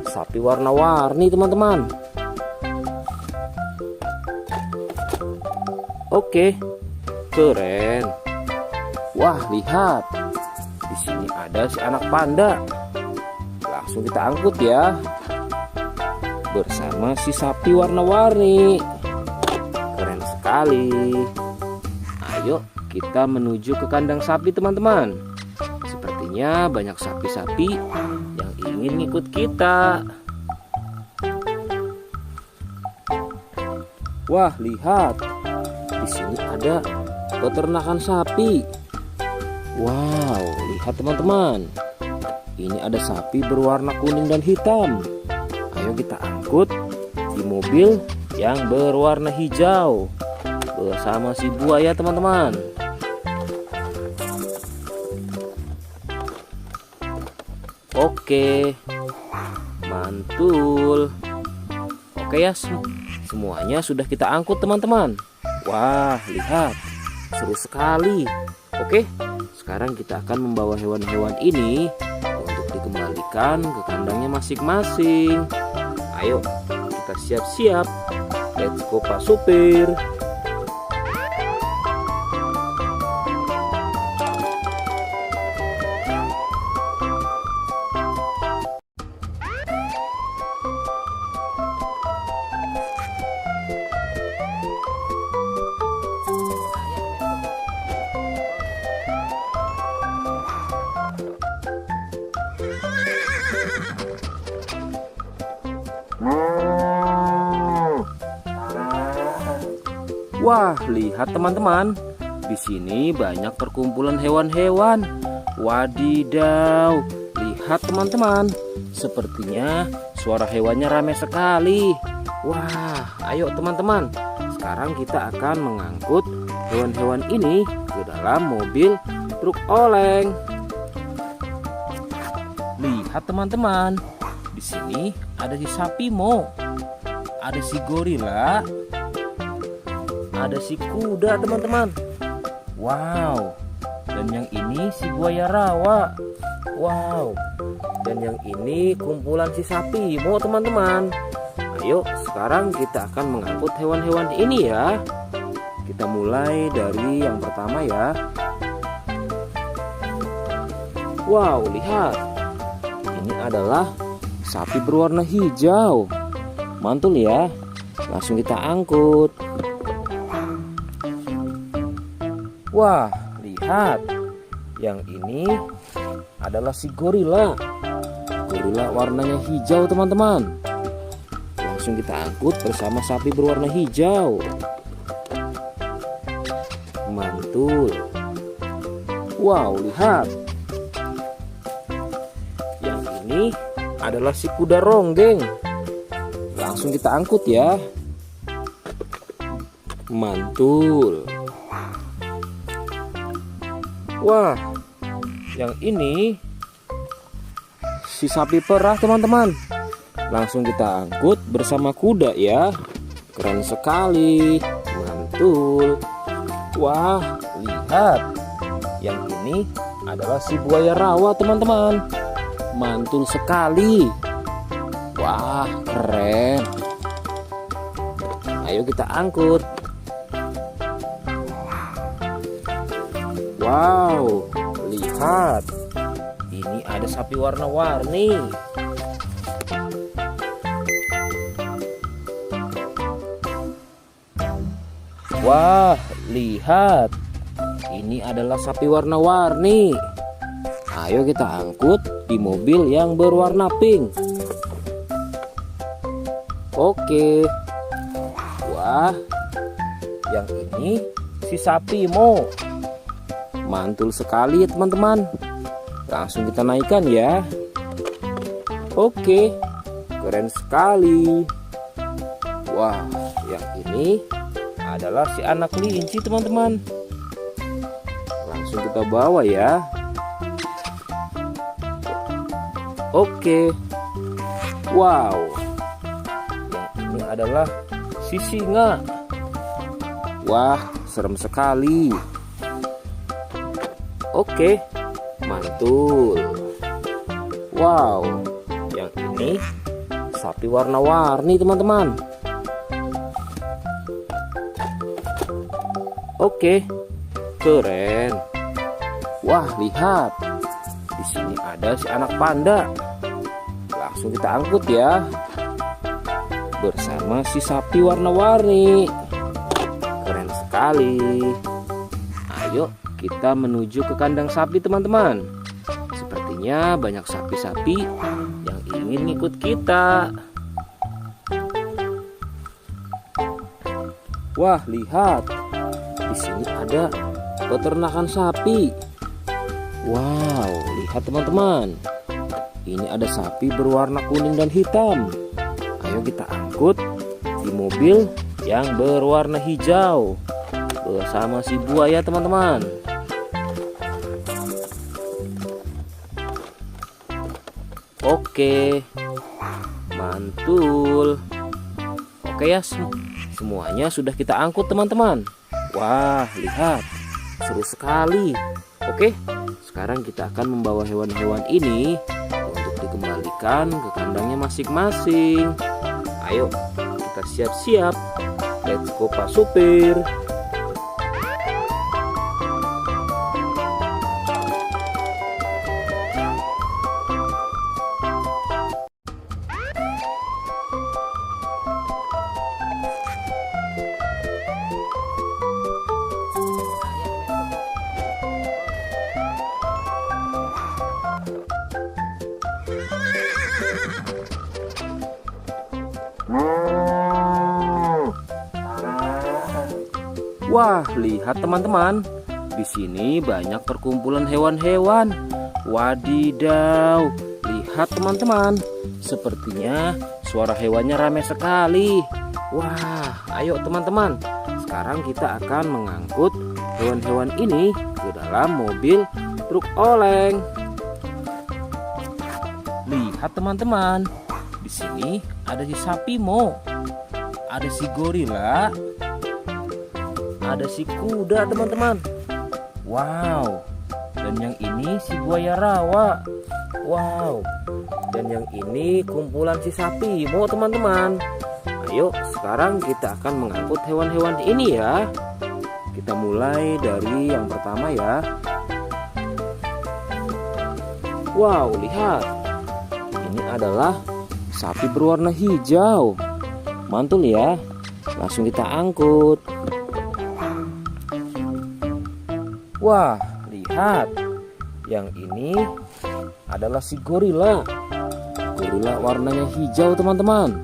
sapi warna-warni teman-teman. Oke, keren. Wah, lihat. Di sini ada si anak panda. Langsung kita angkut ya. Bersama si sapi warna-warni. Keren sekali. Ayo kita menuju ke kandang sapi teman-teman. Sepertinya banyak sapi-sapi yang ingin ikut kita. Wah, lihat. Di sini ada peternakan sapi. Wow, lihat teman-teman. Ini ada sapi berwarna kuning dan hitam. Ayo kita angkut di mobil yang berwarna hijau bersama si buaya teman-teman. Oke, mantul. Oke ya, semuanya sudah kita angkut teman-teman. Wah, lihat, seru sekali. Oke, sekarang kita akan membawa hewan-hewan ini untuk dikembalikan ke kandangnya masing-masing. Ayo, kita siap-siap. Let's go Pak Supir. Wah, lihat teman-teman. Di sini banyak perkumpulan hewan-hewan. Wadidaw, lihat teman-teman. Sepertinya suara hewannya ramai sekali. Wah, ayo teman-teman. Sekarang kita akan mengangkut hewan-hewan ini ke dalam mobil truk oleng. Lihat teman-teman. Di sini ada si sapi Mo. Ada si gorila. Ada si kuda teman-teman. Wow. Dan yang ini si buaya rawa. Wow. Dan yang ini kumpulan si sapi Mo teman-teman. Ayo sekarang kita akan mengangkut hewan-hewan ini ya. Kita mulai dari yang pertama ya. Wow, lihat. Ini adalah sapi berwarna hijau. Mantul ya. Langsung kita angkut. Wah, lihat. Yang ini adalah si gorila. Gorila warnanya hijau teman-teman. Langsung kita angkut bersama sapi berwarna hijau. Mantul. Wow, lihat. Yang ini adalah si kuda ronggeng. Langsung kita angkut ya. Mantul. Wah, yang ini si sapi perah teman-teman. Langsung kita angkut bersama kuda ya. Keren sekali. Mantul. Wah, lihat. Yang ini adalah si buaya rawa teman-teman. Mantul sekali. Wah, keren. Ayo kita angkut. Wow, lihat. Ini ada sapi warna-warni. Wah, lihat. Ini adalah sapi warna-warni. Ayo kita angkut di mobil yang berwarna pink. Oke. Wah, yang ini si sapi Mo. Mantul sekali ya teman-teman. Langsung kita naikkan ya. Oke, keren sekali. Wah, yang ini adalah si anak kelinci teman-teman. Langsung kita bawa ya. Oke. Wow, yang ini adalah si singa. Wah, serem sekali. Oke, mantul. Wow, yang ini sapi warna-warni teman-teman. Oke, keren. Wah, lihat. Di sini ada si anak panda. Langsung kita angkut ya. Bersama si sapi warna-warni. Keren sekali. Ayo kita menuju ke kandang sapi teman-teman. Sepertinya banyak sapi-sapi yang ingin ikut kita. Wah, lihat. Di sini ada peternakan sapi. Wow, lihat teman-teman. Ini ada sapi berwarna kuning dan hitam. Ayo kita angkut di mobil yang berwarna hijau bersama si buaya teman-teman. Oke, mantul. Oke ya, semuanya sudah kita angkut teman-teman. Wah, lihat, seru sekali. Oke, sekarang kita akan membawa hewan-hewan ini untuk dikembalikan ke kandangnya masing-masing. Ayo, kita siap-siap. Let's go Pak Supir. Wah, lihat teman-teman. Di sini banyak perkumpulan hewan-hewan. Wadidaw, lihat teman-teman. Sepertinya suara hewannya ramai sekali. Wah, ayo teman-teman. Sekarang kita akan mengangkut hewan-hewan ini ke dalam mobil truk oleng. Lihat teman-teman. Di sini ada si sapi Mo. Ada si gorila. Ada si kuda teman-teman. Wow. Dan yang ini si buaya rawa. Wow. Dan yang ini kumpulan si sapi Mo teman-teman. Ayo sekarang kita akan mengangkut hewan-hewan ini ya. Kita mulai dari yang pertama ya. Wow, lihat. Ini adalah sapi berwarna hijau. Mantul ya. Langsung kita angkut. Wah, lihat. Yang ini adalah si gorila. Gorila warnanya hijau teman-teman.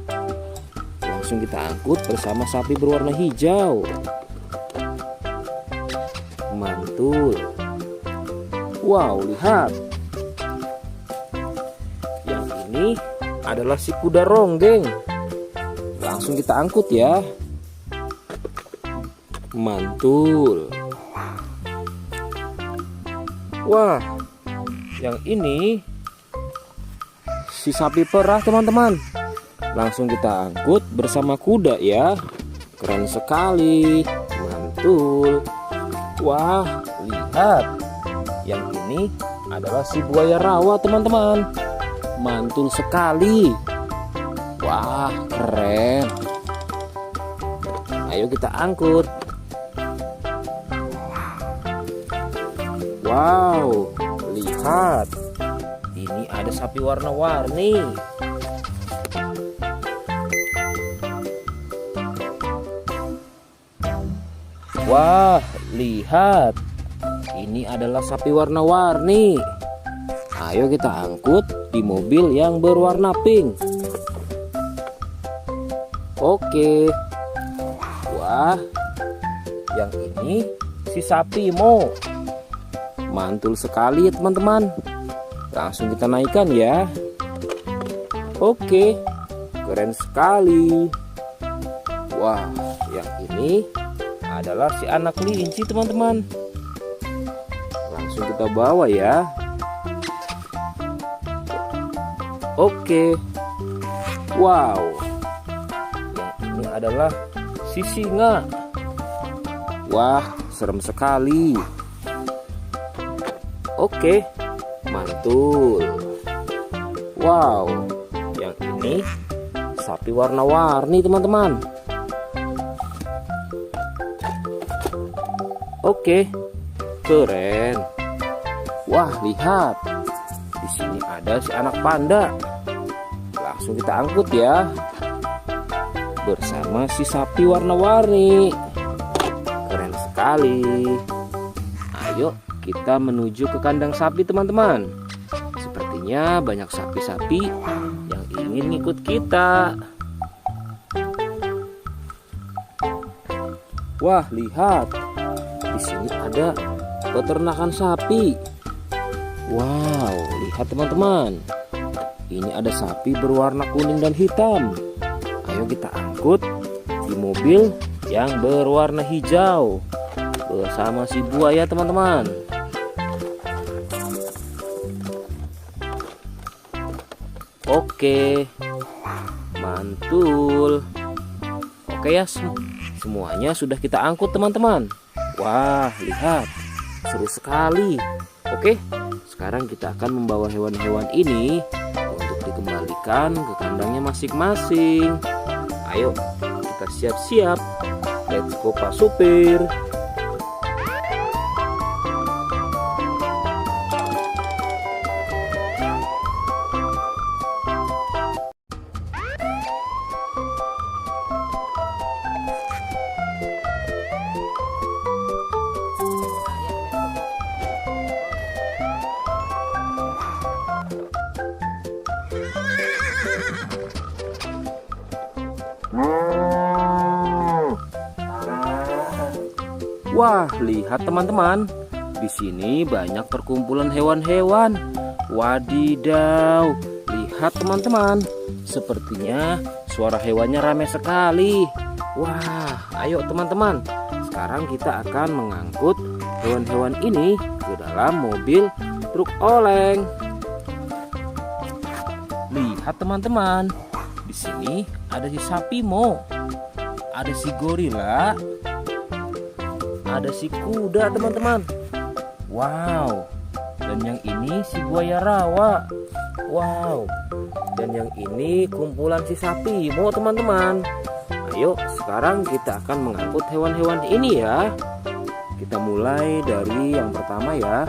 Langsung kita angkut bersama sapi berwarna hijau. Mantul. Wow, lihat. Yang ini adalah si kuda ronggeng. Langsung kita angkut ya. Mantul. Wah, yang ini si sapi perah teman-teman. Langsung kita angkut bersama kuda ya. Keren sekali. Mantul. Wah, lihat. Yang ini adalah si buaya rawa teman-teman. Mantul sekali. Wah, keren. Ayo kita angkut. Wow, lihat. Ini ada sapi warna-warni. Wah, lihat. Ini adalah sapi warna-warni. Ayo kita angkut di mobil yang berwarna pink. Oke. Wah, yang ini si sapi Mo. Mantul sekali ya teman-teman. Langsung kita naikkan ya. Oke, keren sekali. Wah, yang ini adalah si anak kelinci teman-teman. Langsung kita bawa ya. Oke. Wow, yang ini adalah si singa. Wah, serem sekali. Oke, mantul. Wow, yang ini sapi warna-warni teman-teman. Oke, keren. Wah, lihat. Di sini ada si anak panda. Langsung kita angkut ya. Bersama si sapi warna-warni. Keren sekali. Ayo kita menuju ke kandang sapi teman-teman. Sepertinya banyak sapi-sapi yang ingin ngikut kita. Wah, lihat. Di sini ada peternakan sapi. Wow, lihat teman-teman. Ini ada sapi berwarna kuning dan hitam. Ayo kita angkut di mobil yang berwarna hijau bersama si buaya teman-teman. Oke, mantul. Oke ya, semuanya sudah kita angkut teman-teman. Wah, lihat, seru sekali. Oke, sekarang kita akan membawa hewan-hewan ini untuk dikembalikan ke kandangnya masing-masing. Ayo, kita siap-siap. Let's go Pak Supir. Wah, lihat teman-teman. Di sini banyak perkumpulan hewan-hewan. Wadidaw, lihat teman-teman. Sepertinya suara hewannya ramai sekali. Wah, ayo teman-teman. Sekarang kita akan mengangkut hewan-hewan ini ke dalam mobil truk oleng. Lihat teman-teman. Di sini ada si sapi Mo. Ada si gorila. Ada si kuda teman-teman. Wow. Dan yang ini si buaya rawa. Wow. Dan yang ini kumpulan si sapi Mo teman-teman. Ayo sekarang kita akan mengangkut hewan-hewan ini ya. Kita mulai dari yang pertama ya.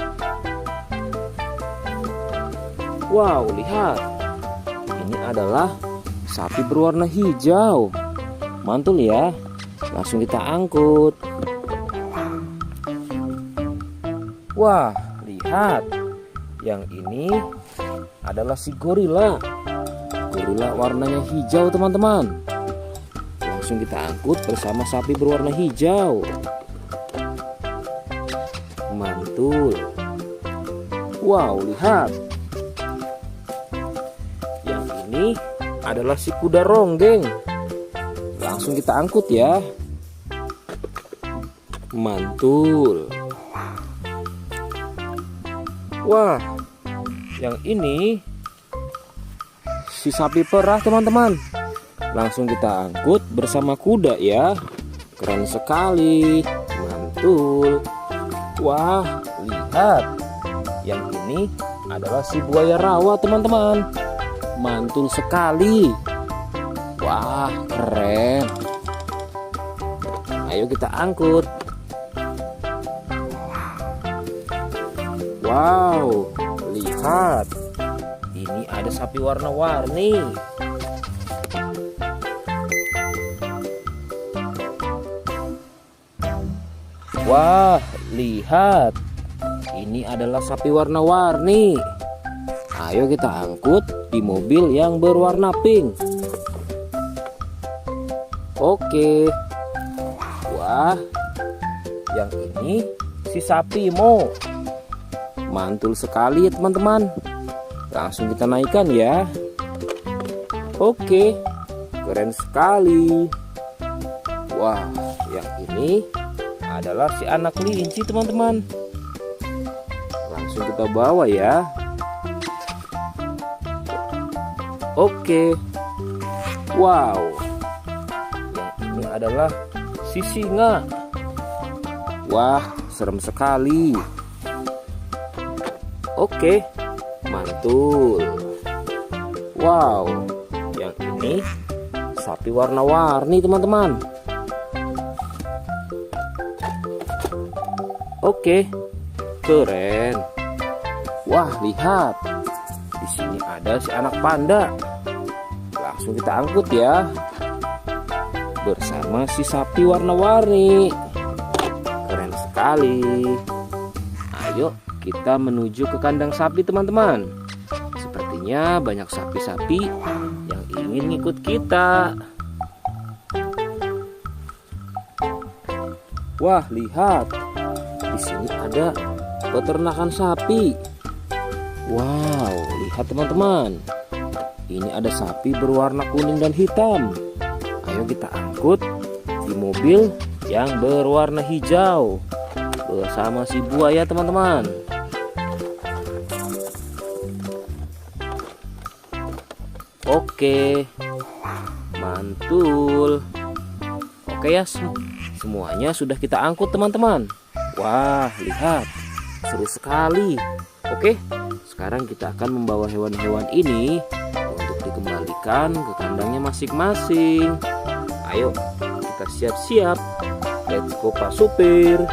Wow, lihat. Ini adalah sapi berwarna hijau. Mantul ya. Langsung kita angkut. Wah, lihat. Yang ini adalah si gorila. Gorila warnanya hijau teman-teman. Langsung kita angkut bersama sapi berwarna hijau. mantul. Wow, lihat. Yang ini adalah si kuda ronggeng. Langsung kita angkut ya. Mantul. Wah, yang ini si sapi perah teman-teman. Langsung kita angkut bersama kuda ya. Keren sekali. Mantul. Wah, lihat. Yang ini adalah si buaya rawa teman-teman. Mantul sekali. Wah, keren. Ayo kita angkut. Wow, lihat. Ini ada sapi warna-warni. Wah, lihat. Ini adalah sapi warna-warni. Ayo kita angkut di mobil yang berwarna pink. Oke. Wah, yang ini si sapi Mo. Mantul sekali ya teman-teman. Langsung kita naikkan ya. Oke, keren sekali. Wah, yang ini adalah si anak kelinci teman-teman. Langsung kita bawa ya. Oke. Wow, yang ini adalah si singa. Wah, serem sekali. Oke, mantul. Wow, yang ini sapi warna-warni teman-teman. Oke, keren. Wah, lihat. Di sini ada si anak panda. Langsung kita angkut ya. Bersama si sapi warna-warni. Keren sekali. Ayo kita menuju ke kandang sapi teman-teman. Sepertinya banyak sapi-sapi yang ingin ngikut kita. Wah, lihat. Di sini ada peternakan sapi. Wow, lihat teman-teman. Ini ada sapi berwarna kuning dan hitam. Ayo kita angkut di mobil yang berwarna hijau bersama si buaya teman-teman. Oke, mantul. Oke ya, semuanya sudah kita angkut teman-teman. Wah, lihat, seru sekali. Oke, sekarang kita akan membawa hewan-hewan ini untuk dikembalikan ke kandangnya masing-masing. Ayo, kita siap-siap. Let's go Pak Supir.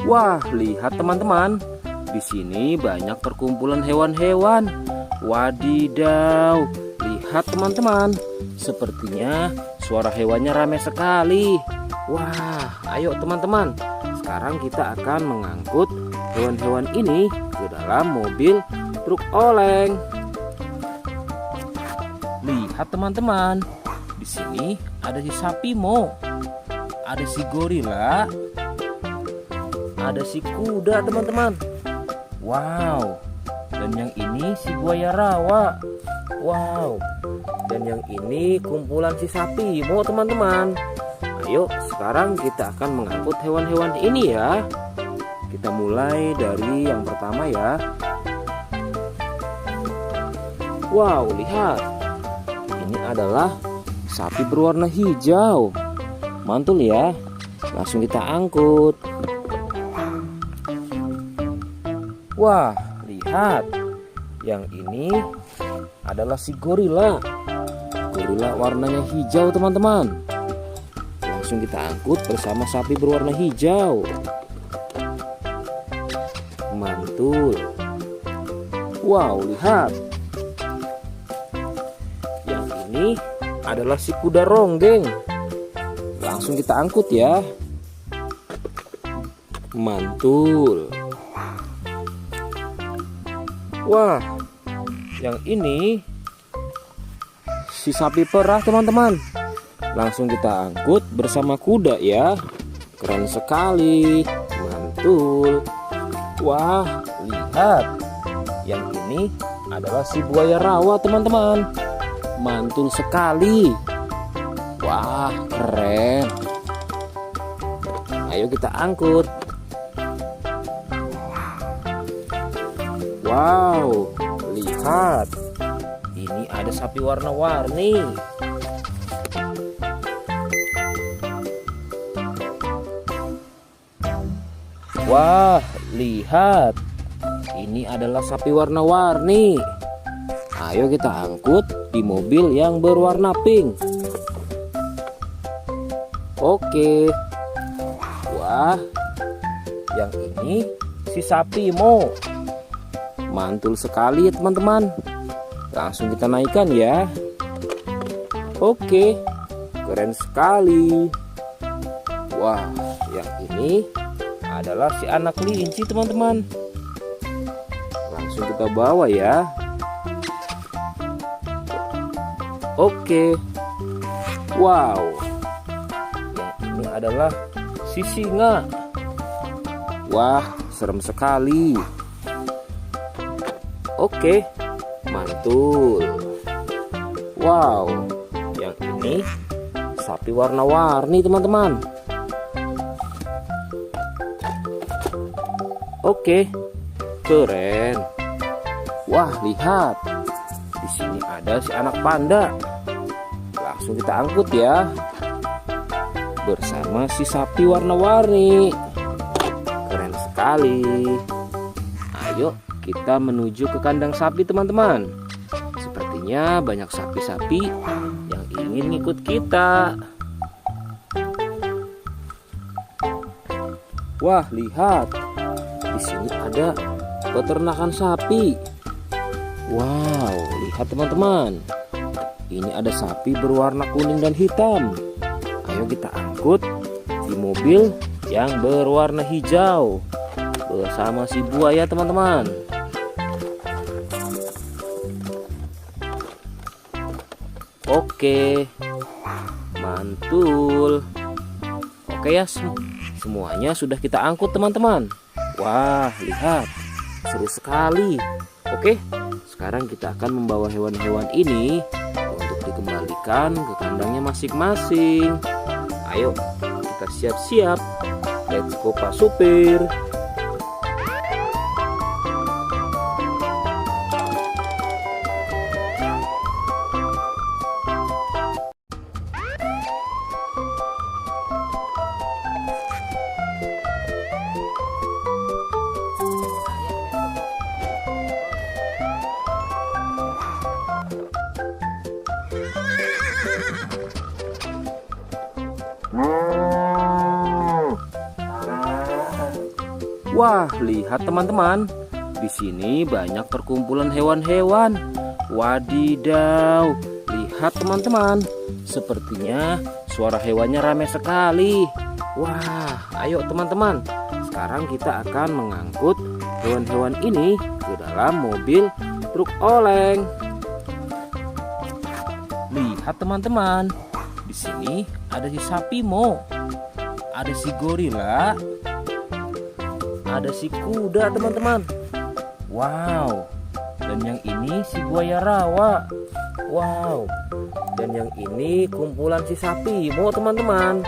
Wah, lihat teman-teman. Di sini banyak perkumpulan hewan-hewan. Wadidaw, lihat teman-teman. Sepertinya suara hewannya ramai sekali. Wah, ayo teman-teman. Sekarang kita akan mengangkut hewan-hewan ini ke dalam mobil truk oleng. Lihat teman-teman. Di sini ada si sapi Mo. Ada si gorila. Ada si kuda teman-teman. Wow. Dan yang ini si buaya rawa. Wow. Dan yang ini kumpulan si sapi Mo teman-teman. Ayo sekarang kita akan mengangkut hewan-hewan ini ya. Kita mulai dari yang pertama ya. Wow, lihat. Ini adalah sapi berwarna hijau. Mantul ya. Langsung kita angkut. Wah, lihat. Yang ini adalah si gorila. Gorila warnanya hijau teman-teman. Langsung kita angkut bersama sapi berwarna hijau. Mantul. Wow, lihat. Yang ini adalah si kuda ronggeng. Langsung kita angkut ya. Mantul. Wah, yang ini si sapi perah teman-teman. Langsung kita angkut bersama kuda ya. Keren sekali. Mantul. Wah, lihat. Yang ini adalah si buaya rawa teman-teman. Mantul sekali. Wah, keren. Ayo kita angkut. Wow, lihat. Ini ada sapi warna-warni. Wah, lihat. Ini adalah sapi warna-warni. Ayo kita angkut di mobil yang berwarna pink. Oke. Wah, yang ini si sapi Mo. Mantul sekali ya teman-teman. Langsung kita naikkan ya. Oke, keren sekali. Wah, yang ini adalah si anak kelinci teman-teman. Langsung kita bawa ya. Oke. Wow, yang ini adalah si singa. Wah, serem sekali. Oke, mantul. Wow, yang ini sapi warna-warni teman-teman. Oke, keren. Wah, lihat. Di sini ada si anak panda. Langsung kita angkut ya. Bersama si sapi warna-warni. Keren sekali. Ayo kita menuju ke kandang sapi teman-teman. Sepertinya banyak sapi-sapi yang ingin ngikut kita. Wah, lihat. Di sini ada peternakan sapi. Wow, lihat teman-teman. Ini ada sapi berwarna kuning dan hitam. Ayo kita angkut di mobil yang berwarna hijau bersama si buaya teman-teman. Oke, mantul. Oke ya, semuanya sudah kita angkut teman-teman. Wah, lihat, seru sekali. Oke, sekarang kita akan membawa hewan-hewan ini untuk dikembalikan ke kandangnya masing-masing. Ayo, kita siap-siap. Let's go Pak Supir. Wah, lihat teman-teman. Di sini banyak perkumpulan hewan-hewan. Wadidaw, lihat teman-teman. Sepertinya suara hewannya ramai sekali. Wah, ayo teman-teman. Sekarang kita akan mengangkut hewan-hewan ini ke dalam mobil truk oleng. Lihat teman-teman. Di sini ada si sapi Mo. Ada si gorila. Ada si kuda teman-teman. Wow. Dan yang ini si buaya rawa. Wow. Dan yang ini kumpulan si sapi Mo teman-teman.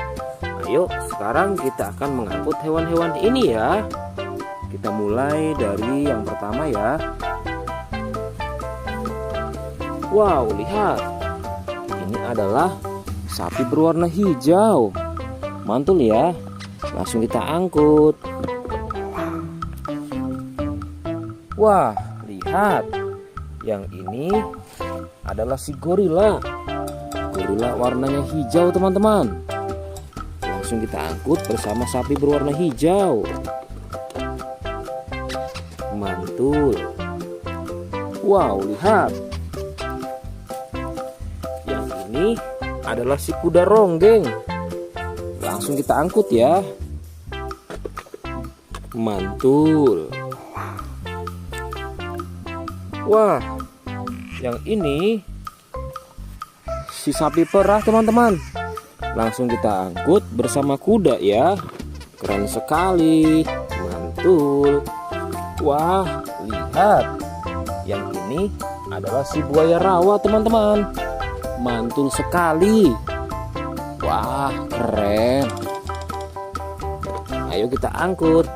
Ayo sekarang kita akan mengangkut hewan-hewan ini ya. Kita mulai dari yang pertama ya. Wow, lihat. Ini adalah sapi berwarna hijau. Mantul ya. Langsung kita angkut. Wah, lihat. Yang ini adalah si gorila. Gorila warnanya hijau teman-teman. Langsung kita angkut bersama sapi berwarna hijau. mantul. Wow, lihat. Yang ini adalah si kuda ronggeng. Langsung kita angkut ya. Mantul. Wah, yang ini si sapi perah teman-teman. Langsung kita angkut bersama kuda ya. Keren sekali. Mantul. Wah, lihat. Yang ini adalah si buaya rawa teman-teman. Mantul sekali. Wah, keren. Ayo kita angkut.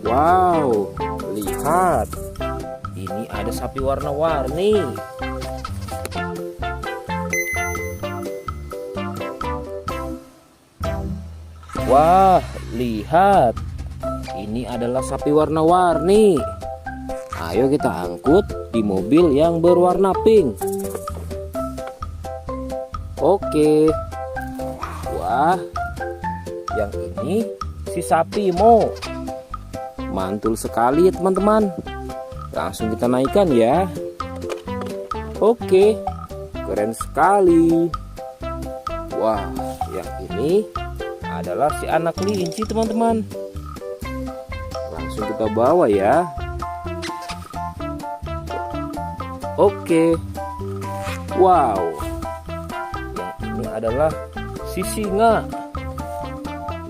Wow, lihat. Ini ada sapi warna-warni. Wah, lihat. Ini adalah sapi warna-warni. Ayo kita angkut di mobil yang berwarna pink. Oke. Wah, yang ini si sapi Mo. Mantul sekali ya teman-teman. Langsung kita naikkan ya. Oke, keren sekali. Wah, yang ini adalah si anak kelinci teman-teman. Langsung kita bawa ya. Oke. Wow, yang ini adalah si singa.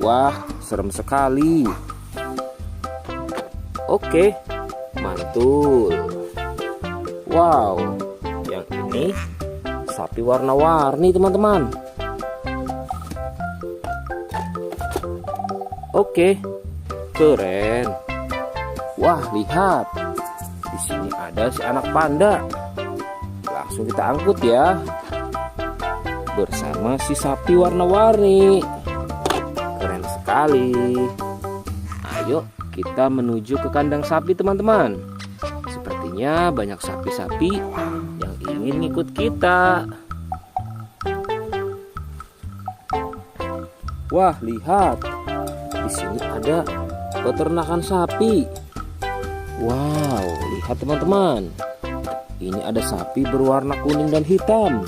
Wah, serem sekali. Oke, mantul. Wow, yang ini sapi warna-warni teman-teman. Oke, keren. Wah, lihat. Di sini ada si anak panda. Langsung kita angkut ya. Bersama si sapi warna-warni. Keren sekali. Ayo kita menuju ke kandang sapi teman-teman. Sepertinya banyak sapi-sapi yang ingin ngikut kita. Wah, lihat. Di sini ada peternakan sapi. Wow, lihat teman-teman. Ini ada sapi berwarna kuning dan hitam.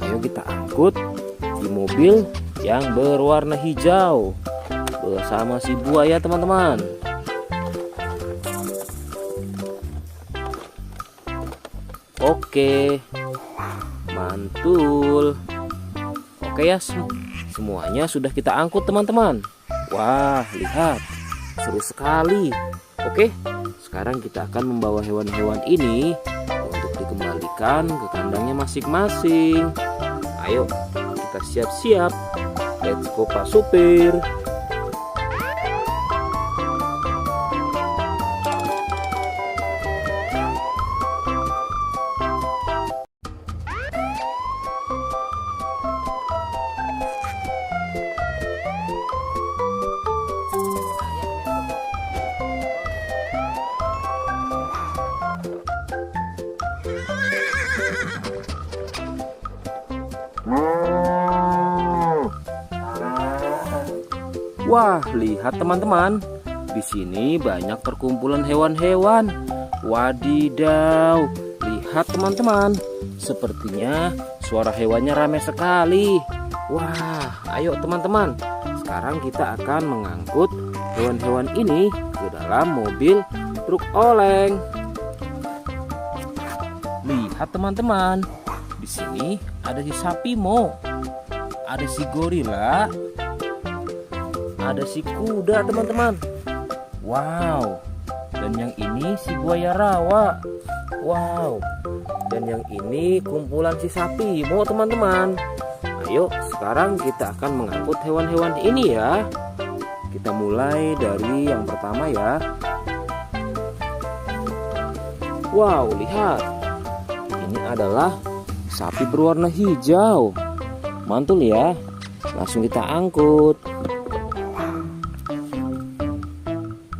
Ayo kita angkut di mobil yang berwarna hijau bersama si buaya teman-teman. Oke, mantul. Oke ya, semuanya sudah kita angkut teman-teman. Wah, lihat, seru sekali. Oke, sekarang kita akan membawa hewan-hewan ini untuk dikembalikan ke kandangnya masing-masing. Ayo, kita siap-siap. Let's go Pak Supir. Wah, lihat teman-teman. Di sini banyak perkumpulan hewan-hewan. Wadidaw, lihat teman-teman. Sepertinya suara hewannya ramai sekali. Wah, ayo teman-teman. Sekarang kita akan mengangkut hewan-hewan ini ke dalam mobil truk oleng. Lihat teman-teman. Di sini ada si sapi Mo. Ada si gorila. Ada si kuda teman-teman. Wow. Dan yang ini si buaya rawa. Wow. Dan yang ini kumpulan si sapi Mo teman-teman. Ayo sekarang kita akan mengangkut hewan-hewan ini ya. Kita mulai dari yang pertama ya. Wow, lihat. Ini adalah sapi berwarna hijau. Mantul ya. Langsung kita angkut.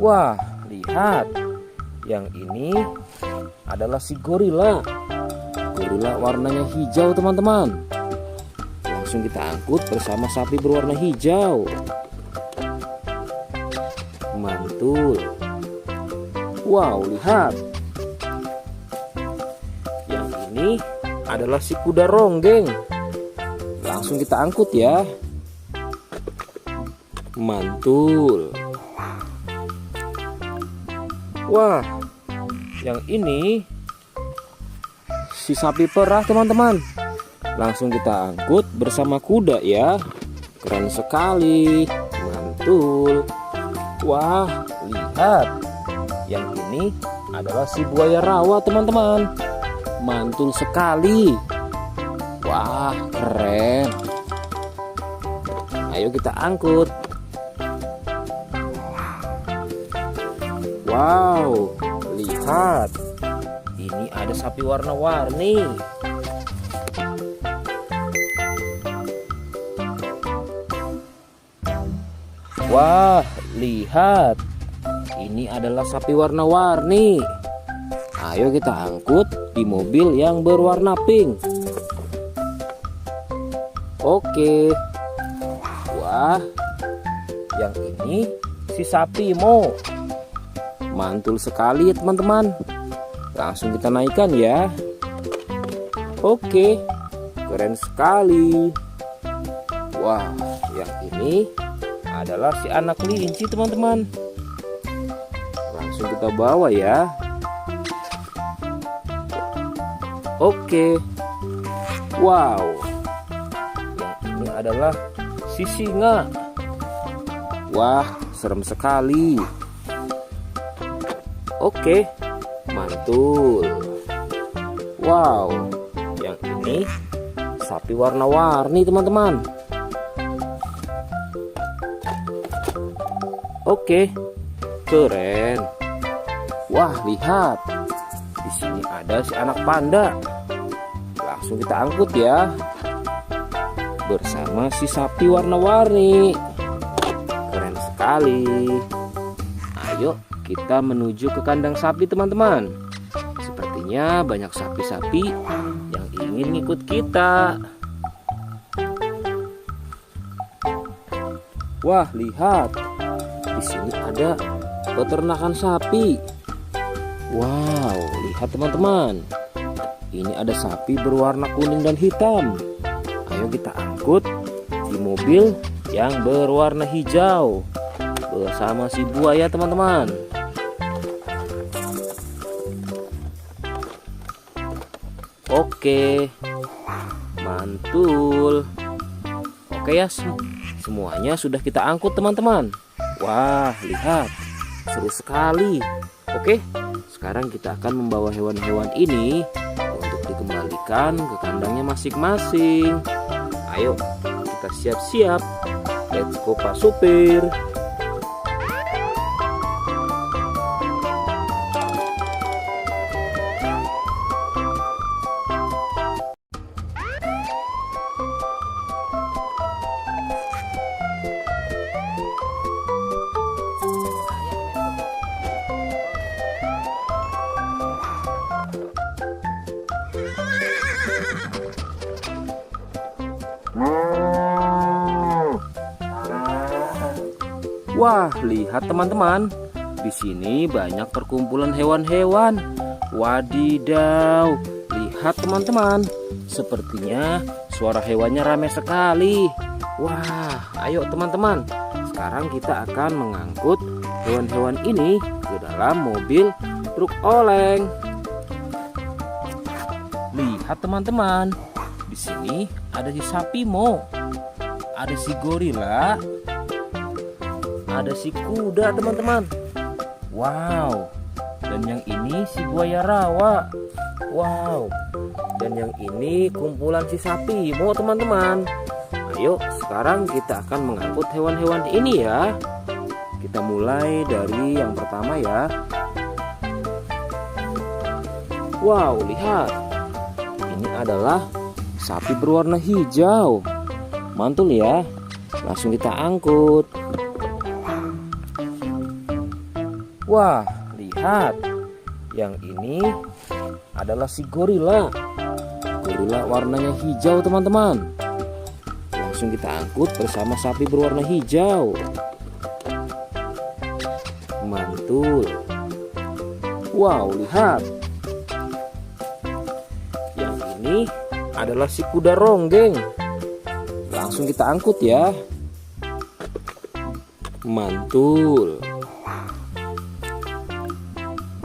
Wah, lihat. Yang ini adalah si gorila. Gorila warnanya hijau teman-teman. Langsung kita angkut bersama sapi berwarna hijau. Mantul. Wow, lihat. Yang ini adalah si kuda ronggeng. Langsung kita angkut ya. Mantul. Wah, yang ini si sapi perah teman-teman. Langsung kita angkut bersama kuda ya. Keren sekali. Mantul. Wah, lihat. Yang ini adalah si buaya rawa teman-teman. Mantul sekali. Wah, keren. Ayo kita angkut. Wow, lihat. Ini ada sapi warna-warni. Wah, lihat. Ini adalah sapi warna-warni. Ayo kita angkut di mobil yang berwarna pink. Oke. Wah, yang ini si sapi Mo. Mantul sekali ya teman-teman. Langsung kita naikkan ya. Oke, keren sekali. Wah, yang ini adalah si anak kelinci teman-teman. Langsung kita bawa ya. Oke. Wow, yang ini adalah si singa. Wah, serem sekali. Oke, mantul. Wow, yang ini sapi warna-warni teman-teman. Oke, keren. Wah, lihat. Di sini ada si anak panda. Langsung kita angkut ya. Bersama si sapi warna-warni. Keren sekali. Ayo kita menuju ke kandang sapi teman-teman. Sepertinya banyak sapi-sapi yang ingin ikut kita. Wah, lihat. Di sini ada peternakan sapi. Wow, lihat teman-teman. Ini ada sapi berwarna kuning dan hitam. Ayo kita angkut di mobil yang berwarna hijau bersama si buaya teman-teman. Oke, mantul. Oke ya, semuanya sudah kita angkut teman-teman. Wah, lihat, seru sekali. Oke, sekarang kita akan membawa hewan-hewan ini untuk dikembalikan ke kandangnya masing-masing. Ayo, kita siap-siap. Let's go Pak Supir. Wah, lihat teman-teman. Di sini banyak perkumpulan hewan-hewan. Wadidaw, lihat teman-teman. Sepertinya suara hewannya ramai sekali. Wah, ayo teman-teman. Sekarang kita akan mengangkut hewan-hewan ini ke dalam mobil truk oleng. Lihat teman-teman. Di sini ada si sapi Mo. Ada si gorila. Ada si kuda teman-teman. Wow. Dan yang ini si buaya rawa. Wow. Dan yang ini kumpulan si sapi Mo teman-teman. Ayo sekarang kita akan mengangkut hewan-hewan ini ya. Kita mulai dari yang pertama ya. Wow, lihat. Ini adalah sapi berwarna hijau. Mantul ya. Langsung kita angkut. Wah, lihat. Yang ini adalah si gorila. Gorila warnanya hijau teman-teman. Langsung kita angkut bersama sapi berwarna hijau. Mantul. Wow, lihat. Yang ini adalah si kuda ronggeng. Langsung kita angkut ya. Mantul.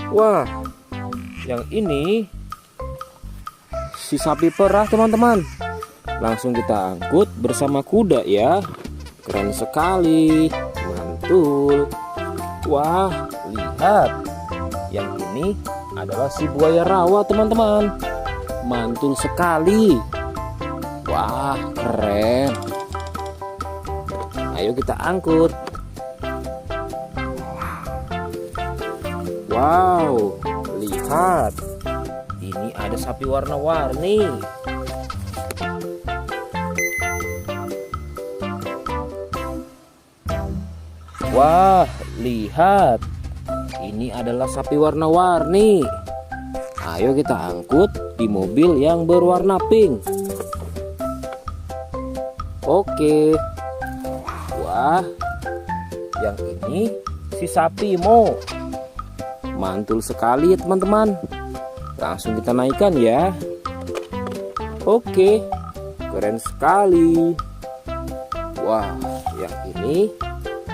Wah, yang ini si sapi perah teman-teman. Langsung kita angkut bersama kuda ya. Keren sekali. Mantul. Wah, lihat. Yang ini adalah si buaya rawa teman-teman. Mantul sekali. Wah, keren. Ayo kita angkut. Wow, lihat. Ini ada sapi warna-warni. Wah, lihat. Ini adalah sapi warna-warni. Ayo kita angkut di mobil yang berwarna pink. Oke. Wah, yang ini si sapi Mo. Mantul sekali ya teman-teman. Langsung kita naikkan ya. Oke, keren sekali. Wah, yang ini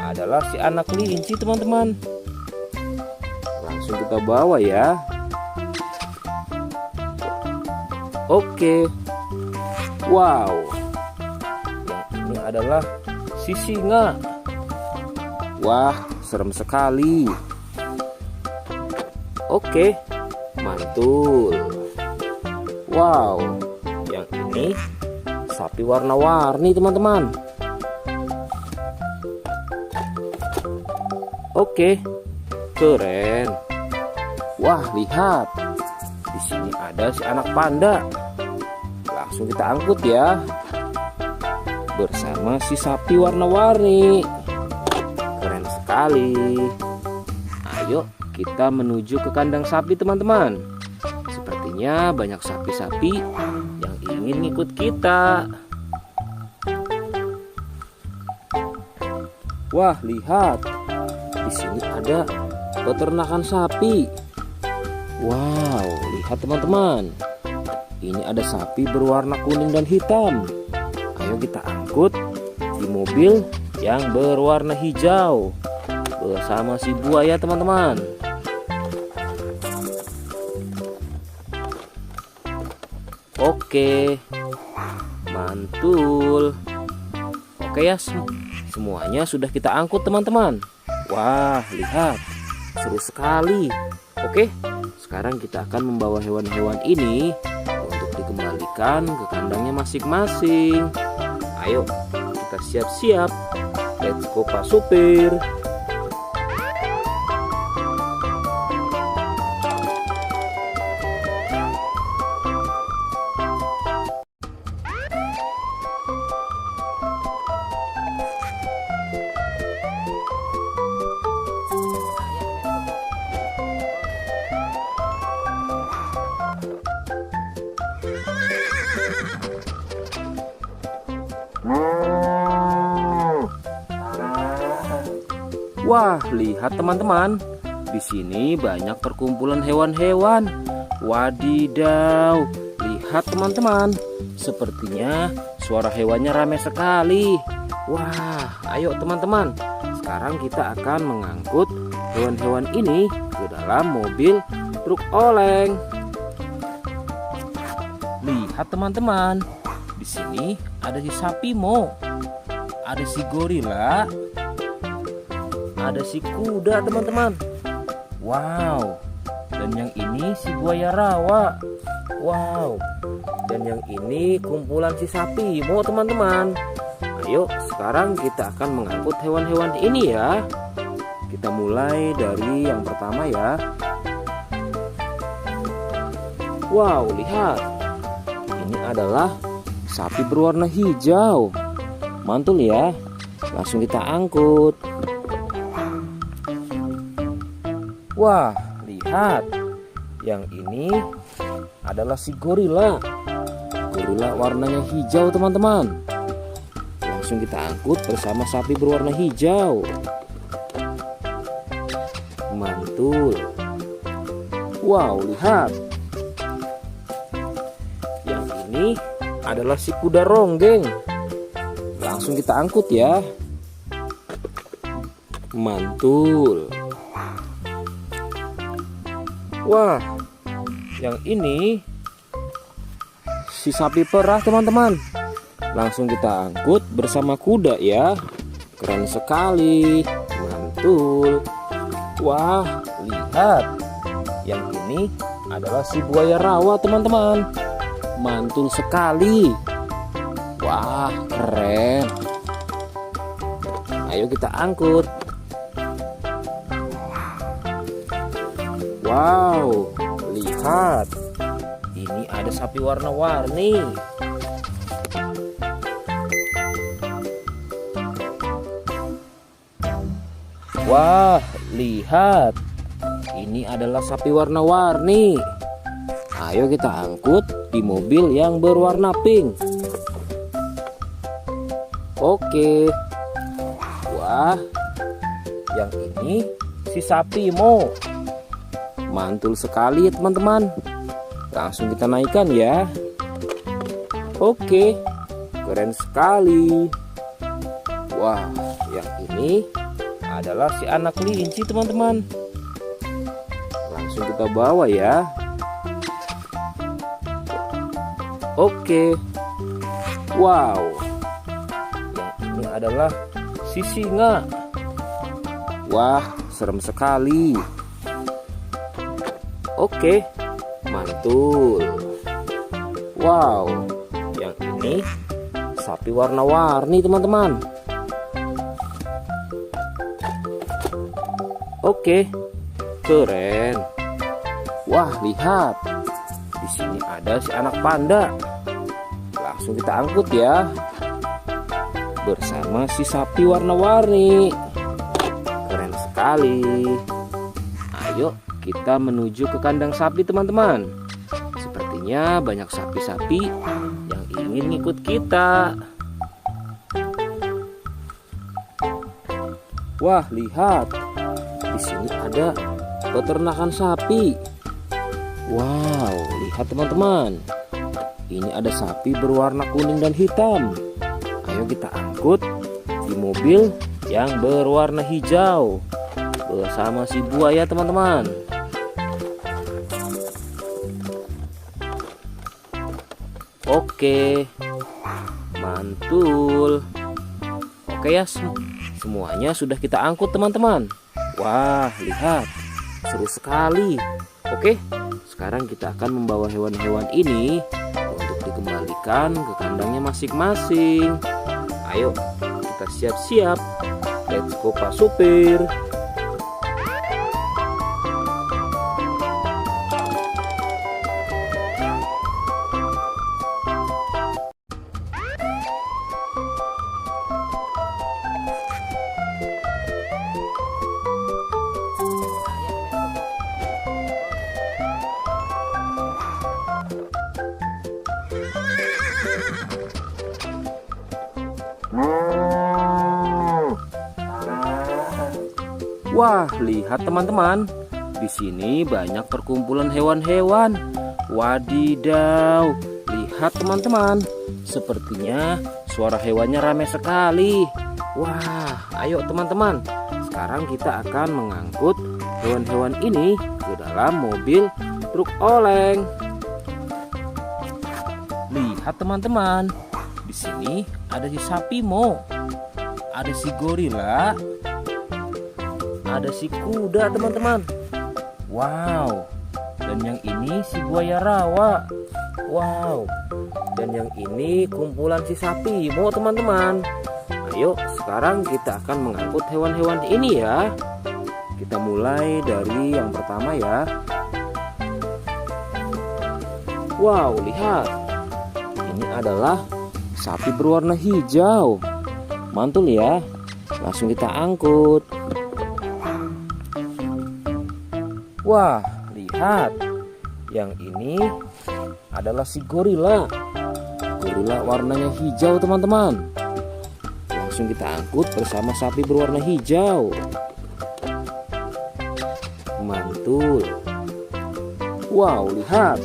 adalah si anak kelinci teman-teman. Langsung kita bawa ya. Oke. Wow, yang ini adalah si singa. Wah, serem sekali. Oke, mantul. Wow, yang ini sapi warna-warni teman-teman. Oke, keren. Wah, lihat. Di sini ada si anak panda. Langsung kita angkut ya. Bersama si sapi warna-warni. Keren sekali. Ayo kita menuju ke kandang sapi teman-teman. Sepertinya banyak sapi-sapi yang ingin ngikut kita. Wah, lihat. Di sini ada peternakan sapi. Wow, lihat teman-teman. Ini ada sapi berwarna kuning dan hitam. Ayo kita angkut di mobil yang berwarna hijau bersama si buaya teman-teman. Oke, mantul. Oke ya, semuanya sudah kita angkut teman-teman. Wah, lihat, seru sekali. Oke, sekarang kita akan membawa hewan-hewan ini untuk dikembalikan ke kandangnya masing-masing. Ayo, kita siap-siap. Let's go Pak Supir. Wah, lihat teman-teman. Di sini banyak perkumpulan hewan-hewan. Wadidaw, lihat teman-teman. Sepertinya suara hewannya ramai sekali. Wah, ayo teman-teman. Sekarang kita akan mengangkut hewan-hewan ini ke dalam mobil truk oleng. Lihat teman-teman. Di sini ada si sapi Mo. Ada si gorila. Ada si kuda teman-teman. Wow. Dan yang ini si buaya rawa. Wow. Dan yang ini kumpulan si sapi Mo teman-teman. Ayo sekarang kita akan mengangkut hewan-hewan ini ya. Kita mulai dari yang pertama ya. Wow, lihat. Ini adalah sapi berwarna hijau. Mantul ya. Langsung kita angkut. Wah, lihat. Yang ini adalah si gorila. Gorila warnanya hijau teman-teman. Langsung kita angkut bersama sapi berwarna hijau. mantul. Wow, lihat. Yang ini adalah si kuda ronggeng. Langsung kita angkut ya. Mantul. Wah, yang ini si sapi perah teman-teman. Langsung kita angkut bersama kuda ya. Keren sekali. Mantul. Wah, lihat. Yang ini adalah si buaya rawa teman-teman. Mantul sekali. Wah, keren. Ayo kita angkut. Wow, lihat. Ini ada sapi warna-warni. Wah, lihat. Ini adalah sapi warna-warni. Ayo kita angkut di mobil yang berwarna pink. Oke. Wah, yang ini si sapi Mo. Mantul sekali teman-teman. Langsung kita naikkan ya. Oke, keren sekali. Wah, yang ini adalah si anak kelinci teman-teman. Langsung kita bawa ya. Oke. Wow, yang ini adalah si singa. Wah, serem sekali. Oke, mantul. Wow, yang ini sapi warna-warni teman-teman. Oke, keren. Wah, lihat. Di sini ada si anak panda. Langsung kita angkut ya. Bersama si sapi warna-warni. Keren sekali. Ayo kita menuju ke kandang sapi teman-teman. Sepertinya banyak sapi-sapi yang ingin ikut kita. Wah, lihat. Di sini ada peternakan sapi. Wow, lihat teman-teman. Ini ada sapi berwarna kuning dan hitam. Ayo kita angkut di mobil yang berwarna hijau bersama si buaya teman-teman. Oke, mantul. Oke ya, semuanya sudah kita angkut teman-teman. Wah, lihat, seru sekali. Oke, sekarang kita akan membawa hewan-hewan ini untuk dikembalikan ke kandangnya masing-masing. Ayo, kita siap-siap. Let's go Pak Supir. Wah, lihat teman-teman. Di sini banyak perkumpulan hewan-hewan. Wadidaw, lihat teman-teman. Sepertinya suara hewannya ramai sekali. Wah, ayo teman-teman. Sekarang kita akan mengangkut hewan-hewan ini ke dalam mobil truk oleng. Lihat teman-teman. Di sini ada si sapi Mo. Ada si gorila. Ada si kuda teman-teman. Wow. Dan yang ini si buaya rawa. Wow. Dan yang ini kumpulan si sapi Mo teman-teman. Ayo sekarang kita akan mengangkut hewan-hewan ini ya. Kita mulai dari yang pertama ya. Wow, lihat. Ini adalah sapi berwarna hijau. Mantul ya. Langsung kita angkut. Wah, lihat. Yang ini adalah si gorila. Gorila warnanya hijau teman-teman. Langsung kita angkut bersama sapi berwarna hijau. Mantul. Wow, lihat.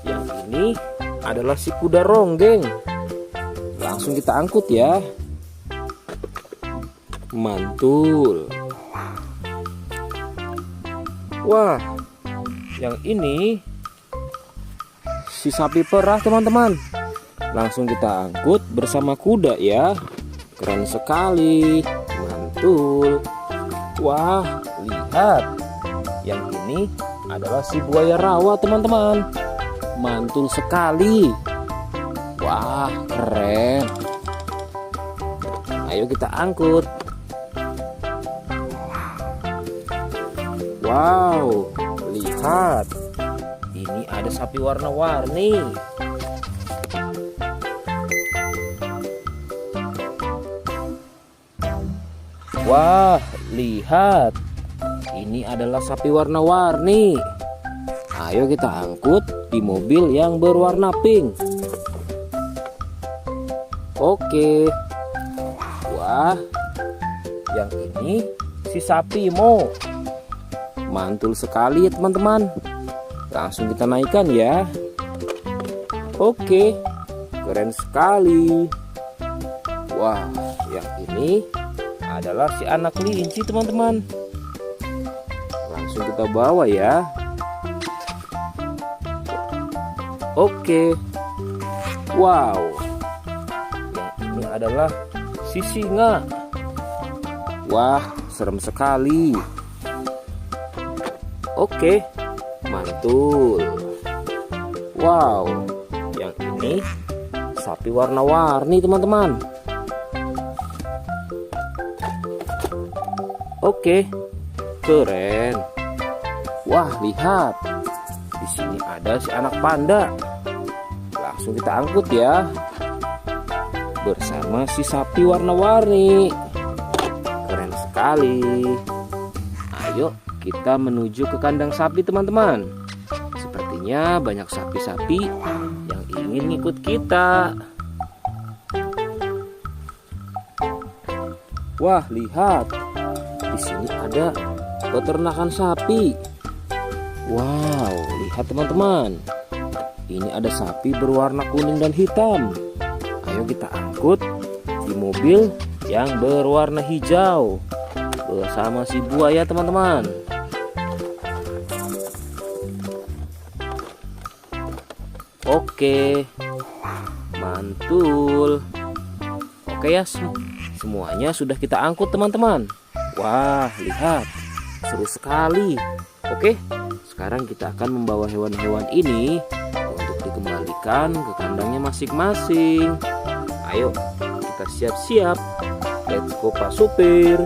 Yang ini adalah si kuda ronggeng. Langsung kita angkut ya. Mantul. Wah, yang ini si sapi perah teman-teman. Langsung kita angkut bersama kuda ya. Keren sekali. Mantul. Wah, lihat. Yang ini adalah si buaya rawa teman-teman. Mantul sekali. Wah, keren. Ayo kita angkut. Wow, lihat. Ini ada sapi warna-warni. Wah, lihat. Ini adalah sapi warna-warni. Ayo kita angkut di mobil yang berwarna pink. Oke. Wah, yang ini si sapi Mo. Mantul sekali ya teman-teman. Langsung kita naikkan ya. Oke, keren sekali. Wah, yang ini adalah si anak kelinci teman-teman. Langsung kita bawa ya. Oke. Wow, yang ini adalah si singa. Wah, serem sekali. Oke, mantul. Wow, yang ini sapi warna-warni teman-teman. Oke, keren. Wah, lihat. Di sini ada si anak panda. Langsung kita angkut ya. Bersama si sapi warna-warni. Keren sekali. Ayo kita menuju ke kandang sapi teman-teman. Sepertinya banyak sapi-sapi yang ingin ngikut kita. Wah, lihat. Di sini ada peternakan sapi. Wow, lihat teman-teman. Ini ada sapi berwarna kuning dan hitam. Ayo kita angkut di mobil yang berwarna hijau bersama si buaya teman-teman. Oke, mantul. Oke ya, semuanya sudah kita angkut teman-teman. Wah, lihat, seru sekali. Oke, sekarang kita akan membawa hewan-hewan ini untuk dikembalikan ke kandangnya masing-masing. Ayo, kita siap-siap. Let's go Pak Supir.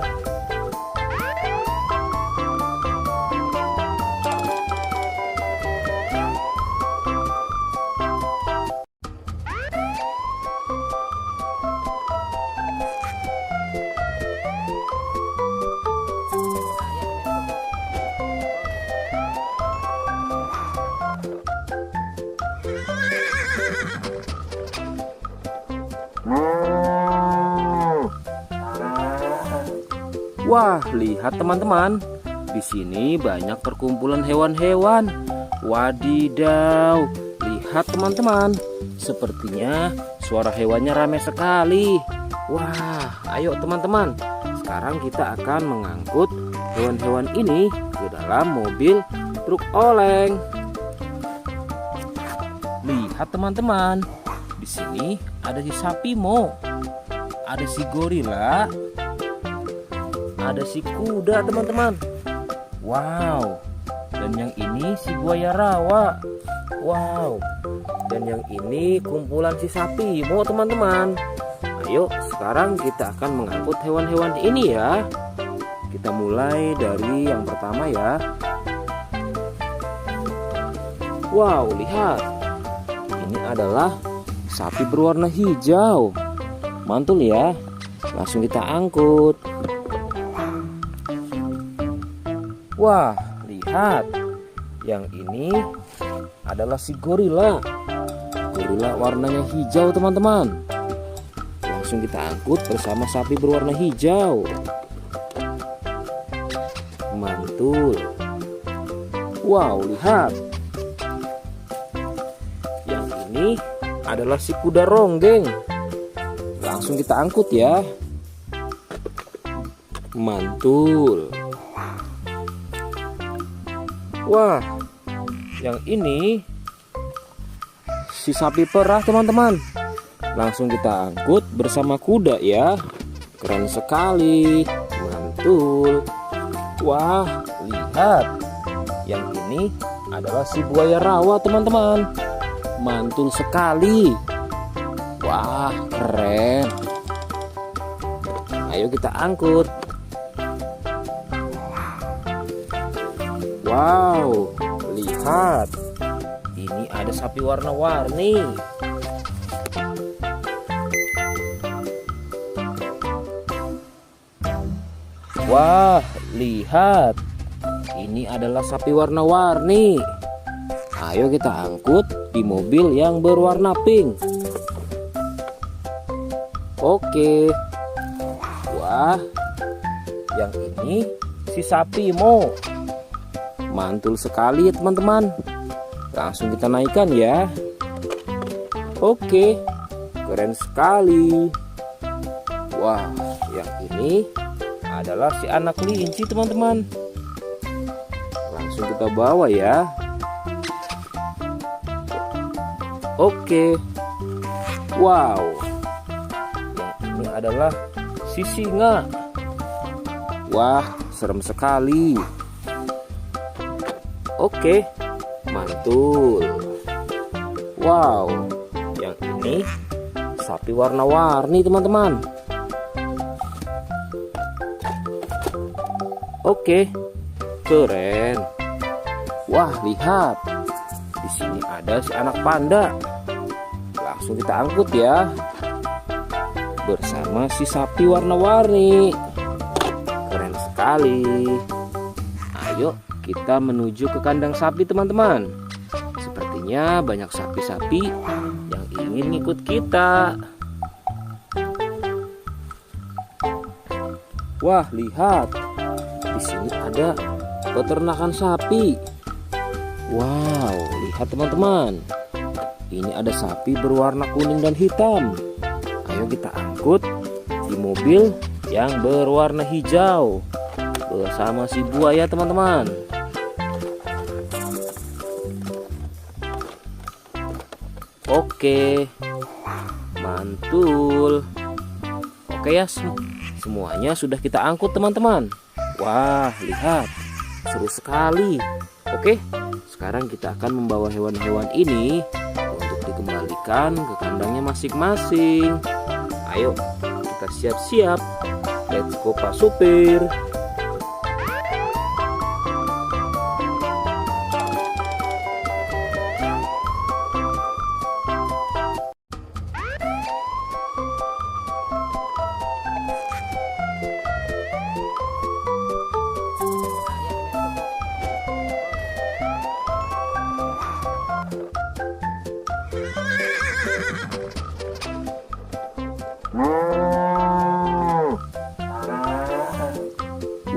Wah, lihat teman-teman. Di sini banyak perkumpulan hewan-hewan. Wadidaw, lihat teman-teman. Sepertinya suara hewannya ramai sekali. Wah, ayo teman-teman. Sekarang kita akan mengangkut hewan-hewan ini ke dalam mobil truk oleng. Lihat teman-teman. Di sini ada si sapi Mo. Ada si gorila. Ada si kuda teman-teman. Wow. Dan yang ini si buaya rawa. Wow. Dan yang ini kumpulan si sapi Mo teman-teman. Ayo sekarang kita akan mengangkut hewan-hewan ini ya. Kita mulai dari yang pertama ya. Wow, lihat. Ini adalah sapi berwarna hijau. Mantul ya. Langsung kita angkut. Wah, lihat. Yang ini adalah si gorila. Gorila warnanya hijau teman-teman. Langsung kita angkut bersama sapi berwarna hijau. Mantul. Wow, lihat. Yang ini adalah si kuda ronggeng. Langsung kita angkut ya. Mantul. Wah, yang ini si sapi perah teman-teman. Langsung kita angkut bersama kuda ya. Keren sekali. Mantul. Wah, lihat. Yang ini adalah si buaya rawa teman-teman. Mantul sekali. Wah, keren. Ayo kita angkut. Wow, lihat. Ini ada sapi warna-warni. Wah, lihat. Ini adalah sapi warna-warni. Ayo kita angkut di mobil yang berwarna pink. Oke. Wah, yang ini si sapi Mo. Mantul sekali ya teman-teman. Langsung kita naikkan ya. Oke, keren sekali. Wah, yang ini adalah si anak kelinci teman-teman. Langsung kita bawa ya. Oke. Wow, yang ini adalah si singa. Wah, serem sekali. Oke, mantul. Wow, yang ini sapi warna-warni teman-teman. Oke, keren. Wah, lihat. Di sini ada si anak panda. Langsung kita angkut ya. Bersama si sapi warna-warni. Keren sekali. Ayo kita menuju ke kandang sapi teman-teman. Sepertinya banyak sapi-sapi yang ingin ngikut kita. Wah, lihat. Di sini ada peternakan sapi. Wow, lihat teman-teman. Ini ada sapi berwarna kuning dan hitam. Ayo kita angkut di mobil yang berwarna hijau bersama si buaya teman-teman. Oke, mantul. Oke ya, semuanya sudah kita angkut teman-teman. Wah, lihat, seru sekali. Oke, sekarang kita akan membawa hewan-hewan ini untuk dikembalikan ke kandangnya masing-masing. Ayo, kita siap-siap. Let's go Pak Supir.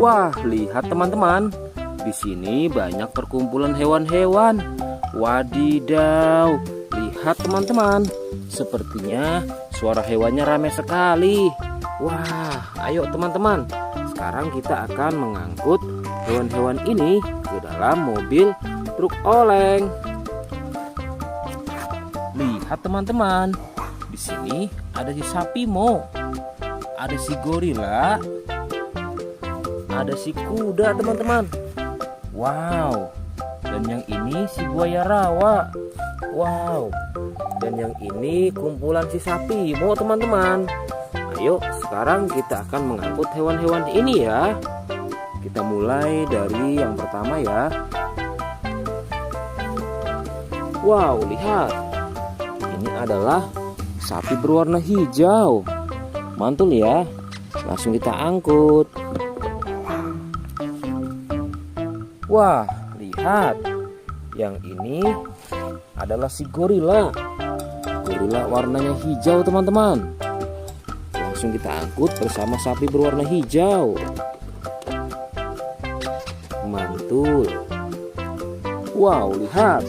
Wah, lihat teman-teman. Di sini banyak perkumpulan hewan-hewan. Wadidaw, lihat teman-teman. Sepertinya suara hewannya ramai sekali. Wah, ayo teman-teman. Sekarang kita akan mengangkut hewan-hewan ini ke dalam mobil truk oleng. Lihat teman-teman. Di sini ada si sapi Mo. Ada si gorila. Ada si kuda teman-teman. Wow. Dan yang ini si buaya rawa. Wow. Dan yang ini kumpulan si sapi Mo teman-teman. Ayo sekarang kita akan mengangkut hewan-hewan ini ya. Kita mulai dari yang pertama ya. Wow, lihat. Ini adalah sapi berwarna hijau. Mantul ya. Langsung kita angkut. Wah, lihat. Yang ini adalah si gorila. Gorila warnanya hijau teman-teman. Langsung kita angkut bersama sapi berwarna hijau. Mantul. Wow, lihat.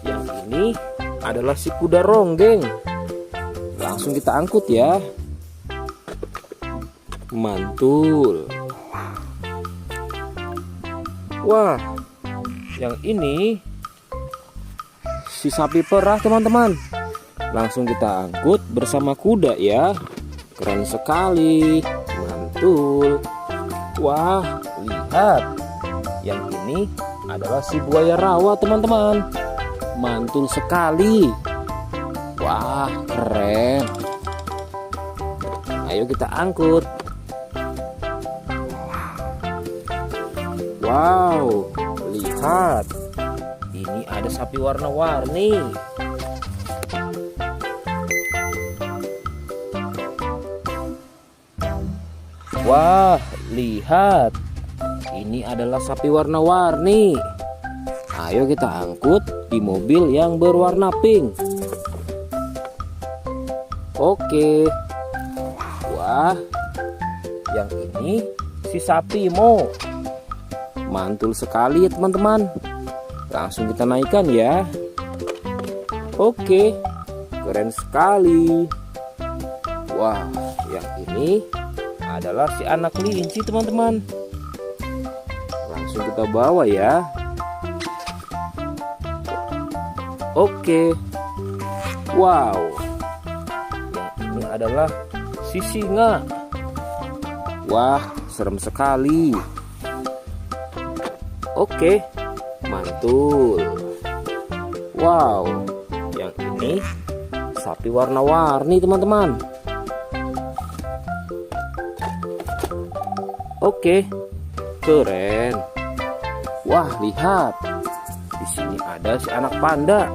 Yang ini adalah si kuda ronggeng. Langsung kita angkut ya. Mantul. Wah, yang ini si sapi perah teman-teman. Langsung kita angkut bersama kuda ya. Keren sekali. Mantul. Wah, lihat. Yang ini adalah si buaya rawa teman-teman. Mantul sekali. Wah, keren. Ayo kita angkut. Wow, lihat. Ini ada sapi warna-warni. Wah, lihat. Ini adalah sapi warna-warni. Ayo kita angkut di mobil yang berwarna pink. Oke. Wah, yang ini si sapi Mo. Mantul sekali ya teman-teman. Langsung kita naikkan ya. Oke, keren sekali. Wah, yang ini adalah si anak kelinci teman-teman. Langsung kita bawa ya. Oke. Wow, yang ini adalah si singa. Wah, serem sekali. Oke, mantul. Wow, yang ini sapi warna-warni teman-teman. Oke, keren. Wah, lihat. Di sini ada si anak panda.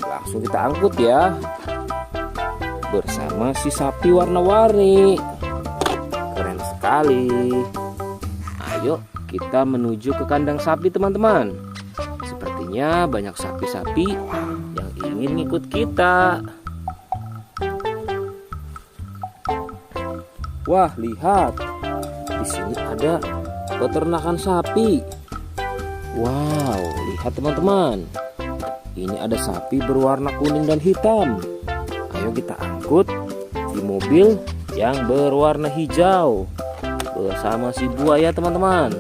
Langsung kita angkut ya. Bersama si sapi warna-warni. Keren sekali. Ayo kita menuju ke kandang sapi teman-teman. Sepertinya banyak sapi-sapi yang ingin ikut kita. Wah, lihat. Di sini ada peternakan sapi. Wow, lihat teman-teman. Ini ada sapi berwarna kuning dan hitam. Ayo kita angkut di mobil yang berwarna hijau bersama si buaya teman-teman.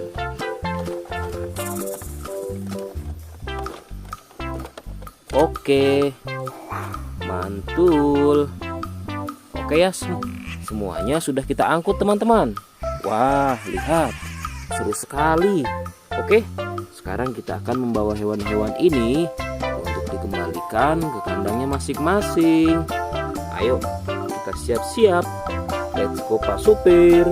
Oke, mantul. Oke ya, semuanya sudah kita angkut teman-teman. Wah, lihat, seru sekali. Oke, sekarang kita akan membawa hewan-hewan ini untuk dikembalikan ke kandangnya masing-masing. Ayo, kita siap-siap. Let's go Pak Supir.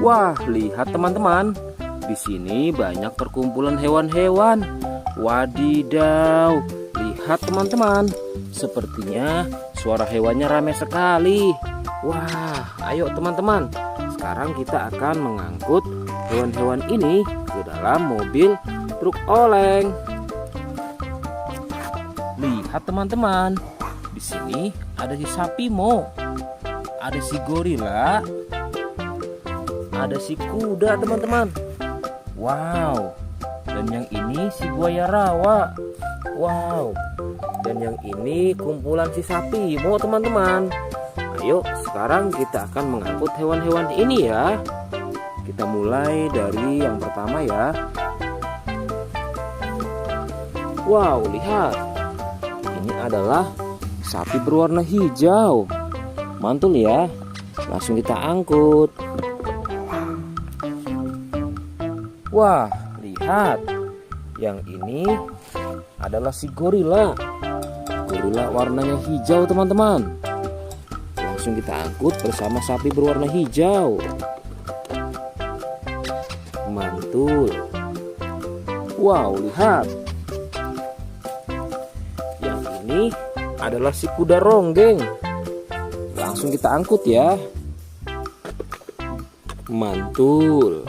Wah, lihat teman-teman. Di sini banyak perkumpulan hewan-hewan. Wadidaw, lihat teman-teman. Sepertinya suara hewannya ramai sekali. Wah, ayo teman-teman. Sekarang kita akan mengangkut hewan-hewan ini ke dalam mobil truk oleng. Lihat teman-teman. Di sini ada si sapi Mo. Ada si gorila. Ada si kuda teman-teman. Wow. Dan yang ini si buaya rawa. Wow. Dan yang ini kumpulan si sapi Mo teman-teman. Ayo sekarang kita akan mengangkut hewan-hewan ini ya. Kita mulai dari yang pertama ya. Wow, lihat. Ini adalah sapi berwarna hijau. Mantul ya. Langsung kita angkut. Wah, lihat. Yang ini adalah si gorila. Gorila warnanya hijau teman-teman. Langsung kita angkut bersama sapi berwarna hijau. Mantul. Wow, lihat. Yang ini adalah si kuda ronggeng. Langsung kita angkut ya. Mantul.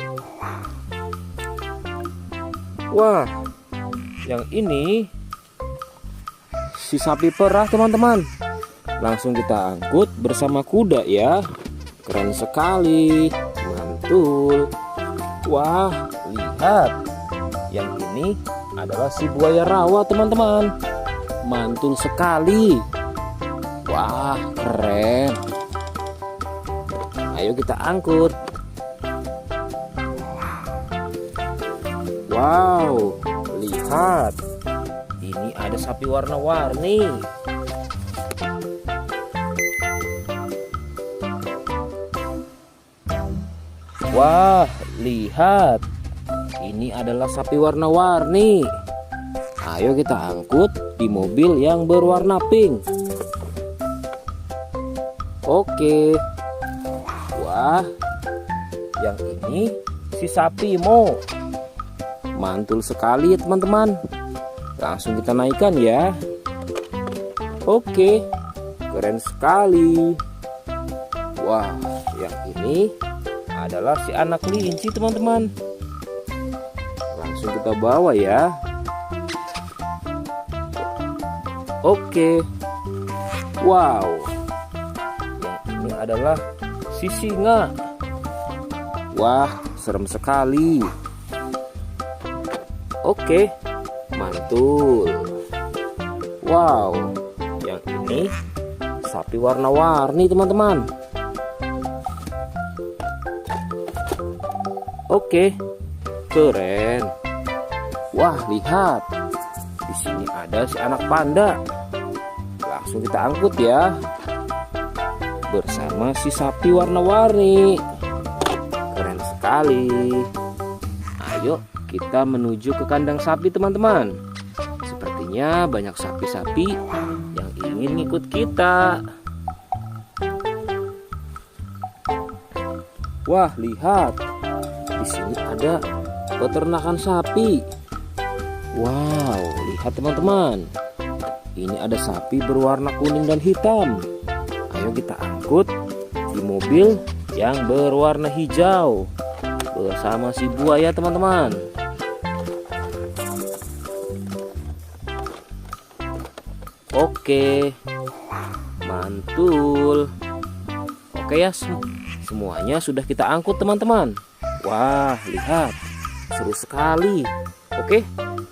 Wah, yang ini si sapi perah teman-teman. Langsung kita angkut bersama kuda ya. Keren sekali. Mantul. Wah, lihat. Yang ini adalah si buaya rawa teman-teman. Mantul sekali. Wah, keren. Ayo kita angkut. Wow, lihat. Ini ada sapi warna-warni. Wah, lihat. Ini adalah sapi warna-warni. Ayo kita angkut di mobil yang berwarna pink. Oke. Wah, yang ini si sapi Mo. Mantul sekali ya teman-teman. Langsung kita naikkan ya. Oke, keren sekali. Wah, yang ini adalah si anak kelinci teman-teman. Langsung kita bawa ya. Oke. Wow, yang ini adalah si singa. Wah, serem sekali. Oke, mantul. Wow, yang ini sapi warna-warni teman-teman. Oke, keren. Wah, lihat. Di sini ada si anak panda. Langsung kita angkut ya. Bersama si sapi warna-warni. Keren sekali. Ayo kita menuju ke kandang sapi teman-teman. Sepertinya banyak sapi-sapi yang ingin ikut kita. Wah, lihat. Di sini ada peternakan sapi. Wow, lihat teman-teman. Ini ada sapi berwarna kuning dan hitam. Ayo kita angkut di mobil yang berwarna hijau bersama si buaya teman-teman. Oke, mantul. Oke ya, semuanya sudah kita angkut teman-teman. Wah, lihat, seru sekali. Oke,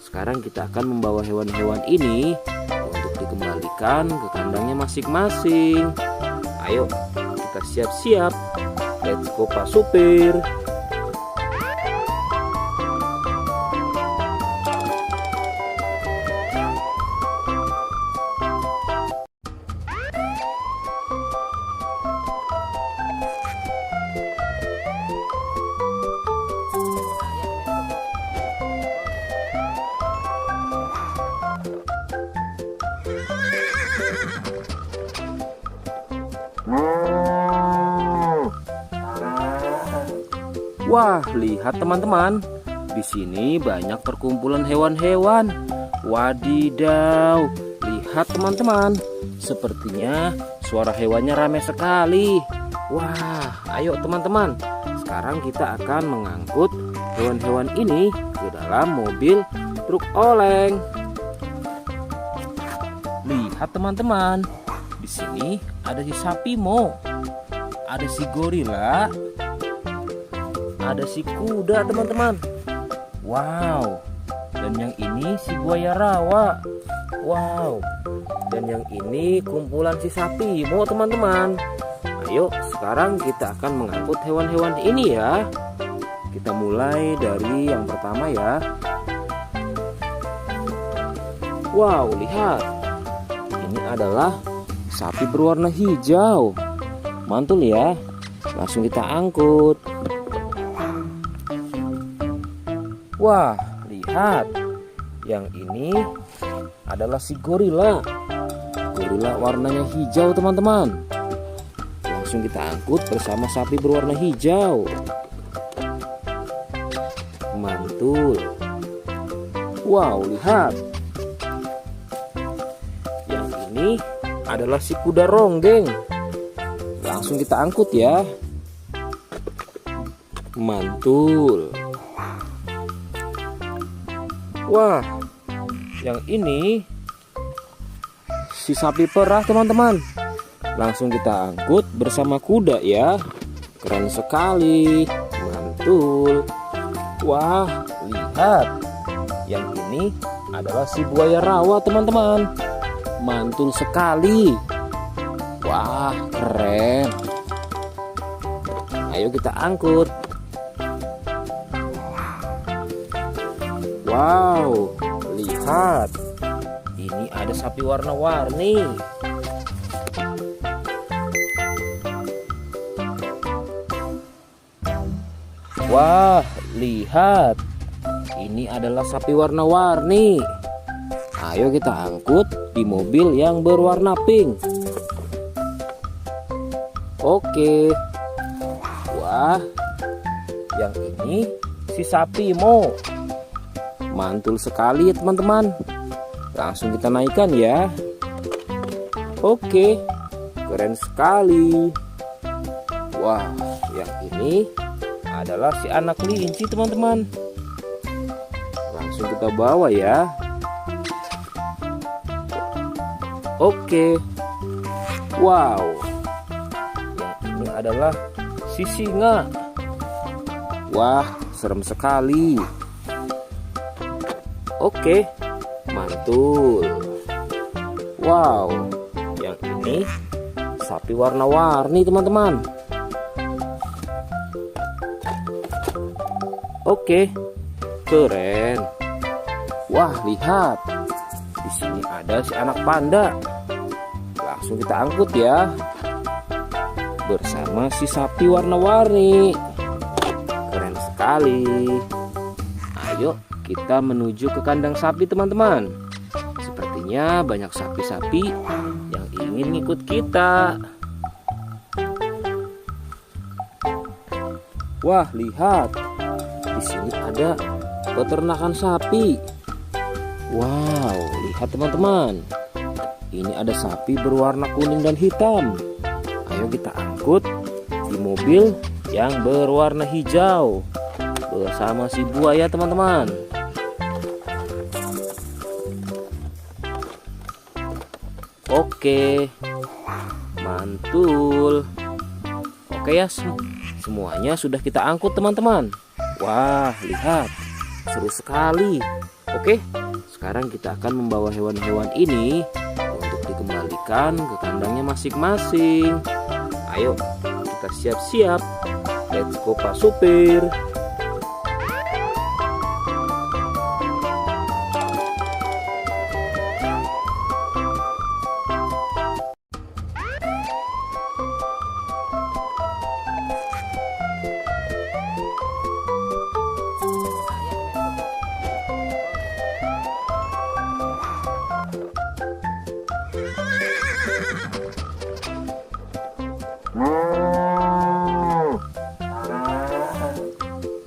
sekarang kita akan membawa hewan-hewan ini untuk dikembalikan ke kandangnya masing-masing. Ayo, kita siap-siap. Let's go Pak Supir. Wah, lihat teman-teman. Di sini banyak perkumpulan hewan-hewan. Wadidaw, lihat teman-teman. Sepertinya suara hewannya ramai sekali. Wah, ayo teman-teman. Sekarang kita akan mengangkut hewan-hewan ini ke dalam mobil truk oleng. Lihat teman-teman. Di sini ada si sapi Mo. Ada si gorila. Ada si kuda teman-teman. Wow. Dan yang ini si buaya rawa. Wow. Dan yang ini kumpulan si sapi Mo teman-teman. Ayo sekarang kita akan mengangkut hewan-hewan ini ya. Kita mulai dari yang pertama ya. Wow, lihat. Ini adalah sapi berwarna hijau. Mantul ya. Langsung kita angkut. Wah, lihat. Yang ini adalah si gorila. Gorila warnanya hijau teman-teman. Langsung kita angkut bersama sapi berwarna hijau. Mantul. Wow, lihat. Yang ini adalah si kuda ronggeng. Langsung kita angkut ya. Mantul. Wah, yang ini si sapi perah teman-teman. Langsung kita angkut bersama kuda ya. Keren sekali. Mantul. Wah, lihat. Yang ini adalah si buaya rawa teman-teman. Mantul sekali. Wah, keren. Ayo kita angkut. Wow, lihat. Ini ada sapi warna-warni. Wah, lihat. Ini adalah sapi warna-warni. Ayo kita angkut di mobil yang berwarna pink. Oke. Wah, yang ini si sapi Mo. Mantul sekali ya teman-teman. Langsung kita naikkan ya. Oke, keren sekali. Wah, yang ini adalah si anak kelinci teman-teman. Langsung kita bawa ya. Oke. Wow, yang ini adalah si singa. Wah, serem sekali. Oke, mantul. Wow, yang ini sapi warna-warni teman-teman. Oke, keren. Wah, lihat. Di sini ada si anak panda. Langsung kita angkut ya. Bersama si sapi warna-warni. Keren sekali. Ayo kita menuju ke kandang sapi teman-teman. Sepertinya banyak sapi-sapi yang ingin ngikut kita. Wah, lihat. Di sini ada peternakan sapi. Wow, lihat teman-teman. Ini ada sapi berwarna kuning dan hitam. Ayo kita angkut di mobil yang berwarna hijau bersama si buaya teman-teman. Oke, mantul. Oke ya, semuanya sudah kita angkut teman-teman. Wah, lihat, seru sekali. Oke, sekarang kita akan membawa hewan-hewan ini untuk dikembalikan ke kandangnya masing-masing. Ayo, kita siap-siap. Let's go Pak Supir.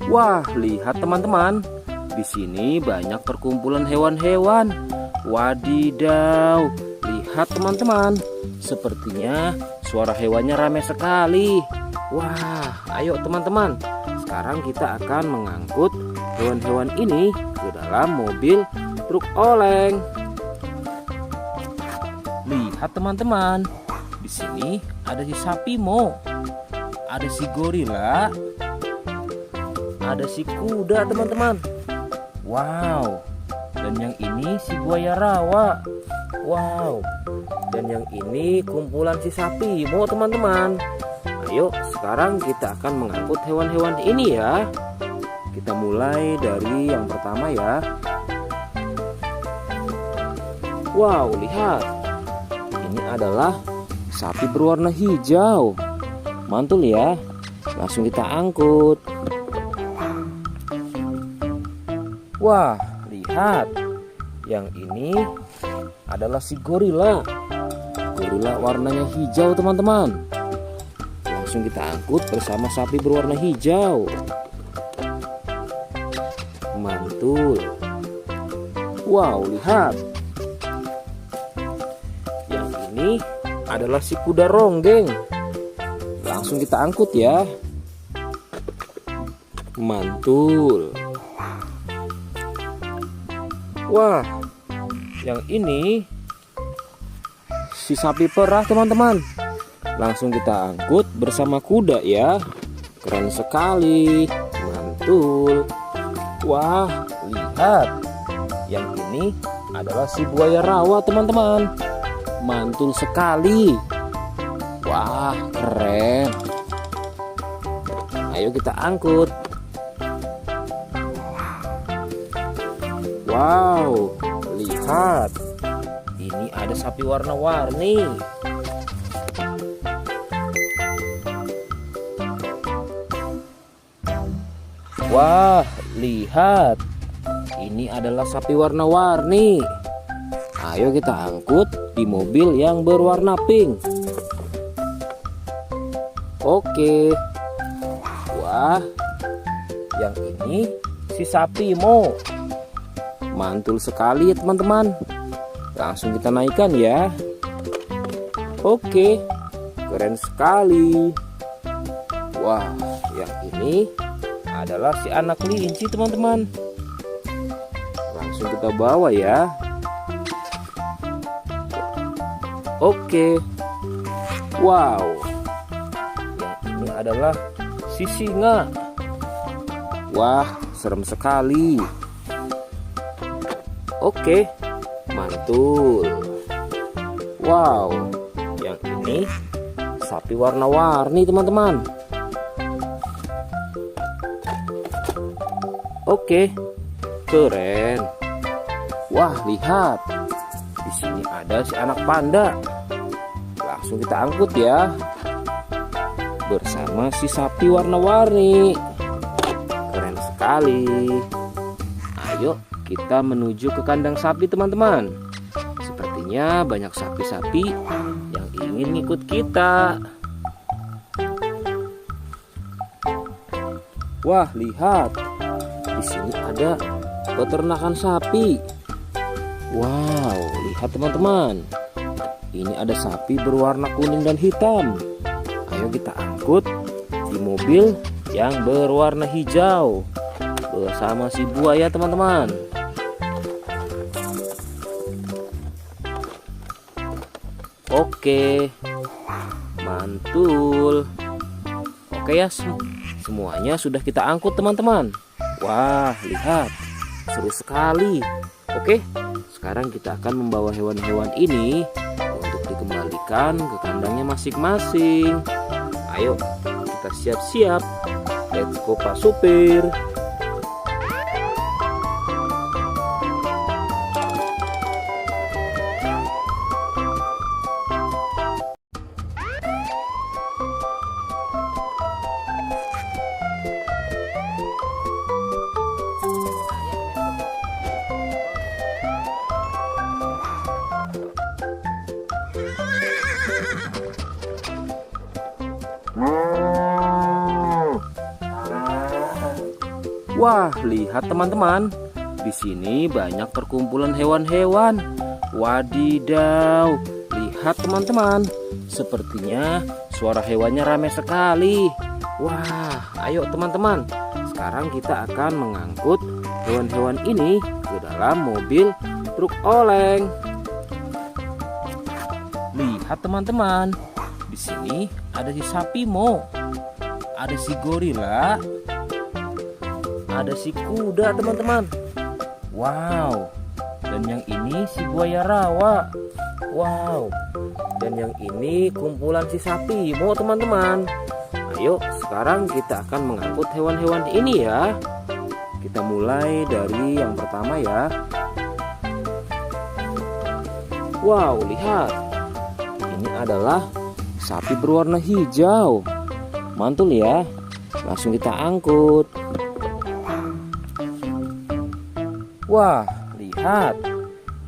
Wah, lihat teman-teman. Di sini banyak perkumpulan hewan-hewan. Wadidaw, lihat teman-teman. Sepertinya suara hewannya ramai sekali. Wah, ayo teman-teman. Sekarang kita akan mengangkut hewan-hewan ini ke dalam mobil truk oleng. Lihat teman-teman. Di sini ada si sapi Mo. Ada si gorila. Ada si kuda teman-teman. Wow. Dan yang ini si buaya rawa. Wow. Dan yang ini kumpulan si sapi Mo teman-teman. Ayo sekarang kita akan mengangkut hewan-hewan ini ya. Kita mulai dari yang pertama ya. Wow, lihat. Ini adalah sapi berwarna hijau. Mantul ya. Langsung kita angkut. Wah, lihat. Yang ini adalah si gorila. Gorila warnanya hijau teman-teman. Langsung kita angkut bersama sapi berwarna hijau. Mantul. Wow, lihat. Yang ini adalah si kuda ronggeng. Langsung kita angkut ya. Mantul. Wah, yang ini si sapi perah teman-teman. Langsung kita angkut bersama kuda ya. Keren sekali. Mantul. Wah, lihat. Yang ini adalah si buaya rawa teman-teman. Mantul sekali. Wah, keren. Ayo kita angkut. Wow, lihat. Ini ada sapi warna-warni. Wah, lihat. Ini adalah sapi warna-warni. Ayo kita angkut di mobil yang berwarna pink. Oke. Wah, yang ini si sapi Mo. Mantul sekali ya teman-teman. Langsung kita naikkan ya. Oke, keren sekali. Wah, yang ini adalah si anak kelinci teman-teman. Langsung kita bawa ya. Oke. Wow, yang ini adalah si singa. Wah, serem sekali. Oke, mantul. Wow, yang ini sapi warna-warni teman-teman. Oke, keren. Wah, lihat. Di sini ada si anak panda. Langsung kita angkut ya. Bersama si sapi warna-warni. Keren sekali. Ayo kita menuju ke kandang sapi teman-teman. Sepertinya banyak sapi-sapi yang ingin ngikut kita. Wah, lihat. Di sini ada peternakan sapi. Wow, lihat teman-teman. Ini ada sapi berwarna kuning dan hitam. Ayo kita angkut di mobil yang berwarna hijau bersama si buaya teman-teman. Oke, mantul. Oke ya, semuanya sudah kita angkut teman-teman. Wah, lihat, seru sekali. Oke, sekarang kita akan membawa hewan-hewan ini untuk dikembalikan ke kandangnya masing-masing. Ayo, kita siap-siap. Let's go Pak Supir. Wah, lihat teman-teman. Di sini banyak perkumpulan hewan-hewan. Wadidaw, lihat teman-teman. Sepertinya suara hewannya ramai sekali. Wah, ayo teman-teman. Sekarang kita akan mengangkut hewan-hewan ini ke dalam mobil truk oleng. Lihat teman-teman. Di sini ada si sapi Mo. Ada si gorila. Ada si kuda teman-teman. Wow. Dan yang ini si buaya rawa. Wow. Dan yang ini kumpulan si sapi Mo teman-teman. Ayo sekarang kita akan mengangkut hewan-hewan ini ya. Kita mulai dari yang pertama ya. Wow, lihat. Ini adalah sapi berwarna hijau. Mantul ya. Langsung kita angkut. Wah, lihat.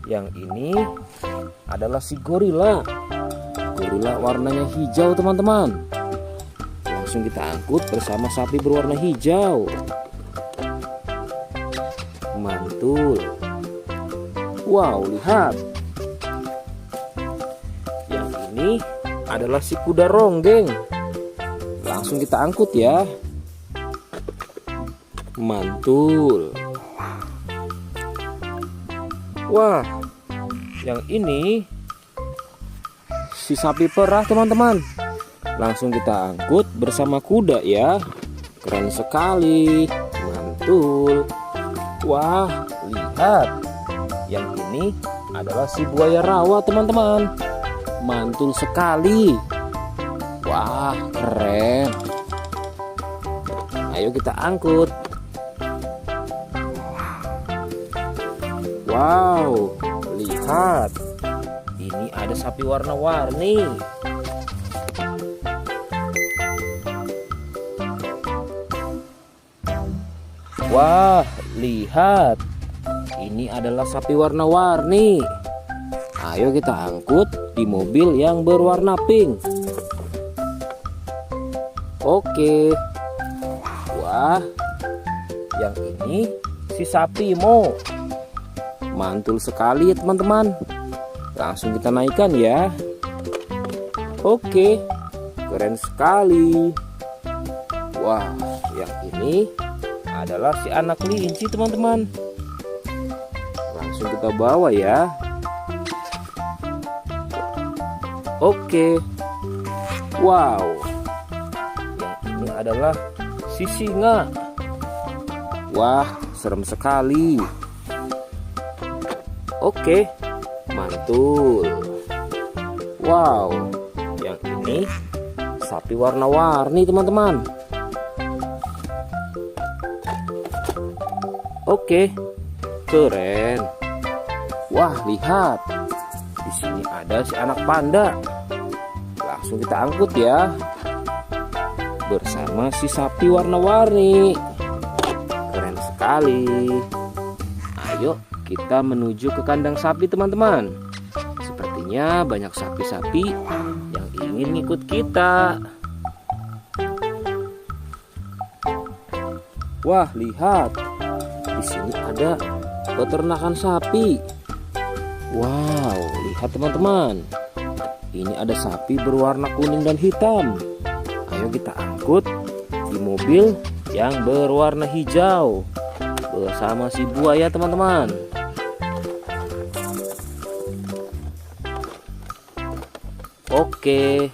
Yang ini adalah si gorila. Gorila warnanya hijau teman-teman. Langsung kita angkut bersama sapi berwarna hijau. Mantul. Wow, lihat. Yang ini adalah si kuda ronggeng. Langsung kita angkut ya. Mantul. Wah, yang ini si sapi perah teman-teman. Langsung kita angkut bersama kuda ya. Keren sekali. Mantul. Wah, lihat. Yang ini adalah si buaya rawa teman-teman. Mantul sekali. Wah, keren. Ayo kita angkut. Wow, lihat. Ini ada sapi warna-warni. Wah, lihat. Ini adalah sapi warna-warni. Ayo kita angkut di mobil yang berwarna pink. Oke. Wah, yang ini si sapi Mo. Mantul sekali ya teman-teman. Langsung kita naikkan ya. Oke, keren sekali. Wah, yang ini adalah si anak kelinci teman-teman. Langsung kita bawa ya. Oke. Wow, yang ini adalah si singa. Wah, serem sekali. Oke, mantul. Wow, yang ini sapi warna-warni teman-teman. Oke, keren. Wah, lihat. Di sini ada si anak panda. Langsung kita angkut ya. Bersama si sapi warna-warni. Keren sekali. Ayo kita menuju ke kandang sapi teman-teman. Sepertinya banyak sapi-sapi yang ingin ngikut kita. Wah, lihat. Di sini ada peternakan sapi. Wow, lihat teman-teman. Ini ada sapi berwarna kuning dan hitam. Ayo kita angkut di mobil yang berwarna hijau bersama si buaya teman-teman. Oke,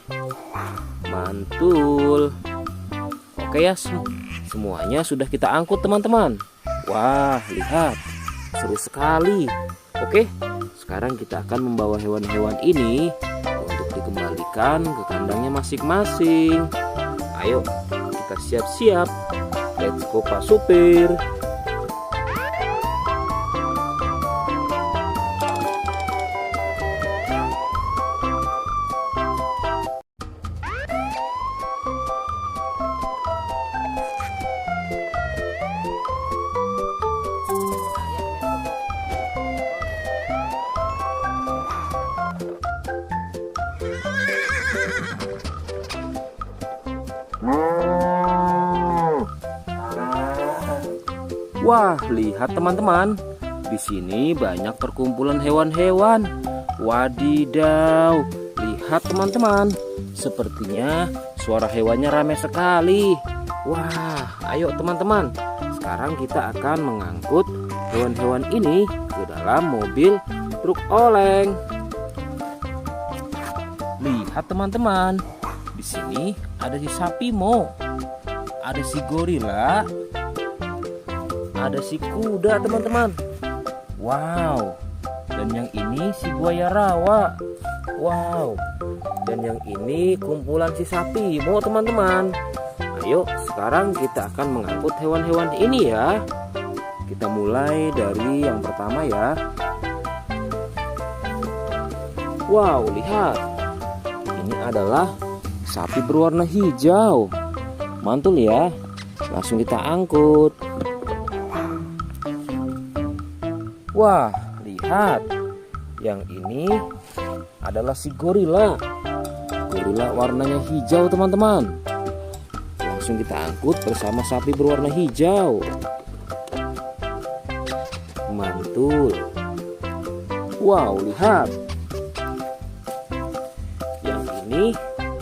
mantul. Oke ya, semuanya sudah kita angkut teman-teman. Wah, lihat, seru sekali. Oke, sekarang kita akan membawa hewan-hewan ini untuk dikembalikan ke kandangnya masing-masing. Ayo, kita siap-siap. Let's go Pak Supir. Wah, lihat teman-teman. Di sini banyak perkumpulan hewan-hewan. Wadidaw, lihat teman-teman. Sepertinya suara hewannya ramai sekali. Wah, ayo teman-teman. Sekarang kita akan mengangkut hewan-hewan ini ke dalam mobil truk oleng. Lihat teman-teman. Di sini ada si sapi Mo. Ada si gorila. Ada si kuda teman-teman. Wow. Dan yang ini si buaya rawa. Wow. Dan yang ini kumpulan si sapi Mo teman-teman. Ayo sekarang kita akan mengangkut hewan-hewan ini ya. Kita mulai dari yang pertama ya. Wow, lihat. Ini adalah sapi berwarna hijau. Mantul ya. Langsung kita angkut. Wah, lihat. Yang ini adalah si gorila. Gorila warnanya hijau teman-teman. Langsung kita angkut bersama sapi berwarna hijau. mantul. Wow, lihat. Yang ini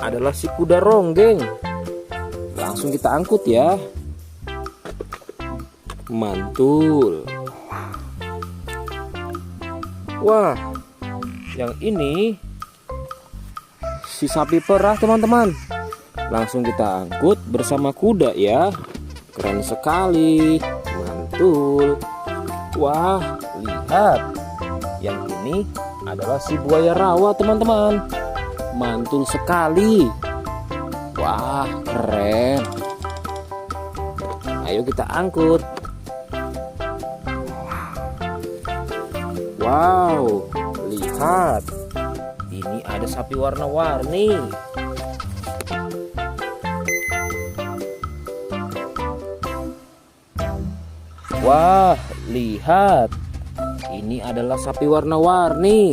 adalah si kuda ronggeng. Langsung kita angkut ya. Mantul. Wah, yang ini si sapi perah teman-teman. Langsung kita angkut bersama kuda ya. Keren sekali. Mantul. Wah, lihat. Yang ini adalah si buaya rawa teman-teman. Mantul sekali. Wah, keren. Ayo kita angkut. Wow, lihat. Ini ada sapi warna-warni. Wah, lihat. Ini adalah sapi warna-warni.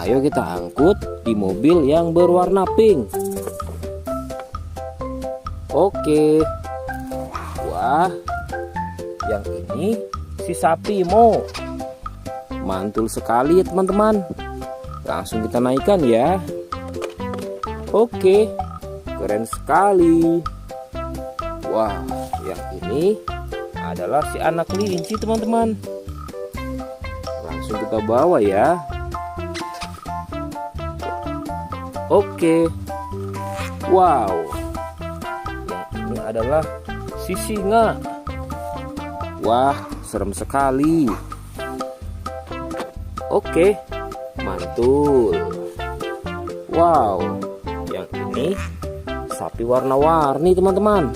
Ayo kita angkut di mobil yang berwarna pink. Oke. Wah, yang ini si sapi Mo. Mantul sekali ya teman-teman. Langsung kita naikkan ya. Oke, keren sekali. Wah, yang ini adalah si anak kelinci teman-teman. Langsung kita bawa ya. Oke. Wow, yang ini adalah si singa. Wah, serem sekali. Oke, mantul. Wow, yang ini sapi warna-warni teman-teman.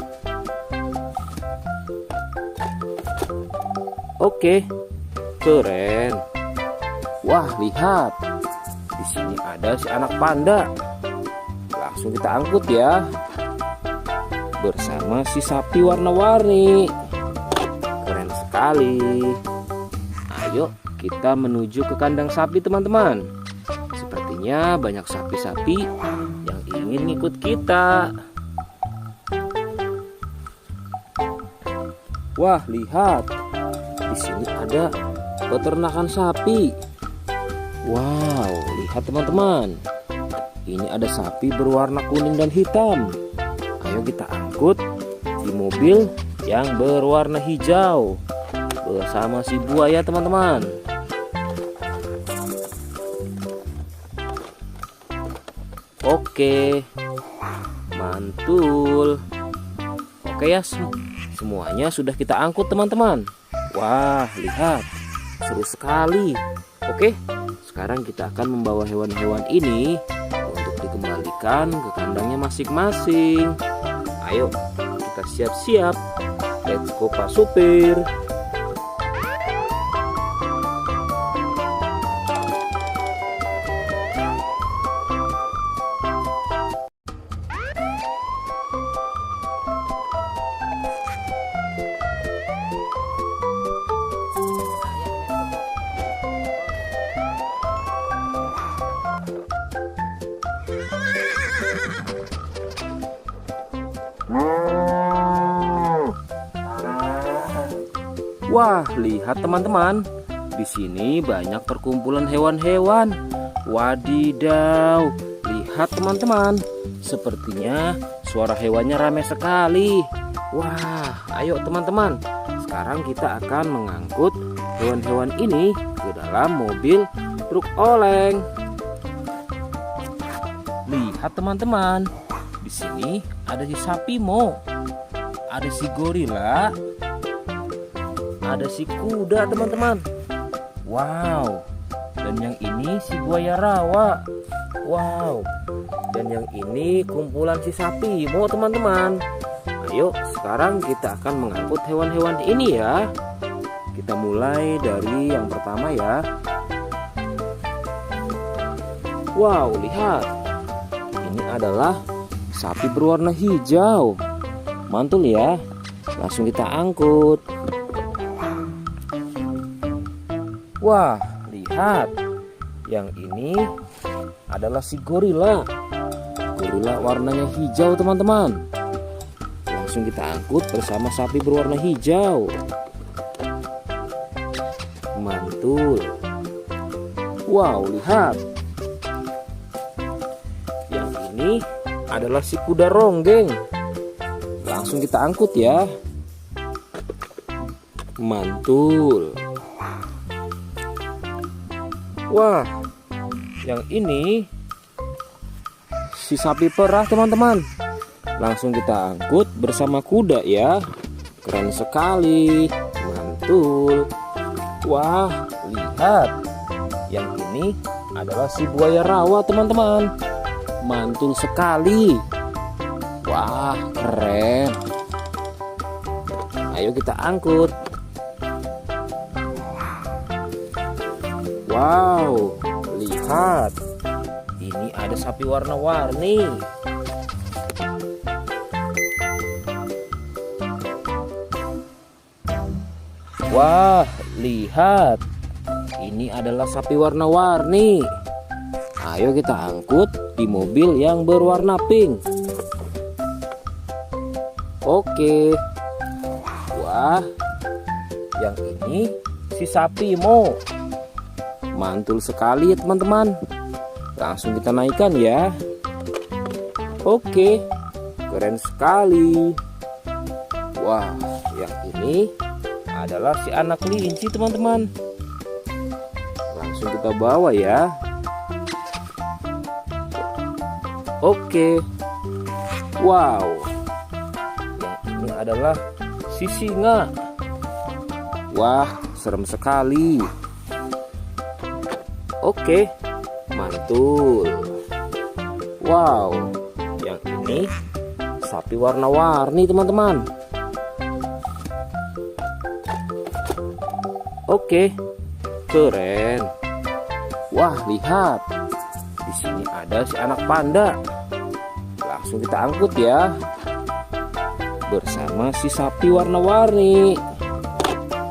Oke, keren. Wah, lihat. Di sini ada si anak panda. Langsung kita angkut ya. Bersama si sapi warna-warni. Keren sekali. Ayo kita menuju ke kandang sapi teman-teman. Sepertinya banyak sapi-sapi yang ingin ikut kita. Wah, lihat. Di sini ada peternakan sapi. Wow, lihat teman-teman. Ini ada sapi berwarna kuning dan hitam. Ayo kita angkut di mobil yang berwarna hijau bersama si buaya teman-teman. Oke, mantul. Oke ya, semuanya sudah kita angkut teman-teman. Wah, lihat, seru sekali. Oke, sekarang kita akan membawa hewan-hewan ini untuk dikembalikan ke kandangnya masing-masing. Ayo, kita siap-siap. Let's go Pak Supir. Wah, lihat teman-teman. Di sini banyak perkumpulan hewan-hewan. Wadidaw, lihat teman-teman. Sepertinya suara hewannya ramai sekali. Wah, ayo teman-teman. Sekarang kita akan mengangkut hewan-hewan ini ke dalam mobil truk oleng. Lihat teman-teman. Di sini ada si sapi Mo. Ada si gorila. Ada si kuda teman-teman. Wow. Dan yang ini si buaya rawa. Wow. Dan yang ini kumpulan si sapi Mo teman-teman. Ayo sekarang kita akan mengangkut hewan-hewan ini ya. Kita mulai dari yang pertama ya. Wow, lihat. Ini adalah sapi berwarna hijau. Mantul ya. Langsung kita angkut. Wah, lihat. Yang ini adalah si gorila. Gorila warnanya hijau teman-teman. Langsung kita angkut bersama sapi berwarna hijau. Mantul. Wow, lihat. Yang ini adalah si kuda ronggeng. Langsung kita angkut ya. Mantul. Wah, yang ini si sapi perah teman-teman. Langsung kita angkut bersama kuda ya. Keren sekali. Mantul. Wah, lihat. Yang ini adalah si buaya rawa teman-teman. Mantul sekali. Wah, keren. Ayo kita angkut. Wow, lihat. Ini ada sapi warna-warni. Wah, lihat. Ini adalah sapi warna-warni. Ayo kita angkut di mobil yang berwarna pink. Oke. Wah, yang ini si sapi Mo. Mantul sekali ya teman-teman. Langsung kita naikkan ya. Oke, keren sekali. Wah, yang ini adalah si anak kelinci teman-teman. Langsung kita bawa ya. Oke. Wow, yang ini adalah si singa. Wah, serem sekali. Oke, mantul. Wow, yang ini sapi warna-warni teman-teman. Oke, keren. Wah, lihat. Di sini ada si anak panda. Langsung kita angkut ya. Bersama si sapi warna-warni.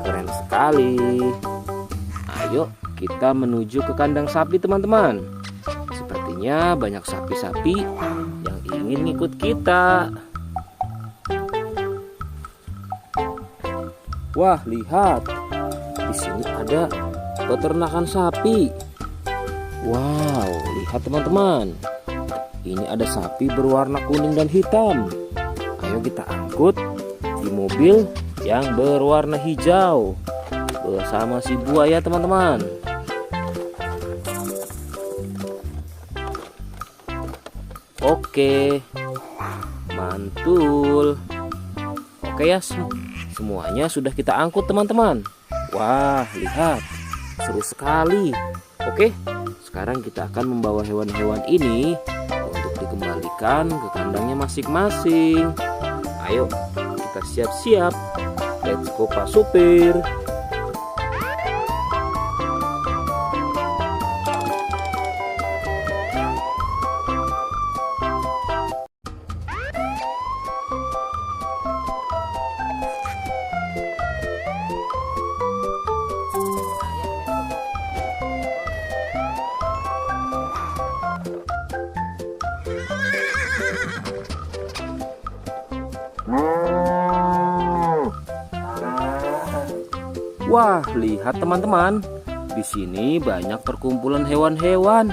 Keren sekali. Ayo kita menuju ke kandang sapi teman-teman. Sepertinya banyak sapi-sapi yang ingin ikut kita. Wah, lihat. Di sini ada peternakan sapi. Wow, lihat teman-teman. Ini ada sapi berwarna kuning dan hitam. Ayo kita angkut di mobil yang berwarna hijau bersama si buaya teman-teman. Oke, mantul. Oke ya, semuanya sudah kita angkut teman-teman. Wah, lihat, seru sekali. Oke, sekarang kita akan membawa hewan-hewan ini untuk dikembalikan ke kandangnya masing-masing. Ayo, kita siap-siap. Let's go Pak Supir. Wah, lihat teman-teman. Di sini banyak perkumpulan hewan-hewan.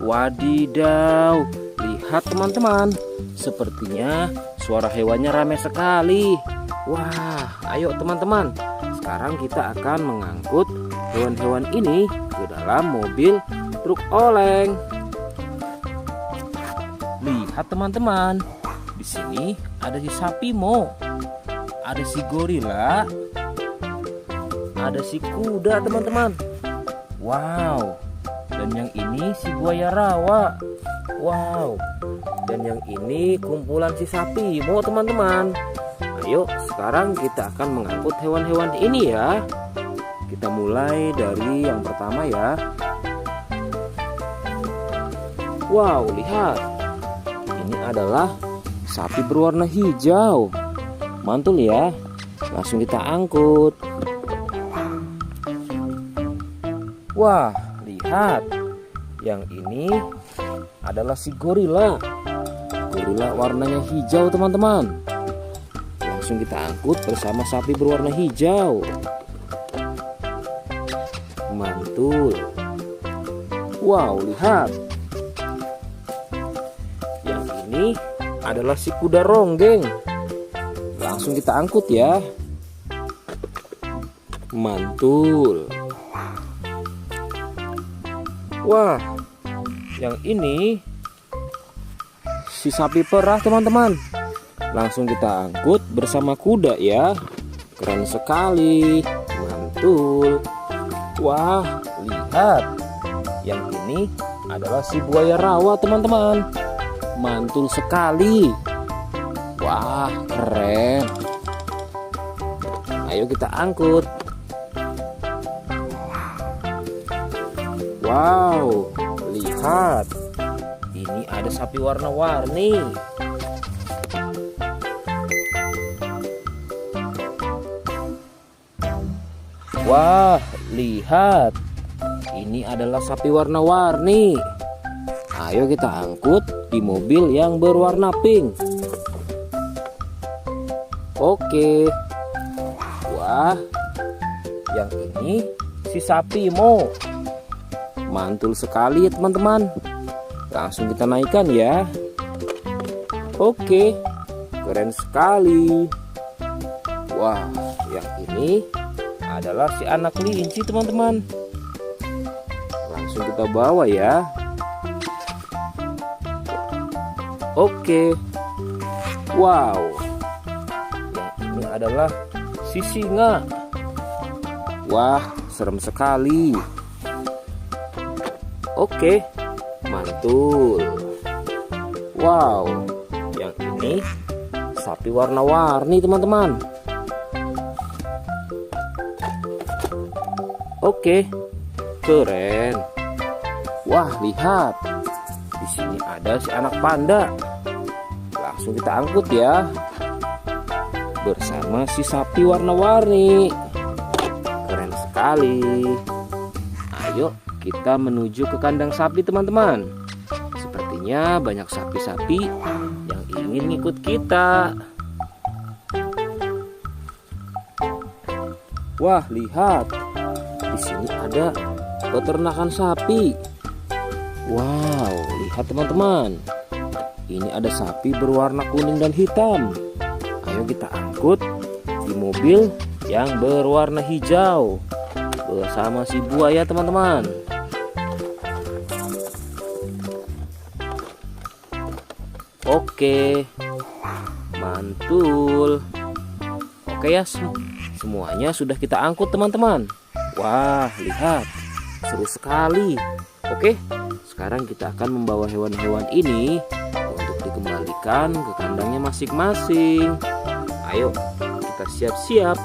Wadidaw, lihat teman-teman. Sepertinya suara hewannya ramai sekali. Wah, ayo teman-teman. Sekarang kita akan mengangkut hewan-hewan ini ke dalam mobil truk oleng. Lihat teman-teman. Di sini ada si sapi Mo. Ada si gorila. Ada si kuda teman-teman. Wow. Dan yang ini si buaya rawa. Wow. Dan yang ini kumpulan si sapi Mo teman-teman. Ayo sekarang kita akan mengangkut hewan-hewan ini ya. Kita mulai dari yang pertama ya. Wow, lihat. Ini adalah sapi berwarna hijau. Mantul ya. Langsung kita angkut. Wah, lihat. Yang ini adalah si gorila. Gorila warnanya hijau teman-teman. Langsung kita angkut bersama sapi berwarna hijau. Mantul. Wow, lihat. Yang ini adalah si kuda ronggeng. Langsung kita angkut ya. Mantul. Wah, yang ini si sapi perah teman-teman. Langsung kita angkut bersama kuda ya. Keren sekali. Mantul. Wah, lihat. Yang ini adalah si buaya rawa teman-teman. Mantul sekali. Wah, keren. Ayo kita angkut. Wow, lihat. Ini ada sapi warna-warni. Wah, lihat. Ini adalah sapi warna-warni. Ayo kita angkut di mobil yang berwarna pink. Oke. Wah, yang ini si sapi Mo. Mantul sekali ya teman-teman. Langsung kita naikkan ya. Oke, keren sekali. Wah, yang ini adalah si anak kelinci teman-teman. Langsung kita bawa ya. Oke. Wow, yang ini adalah si singa. Wah, serem sekali. Oke, mantul. Wow, yang ini sapi warna-warni teman-teman. Oke, keren. Wah, lihat. Di sini ada si anak panda. Langsung kita angkut ya. Bersama si sapi warna-warni. Keren sekali. Ayo kita menuju ke kandang sapi teman-teman. Sepertinya banyak sapi-sapi yang ingin ngikut kita. Wah, lihat. Di sini ada peternakan sapi. Wow, lihat teman-teman. Ini ada sapi berwarna kuning dan hitam. Ayo kita angkut di mobil yang berwarna hijau bersama si buaya teman-teman. Oke, mantul. Oke ya, semuanya sudah kita angkut teman-teman. Wah, lihat, seru sekali. Oke, sekarang kita akan membawa hewan-hewan ini untuk dikembalikan ke kandangnya masing-masing. Ayo, kita siap-siap.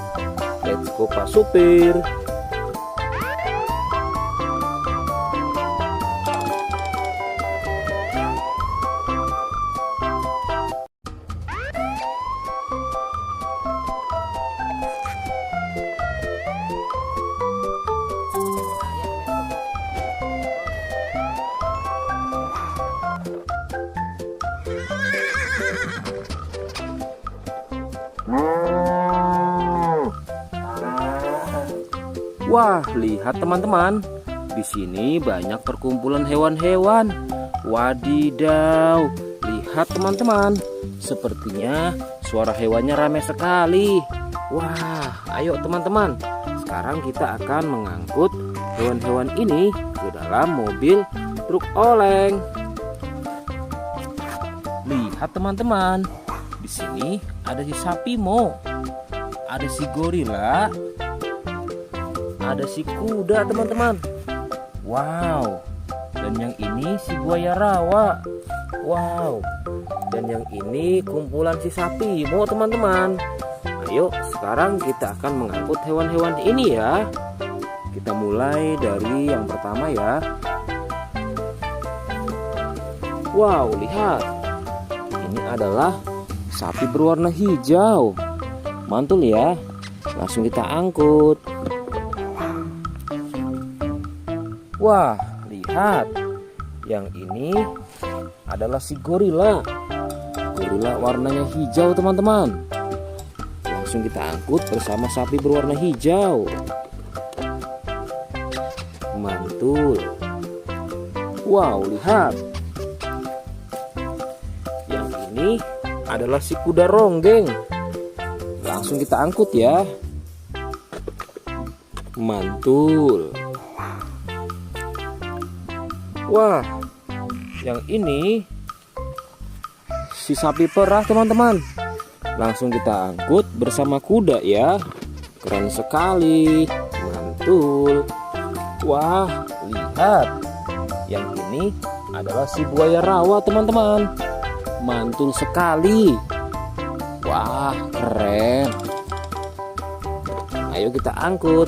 Let's go Pak Supir. Wah, lihat teman-teman. Di sini banyak perkumpulan hewan-hewan. Wadidaw, lihat teman-teman. Sepertinya suara hewannya ramai sekali. Wah, ayo teman-teman. Sekarang kita akan mengangkut hewan-hewan ini ke dalam mobil truk oleng. Lihat teman-teman. Di sini ada si sapi Mo. Ada si gorila. Ada si kuda teman-teman. Wow. Dan yang ini si buaya rawa. Wow. Dan yang ini kumpulan si sapi Mo teman-teman. Ayo sekarang kita akan mengangkut hewan-hewan ini ya. Kita mulai dari yang pertama ya. Wow, lihat. Ini adalah sapi berwarna hijau. Mantul ya. Langsung kita angkut. Wah, lihat. Yang ini adalah si gorila. Gorila warnanya hijau teman-teman. Langsung kita angkut bersama sapi berwarna hijau. Mantul. Wow, lihat. Yang ini adalah si kuda ronggeng. Langsung kita angkut ya. Mantul. Wah, yang ini si sapi perah teman-teman. Langsung kita angkut bersama kuda ya. Keren sekali. Mantul. Wah, lihat. Yang ini adalah si buaya rawa teman-teman. Mantul sekali. Wah, keren. Ayo kita angkut.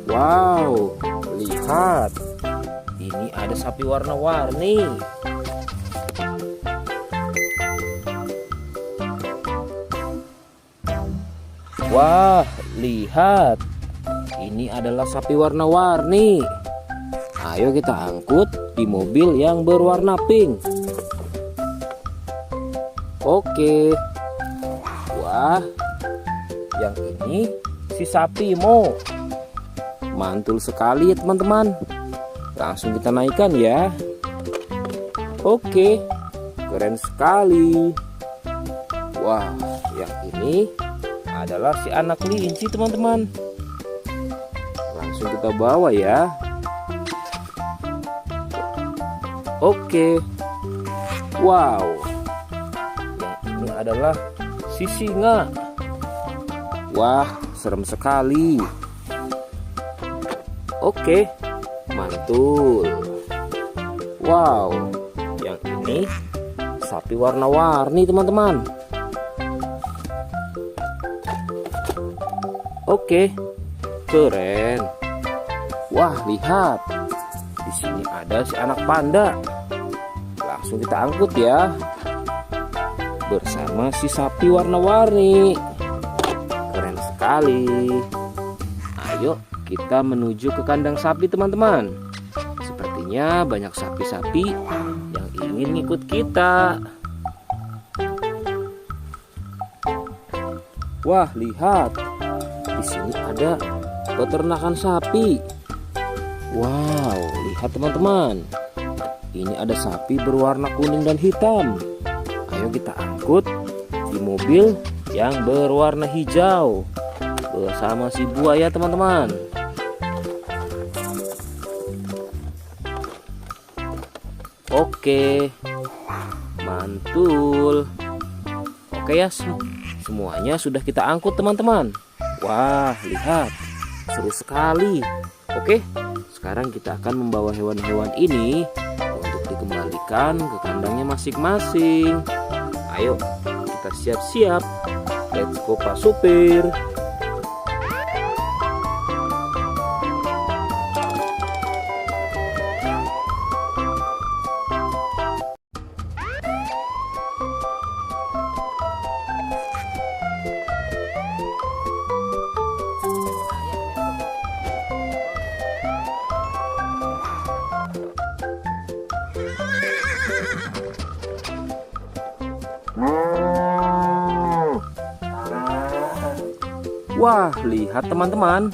Wow, lihat. Ini ada sapi warna-warni. Wah, lihat. Ini adalah sapi warna-warni. Ayo kita angkut di mobil yang berwarna pink. Oke. Wah, yang ini si sapi Mo. Mantul sekali ya teman-teman. Langsung kita naikkan ya. Oke, keren sekali. Wah, yang ini adalah si anak kelinci teman-teman. Langsung kita bawa ya. Oke. Wow, yang ini adalah si singa. Wah, serem sekali. Oke, mantul. Wow, yang ini sapi warna-warni teman-teman. Oke, keren. Wah, lihat. Di sini ada si anak panda. Langsung kita angkut ya. Bersama si sapi warna-warni. Keren sekali. Ayo kita menuju ke kandang sapi teman-teman. Sepertinya banyak sapi-sapi yang ingin ngikut kita. Wah, lihat. Di sini ada peternakan sapi. Wow, lihat teman-teman. Ini ada sapi berwarna kuning dan hitam. Ayo kita angkut di mobil yang berwarna hijau bersama si buaya teman-teman. Oke, mantul. Oke ya, semuanya sudah kita angkut teman-teman. Wah, lihat, seru sekali. Oke, sekarang kita akan membawa hewan-hewan ini untuk dikembalikan ke kandangnya masing-masing. Ayo, kita siap-siap. Let's go Pak Supir. Wah, lihat teman-teman.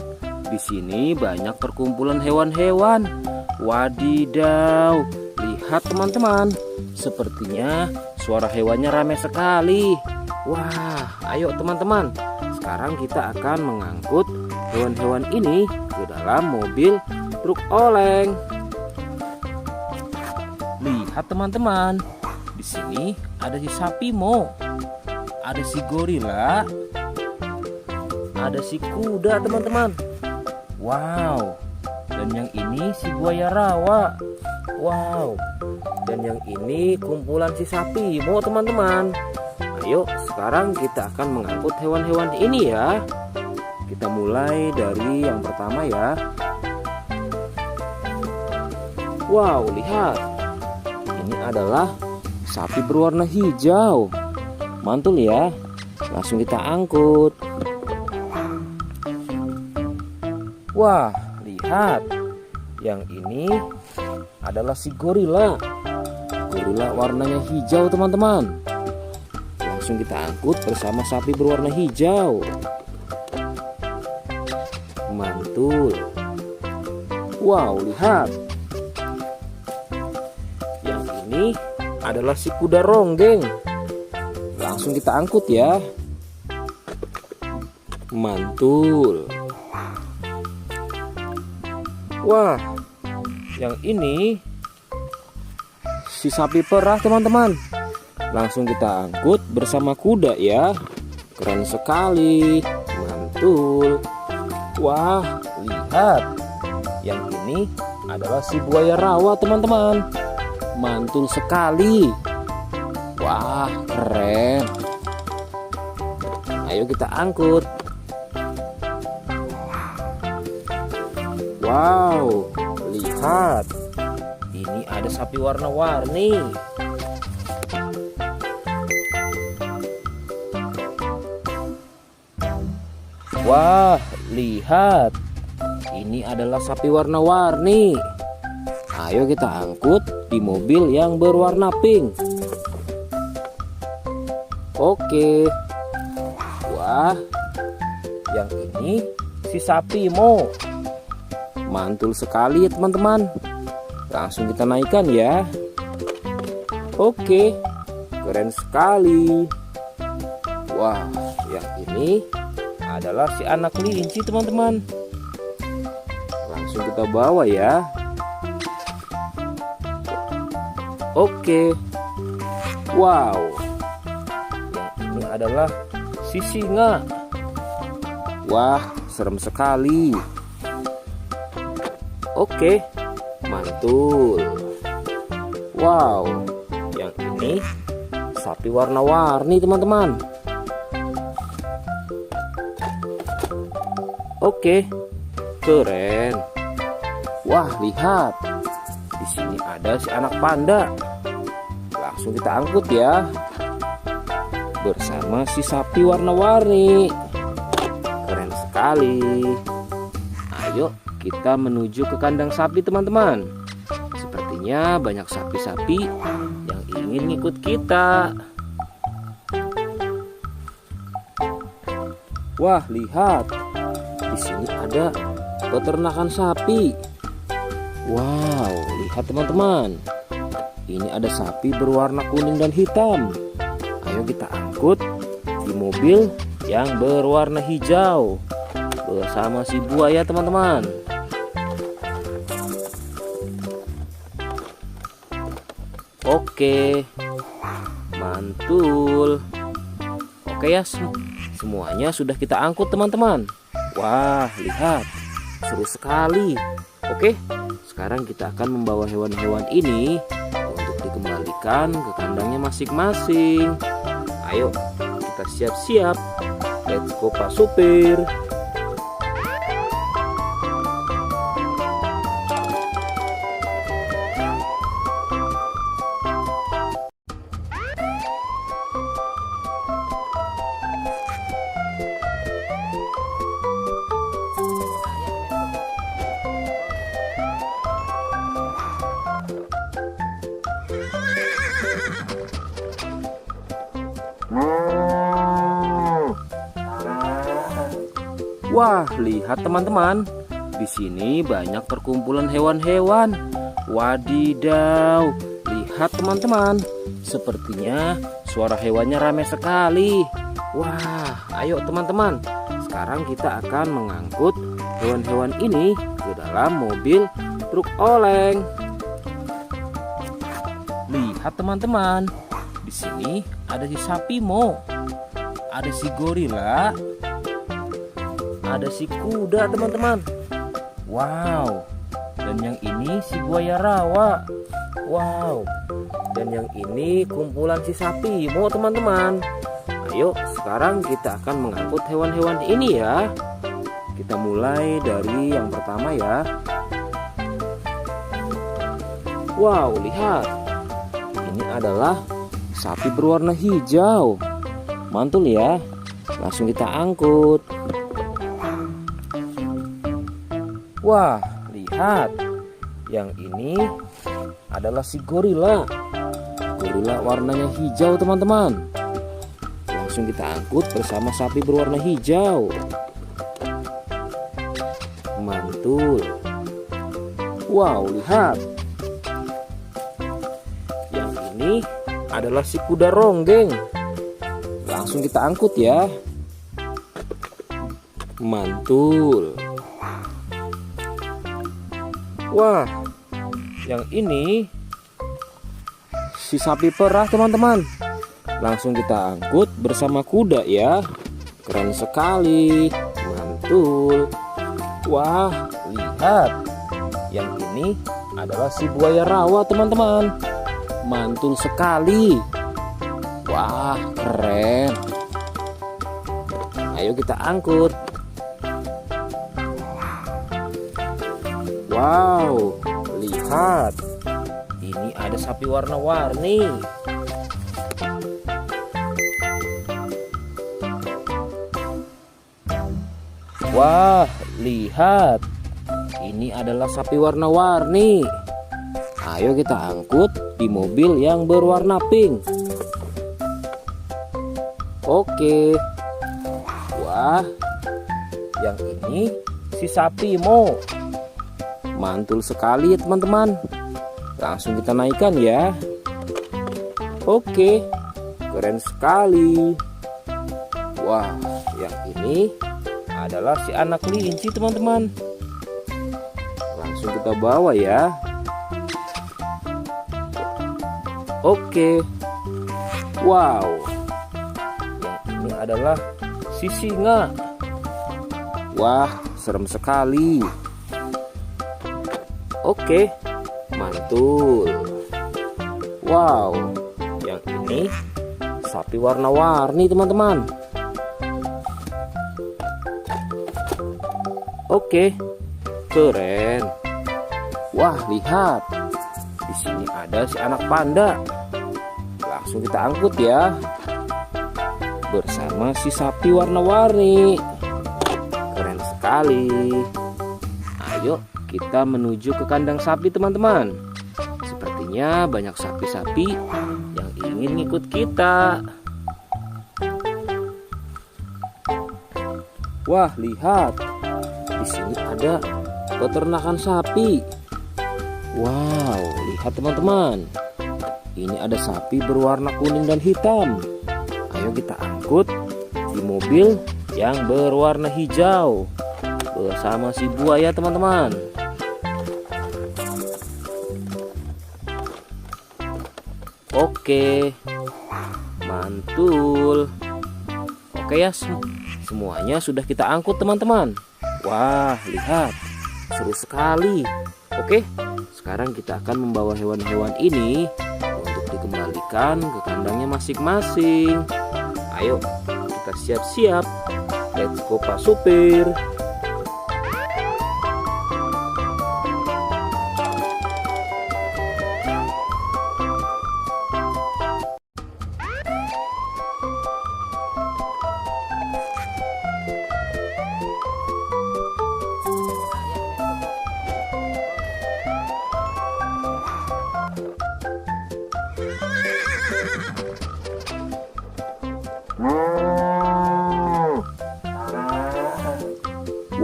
Di sini banyak perkumpulan hewan-hewan. Wadidaw, lihat teman-teman. Sepertinya suara hewannya ramai sekali. Wah, ayo teman-teman. Sekarang kita akan mengangkut hewan-hewan ini ke dalam mobil truk oleng. Lihat teman-teman. Di sini ada si sapi Mo. Ada si gorila. Ada si kuda teman-teman. Wow. Dan yang ini si buaya rawa. Wow. Dan yang ini kumpulan si sapi Mo teman-teman. Ayo sekarang kita akan mengangkut hewan-hewan ini ya. Kita mulai dari yang pertama ya. Wow, lihat. Ini adalah sapi berwarna hijau. Mantul ya. Langsung kita angkut. Wah, lihat. Yang ini adalah si gorila. Gorila warnanya hijau teman-teman. Langsung kita angkut bersama sapi berwarna hijau. mantul. Wow, lihat. Yang ini adalah si kuda ronggeng. Langsung kita angkut ya. Mantul. Wah, yang ini si sapi perah teman-teman. Langsung kita angkut bersama kuda ya. Keren sekali. Mantul. Wah, lihat. Yang ini adalah si buaya rawa teman-teman. Mantul sekali. Wah, keren. Ayo kita angkut. Wow, lihat. Ini ada sapi warna-warni. Wah, lihat. Ini adalah sapi warna-warni. Ayo kita angkut di mobil yang berwarna pink. Oke. Wah, yang ini si sapi Mo. Mantul sekali ya teman-teman. Langsung kita naikkan ya. Oke, keren sekali. Wah, yang ini adalah si anak kelinci teman-teman. Langsung kita bawa ya. Oke. Wow, yang ini adalah si singa. Wah, serem sekali. Oke, mantul. Wow, yang ini sapi warna-warni teman-teman. Oke, keren. Wah, lihat. Di sini ada si anak panda. Langsung kita angkut ya. Bersama si sapi warna-warni. Keren sekali. Ayo kita menuju ke kandang sapi teman-teman. Sepertinya banyak sapi-sapi yang ingin ngikut kita. Wah, lihat. Di sini ada peternakan sapi. Wow, lihat teman-teman. Ini ada sapi berwarna kuning dan hitam. Ayo kita angkut di mobil yang berwarna hijau bersama si buaya teman-teman. Oke, mantul. Oke ya, semuanya sudah kita angkut teman-teman. Wah, lihat, seru sekali. Oke, sekarang kita akan membawa hewan-hewan ini untuk dikembalikan ke kandangnya masing-masing. Ayo, kita siap-siap. Let's go Pak Supir. Wah, lihat teman-teman. Di sini banyak perkumpulan hewan-hewan. Wadidaw, lihat teman-teman. Sepertinya suara hewannya ramai sekali. Wah, ayo teman-teman. Sekarang kita akan mengangkut hewan-hewan ini ke dalam mobil truk oleng. Lihat teman-teman. Di sini ada si sapi Mo. Ada si gorila. Ada si kuda teman-teman. Wow. Dan yang ini si buaya rawa. Wow. Dan yang ini kumpulan si sapi Mo teman-teman. Ayo sekarang kita akan mengangkut hewan-hewan ini ya. Kita mulai dari yang pertama ya. Wow, lihat. Ini adalah sapi berwarna hijau. Mantul ya. Langsung kita angkut. Wah, lihat. Yang ini adalah si gorila. Gorila warnanya hijau teman-teman. Langsung kita angkut bersama sapi berwarna hijau. mantul. Wow, lihat. Yang ini adalah si kuda ronggeng. Langsung kita angkut ya. Mantul. Wah, yang ini si sapi perah teman-teman. Langsung kita angkut bersama kuda ya. Keren sekali. Mantul. Wah, lihat. Yang ini adalah si buaya rawa teman-teman. Mantul sekali. Wah, keren. Ayo kita angkut. Wow, lihat. Ini ada sapi warna-warni. Wah, lihat. Ini adalah sapi warna-warni. Ayo kita angkut di mobil yang berwarna pink. Oke. Wah, yang ini si sapi Mo. Mantul sekali ya teman-teman. Langsung kita naikkan ya. Oke, keren sekali. Wah, yang ini adalah si anak kelinci teman-teman. Langsung kita bawa ya. Oke. Wow, yang ini adalah si singa. Wah, serem sekali. Oke, mantul. Wow, yang ini sapi warna-warni teman-teman. Oke, keren. Wah, lihat. Di sini ada si anak panda. Langsung kita angkut ya. Bersama si sapi warna-warni. Keren sekali. Ayo kita menuju ke kandang sapi teman-teman. Sepertinya banyak sapi-sapi yang ingin ngikut kita. Wah, lihat. Di sini ada peternakan sapi. Wow, lihat teman-teman. Ini ada sapi berwarna kuning dan hitam. Ayo kita angkut di mobil yang berwarna hijau bersama si buaya teman-teman. Oke, mantul. Oke ya, semuanya sudah kita angkut teman-teman. Wah, lihat, seru sekali. Oke, sekarang kita akan membawa hewan-hewan ini untuk dikembalikan ke kandangnya masing-masing. Ayo, kita siap-siap. Let's go Pak Supir.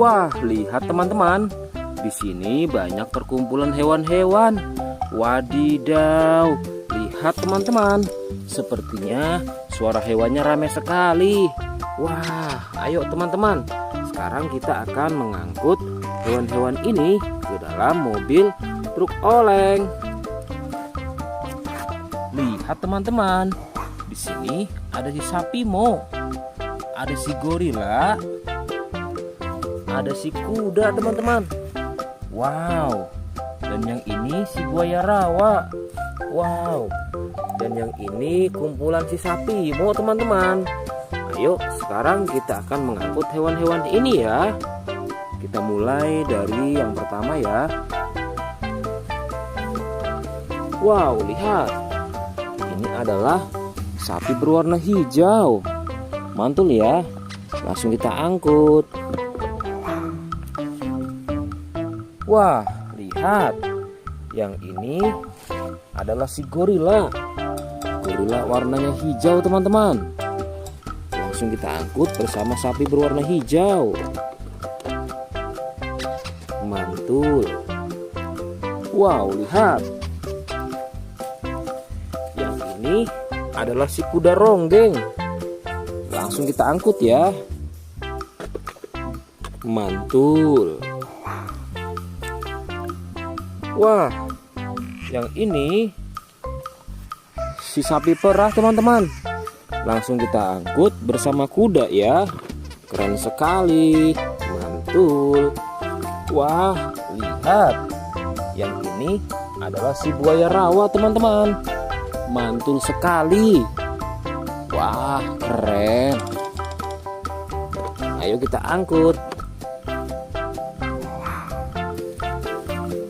Wah, lihat teman-teman. Di sini banyak perkumpulan hewan-hewan. Wadidaw, lihat teman-teman. Sepertinya suara hewannya ramai sekali. Wah, ayo teman-teman. Sekarang kita akan mengangkut hewan-hewan ini ke dalam mobil truk oleng. Lihat teman-teman. Di sini ada si sapi Mo. Ada si gorila. Ada si kuda teman-teman. Wow. Dan yang ini si buaya rawa. Wow. Dan yang ini kumpulan si sapi Mo teman-teman. Ayo sekarang kita akan mengangkut hewan-hewan ini ya. Kita mulai dari yang pertama ya. Wow, lihat. Ini adalah sapi berwarna hijau. Mantul ya. Langsung kita angkut. Wah, lihat. Yang ini adalah si gorila. Gorila warnanya hijau teman-teman. Langsung kita angkut bersama sapi berwarna hijau. Mantul. Wow, lihat. Yang ini adalah si kuda ronggeng. Langsung kita angkut ya. Mantul. Wah, yang ini si sapi perah teman-teman. Langsung kita angkut bersama kuda ya. Keren sekali. Mantul. Wah, lihat. Yang ini adalah si buaya rawa teman-teman. Mantul sekali. Wah, keren. Ayo kita angkut.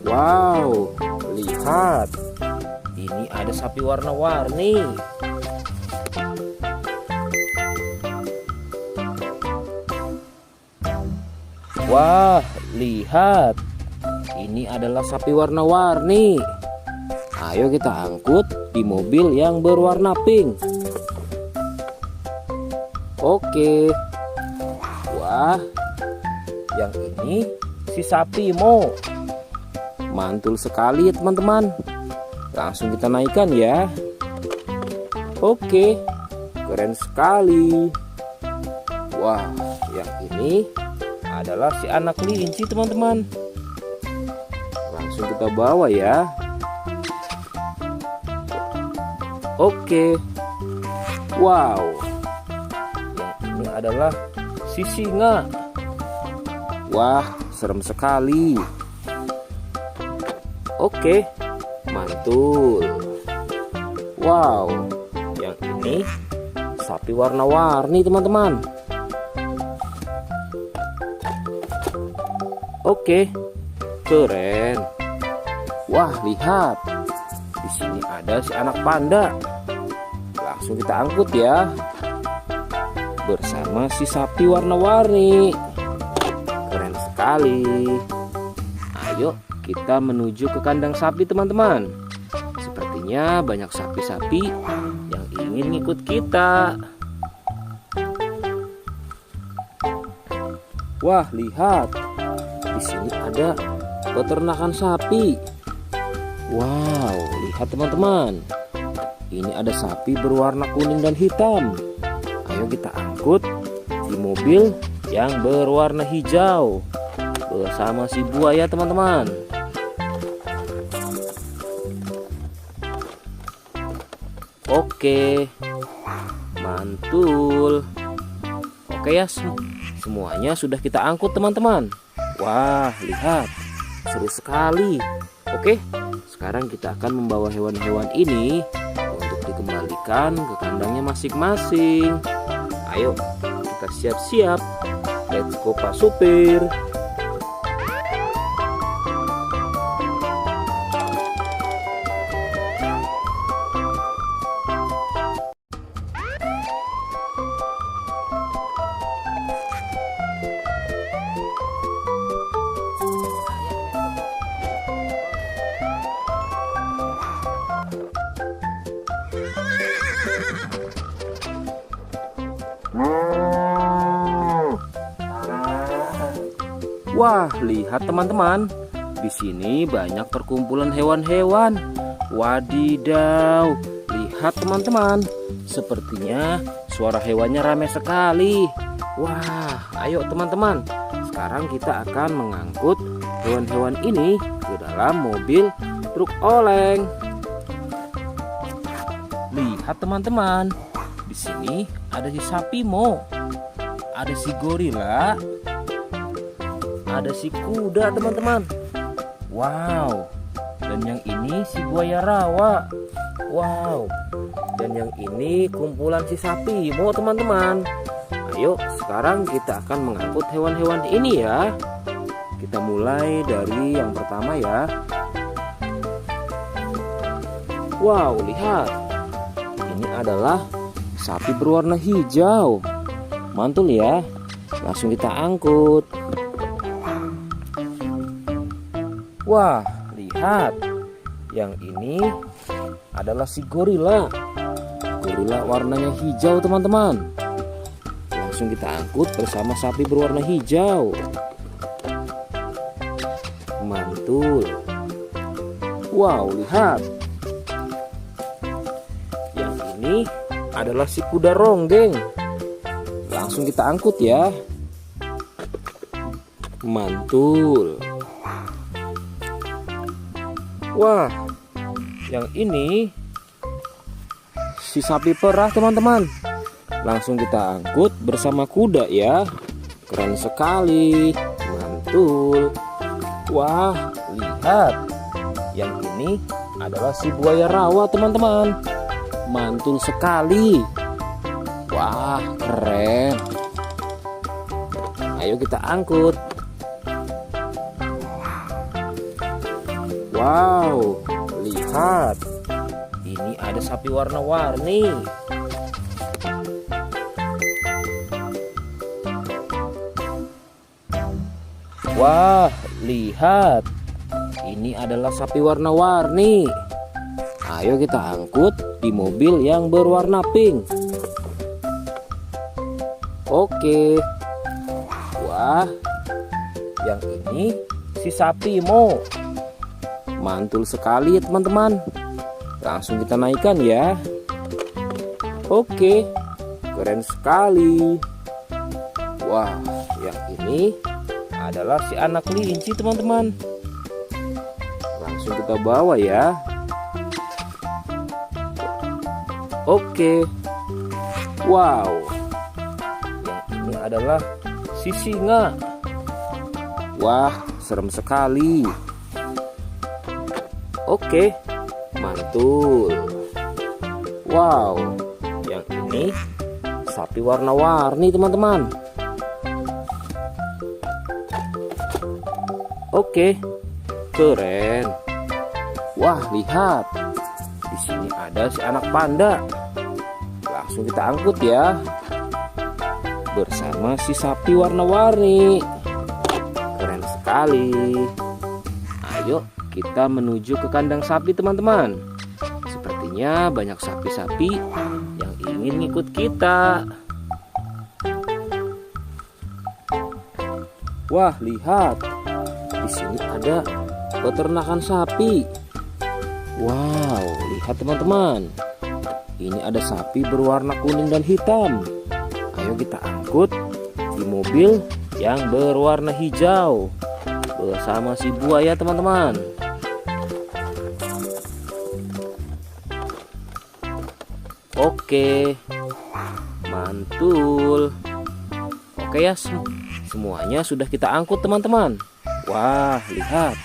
Wow, lihat. Ini ada sapi warna-warni. Wah, lihat. Ini adalah sapi warna-warni. Ayo kita angkut di mobil yang berwarna pink. Oke. Wah, yang ini si sapi Mo. Mantul sekali ya teman-teman. Langsung kita naikkan ya. Oke, keren sekali. Wah, yang ini adalah si anak kelinci teman-teman. Langsung kita bawa ya. Oke. Wow, yang ini adalah si singa. Wah, serem sekali. Oke, mantul. Wow, yang ini sapi warna-warni teman-teman. Oke, keren. Wah, lihat. Di sini ada si anak panda. Langsung kita angkut ya. Bersama si sapi warna-warni. Keren sekali. Ayo kita menuju ke kandang sapi teman-teman. Sepertinya banyak sapi-sapi yang ingin ngikut kita. Wah, lihat. Di sini ada peternakan sapi. Wow, lihat teman-teman. Ini ada sapi berwarna kuning dan hitam. Ayo kita angkut di mobil yang berwarna hijau bersama si buaya teman-teman. Oke, mantul. Oke ya, semuanya sudah kita angkut teman-teman. Wah, lihat, seru sekali. Oke, sekarang kita akan membawa hewan-hewan ini untuk dikembalikan ke kandangnya masing-masing. Ayo, kita siap-siap. Let's go Pak Supir. Wah, lihat teman-teman. Di sini banyak perkumpulan hewan-hewan. Wadidaw, lihat teman-teman. Sepertinya suara hewannya ramai sekali. Wah, ayo teman-teman. Sekarang kita akan mengangkut hewan-hewan ini ke dalam mobil truk oleng. Lihat teman-teman. Di sini ada si sapi Mo. Ada si gorila. Ada si kuda teman-teman. Wow. Dan yang ini si buaya rawa. Wow. Dan yang ini kumpulan si sapi Mo teman-teman. Ayo sekarang kita akan mengangkut hewan-hewan ini ya. Kita mulai dari yang pertama ya. Wow, lihat. Ini adalah sapi berwarna hijau. Mantul ya. Langsung kita angkut. Wah, lihat. Yang ini adalah si gorila. Gorila warnanya hijau teman-teman. Langsung kita angkut bersama sapi berwarna hijau. mantul. Wow, lihat. Yang ini adalah si kuda ronggeng. Langsung kita angkut ya. Mantul. Wah, yang ini si sapi perah teman-teman. Langsung kita angkut bersama kuda ya. Keren sekali. Mantul. Wah, lihat. Yang ini adalah si buaya rawa teman-teman. Mantul sekali. Wah, keren. Ayo kita angkut. Wow, lihat. Ini ada sapi warna-warni. Wah, lihat. Ini adalah sapi warna-warni. Ayo kita angkut di mobil yang berwarna pink. Oke. Wah, yang ini si sapi Mo. Mantul sekali ya teman-teman. Langsung kita naikkan ya. Oke, keren sekali. Wah, yang ini adalah si anak kelinci teman-teman. Langsung kita bawa ya. Oke. Wow, yang ini adalah si singa. Wah, serem sekali. Oke, mantul. Wow, yang ini sapi warna-warni teman-teman. Oke, keren. Wah, lihat. Di sini ada si anak panda. Langsung kita angkut ya. Bersama si sapi warna-warni. Keren sekali. Ayo kita menuju ke kandang sapi teman-teman. Sepertinya banyak sapi-sapi yang ingin ngikut kita. Wah, lihat. Di sini ada peternakan sapi. Wow, lihat teman-teman. Ini ada sapi berwarna kuning dan hitam. Ayo kita angkut di mobil yang berwarna hijau bersama si buaya teman-teman. Oke, mantul. Oke ya, semuanya sudah kita angkut teman-teman. Wah, lihat,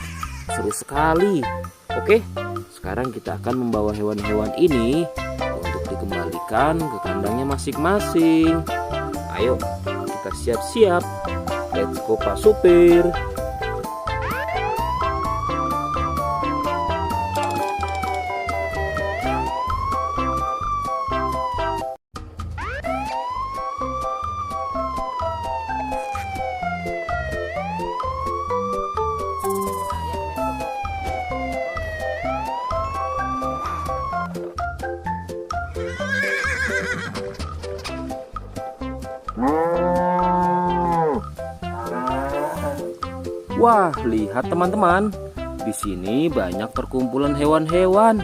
seru sekali. Oke, sekarang kita akan membawa hewan-hewan ini untuk dikembalikan ke kandangnya masing-masing. Ayo, kita siap-siap. Let's go Pak Supir. Wah, lihat teman-teman. Di sini banyak perkumpulan hewan-hewan.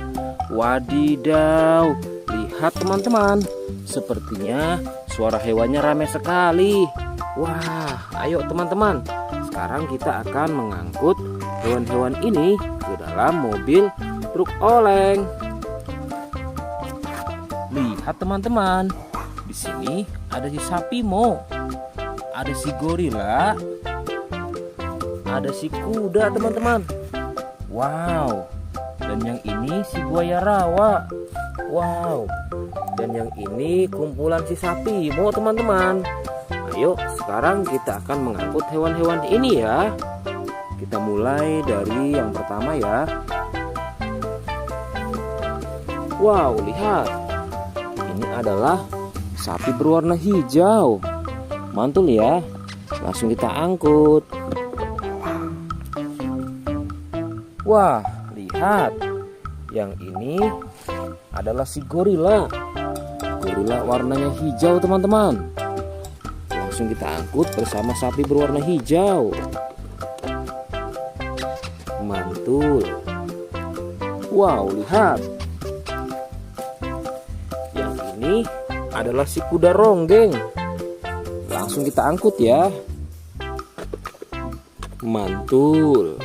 Wadidaw, lihat teman-teman. Sepertinya suara hewannya ramai sekali. Wah, ayo teman-teman. Sekarang kita akan mengangkut hewan-hewan ini ke dalam mobil truk oleng. Lihat teman-teman. Di sini ada si sapi Mo. Ada si gorila. Ada si kuda teman-teman. Wow. Dan yang ini si buaya rawa. Wow. Dan yang ini kumpulan si sapi Mo teman-teman. Ayo sekarang kita akan mengangkut hewan-hewan ini ya. Kita mulai dari yang pertama ya. Wow, lihat. Ini adalah sapi berwarna hijau. Mantul ya. Langsung kita angkut. Wah, lihat. Yang ini adalah si gorila. Gorila warnanya hijau teman-teman. Langsung kita angkut bersama sapi berwarna hijau. Mantul. Wow, lihat. Yang ini adalah si kuda ronggeng. Langsung kita angkut ya. Mantul.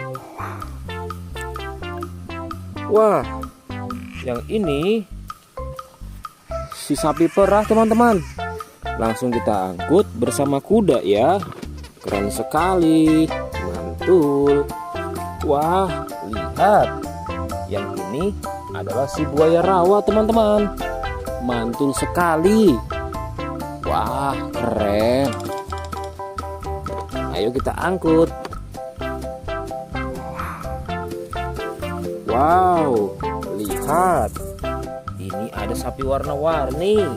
Wah, yang ini si sapi perah teman-teman. Langsung kita angkut bersama kuda ya. Keren sekali. Mantul. Wah, lihat. Yang ini adalah si buaya rawa teman-teman. Mantul sekali. Wah, keren. Ayo kita angkut. Wow, lihat. Ini ada sapi warna-warni.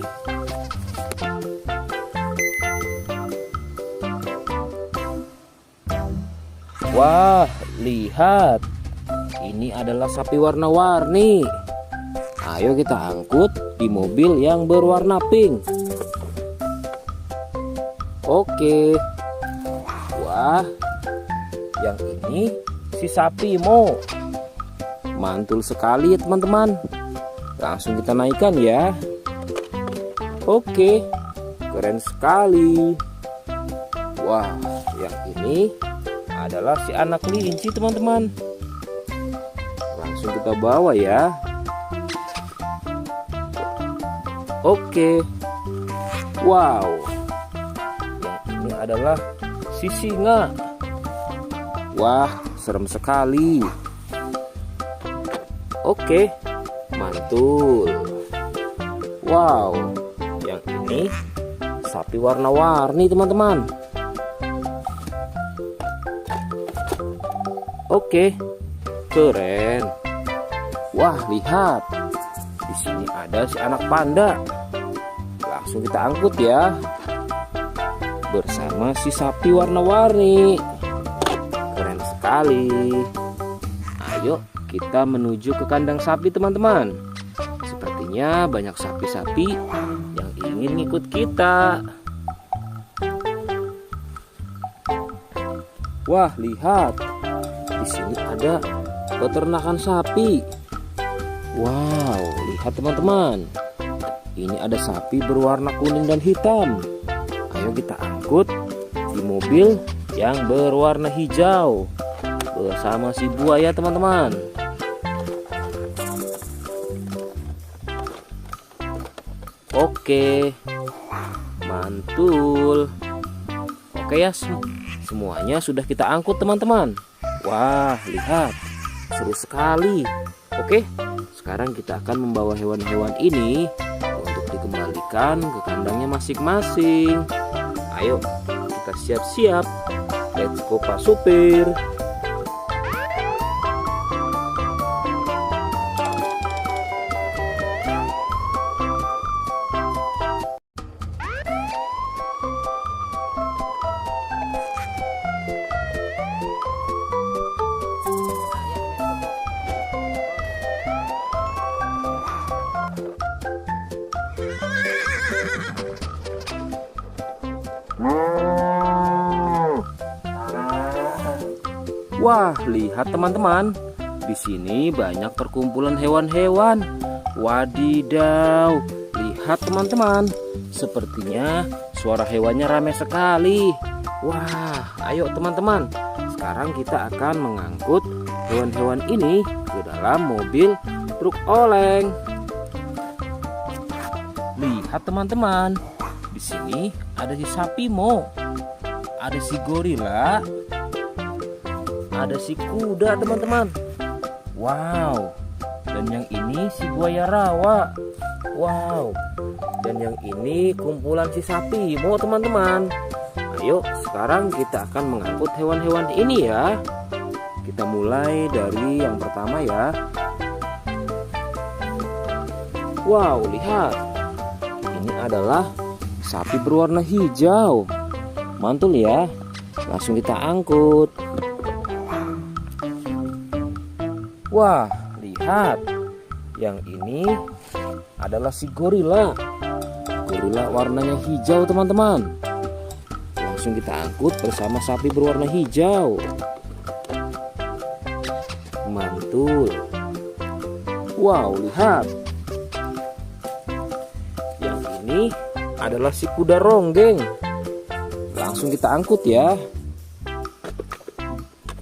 Wah, lihat. Ini adalah sapi warna-warni. Ayo kita angkut di mobil yang berwarna pink. Oke. Wah, yang ini si sapi Mo. Mantul sekali ya teman-teman. Langsung kita naikkan ya. Oke, keren sekali. Wah, yang ini adalah si anak kelinci teman-teman. Langsung kita bawa ya. Oke. Wow, yang ini adalah si singa. Wah, serem sekali. Oke, mantul. Wow, yang ini sapi warna-warni teman-teman. Oke, keren. Wah, lihat. Di sini ada si anak panda. Langsung kita angkut ya. Bersama si sapi warna-warni. Keren sekali. Ayo kita menuju ke kandang sapi teman-teman. Sepertinya banyak sapi-sapi yang ingin ngikut kita. Wah, lihat. Di sini ada peternakan sapi. Wow, lihat teman-teman. Ini ada sapi berwarna kuning dan hitam. Ayo kita angkut di mobil yang berwarna hijau bersama si buaya teman-teman. Oke, mantul. Oke ya, semuanya sudah kita angkut teman-teman. Wah, lihat, seru sekali. Oke, sekarang kita akan membawa hewan-hewan ini untuk dikembalikan ke kandangnya masing-masing. Ayo, kita siap-siap. Let's go Pak Supir. Wah, lihat teman-teman. Di sini banyak perkumpulan hewan-hewan. Wadidaw, lihat teman-teman. Sepertinya suara hewannya ramai sekali. Wah, ayo teman-teman. Sekarang kita akan mengangkut hewan-hewan ini ke dalam mobil truk oleng. Lihat teman-teman. Di sini ada si sapi Mo. Ada si gorila. Ada si kuda teman-teman. Wow. Dan yang ini si buaya rawa. Wow. Dan yang ini kumpulan si sapi Mo teman-teman. Ayo sekarang kita akan mengangkut hewan-hewan ini ya. Kita mulai dari yang pertama ya. Wow, lihat. Ini adalah sapi berwarna hijau. Mantul ya. Langsung kita angkut. Wah, lihat. Yang ini adalah si gorila. Gorila warnanya hijau teman-teman. Langsung kita angkut bersama sapi berwarna hijau. Mantul. Wow, lihat. Yang ini adalah si kuda ronggeng. Langsung kita angkut ya.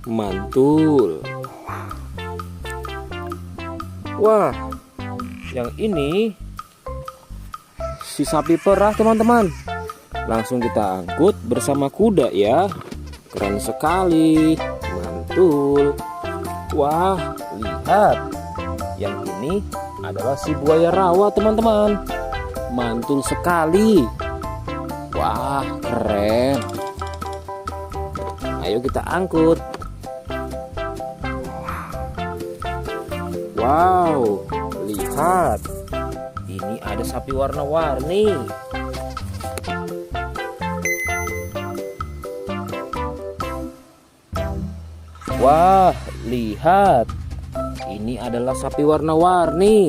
Mantul. Wah, yang ini si sapi perah teman-teman. Langsung kita angkut bersama kuda ya. Keren sekali. Mantul. Wah, lihat. Yang ini adalah si buaya rawa teman-teman. Mantul sekali. Wah, keren. Ayo kita angkut. Wow, lihat. Ini ada sapi warna-warni. Wah, lihat. Ini adalah sapi warna-warni.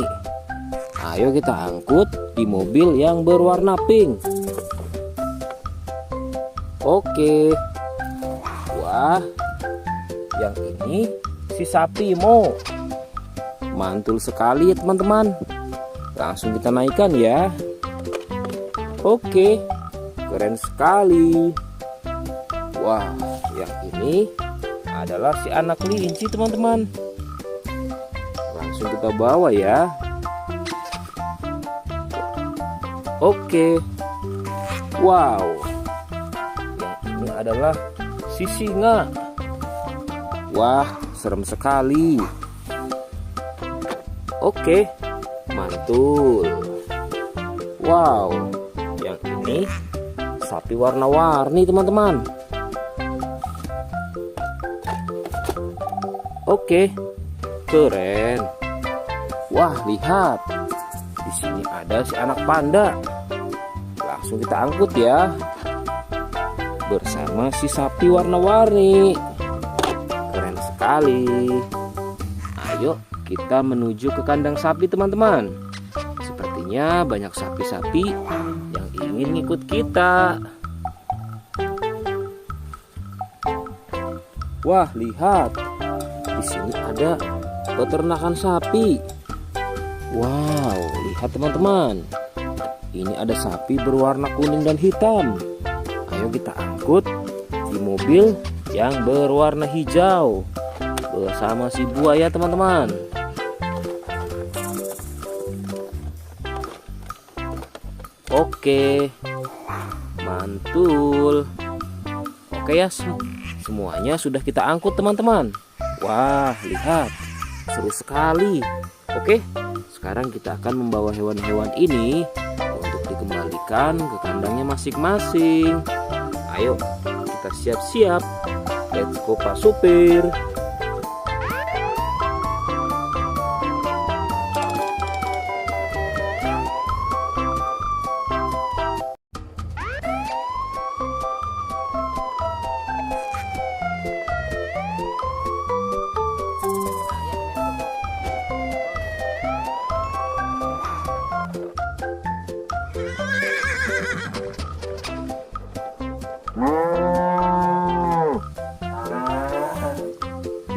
Ayo kita angkut di mobil yang berwarna pink. Oke. Wah, yang ini si sapi Mo. Mantul sekali ya teman-teman. Langsung kita naikkan ya. Oke, keren sekali. Wah, yang ini adalah si anak kelinci teman-teman. Langsung kita bawa ya. Oke. Wow, yang ini adalah si singa. Wah, serem sekali. Oke, mantul. Wow, yang ini sapi warna-warni teman-teman. Oke, keren. Wah, lihat. Di sini ada si anak panda. Langsung kita angkut ya. Bersama si sapi warna-warni. Keren sekali. Ayo kita menuju ke kandang sapi teman-teman. Sepertinya banyak sapi-sapi yang ingin ngikut kita. Wah, lihat. Di sini ada peternakan sapi. Wow, lihat teman-teman. Ini ada sapi berwarna kuning dan hitam. Ayo kita angkut di mobil yang berwarna hijau bersama si buaya teman-teman. Oke, mantul. Oke ya, semuanya sudah kita angkut teman-teman. Wah, lihat, seru sekali. Oke, sekarang kita akan membawa hewan-hewan ini untuk dikembalikan ke kandangnya masing-masing. Ayo, kita siap-siap. Let's go Pak Supir.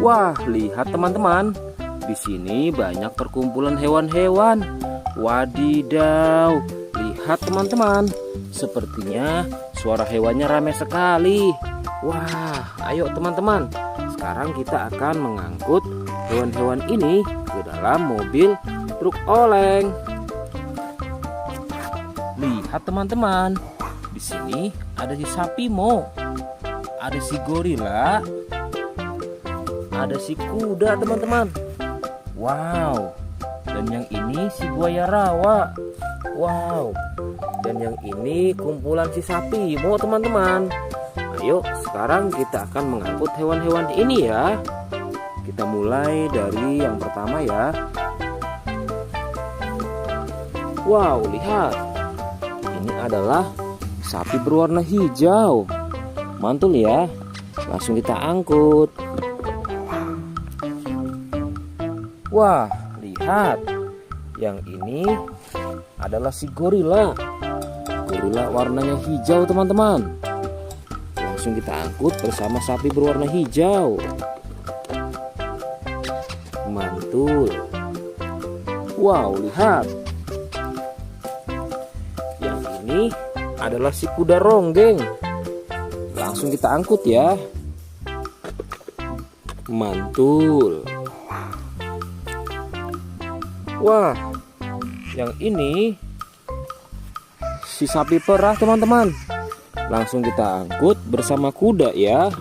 Wah, lihat teman-teman. Di sini banyak perkumpulan hewan-hewan. Wadidaw, lihat teman-teman. Sepertinya suara hewannya ramai sekali. Wah, ayo teman-teman. Sekarang kita akan mengangkut hewan-hewan ini ke dalam mobil truk oleng. Lihat teman-teman. Di sini ada si sapi Mo. Ada si gorila. Ada si kuda teman-teman. Wow. Dan yang ini si buaya rawa. Wow. Dan yang ini kumpulan si sapi Mo teman-teman. Ayo sekarang kita akan mengangkut hewan-hewan ini ya. Kita mulai dari yang pertama ya. Wow, lihat. Ini adalah sapi berwarna hijau. Mantul ya. Langsung kita angkut. Wah, lihat. Yang ini adalah si gorila. Gorila warnanya hijau teman-teman. Langsung kita angkut bersama sapi berwarna hijau. Mantul. Wow, lihat. Yang ini adalah si kuda ronggeng. Langsung kita angkut ya. Mantul. Wah, yang ini si sapi perah teman-teman. Langsung kita angkut bersama kuda ya.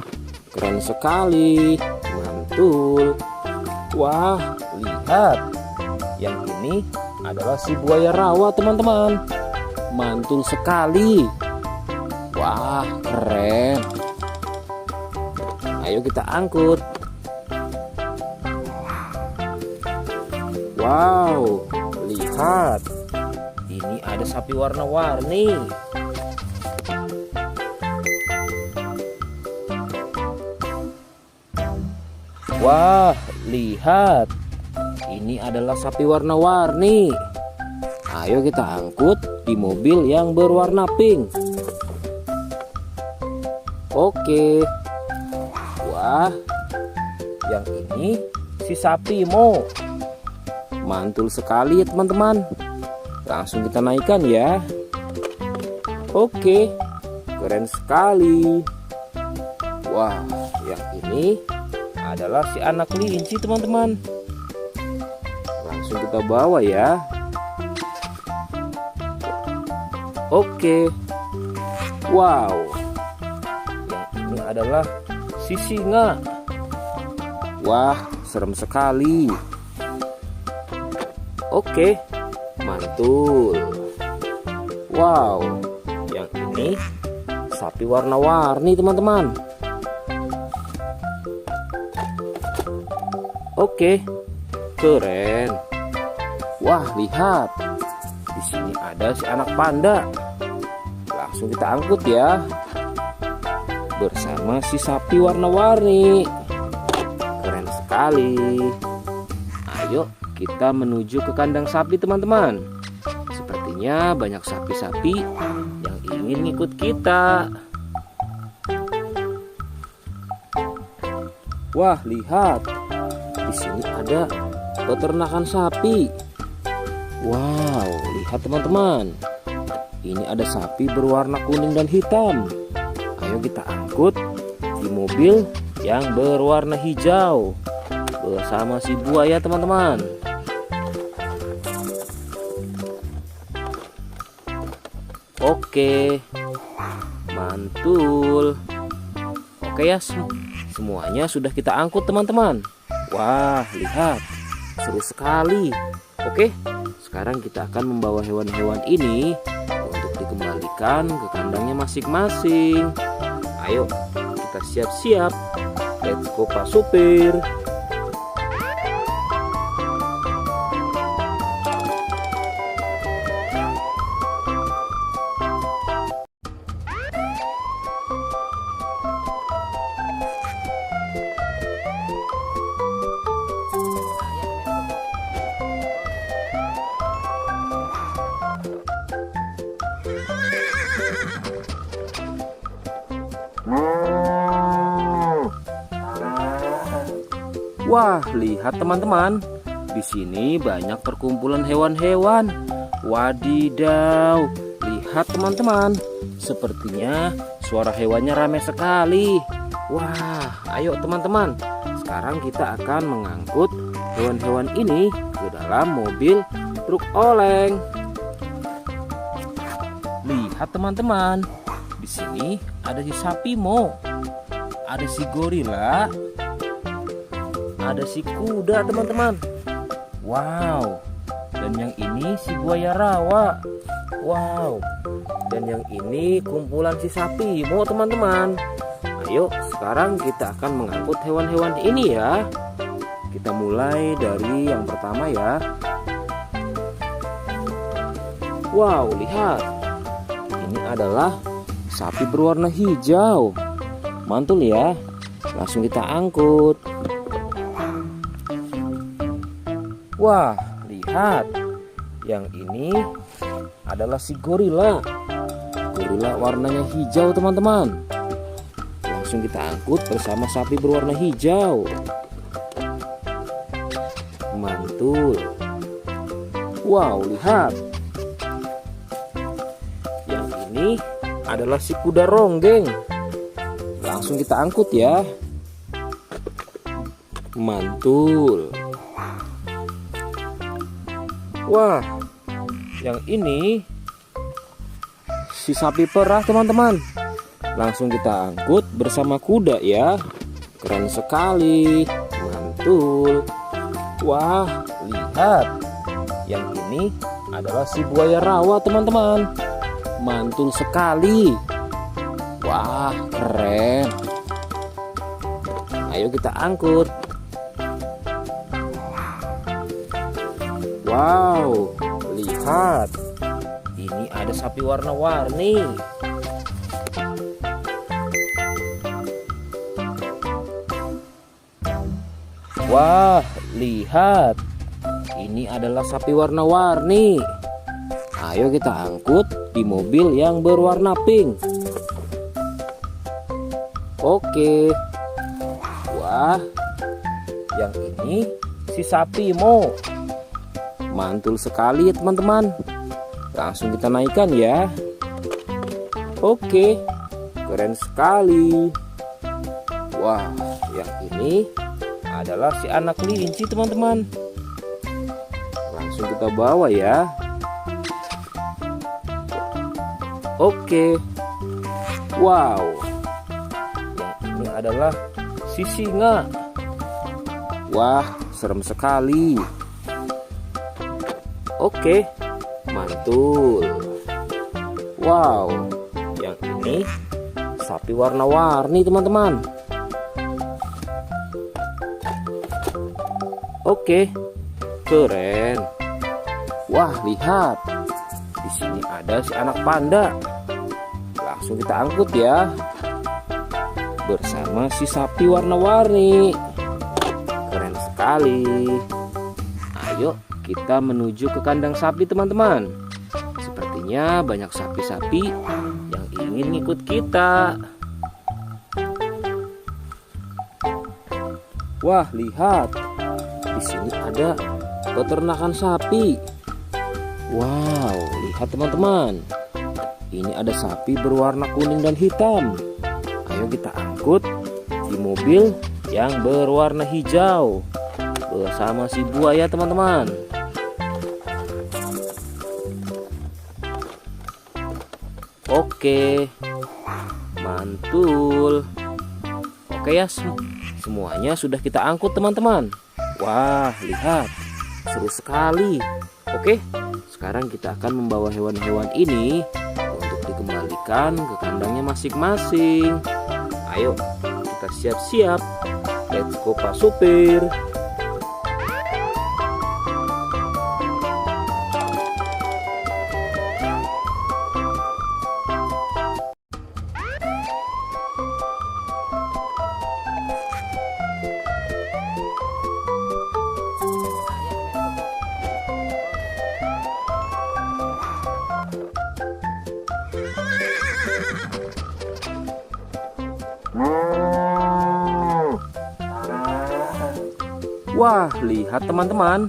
Keren sekali. Mantul. Wah, lihat. Yang ini adalah si buaya rawa teman-teman. Mantul sekali. Wah, keren. Ayo kita angkut. Wow, lihat. Ini ada sapi warna-warni. Wah, lihat. Ini adalah sapi warna-warni. Ayo kita angkut di mobil yang berwarna pink. Oke. Wah, yang ini si sapi Mo. Mantul sekali ya teman-teman. Langsung kita naikkan ya. Oke, keren sekali. Wah, yang ini adalah si anak kelinci teman-teman. Langsung kita bawa ya. Oke. Wow, yang ini adalah si singa. Wah, serem sekali. Oke, mantul. Wow, yang ini sapi warna-warni teman-teman. Oke, keren. Wah, lihat. Di sini ada si anak panda. Langsung kita angkut ya. Bersama si sapi warna-warni. Keren sekali. Ayo kita menuju ke kandang sapi teman-teman. Sepertinya banyak sapi-sapi yang ingin ngikut kita. Wah, lihat. Di sini ada peternakan sapi. Wow, lihat teman-teman. Ini ada sapi berwarna kuning dan hitam. Ayo kita angkut di mobil yang berwarna hijau bersama si buaya teman-teman. Oke, mantul. Oke ya, semuanya sudah kita angkut teman-teman. Wah, lihat, seru sekali. Oke, sekarang kita akan membawa hewan-hewan ini untuk dikembalikan ke kandangnya masing-masing. Ayo, kita siap-siap. Let's go Pak Supir. Wah, lihat teman-teman. Di sini banyak perkumpulan hewan-hewan. Wadidaw, lihat teman-teman. Sepertinya suara hewannya ramai sekali. Wah, ayo teman-teman. Sekarang kita akan mengangkut hewan-hewan ini ke dalam mobil truk oleng. Lihat teman-teman. Di sini ada si sapi Mo. Ada si gorila. Ada si kuda teman-teman. Wow. Dan yang ini si buaya rawa. Wow. Dan yang ini kumpulan si sapi Mo teman-teman. Ayo sekarang kita akan mengangkut hewan-hewan ini ya. Kita mulai dari yang pertama ya. Wow, lihat. Ini adalah sapi berwarna hijau. Mantul ya. Langsung kita angkut. Wah, lihat. Yang ini adalah si gorila. Gorila warnanya hijau teman-teman. Langsung kita angkut bersama sapi berwarna hijau. Mantul. Wow, lihat. Yang ini adalah si kuda ronggeng. Langsung kita angkut ya. Mantul. Wah, yang ini si sapi perah teman-teman. Langsung kita angkut bersama kuda ya. Keren sekali. Mantul. Wah, lihat. Yang ini adalah si buaya rawa teman-teman. Mantul sekali. Wah, keren. Ayo kita angkut. Wow, lihat. Ini ada sapi warna-warni. Wah, lihat. Ini adalah sapi warna-warni. Ayo kita angkut di mobil yang berwarna pink. Oke. Wah, yang ini si sapi Mo. Mantul sekali ya teman-teman. Langsung kita naikkan ya. Oke, keren sekali. Wah, yang ini adalah si anak kelinci teman-teman. Langsung kita bawa ya. Oke. Wow, yang ini adalah si singa. Wah, serem sekali. Oke, mantul. Wow, yang ini sapi warna-warni teman-teman. Oke, keren. Wah, lihat. Di sini ada si anak panda. Langsung kita angkut ya. Bersama si sapi warna-warni. Keren sekali. Ayo kita menuju ke kandang sapi teman-teman. Sepertinya banyak sapi-sapi yang ingin ikut kita. Wah, lihat. Di sini ada peternakan sapi. Wow, lihat teman-teman. Ini ada sapi berwarna kuning dan hitam. Ayo kita angkut di mobil yang berwarna hijau bersama si buaya teman-teman. Oke, mantul. Oke ya, semuanya sudah kita angkut teman-teman. Wah, lihat, seru sekali. Oke, sekarang kita akan membawa hewan-hewan ini untuk dikembalikan ke kandangnya masing-masing. Ayo, kita siap-siap. Let's go Pak Supir. Wah, lihat teman-teman.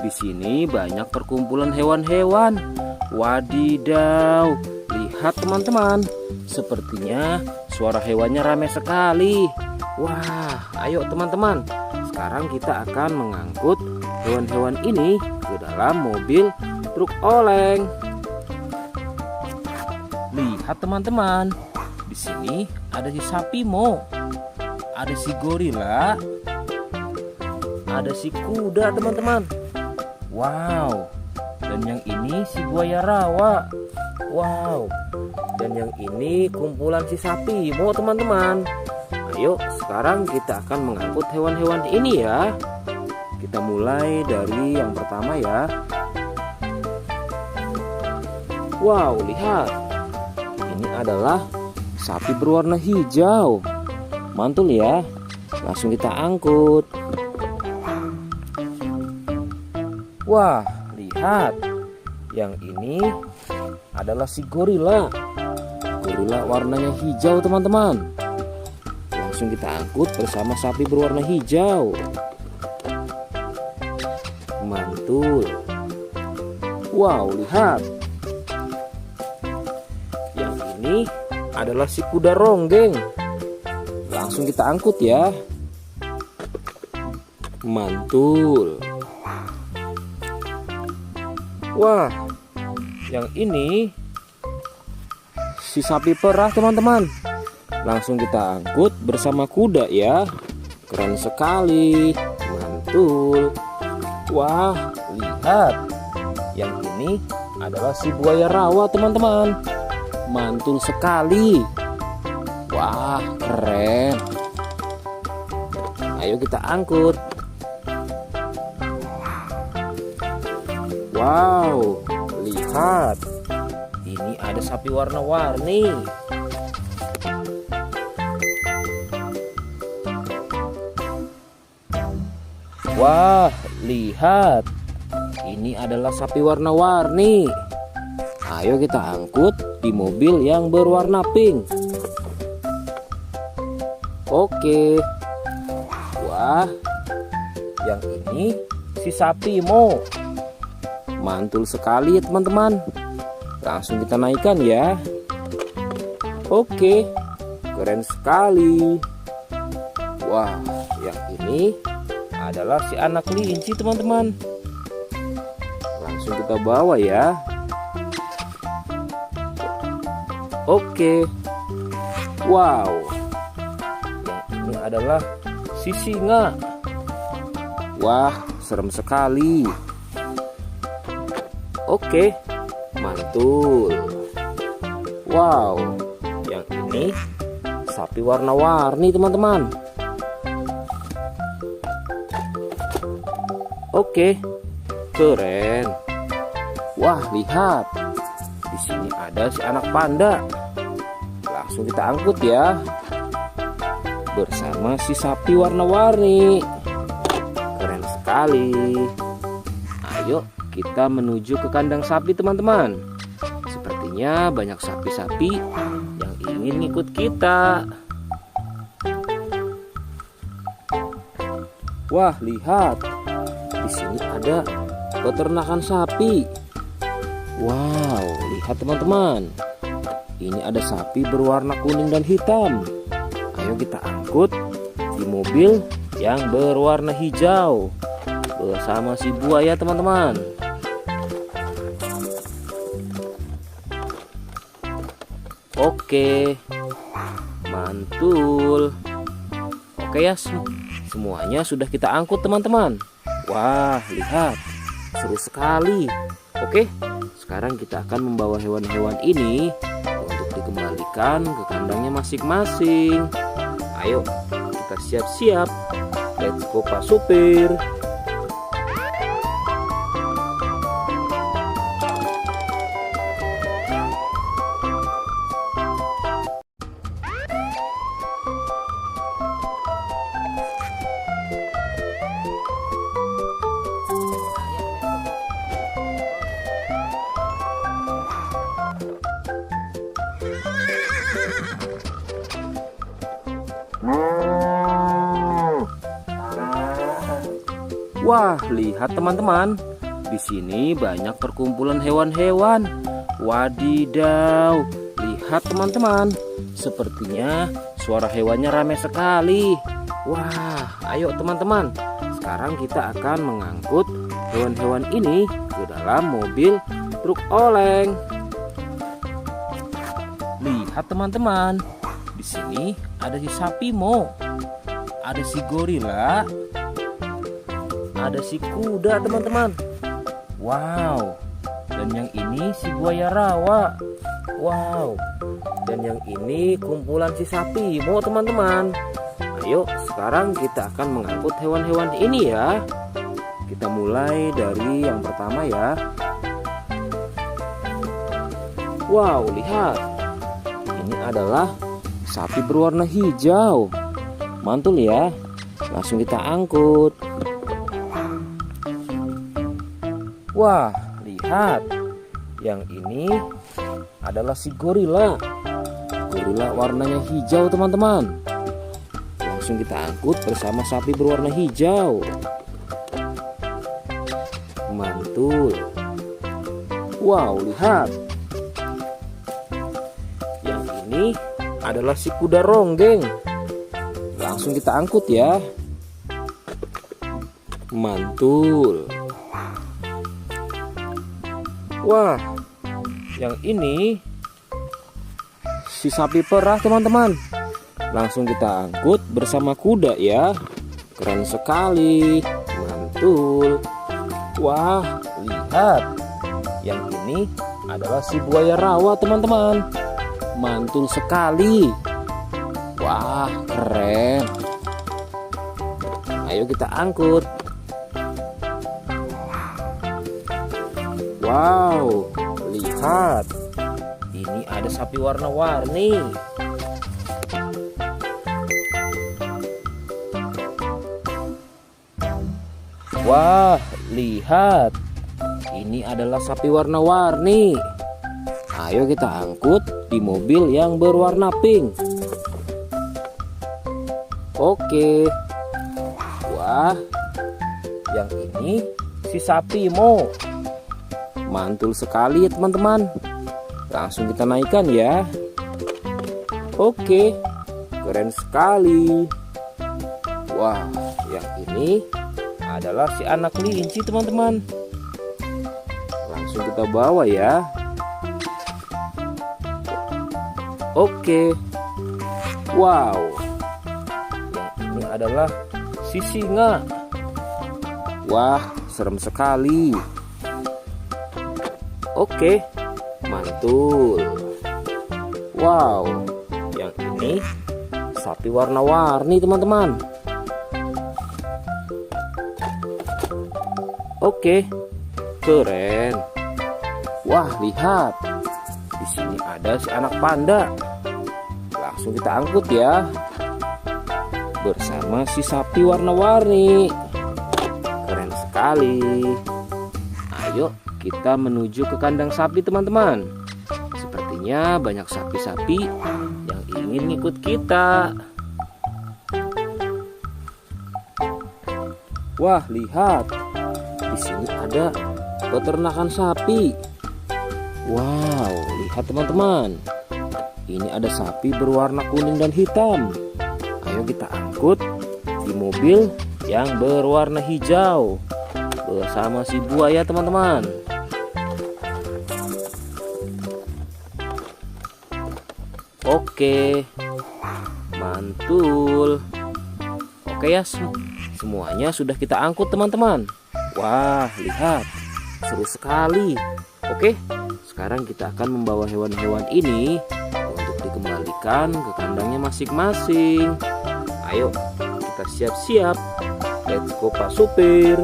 Di sini banyak perkumpulan hewan-hewan. Wadidaw, lihat teman-teman. Sepertinya suara hewannya ramai sekali. Wah, ayo teman-teman. Sekarang kita akan mengangkut hewan-hewan ini ke dalam mobil truk oleng. Lihat teman-teman. Di sini ada si sapi Mo. Ada si gorila. Ada si kuda teman-teman. Wow. Dan yang ini si buaya rawa. Wow. Dan yang ini kumpulan si sapi Mo teman-teman. Ayo sekarang kita akan mengangkut hewan-hewan ini ya. Kita mulai dari yang pertama ya. Wow, lihat. Ini adalah sapi berwarna hijau. Mantul ya. Langsung kita angkut. Wah, lihat. Yang ini adalah si gorila. Gorila warnanya hijau teman-teman. Langsung kita angkut bersama sapi berwarna hijau. Mantul. Wow, lihat. Yang ini adalah si kuda ronggeng. Langsung kita angkut ya. Mantul. Wah, yang ini si sapi perah teman-teman. Langsung kita angkut bersama kuda ya. Keren sekali. Mantul. Wah, lihat. Yang ini adalah si buaya rawa teman-teman. Mantul sekali. Wah, keren. Ayo kita angkut. Wow, lihat. Ini ada sapi warna-warni. Wah, lihat. Ini adalah sapi warna-warni. Ayo kita angkut di mobil yang berwarna pink. Oke. Wah, yang ini si sapi Mo. Mantul sekali ya teman-teman. Langsung kita naikkan ya. Oke, keren sekali. Wah, yang ini adalah si anak kelinci teman-teman. Langsung kita bawa ya. Oke. Wow, yang ini adalah si singa. Wah, serem sekali. Oke, mantul. Wow, yang ini sapi warna-warni teman-teman. Oke, keren. Wah, lihat. Di sini ada si anak panda. Langsung kita angkut ya. Bersama si sapi warna-warni. Keren sekali. Ayo kita menuju ke kandang sapi teman-teman. Sepertinya banyak sapi-sapi yang ingin ikut kita. Wah, lihat. Di sini ada peternakan sapi. Wow, lihat teman-teman. Ini ada sapi berwarna kuning dan hitam. Ayo kita angkut di mobil yang berwarna hijau bersama si buaya teman-teman. Oke, mantul. Oke ya, semuanya sudah kita angkut teman-teman. Wah, lihat, seru sekali. Oke, sekarang kita akan membawa hewan-hewan ini untuk dikembalikan ke kandangnya masing-masing. Ayo, kita siap-siap. Let's go Pak Supir. Wah, lihat teman-teman. Di sini banyak perkumpulan hewan-hewan. Wadidaw, lihat teman-teman. Sepertinya suara hewannya ramai sekali. Wah, ayo teman-teman. Sekarang kita akan mengangkut hewan-hewan ini ke dalam mobil truk oleng. Lihat teman-teman. Di sini ada si sapi Mo. Ada si gorila. Ada si kuda teman-teman. Wow. Dan yang ini si buaya rawa. Wow. Dan yang ini kumpulan si sapi Mo teman-teman. Ayo sekarang kita akan mengangkut hewan-hewan ini ya. Kita mulai dari yang pertama ya. Wow, lihat. Ini adalah sapi berwarna hijau. Mantul ya. Langsung kita angkut. Wah, lihat. Yang ini adalah si gorila. Gorila warnanya hijau teman-teman. Langsung kita angkut bersama sapi berwarna hijau. Mantul. Wow, lihat. Yang ini adalah si kuda ronggeng. Langsung kita angkut ya. Mantul. Wah, yang ini si sapi perah teman-teman. Langsung kita angkut bersama kuda ya. Keren sekali. Mantul. Wah, lihat. Yang ini adalah si buaya rawa teman-teman. Mantul sekali. Wah, keren. Ayo kita angkut. Wow, lihat. Ini ada sapi warna-warni. Wah, lihat. Ini adalah sapi warna-warni. Ayo kita angkut di mobil yang berwarna pink. Oke. Wah, yang ini si sapi Mo. Mantul sekali ya teman-teman. Langsung kita naikkan ya. Oke, keren sekali. Wah, yang ini adalah si anak kelinci teman-teman. Langsung kita bawa ya. Oke. Wow, yang ini adalah si singa. Wah, serem sekali. Oke, mantul. Wow, yang ini sapi warna-warni teman-teman. Oke, keren. Wah, lihat. Di sini ada si anak panda. Langsung kita angkut ya. Bersama si sapi warna-warni. Keren sekali. Ayo kita menuju ke kandang sapi teman-teman. Sepertinya banyak sapi-sapi yang ingin ikut kita. Wah, lihat. Di sini ada peternakan sapi. Wow, lihat teman-teman. Ini ada sapi berwarna kuning dan hitam. Ayo kita angkut di mobil yang berwarna hijau bersama si buaya teman-teman. Oke, mantul. Oke ya, semuanya sudah kita angkut teman-teman. Wah, lihat, seru sekali. Oke, sekarang kita akan membawa hewan-hewan ini untuk dikembalikan ke kandangnya masing-masing. Ayo, kita siap-siap. Let's go Pak Supir.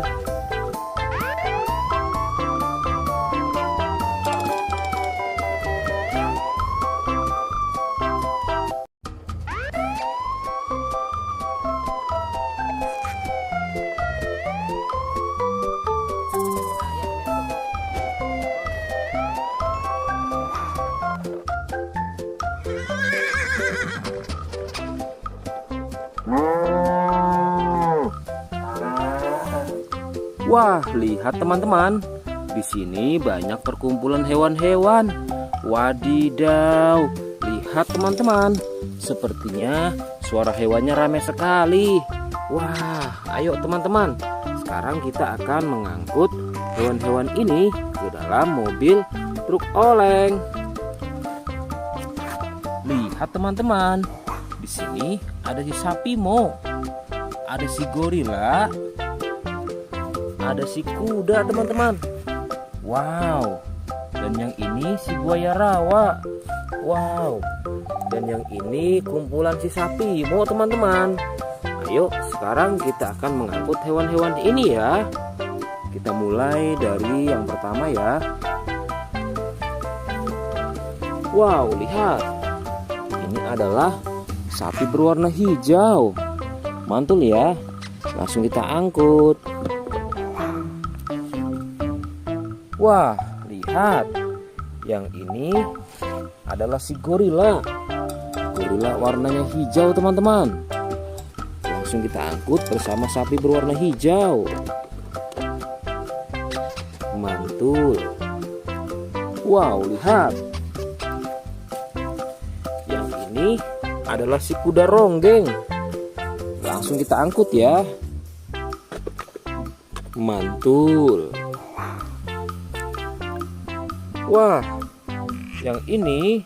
Wah, lihat teman-teman. Di sini banyak perkumpulan hewan-hewan. Wadidaw, lihat teman-teman. Sepertinya suara hewannya ramai sekali. Wah, ayo teman-teman. Sekarang kita akan mengangkut hewan-hewan ini ke dalam mobil truk oleng. Lihat teman-teman. Di sini ada si sapi Mo. Ada si gorila. Ada si kuda teman-teman. Wow. Dan yang ini si buaya rawa. Wow. Dan yang ini kumpulan si sapi Mo teman-teman. Ayo sekarang kita akan mengangkut hewan-hewan ini ya. Kita mulai dari yang pertama ya. Wow, lihat. Ini adalah sapi berwarna hijau. Mantul ya. Langsung kita angkut. Wah, lihat. Yang ini adalah si gorila. Gorila warnanya hijau teman-teman. Langsung kita angkut bersama sapi berwarna hijau. Mantul. Wow, lihat. Yang ini adalah si kuda ronggeng. Langsung kita angkut ya. Mantul. Wah, yang ini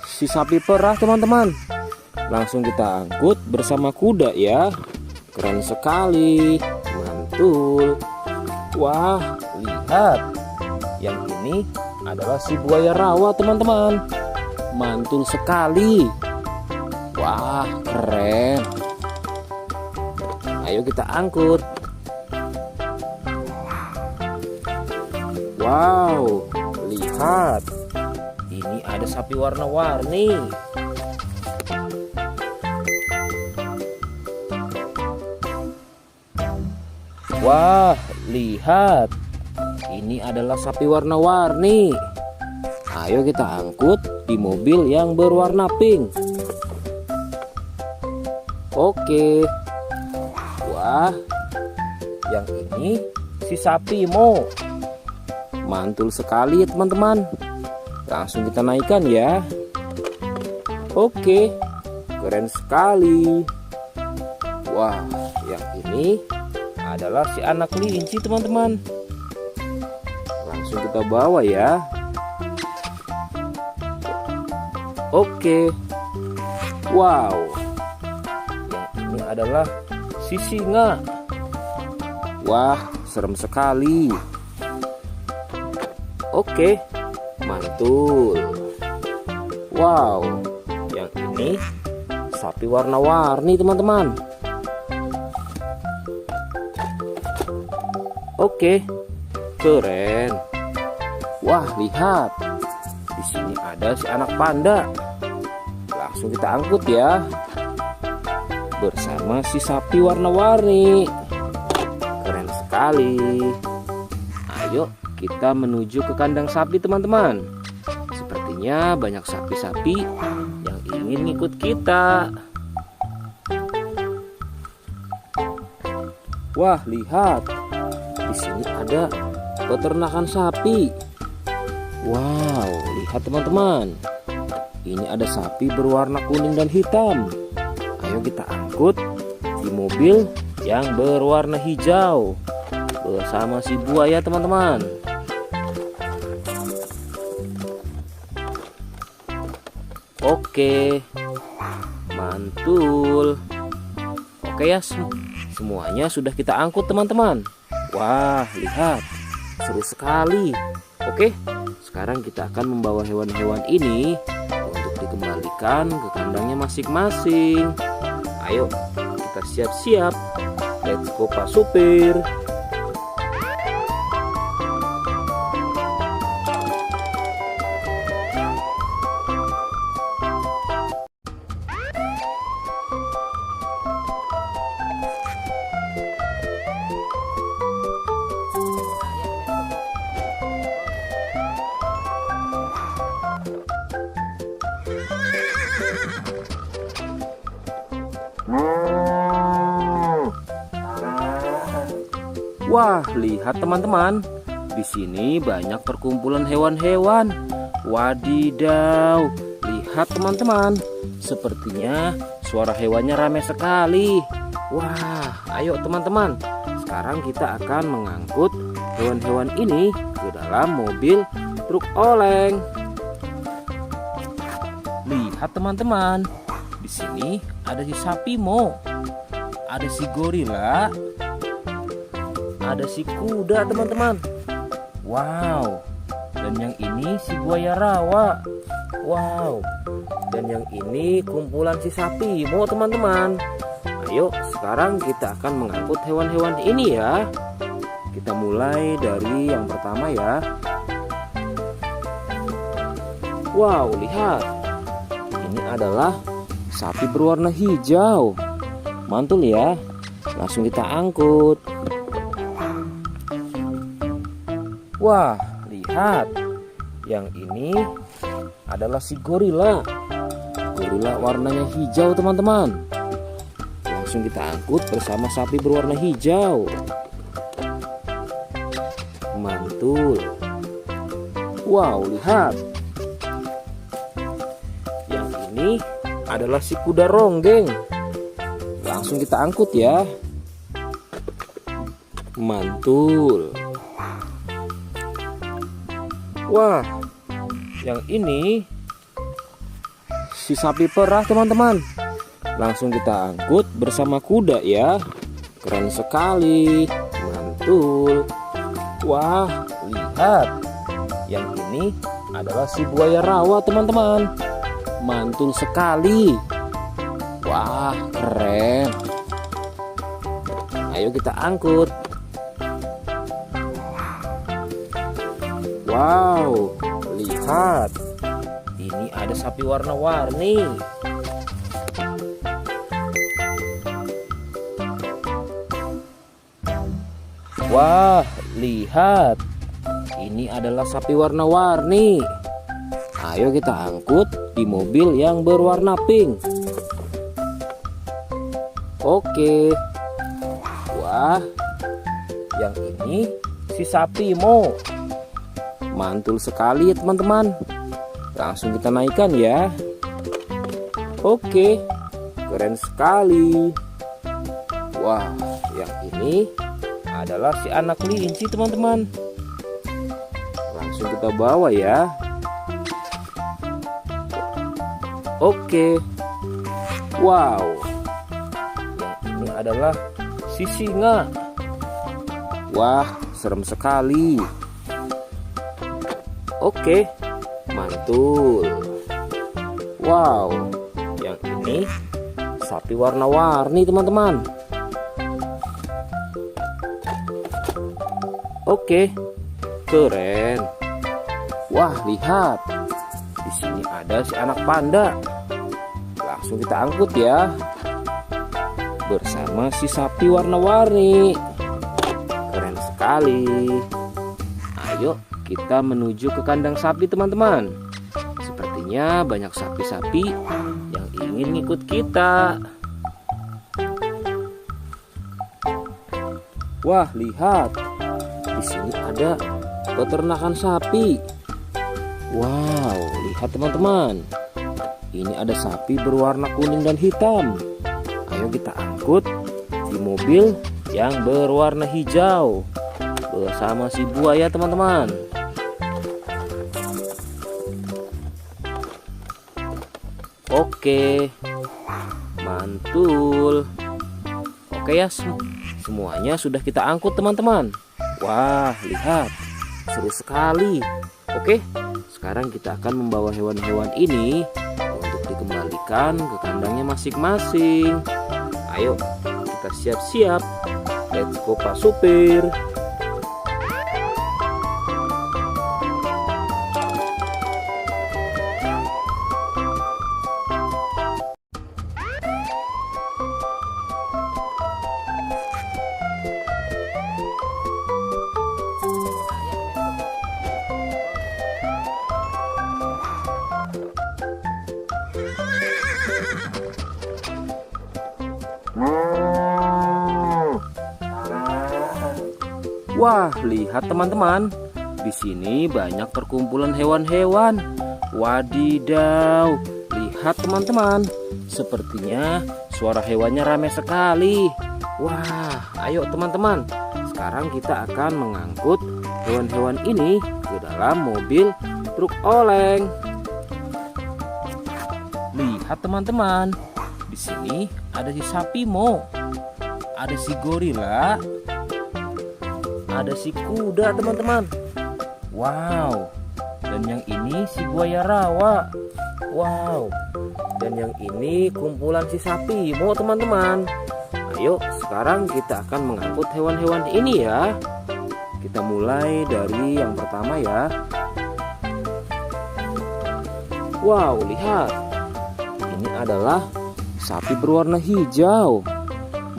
si sapi perah teman-teman. Langsung kita angkut bersama kuda ya. Keren sekali. Mantul. Wah, lihat. Yang ini adalah si buaya rawa teman-teman. Mantul sekali. Wah, keren. Ayo kita angkut. Wow, lihat. Ini ada sapi warna-warni. Wah, lihat. Ini adalah sapi warna-warni. Ayo kita angkut di mobil yang berwarna pink. Oke. Wah, yang ini si sapi Mo. Mantul sekali ya teman-teman. Langsung kita naikkan ya. Oke, keren sekali. Wah, yang ini adalah si anak kelinci teman-teman. Langsung kita bawa ya. Oke. Wow, yang ini adalah si singa. Wah, serem sekali. Oke, mantul. Wow, yang ini sapi warna-warni teman-teman. Oke, keren. Wah, lihat. Di sini ada si anak panda. Langsung kita angkut ya. Bersama si sapi warna-warni. Keren sekali. Ayo kita menuju ke kandang sapi teman-teman. Sepertinya banyak sapi-sapi yang ingin ngikut kita. Wah, lihat. Di sini ada peternakan sapi. Wow, lihat teman-teman. Ini ada sapi berwarna kuning dan hitam. Ayo kita angkut di mobil yang berwarna hijau bersama si buaya teman-teman. Oke, mantul. Oke ya, semuanya sudah kita angkut teman-teman. Wah, lihat, seru sekali. Oke, sekarang kita akan membawa hewan-hewan ini untuk dikembalikan ke kandangnya masing-masing. Ayo, kita siap-siap. Let's go Pak Supir. Wah, lihat teman-teman. Di sini banyak perkumpulan hewan-hewan. Wadidaw, lihat teman-teman. Sepertinya suara hewannya ramai sekali. Wah, ayo teman-teman. Sekarang kita akan mengangkut hewan-hewan ini ke dalam mobil truk oleng. Lihat teman-teman. Di sini ada si sapi Mo. Ada si gorila. Ada si kuda teman-teman. Wow. Dan yang ini si buaya rawa. Wow. Dan yang ini kumpulan si sapi Mo teman-teman. Ayo sekarang kita akan mengangkut hewan-hewan ini ya. Kita mulai dari yang pertama ya. Wow, lihat. Ini adalah sapi berwarna hijau. Mantul ya. Langsung kita angkut. Wah, lihat. Yang ini adalah si gorila. Gorila warnanya hijau teman-teman. Langsung kita angkut bersama sapi berwarna hijau. Mantul. Wow, lihat. Yang ini adalah si kuda ronggeng. Langsung kita angkut ya. Mantul. Wah, yang ini si sapi perah teman-teman. Langsung kita angkut bersama kuda ya. Keren sekali. Mantul. Wah, lihat. Yang ini adalah si buaya rawa teman-teman. Mantul sekali. Wah, keren. Ayo kita angkut. Wow, lihat. Ini ada sapi warna-warni. Wah, lihat. Ini adalah sapi warna-warni. Ayo kita angkut di mobil yang berwarna pink. Oke. Wah, yang ini si sapi Mo. Mantul sekali ya teman-teman. Langsung kita naikkan ya. Oke, keren sekali. Wah, yang ini adalah si anak kelinci teman-teman. Langsung kita bawa ya. Oke. Wow, yang ini adalah si singa. Wah, serem sekali. Oke, mantul. Wow, yang ini sapi warna-warni teman-teman. Oke, keren. Wah, lihat. Di sini ada si anak panda. Langsung kita angkut ya. Bersama si sapi warna-warni. Keren sekali. Ayo kita menuju ke kandang sapi teman-teman. Sepertinya banyak sapi-sapi yang ingin ngikut kita. Wah, lihat. Di sini ada peternakan sapi. Wow, lihat teman-teman. Ini ada sapi berwarna kuning dan hitam. Ayo kita angkut di mobil yang berwarna hijau bersama si buaya teman-teman. Oke, mantul. Oke ya, semuanya sudah kita angkut teman-teman. Wah, lihat, seru sekali. Oke, sekarang kita akan membawa hewan-hewan ini untuk dikembalikan ke kandangnya masing-masing. Ayo, kita siap-siap. Let's go Pak Supir. Wah, lihat teman-teman. Di sini banyak perkumpulan hewan-hewan. Wadidaw, lihat teman-teman. Sepertinya suara hewannya ramai sekali. Wah, ayo teman-teman. Sekarang kita akan mengangkut hewan-hewan ini ke dalam mobil truk oleng. Lihat teman-teman. Di sini ada si sapi Mo. Ada si gorila. Ada si kuda teman-teman. Wow. Dan yang ini si buaya rawa. Wow. Dan yang ini kumpulan si sapi Mo teman-teman. Ayo sekarang kita akan mengangkut hewan-hewan ini ya. Kita mulai dari yang pertama ya. Wow, lihat. Ini adalah sapi berwarna hijau.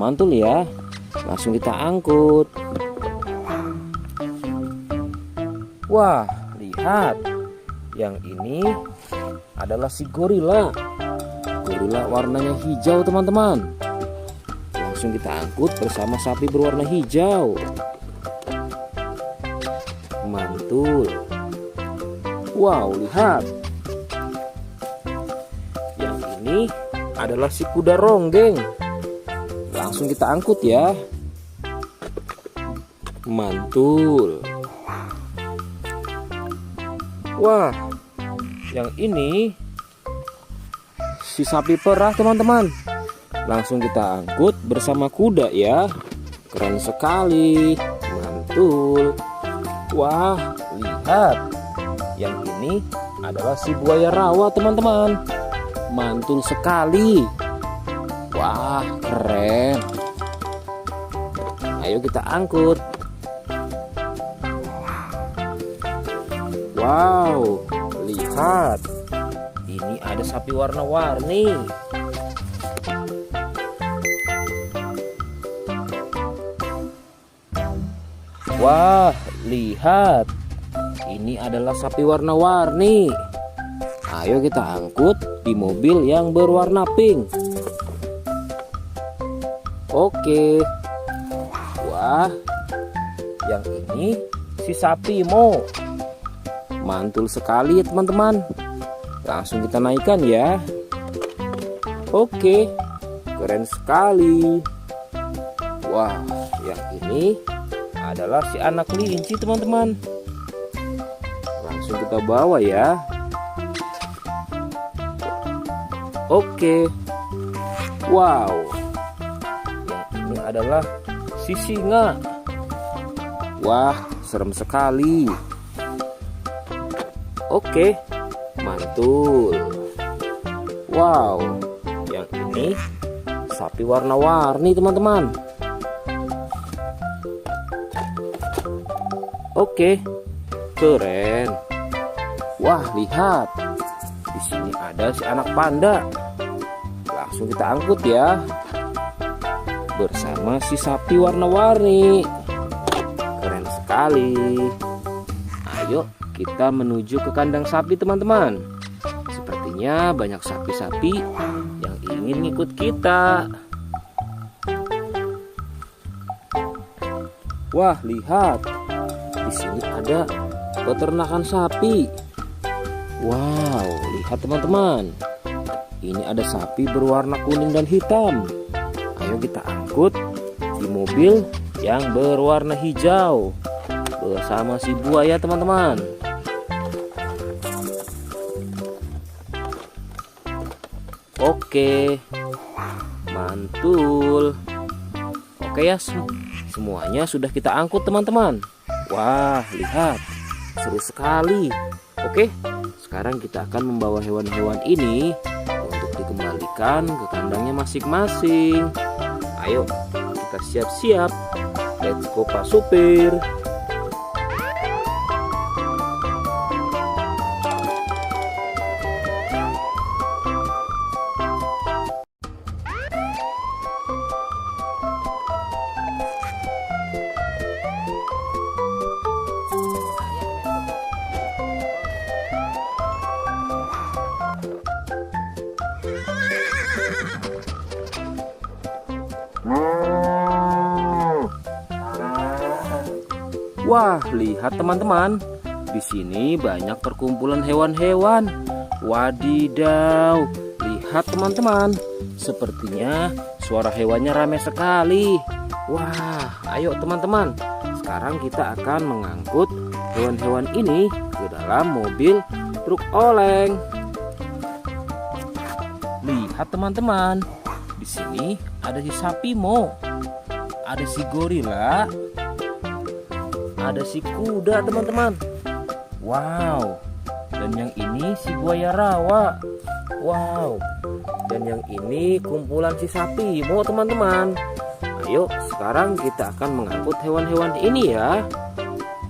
Mantul ya. Langsung kita angkut. Wah, lihat. Yang ini adalah si gorila. Gorila warnanya hijau teman-teman. Langsung kita angkut bersama sapi berwarna hijau. Mantul. Wow, lihat. Yang ini adalah si kuda ronggeng. Langsung kita angkut ya. Mantul. Wah, yang ini si sapi perah teman-teman. Langsung kita angkut bersama kuda ya. Keren sekali. Mantul. Wah, lihat. Yang ini adalah si buaya rawa teman-teman. Mantul sekali. Wah, keren. Ayo kita angkut. Wow, lihat. Ini ada sapi warna-warni. Wah, lihat. Ini adalah sapi warna-warni. Ayo kita angkut di mobil yang berwarna pink. Oke. Wah, yang ini si sapi Mo. Mantul sekali ya teman-teman. Langsung kita naikkan ya. Oke, keren sekali. Wah, yang ini adalah si anak kelinci teman-teman. Langsung kita bawa ya. Oke. Wow, yang ini adalah si singa. Wah, serem sekali. Oke, mantul. Wow, yang ini sapi warna-warni teman-teman. Oke, keren. Wah, lihat. Di sini ada si anak panda. Langsung kita angkut ya. Bersama si sapi warna-warni. Keren sekali. Ayo kita menuju ke kandang sapi teman-teman. Sepertinya banyak sapi-sapi yang ingin ngikut kita. Wah, lihat. Di sini ada peternakan sapi. Wow, lihat teman-teman. Ini ada sapi berwarna kuning dan hitam. Ayo kita angkut di mobil yang berwarna hijau bersama si buaya teman-teman. Oke, mantul. Oke ya, semuanya sudah kita angkut teman-teman. Wah, lihat, seru sekali. Oke, sekarang kita akan membawa hewan-hewan ini untuk dikembalikan ke kandangnya masing-masing. Ayo, kita siap-siap. Let's go Pak Supir. Wah, lihat teman-teman. Di sini banyak perkumpulan hewan-hewan. Wadidaw, lihat teman-teman. Sepertinya suara hewannya ramai sekali. Wah, ayo teman-teman. Sekarang kita akan mengangkut hewan-hewan ini ke dalam mobil truk oleng. Lihat teman-teman. Di sini ada si sapi Mo. Ada si gorila. Ada si kuda teman-teman. Wow. Dan yang ini si buaya rawa. Wow. Dan yang ini kumpulan si sapi Mo teman-teman. Ayo sekarang kita akan mengangkut hewan-hewan ini ya.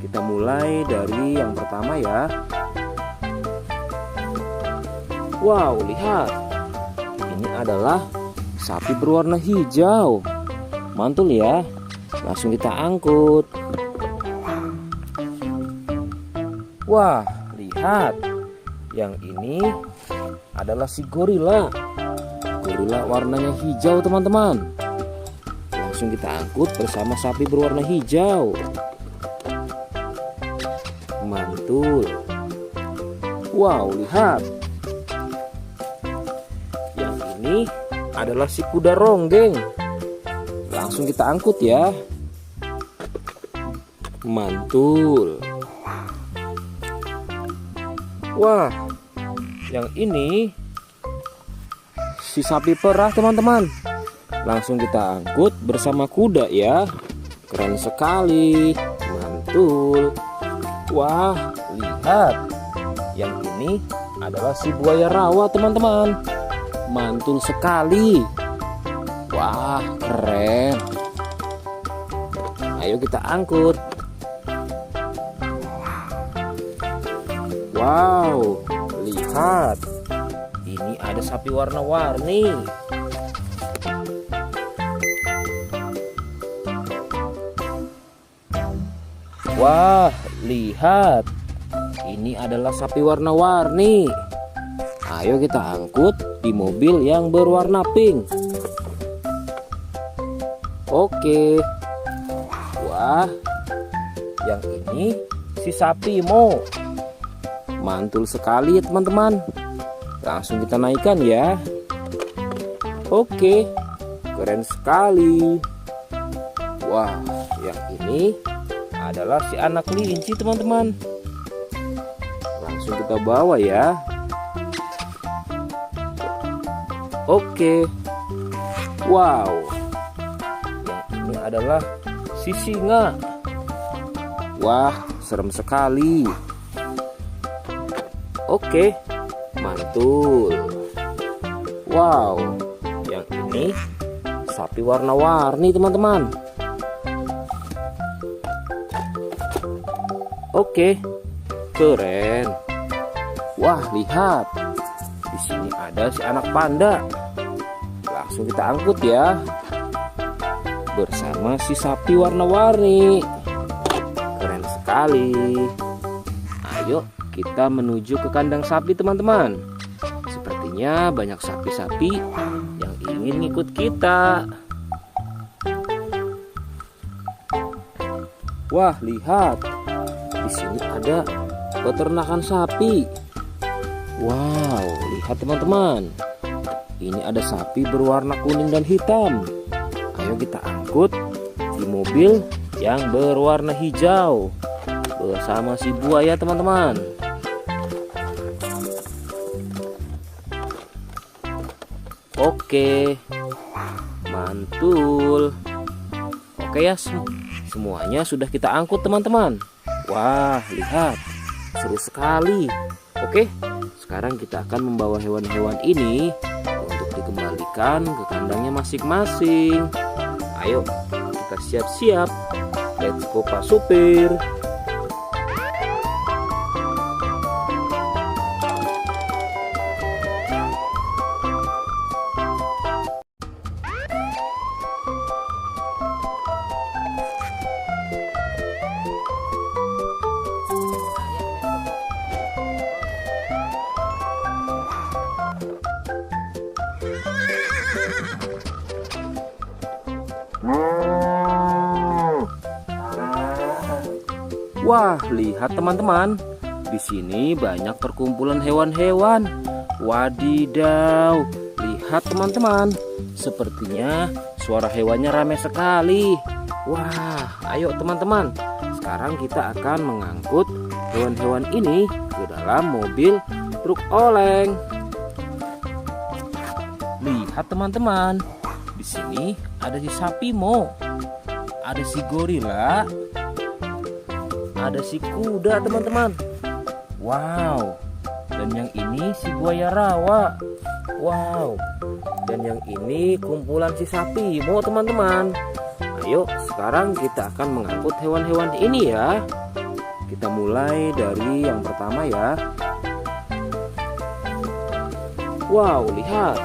Kita mulai dari yang pertama ya. Wow, lihat. Ini adalah sapi berwarna hijau. Mantul ya. Langsung kita angkut. Wah, lihat. Yang ini adalah si gorila. Gorila warnanya hijau teman-teman. Langsung kita angkut bersama sapi berwarna hijau. Mantul. Wow, lihat. Yang ini adalah si kuda ronggeng. Langsung kita angkut ya. Mantul. Wah, yang ini si sapi perah teman-teman. Langsung kita angkut bersama kuda ya. Keren sekali. Mantul. Wah, lihat. Yang ini adalah si buaya rawa teman-teman. Mantul sekali. Wah, keren. Ayo kita angkut. Wow, lihat. Ini ada sapi warna-warni. Wah, lihat. Ini adalah sapi warna-warni. Ayo kita angkut di mobil yang berwarna pink. Oke. Wah, yang ini si sapi Mo. Mantul sekali ya teman-teman. Langsung kita naikkan ya. Oke, keren sekali. Wah, yang ini adalah si anak kelinci teman-teman. Langsung kita bawa ya. Oke. Wow, yang ini adalah si singa. Wah, serem sekali. Oke, mantul. Wow, yang ini sapi warna-warni teman-teman. Oke, keren. Wah, lihat. Di sini ada si anak panda. Langsung kita angkut ya. Bersama si sapi warna-warni. Keren sekali. Ayo kita menuju ke kandang sapi teman-teman. Sepertinya banyak sapi-sapi yang ingin ikut kita. Wah, lihat. Di sini ada peternakan sapi. Wow, lihat teman-teman. Ini ada sapi berwarna kuning dan hitam. Ayo kita angkut di mobil yang berwarna hijau bersama si buaya teman-teman. Oke, mantul. Oke ya, semuanya sudah kita angkut teman-teman. Wah, lihat, seru sekali. Oke, sekarang kita akan membawa hewan-hewan ini untuk dikembalikan ke kandangnya masing-masing. Ayo, kita siap-siap. Let's go Pak Supir. Wah, lihat teman-teman. Di sini banyak perkumpulan hewan-hewan. Wadidaw, lihat teman-teman. Sepertinya suara hewannya ramai sekali. Wah, ayo teman-teman. Sekarang kita akan mengangkut hewan-hewan ini ke dalam mobil truk oleng. Lihat teman-teman. Di sini ada si sapi Mo. Ada si gorila. Ada si kuda teman-teman. Wow. Dan yang ini si buaya rawa. Wow. Dan yang ini kumpulan si sapi Mo teman-teman. Ayo sekarang kita akan mengangkut hewan-hewan ini ya. Kita mulai dari yang pertama ya. Wow, lihat.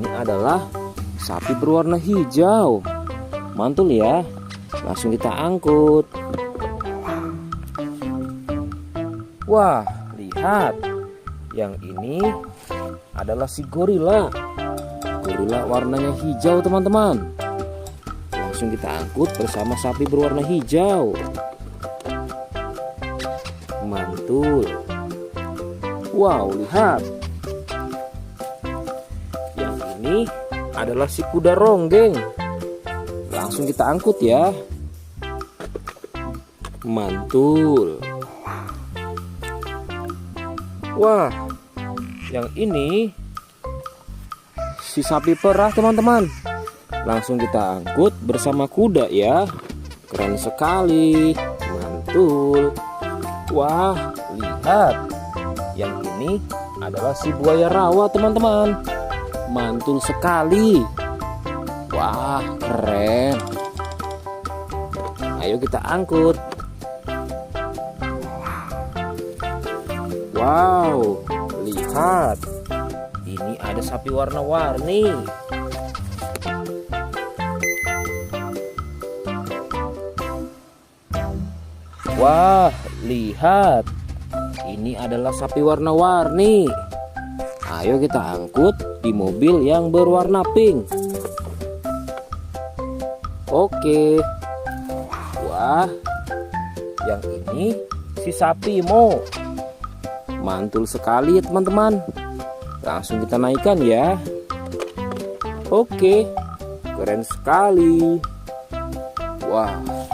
Ini adalah sapi berwarna hijau. Mantul ya. Langsung kita angkut. Wah, lihat. Yang ini adalah si gorila. Gorila warnanya hijau teman-teman. Langsung kita angkut bersama sapi berwarna hijau. Mantul. Wow, lihat. Yang ini adalah si kuda ronggeng. Langsung kita angkut ya. Mantul. Wah, yang ini si sapi perah teman-teman. Langsung kita angkut bersama kuda ya. Keren sekali. Mantul. Wah, lihat. Yang ini adalah si buaya rawa teman-teman. Mantul sekali. Wah, keren. Ayo kita angkut. Wow, lihat. Ini ada sapi warna-warni. Wah, lihat. Ini adalah sapi warna-warni. Ayo kita angkut di mobil yang berwarna pink. Oke. Wah, yang ini si sapi Mo. Mantul sekali ya teman-teman. Langsung kita naikkan ya. Oke, keren sekali. Wah,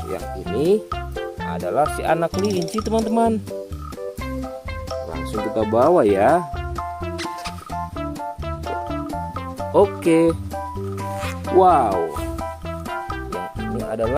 yang ini adalah si anak kelinci teman-teman. Langsung kita bawa ya. Oke. Wow,